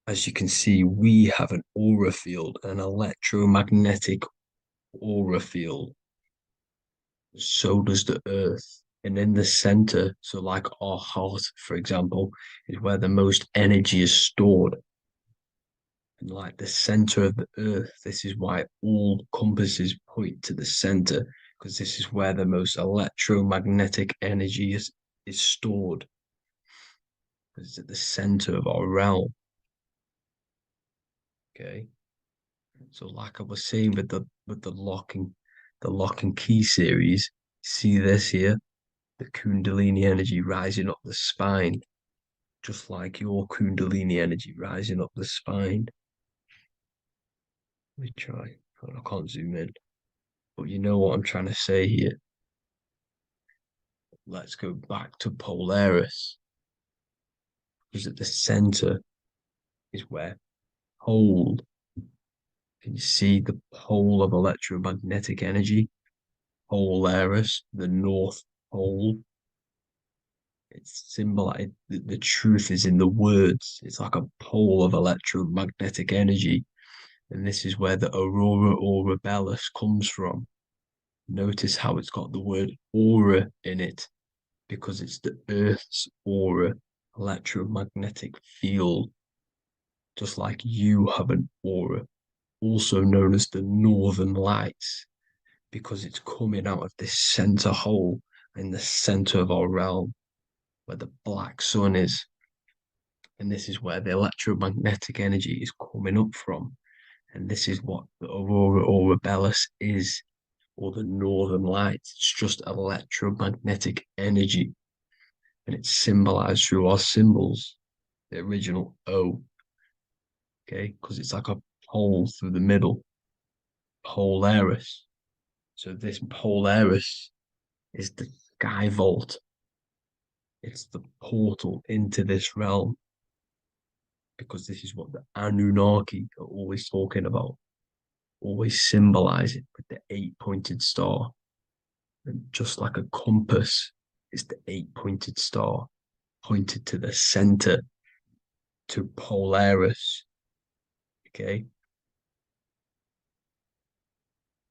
As you can see, we have an aura field, an electromagnetic aura field. So does the Earth. And in the center, so like our heart, for example, is where the most energy is stored. And like the center of the Earth, this is why all compasses point to the center, because this is where the most electromagnetic energy is stored. It's at the center of our realm. Okay. So like I was saying with the lock and key series, see this here? The Kundalini energy rising up the spine, just like your Kundalini energy rising up the spine. Let me try. I can't zoom in, but you know what I'm trying to say here. Let's go back to Polaris, because at the center is where pole. Can you see the pole of electromagnetic energy? Polaris, the North Pole. It's symbolized. The truth is in the words. It's like a pole of electromagnetic energy. And this is where the aurora borealis comes from. Notice how it's got the word aura in it, because it's the Earth's aura, electromagnetic field. Just like you have an aura, also known as the northern lights, because it's coming out of this center hole in the center of our realm, where the black sun is. And this is where the electromagnetic energy is coming up from. And this is what the aurora borealis is, or the northern lights. It's just electromagnetic energy. And it's symbolized through our symbols, the original O. Okay, because it's like a pole through the middle. Polaris. So this Polaris is the sky vault. It's the portal into this realm, because this is what the Anunnaki are always talking about, always symbolize it with the 8-pointed star. And just like a compass, it's the 8-pointed star pointed to the center, to Polaris. Okay.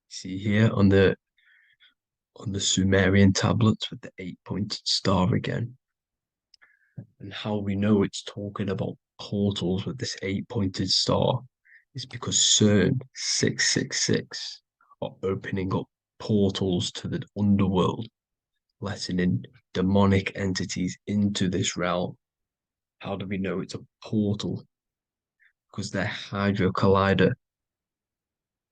See here on the Sumerian tablets with the 8-pointed star again. And how we know it's talking about portals with this 8-pointed star is because CERN 666 are opening up portals to the underworld, letting in demonic entities into this realm. How do we know it's a portal? Because their Hydro Collider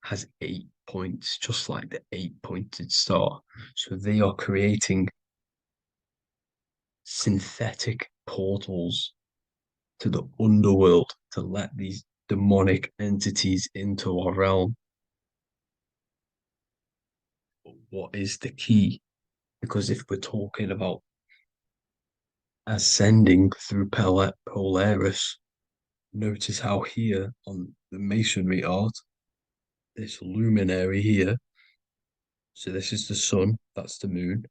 has 8 points, just like the 8-pointed star. So they are creating synthetic portals to the underworld to let these demonic entities into our realm. But what is the key? Because if we're talking about ascending through Polaris, notice how here on the masonry art, this luminary here, so this is the sun, that's the moon.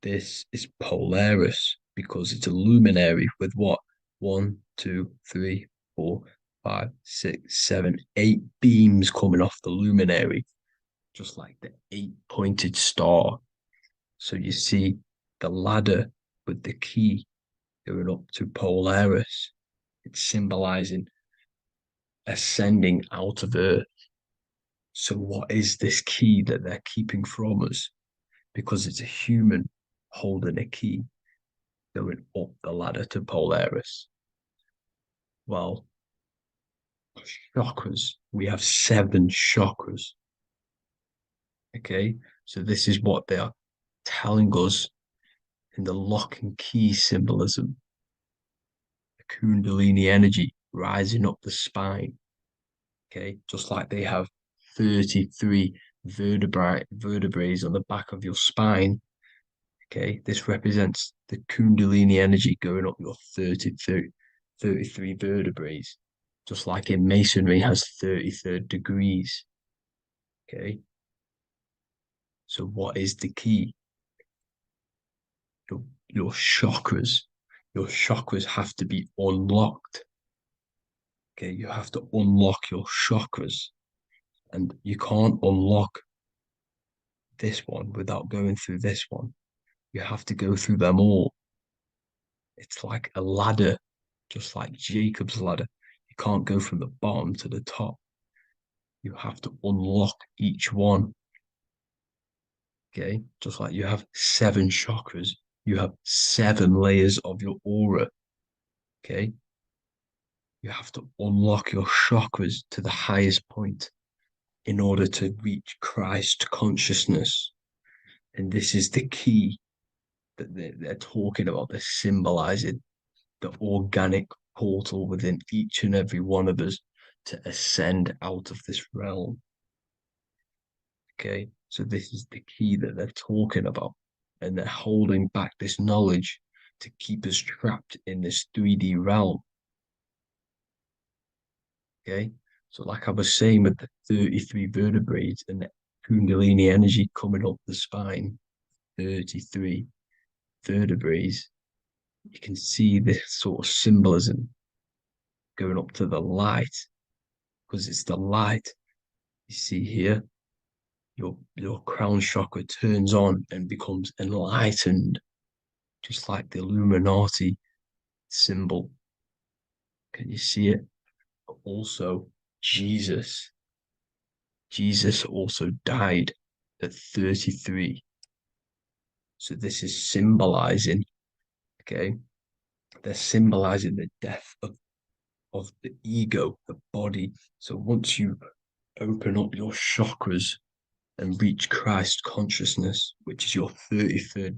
This is Polaris because it's a luminary with what? 1, 2, 3, 4, 5, 6, 7, 8 beams coming off the luminary, just like the 8-pointed star. So you see the ladder with the key going up to Polaris. It's symbolizing ascending out of Earth. So what is this key that they're keeping from us? Because it's a human holding a key going up the ladder to Polaris. Well, chakras. We have 7 chakras. Okay, so this is what they are telling us in the lock and key symbolism. The Kundalini energy rising up the spine. Okay, just like they have 33 vertebrae on the back of your spine. Okay, this represents the Kundalini energy going up your 33 vertebrae, just like in masonry has 33rd degrees. Okay, so what is the key? Your chakras. Your chakras have to be unlocked. Okay, you have to unlock your chakras, and you can't unlock this one without going through this one. You have to go through them all. It's like a ladder, just like Jacob's ladder. You can't go from the bottom to the top. You have to unlock each one. Okay, just like you have 7 chakras, you have 7 layers of your aura. Okay, you have to unlock your chakras to the highest point in order to reach Christ consciousness. And this is the key that they're talking about. They're symbolizing the organic portal within each and every one of us to ascend out of this realm. Okay, so this is the key that they're talking about, and they're holding back this knowledge to keep us trapped in this 3D realm. Okay, so like I was saying with the 33 vertebrae and the Kundalini energy coming up the spine, 33 vertebrae, you can see this sort of symbolism going up to the light, because it's the light you see here. Your crown chakra turns on and becomes enlightened, just like the Illuminati symbol. Can you see it? But also Jesus also died at 33. So this is symbolizing, okay, they're symbolizing the death of the ego, the body. So once you open up your chakras and reach Christ consciousness, which is your 33rd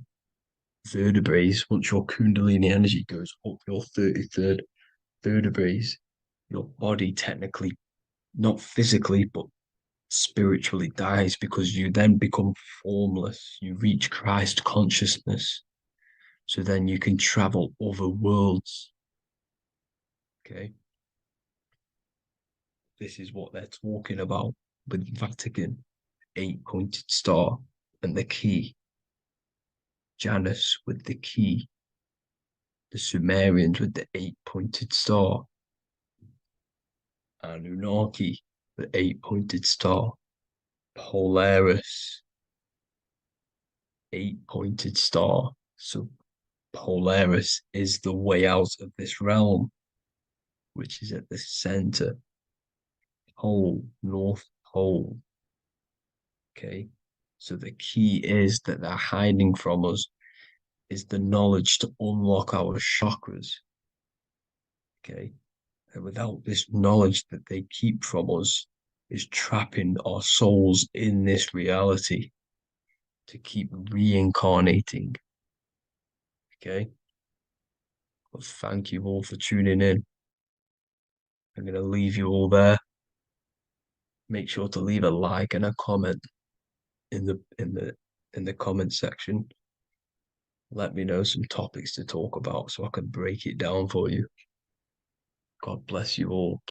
vertebrae, once your Kundalini energy goes up your 33rd vertebrae, your body technically, not physically, but spiritually dies, because you then become formless. You reach Christ consciousness. So then you can travel other worlds. Okay. This is what they're talking about with Vatican, 8-pointed star, and the key. Janus with the key. The Sumerians with the 8-pointed star. Anunnaki, the 8-pointed star. Polaris, 8-pointed star. So Polaris is the way out of this realm, which is at the center. Pole, North Pole. Okay, so the key is that they're hiding from us is the knowledge to unlock our chakras. Okay, and without this knowledge that they keep from us is trapping our souls in this reality to keep reincarnating. Okay, well, thank you all for tuning in. I'm going to leave you all there. Make sure to leave a like and a comment in the comment section. let me know some topics to talk about so I can break it down for you. God bless you all.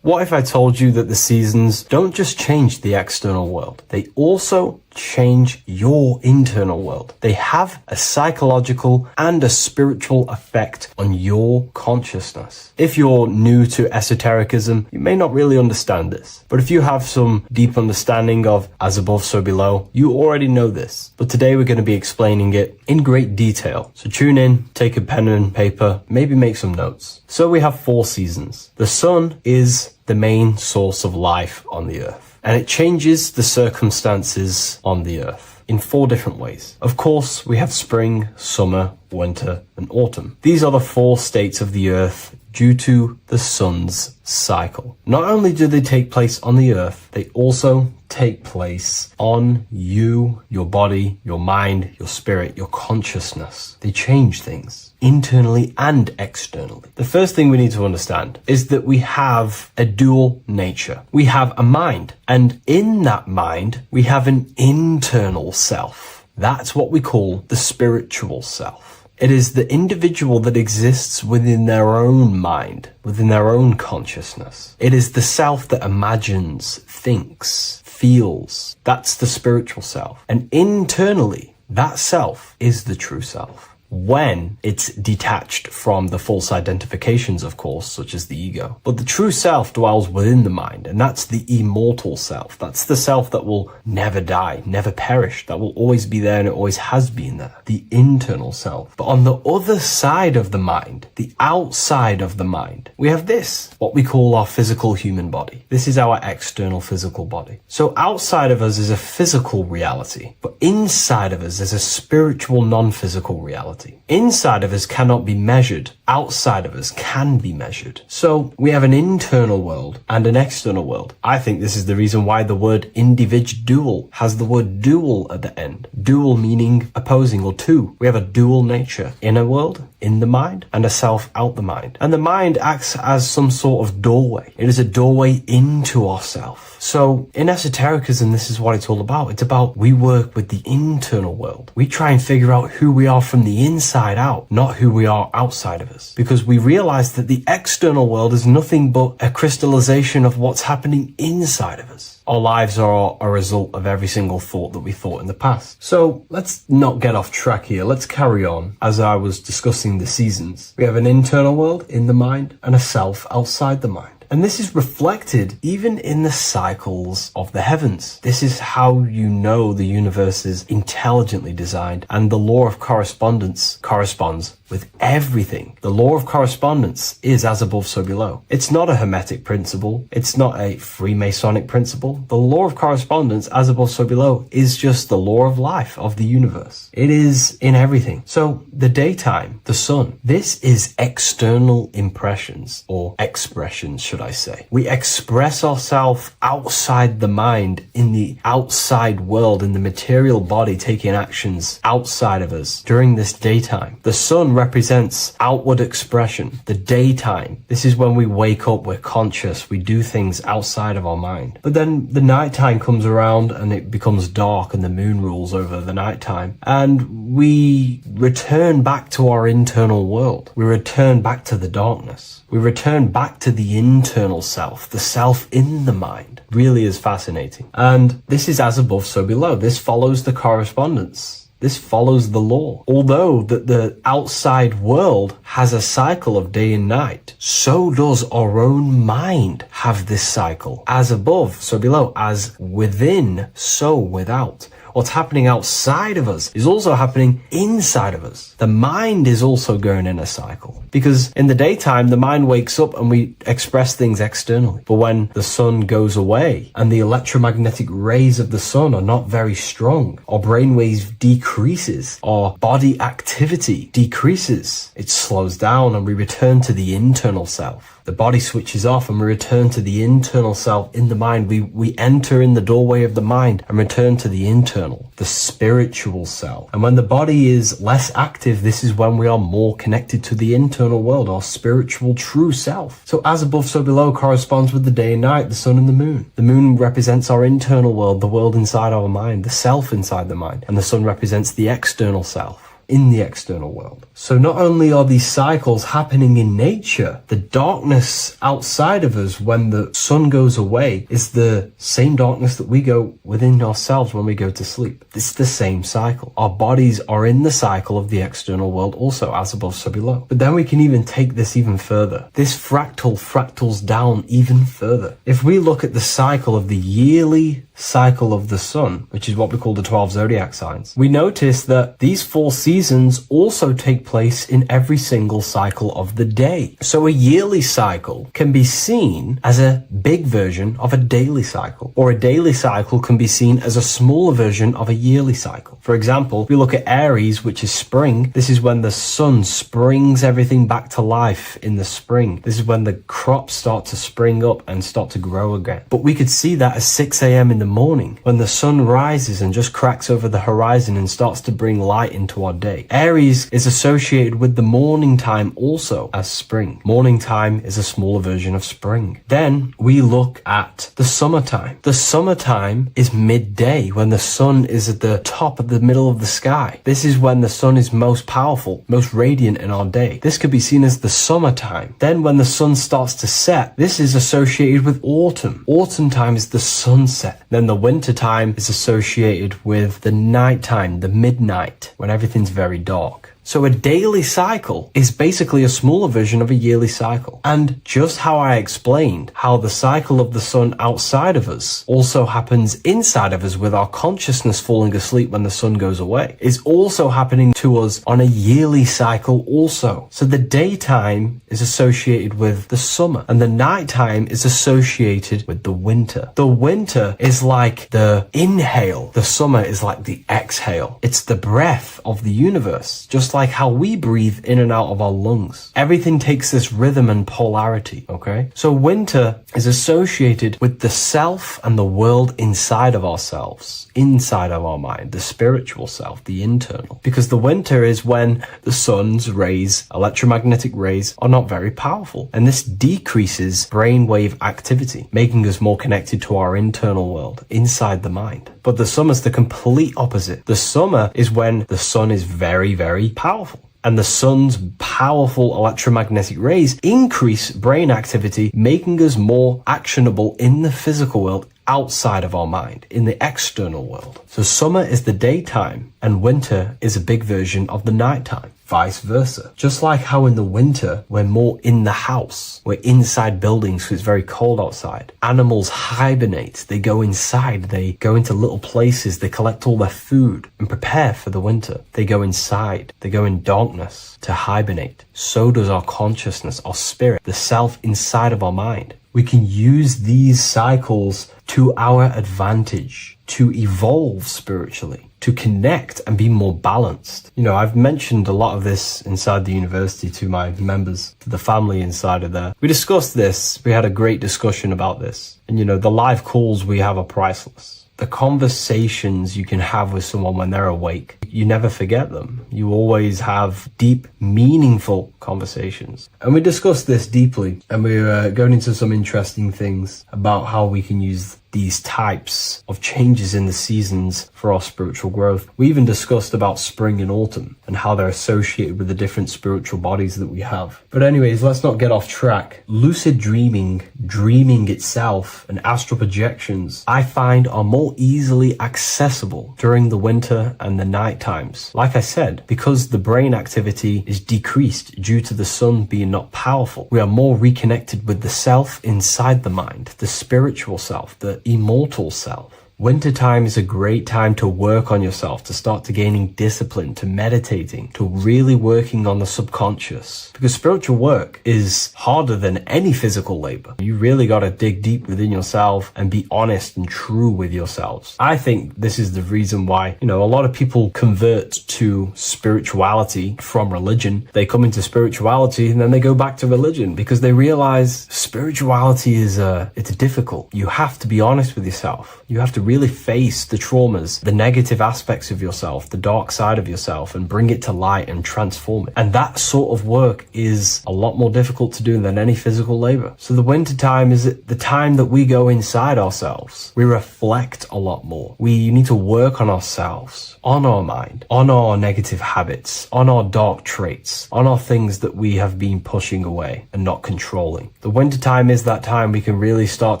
What if I told you that the seasons don't just change the external world, they also change your internal world? They have a psychological and a spiritual effect on your consciousness. If you're new to esotericism, you may not really understand this. But if you have some deep understanding of as above, so below, you already know this. But today we're going to be explaining it in great detail. So tune in, take a pen and paper, maybe make some notes. So we have 4 seasons. The sun is the main source of life on the earth, and it changes the circumstances on the earth in 4 different ways. Of course, we have spring, summer, winter, and autumn. These are the 4 states of the earth due to the sun's cycle. Not only do they take place on the earth, they also take place on you, your body, your mind, your spirit, your consciousness. They change things internally and externally. The first thing we need to understand is that we have a dual nature. We have a mind, and in that mind, we have an internal self. That's what we call the spiritual self. It is the individual that exists within their own mind, within their own consciousness. It is the self that imagines, thinks, feels. That's the spiritual self. And internally, that self is the true self. When it's detached from the false identifications, of course, such as the ego. But the true self dwells within the mind, and that's the immortal self. That's the self that will never die, never perish, that will always be there, and it always has been there. The internal self. But on the other side of the mind, the outside of the mind, we have this, what we call our physical human body. This is our external physical body. So outside of us is a physical reality, but inside of us is a spiritual non-physical reality. Inside of us cannot be measured. Outside of us can be measured. So we have an internal world and an external world. I think this is the reason why the word individual has the word dual at the end. Dual meaning opposing or two. We have a dual nature. Inner world, in the mind, and a self out the mind. And the mind acts as some sort of doorway. It is a doorway into ourself. So in esotericism, this is what it's all about. It's about we work with the internal world. We try and figure out who we are from the inside out, not who we are outside of us. Because we realize that the external world is nothing but a crystallization of what's happening inside of us. Our lives are a result of every single thought that we thought in the past. So let's not get off track here. Let's carry on. As I was discussing the seasons, we have an internal world in the mind and a self outside the mind. And this is reflected even in the cycles of the heavens. This is how you know the universe is intelligently designed, and the law of correspondence corresponds with everything. The law of correspondence is as above, so below. It's not a hermetic principle. It's not a Freemasonic principle. The law of correspondence, as above, so below, is just the law of life of the universe. It is in everything. So the daytime, the sun, this is external impressions or expressions, should I say. We express ourselves outside the mind, in the outside world, in the material body, taking actions outside of us during this daytime. The sun represents outward expression, the daytime. This is when we wake up, we're conscious, we do things outside of our mind. But then the nighttime comes around and it becomes dark and the moon rules over the nighttime. And we return back to our internal world. We return back to the darkness. We return back to the internal self, the self in the mind. Really is fascinating. And this is as above, so below. This follows the correspondence. This follows the law. Although that the outside world has a cycle of day and night, so does our own mind have this cycle. As above, so below. As within, so without. What's happening outside of us is also happening inside of us. The mind is also going in a cycle. Because in the daytime, the mind wakes up and we express things externally. But when the sun goes away and the electromagnetic rays of the sun are not very strong, our brainwave decreases, our body activity decreases. It slows down and we return to the internal self. The body switches off and we return to the internal self in the mind. We enter in the doorway of the mind and return to the internal, the spiritual self. And when the body is less active, this is when we are more connected to the internal world, our spiritual true self. So as above, so below corresponds with the day and night, the sun and the moon. The moon represents our internal world, the world inside our mind, the self inside the mind. And the sun represents the external self in the external world. So not only are these cycles happening in nature, the darkness outside of us when the sun goes away is the same darkness that we go within ourselves when we go to sleep. It's the same cycle. Our bodies are in the cycle of the external world also, as above, so below. But then we can even take this even further. This fractals down even further. If we look at the cycle of the yearly cycle of the sun, which is what we call the 12 zodiac signs, we notice that these 4 seasons also take place in every single cycle of the day. So a yearly cycle can be seen as a big version of a daily cycle, or a daily cycle can be seen as a smaller version of a yearly cycle. For example, if we look at Aries, which is spring, this is when the sun springs everything back to life in the spring. This is when the crops start to spring up and start to grow again. But we could see that at 6 a.m. in the morning, when the sun rises and just cracks over the horizon and starts to bring light into our day. Aries is associated with the morning time also as spring. Morning time is a smaller version of spring. Then we look at the summertime. The summertime is midday, when the sun is at the top of the middle of the sky. This is when the sun is most powerful, most radiant in our day. This could be seen as the summertime. Then when the sun starts to set, this is associated with autumn. Autumn time is the sunset. Then the winter time is associated with the nighttime, the midnight, when everything's very dark. So a daily cycle is basically a smaller version of a yearly cycle. And just how I explained how the cycle of the sun outside of us also happens inside of us with our consciousness falling asleep when the sun goes away, is also happening to us on a yearly cycle also. So the daytime is associated with the summer and the nighttime is associated with the winter. The winter is like the inhale. The summer is like the exhale. It's the breath of the universe, just like how we breathe in and out of our lungs. Everything takes this rhythm and polarity, okay? So winter is associated with the self and the world inside of ourselves, inside of our mind, the spiritual self, the internal. Because the winter is when the sun's rays, electromagnetic rays, are not very powerful. And this decreases brainwave activity, making us more connected to our internal world, inside the mind. But the summer's the complete opposite. The summer is when the sun is very, very powerful. And the sun's powerful electromagnetic rays increase brain activity, making us more actionable in the physical world outside of our mind, in the external world. So summer is the daytime and winter is a big version of the nighttime. Vice versa. Just like how in the winter, we're more in the house. We're inside buildings because it's very cold outside. Animals hibernate. They go inside. They go into little places. They collect all their food and prepare for the winter. They go inside. They go in darkness to hibernate. So does our consciousness, our spirit, the self inside of our mind. We can use these cycles to our advantage, to evolve spiritually, to connect and be more balanced. You know, I've mentioned a lot of this inside the university to my members, to the family inside of there. We discussed this. We had a great discussion about this. And, you know, the live calls we have are priceless. The conversations you can have with someone when they're awake, you never forget them. You always have deep, meaningful conversations. And we discussed this deeply, and we were going into some interesting things about how we can use these types of changes in the seasons for our spiritual growth. We even discussed about spring and autumn and how they're associated with the different spiritual bodies that we have. But anyways, let's not get off track. Lucid dreaming, dreaming itself, and astral projections, I find are more easily accessible during the winter and the night times. Like I said, because the brain activity is decreased due to the sun being not powerful, we are more reconnected with the self inside the mind, the spiritual self, the immortal self. Wintertime is a great time to work on yourself, to start to gaining discipline, to meditating, to really working on the subconscious. Because spiritual work is harder than any physical labor. You really got to dig deep within yourself and be honest and true with yourselves. I think this is the reason why, a lot of people convert to spirituality from religion. They come into spirituality and then they go back to religion because they realize spirituality is it's difficult. You have to be honest with yourself. You have to really face the traumas, the negative aspects of yourself, the dark side of yourself, and bring it to light and transform it. And that sort of work is a lot more difficult to do than any physical labor. So the winter time is the time that we go inside ourselves. We reflect a lot more. We need to work on ourselves, on our mind, on our negative habits, on our dark traits, on our things that we have been pushing away and not controlling. The winter time is that time we can really start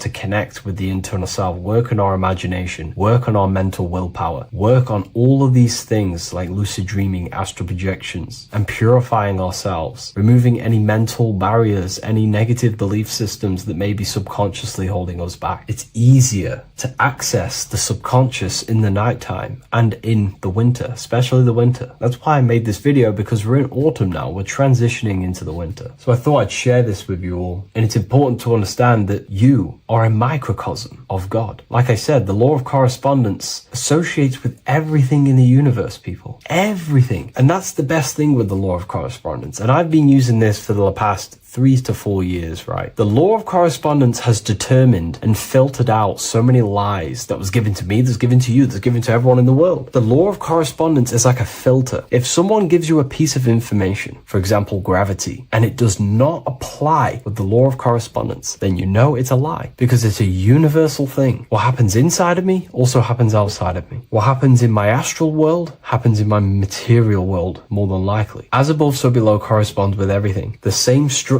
to connect with the internal self, work on our imagination, work on our mental willpower, work on all of these things like lucid dreaming, astral projections, and purifying ourselves, removing any mental barriers, any negative belief systems that may be subconsciously holding us back. It's easier to access the subconscious in the nighttime and in the winter, especially the winter. That's why I made this video, because we're in autumn now. We're transitioning into the winter. So I thought I'd share this with you all. And it's important to understand that you are a microcosm of God. Like I said, the law of correspondence associates with everything in the universe, people. Everything. And that's the best thing with the law of correspondence. And I've been using this for the past 3 to 4 years, right? The law of correspondence has determined and filtered out so many lies that was given to me, that's given to you, that's given to everyone in the world. The law of correspondence is like a filter. If someone gives you a piece of information, for example, gravity, and it does not apply with the law of correspondence, then you know it's a lie, because it's a universal thing. What happens inside of me also happens outside of me. What happens in my astral world happens in my material world, more than likely. As above, so below corresponds with everything. The same structure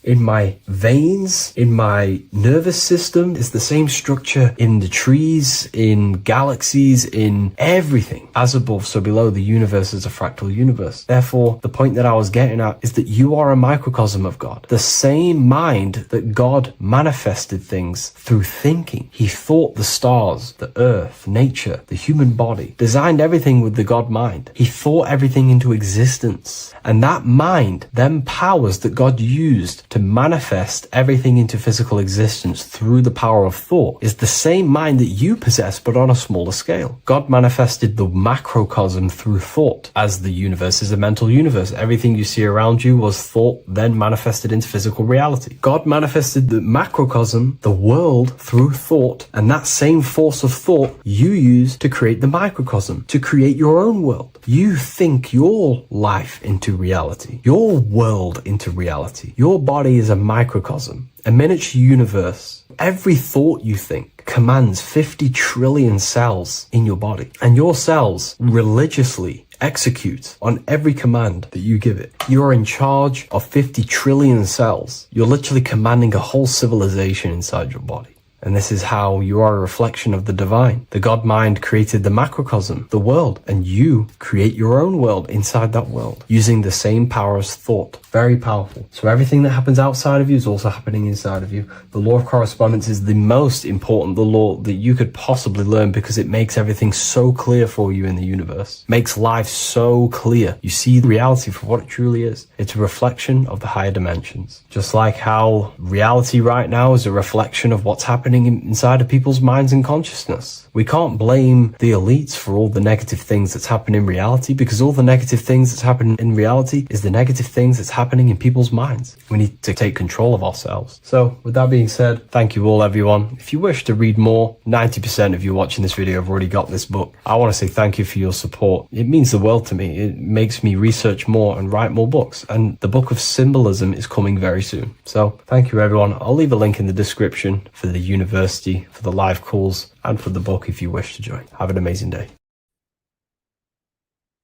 in my veins, in my nervous system, is the same structure in the trees, in galaxies, in everything. As above, so below. The universe is a fractal universe. Therefore, the point that I was getting at is that you are a microcosm of God. The same mind that God manifested things through thinking. He thought the stars, the earth, nature, the human body, designed everything with the God mind. He thought everything into existence. And that mind, them powers that God used to manifest everything into physical existence through the power of thought, is the same mind that you possess, but on a smaller scale. God manifested the macrocosm through thought. As the universe is a mental universe, everything you see around you was thought, then manifested into physical reality. God manifested the macrocosm, the world, through thought, and that same force of thought you use to create the microcosm, to create your own world. You think your life into reality, your world into reality. Your body is a microcosm, a miniature universe. Every thought you think commands 50 trillion cells in your body, and your cells religiously execute on every command that you give it. You're in charge of 50 trillion cells. You're literally commanding a whole civilization inside your body. And this is how you are a reflection of the divine. The God mind created the macrocosm, the world, and you create your own world inside that world using the same power as thought. Very powerful. So everything that happens outside of you is also happening inside of you. The law of correspondence is the most important, the law that you could possibly learn, because it makes everything so clear for you in the universe. Makes life so clear. You see the reality for what it truly is. It's a reflection of the higher dimensions. Just like how reality right now is a reflection of what's happening inside of people's minds and consciousness. We can't blame the elites for all the negative things that's happening in reality, because all the negative things that's happening in reality is the negative things that's happening in people's minds. We need to take control of ourselves. So with that being said, thank you all, everyone. If you wish to read more, 90% of you watching this video have already got this book. I want to say thank you for your support. It means the world to me. It makes me research more and write more books. And the book of symbolism is coming very soon. So thank you, everyone. I'll leave a link in the description for the university, for the live calls, and for the book if you wish to join. Have an amazing day.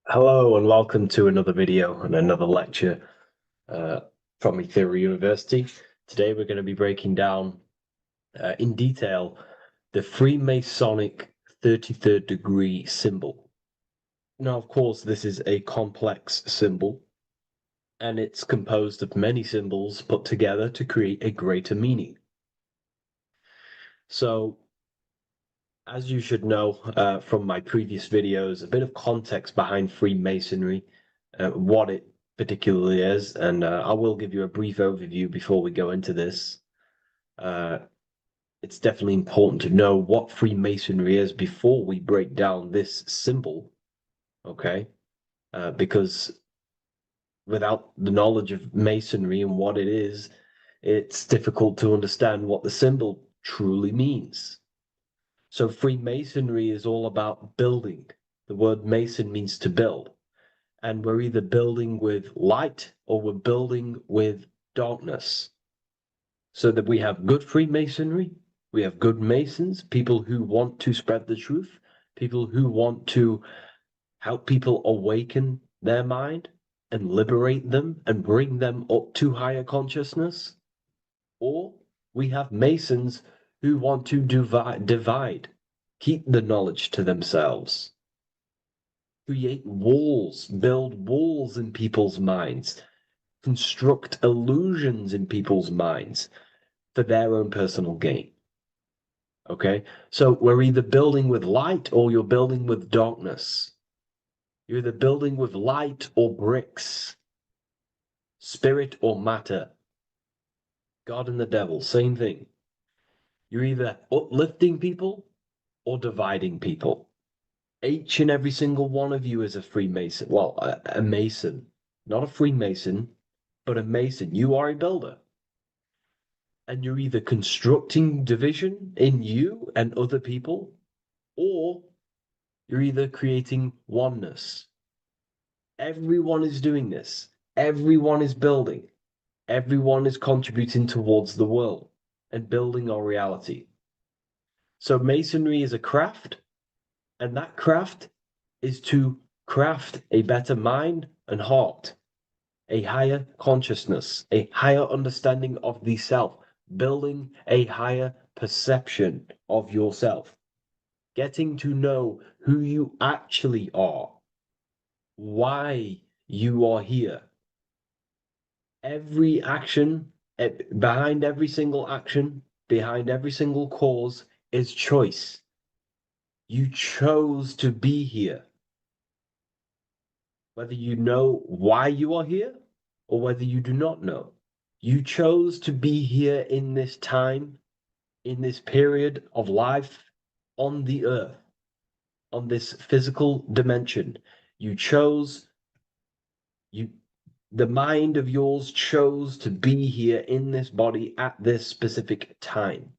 Hello and welcome to another video and another lecture from Ethereal University. Today we're going to be breaking down in detail the Freemasonic 33rd degree symbol. Now, of course, this is a complex symbol, and it's composed of many symbols put together to create a greater meaning. So, As you should know from my previous videos, a bit of context behind Freemasonry, what it particularly is, and I will give you a brief overview before we go into this. It's definitely important to know what Freemasonry is before we break down this symbol, okay? Because without the knowledge of Masonry and what it is, it's difficult to understand what the symbol truly means. So Freemasonry is all about building. The word mason means to build. And we're either building with light or we're building with darkness. So that we have good Freemasonry, we have good Masons, people who want to spread the truth, people who want to help people awaken their mind and liberate them and bring them up to higher consciousness. Or we have Masons who want to divide, keep the knowledge to themselves, create walls, build walls in people's minds, construct illusions in people's minds for their own personal gain. Okay, so we're either building with light or you're building with darkness. You're either building with light or bricks, spirit or matter. God and the devil, same thing. You're either uplifting people or dividing people. Each and every single one of you is a Freemason. Well, a Mason. Not a Freemason, but a Mason. You are a builder. And you're either constructing division in you and other people, or you're either creating oneness. Everyone is doing this. Everyone is building. Everyone is contributing towards the world and building our reality. So Masonry is a craft, and that craft is to craft a better mind and heart, a higher consciousness, a higher understanding of the self, building a higher perception of yourself, getting to know who you actually are, why you are here. Every action, behind every single action, behind every single cause is choice. You chose to be here. Whether you know why you are here or whether you do not know. You chose to be here in this time, in this period of life on the earth, on this physical dimension. You chose, the mind of yours chose to be here in this body at this specific time.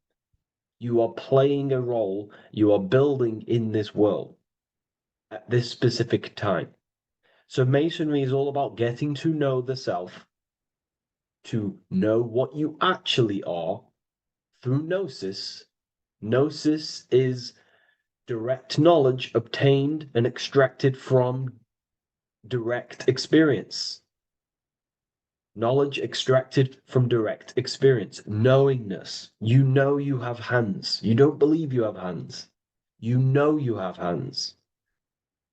You are playing a role, you are building in this world at this specific time. So Masonry is all about getting to know the self, to know what you actually are through gnosis. Gnosis is direct knowledge obtained and extracted from direct experience. Knowledge extracted from direct experience. Knowingness. You know you have hands. You don't believe you have hands. You know you have hands.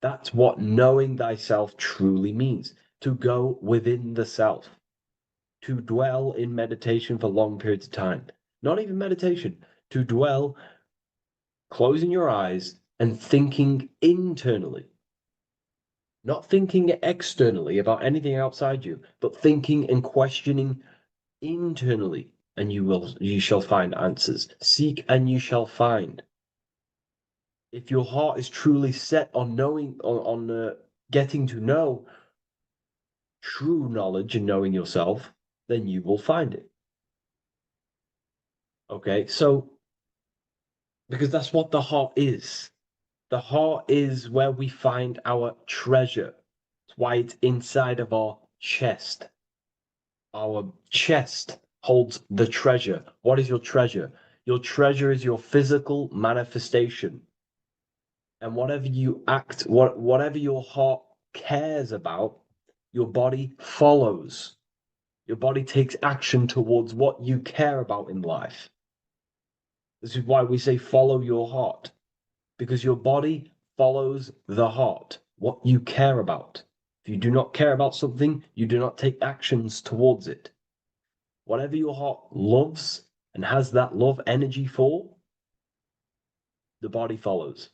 That's what knowing thyself truly means. To go within the self. To dwell in meditation for long periods of time. Not even meditation. To dwell, closing your eyes and thinking internally. Not thinking externally about anything outside you, but thinking and questioning internally, and you shall find answers. Seek and you shall find. If your heart is truly set on knowing, on getting to know true knowledge and knowing yourself, then you will find it. Okay, so because that's what the heart is. The heart is where we find our treasure. That's why it's inside of our chest. Our chest holds the treasure. What is your treasure? Your treasure is your physical manifestation. And whatever you act, whatever your heart cares about, your body follows. Your body takes action towards what you care about in life. This is why we say follow your heart, because your body follows the heart, what you care about. If you do not care about something, you do not take actions towards it. Whatever your heart loves and has that love energy for, the body follows.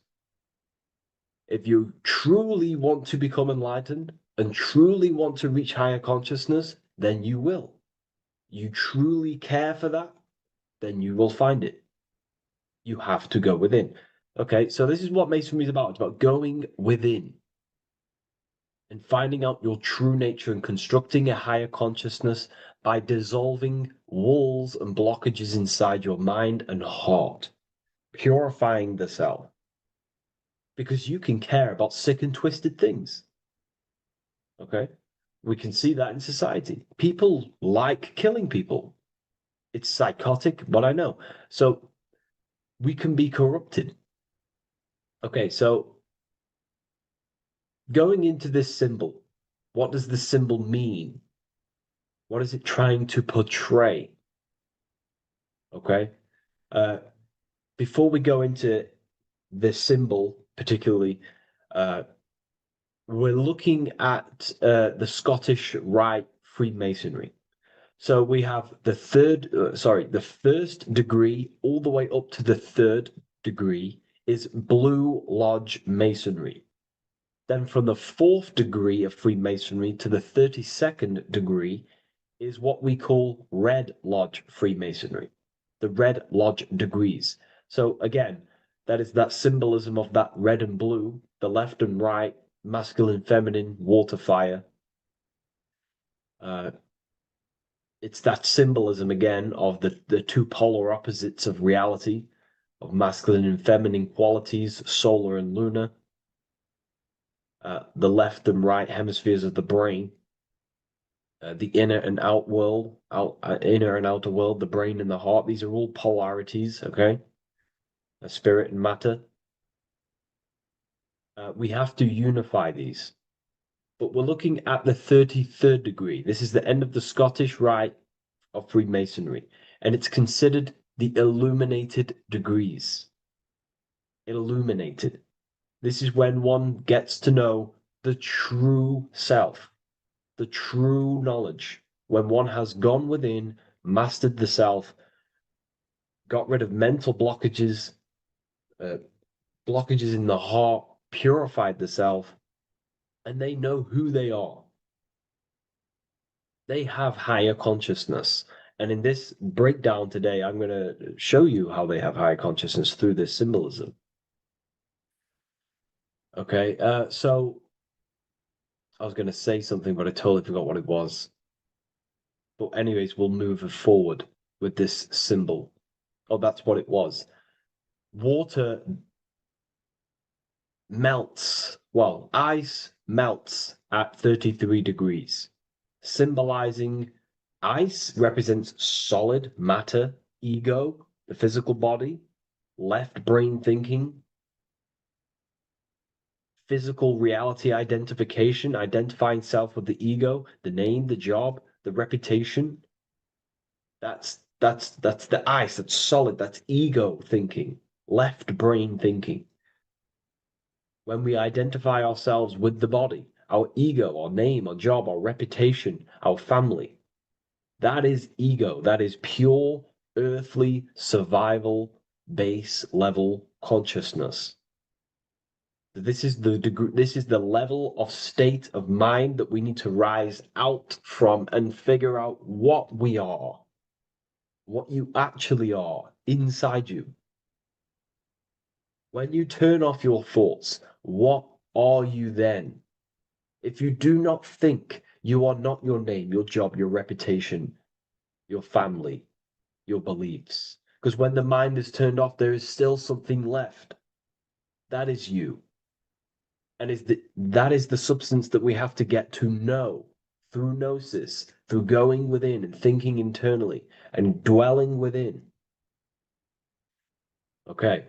If you truly want to become enlightened and truly want to reach higher consciousness, then you will. You truly care for that, then you will find it. You have to go within. Okay, so this is what Masonry is about. It's about going within and finding out your true nature and constructing a higher consciousness by dissolving walls and blockages inside your mind and heart, purifying the self. Because you can care about sick and twisted things. Okay? We can see that in society. People like killing people. It's psychotic, but I know. So we can be corrupted. Okay, so going into this symbol, what does the symbol mean? What is it trying to portray? Okay. Before we go into this symbol, particularly, we're looking at the Scottish Rite Freemasonry. So we have the first degree all the way up to the third degree is Blue Lodge Masonry. Then from the fourth degree of Freemasonry to the 32nd degree is what we call Red Lodge Freemasonry, the Red Lodge degrees. So again, that is that symbolism of that red and blue, the left and right, masculine, feminine, water, fire. It's that symbolism again of the two polar opposites of reality, of masculine and feminine qualities, solar and lunar. The left and right hemispheres of the brain, the inner and out world, inner and outer world, the brain and the heart. These are all polarities, okay? Spirit and matter. We have to unify these. But we're looking at the 33rd degree. This is the end of the Scottish Rite of Freemasonry, and it's considered the illuminated degrees. Illuminated. This is when one gets to know the true self, the true knowledge, when one has gone within, mastered the self, got rid of mental blockages, blockages in the heart, purified the self, and they know who they are. They have higher consciousness. And in this breakdown today, I'm going to show you how they have higher consciousness through this symbolism. Okay, so I was going to say something, but I totally forgot what it was. But anyways, we'll move forward with this symbol. Oh, that's what it was. Water melts. Well, ice melts at 33 degrees, symbolizing ice represents solid matter, ego, the physical body, left brain thinking, physical reality identification, identifying self with the ego, the name, the job, the reputation. That's the ice, that's solid, that's ego thinking, left brain thinking. When we identify ourselves with the body, our ego, our name, our job, our reputation, our family, that is ego. That is pure earthly survival base level consciousness. This is the degree, this is the level of state of mind that we need to rise out from and figure out what we are, what you actually are inside you. When you turn off your thoughts, what are you then? If you do not think, you are not your name, your job, your reputation, your family, your beliefs. Because when the mind is turned off, there is still something left. That is you. And that is the substance that we have to get to know through gnosis, through going within and thinking internally and dwelling within. Okay.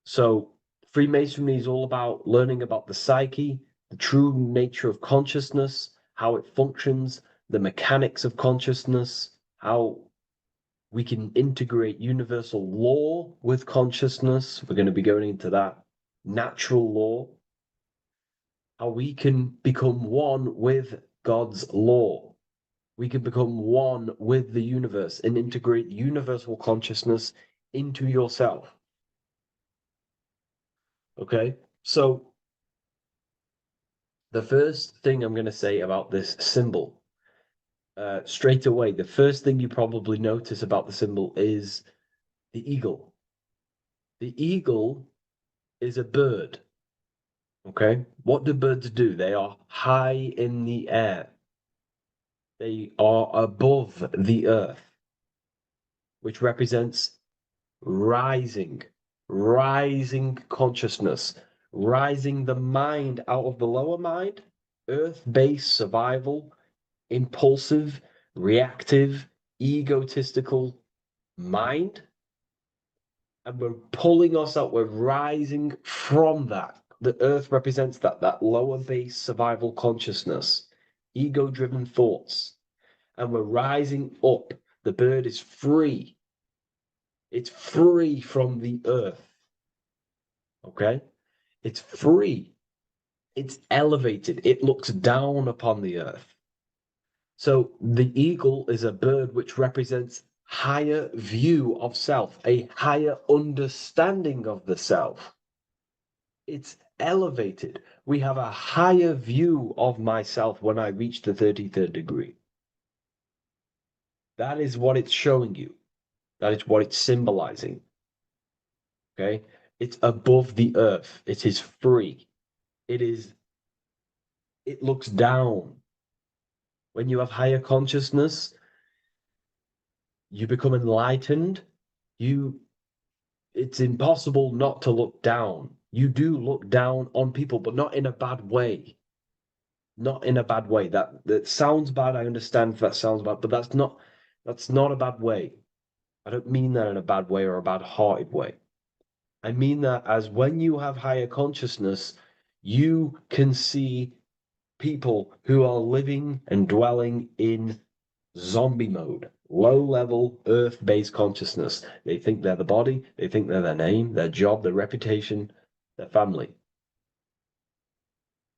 So Freemasonry is all about learning about the psyche, the true nature of consciousness, how it functions, the mechanics of consciousness, how we can integrate universal law with consciousness. We're going to be going into that. Natural law. How we can become one with God's law. We can become one with the universe and integrate universal consciousness into yourself. Okay, so the first thing I'm going to say about this symbol, straight away, the first thing you probably notice about the symbol is the eagle. The eagle is a bird. Okay, what do birds do? They are high in the air. They are above the earth, which represents rising, rising consciousness, rising the mind out of the lower mind, earth-based survival, impulsive, reactive, egotistical mind. And we're pulling us up, we're rising from that. The earth represents that lower base survival consciousness, ego-driven thoughts. And we're rising up. The bird is free. It's free from the earth. Okay? It's free. It's elevated. It looks down upon the earth. So the eagle is a bird which represents higher view of self, a higher understanding of the self. It's elevated. We have a higher view of myself when I reach the 33rd degree. That is what it's showing you. That is what it's symbolizing. Okay? It's above the earth. It is free. It looks down. When you have higher consciousness, you become enlightened. It's impossible not to look down. You do look down on people, but not in a bad way. Not in a bad way. That sounds bad. I understand if that sounds bad, but that's not a bad way. I don't mean that in a bad way or a bad-hearted way. I mean that as when you have higher consciousness, you can see people who are living and dwelling in zombie mode, low-level earth-based consciousness. They think they're the body, they think they're their name, their job, their reputation, their family.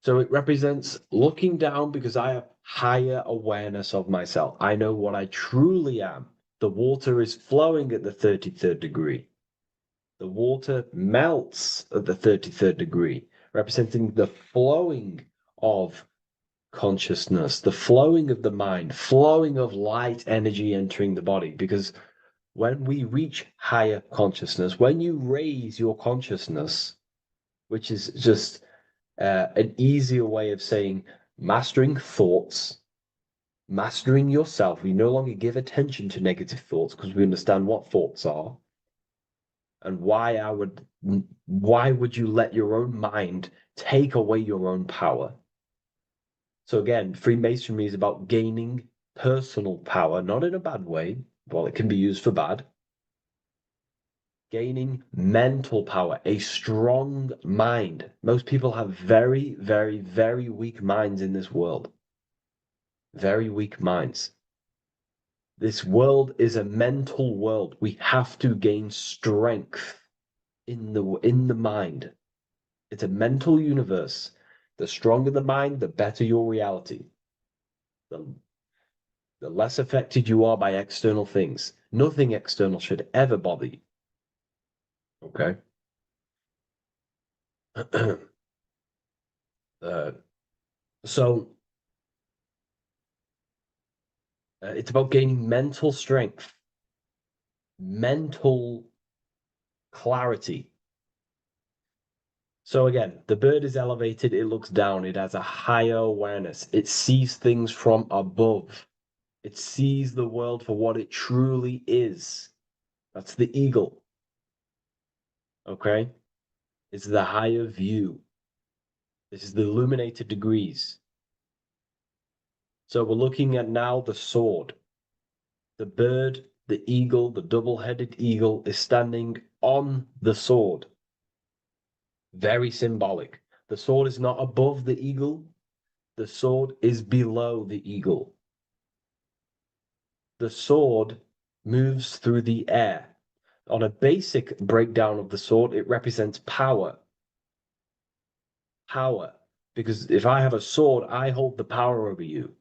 So it represents looking down because I have higher awareness of myself. I know what I truly am. The water is flowing at the 33rd degree. The water melts at the 33rd degree, representing the flowing of consciousness, the flowing of the mind, flowing of light energy entering the body. Because when we reach higher consciousness, when you raise your consciousness, which is just an easier way of saying mastering thoughts, mastering yourself, we no longer give attention to negative thoughts because we understand what thoughts are and why would you let your own mind take away your own power? So again, Freemasonry is about gaining personal power, not in a bad way. Well, it can be used for bad. Gaining mental power, a strong mind. Most people have very, very, very weak minds in this world. Very weak minds. This world is a mental world. We have to gain strength in the mind. It's a mental universe. The stronger the mind, the better your reality. The less affected you are by external things. Nothing external should ever bother you. Okay? So it's about gaining mental strength, mental clarity. So again, the bird is elevated, it looks down, it has a higher awareness, it sees things from above, it sees the world for what it truly is. That's the eagle. Okay? It's the higher view. This is the illuminated degrees. So we're looking at now the sword. The bird, the eagle, the double-headed eagle is standing on the sword. Very symbolic. The sword is not above the eagle. The sword is below the eagle. The sword moves through the air. On a basic breakdown of the sword, it represents power. Power. Because if I have a sword, I hold the power over you.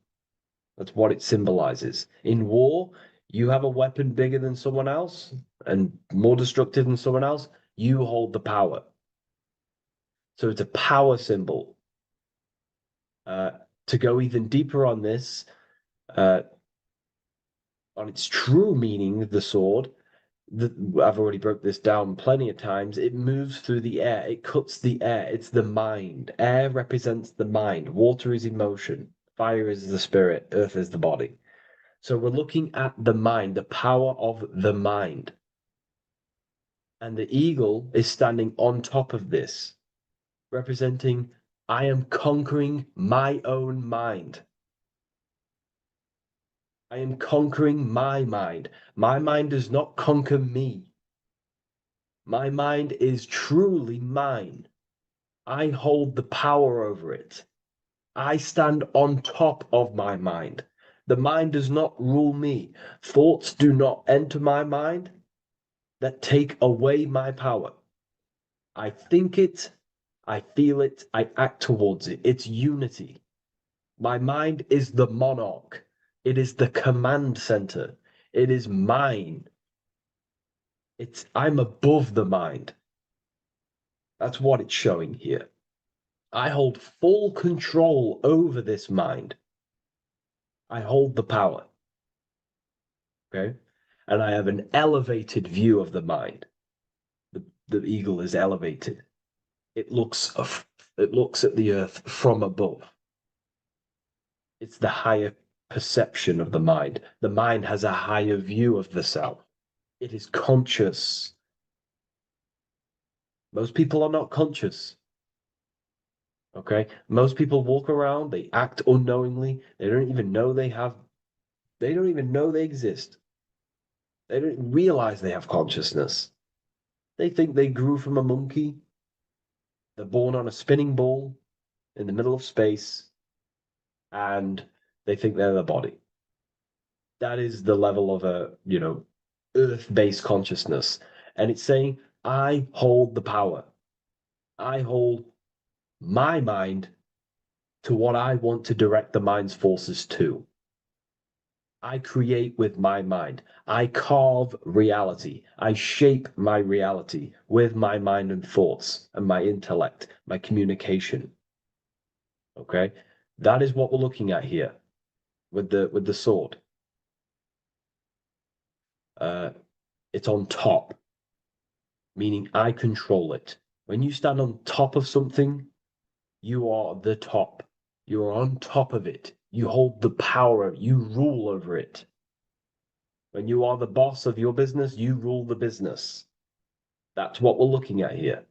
That's what it symbolizes. In war, you have a weapon bigger than someone else and more destructive than someone else, you hold the power. So it's a power symbol. To go even deeper on this, on its true meaning, the sword, I've already broke this down plenty of times. It moves through the air. It cuts the air. It's the mind. Air represents the mind. Water is emotion. Fire is the spirit. Earth is the body. So we're looking at the mind, the power of the mind. And the eagle is standing on top of this, representing, I am conquering my own mind. I am conquering my mind. My mind does not conquer me. My mind is truly mine. I hold the power over it. I stand on top of my mind. The mind does not rule me. Thoughts do not enter my mind that take away my power. I think it, I feel it, I act towards it. It's unity. My mind is the monarch. It is the command center. It is mine. I'm above the mind. That's what it's showing here. I hold full control over this mind. I hold the power. Okay? And I have an elevated view of the mind. The eagle is elevated. It looks at the earth from above. It's the higher perception of the mind. The mind has a higher view of the self. It is conscious. Most people are not conscious. Okay? Most people walk around, they act unknowingly, they don't even know they exist. They don't realize they have consciousness. They think they grew from a monkey. They're born on a spinning ball in the middle of space, and they think they're the body. That is the level of earth-based consciousness. And it's saying, I hold the power. I hold my mind to what I want to direct the mind's forces to. I create with my mind. I carve reality. I shape my reality with my mind and thoughts and my intellect, my communication. Okay? That is what we're looking at here with the sword. It's on top, meaning I control it. When you stand on top of something, you are the top. You are on top of it. You hold the power. You rule over it. When you are the boss of your business, you rule the business. That's what we're looking at here.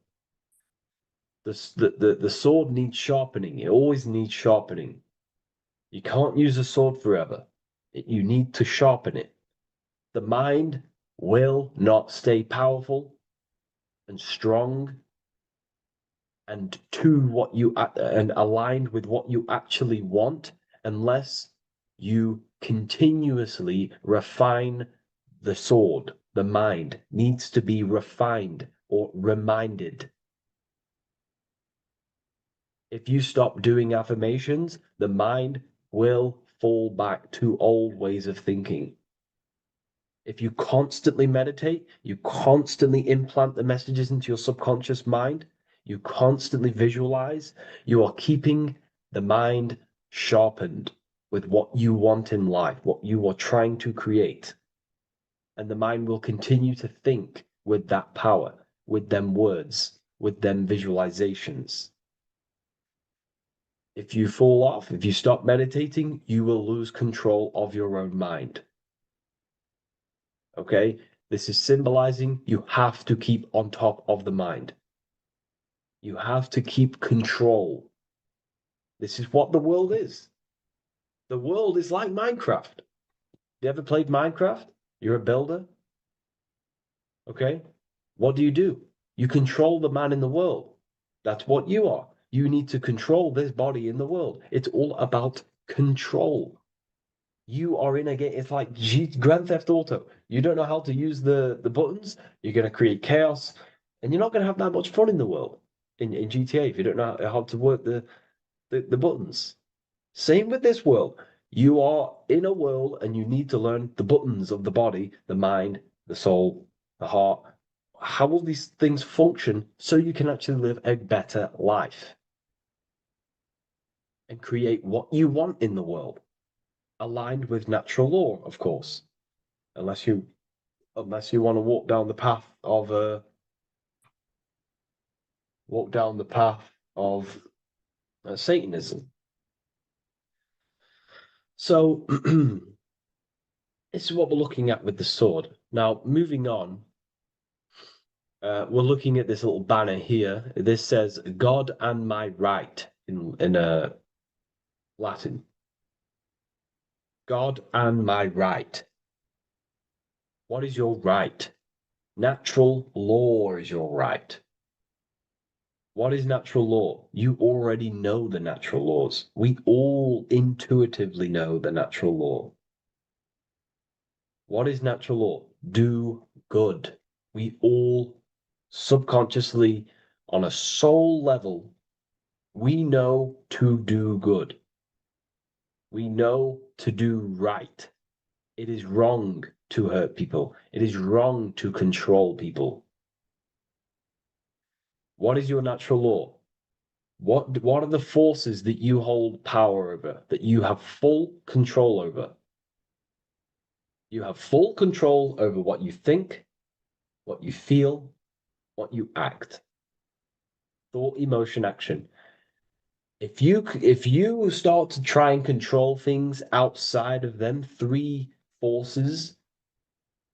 The sword needs sharpening. It always needs sharpening. You can't use a sword forever. You need to sharpen it. The mind will not stay powerful and strong and and aligned with what you actually want unless you continuously refine the sword. The mind needs to be refined or reminded. If you stop doing affirmations, the mind will fall back to old ways of thinking. If you constantly meditate, you constantly implant the messages into your subconscious mind, you constantly visualize, you are keeping the mind sharpened with what you want in life, what you are trying to create. And the mind will continue to think with that power, with them words, with them visualizations. If you fall off, if you stop meditating, you will lose control of your own mind. Okay? This is symbolizing you have to keep on top of the mind. You have to keep control. This is what the world is. The world is like Minecraft. You ever played Minecraft? You're a builder. Okay? What do? You control the man in the world. That's what you are. You need to control this body in the world. It's all about control. You are in a game. It's like Grand Theft Auto. You don't know how to use the buttons. You're going to create chaos, and you're not going to have that much fun in the world in GTA if you don't know how to work the buttons. Same with this world. You are in a world, and you need to learn the buttons of the body, the mind, the soul, the heart, how will these things function so you can actually live a better life and create what you want in the world, aligned with natural law, of course, unless you want to walk down the path of Satanism. So this is what we're looking at with the sword. Now, moving on, we're looking at this little banner here. This says "God and my right" in Latin. God and my right. What is your right? Natural law is your right. What is natural law? You already know the natural laws. We all intuitively know the natural law. What is natural law? Do good. We all subconsciously, on a soul level, we know to do good. We know to do right. It is wrong to hurt people. It is wrong to control people. What is your natural law? What are the forces that you hold power over, that you have full control over? You have full control over what you think, what you feel, what you act. Thought, emotion, action. If you start to try and control things outside of them three forces,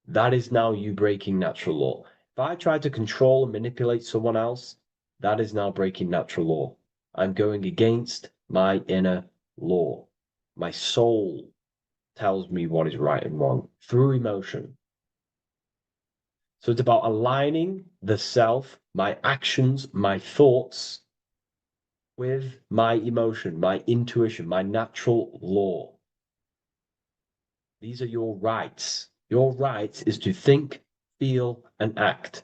that is now you breaking natural law. If I try to control and manipulate someone else, that is now breaking natural law. I'm going against my inner law. My soul tells me what is right and wrong through emotion. So it's about aligning the self, my actions, my thoughts, with my emotion, my intuition, my natural law. These are your rights. Your rights is to think, feel, and act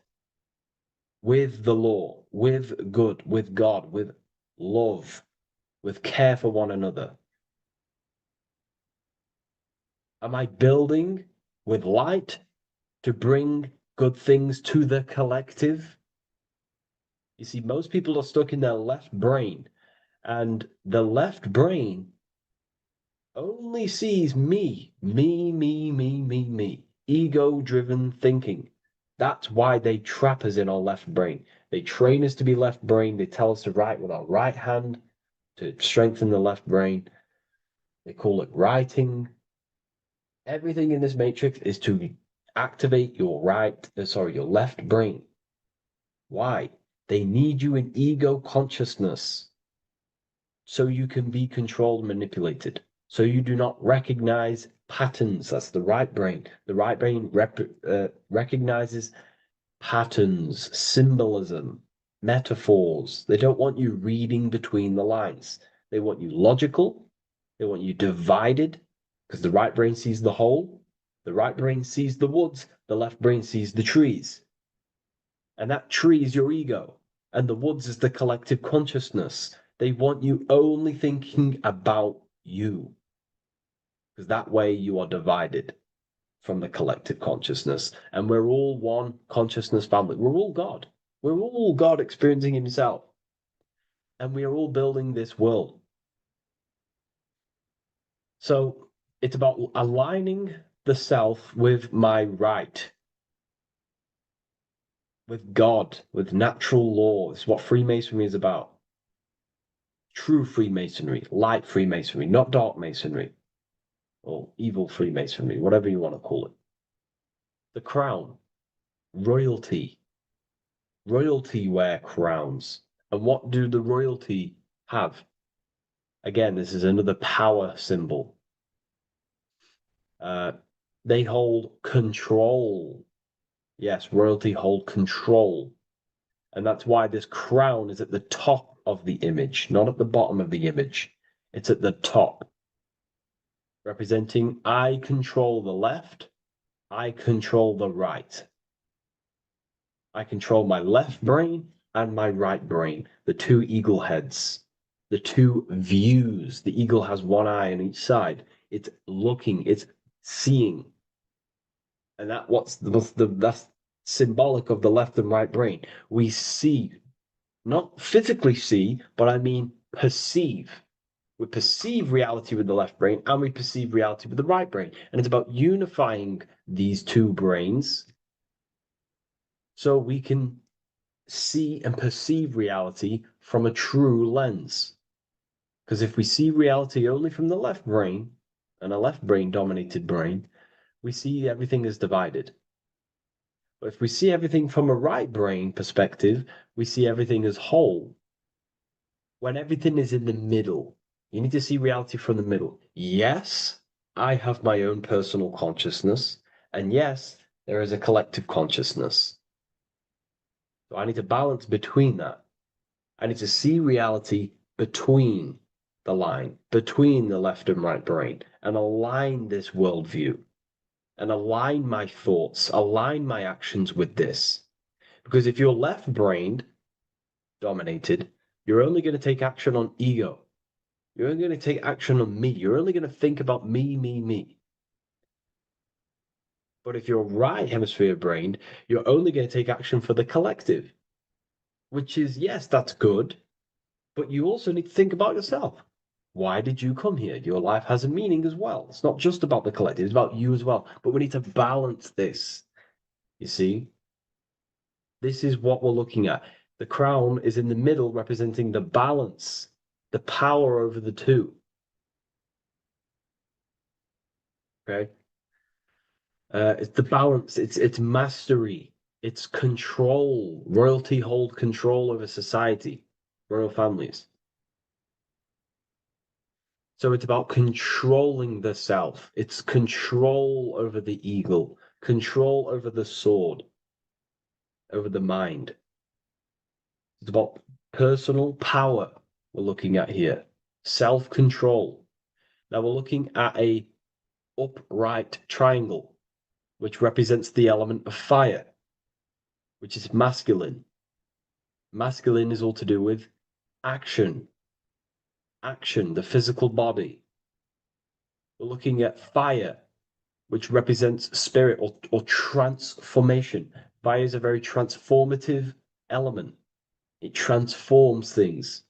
with the law, with good, with God, with love, with care for one another. Am I building with light to bring good things to the collective? You see, most people are stuck in their left brain, and the left brain only sees me, ego-driven thinking. That's why they trap us in our left brain. They train us to be left brain. They tell us to write with our right hand to strengthen the left brain. They call it writing. Everything in this matrix is to activate your your left brain. Why? They need you in ego consciousness so you can be controlled and manipulated. So you do not recognize patterns. That's the right brain. The right brain recognizes patterns, symbolism, metaphors. They don't want you reading between the lines. They want you logical. They want you divided, because the right brain sees the whole. The right brain sees the woods. The left brain sees the trees. And that tree is your ego. And the woods is the collective consciousness. They want you only thinking about you, because that way you are divided from the collective consciousness. And we're all one consciousness family. We're all God. We're all God experiencing himself. And we are all building this world. So it's about aligning the self with my right, with God, with natural law. It's what Freemasonry is about. True Freemasonry, light Freemasonry, not dark Masonry, or evil Freemasonry, whatever you want to call it. The crown, royalty. Royalty wear crowns. And what do the royalty have? Again, this is another power symbol. They hold control. Yes, royalty hold control. And that's why this crown is at the top of the image, not at the bottom of the image. It's at the top, representing I control the left, I control the right. I control my left brain and my right brain, the two eagle heads, the two views. The eagle has one eye on each side. It's looking, it's seeing. And that's symbolic of the left and right brain. We see, not physically see, but I mean perceive. We perceive reality with the left brain and we perceive reality with the right brain. And it's about unifying these two brains so we can see and perceive reality from a true lens. Because if we see reality only from the left brain, and a left brain dominated brain, we see everything as divided. But if we see everything from a right brain perspective, we see everything as whole. When everything is in the middle, you need to see reality from the middle. Yes, I have my own personal consciousness, and yes, there is a collective consciousness. So I need to balance between that. I need to see reality between the line, between the left and right brain, and align this worldview, and align my thoughts, align my actions with this. Because if you're left-brained dominated, you're only going to take action on ego. You're only going to take action on me. You're only going to think about me, me, me. But if you're right hemisphere brained, you're only going to take action for the collective, which is, yes, that's good, but you also need to think about yourself. Why did you come here? Your life has a meaning as well. It's not just about the collective, it's about you as well. But we need to balance this. You see? This is what we're looking at. The crown is in the middle, representing the balance, the power over the two. Okay? It's the balance, it's mastery, it's control. Royalty hold control over society, royal families. So it's about controlling the self. It's control over the eagle, control over the sword, over the mind. It's about personal power we're looking at here. Self-control. Now we're looking at a upright triangle, which represents the element of fire, which is masculine. Masculine is all to do with action. Action, the physical body. We're looking at fire, which represents spirit or transformation. Fire is a very transformative element. It transforms things.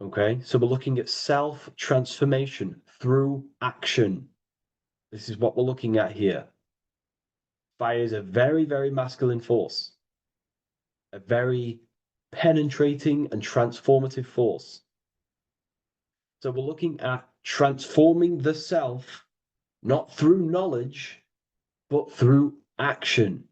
Okay, so we're looking at self-transformation through action. This is what we're looking at here. Fire is a very, very masculine force. A very penetrating and transformative force. So we're looking at transforming the self, not through knowledge, but through action.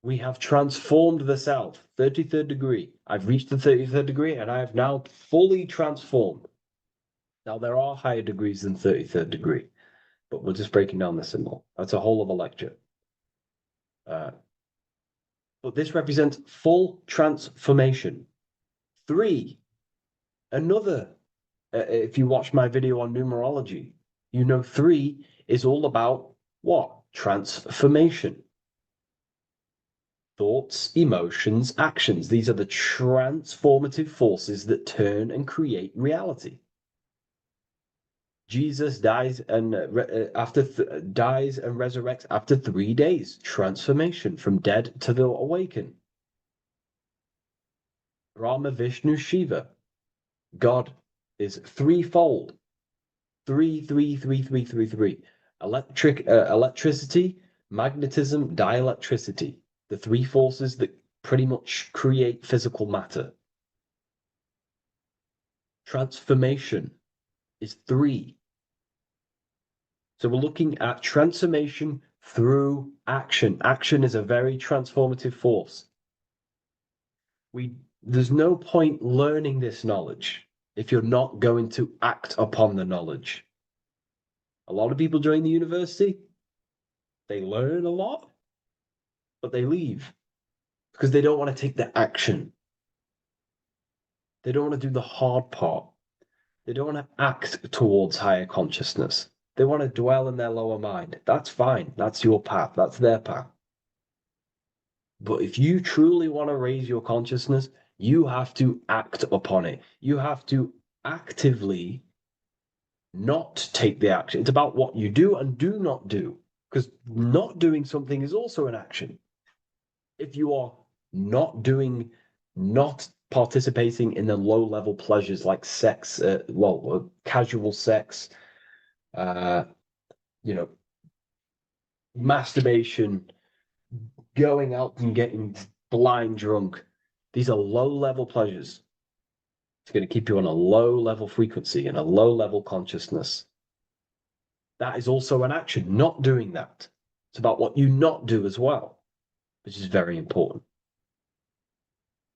We have transformed the self, 33rd degree. I've reached the 33rd degree and I have now fully transformed. Now there are higher degrees than 33rd degree, but we're just breaking down the symbol. That's a whole other lecture. But this represents full transformation. 3, another, if you watch my video on numerology, you know 3 is all about what? Transformation. Thoughts, emotions, actions. These are the transformative forces that turn and create reality. Jesus dies and dies and resurrects after 3 days. Transformation from dead to the awakened. Brahma, Vishnu, Shiva. God is threefold. 3, 3, 3, 3, 3, 3. Electricity, magnetism, dielectricity. The 3 forces that pretty much create physical matter. Transformation is 3. So we're looking at transformation through action. Action is a very transformative force. There's no point learning this knowledge if you're not going to act upon the knowledge. A lot of people join the university, they learn a lot, but they leave because they don't want to take the action. They don't want to do the hard part. They don't want to act towards higher consciousness. They want to dwell in their lower mind. That's fine. That's your path. That's their path. But if you truly want to raise your consciousness, you have to act upon it. You have to actively not take the action. It's about what you do and do not do. because not doing something is also an action. If you are not participating in the low-level pleasures like sex, casual sex, masturbation, going out and getting blind drunk. These are low-level pleasures. It's going to keep you on a low-level frequency and a low-level consciousness. That is also an action, not doing that. It's about what you not do as well, which is very important.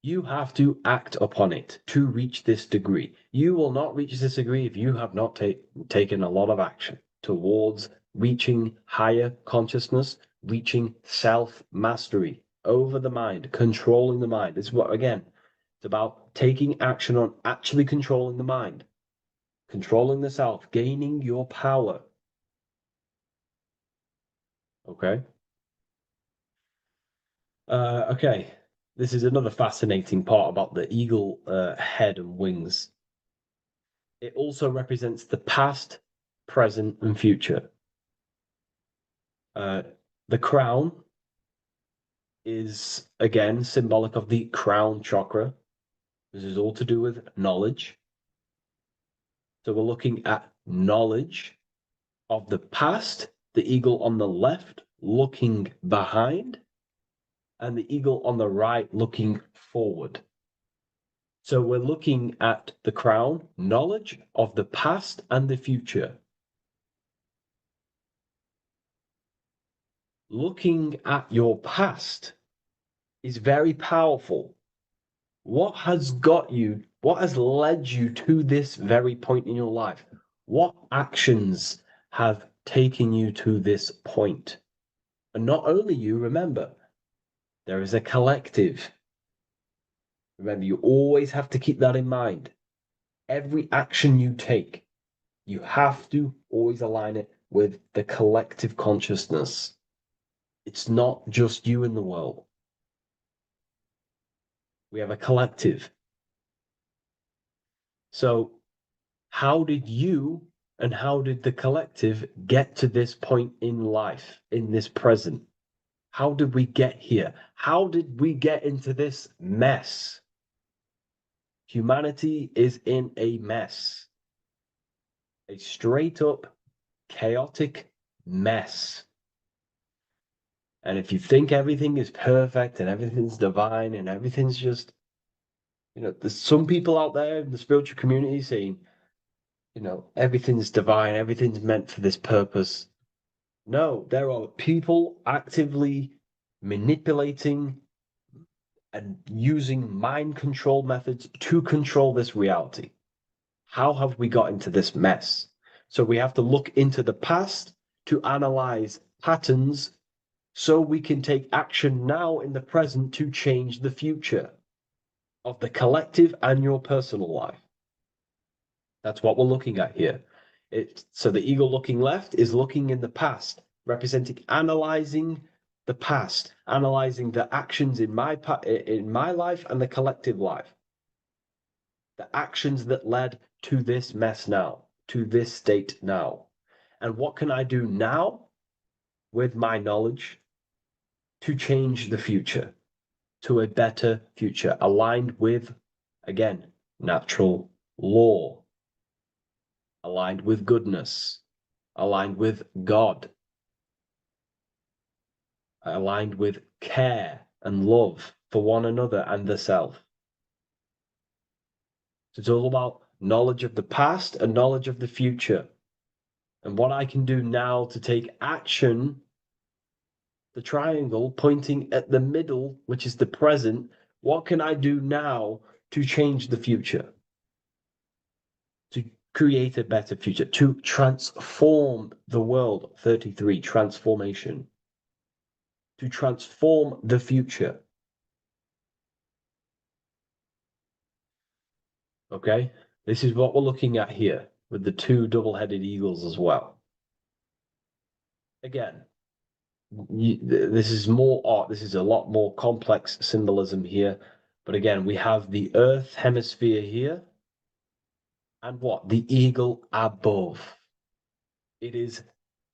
You have to act upon it to reach this degree. You will not reach this degree if you have not taken a lot of action towards reaching higher consciousness, reaching self-mastery over the mind, controlling the mind. This is what, again, it's about taking action on actually controlling the mind, controlling the self, gaining your power. Okay? Okay. This is another fascinating part about the eagle head and wings. It also represents the past, present, and future. The crown is, again, symbolic of the crown chakra. This is all to do with knowledge. So we're looking at knowledge of the past, the eagle on the left looking behind, and the eagle on the right looking forward. So we're looking at the crown, knowledge of the past and the future. Looking at your past is very powerful. What has led you to this very point in your life? What actions have taken you to this point? And not only you, remember, there is a collective. Remember, you always have to keep that in mind. Every action you take, you have to always align it with the collective consciousness. It's not just you in the world. We have a collective. So how did you and how did the collective get to this point in life, in this present? How did we get here? How did we get into this mess? Humanity is in a mess. A straight up chaotic mess. And if you think everything is perfect and everything's divine and everything's just, there's some people out there in the spiritual community saying, everything's divine, everything's meant for this purpose. No, there are people actively manipulating and using mind control methods to control this reality. How have we got into this mess? So we have to look into the past to analyze patterns so we can take action now in the present to change the future of the collective and your personal life. That's what we're looking at here. So the eagle looking left is looking in the past, representing analyzing the past, analyzing the actions in my life and the collective life. The actions that led to this mess now, to this state now. And what can I do now with my knowledge to change the future to a better future, aligned with, again, natural law, aligned with goodness, aligned with God, aligned with care and love for one another and the self. So it's all about knowledge of the past and knowledge of the future. And what I can do now to take action, the triangle pointing at the middle, which is the present, what can I do now to change the future? To create a better future, to transform the world. 33, transformation. To transform the future. Okay, this is what we're looking at here with the two double-headed eagles as well. Again, this is more art. This is a lot more complex symbolism here. But again, we have the Earth hemisphere here. And what? The eagle above. It is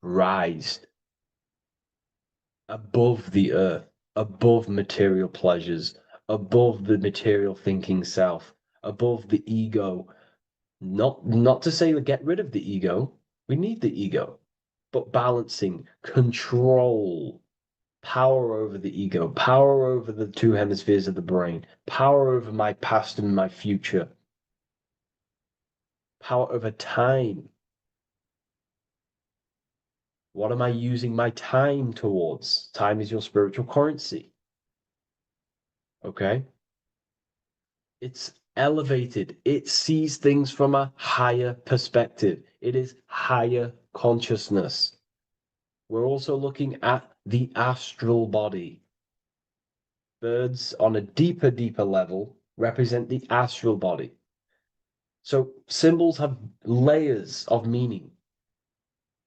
raised. above the earth, above material pleasures, above the material thinking self, above the ego. Not to say get rid of the ego. We need the ego, but balancing, control, power over the ego, power over the two hemispheres of the brain, power over my past and my future, power over time. What am I using my time towards? Time is your spiritual currency. Okay? It's elevated. It sees things from a higher perspective. It is higher consciousness. We're also looking at the astral body. Birds on a deeper level represent the astral body. So symbols have layers of meaning.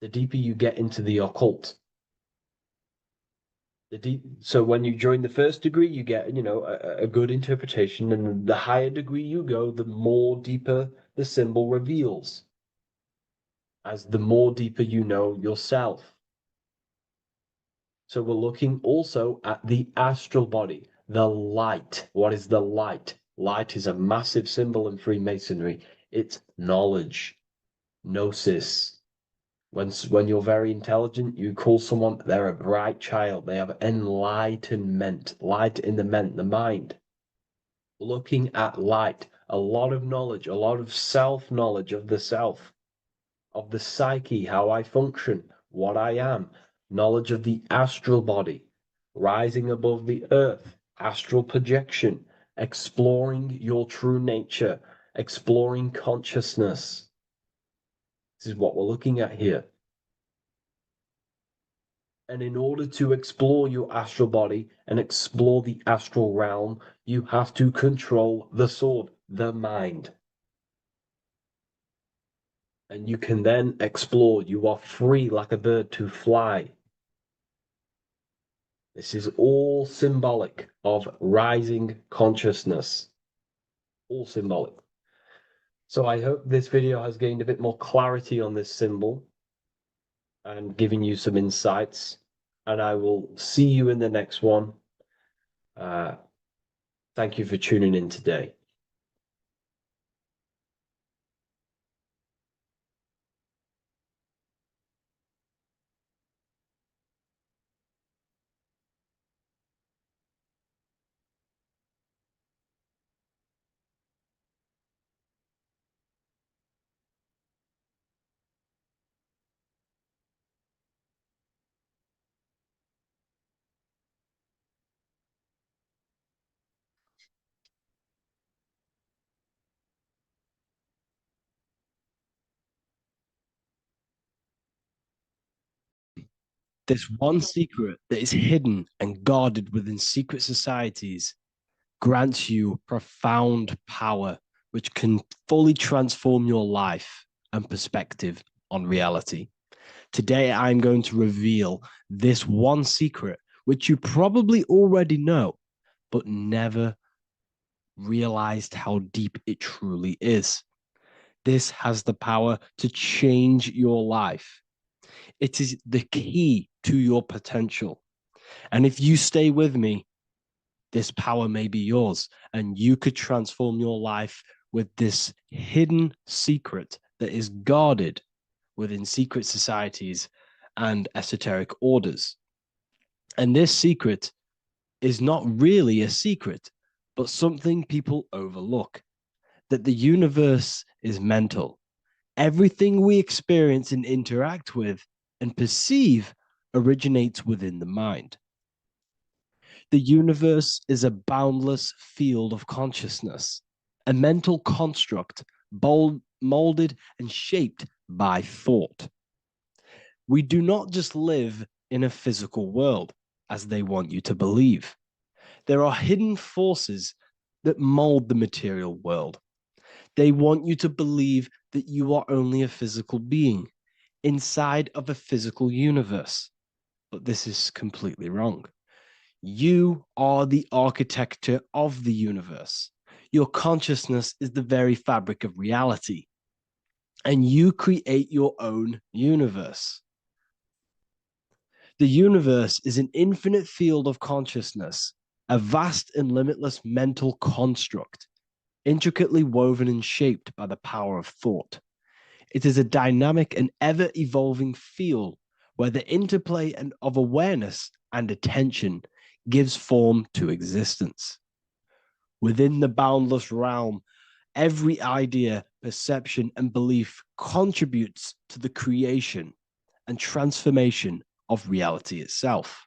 The deeper you get into the occult, so when you join the first degree, you get, a good interpretation, and the higher degree you go, the more deeper the symbol reveals, as the more deeper you know yourself. So we're looking also at the astral body, the light. What is the light? Light is a massive symbol in Freemasonry. It's knowledge, gnosis. When you're very intelligent, you call someone, they're a bright child. They have enlightenment, light in the mind. Looking at light, a lot of knowledge, a lot of self-knowledge of the self, of the psyche, how I function, what I am, knowledge of the astral body, rising above the earth, astral projection, exploring your true nature, exploring consciousness. This is what we're looking at here. And in order to explore your astral body and explore the astral realm, you have to control the sword, the mind. And you can then explore. You are free like a bird to fly. This is all symbolic of rising consciousness. All symbolic. So I hope this video has gained a bit more clarity on this symbol and given you some insights. And I will see you in the next one. Thank you for tuning in today. This one secret that is hidden and guarded within secret societies grants you profound power, which can fully transform your life and perspective on reality. Today, I'm going to reveal this one secret, which you probably already know, but never realized how deep it truly is. This has the power to change your life. It is the key to your potential. And if you stay with me, this power may be yours, and you could transform your life with this hidden secret that is guarded within secret societies and esoteric orders. And this secret is not really a secret, but something people overlook, that the universe is mental. Everything we experience and interact with and perceive originates within the mind. The universe is a boundless field of consciousness, a mental construct molded and shaped by thought. We do not just live in a physical world, as they want you to believe. There are hidden forces that mold the material world. They want you to believe that you are only a physical being inside of a physical universe. But this is completely wrong. You are the architecture of the universe. Your consciousness is the very fabric of reality, and you create your own universe. The universe is an infinite field of consciousness, a vast and limitless mental construct, intricately woven and shaped by the power of thought. It is a dynamic and ever-evolving field where the interplay of awareness and attention gives form to existence. Within the boundless realm, every idea, perception, and belief contributes to the creation and transformation of reality itself.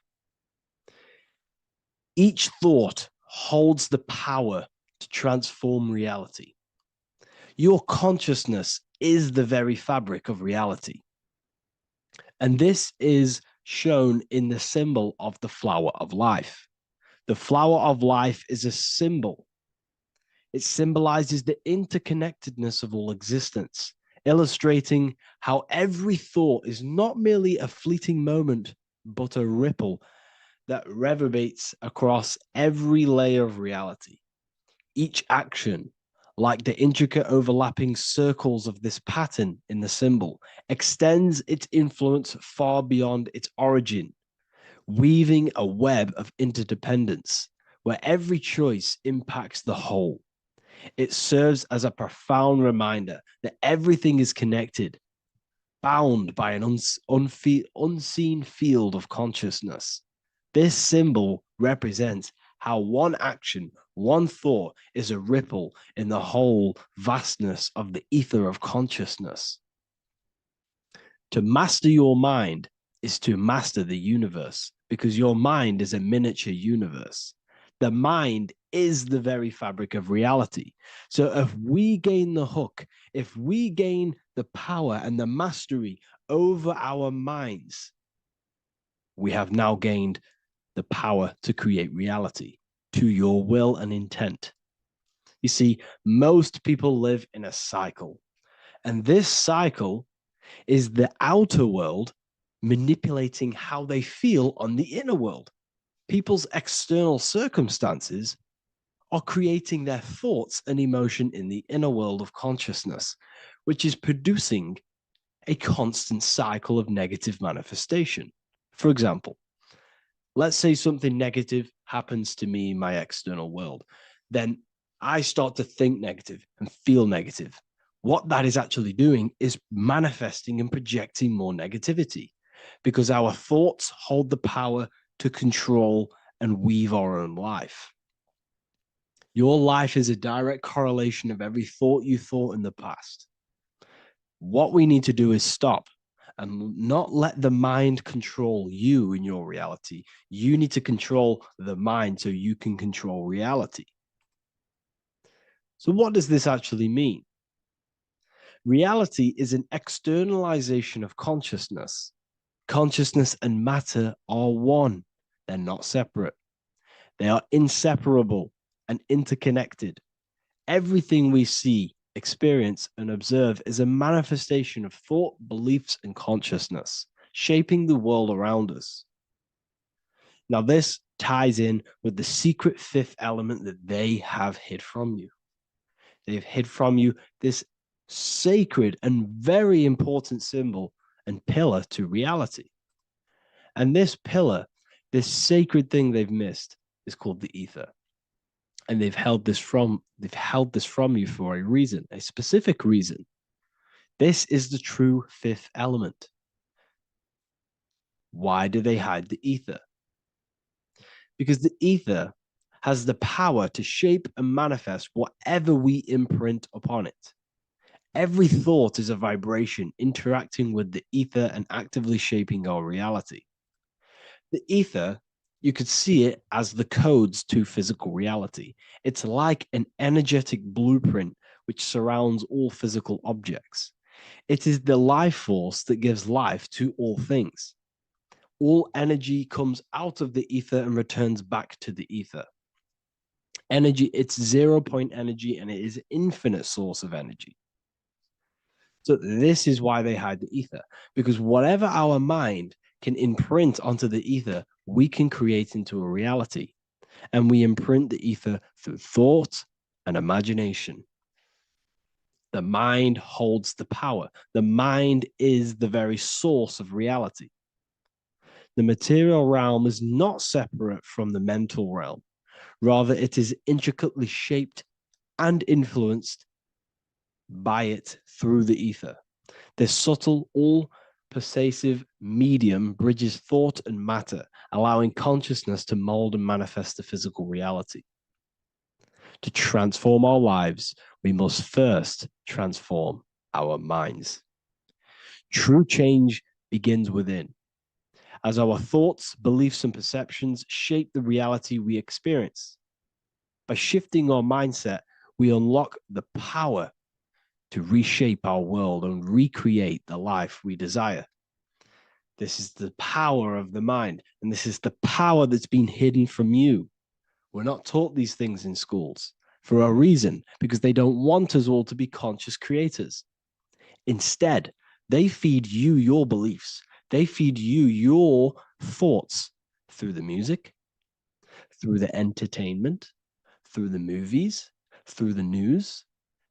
Each thought holds the power to transform reality. Your consciousness is the very fabric of reality. And this is shown in the symbol of the flower of life. The flower of life is a symbol. It symbolizes the interconnectedness of all existence, illustrating how every thought is not merely a fleeting moment, but a ripple that reverberates across every layer of reality. Each action, like the intricate overlapping circles of this pattern in the symbol, extends its influence far beyond its origin, weaving a web of interdependence where every choice impacts the whole. It serves as a profound reminder that everything is connected, bound by an unseen field of consciousness. This symbol represents how one action, one thought is a ripple in the whole vastness of the ether of consciousness. To master your mind is to master the universe, because your mind is a miniature universe. The mind is the very fabric of reality. So if we gain the hook, if we gain the power and the mastery over our minds, we have now gained the power to create reality to your will and intent. You see, most people live in a cycle, and this cycle is the outer world manipulating how they feel on the inner world. People's external circumstances are creating their thoughts and emotion in the inner world of consciousness, which is producing a constant cycle of negative manifestation. For example, let's say something negative happens to me in my external world. Then I start to think negative and feel negative. What that is actually doing is manifesting and projecting more negativity, because our thoughts hold the power to control and weave our own life. Your life is a direct correlation of every thought you thought in the past. What we need to do is stop and not let the mind control you in your reality. You need to control the mind so you can control reality. So what does this actually mean? Reality is an externalization of consciousness. Consciousness and matter are one. They're not separate. They are inseparable and interconnected. Everything we see, experience, and observe is a manifestation of thought, beliefs, and consciousness, shaping the world around us. Now, this ties in with the secret fifth element that they have hid from you. They've hid from you this sacred and very important symbol and pillar to reality. And this pillar, this sacred thing they've missed, is called the ether. And they've held this from you for a reason, a specific reason. This is the true fifth element. Why do they hide the ether? Because the ether has the power to shape and manifest whatever we imprint upon it. Every thought is a vibration interacting with the ether and actively shaping our reality. The ether, you could see it as the codes to physical reality. It's like an energetic blueprint which surrounds all physical objects. It is the life force that gives life to all things. All energy comes out of the ether and returns back to the ether. Energy, it's 0-point energy, and it is an infinite source of energy. So this is why they hide the ether, because whatever our mind can imprint onto the ether, we can create into a reality. And we imprint the ether through thought and imagination. The mind holds the power. The mind is the very source of reality. The material realm is not separate from the mental realm. Rather, it is intricately shaped and influenced by it through the ether. This subtle, all-pervasive medium bridges thought and matter, allowing consciousness to mold and manifest the physical reality. To transform our lives, we must first transform our minds. True change begins within, as our thoughts, beliefs, and perceptions shape the reality we experience. By shifting our mindset, we unlock the power to reshape our world and recreate the life we desire. This is the power of the mind, and this is the power that's been hidden from you. We're not taught these things in schools for a reason, because they don't want us all to be conscious creators. Instead, they feed you your beliefs. They feed you your thoughts through the music, through the entertainment, through the movies, through the news.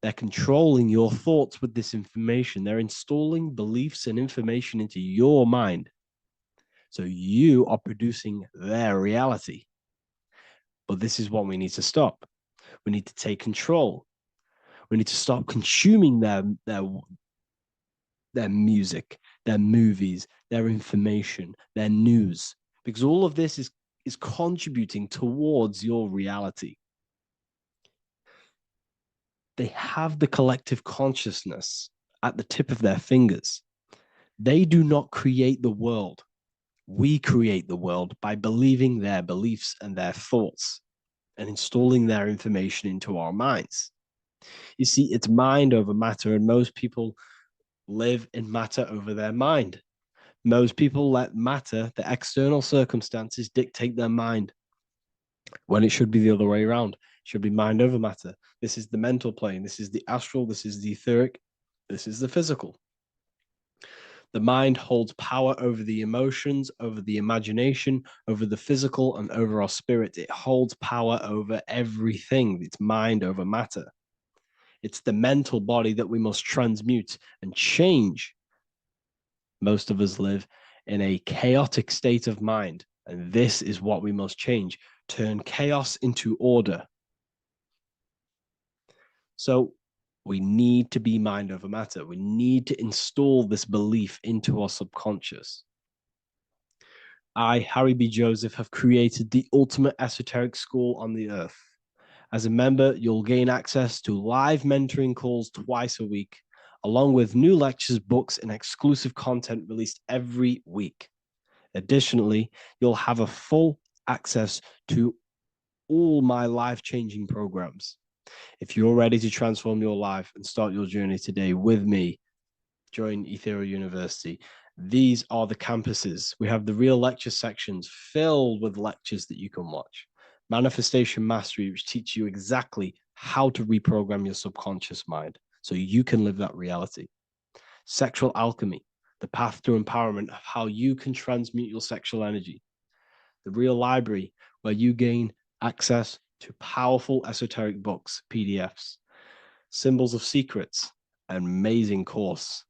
They're controlling your thoughts with this information. They're installing beliefs and information into your mind. So you are producing their reality. But this is what we need to stop. We need to take control. We need to stop consuming their music, their movies, their information, their news, because all of this is contributing towards your reality. They have the collective consciousness at the tip of their fingers. They do not create the world. We create the world by believing their beliefs and their thoughts and installing their information into our minds. You see, it's mind over matter, and most people live in matter over their mind. Most people let matter, the external circumstances, dictate their mind, when it should be the other way around. It should be mind over matter. This is the mental plane. This is the astral. This is the etheric. This is the physical. The mind holds power over the emotions, over the imagination, over the physical, and over our spirit. It holds power over everything. It's mind over matter. It's the mental body that we must transmute and change. Most of us live in a chaotic state of mind, and this is what we must change. Turn chaos into order. So we need to be mind over matter. We need to install this belief into our subconscious. I, Harry B. Joseph, have created the ultimate esoteric school on the earth. As a member, you'll gain access to live mentoring calls twice a week, along with new lectures, books, and exclusive content released every week. Additionally, you'll have a full access to all my life-changing programs. If you're ready to transform your life and start your journey today with me, join Ethereal University. These are the campuses. We have the real lecture sections filled with lectures that you can watch. Manifestation Mastery, which teaches you exactly how to reprogram your subconscious mind so you can live that reality. Sexual Alchemy, the path to empowerment of how you can transmute your sexual energy. The Real Library, where you gain access to powerful esoteric books, PDFs. Symbols of Secrets, an amazing course.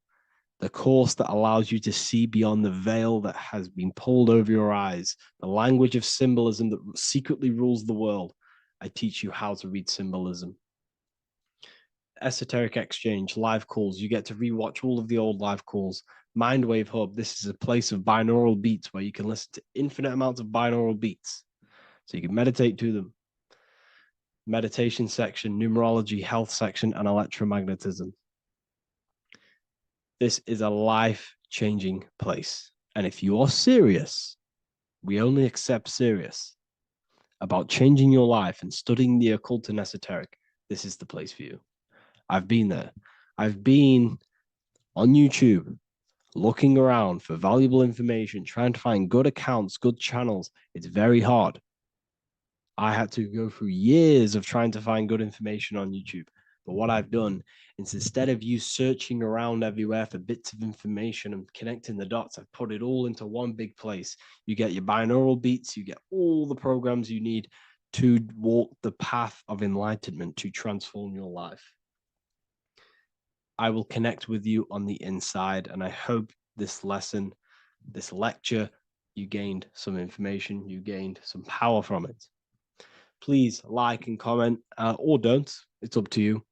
The course that allows you to see beyond the veil that has been pulled over your eyes, the language of symbolism that secretly rules the world. I teach you how to read symbolism. Esoteric Exchange, live calls. You get to rewatch all of the old live calls. Mindwave Hub, this is a place of binaural beats where you can listen to infinite amounts of binaural beats. So you can meditate to them. Meditation section, numerology, health section, and electromagnetism. This is a life-changing place. And if you are serious, we only accept serious about changing your life and studying the occult and esoteric, this is the place for you. I've been there. I've been on YouTube looking around for valuable information, trying to find good accounts, good channels. It's very hard. I had to go through years of trying to find good information on YouTube. But what I've done is, instead of you searching around everywhere for bits of information and connecting the dots, I've put it all into one big place. You get your binaural beats, you get all the programs you need to walk the path of enlightenment to transform your life. I will connect with you on the inside, and I hope this lesson, this lecture, you gained some information, you gained some power from it. Please like and comment, or don't. It's up to you.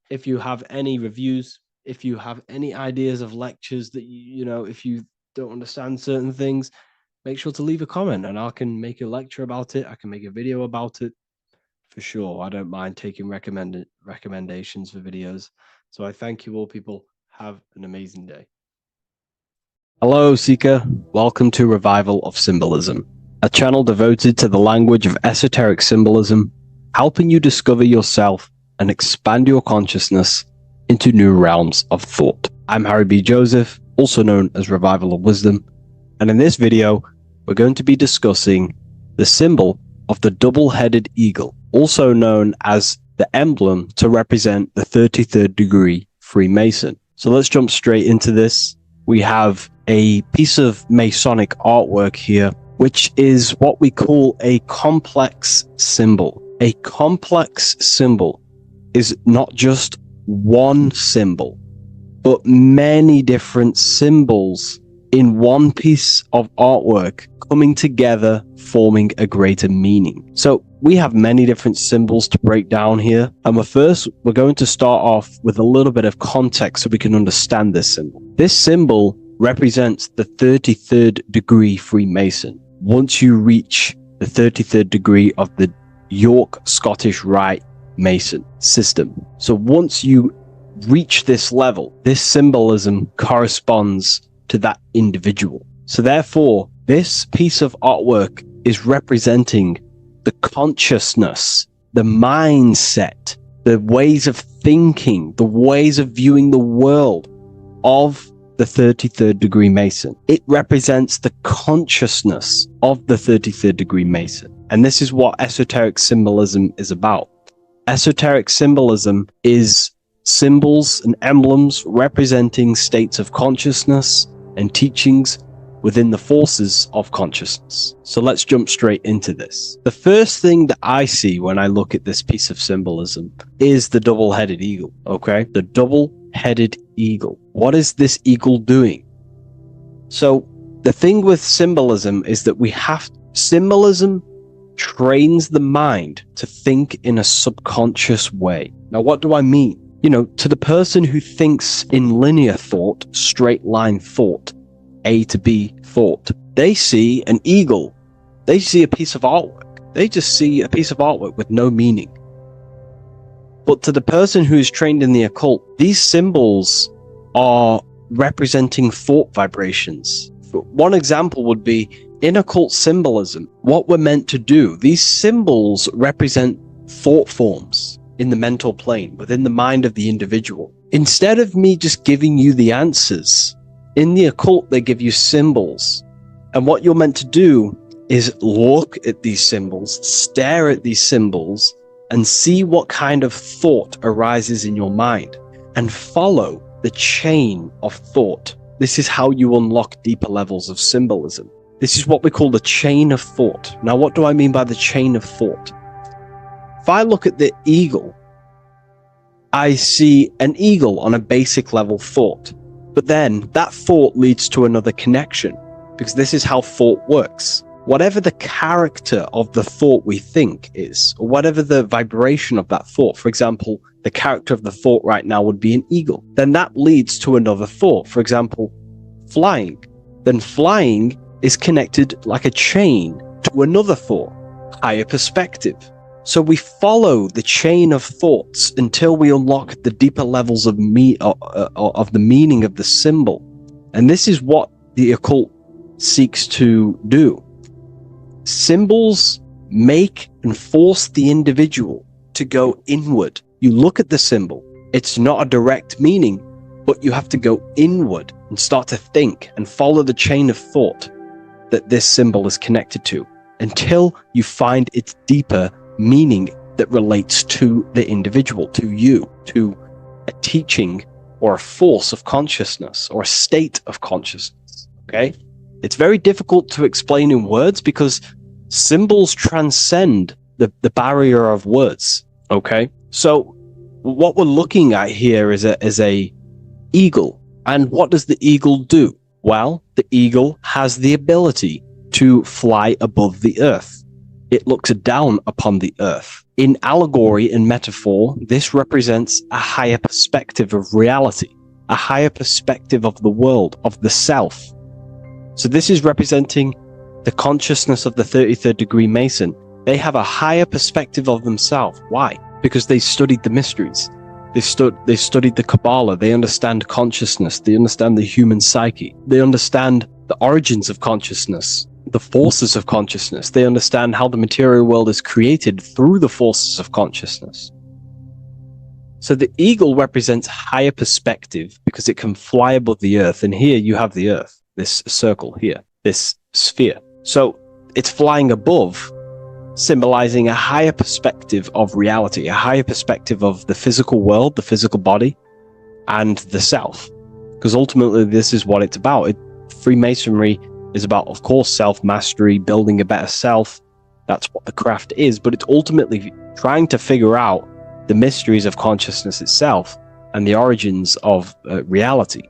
If you have any reviews, if you have any ideas of lectures that if you don't understand certain things, make sure to leave a comment and I can make a lecture about it. I can make a video about it for sure. I don't mind taking recommendations for videos. So I thank you all, people. Have an amazing day. Hello, Seeker. Welcome to Revival of Symbolism, a channel devoted to the language of esoteric symbolism, helping you discover yourself and expand your consciousness into new realms of thought. I'm Harry B. Joseph, also known as Revival of Wisdom, and in this video, we're going to be discussing the symbol of the double-headed eagle, also known as the emblem to represent the 33rd degree Freemason. So let's jump straight into this. We have a piece of Masonic artwork here, which is what we call a complex symbol. A complex symbol is not just one symbol, but many different symbols in one piece of artwork coming together, forming a greater meaning. So we have many different symbols to break down here. And we're going to start off with a little bit of context so we can understand this symbol. This symbol represents the 33rd degree Freemason. Once you reach the 33rd degree of the York Scottish Rite Mason system. So once you reach this level, this symbolism corresponds to that individual. So therefore, this piece of artwork is representing the consciousness, the mindset, the ways of thinking, the ways of viewing the world of the 33rd degree Mason. It represents the consciousness of the 33rd degree Mason. And this is what esoteric symbolism is about. Esoteric symbolism is symbols and emblems representing states of consciousness and teachings within the forces of consciousness. So let's jump straight into this. The first thing that I see when I look at this piece of symbolism is the double-headed eagle, okay? The double-headed eagle. What is this eagle doing? So the thing with symbolism is that symbolism trains the mind to think in a subconscious way. Now, what do I mean? To the person who thinks in linear thought, straight line thought, A to B thought, they see an eagle. They see a piece of artwork. They just see a piece of artwork with no meaning. But to the person who is trained in the occult, these symbols are representing thought vibrations. One example would be in occult symbolism, what we're meant to do. These symbols represent thought forms in the mental plane, within the mind of the individual. Instead of me just giving you the answers, in the occult, they give you symbols. And what you're meant to do is look at these symbols, stare at these symbols, and see what kind of thought arises in your mind, and follow the chain of thought. This is how you unlock deeper levels of symbolism. This is what we call the chain of thought. Now, what do I mean by the chain of thought? If I look at the eagle, I see an eagle on a basic level thought. But then that thought leads to another connection, because this is how thought works. Whatever the character of the thought we think is, or whatever the vibration of that thought, for example, the character of the thought right now would be an eagle, then that leads to another thought. For example, flying. Then flying is connected like a chain to another thought, higher perspective. So we follow the chain of thoughts until we unlock the deeper levels of the meaning of the symbol. And this is what the occult seeks to do. Symbols make and force the individual to go inward. You look at the symbol, it's not a direct meaning, but you have to go inward and start to think and follow the chain of thought that this symbol is connected to until you find its deeper meaning that relates to the individual, to you, to a teaching or a force of consciousness or a state of consciousness. Okay? It's very difficult to explain in words because symbols transcend the barrier of words. Okay? So what we're looking at here is a eagle. And what does the eagle do? Well, the eagle has the ability to fly above the earth. It looks down upon the earth. In allegory and metaphor, this represents a higher perspective of reality, a higher perspective of the world, of the self. So this is representing the consciousness of the 33rd degree Mason. They have a higher perspective of themselves. Why? Because they studied the mysteries. They studied the Kabbalah. They understand consciousness. They understand the human psyche. They understand the origins of consciousness, the forces of consciousness. They understand how the material world is created through the forces of consciousness. So the eagle represents higher perspective because it can fly above the earth. And here you have the earth, this circle here, this sphere. So it's flying above, symbolizing a higher perspective of reality, a higher perspective of the physical world, the physical body, and the self. Because ultimately this is what it's about. Freemasonry is about, of course, self-mastery, building a better self. That's what the craft is, but it's ultimately trying to figure out the mysteries of consciousness itself and the origins of reality.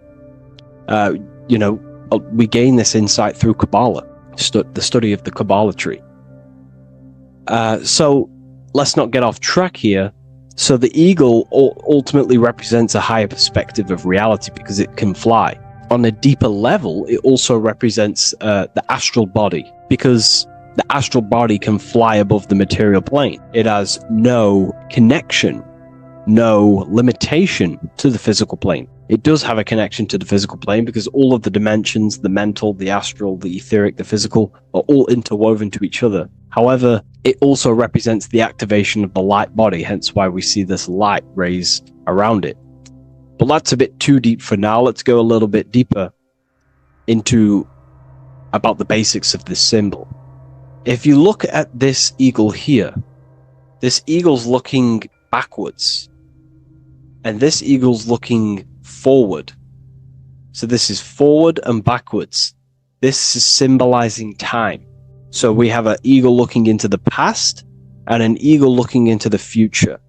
We gain this insight through Kabbalah, the study of the Kabbalah tree. So let's not get off track here. So the eagle ultimately represents a higher perspective of reality because it can fly. On a deeper level, it also represents the astral body, because the astral body can fly above the material plane. It has no connection, no limitation to the physical plane. It does have a connection to the physical plane because all of the dimensions, the mental, the astral, the etheric, the physical, are all interwoven to each other. However, it also represents the activation of the light body, hence why we see this light rays around it. But that's a bit too deep for now. Let's go a little bit deeper into about the basics of this symbol. If you look at this eagle here, this eagle's looking backwards, and this eagle's looking forward. So this is forward and backwards. This is symbolizing time. So we have an eagle looking into the past and an eagle looking into the future.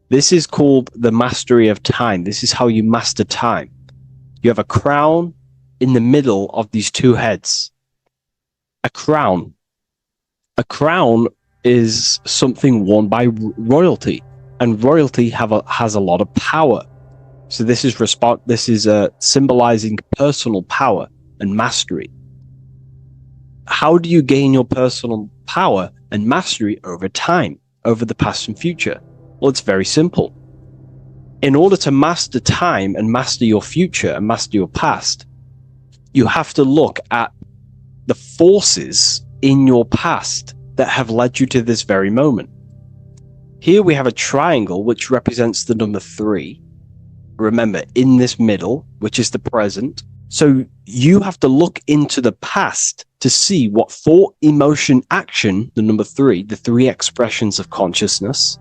This is called the mastery of time. This is how you master time. You have a crown in the middle of these two heads. A crown. A crown is something worn by royalty, and royalty has a lot of power. So this is symbolizing personal power and mastery. How do you gain your personal power and mastery over time, over the past and future? Well, it's very simple. In order to master time and master your future and master your past, you have to look at the forces in your past that have led you to this very moment. Here we have a triangle which represents the number 3. Remember, in this middle, which is the present. So you have to look into the past to see what thought, emotion, action, the number 3, the 3 expressions of consciousness.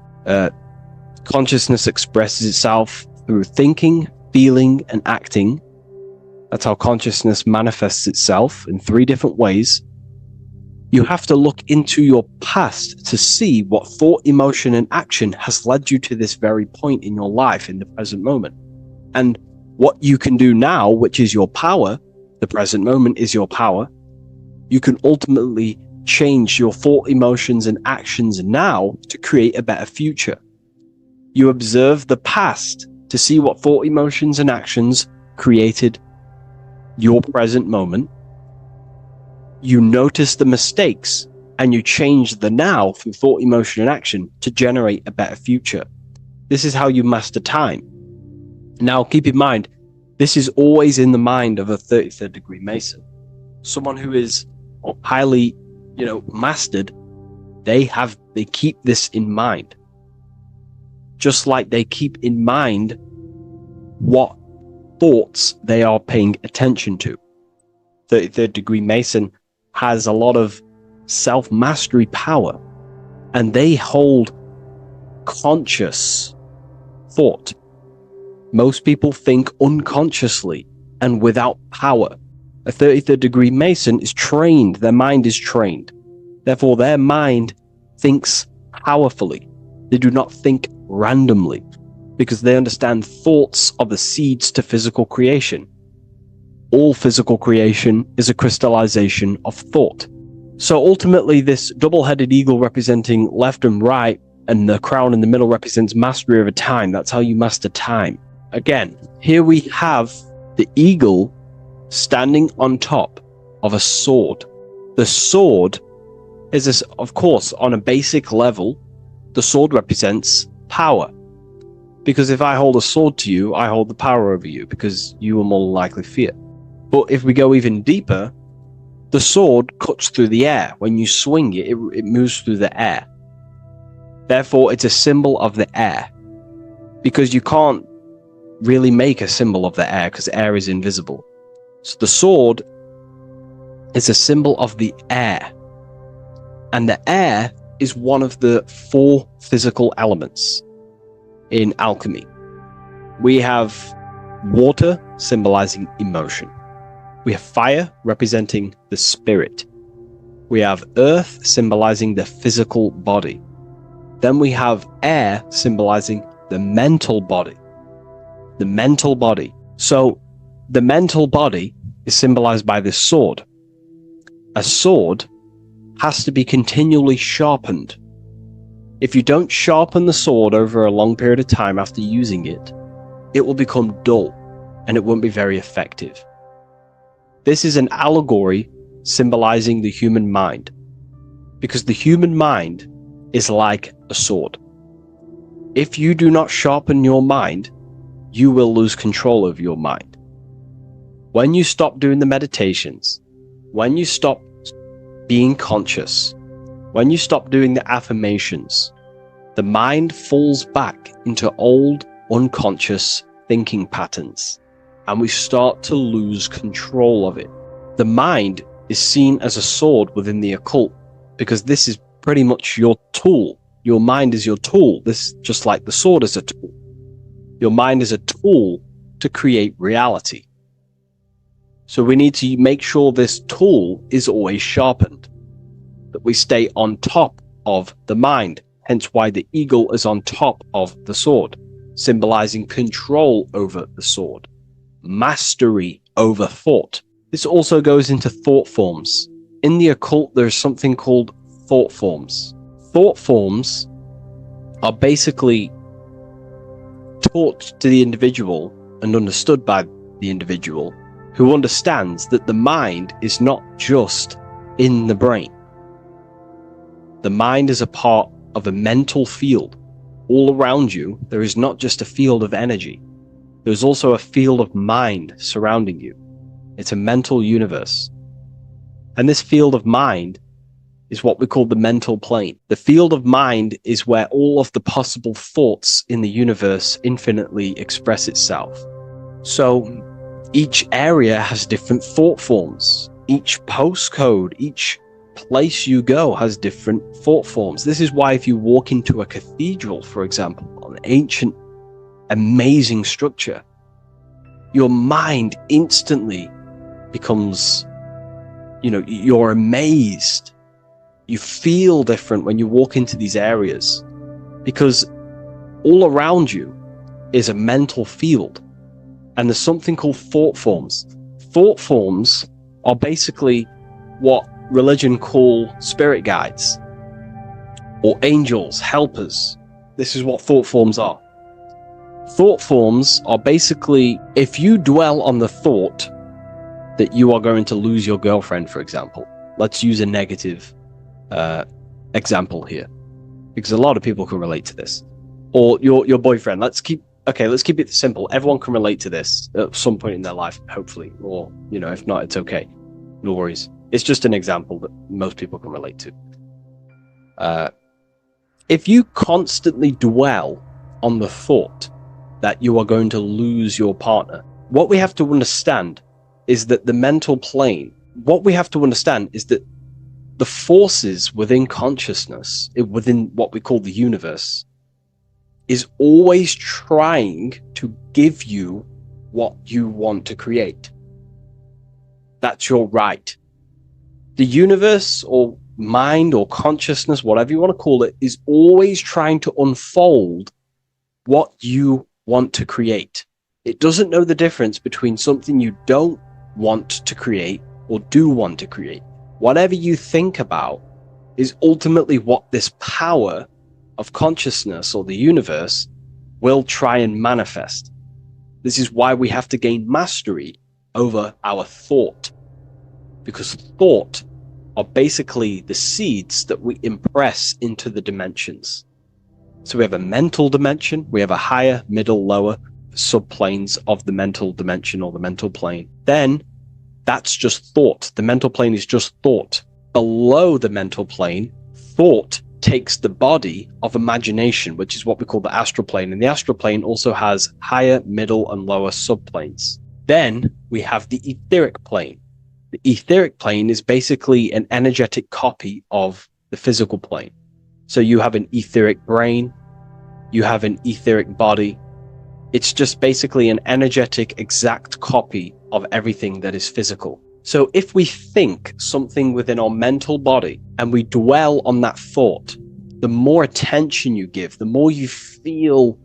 Consciousness expresses itself through thinking, feeling, and acting. That's how consciousness manifests itself in 3 different ways. You have to look into your past to see what thought, emotion, and action has led you to this very point in your life in the present moment. And what you can do now, which is your power, the present moment is your power, you can ultimately change your thought, emotions, and actions now to create a better future. You observe the past to see what thought, emotions, and actions created your present moment. You notice the mistakes and you change the now through thought, emotion, and action to generate a better future. This is how you master time. Now, keep in mind, this is always in the mind of a 33rd degree Mason. Someone who is highly, mastered, they keep this in mind. Just like they keep in mind what thoughts they are paying attention to. 33rd degree Mason has a lot of self-mastery power, and they hold conscious thought. Most people think unconsciously and without power. A 33rd degree Mason is trained, their mind is trained. Therefore, their mind thinks powerfully. They do not think randomly because they understand thoughts are the seeds to physical creation. all physical creation is a crystallization of thought. So ultimately, this double-headed eagle representing left and right, and the crown in the middle represents mastery over time. That's how you master time. Again, here we have the eagle standing on top of a sword. The sword is, of course, on a basic level, the sword represents power. Because if I hold a sword to you, I hold the power over you, because you will more likely fear. But if we go even deeper, the sword cuts through the air. When you swing it, it moves through the air. Therefore, it's a symbol of the air. Because you can't really make a symbol of the air, because air is invisible. So the sword is a symbol of the air. And the air is one of the 4 physical elements in alchemy. We have water symbolizing emotion. We have fire representing the spirit. We have earth symbolizing the physical body. Then we have air symbolizing the mental body. The mental body. So the mental body is symbolized by this sword. A sword has to be continually sharpened. If you don't sharpen the sword over a long period of time after using it, it will become dull and it won't be very effective. This is an allegory symbolizing the human mind, because the human mind is like a sword. If you do not sharpen your mind, you will lose control of your mind. When you stop doing the meditations, when you stop being conscious, when you stop doing the affirmations, the mind falls back into old, unconscious thinking patterns, and we start to lose control of it. The mind is seen as a sword within the occult, because this is pretty much your tool. Your mind is your tool. This, just like the sword is a tool. Your mind is a tool to create reality. So we need to make sure this tool is always sharpened, that we stay on top of the mind, hence why the eagle is on top of the sword, symbolizing control over the sword, mastery over thought. This also goes into thought forms. In the occult, there's something called thought forms. Thought forms are basically taught to the individual and understood by the individual, who understands that the mind is not just in the brain. The mind is a part of a mental field. All around you, there is not just a field of energy. There's also a field of mind surrounding you. It's a mental universe. And this field of mind is what we call the mental plane. The field of mind is where all of the possible thoughts in the universe infinitely express itself. So each area has different thought forms. Each postcode, each place you go has different thought forms. This is why if you walk into a cathedral, for example, an ancient, amazing structure, your mind instantly becomes, you're amazed. You feel different when you walk into these areas, because all around you is a mental field. And there's something called thought forms. Thought forms are basically what religion call spirit guides or angels, helpers. This is what thought forms are. Thought forms are basically, if you dwell on the thought that you are going to lose your girlfriend, for example. Let's use a negative example here, because a lot of people can relate to this. Or your boyfriend. Let's keep it simple. Everyone can relate to this at some point in their life, hopefully. Or, if not, it's okay. No worries. It's just an example that most people can relate to. If you constantly dwell on the thought that you are going to lose your partner, what we have to understand is that the mental plane, what we have to understand is that the forces within consciousness, within what we call the universe, is always trying to give you what you want to create. That's your right. The universe or mind or consciousness, whatever you want to call it, is always trying to unfold what you want to create. It doesn't know the difference between something you don't want to create or do want to create. Whatever you think about is ultimately what this power of consciousness or the universe will try and manifest. This is why we have to gain mastery over our thought, because thought are basically the seeds that we impress into the dimensions. So we have a mental dimension, we have a higher, middle, lower subplanes of the mental dimension or the mental plane. Then that's just thought. The mental plane is just thought. Below the mental plane, thought takes the body of imagination, which is what we call the astral plane. And the astral plane also has higher, middle, and lower subplanes. Then we have the etheric plane. The etheric plane is basically an energetic copy of the physical plane. So you have an etheric brain, you have an etheric body. It's just basically an energetic, exact copy of everything that is physical. So if we think something within our mental body and we dwell on that thought, the more attention you give, the more you feel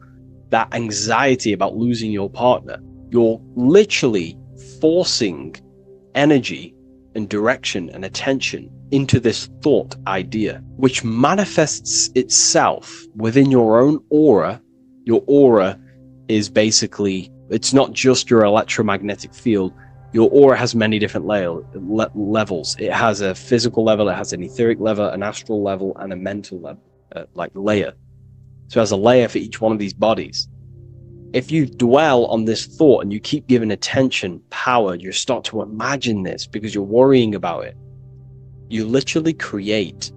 that anxiety about losing your partner, you're literally forcing energy and direction and attention into this thought idea, which manifests itself within your own aura. Your aura is basically, it's not just your electromagnetic field. Your aura has many different levels. It has a physical level, it has an etheric level, an astral level, and a mental level, like layer. So it has a layer for each one of these bodies. If you dwell on this thought and you keep giving attention, power, you start to imagine this because you're worrying about it. You literally create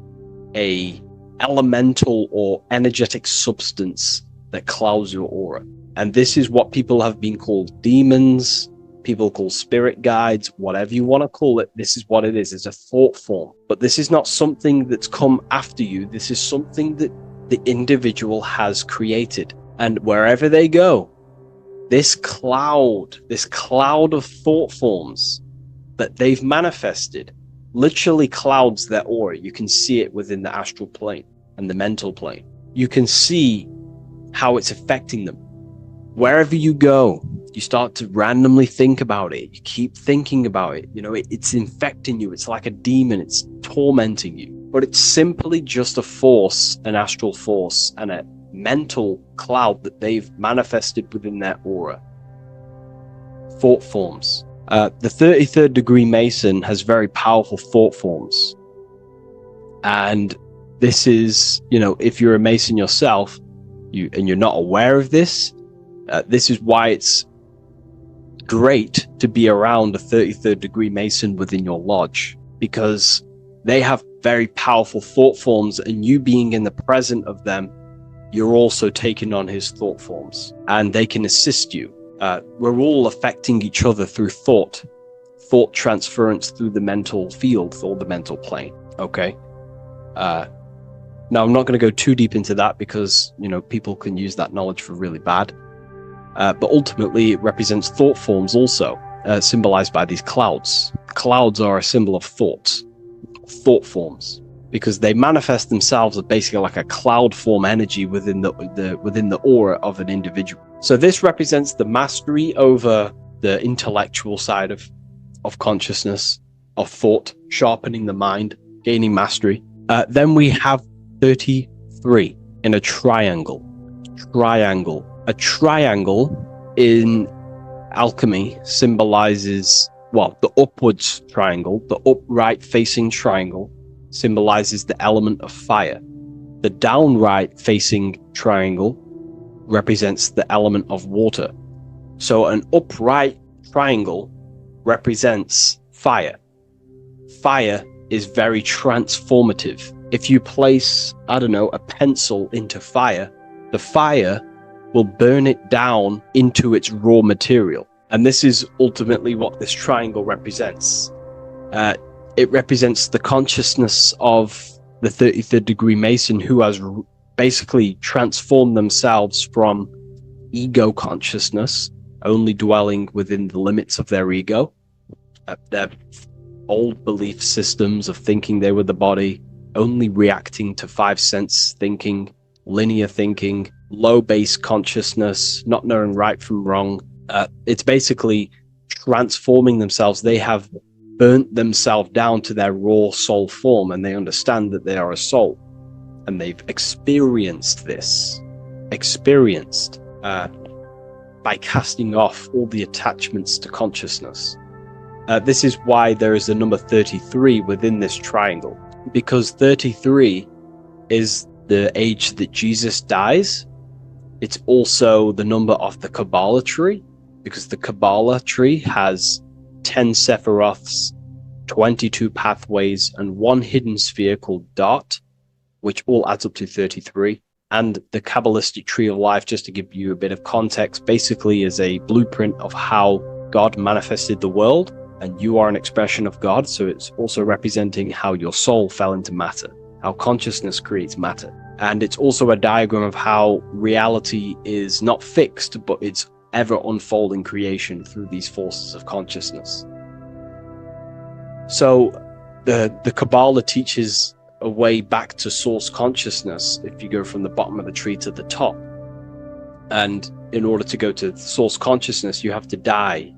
a elemental or energetic substance that clouds your aura. And this is what people have been called demons, people call spirit guides, whatever you want to call it. This is what it is. It's a thought form. But this is not something that's come after you. This is something that the individual has created. And wherever they go, this cloud of thought forms that they've manifested literally clouds their aura. You can see it within the astral plane and the mental plane. You can see how it's affecting them. Wherever you go, you start to randomly think about it. You keep thinking about it. You know, it's infecting you. It's like a demon. It's tormenting you. But it's simply just a force, an astral force, and a mental cloud that they've manifested within their aura. Thought forms. The 33rd degree Mason has very powerful thought forms. And this is, you know, if you're a Mason yourself, and you're not aware of this, this is why it's great to be around a 33rd degree Mason within your lodge, because they have very powerful thought forms, and you being in the present of them, you're also taking on his thought forms, and they can assist you. We're all affecting each other through thought transference through the mental field or the mental plane. Okay. Now I'm not going to go too deep into that because, you know, people can use that knowledge for really bad. But ultimately it represents thought forms also, symbolized by these clouds. Clouds are a symbol of thought forms, because they manifest themselves as basically like a cloud form energy within the aura of an individual. So this represents the mastery over the intellectual side of consciousness, of thought, sharpening the mind, gaining mastery. Then we have 33 in a triangle. A triangle in alchemy symbolizes, well, the upwards triangle, the upright facing triangle symbolizes the element of fire. The downright facing triangle represents the element of water. So an upright triangle represents fire. Fire is very transformative. If you place, I don't know, a pencil into fire, the fire will burn it down into its raw material. And this is ultimately what this triangle represents. It represents the consciousness of the 33rd degree Mason, who has basically transformed themselves from ego consciousness, only dwelling within the limits of their ego, their old belief systems of thinking they were the body, only reacting to 5 sense thinking, linear thinking, low base consciousness, not knowing right from wrong. It's basically transforming themselves. They have burnt themselves down to their raw soul form, and they understand that they are a soul, and they've experienced this, by casting off all the attachments to consciousness. This is why there is the number 33 within this triangle, because 33 is the age that Jesus dies. It's also the number of the Kabbalah tree, because the Kabbalah tree has 10 Sephiroths, 22 pathways, and one hidden sphere called Dot, which all adds up to 33. And the Kabbalistic tree of life, just to give you a bit of context, basically is a blueprint of how God manifested the world, and you are an expression of God. So it's also representing how your soul fell into matter, how consciousness creates matter. And it's also a diagram of how reality is not fixed, but it's ever unfolding creation through these forces of consciousness. So the Kabbalah teaches a way back to source consciousness if you go from the bottom of the tree to the top. And in order to go to source consciousness, you have to die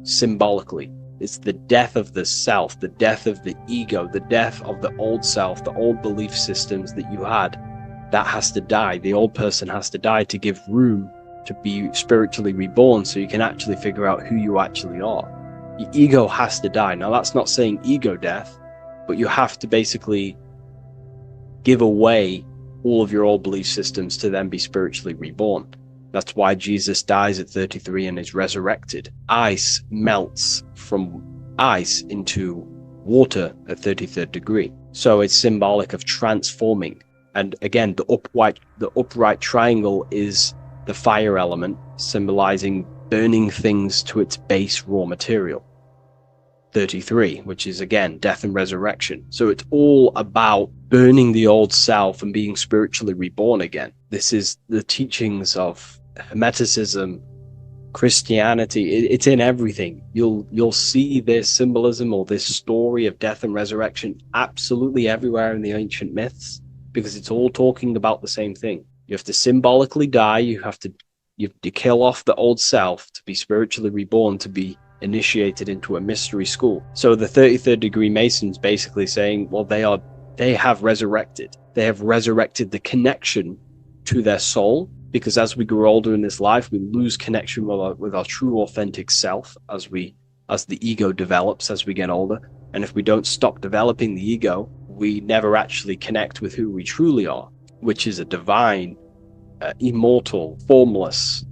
symbolically. It's the death of the self, the death of the ego, the death of the old self, the old belief systems that you had. That has to die. The old person has to die to give room to be spiritually reborn, so you can actually figure out who you actually are. Your ego has to die. Now, that's not saying ego death, but you have to basically give away all of your old belief systems to then be spiritually reborn. That's why Jesus dies at 33 and is resurrected. Ice melts from ice into water at 33rd degree. So it's symbolic of transforming. And again, the upright triangle is the fire element, symbolizing burning things to its base raw material. 33, which is again death and resurrection. So it's all about burning the old self and being spiritually reborn again. This is the teachings of Hermeticism, Christianity. It's in everything. You'll see this symbolism or this story of death and resurrection absolutely everywhere in the ancient myths, because it's all talking about the same thing. You have to symbolically die. You have to kill off the old self to be spiritually reborn, to be initiated into a mystery school. So the 33rd degree Masons basically saying, well, they have resurrected. They have resurrected the connection to their soul, because as we grow older in this life, we lose connection with our true authentic self as the ego develops as we get older. And if we don't stop developing the ego, we never actually connect with who we truly are, which is a divine, immortal, formless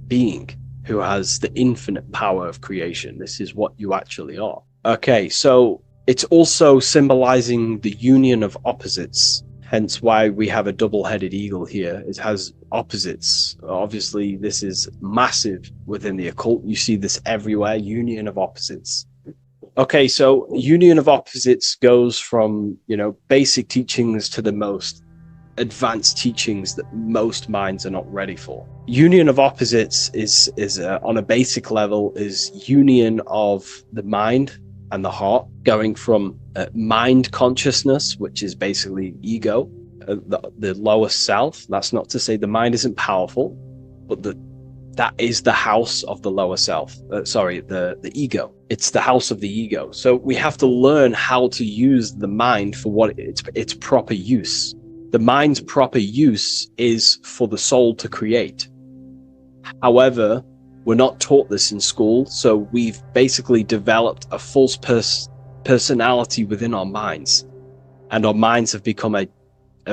being who has the infinite power of creation. This is what you actually are. Okay, so it's also symbolizing the union of opposites, hence why we have a double-headed eagle here. It has opposites. Obviously, this is massive within the occult. You see this everywhere, union of opposites. Okay, so union of opposites goes from, basic teachings to the most advanced teachings that most minds are not ready for. Union of opposites is on a basic level is union of the mind and the heart, going from mind consciousness, which is basically ego, the lower self. That's not to say the mind isn't powerful, but that is the house of the lower self. The ego. It's the house of the ego. So we have to learn how to use the mind for what its proper use. The mind's proper use is for the soul to create. However, we're not taught this in school, so we've basically developed a false personality within our minds, and our minds have become a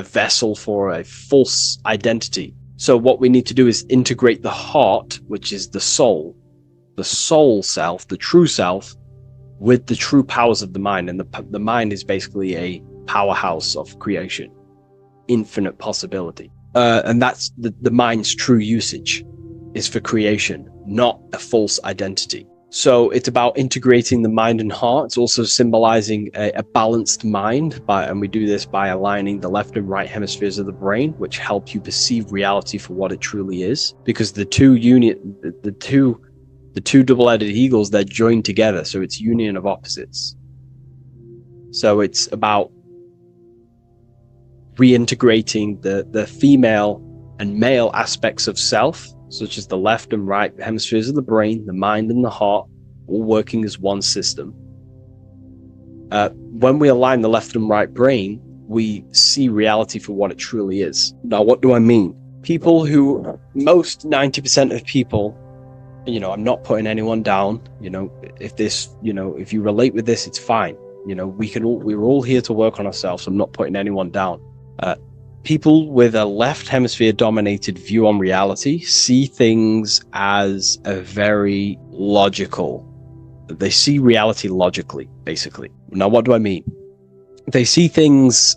vessel for a false identity. So what we need to do is integrate the heart, which is the soul self, the true self, with the true powers of the mind. And the mind is basically a powerhouse of creation, infinite possibility. And that's the mind's true usage is for creation, not a false identity. So it's about integrating the mind and heart. It's also symbolizing a balanced mind, and we do this by aligning the left and right hemispheres of the brain, which help you perceive reality for what it truly is. Because the two double-headed eagles, they're joined together, so it's union of opposites. So it's about reintegrating the female and male aspects of self, such as the left and right hemispheres of the brain, the mind and the heart, all working as one system. When we align the left and right brain, we see reality for what it truly is. Now, what do I mean? Most 90% of people, I'm not putting anyone down. If you relate with this, it's fine. We're all here to work on ourselves. So I'm not putting anyone down. People with a left hemisphere dominated view on reality see things as a very logical. They see reality logically, basically. Now, what do I mean? They see things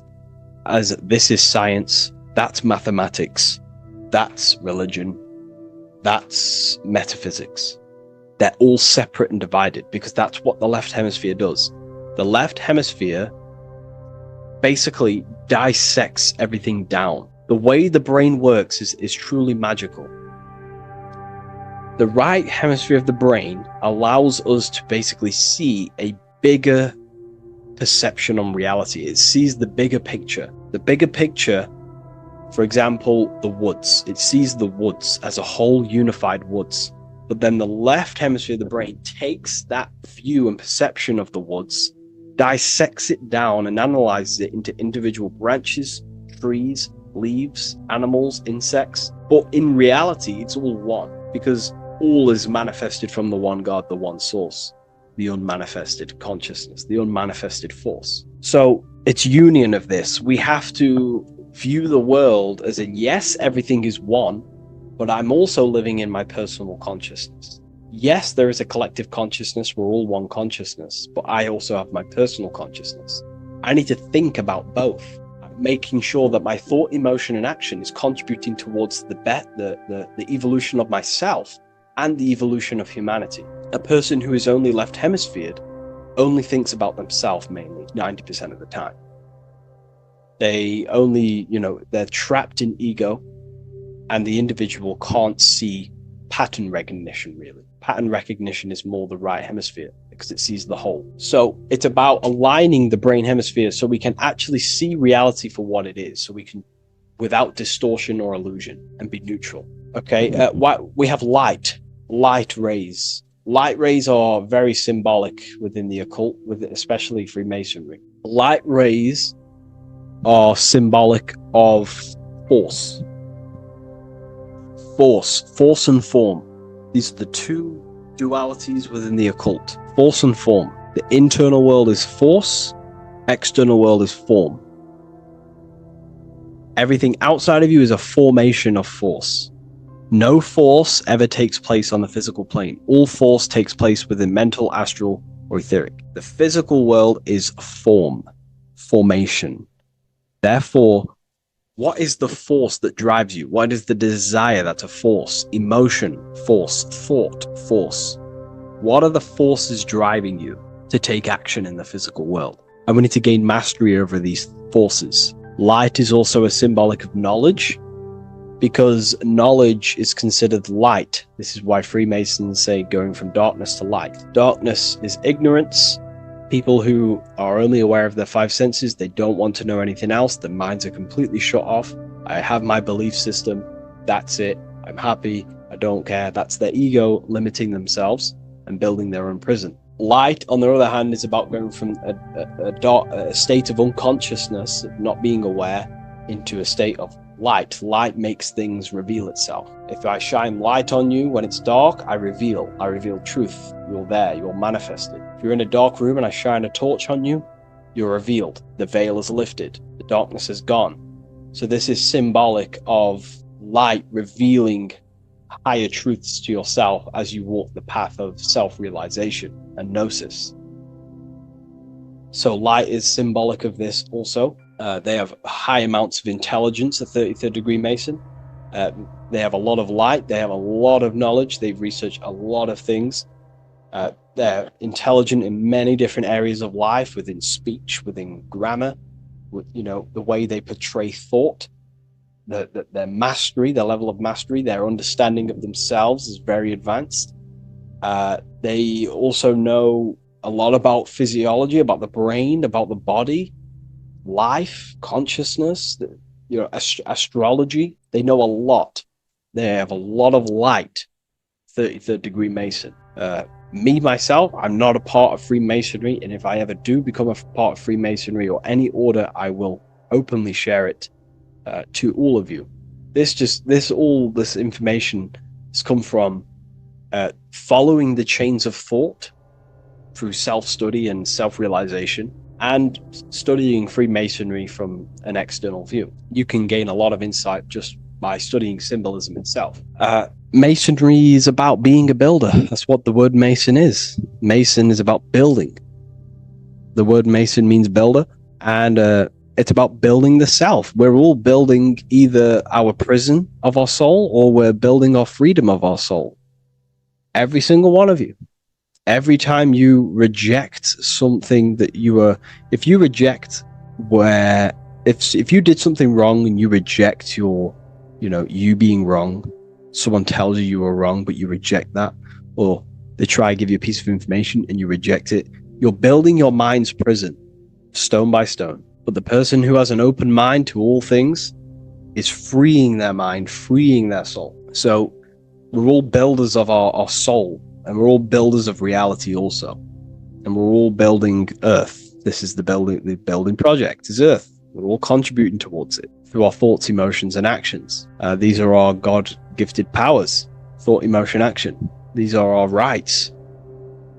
as this is science, that's mathematics, that's religion, that's metaphysics. They're all separate and divided because that's what the left hemisphere does. The left hemisphere basically dissects everything down. The way the brain works is truly magical. The right hemisphere of the brain allows us to basically see a bigger perception on reality. It sees the bigger picture. The bigger picture, for example, the woods. It sees the woods as a whole unified woods. But then the left hemisphere of the brain takes that view and perception of the woods, dissects it down and analyzes it into individual branches, trees, leaves, animals, insects. But in reality, it's all one, because all is manifested from the one God, the one source, the unmanifested consciousness, the unmanifested force. So it's union of this. We have to view the world as yes, everything is one, but I'm also living in my personal consciousness. Yes, there is a collective consciousness. We're all one consciousness, but I also have my personal consciousness. I need to think about both, making sure that my thought, emotion, and action is contributing towards the evolution of myself and the evolution of humanity. A person who is only left hemisphered only thinks about themselves mainly, 90% of the time. They only, they're trapped in ego, and the individual can't see pattern recognition, really. Pattern recognition is more the right hemisphere because it sees the whole. So it's about aligning the brain hemisphere so we can actually see reality for what it is, so we can, without distortion or illusion, and be neutral. Okay, we have light rays. Light rays are very symbolic within the occult, especially Freemasonry. Light rays are symbolic of force and form. These are the two dualities within the occult, force and form. The internal world is force, external world is form. Everything outside of you is a formation of force. No force ever takes place on the physical plane. All force takes place within mental, astral, or etheric. The physical world is formation. Therefore, what is the force that drives you? What is the desire that's a force? Emotion, force, thought, force. What are the forces driving you to take action in the physical world? And we need to gain mastery over these forces. Light is also a symbolic of knowledge, because knowledge is considered light. This is why Freemasons say going from darkness to light. Darkness is ignorance. People who are only aware of their five senses, they don't want to know anything else. Their minds are completely shut off. I have my belief system. That's it. I'm happy. I don't care. That's their ego limiting themselves and building their own prison. Light, on the other hand, is about going from a state of unconsciousness, not being aware, into a state of light. Light makes things reveal itself. If I shine light on you when it's dark, I reveal truth. You're there, you're manifested. If you're in a dark room and I shine a torch on you, you're revealed. The veil is lifted. The darkness is gone. So this is symbolic of light revealing higher truths to yourself as you walk the path of self-realization and gnosis. So light is symbolic of this also. They have high amounts of intelligence, a 33rd degree Mason. They have a lot of light. They have a lot of knowledge. They've researched a lot of things. They're intelligent in many different areas of life, within speech, within grammar, with, the way they portray thought, their mastery, their level of mastery, their understanding of themselves is very advanced. They also know a lot about physiology, about the brain, about the body, life, consciousness, astrology. They know a lot. They have a lot of light. 33rd degree Mason. Me, myself, I'm not a part of Freemasonry, and if I ever do become a part of Freemasonry or any order, I will openly share it to all of you. This information has come from following the chains of thought through self-study and self-realization, and studying Freemasonry from an external view. You can gain a lot of insight just by studying symbolism itself. Masonry is about being a builder. That's what the word mason is. Mason is about building. The word mason means builder, and it's about building the self. We're all building either our prison of our soul, or we're building our freedom of our soul. Every single one of you. Every time you reject something that if you did something wrong and you reject you being wrong, someone tells you were wrong, but you reject that, or they try to give you a piece of information and you reject it, you're building your mind's prison, stone by stone. But the person who has an open mind to all things is freeing their mind, freeing their soul. So we're all builders of our soul, and we're all builders of reality also. And we're all building Earth. This is the building project is Earth. We're all contributing towards it through our thoughts, emotions, and actions. These are our God-gifted powers: thought, emotion, action. These are our rights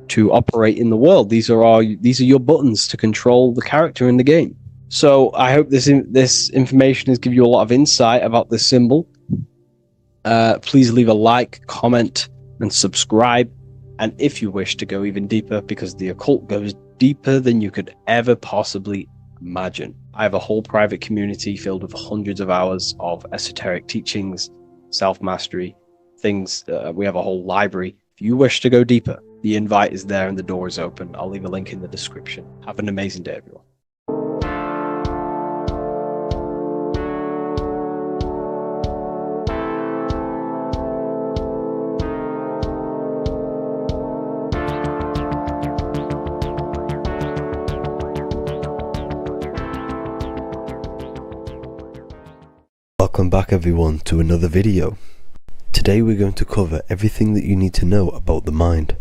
to operate in the world. These are your buttons to control the character in the game. So I hope this information has given you a lot of insight about this symbol. Please leave a like, comment, and subscribe. And if you wish to go even deeper, because the occult goes deeper than you could ever possibly imagine, I have a whole private community filled with hundreds of hours of esoteric teachings, self-mastery, things. We have a whole library. If you wish to go deeper, the invite is there and the door is open. I'll leave a link in the description. Have an amazing day, everyone. Welcome back everyone to another video. Today we're going to cover everything that you need to know about the mind,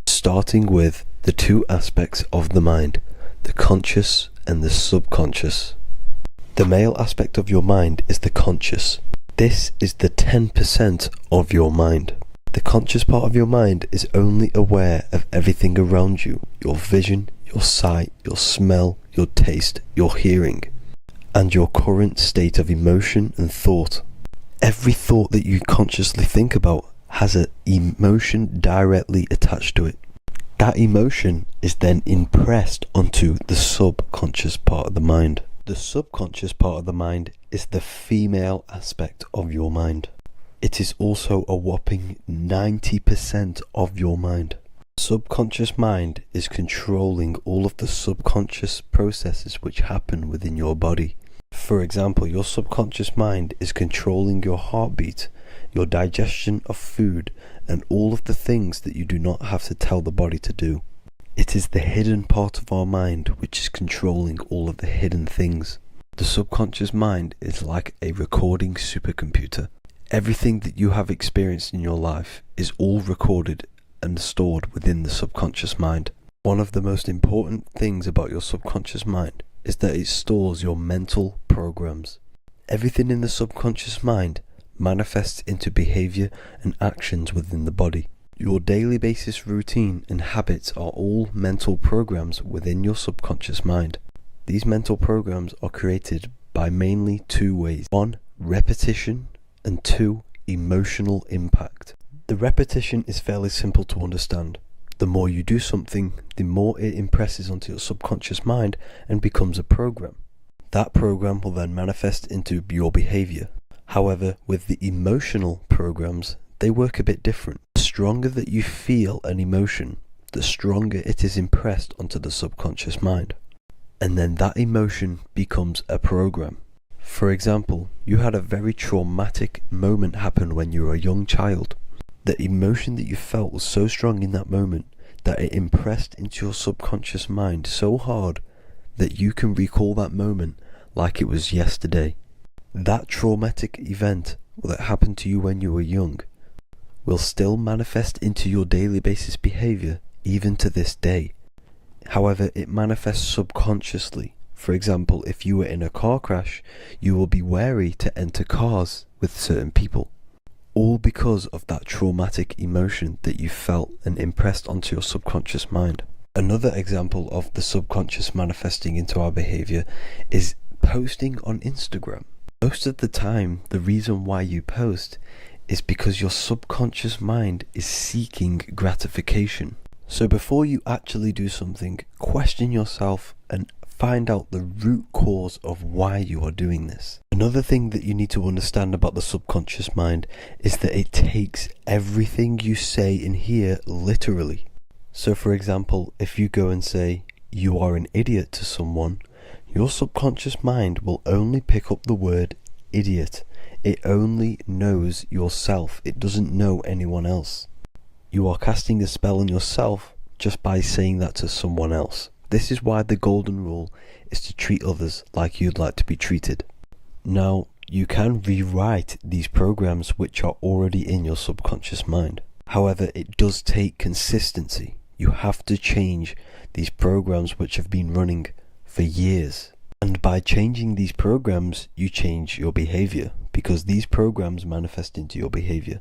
starting with the two aspects of the mind, the conscious and the subconscious. The male aspect of your mind is the conscious. This is the 10% of your mind. The conscious part of your mind is only aware of everything around you: your vision, your sight, your smell, your taste, your hearing, and your current state of emotion and thought. Every thought that you consciously think about has an emotion directly attached to it. That emotion is then impressed onto the subconscious part of the mind. The subconscious part of the mind is the female aspect of your mind. It is also a whopping 90% of your mind. Subconscious mind is controlling all of the subconscious processes which happen within your body. For example, your subconscious mind is controlling your heartbeat, your digestion of food, and all of the things that you do not have to tell the body to do. It is the hidden part of our mind which is controlling all of the hidden things. The subconscious mind is like a recording supercomputer. Everything that you have experienced in your life is all recorded and stored within the subconscious mind. One of the most important things about your subconscious mind is that it stores your mental programs. Everything in the subconscious mind manifests into behavior and actions within the body. Your daily basis routine and habits are all mental programs within your subconscious mind. These mental programs are created by mainly two ways: 1, repetition, and 2, emotional impact. The repetition is fairly simple to understand. The more you do something, the more it impresses onto your subconscious mind and becomes a program. That program will then manifest into your behavior. However, with the emotional programs, they work a bit different. The stronger that you feel an emotion, the stronger it is impressed onto the subconscious mind. And then that emotion becomes a program. For example, you had a very traumatic moment happen when you were a young child. The emotion that you felt was so strong in that moment that it impressed into your subconscious mind so hard that you can recall that moment like it was yesterday. That traumatic event that happened to you when you were young will still manifest into your daily basis behavior even to this day. However, it manifests subconsciously. For example, if you were in a car crash, you will be wary to enter cars with certain people, all because of that traumatic emotion that you felt and impressed onto your subconscious mind. Another example of the subconscious manifesting into our behavior is posting on Instagram. Most of the time, the reason why you post is because your subconscious mind is seeking gratification. So before you actually do something, question yourself and find out the root cause of why you are doing this. Another thing that you need to understand about the subconscious mind is that it takes everything you say in here literally. So for example, if you go and say, "You are an idiot" to someone, your subconscious mind will only pick up the word idiot. It only knows yourself. It doesn't know anyone else. You are casting a spell on yourself just by saying that to someone else. This is why the golden rule is to treat others like you'd like to be treated. Now, you can rewrite these programs which are already in your subconscious mind. However, it does take consistency. You have to change these programs which have been running for years. And by changing these programs, you change your behavior, because these programs manifest into your behavior.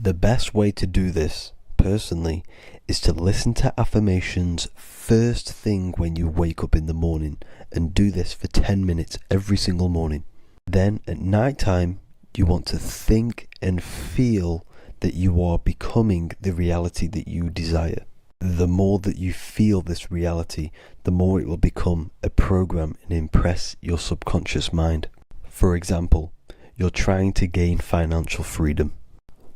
The best way to do this, personally, is to listen to affirmations first thing when you wake up in the morning, and do this for 10 minutes every single morning. Then at night time, you want to think and feel that you are becoming the reality that you desire. The more that you feel this reality, the more it will become a program and impress your subconscious mind. For example, you're trying to gain financial freedom.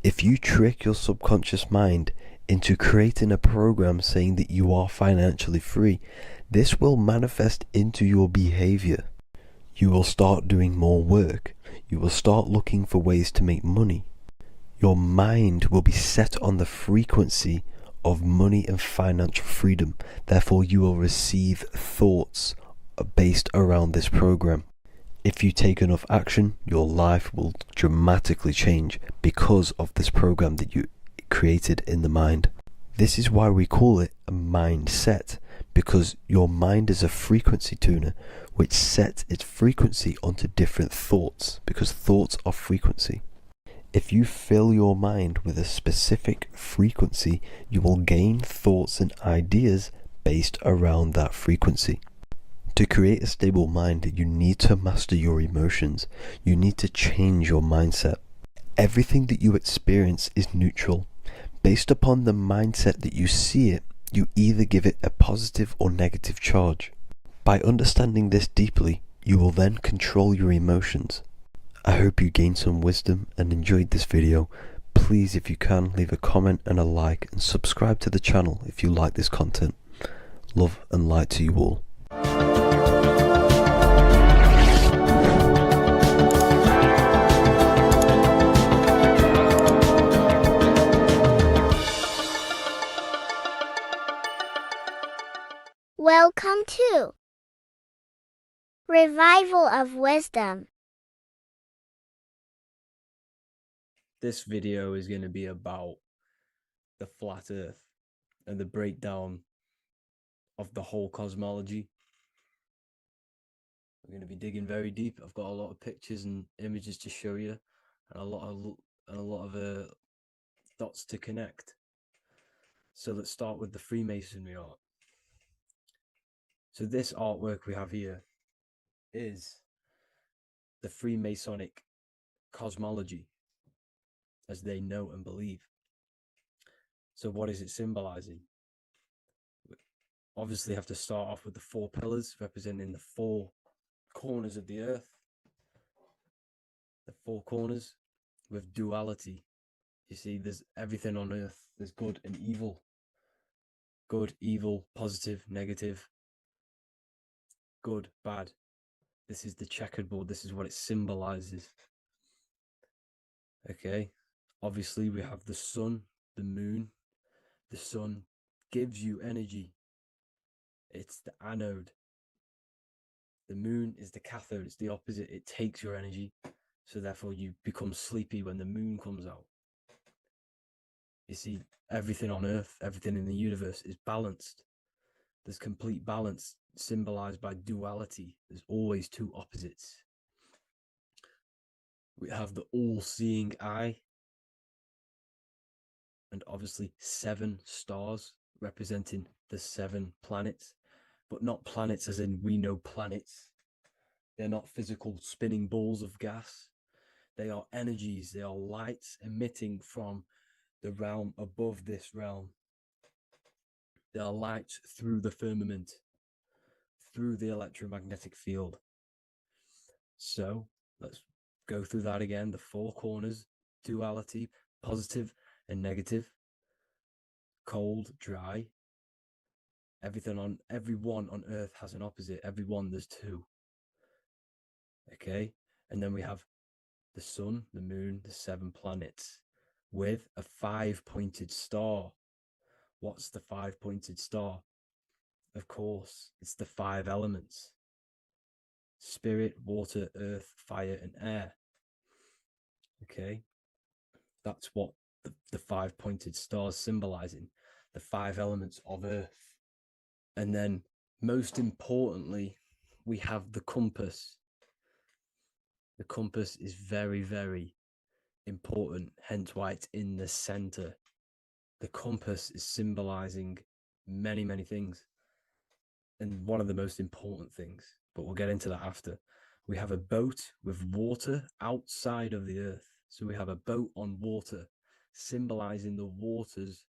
If you trick your subconscious mind into creating a program saying that you are financially free, this will manifest into your behavior. You will start doing more work. You will start looking for ways to make money. Your mind will be set on the frequency of money and financial freedom. Therefore, you will receive thoughts based around this program. If you take enough action, your life will dramatically change because of this program that you created in the mind. This is why we call it a mindset, because your mind is a frequency tuner which sets its frequency onto different thoughts, because thoughts are frequency. If you fill your mind with a specific frequency, you will gain thoughts and ideas based around that frequency. To create a stable mind, you need to master your emotions. You need to change your mindset. Everything that you experience is neutral. Based upon the mindset that you see it, you either give it a positive or negative charge. By understanding this deeply, you will then control your emotions. I hope you gained some wisdom and enjoyed this video. Please, if you can, leave a comment and a like, and subscribe to the channel if you like this content. Love and light to you all. Welcome to Revival of Wisdom. This video is going to be about the flat earth and the breakdown of the whole cosmology. We're going to be digging very deep. I've got a lot of pictures and images to show you, and a lot of dots to connect. So let's start with the Freemasonry art. So this artwork we have here is the Freemasonic cosmology, as they know and believe. So what is it symbolizing? We obviously have to start off with the 4 pillars representing the 4 corners of the earth. The 4 corners with duality. You see, there's everything on earth. There's good and evil. Good, evil, positive, negative. Good, bad. This is the checkerboard. This is what it symbolizes. Okay. Obviously, we have the sun, the moon. The sun gives you energy. It's the anode. The moon is the cathode. It's the opposite. It takes your energy. So therefore, you become sleepy when the moon comes out. You see, everything on Earth, everything in the universe is balanced. There's complete balance, symbolized by duality. There's always two opposites. We have the all-seeing eye, and obviously 7 stars representing the 7 planets, but not planets as in we know planets. They're not physical spinning balls of gas. They are energies, they are lights emitting from the realm above this realm. They are lights through the firmament, through the electromagnetic field. So let's go through that again. The 4 corners, duality, positive and negative, cold, dry. Everyone on Earth has an opposite. Everyone, there's 2. Okay, and then we have the sun, the moon, the 7 planets with a 5-pointed star. What's the 5-pointed star? Of course, it's the 5 elements: spirit, water, earth, fire, and air. Okay, that's what the 5-pointed star is symbolizing, the 5 elements of Earth. And then, most importantly, we have the compass. The compass is very, very important, hence why it's in the center. The compass is symbolizing many, many things. And one of the most important things, but we'll get into that after. We have a boat with water outside of the Earth. So we have a boat on water, symbolizing the waters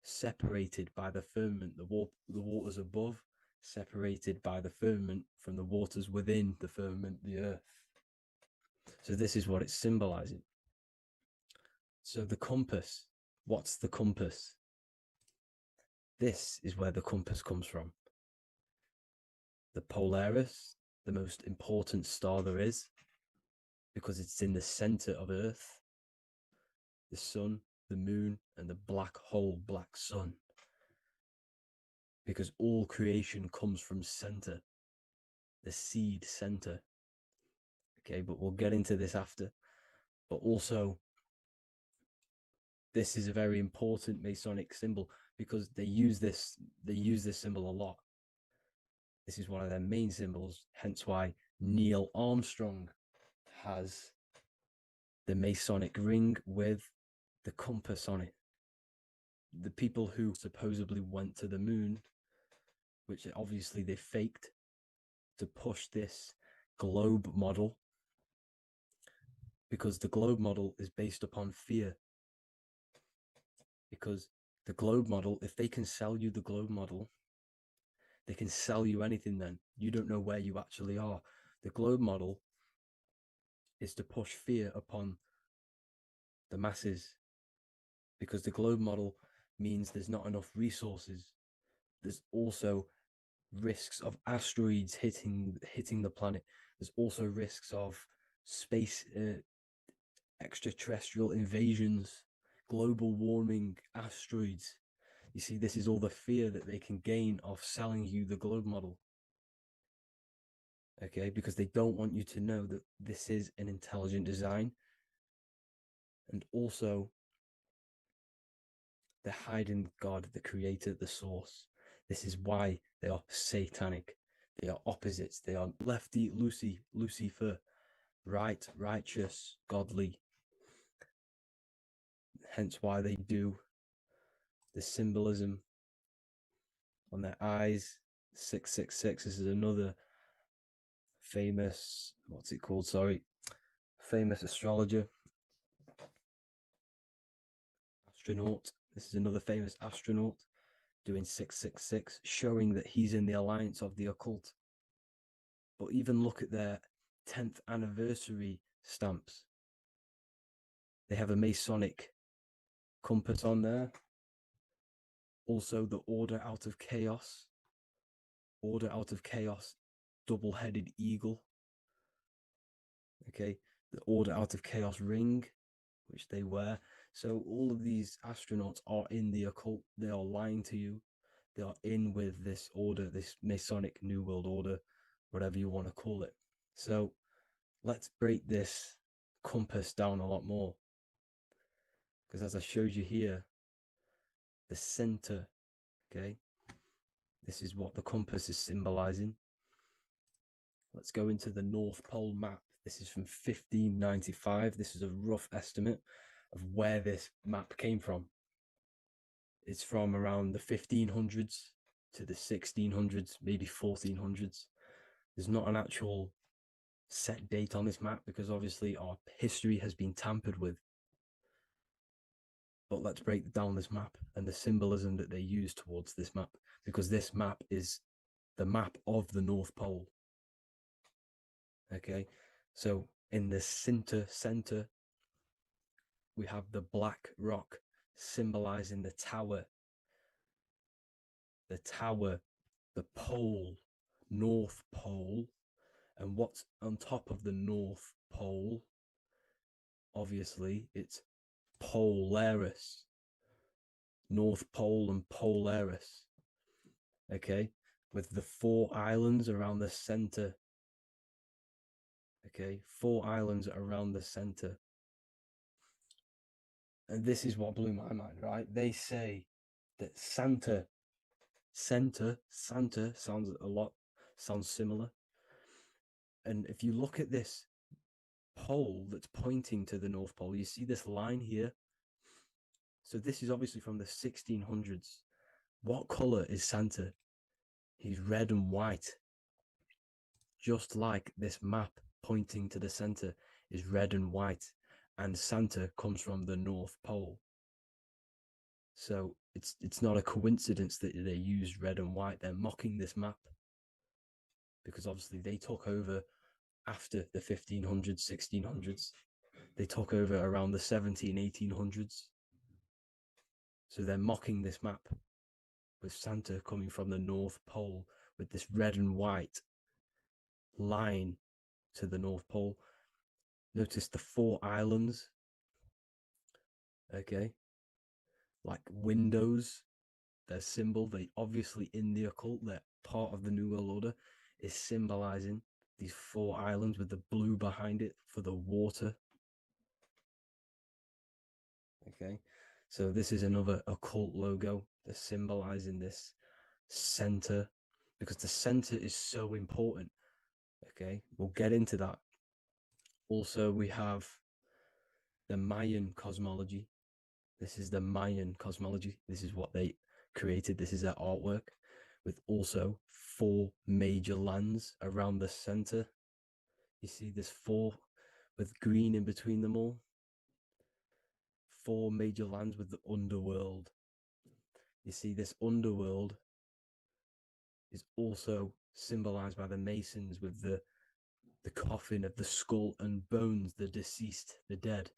separated by the firmament, the waters above, separated by the firmament from the waters within the firmament, the Earth. So this is what it's symbolizing. So the compass, what's the compass? This is where the compass comes from. The Polaris, the most important star there is, because it's in the center of Earth, the sun, the moon, and the black hole, black sun. Because all creation comes from center, the seed center. Okay, but we'll get into this after. But also, this is a very important Masonic symbol because they use this symbol a lot. This is one of their main symbols, hence why Neil Armstrong has the Masonic ring with the compass on it. The people who supposedly went to the moon, which obviously they faked to push this globe model, because the globe model is based upon fear. Because the globe model, if they can sell you the globe model, they can sell you anything then. You don't know where you actually are. The globe model is to push fear upon the masses, because the globe model means there's not enough resources. There's also risks of asteroids hitting the planet. There's also risks of space, extraterrestrial invasions, global warming, asteroids. You see, this is all the fear that they can gain off selling you the globe model. Okay, because they don't want you to know that this is an intelligent design. And also, they're hiding God, the creator, the source. This is why they are satanic. They are opposites. They are lefty, Lucifer, right, righteous, godly. Hence why they do the symbolism on their eyes. 666. This is another famous, famous astrologer, astronaut. This is another famous astronaut doing 666, showing that he's in the alliance of the occult. But even look at their 10th anniversary stamps. They have a Masonic compass on there. Also, the Order Out of Chaos. Order Out of Chaos, double-headed eagle. Okay, the Order Out of Chaos ring, which they wear. So all of these astronauts are in the occult. They are lying to you. They are in with this order, this Masonic New World Order, whatever you want to call it. So let's break this compass down a lot more. Because as I showed you here, the center. Okay, this is what the compass is symbolizing. Let's go into the North Pole map. This is from 1595. This is a rough estimate of where this map came from. It's from around the 1500s to the 1600s, maybe 1400s. There's not an actual set date on this map because obviously our history has been tampered with. But let's break down this map and the symbolism that they use towards this map, because this map is the map of the North Pole. Okay, so in the center, we have the black rock symbolizing the tower, the pole, North Pole. And what's on top of the North Pole? Obviously, it's Polaris. North Pole and Polaris. Okay, with the 4 islands around the center. Okay, 4 islands around the center. And this is what blew my mind, right? They say that Santa sounds similar. And if you look at this pole that's pointing to the North Pole, you see this line here. So this is obviously from the 1600s. What color is Santa? He's red and white. Just like this map pointing to the center is red and white, and Santa comes from the North Pole. So it's not a coincidence that they use red and white. They're mocking this map because obviously they took over after the 1500s, 1600s. They took over around the 1800s. So they're mocking this map with Santa coming from the North Pole with this red and white line to the North Pole. Notice the 4 islands. Okay. Like windows, their symbol, they obviously in the occult, they're part of the New World Order, is symbolizing these 4 islands with the blue behind it for the water. Okay, so this is another occult logo. They're symbolizing this center because the center is so important. Okay, we'll get into that. Also, we have the Mayan cosmology. This is the Mayan cosmology. This is what they created. This is their artwork with also 4 major lands around the center. You see this 4 with green in between them all. 4 major lands with the underworld. You see this underworld is also symbolized by the Masons with the coffin of the skull and bones, the deceased, the dead.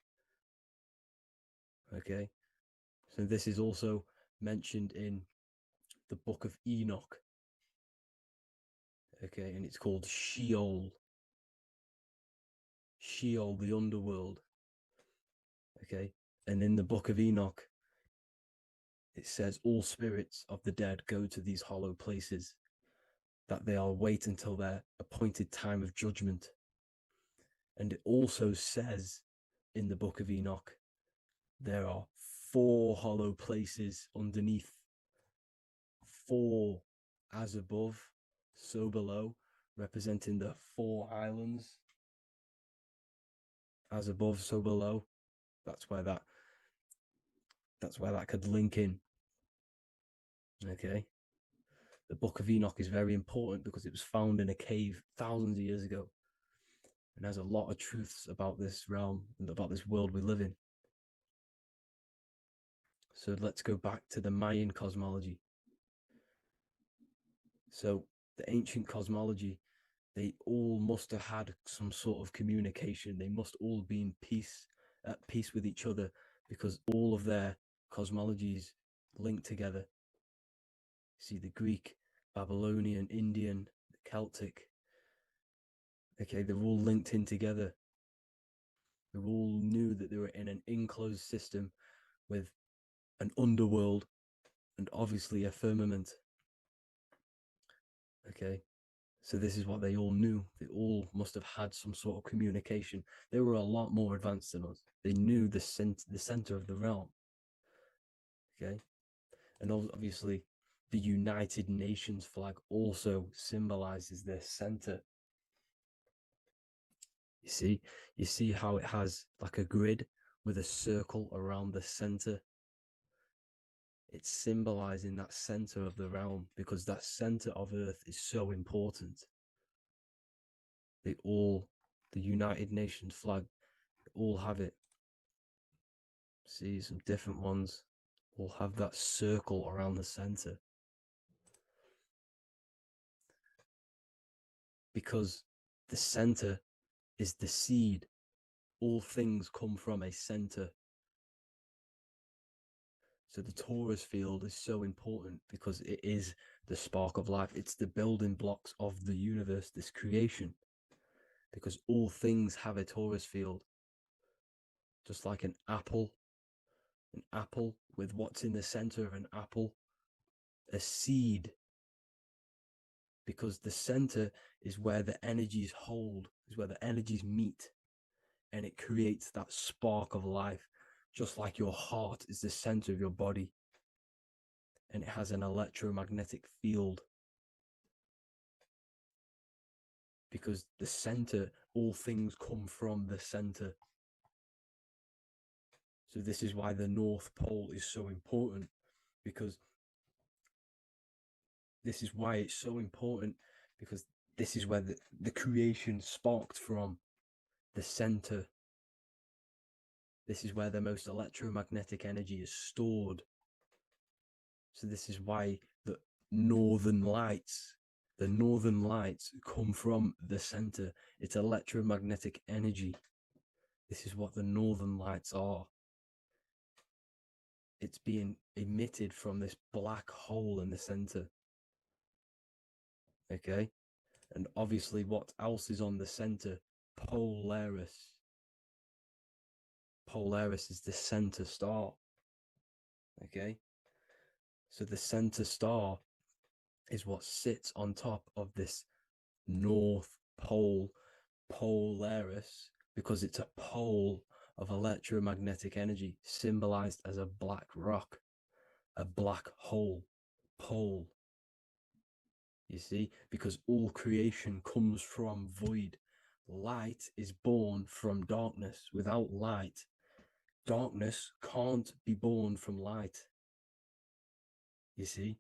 Okay, so this is also mentioned in the book of Enoch. Okay, and it's called Sheol. Sheol, the underworld. Okay, and in the book of Enoch, it says all spirits of the dead go to these hollow places, that they are wait until their appointed time of judgment. And it also says in the book of Enoch, there are 4 hollow places underneath. 4 as above, so below, representing the 4 islands. As above, so below. That's where that could link in. Okay. The Book of Enoch is very important because it was found in a cave thousands of years ago. And has a lot of truths about this realm and about this world we live in. So let's go back to the Mayan cosmology. So the ancient cosmology, they all must have had some sort of communication. They must all be in peace, at peace with each other, because all of their cosmologies link together. See the Greek, Babylonian, Indian, the Celtic. Okay, they're all linked in together. They all knew that they were in an enclosed system with an underworld and obviously a firmament. Okay, so this is what they all knew. They all must have had some sort of communication. They were a lot more advanced than us. They knew the center of the realm. Okay, And obviously, the United Nations flag also symbolizes their center. You see how it has like a grid with a circle around the center. It's symbolizing that center of the realm, because that center of Earth is so important. The United Nations flag, all have it. See, some different ones will have that circle around the center, because the center is the seed. All things come from a center. So the torus field is so important because it is the spark of life. It's the building blocks of the universe, this creation, because all things have a torus field. Just like an apple with what's in the center of an apple, a seed, because the center is where the energies hold, is where the energies meet, and it creates that spark of life. Just like your heart is the center of your body, and it has an electromagnetic field, because the center, all things come from the center. So this is why the North Pole is so important, because this is why it's so important, because this is where the creation sparked from, the center. This is where the most electromagnetic energy is stored. So this is why the northern lights come from the center. It's electromagnetic energy. This is what the northern lights are. It's being emitted from this black hole in the center. Okay? And obviously, what else is on the center? Polaris. Polaris is the center star. Okay? So the center star is what sits on top of this North Pole, Polaris, because it's a pole of electromagnetic energy, symbolized as a black rock, a black hole, pole. You see, because all creation comes from void. Light is born from darkness. Without light, darkness can't be born from light. You see,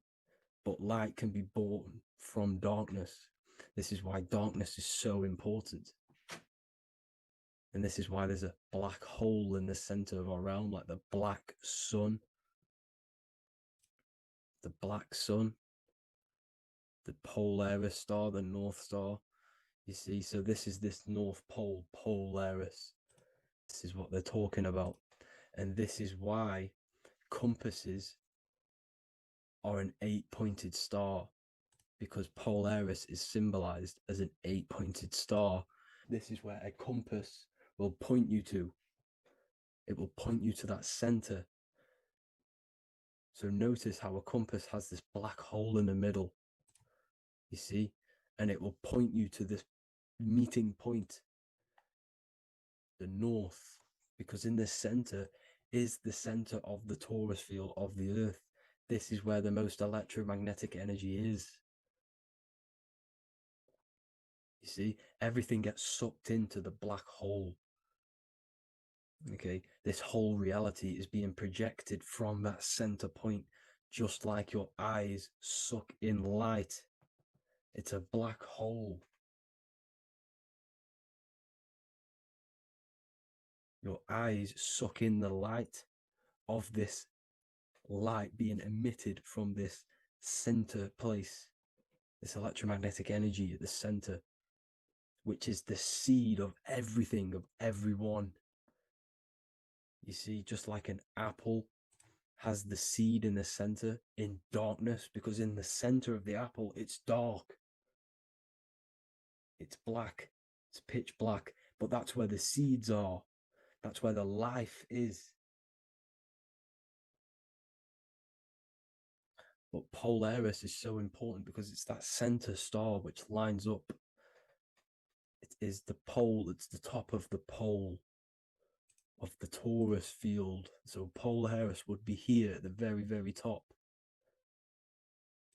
but light can be born from darkness. This is why darkness is so important. And this is why there's a black hole in the center of our realm, like the black sun. The black sun, the Polaris star, the North Star. You see, so this is this North Pole, Polaris. This is what they're talking about. And this is why compasses are an 8-pointed star, because Polaris is symbolized as an 8-pointed star. This is where a compass will point you to. It will point you to that center. So notice how a compass has this black hole in the middle, you see, and it will point you to this meeting point, the north, because in the center is the center of the torus field of the earth. This is where the most electromagnetic energy is. You see, everything gets sucked into the black hole. Okay, this whole reality is being projected from that center point, just like your eyes suck in light. It's a black hole. Your eyes suck in the light of this light being emitted from this center place, this electromagnetic energy at the center, which is the seed of everything, of everyone. You see, just like an apple has the seed in the center in darkness, because in the center of the apple, it's dark. It's black. It's pitch black. But that's where the seeds are. That's where the life is. But Polaris is so important because it's that center star which lines up. It is the pole, it's the top of the pole of the torus field. So Polaris would be here at the very, very top.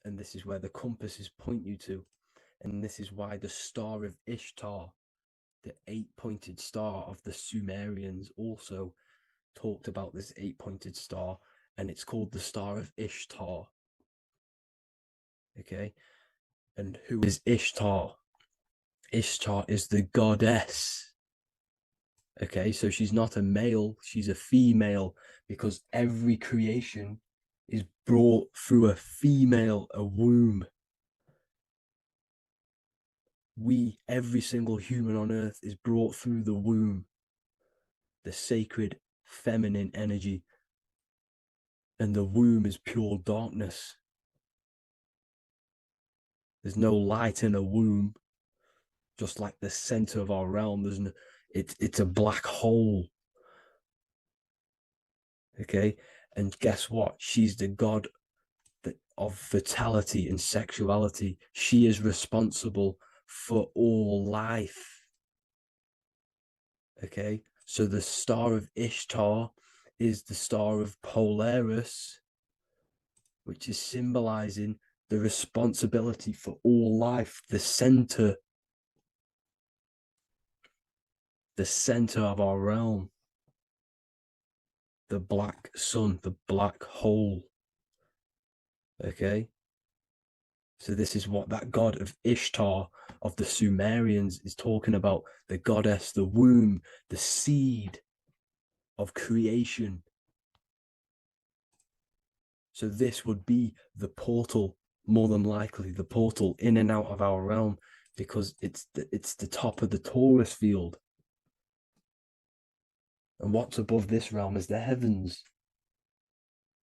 And this is where the compasses point you to. And this is why the Star of Ishtar, the 8-pointed star of the Sumerians, also talked about this 8-pointed star, and it's called the Star of Ishtar. Okay, and who is Ishtar? Ishtar is the goddess. Okay, so she's not a male, she's a female, because every creation is brought through a female, a womb. Every single human on earth is brought through the womb, the sacred feminine energy. And the womb is pure darkness. There's no light in a womb, just like the center of our realm. It's a black hole. Okay, and guess what? She's the god of fertility and sexuality. She is responsible for all life. Okay, so the Star of Ishtar is the Star of Polaris, which is symbolizing the responsibility for all life, the center of our realm, the black sun, the black hole. Okay, so this is what that god of Ishtar of the Sumerians is talking about, the goddess, the womb, the seed of creation. So this would be the portal, more than likely the portal in and out of our realm, because it's the top of the Taurus field. And what's above this realm is the heavens.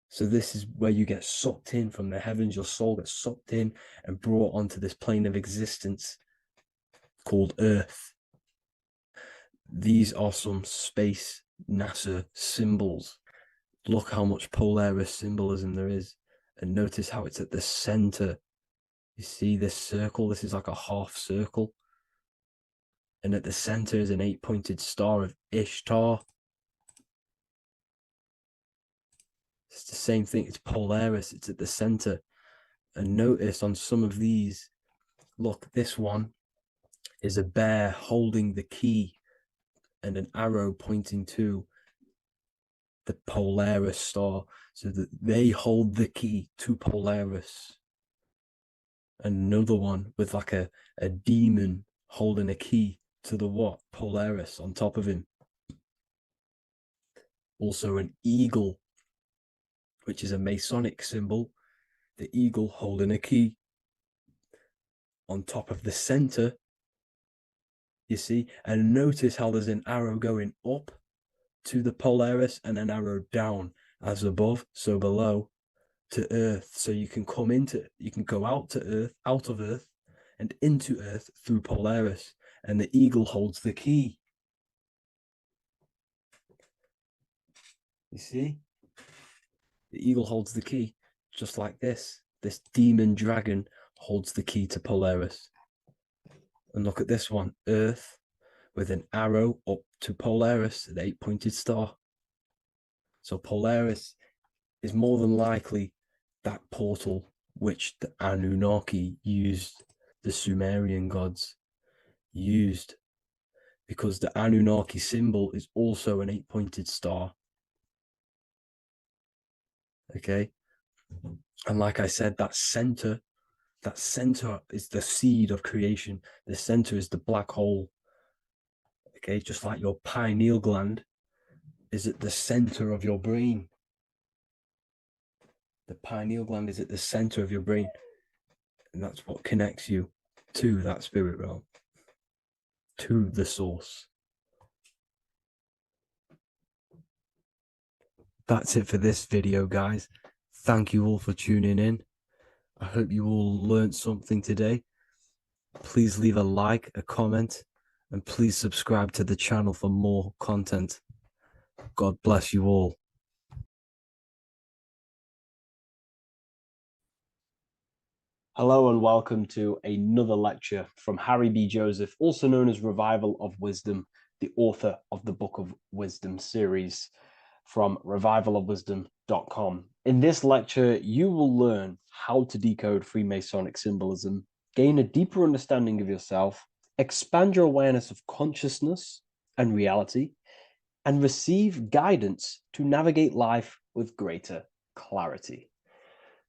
So this is where you get sucked in from the heavens. Your soul gets sucked in and brought onto this plane of existence called Earth. These are some space NASA symbols. Look how much Polaris symbolism there is. And notice how it's at the center. You see this circle? This is like a half circle. And at the center is an 8-pointed star of Ishtar. It's the same thing. It's Polaris. It's at the center. And notice on some of these, look, this one is a bear holding the key and an arrow pointing to the Polaris star, so that they hold the key to Polaris. Another one with like a demon holding a key to the what? Polaris on top of him. Also an eagle, which is a Masonic symbol. The eagle holding a key on top of the center. You see, and notice how there's an arrow going up to the Polaris and an arrow down, as above, so below, to Earth. So you can go out of Earth and into Earth through Polaris, and the eagle holds the key. You see? The eagle holds the key, just like this. This demon dragon holds the key to Polaris. And look at this one, Earth, with an arrow up to Polaris, an 8-pointed star. So Polaris is more than likely that portal which the Anunnaki used, the Sumerian gods used, because the Anunnaki symbol is also an 8-pointed star. Okay, and like I said, that center is the seed of creation. The center is the black hole. Okay, just like your pineal gland is at the center of your brain. The pineal gland is at the center of your brain, and that's what connects you to that spirit realm, to the source. That's it for this video, guys. Thank you all for tuning in. I hope you all learned something today. Please leave a like, a comment, and please subscribe to the channel for more content. God bless you all. Hello and welcome to another lecture from Harry B. Joseph, also known as Revival of Wisdom, the author of the Book of Wisdom series from revivalofwisdom.com. In this lecture, you will learn how to decode Freemasonic symbolism, gain a deeper understanding of yourself, expand your awareness of consciousness and reality, and receive guidance to navigate life with greater clarity.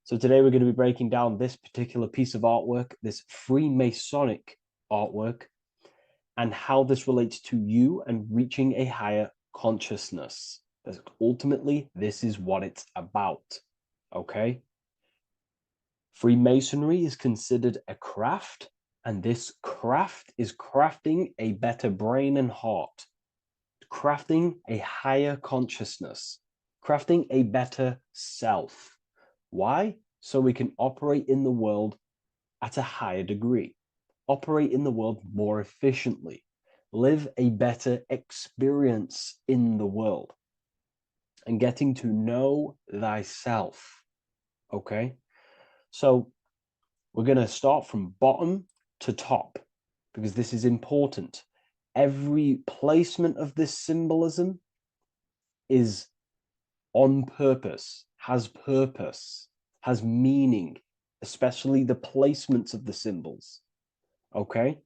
So today we're going to be breaking down this particular piece of artwork, this Freemasonic artwork, and how this relates to you and reaching a higher consciousness. Because ultimately, this is what it's about, okay? Freemasonry is considered a craft, and this craft is crafting a better brain and heart, crafting a higher consciousness, crafting a better self. Why? So we can operate in the world at a higher degree, operate in the world more efficiently, live a better experience in the world, and getting to know thyself. Okay? So we're going to start from bottom to top because this is important. Every placement of this symbolism is on purpose, has meaning, especially the placements of the symbols. Okay?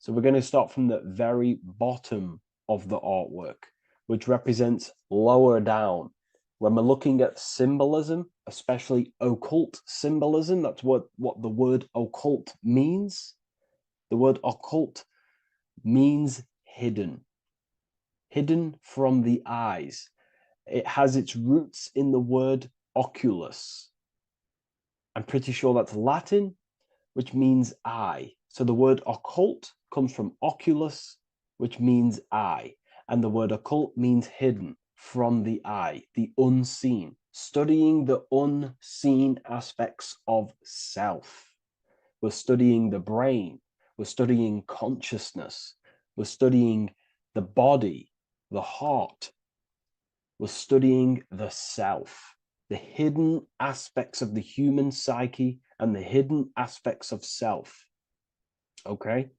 So we're going to start from the very bottom of the artwork, which represents lower down. When we're looking at symbolism, especially occult symbolism, that's what the word occult means. The word occult means hidden, hidden from the eyes. It has its roots in the word oculus. I'm pretty sure that's Latin, which means eye. So the word occult comes from oculus, which means eye. And the word occult means hidden, from the eye, the unseen, studying the unseen aspects of self. We're studying the brain, we're studying consciousness, we're studying the body, the heart, we're studying the self, the hidden aspects of the human psyche and the hidden aspects of self. Okay?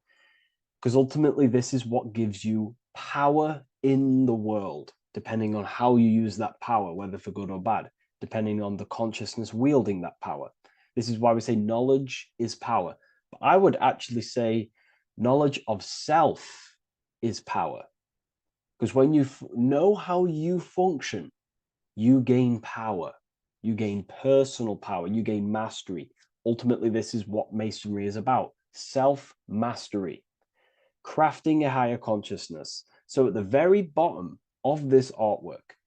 Because ultimately, this is what gives you power in the world, depending on how you use that power, whether for good or bad, depending on the consciousness wielding that power. This is why we say knowledge is power. But I would actually say knowledge of self is power. Because when you know how you function, you gain power. You gain personal power. You gain mastery. Ultimately, this is what Masonry is about. Self-mastery. Crafting a higher consciousness. So at the very bottom of this artwork,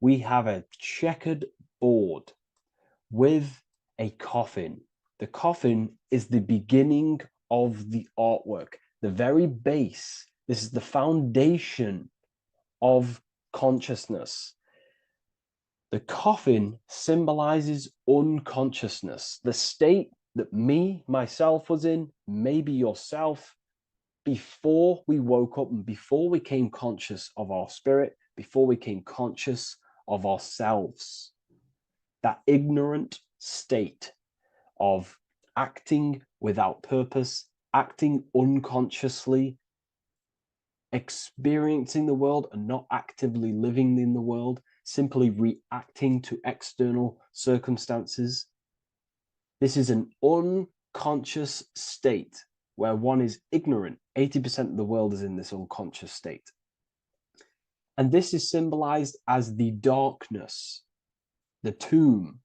we have a checkered board with a coffin. The coffin is the beginning of the artwork, the very base. This is the foundation of consciousness. The coffin symbolizes unconsciousness, the state that myself was in, maybe yourself, before we woke up and before we came conscious of our spirit, before we came conscious of ourselves. That ignorant state of acting without purpose, acting unconsciously, experiencing the world and not actively living in the world, simply reacting to external circumstances. This is an unconscious state where one is ignorant. 80% of the world is in this unconscious state. And this is symbolized as the darkness, the tomb.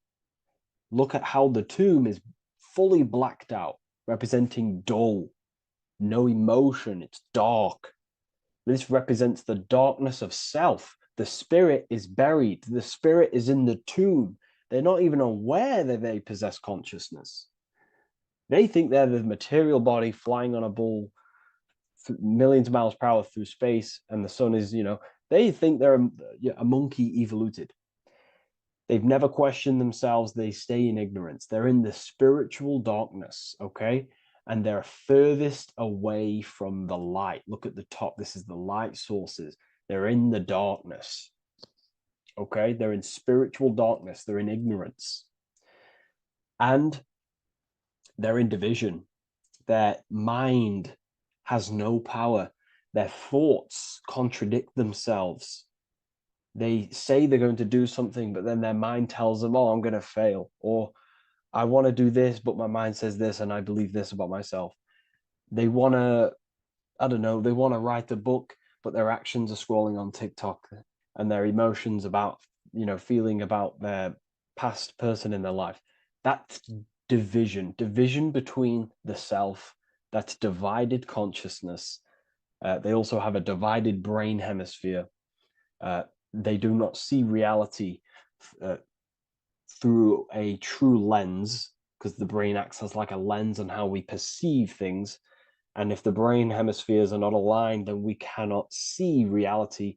Look at how the tomb is fully blacked out, representing dull, no emotion, it's dark. This represents the darkness of self. The spirit is buried. The spirit is in the tomb. They're not even aware that they possess consciousness. They think they're the material body flying on a ball millions of miles per hour through space, and the sun is, they think they're a monkey evoluted. They've never questioned themselves. They stay in ignorance. They're in the spiritual darkness, okay? And they're furthest away from the light. Look at the top. This is the light sources. They're in the darkness, okay? They're in spiritual darkness. They're in ignorance. And they're in division. Their mind has no power. Their thoughts contradict themselves. They say they're going to do something, but then their mind tells them, oh, I'm going to fail. Or I want to do this, but my mind says this, and I believe this about myself. They want to, I don't know, they want to write a book, but their actions are scrolling on TikTok, and their emotions about, feeling about their past person in their life. That's division between the self. That's divided consciousness. They also have a divided brain hemisphere. They do not see reality through a true lens, because the brain acts as like a lens on how we perceive things. And if the brain hemispheres are not aligned, then we cannot see reality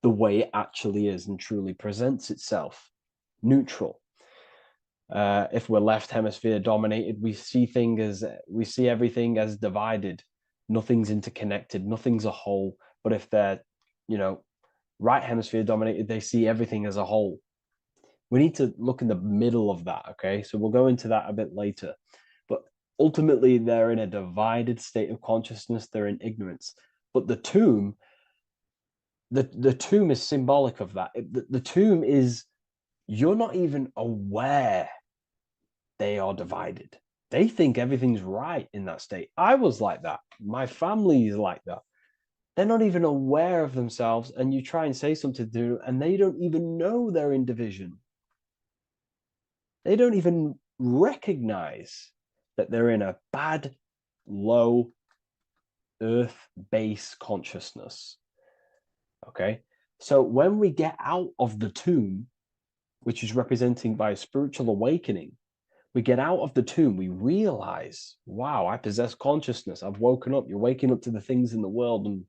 the way it actually is and truly presents itself, neutral. If we're left hemisphere dominated, we see everything as divided. Nothing's interconnected, nothing's a whole. But if they're, right hemisphere dominated, they see everything as a whole. We need to look in the middle of that, okay? So we'll go into that a bit later. But ultimately, they're in a divided state of consciousness. They're in ignorance. But the tomb is symbolic of that. The tomb is, you're not even aware they are divided. They think everything's right in that state. I was like that. My family is like that. They're not even aware of themselves, and you try and say something to them, and they don't even know they're in division. They don't even recognize that they're in a bad, low earth base consciousness. Okay? So when we get out of the tomb, which is representing by a spiritual awakening, we get out of the tomb, we realize, wow, I possess consciousness. I've woken up. You're waking up to the things in the world, and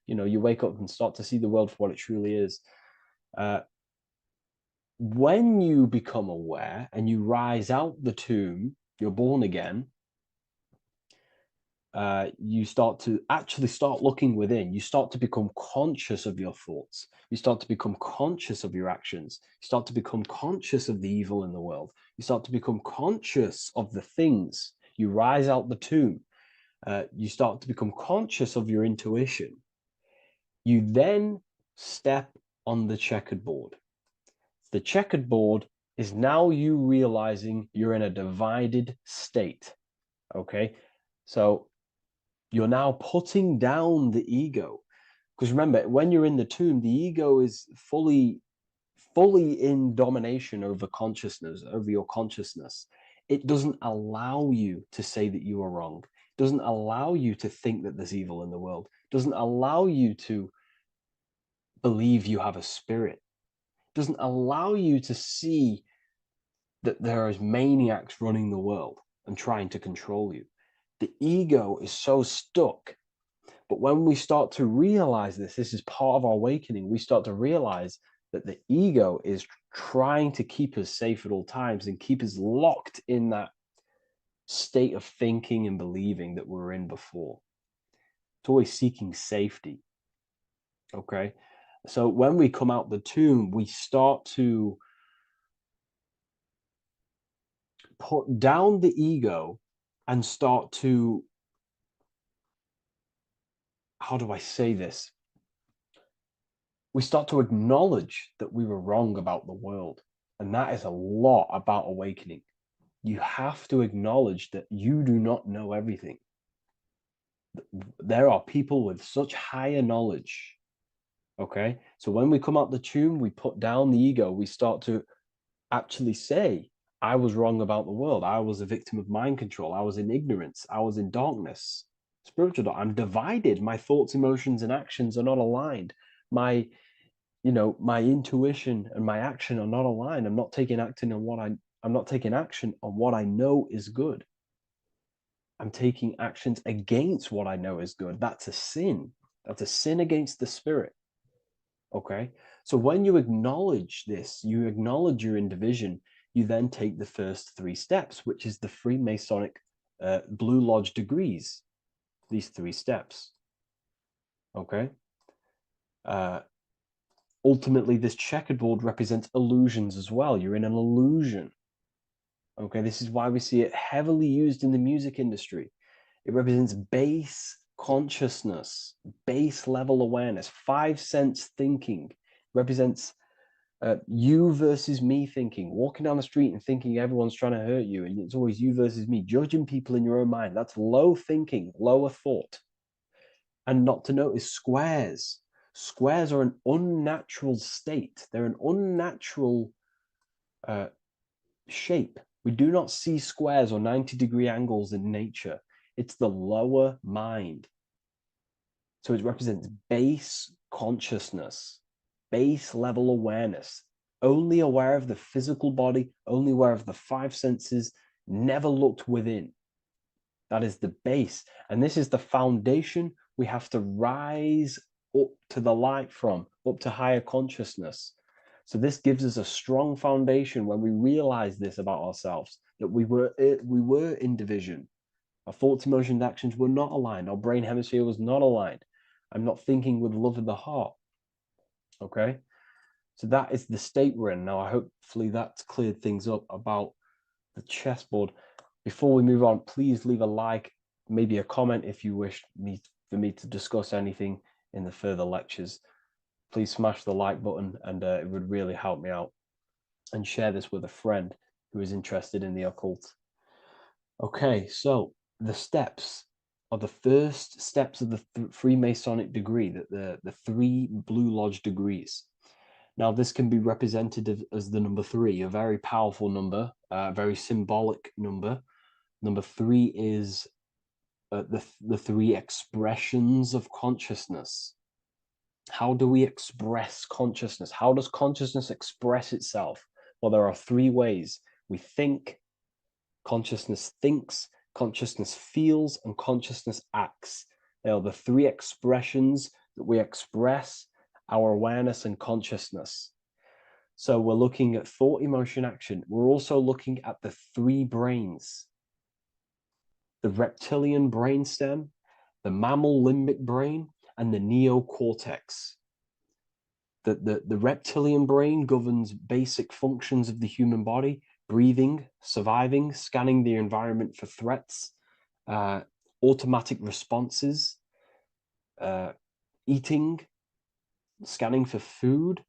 you wake up and start to see the world for what it truly is. When you become aware and you rise out the tomb, you're born again. You start to actually start looking within. You start to become conscious of your thoughts. You start to become conscious of your actions. You start to become conscious of the evil in the world. You start to become conscious of the things. You rise out the tomb. You start to become conscious of your intuition. You then step on the checkered board. The checkered board is now you realizing you're in a divided state. Okay, so you're now putting down the ego, because remember, when you're in the tomb, the ego is fully in domination over consciousness, over your consciousness. It doesn't allow you to say that you are wrong. It doesn't allow you to think that there's evil in the world. It doesn't allow you to believe you have a spirit. It doesn't allow you to see that there is maniacs running the world and trying to control you. The ego is so stuck. But when we start to realize this is part of our awakening, we start to realize that the ego is trying to keep us safe at all times and keep us locked in that state of thinking and believing that we were in before. It's always seeking safety. Okay? So when we come out the tomb, we start to put down the ego and start to, how do I say this? We start to acknowledge that we were wrong about the world. And that is a lot about awakening. You have to acknowledge that you do not know everything. There are people with such higher knowledge. Okay? So when we come out the tomb, we put down the ego. We start to actually say, I was wrong about the world. I was a victim of mind control. I was in ignorance. I was in darkness. Spiritual. I'm divided. My thoughts, emotions, and actions are not aligned. My intuition and my action are not aligned. I'm not taking action on what I know is good. I'm taking actions against what I know is good. That's a sin. That's a sin against the spirit. Okay? So when you acknowledge this, you acknowledge you're in division, you then take the first 3 steps, which is the Freemasonic Blue Lodge degrees. These 3 steps. Okay? Ultimately, this checkerboard represents illusions as well. You're in an illusion. Okay, this is why we see it heavily used in the music industry. It represents base consciousness, base level awareness, 5 sense thinking. It represents you versus me thinking, walking down the street and thinking everyone's trying to hurt you, and it's always you versus me, judging people in your own mind. That's low thinking, lower thought. And not to notice squares. Squares are an unnatural state. They're an unnatural shape. We do not see squares or 90-degree angles in nature. It's the lower mind. So it represents base consciousness, base level awareness, only aware of the physical body, only aware of the five senses, never looked within. That is the base. And this is the foundation we have to rise up to the light from, up to higher consciousness. So this gives us a strong foundation when we realize this about ourselves, that we were in division. Our thoughts, emotions, actions were not aligned. Our brain hemisphere was not aligned. I'm not thinking with love of the heart. Okay? So that is the state we're in. Now, hopefully that's cleared things up about the chessboard. Before we move on, please leave a like, maybe a comment if you wish for me to discuss anything in the further lectures. Please smash the like button, and it would really help me out. And share this with a friend who is interested in the occult. Okay, so the steps are the first steps of the Freemasonic degree, the 3 Blue Lodge degrees. Now, this can be represented as the number 3, a very powerful number, a very symbolic number. Number 3 is the 3 expressions of consciousness. How do we express consciousness? How does consciousness express itself? Well, there are 3 ways. We think, consciousness thinks, consciousness feels, and consciousness acts. They are the 3 expressions that we express our awareness and consciousness. So we're looking at thought, emotion, action. We're also looking at the 3 brains: the reptilian brainstem, the mammal limbic brain, and the neocortex. The reptilian brain governs basic functions of the human body: breathing, surviving, scanning the environment for threats, automatic responses, eating, scanning for food.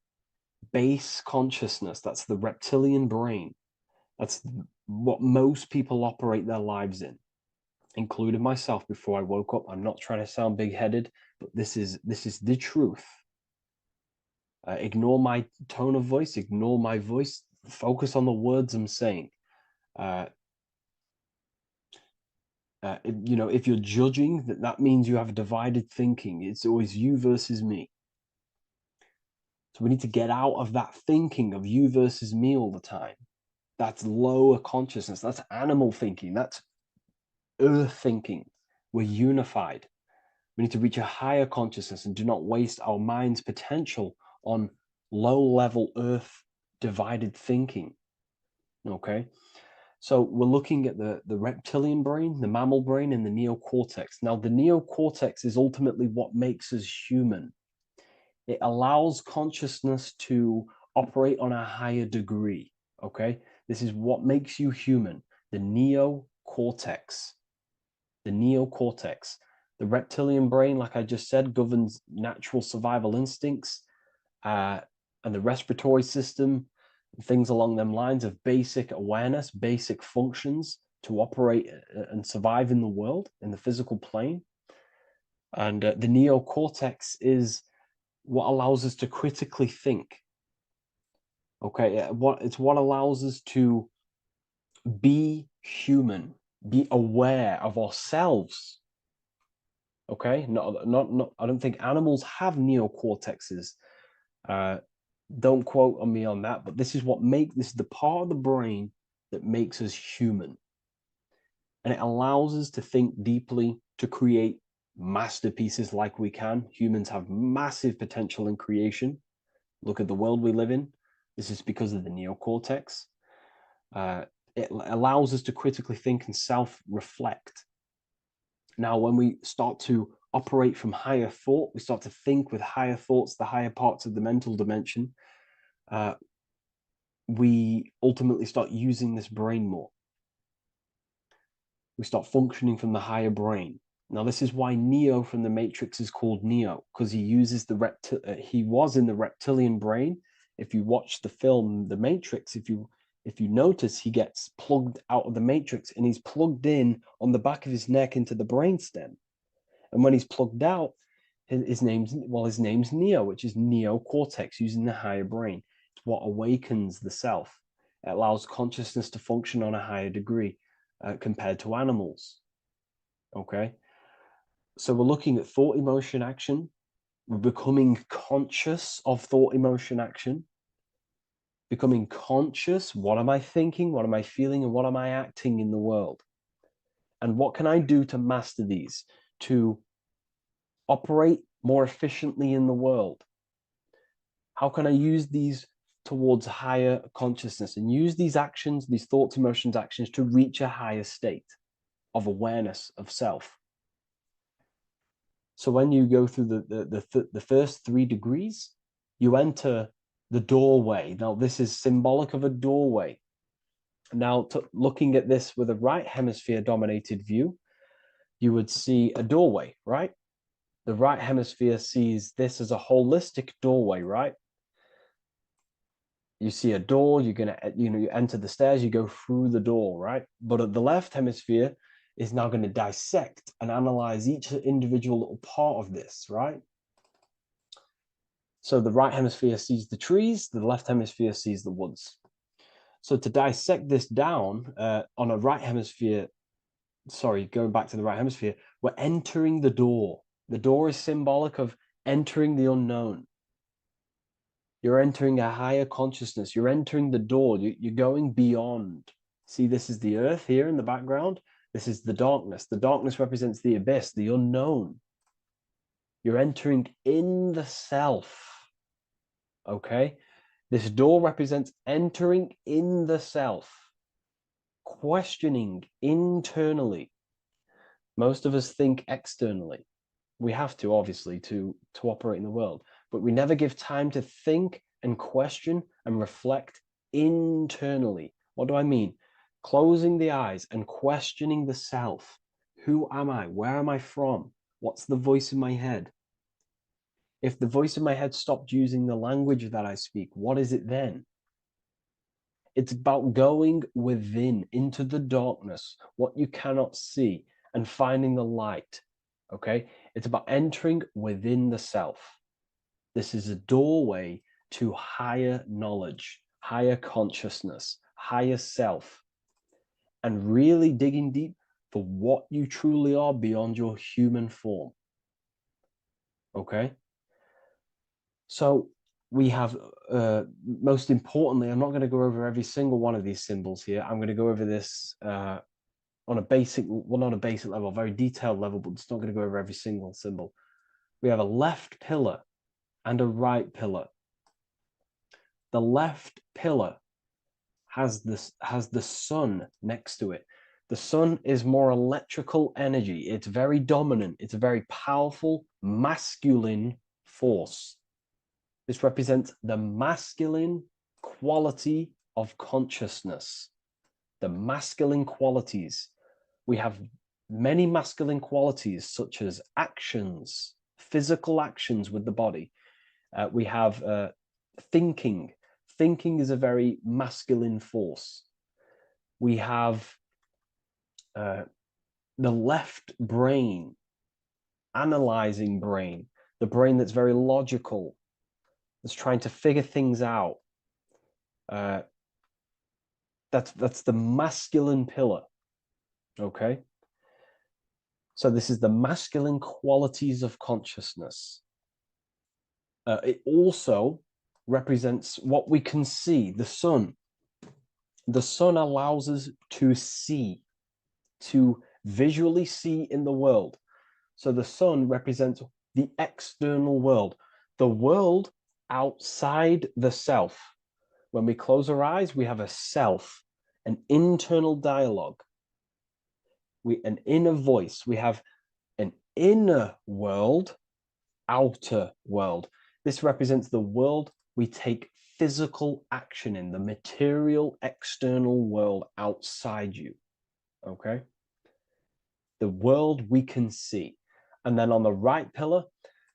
Base consciousness, that's the reptilian brain. That's what most people operate their lives in, including myself before I woke up. I'm not trying to sound big-headed, but this is the truth. Ignore my tone of voice, ignore my voice, focus on the words I'm saying. If you're judging, that means you have divided thinking. It's always you versus me. So we need to get out of that thinking of you versus me all the time. That's lower consciousness. That's animal thinking. That's earth thinking. We're unified. We need to reach a higher consciousness and do not waste our mind's potential on low-level earth divided thinking. Okay? So we're looking at the reptilian brain, the mammal brain, and the neocortex. Now, the neocortex is ultimately what makes us human. It allows consciousness to operate on a higher degree, okay? This is what makes you human, the neocortex. The neocortex. The reptilian brain, like I just said, governs natural survival instincts and the respiratory system, things along them lines of basic awareness, basic functions to operate and survive in the world, in the physical plane. And the neocortex is what allows us to critically think. Okay, it's what allows us to be human, be aware of ourselves. Okay, not. I don't think animals have neocortexes. Don't quote on me on that, but this is the part of the brain that makes us human, and it allows us to think deeply, to create masterpieces like we can. Humans have massive potential in creation. Look at the world we live in. This is because of the neocortex. It allows us to critically think and self-reflect. Now, when we start to operate from higher thought, we start to think with higher thoughts, the higher parts of the mental dimension, we ultimately start using this brain more. We start functioning from the higher brain. Now, this is why Neo from the Matrix is called Neo, because he uses he was in the reptilian brain. If you watch the film The Matrix, if you notice, he gets plugged out of the Matrix and he's plugged in on the back of his neck into the brainstem. And when he's plugged out, his name's Neo, which is neocortex, using the higher brain. It's what awakens the self. It allows consciousness to function on a higher degree compared to animals. Okay. So we're looking at thought, emotion, action. We're becoming conscious of thought, emotion, action. Becoming conscious. What am I thinking? What am I feeling? And what am I acting in the world? And what can I do to master these? To operate more efficiently in the world? How can I use these towards higher consciousness and use these actions, these thoughts, emotions, actions to reach a higher state of awareness of self? So when you go through the first 3 degrees, you enter the doorway. Now, this is symbolic of a doorway. Now, looking at this with a right hemisphere dominated view, you would see a doorway, right? The right hemisphere sees this as a holistic doorway, right? You see a door, you're gonna, you enter the stairs, you go through the door, right? But at the left hemisphere is now going to dissect and analyze each individual little part of this, right? So the right hemisphere sees the trees, the left hemisphere sees the woods. So to dissect this down on a right hemisphere, going back to the right hemisphere, we're entering the door. The door is symbolic of entering the unknown. You're entering a higher consciousness. You're entering the door. You're going beyond. See, this is the earth here in the background. This is the darkness. The darkness represents the abyss, the unknown. You're entering in the self. Okay? This door represents entering in the self, questioning internally. Most of us think externally. We have to, obviously, to operate in the world, but we never give time to think and question and reflect internally. What do I mean? Closing the eyes and questioning the self. Who am I? Where am I from? What's the voice in my head? If the voice in my head stopped using the language that I speak, what is it then? It's about going within, into the darkness, what you cannot see, and finding the light. Okay? It's about entering within the self. This is a doorway to higher knowledge, higher consciousness, higher self, and really digging deep for what you truly are beyond your human form. Okay? So we have, most importantly, I'm not going to go over every single one of these symbols here. I'm going to go over this on a basic, well, not a basic level, a very detailed level, but it's not going to go over every single symbol. We have a left pillar and a right pillar. The left pillar has the sun next to it. The sun is more electrical energy. It's very dominant. It's a very powerful masculine force. This represents the masculine quality of consciousness. The masculine qualities. We have many masculine qualities, such as actions, physical actions with the body. We have thinking. Thinking is a very masculine force. We have the left brain, analyzing brain, the brain that's very logical, that's trying to figure things out. That's the masculine pillar. Okay. So this is the masculine qualities of consciousness. It also represents what we can see, the sun. The sun allows us to see, to visually see in the world. So the sun represents the external world, the world outside the self. When we close our eyes, we have a self, an internal dialogue, an inner voice. We have an inner world, outer world. This represents the world we take physical action in, the material external world outside you. Okay? the world we can see. And then on the right pillar,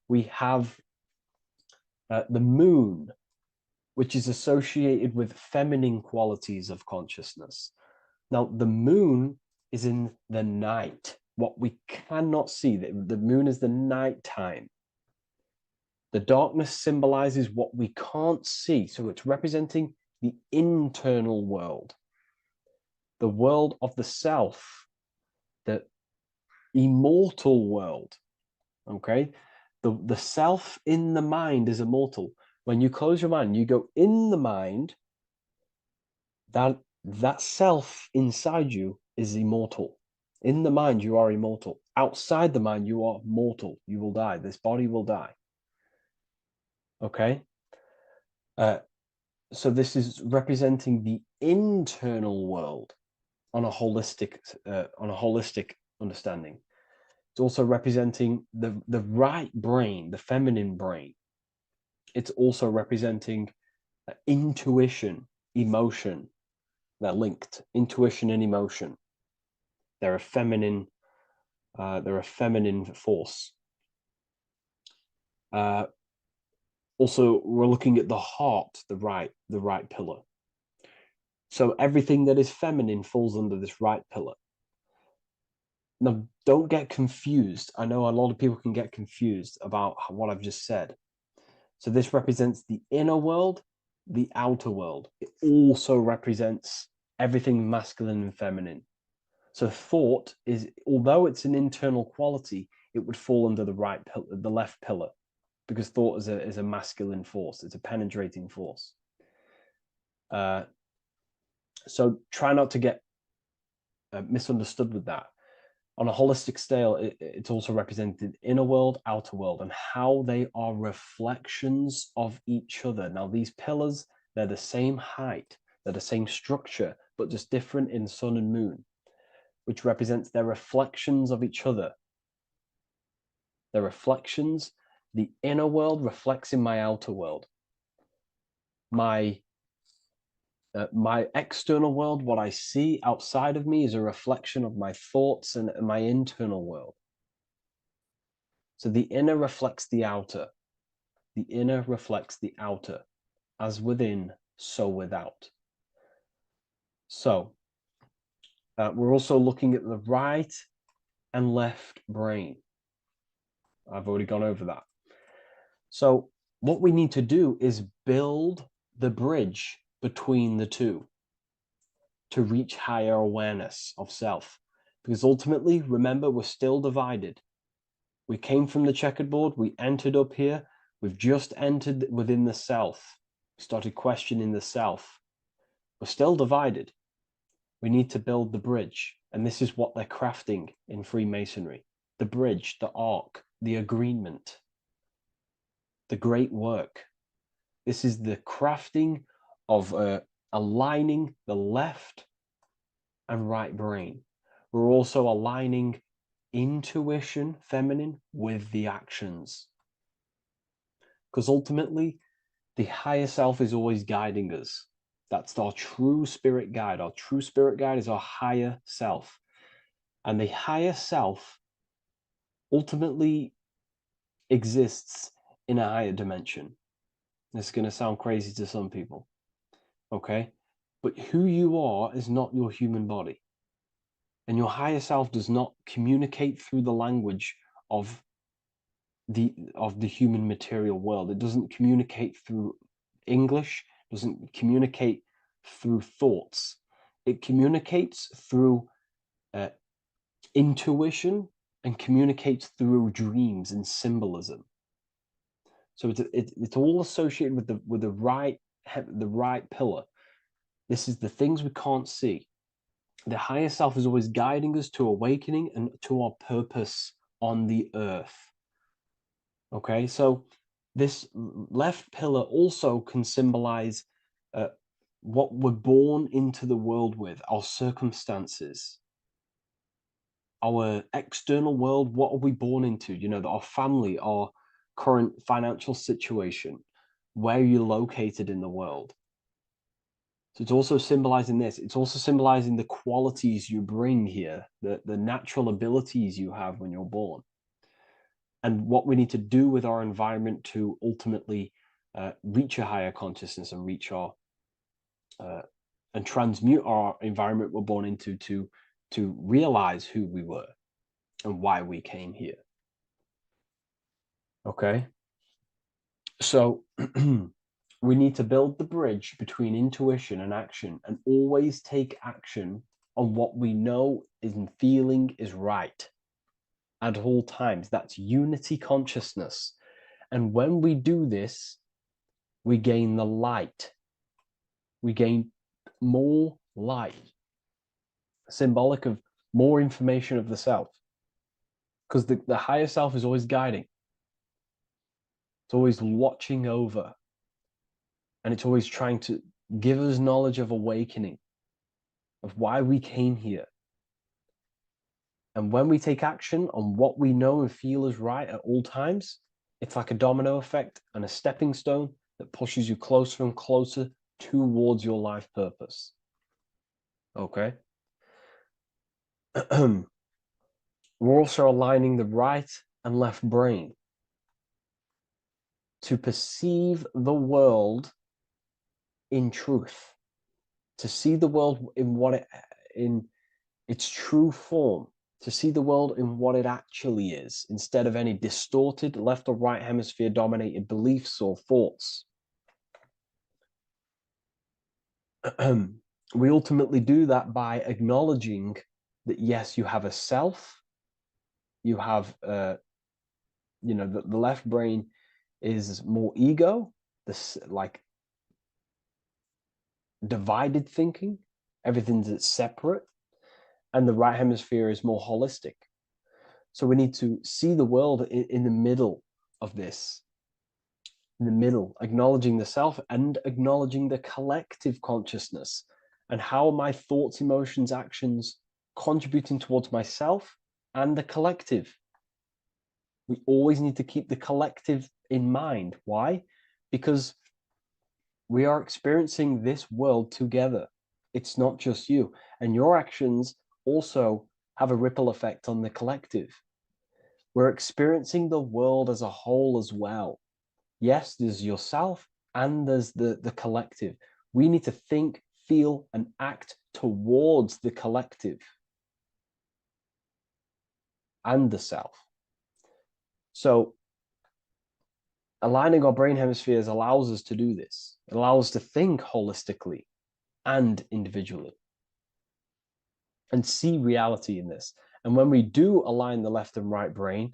we have the moon, which is associated with feminine qualities of consciousness. Now, the moon is in the night, what we cannot see. The moon is the nighttime. The darkness symbolizes what we can't see. So it's representing the internal world, the world of the self, the immortal world. Okay? The self in the mind is immortal. When you close your mind, you go in the mind, that self inside you is immortal. In the mind, you are immortal. Outside the mind, you are mortal. You will die. This body will die. Okay? So this is representing the internal world on a holistic understanding. It's also representing the right brain, the feminine brain. It's also representing intuition, emotion. They're linked. Intuition and emotion. They're a feminine force. Also, we're looking at the heart, the right pillar. So everything that is feminine falls under this right pillar. Now, don't get confused. I know a lot of people can get confused about what I've just said. So this represents the inner world, the outer world. It also represents everything masculine and feminine. So thought is, although it's an internal quality, it would fall under the left pillar, because thought is a masculine force. It's a penetrating force. So try not to get misunderstood with that. On a holistic scale, it's also represented inner world, outer world, and how they are reflections of each other. Now, these pillars, they're the same height, they're the same structure, but just different in sun and moon, which represents their reflections of each other. Their reflections, the inner world reflects in my outer world. My external world, what I see outside of me, is a reflection of my thoughts and my internal world. So the inner reflects the outer. The inner reflects the outer. As within, so without. So we're also looking at the right and left brain. I've already gone over that. So what we need to do is build the bridge between the two to reach higher awareness of self. Because ultimately, remember, we're still divided. We came from the checkerboard, we entered up here, we've just entered within the self, started questioning the self. We're still divided. We need to build the bridge. And this is what they're crafting in Freemasonry. The bridge, the arc, the agreement, the great work. This is the crafting of aligning the left and right brain. We're also aligning intuition, feminine, with the actions. Because ultimately, the higher self is always guiding us. That's our true spirit guide. Our true spirit guide is our higher self. And the higher self ultimately exists in a higher dimension. This is going to sound crazy to some people, okay? But who you are is not your human body. And your higher self does not communicate through the language of the human material world. It doesn't communicate through English, doesn't communicate through thoughts. It communicates through intuition and communicates through dreams and symbolism. So it's all associated with the right pillar. This is the things we can't see. The higher self is always guiding us to awakening and to our purpose on the earth. Okay, so this left pillar also can symbolize what we're born into the world with, our circumstances, our external world. What are we born into? You know, our family, our current financial situation, where you're located in the world. So it's also symbolizing this. It's also symbolizing the qualities you bring here, the natural abilities you have when you're born, and what we need to do with our environment to ultimately reach a higher consciousness and reach our and transmute our environment we're born into to realize who we were and why we came here. Okay, so we need to build the bridge between intuition and action, and always take action on what we know and feeling is right at all times. That's unity consciousness. And when we do this, we gain the light. We gain more light, symbolic of more information of the self. Because the higher self is always guiding. It's always watching over. And it's always trying to give us knowledge of awakening, of why we came here. And when we take action on what we know and feel is right at all times, it's like a domino effect and a stepping stone that pushes you closer and closer towards your life purpose. Okay? We're also aligning the right and left brain to perceive the world in truth, to see the world in its true form, to see the world in what it actually is, instead of any distorted left or right hemisphere dominated beliefs or thoughts. We ultimately do that by acknowledging that, yes, you have a self, you have, the left brain is more ego, this like divided thinking, everything's separate, and the right hemisphere is more holistic. So we need to see the world in the middle of this, in the middle, acknowledging the self and acknowledging the collective consciousness, and how my thoughts, emotions, actions contributing towards myself and the collective. We always need to keep the collective in mind. Why? Because we are experiencing this world together. It's not just you. And your actions also have a ripple effect on the collective. We're experiencing the world as a whole as well. Yes, there's yourself and there's the collective. We need to think, feel, and act towards the collective and the self. So aligning our brain hemispheres allows us to do this. It allows us to think holistically and individually and see reality in this. And when we do align the left and right brain,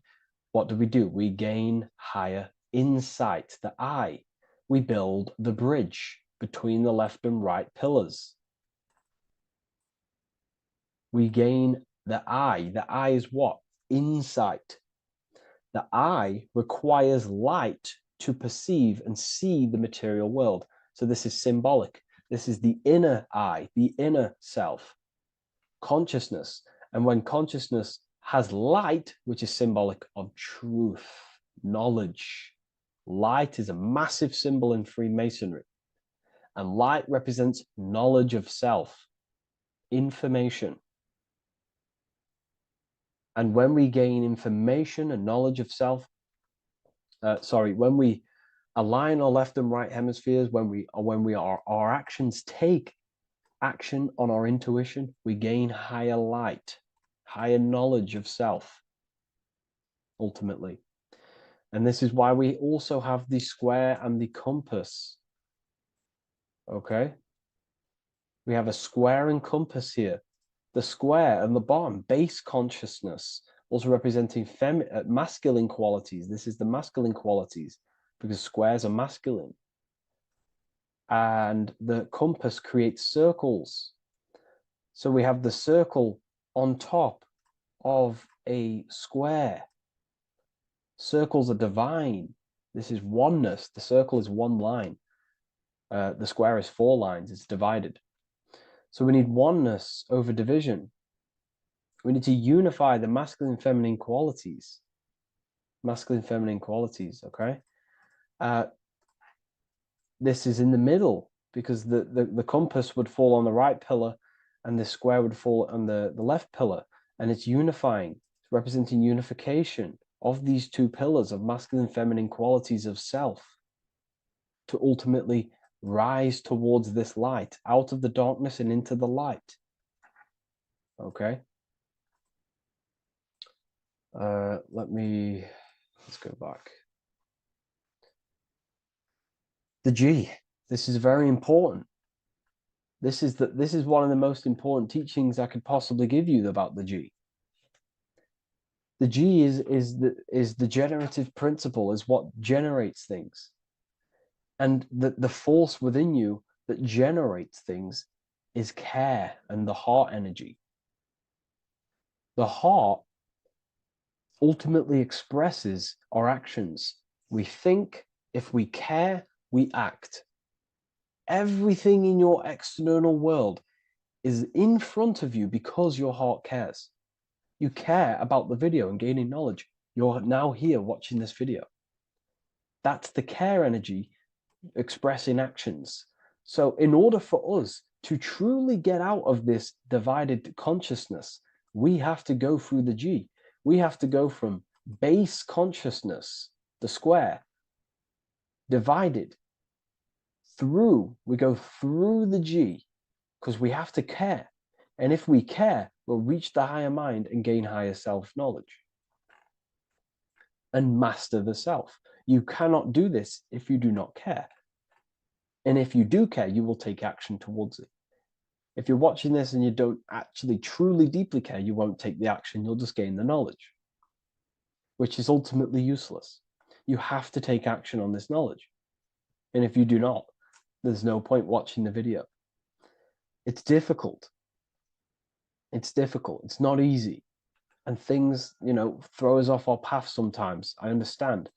what do? We gain higher insight, the eye. We build the bridge between the left and right pillars. We gain the eye. The eye is what? Insight. The eye requires light to perceive and see the material world. So this is symbolic. This is the inner eye, the inner self, consciousness. And when consciousness has light, which is symbolic of truth, knowledge. Light is a massive symbol in Freemasonry. And light represents knowledge of self, information. And when we gain information and knowledge of self, when we align our left and right hemispheres, our actions take action on our intuition, we gain higher light, higher knowledge of self, ultimately. And this is why we also have the square and the compass. Okay? We have a square and compass here. The square and the bottom, base consciousness, also representing masculine qualities. This is the masculine qualities, because squares are masculine. And the compass creates circles. So we have the circle on top of a square. Circles are divine. This is oneness. The circle is one line. The square is 4 lines. It's divided. So we need oneness over division. We need to unify the masculine and feminine qualities. Masculine, feminine qualities, okay? This is in the middle. because the compass would fall on the right pillar and the square would fall on the left pillar, and it's unifying. It's representing unification of these two pillars of masculine and feminine qualities of self to ultimately rise towards this light, out of the darkness and into the light. Okay. Let's go back. The G. This is very important. This is one of the most important teachings I could possibly give you about the G. The G is the generative principle, is what generates things. And the force within you that generates things is care and the heart energy. The heart ultimately expresses our actions. We think, if we care, we act. Everything in your external world is in front of you because your heart cares. You care about the video and gaining knowledge. You're now here watching this video. That's the care energy expressing actions. So in order for us to truly get out of this divided consciousness, we have to go through the G. We have to go from base consciousness, the square, divided, we go through the G, because we have to care. And if we care, we'll reach the higher mind and gain higher self-knowledge and master the self. You cannot do this if you do not care. And if you do care, you will take action towards it. If you're watching this and you don't actually truly deeply care, you won't take the action, you'll just gain the knowledge, which is ultimately useless. You have to take action on this knowledge. And if you do not, there's no point watching the video. It's difficult. It's difficult. It's not easy. And things, throw us off our path sometimes. I understand.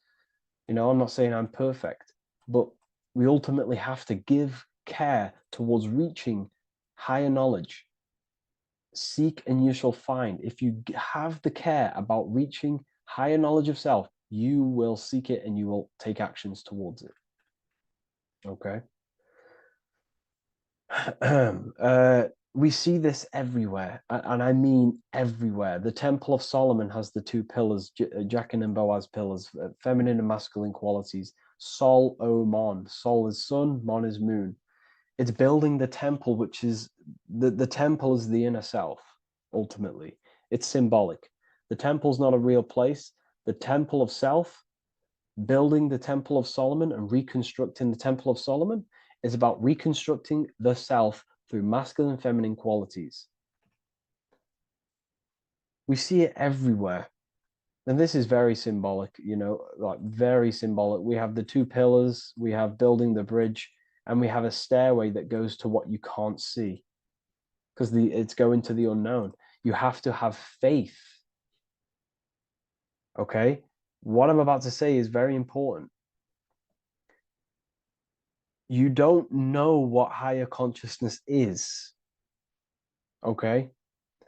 I'm not saying I'm perfect, but we ultimately have to give care towards reaching higher knowledge. Seek and you shall find. If you have the care about reaching higher knowledge of self, you will seek it and you will take actions towards it. Okay. We see this everywhere, and I mean everywhere. The Temple of Solomon has the two pillars, Jachin and Boaz pillars, feminine and masculine qualities. Sol, O, Mon. Sol is sun, Mon is moon. It's building the temple, which is, the temple is the inner self, ultimately. It's symbolic. The temple's not a real place. The temple of self, building the Temple of Solomon and reconstructing the Temple of Solomon, is about reconstructing the self through masculine and feminine qualities. We see it everywhere. And this is very symbolic, like very symbolic. We have the two pillars, we have building the bridge, and we have a stairway that goes to what you can't see, because it's going to the unknown. You have to have faith. Okay? What I'm about to say is very important. You don't know what higher consciousness is, okay,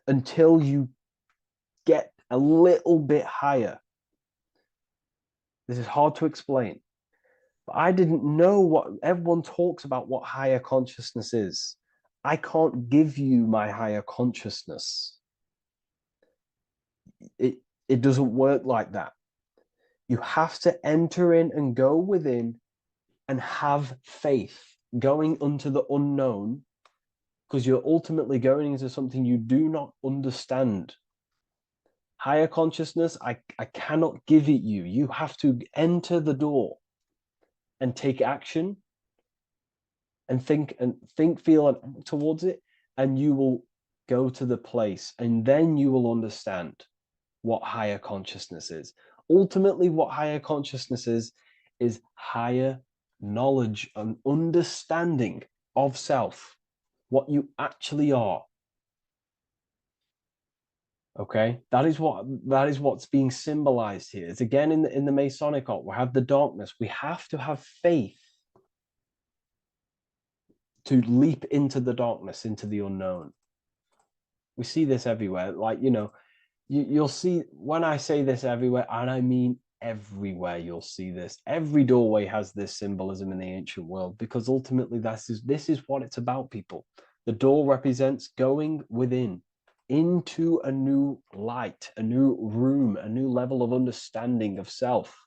until you get a little bit higher. This is hard to explain, but I didn't know what everyone talks about, what higher consciousness is. I can't give you my higher consciousness. It doesn't work like that. You have to enter in and go within and have faith, going into the unknown, because you're ultimately going into something you do not understand. Higher consciousness, I cannot give it you. You have to enter the door and take action and think, feel, and act towards it, and you will go to the place, and then you will understand what higher consciousness is. Ultimately, what higher consciousness is higher knowledge and understanding of self, what you actually are. Okay, that is what's being symbolized here. It's again in the Masonic art. We have the darkness. We have to have faith to leap into the darkness, into the unknown. We see this everywhere. Like, you'll see when I say this everywhere, and I mean everywhere you'll see this. Every doorway has this symbolism in the ancient world, because ultimately this is what it's about, people. The door represents going within, into a new light, a new room, a new level of understanding of self.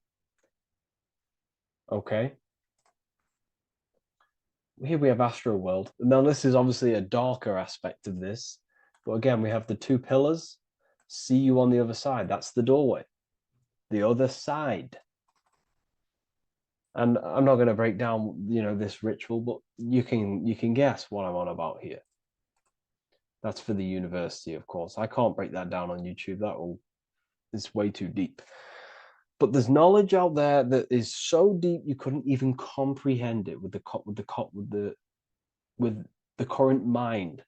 Okay. Here we have Astro World. Now, this is obviously a darker aspect of this. But again, we have the two pillars. See you on the other side. That's the doorway. The other side. And I'm not going to break down, this ritual, but you can guess what I'm on about here. That's for the university, of course. I can't break that down on YouTube. It's way too deep. But there's knowledge out there that is so deep you couldn't even comprehend it with the current mind.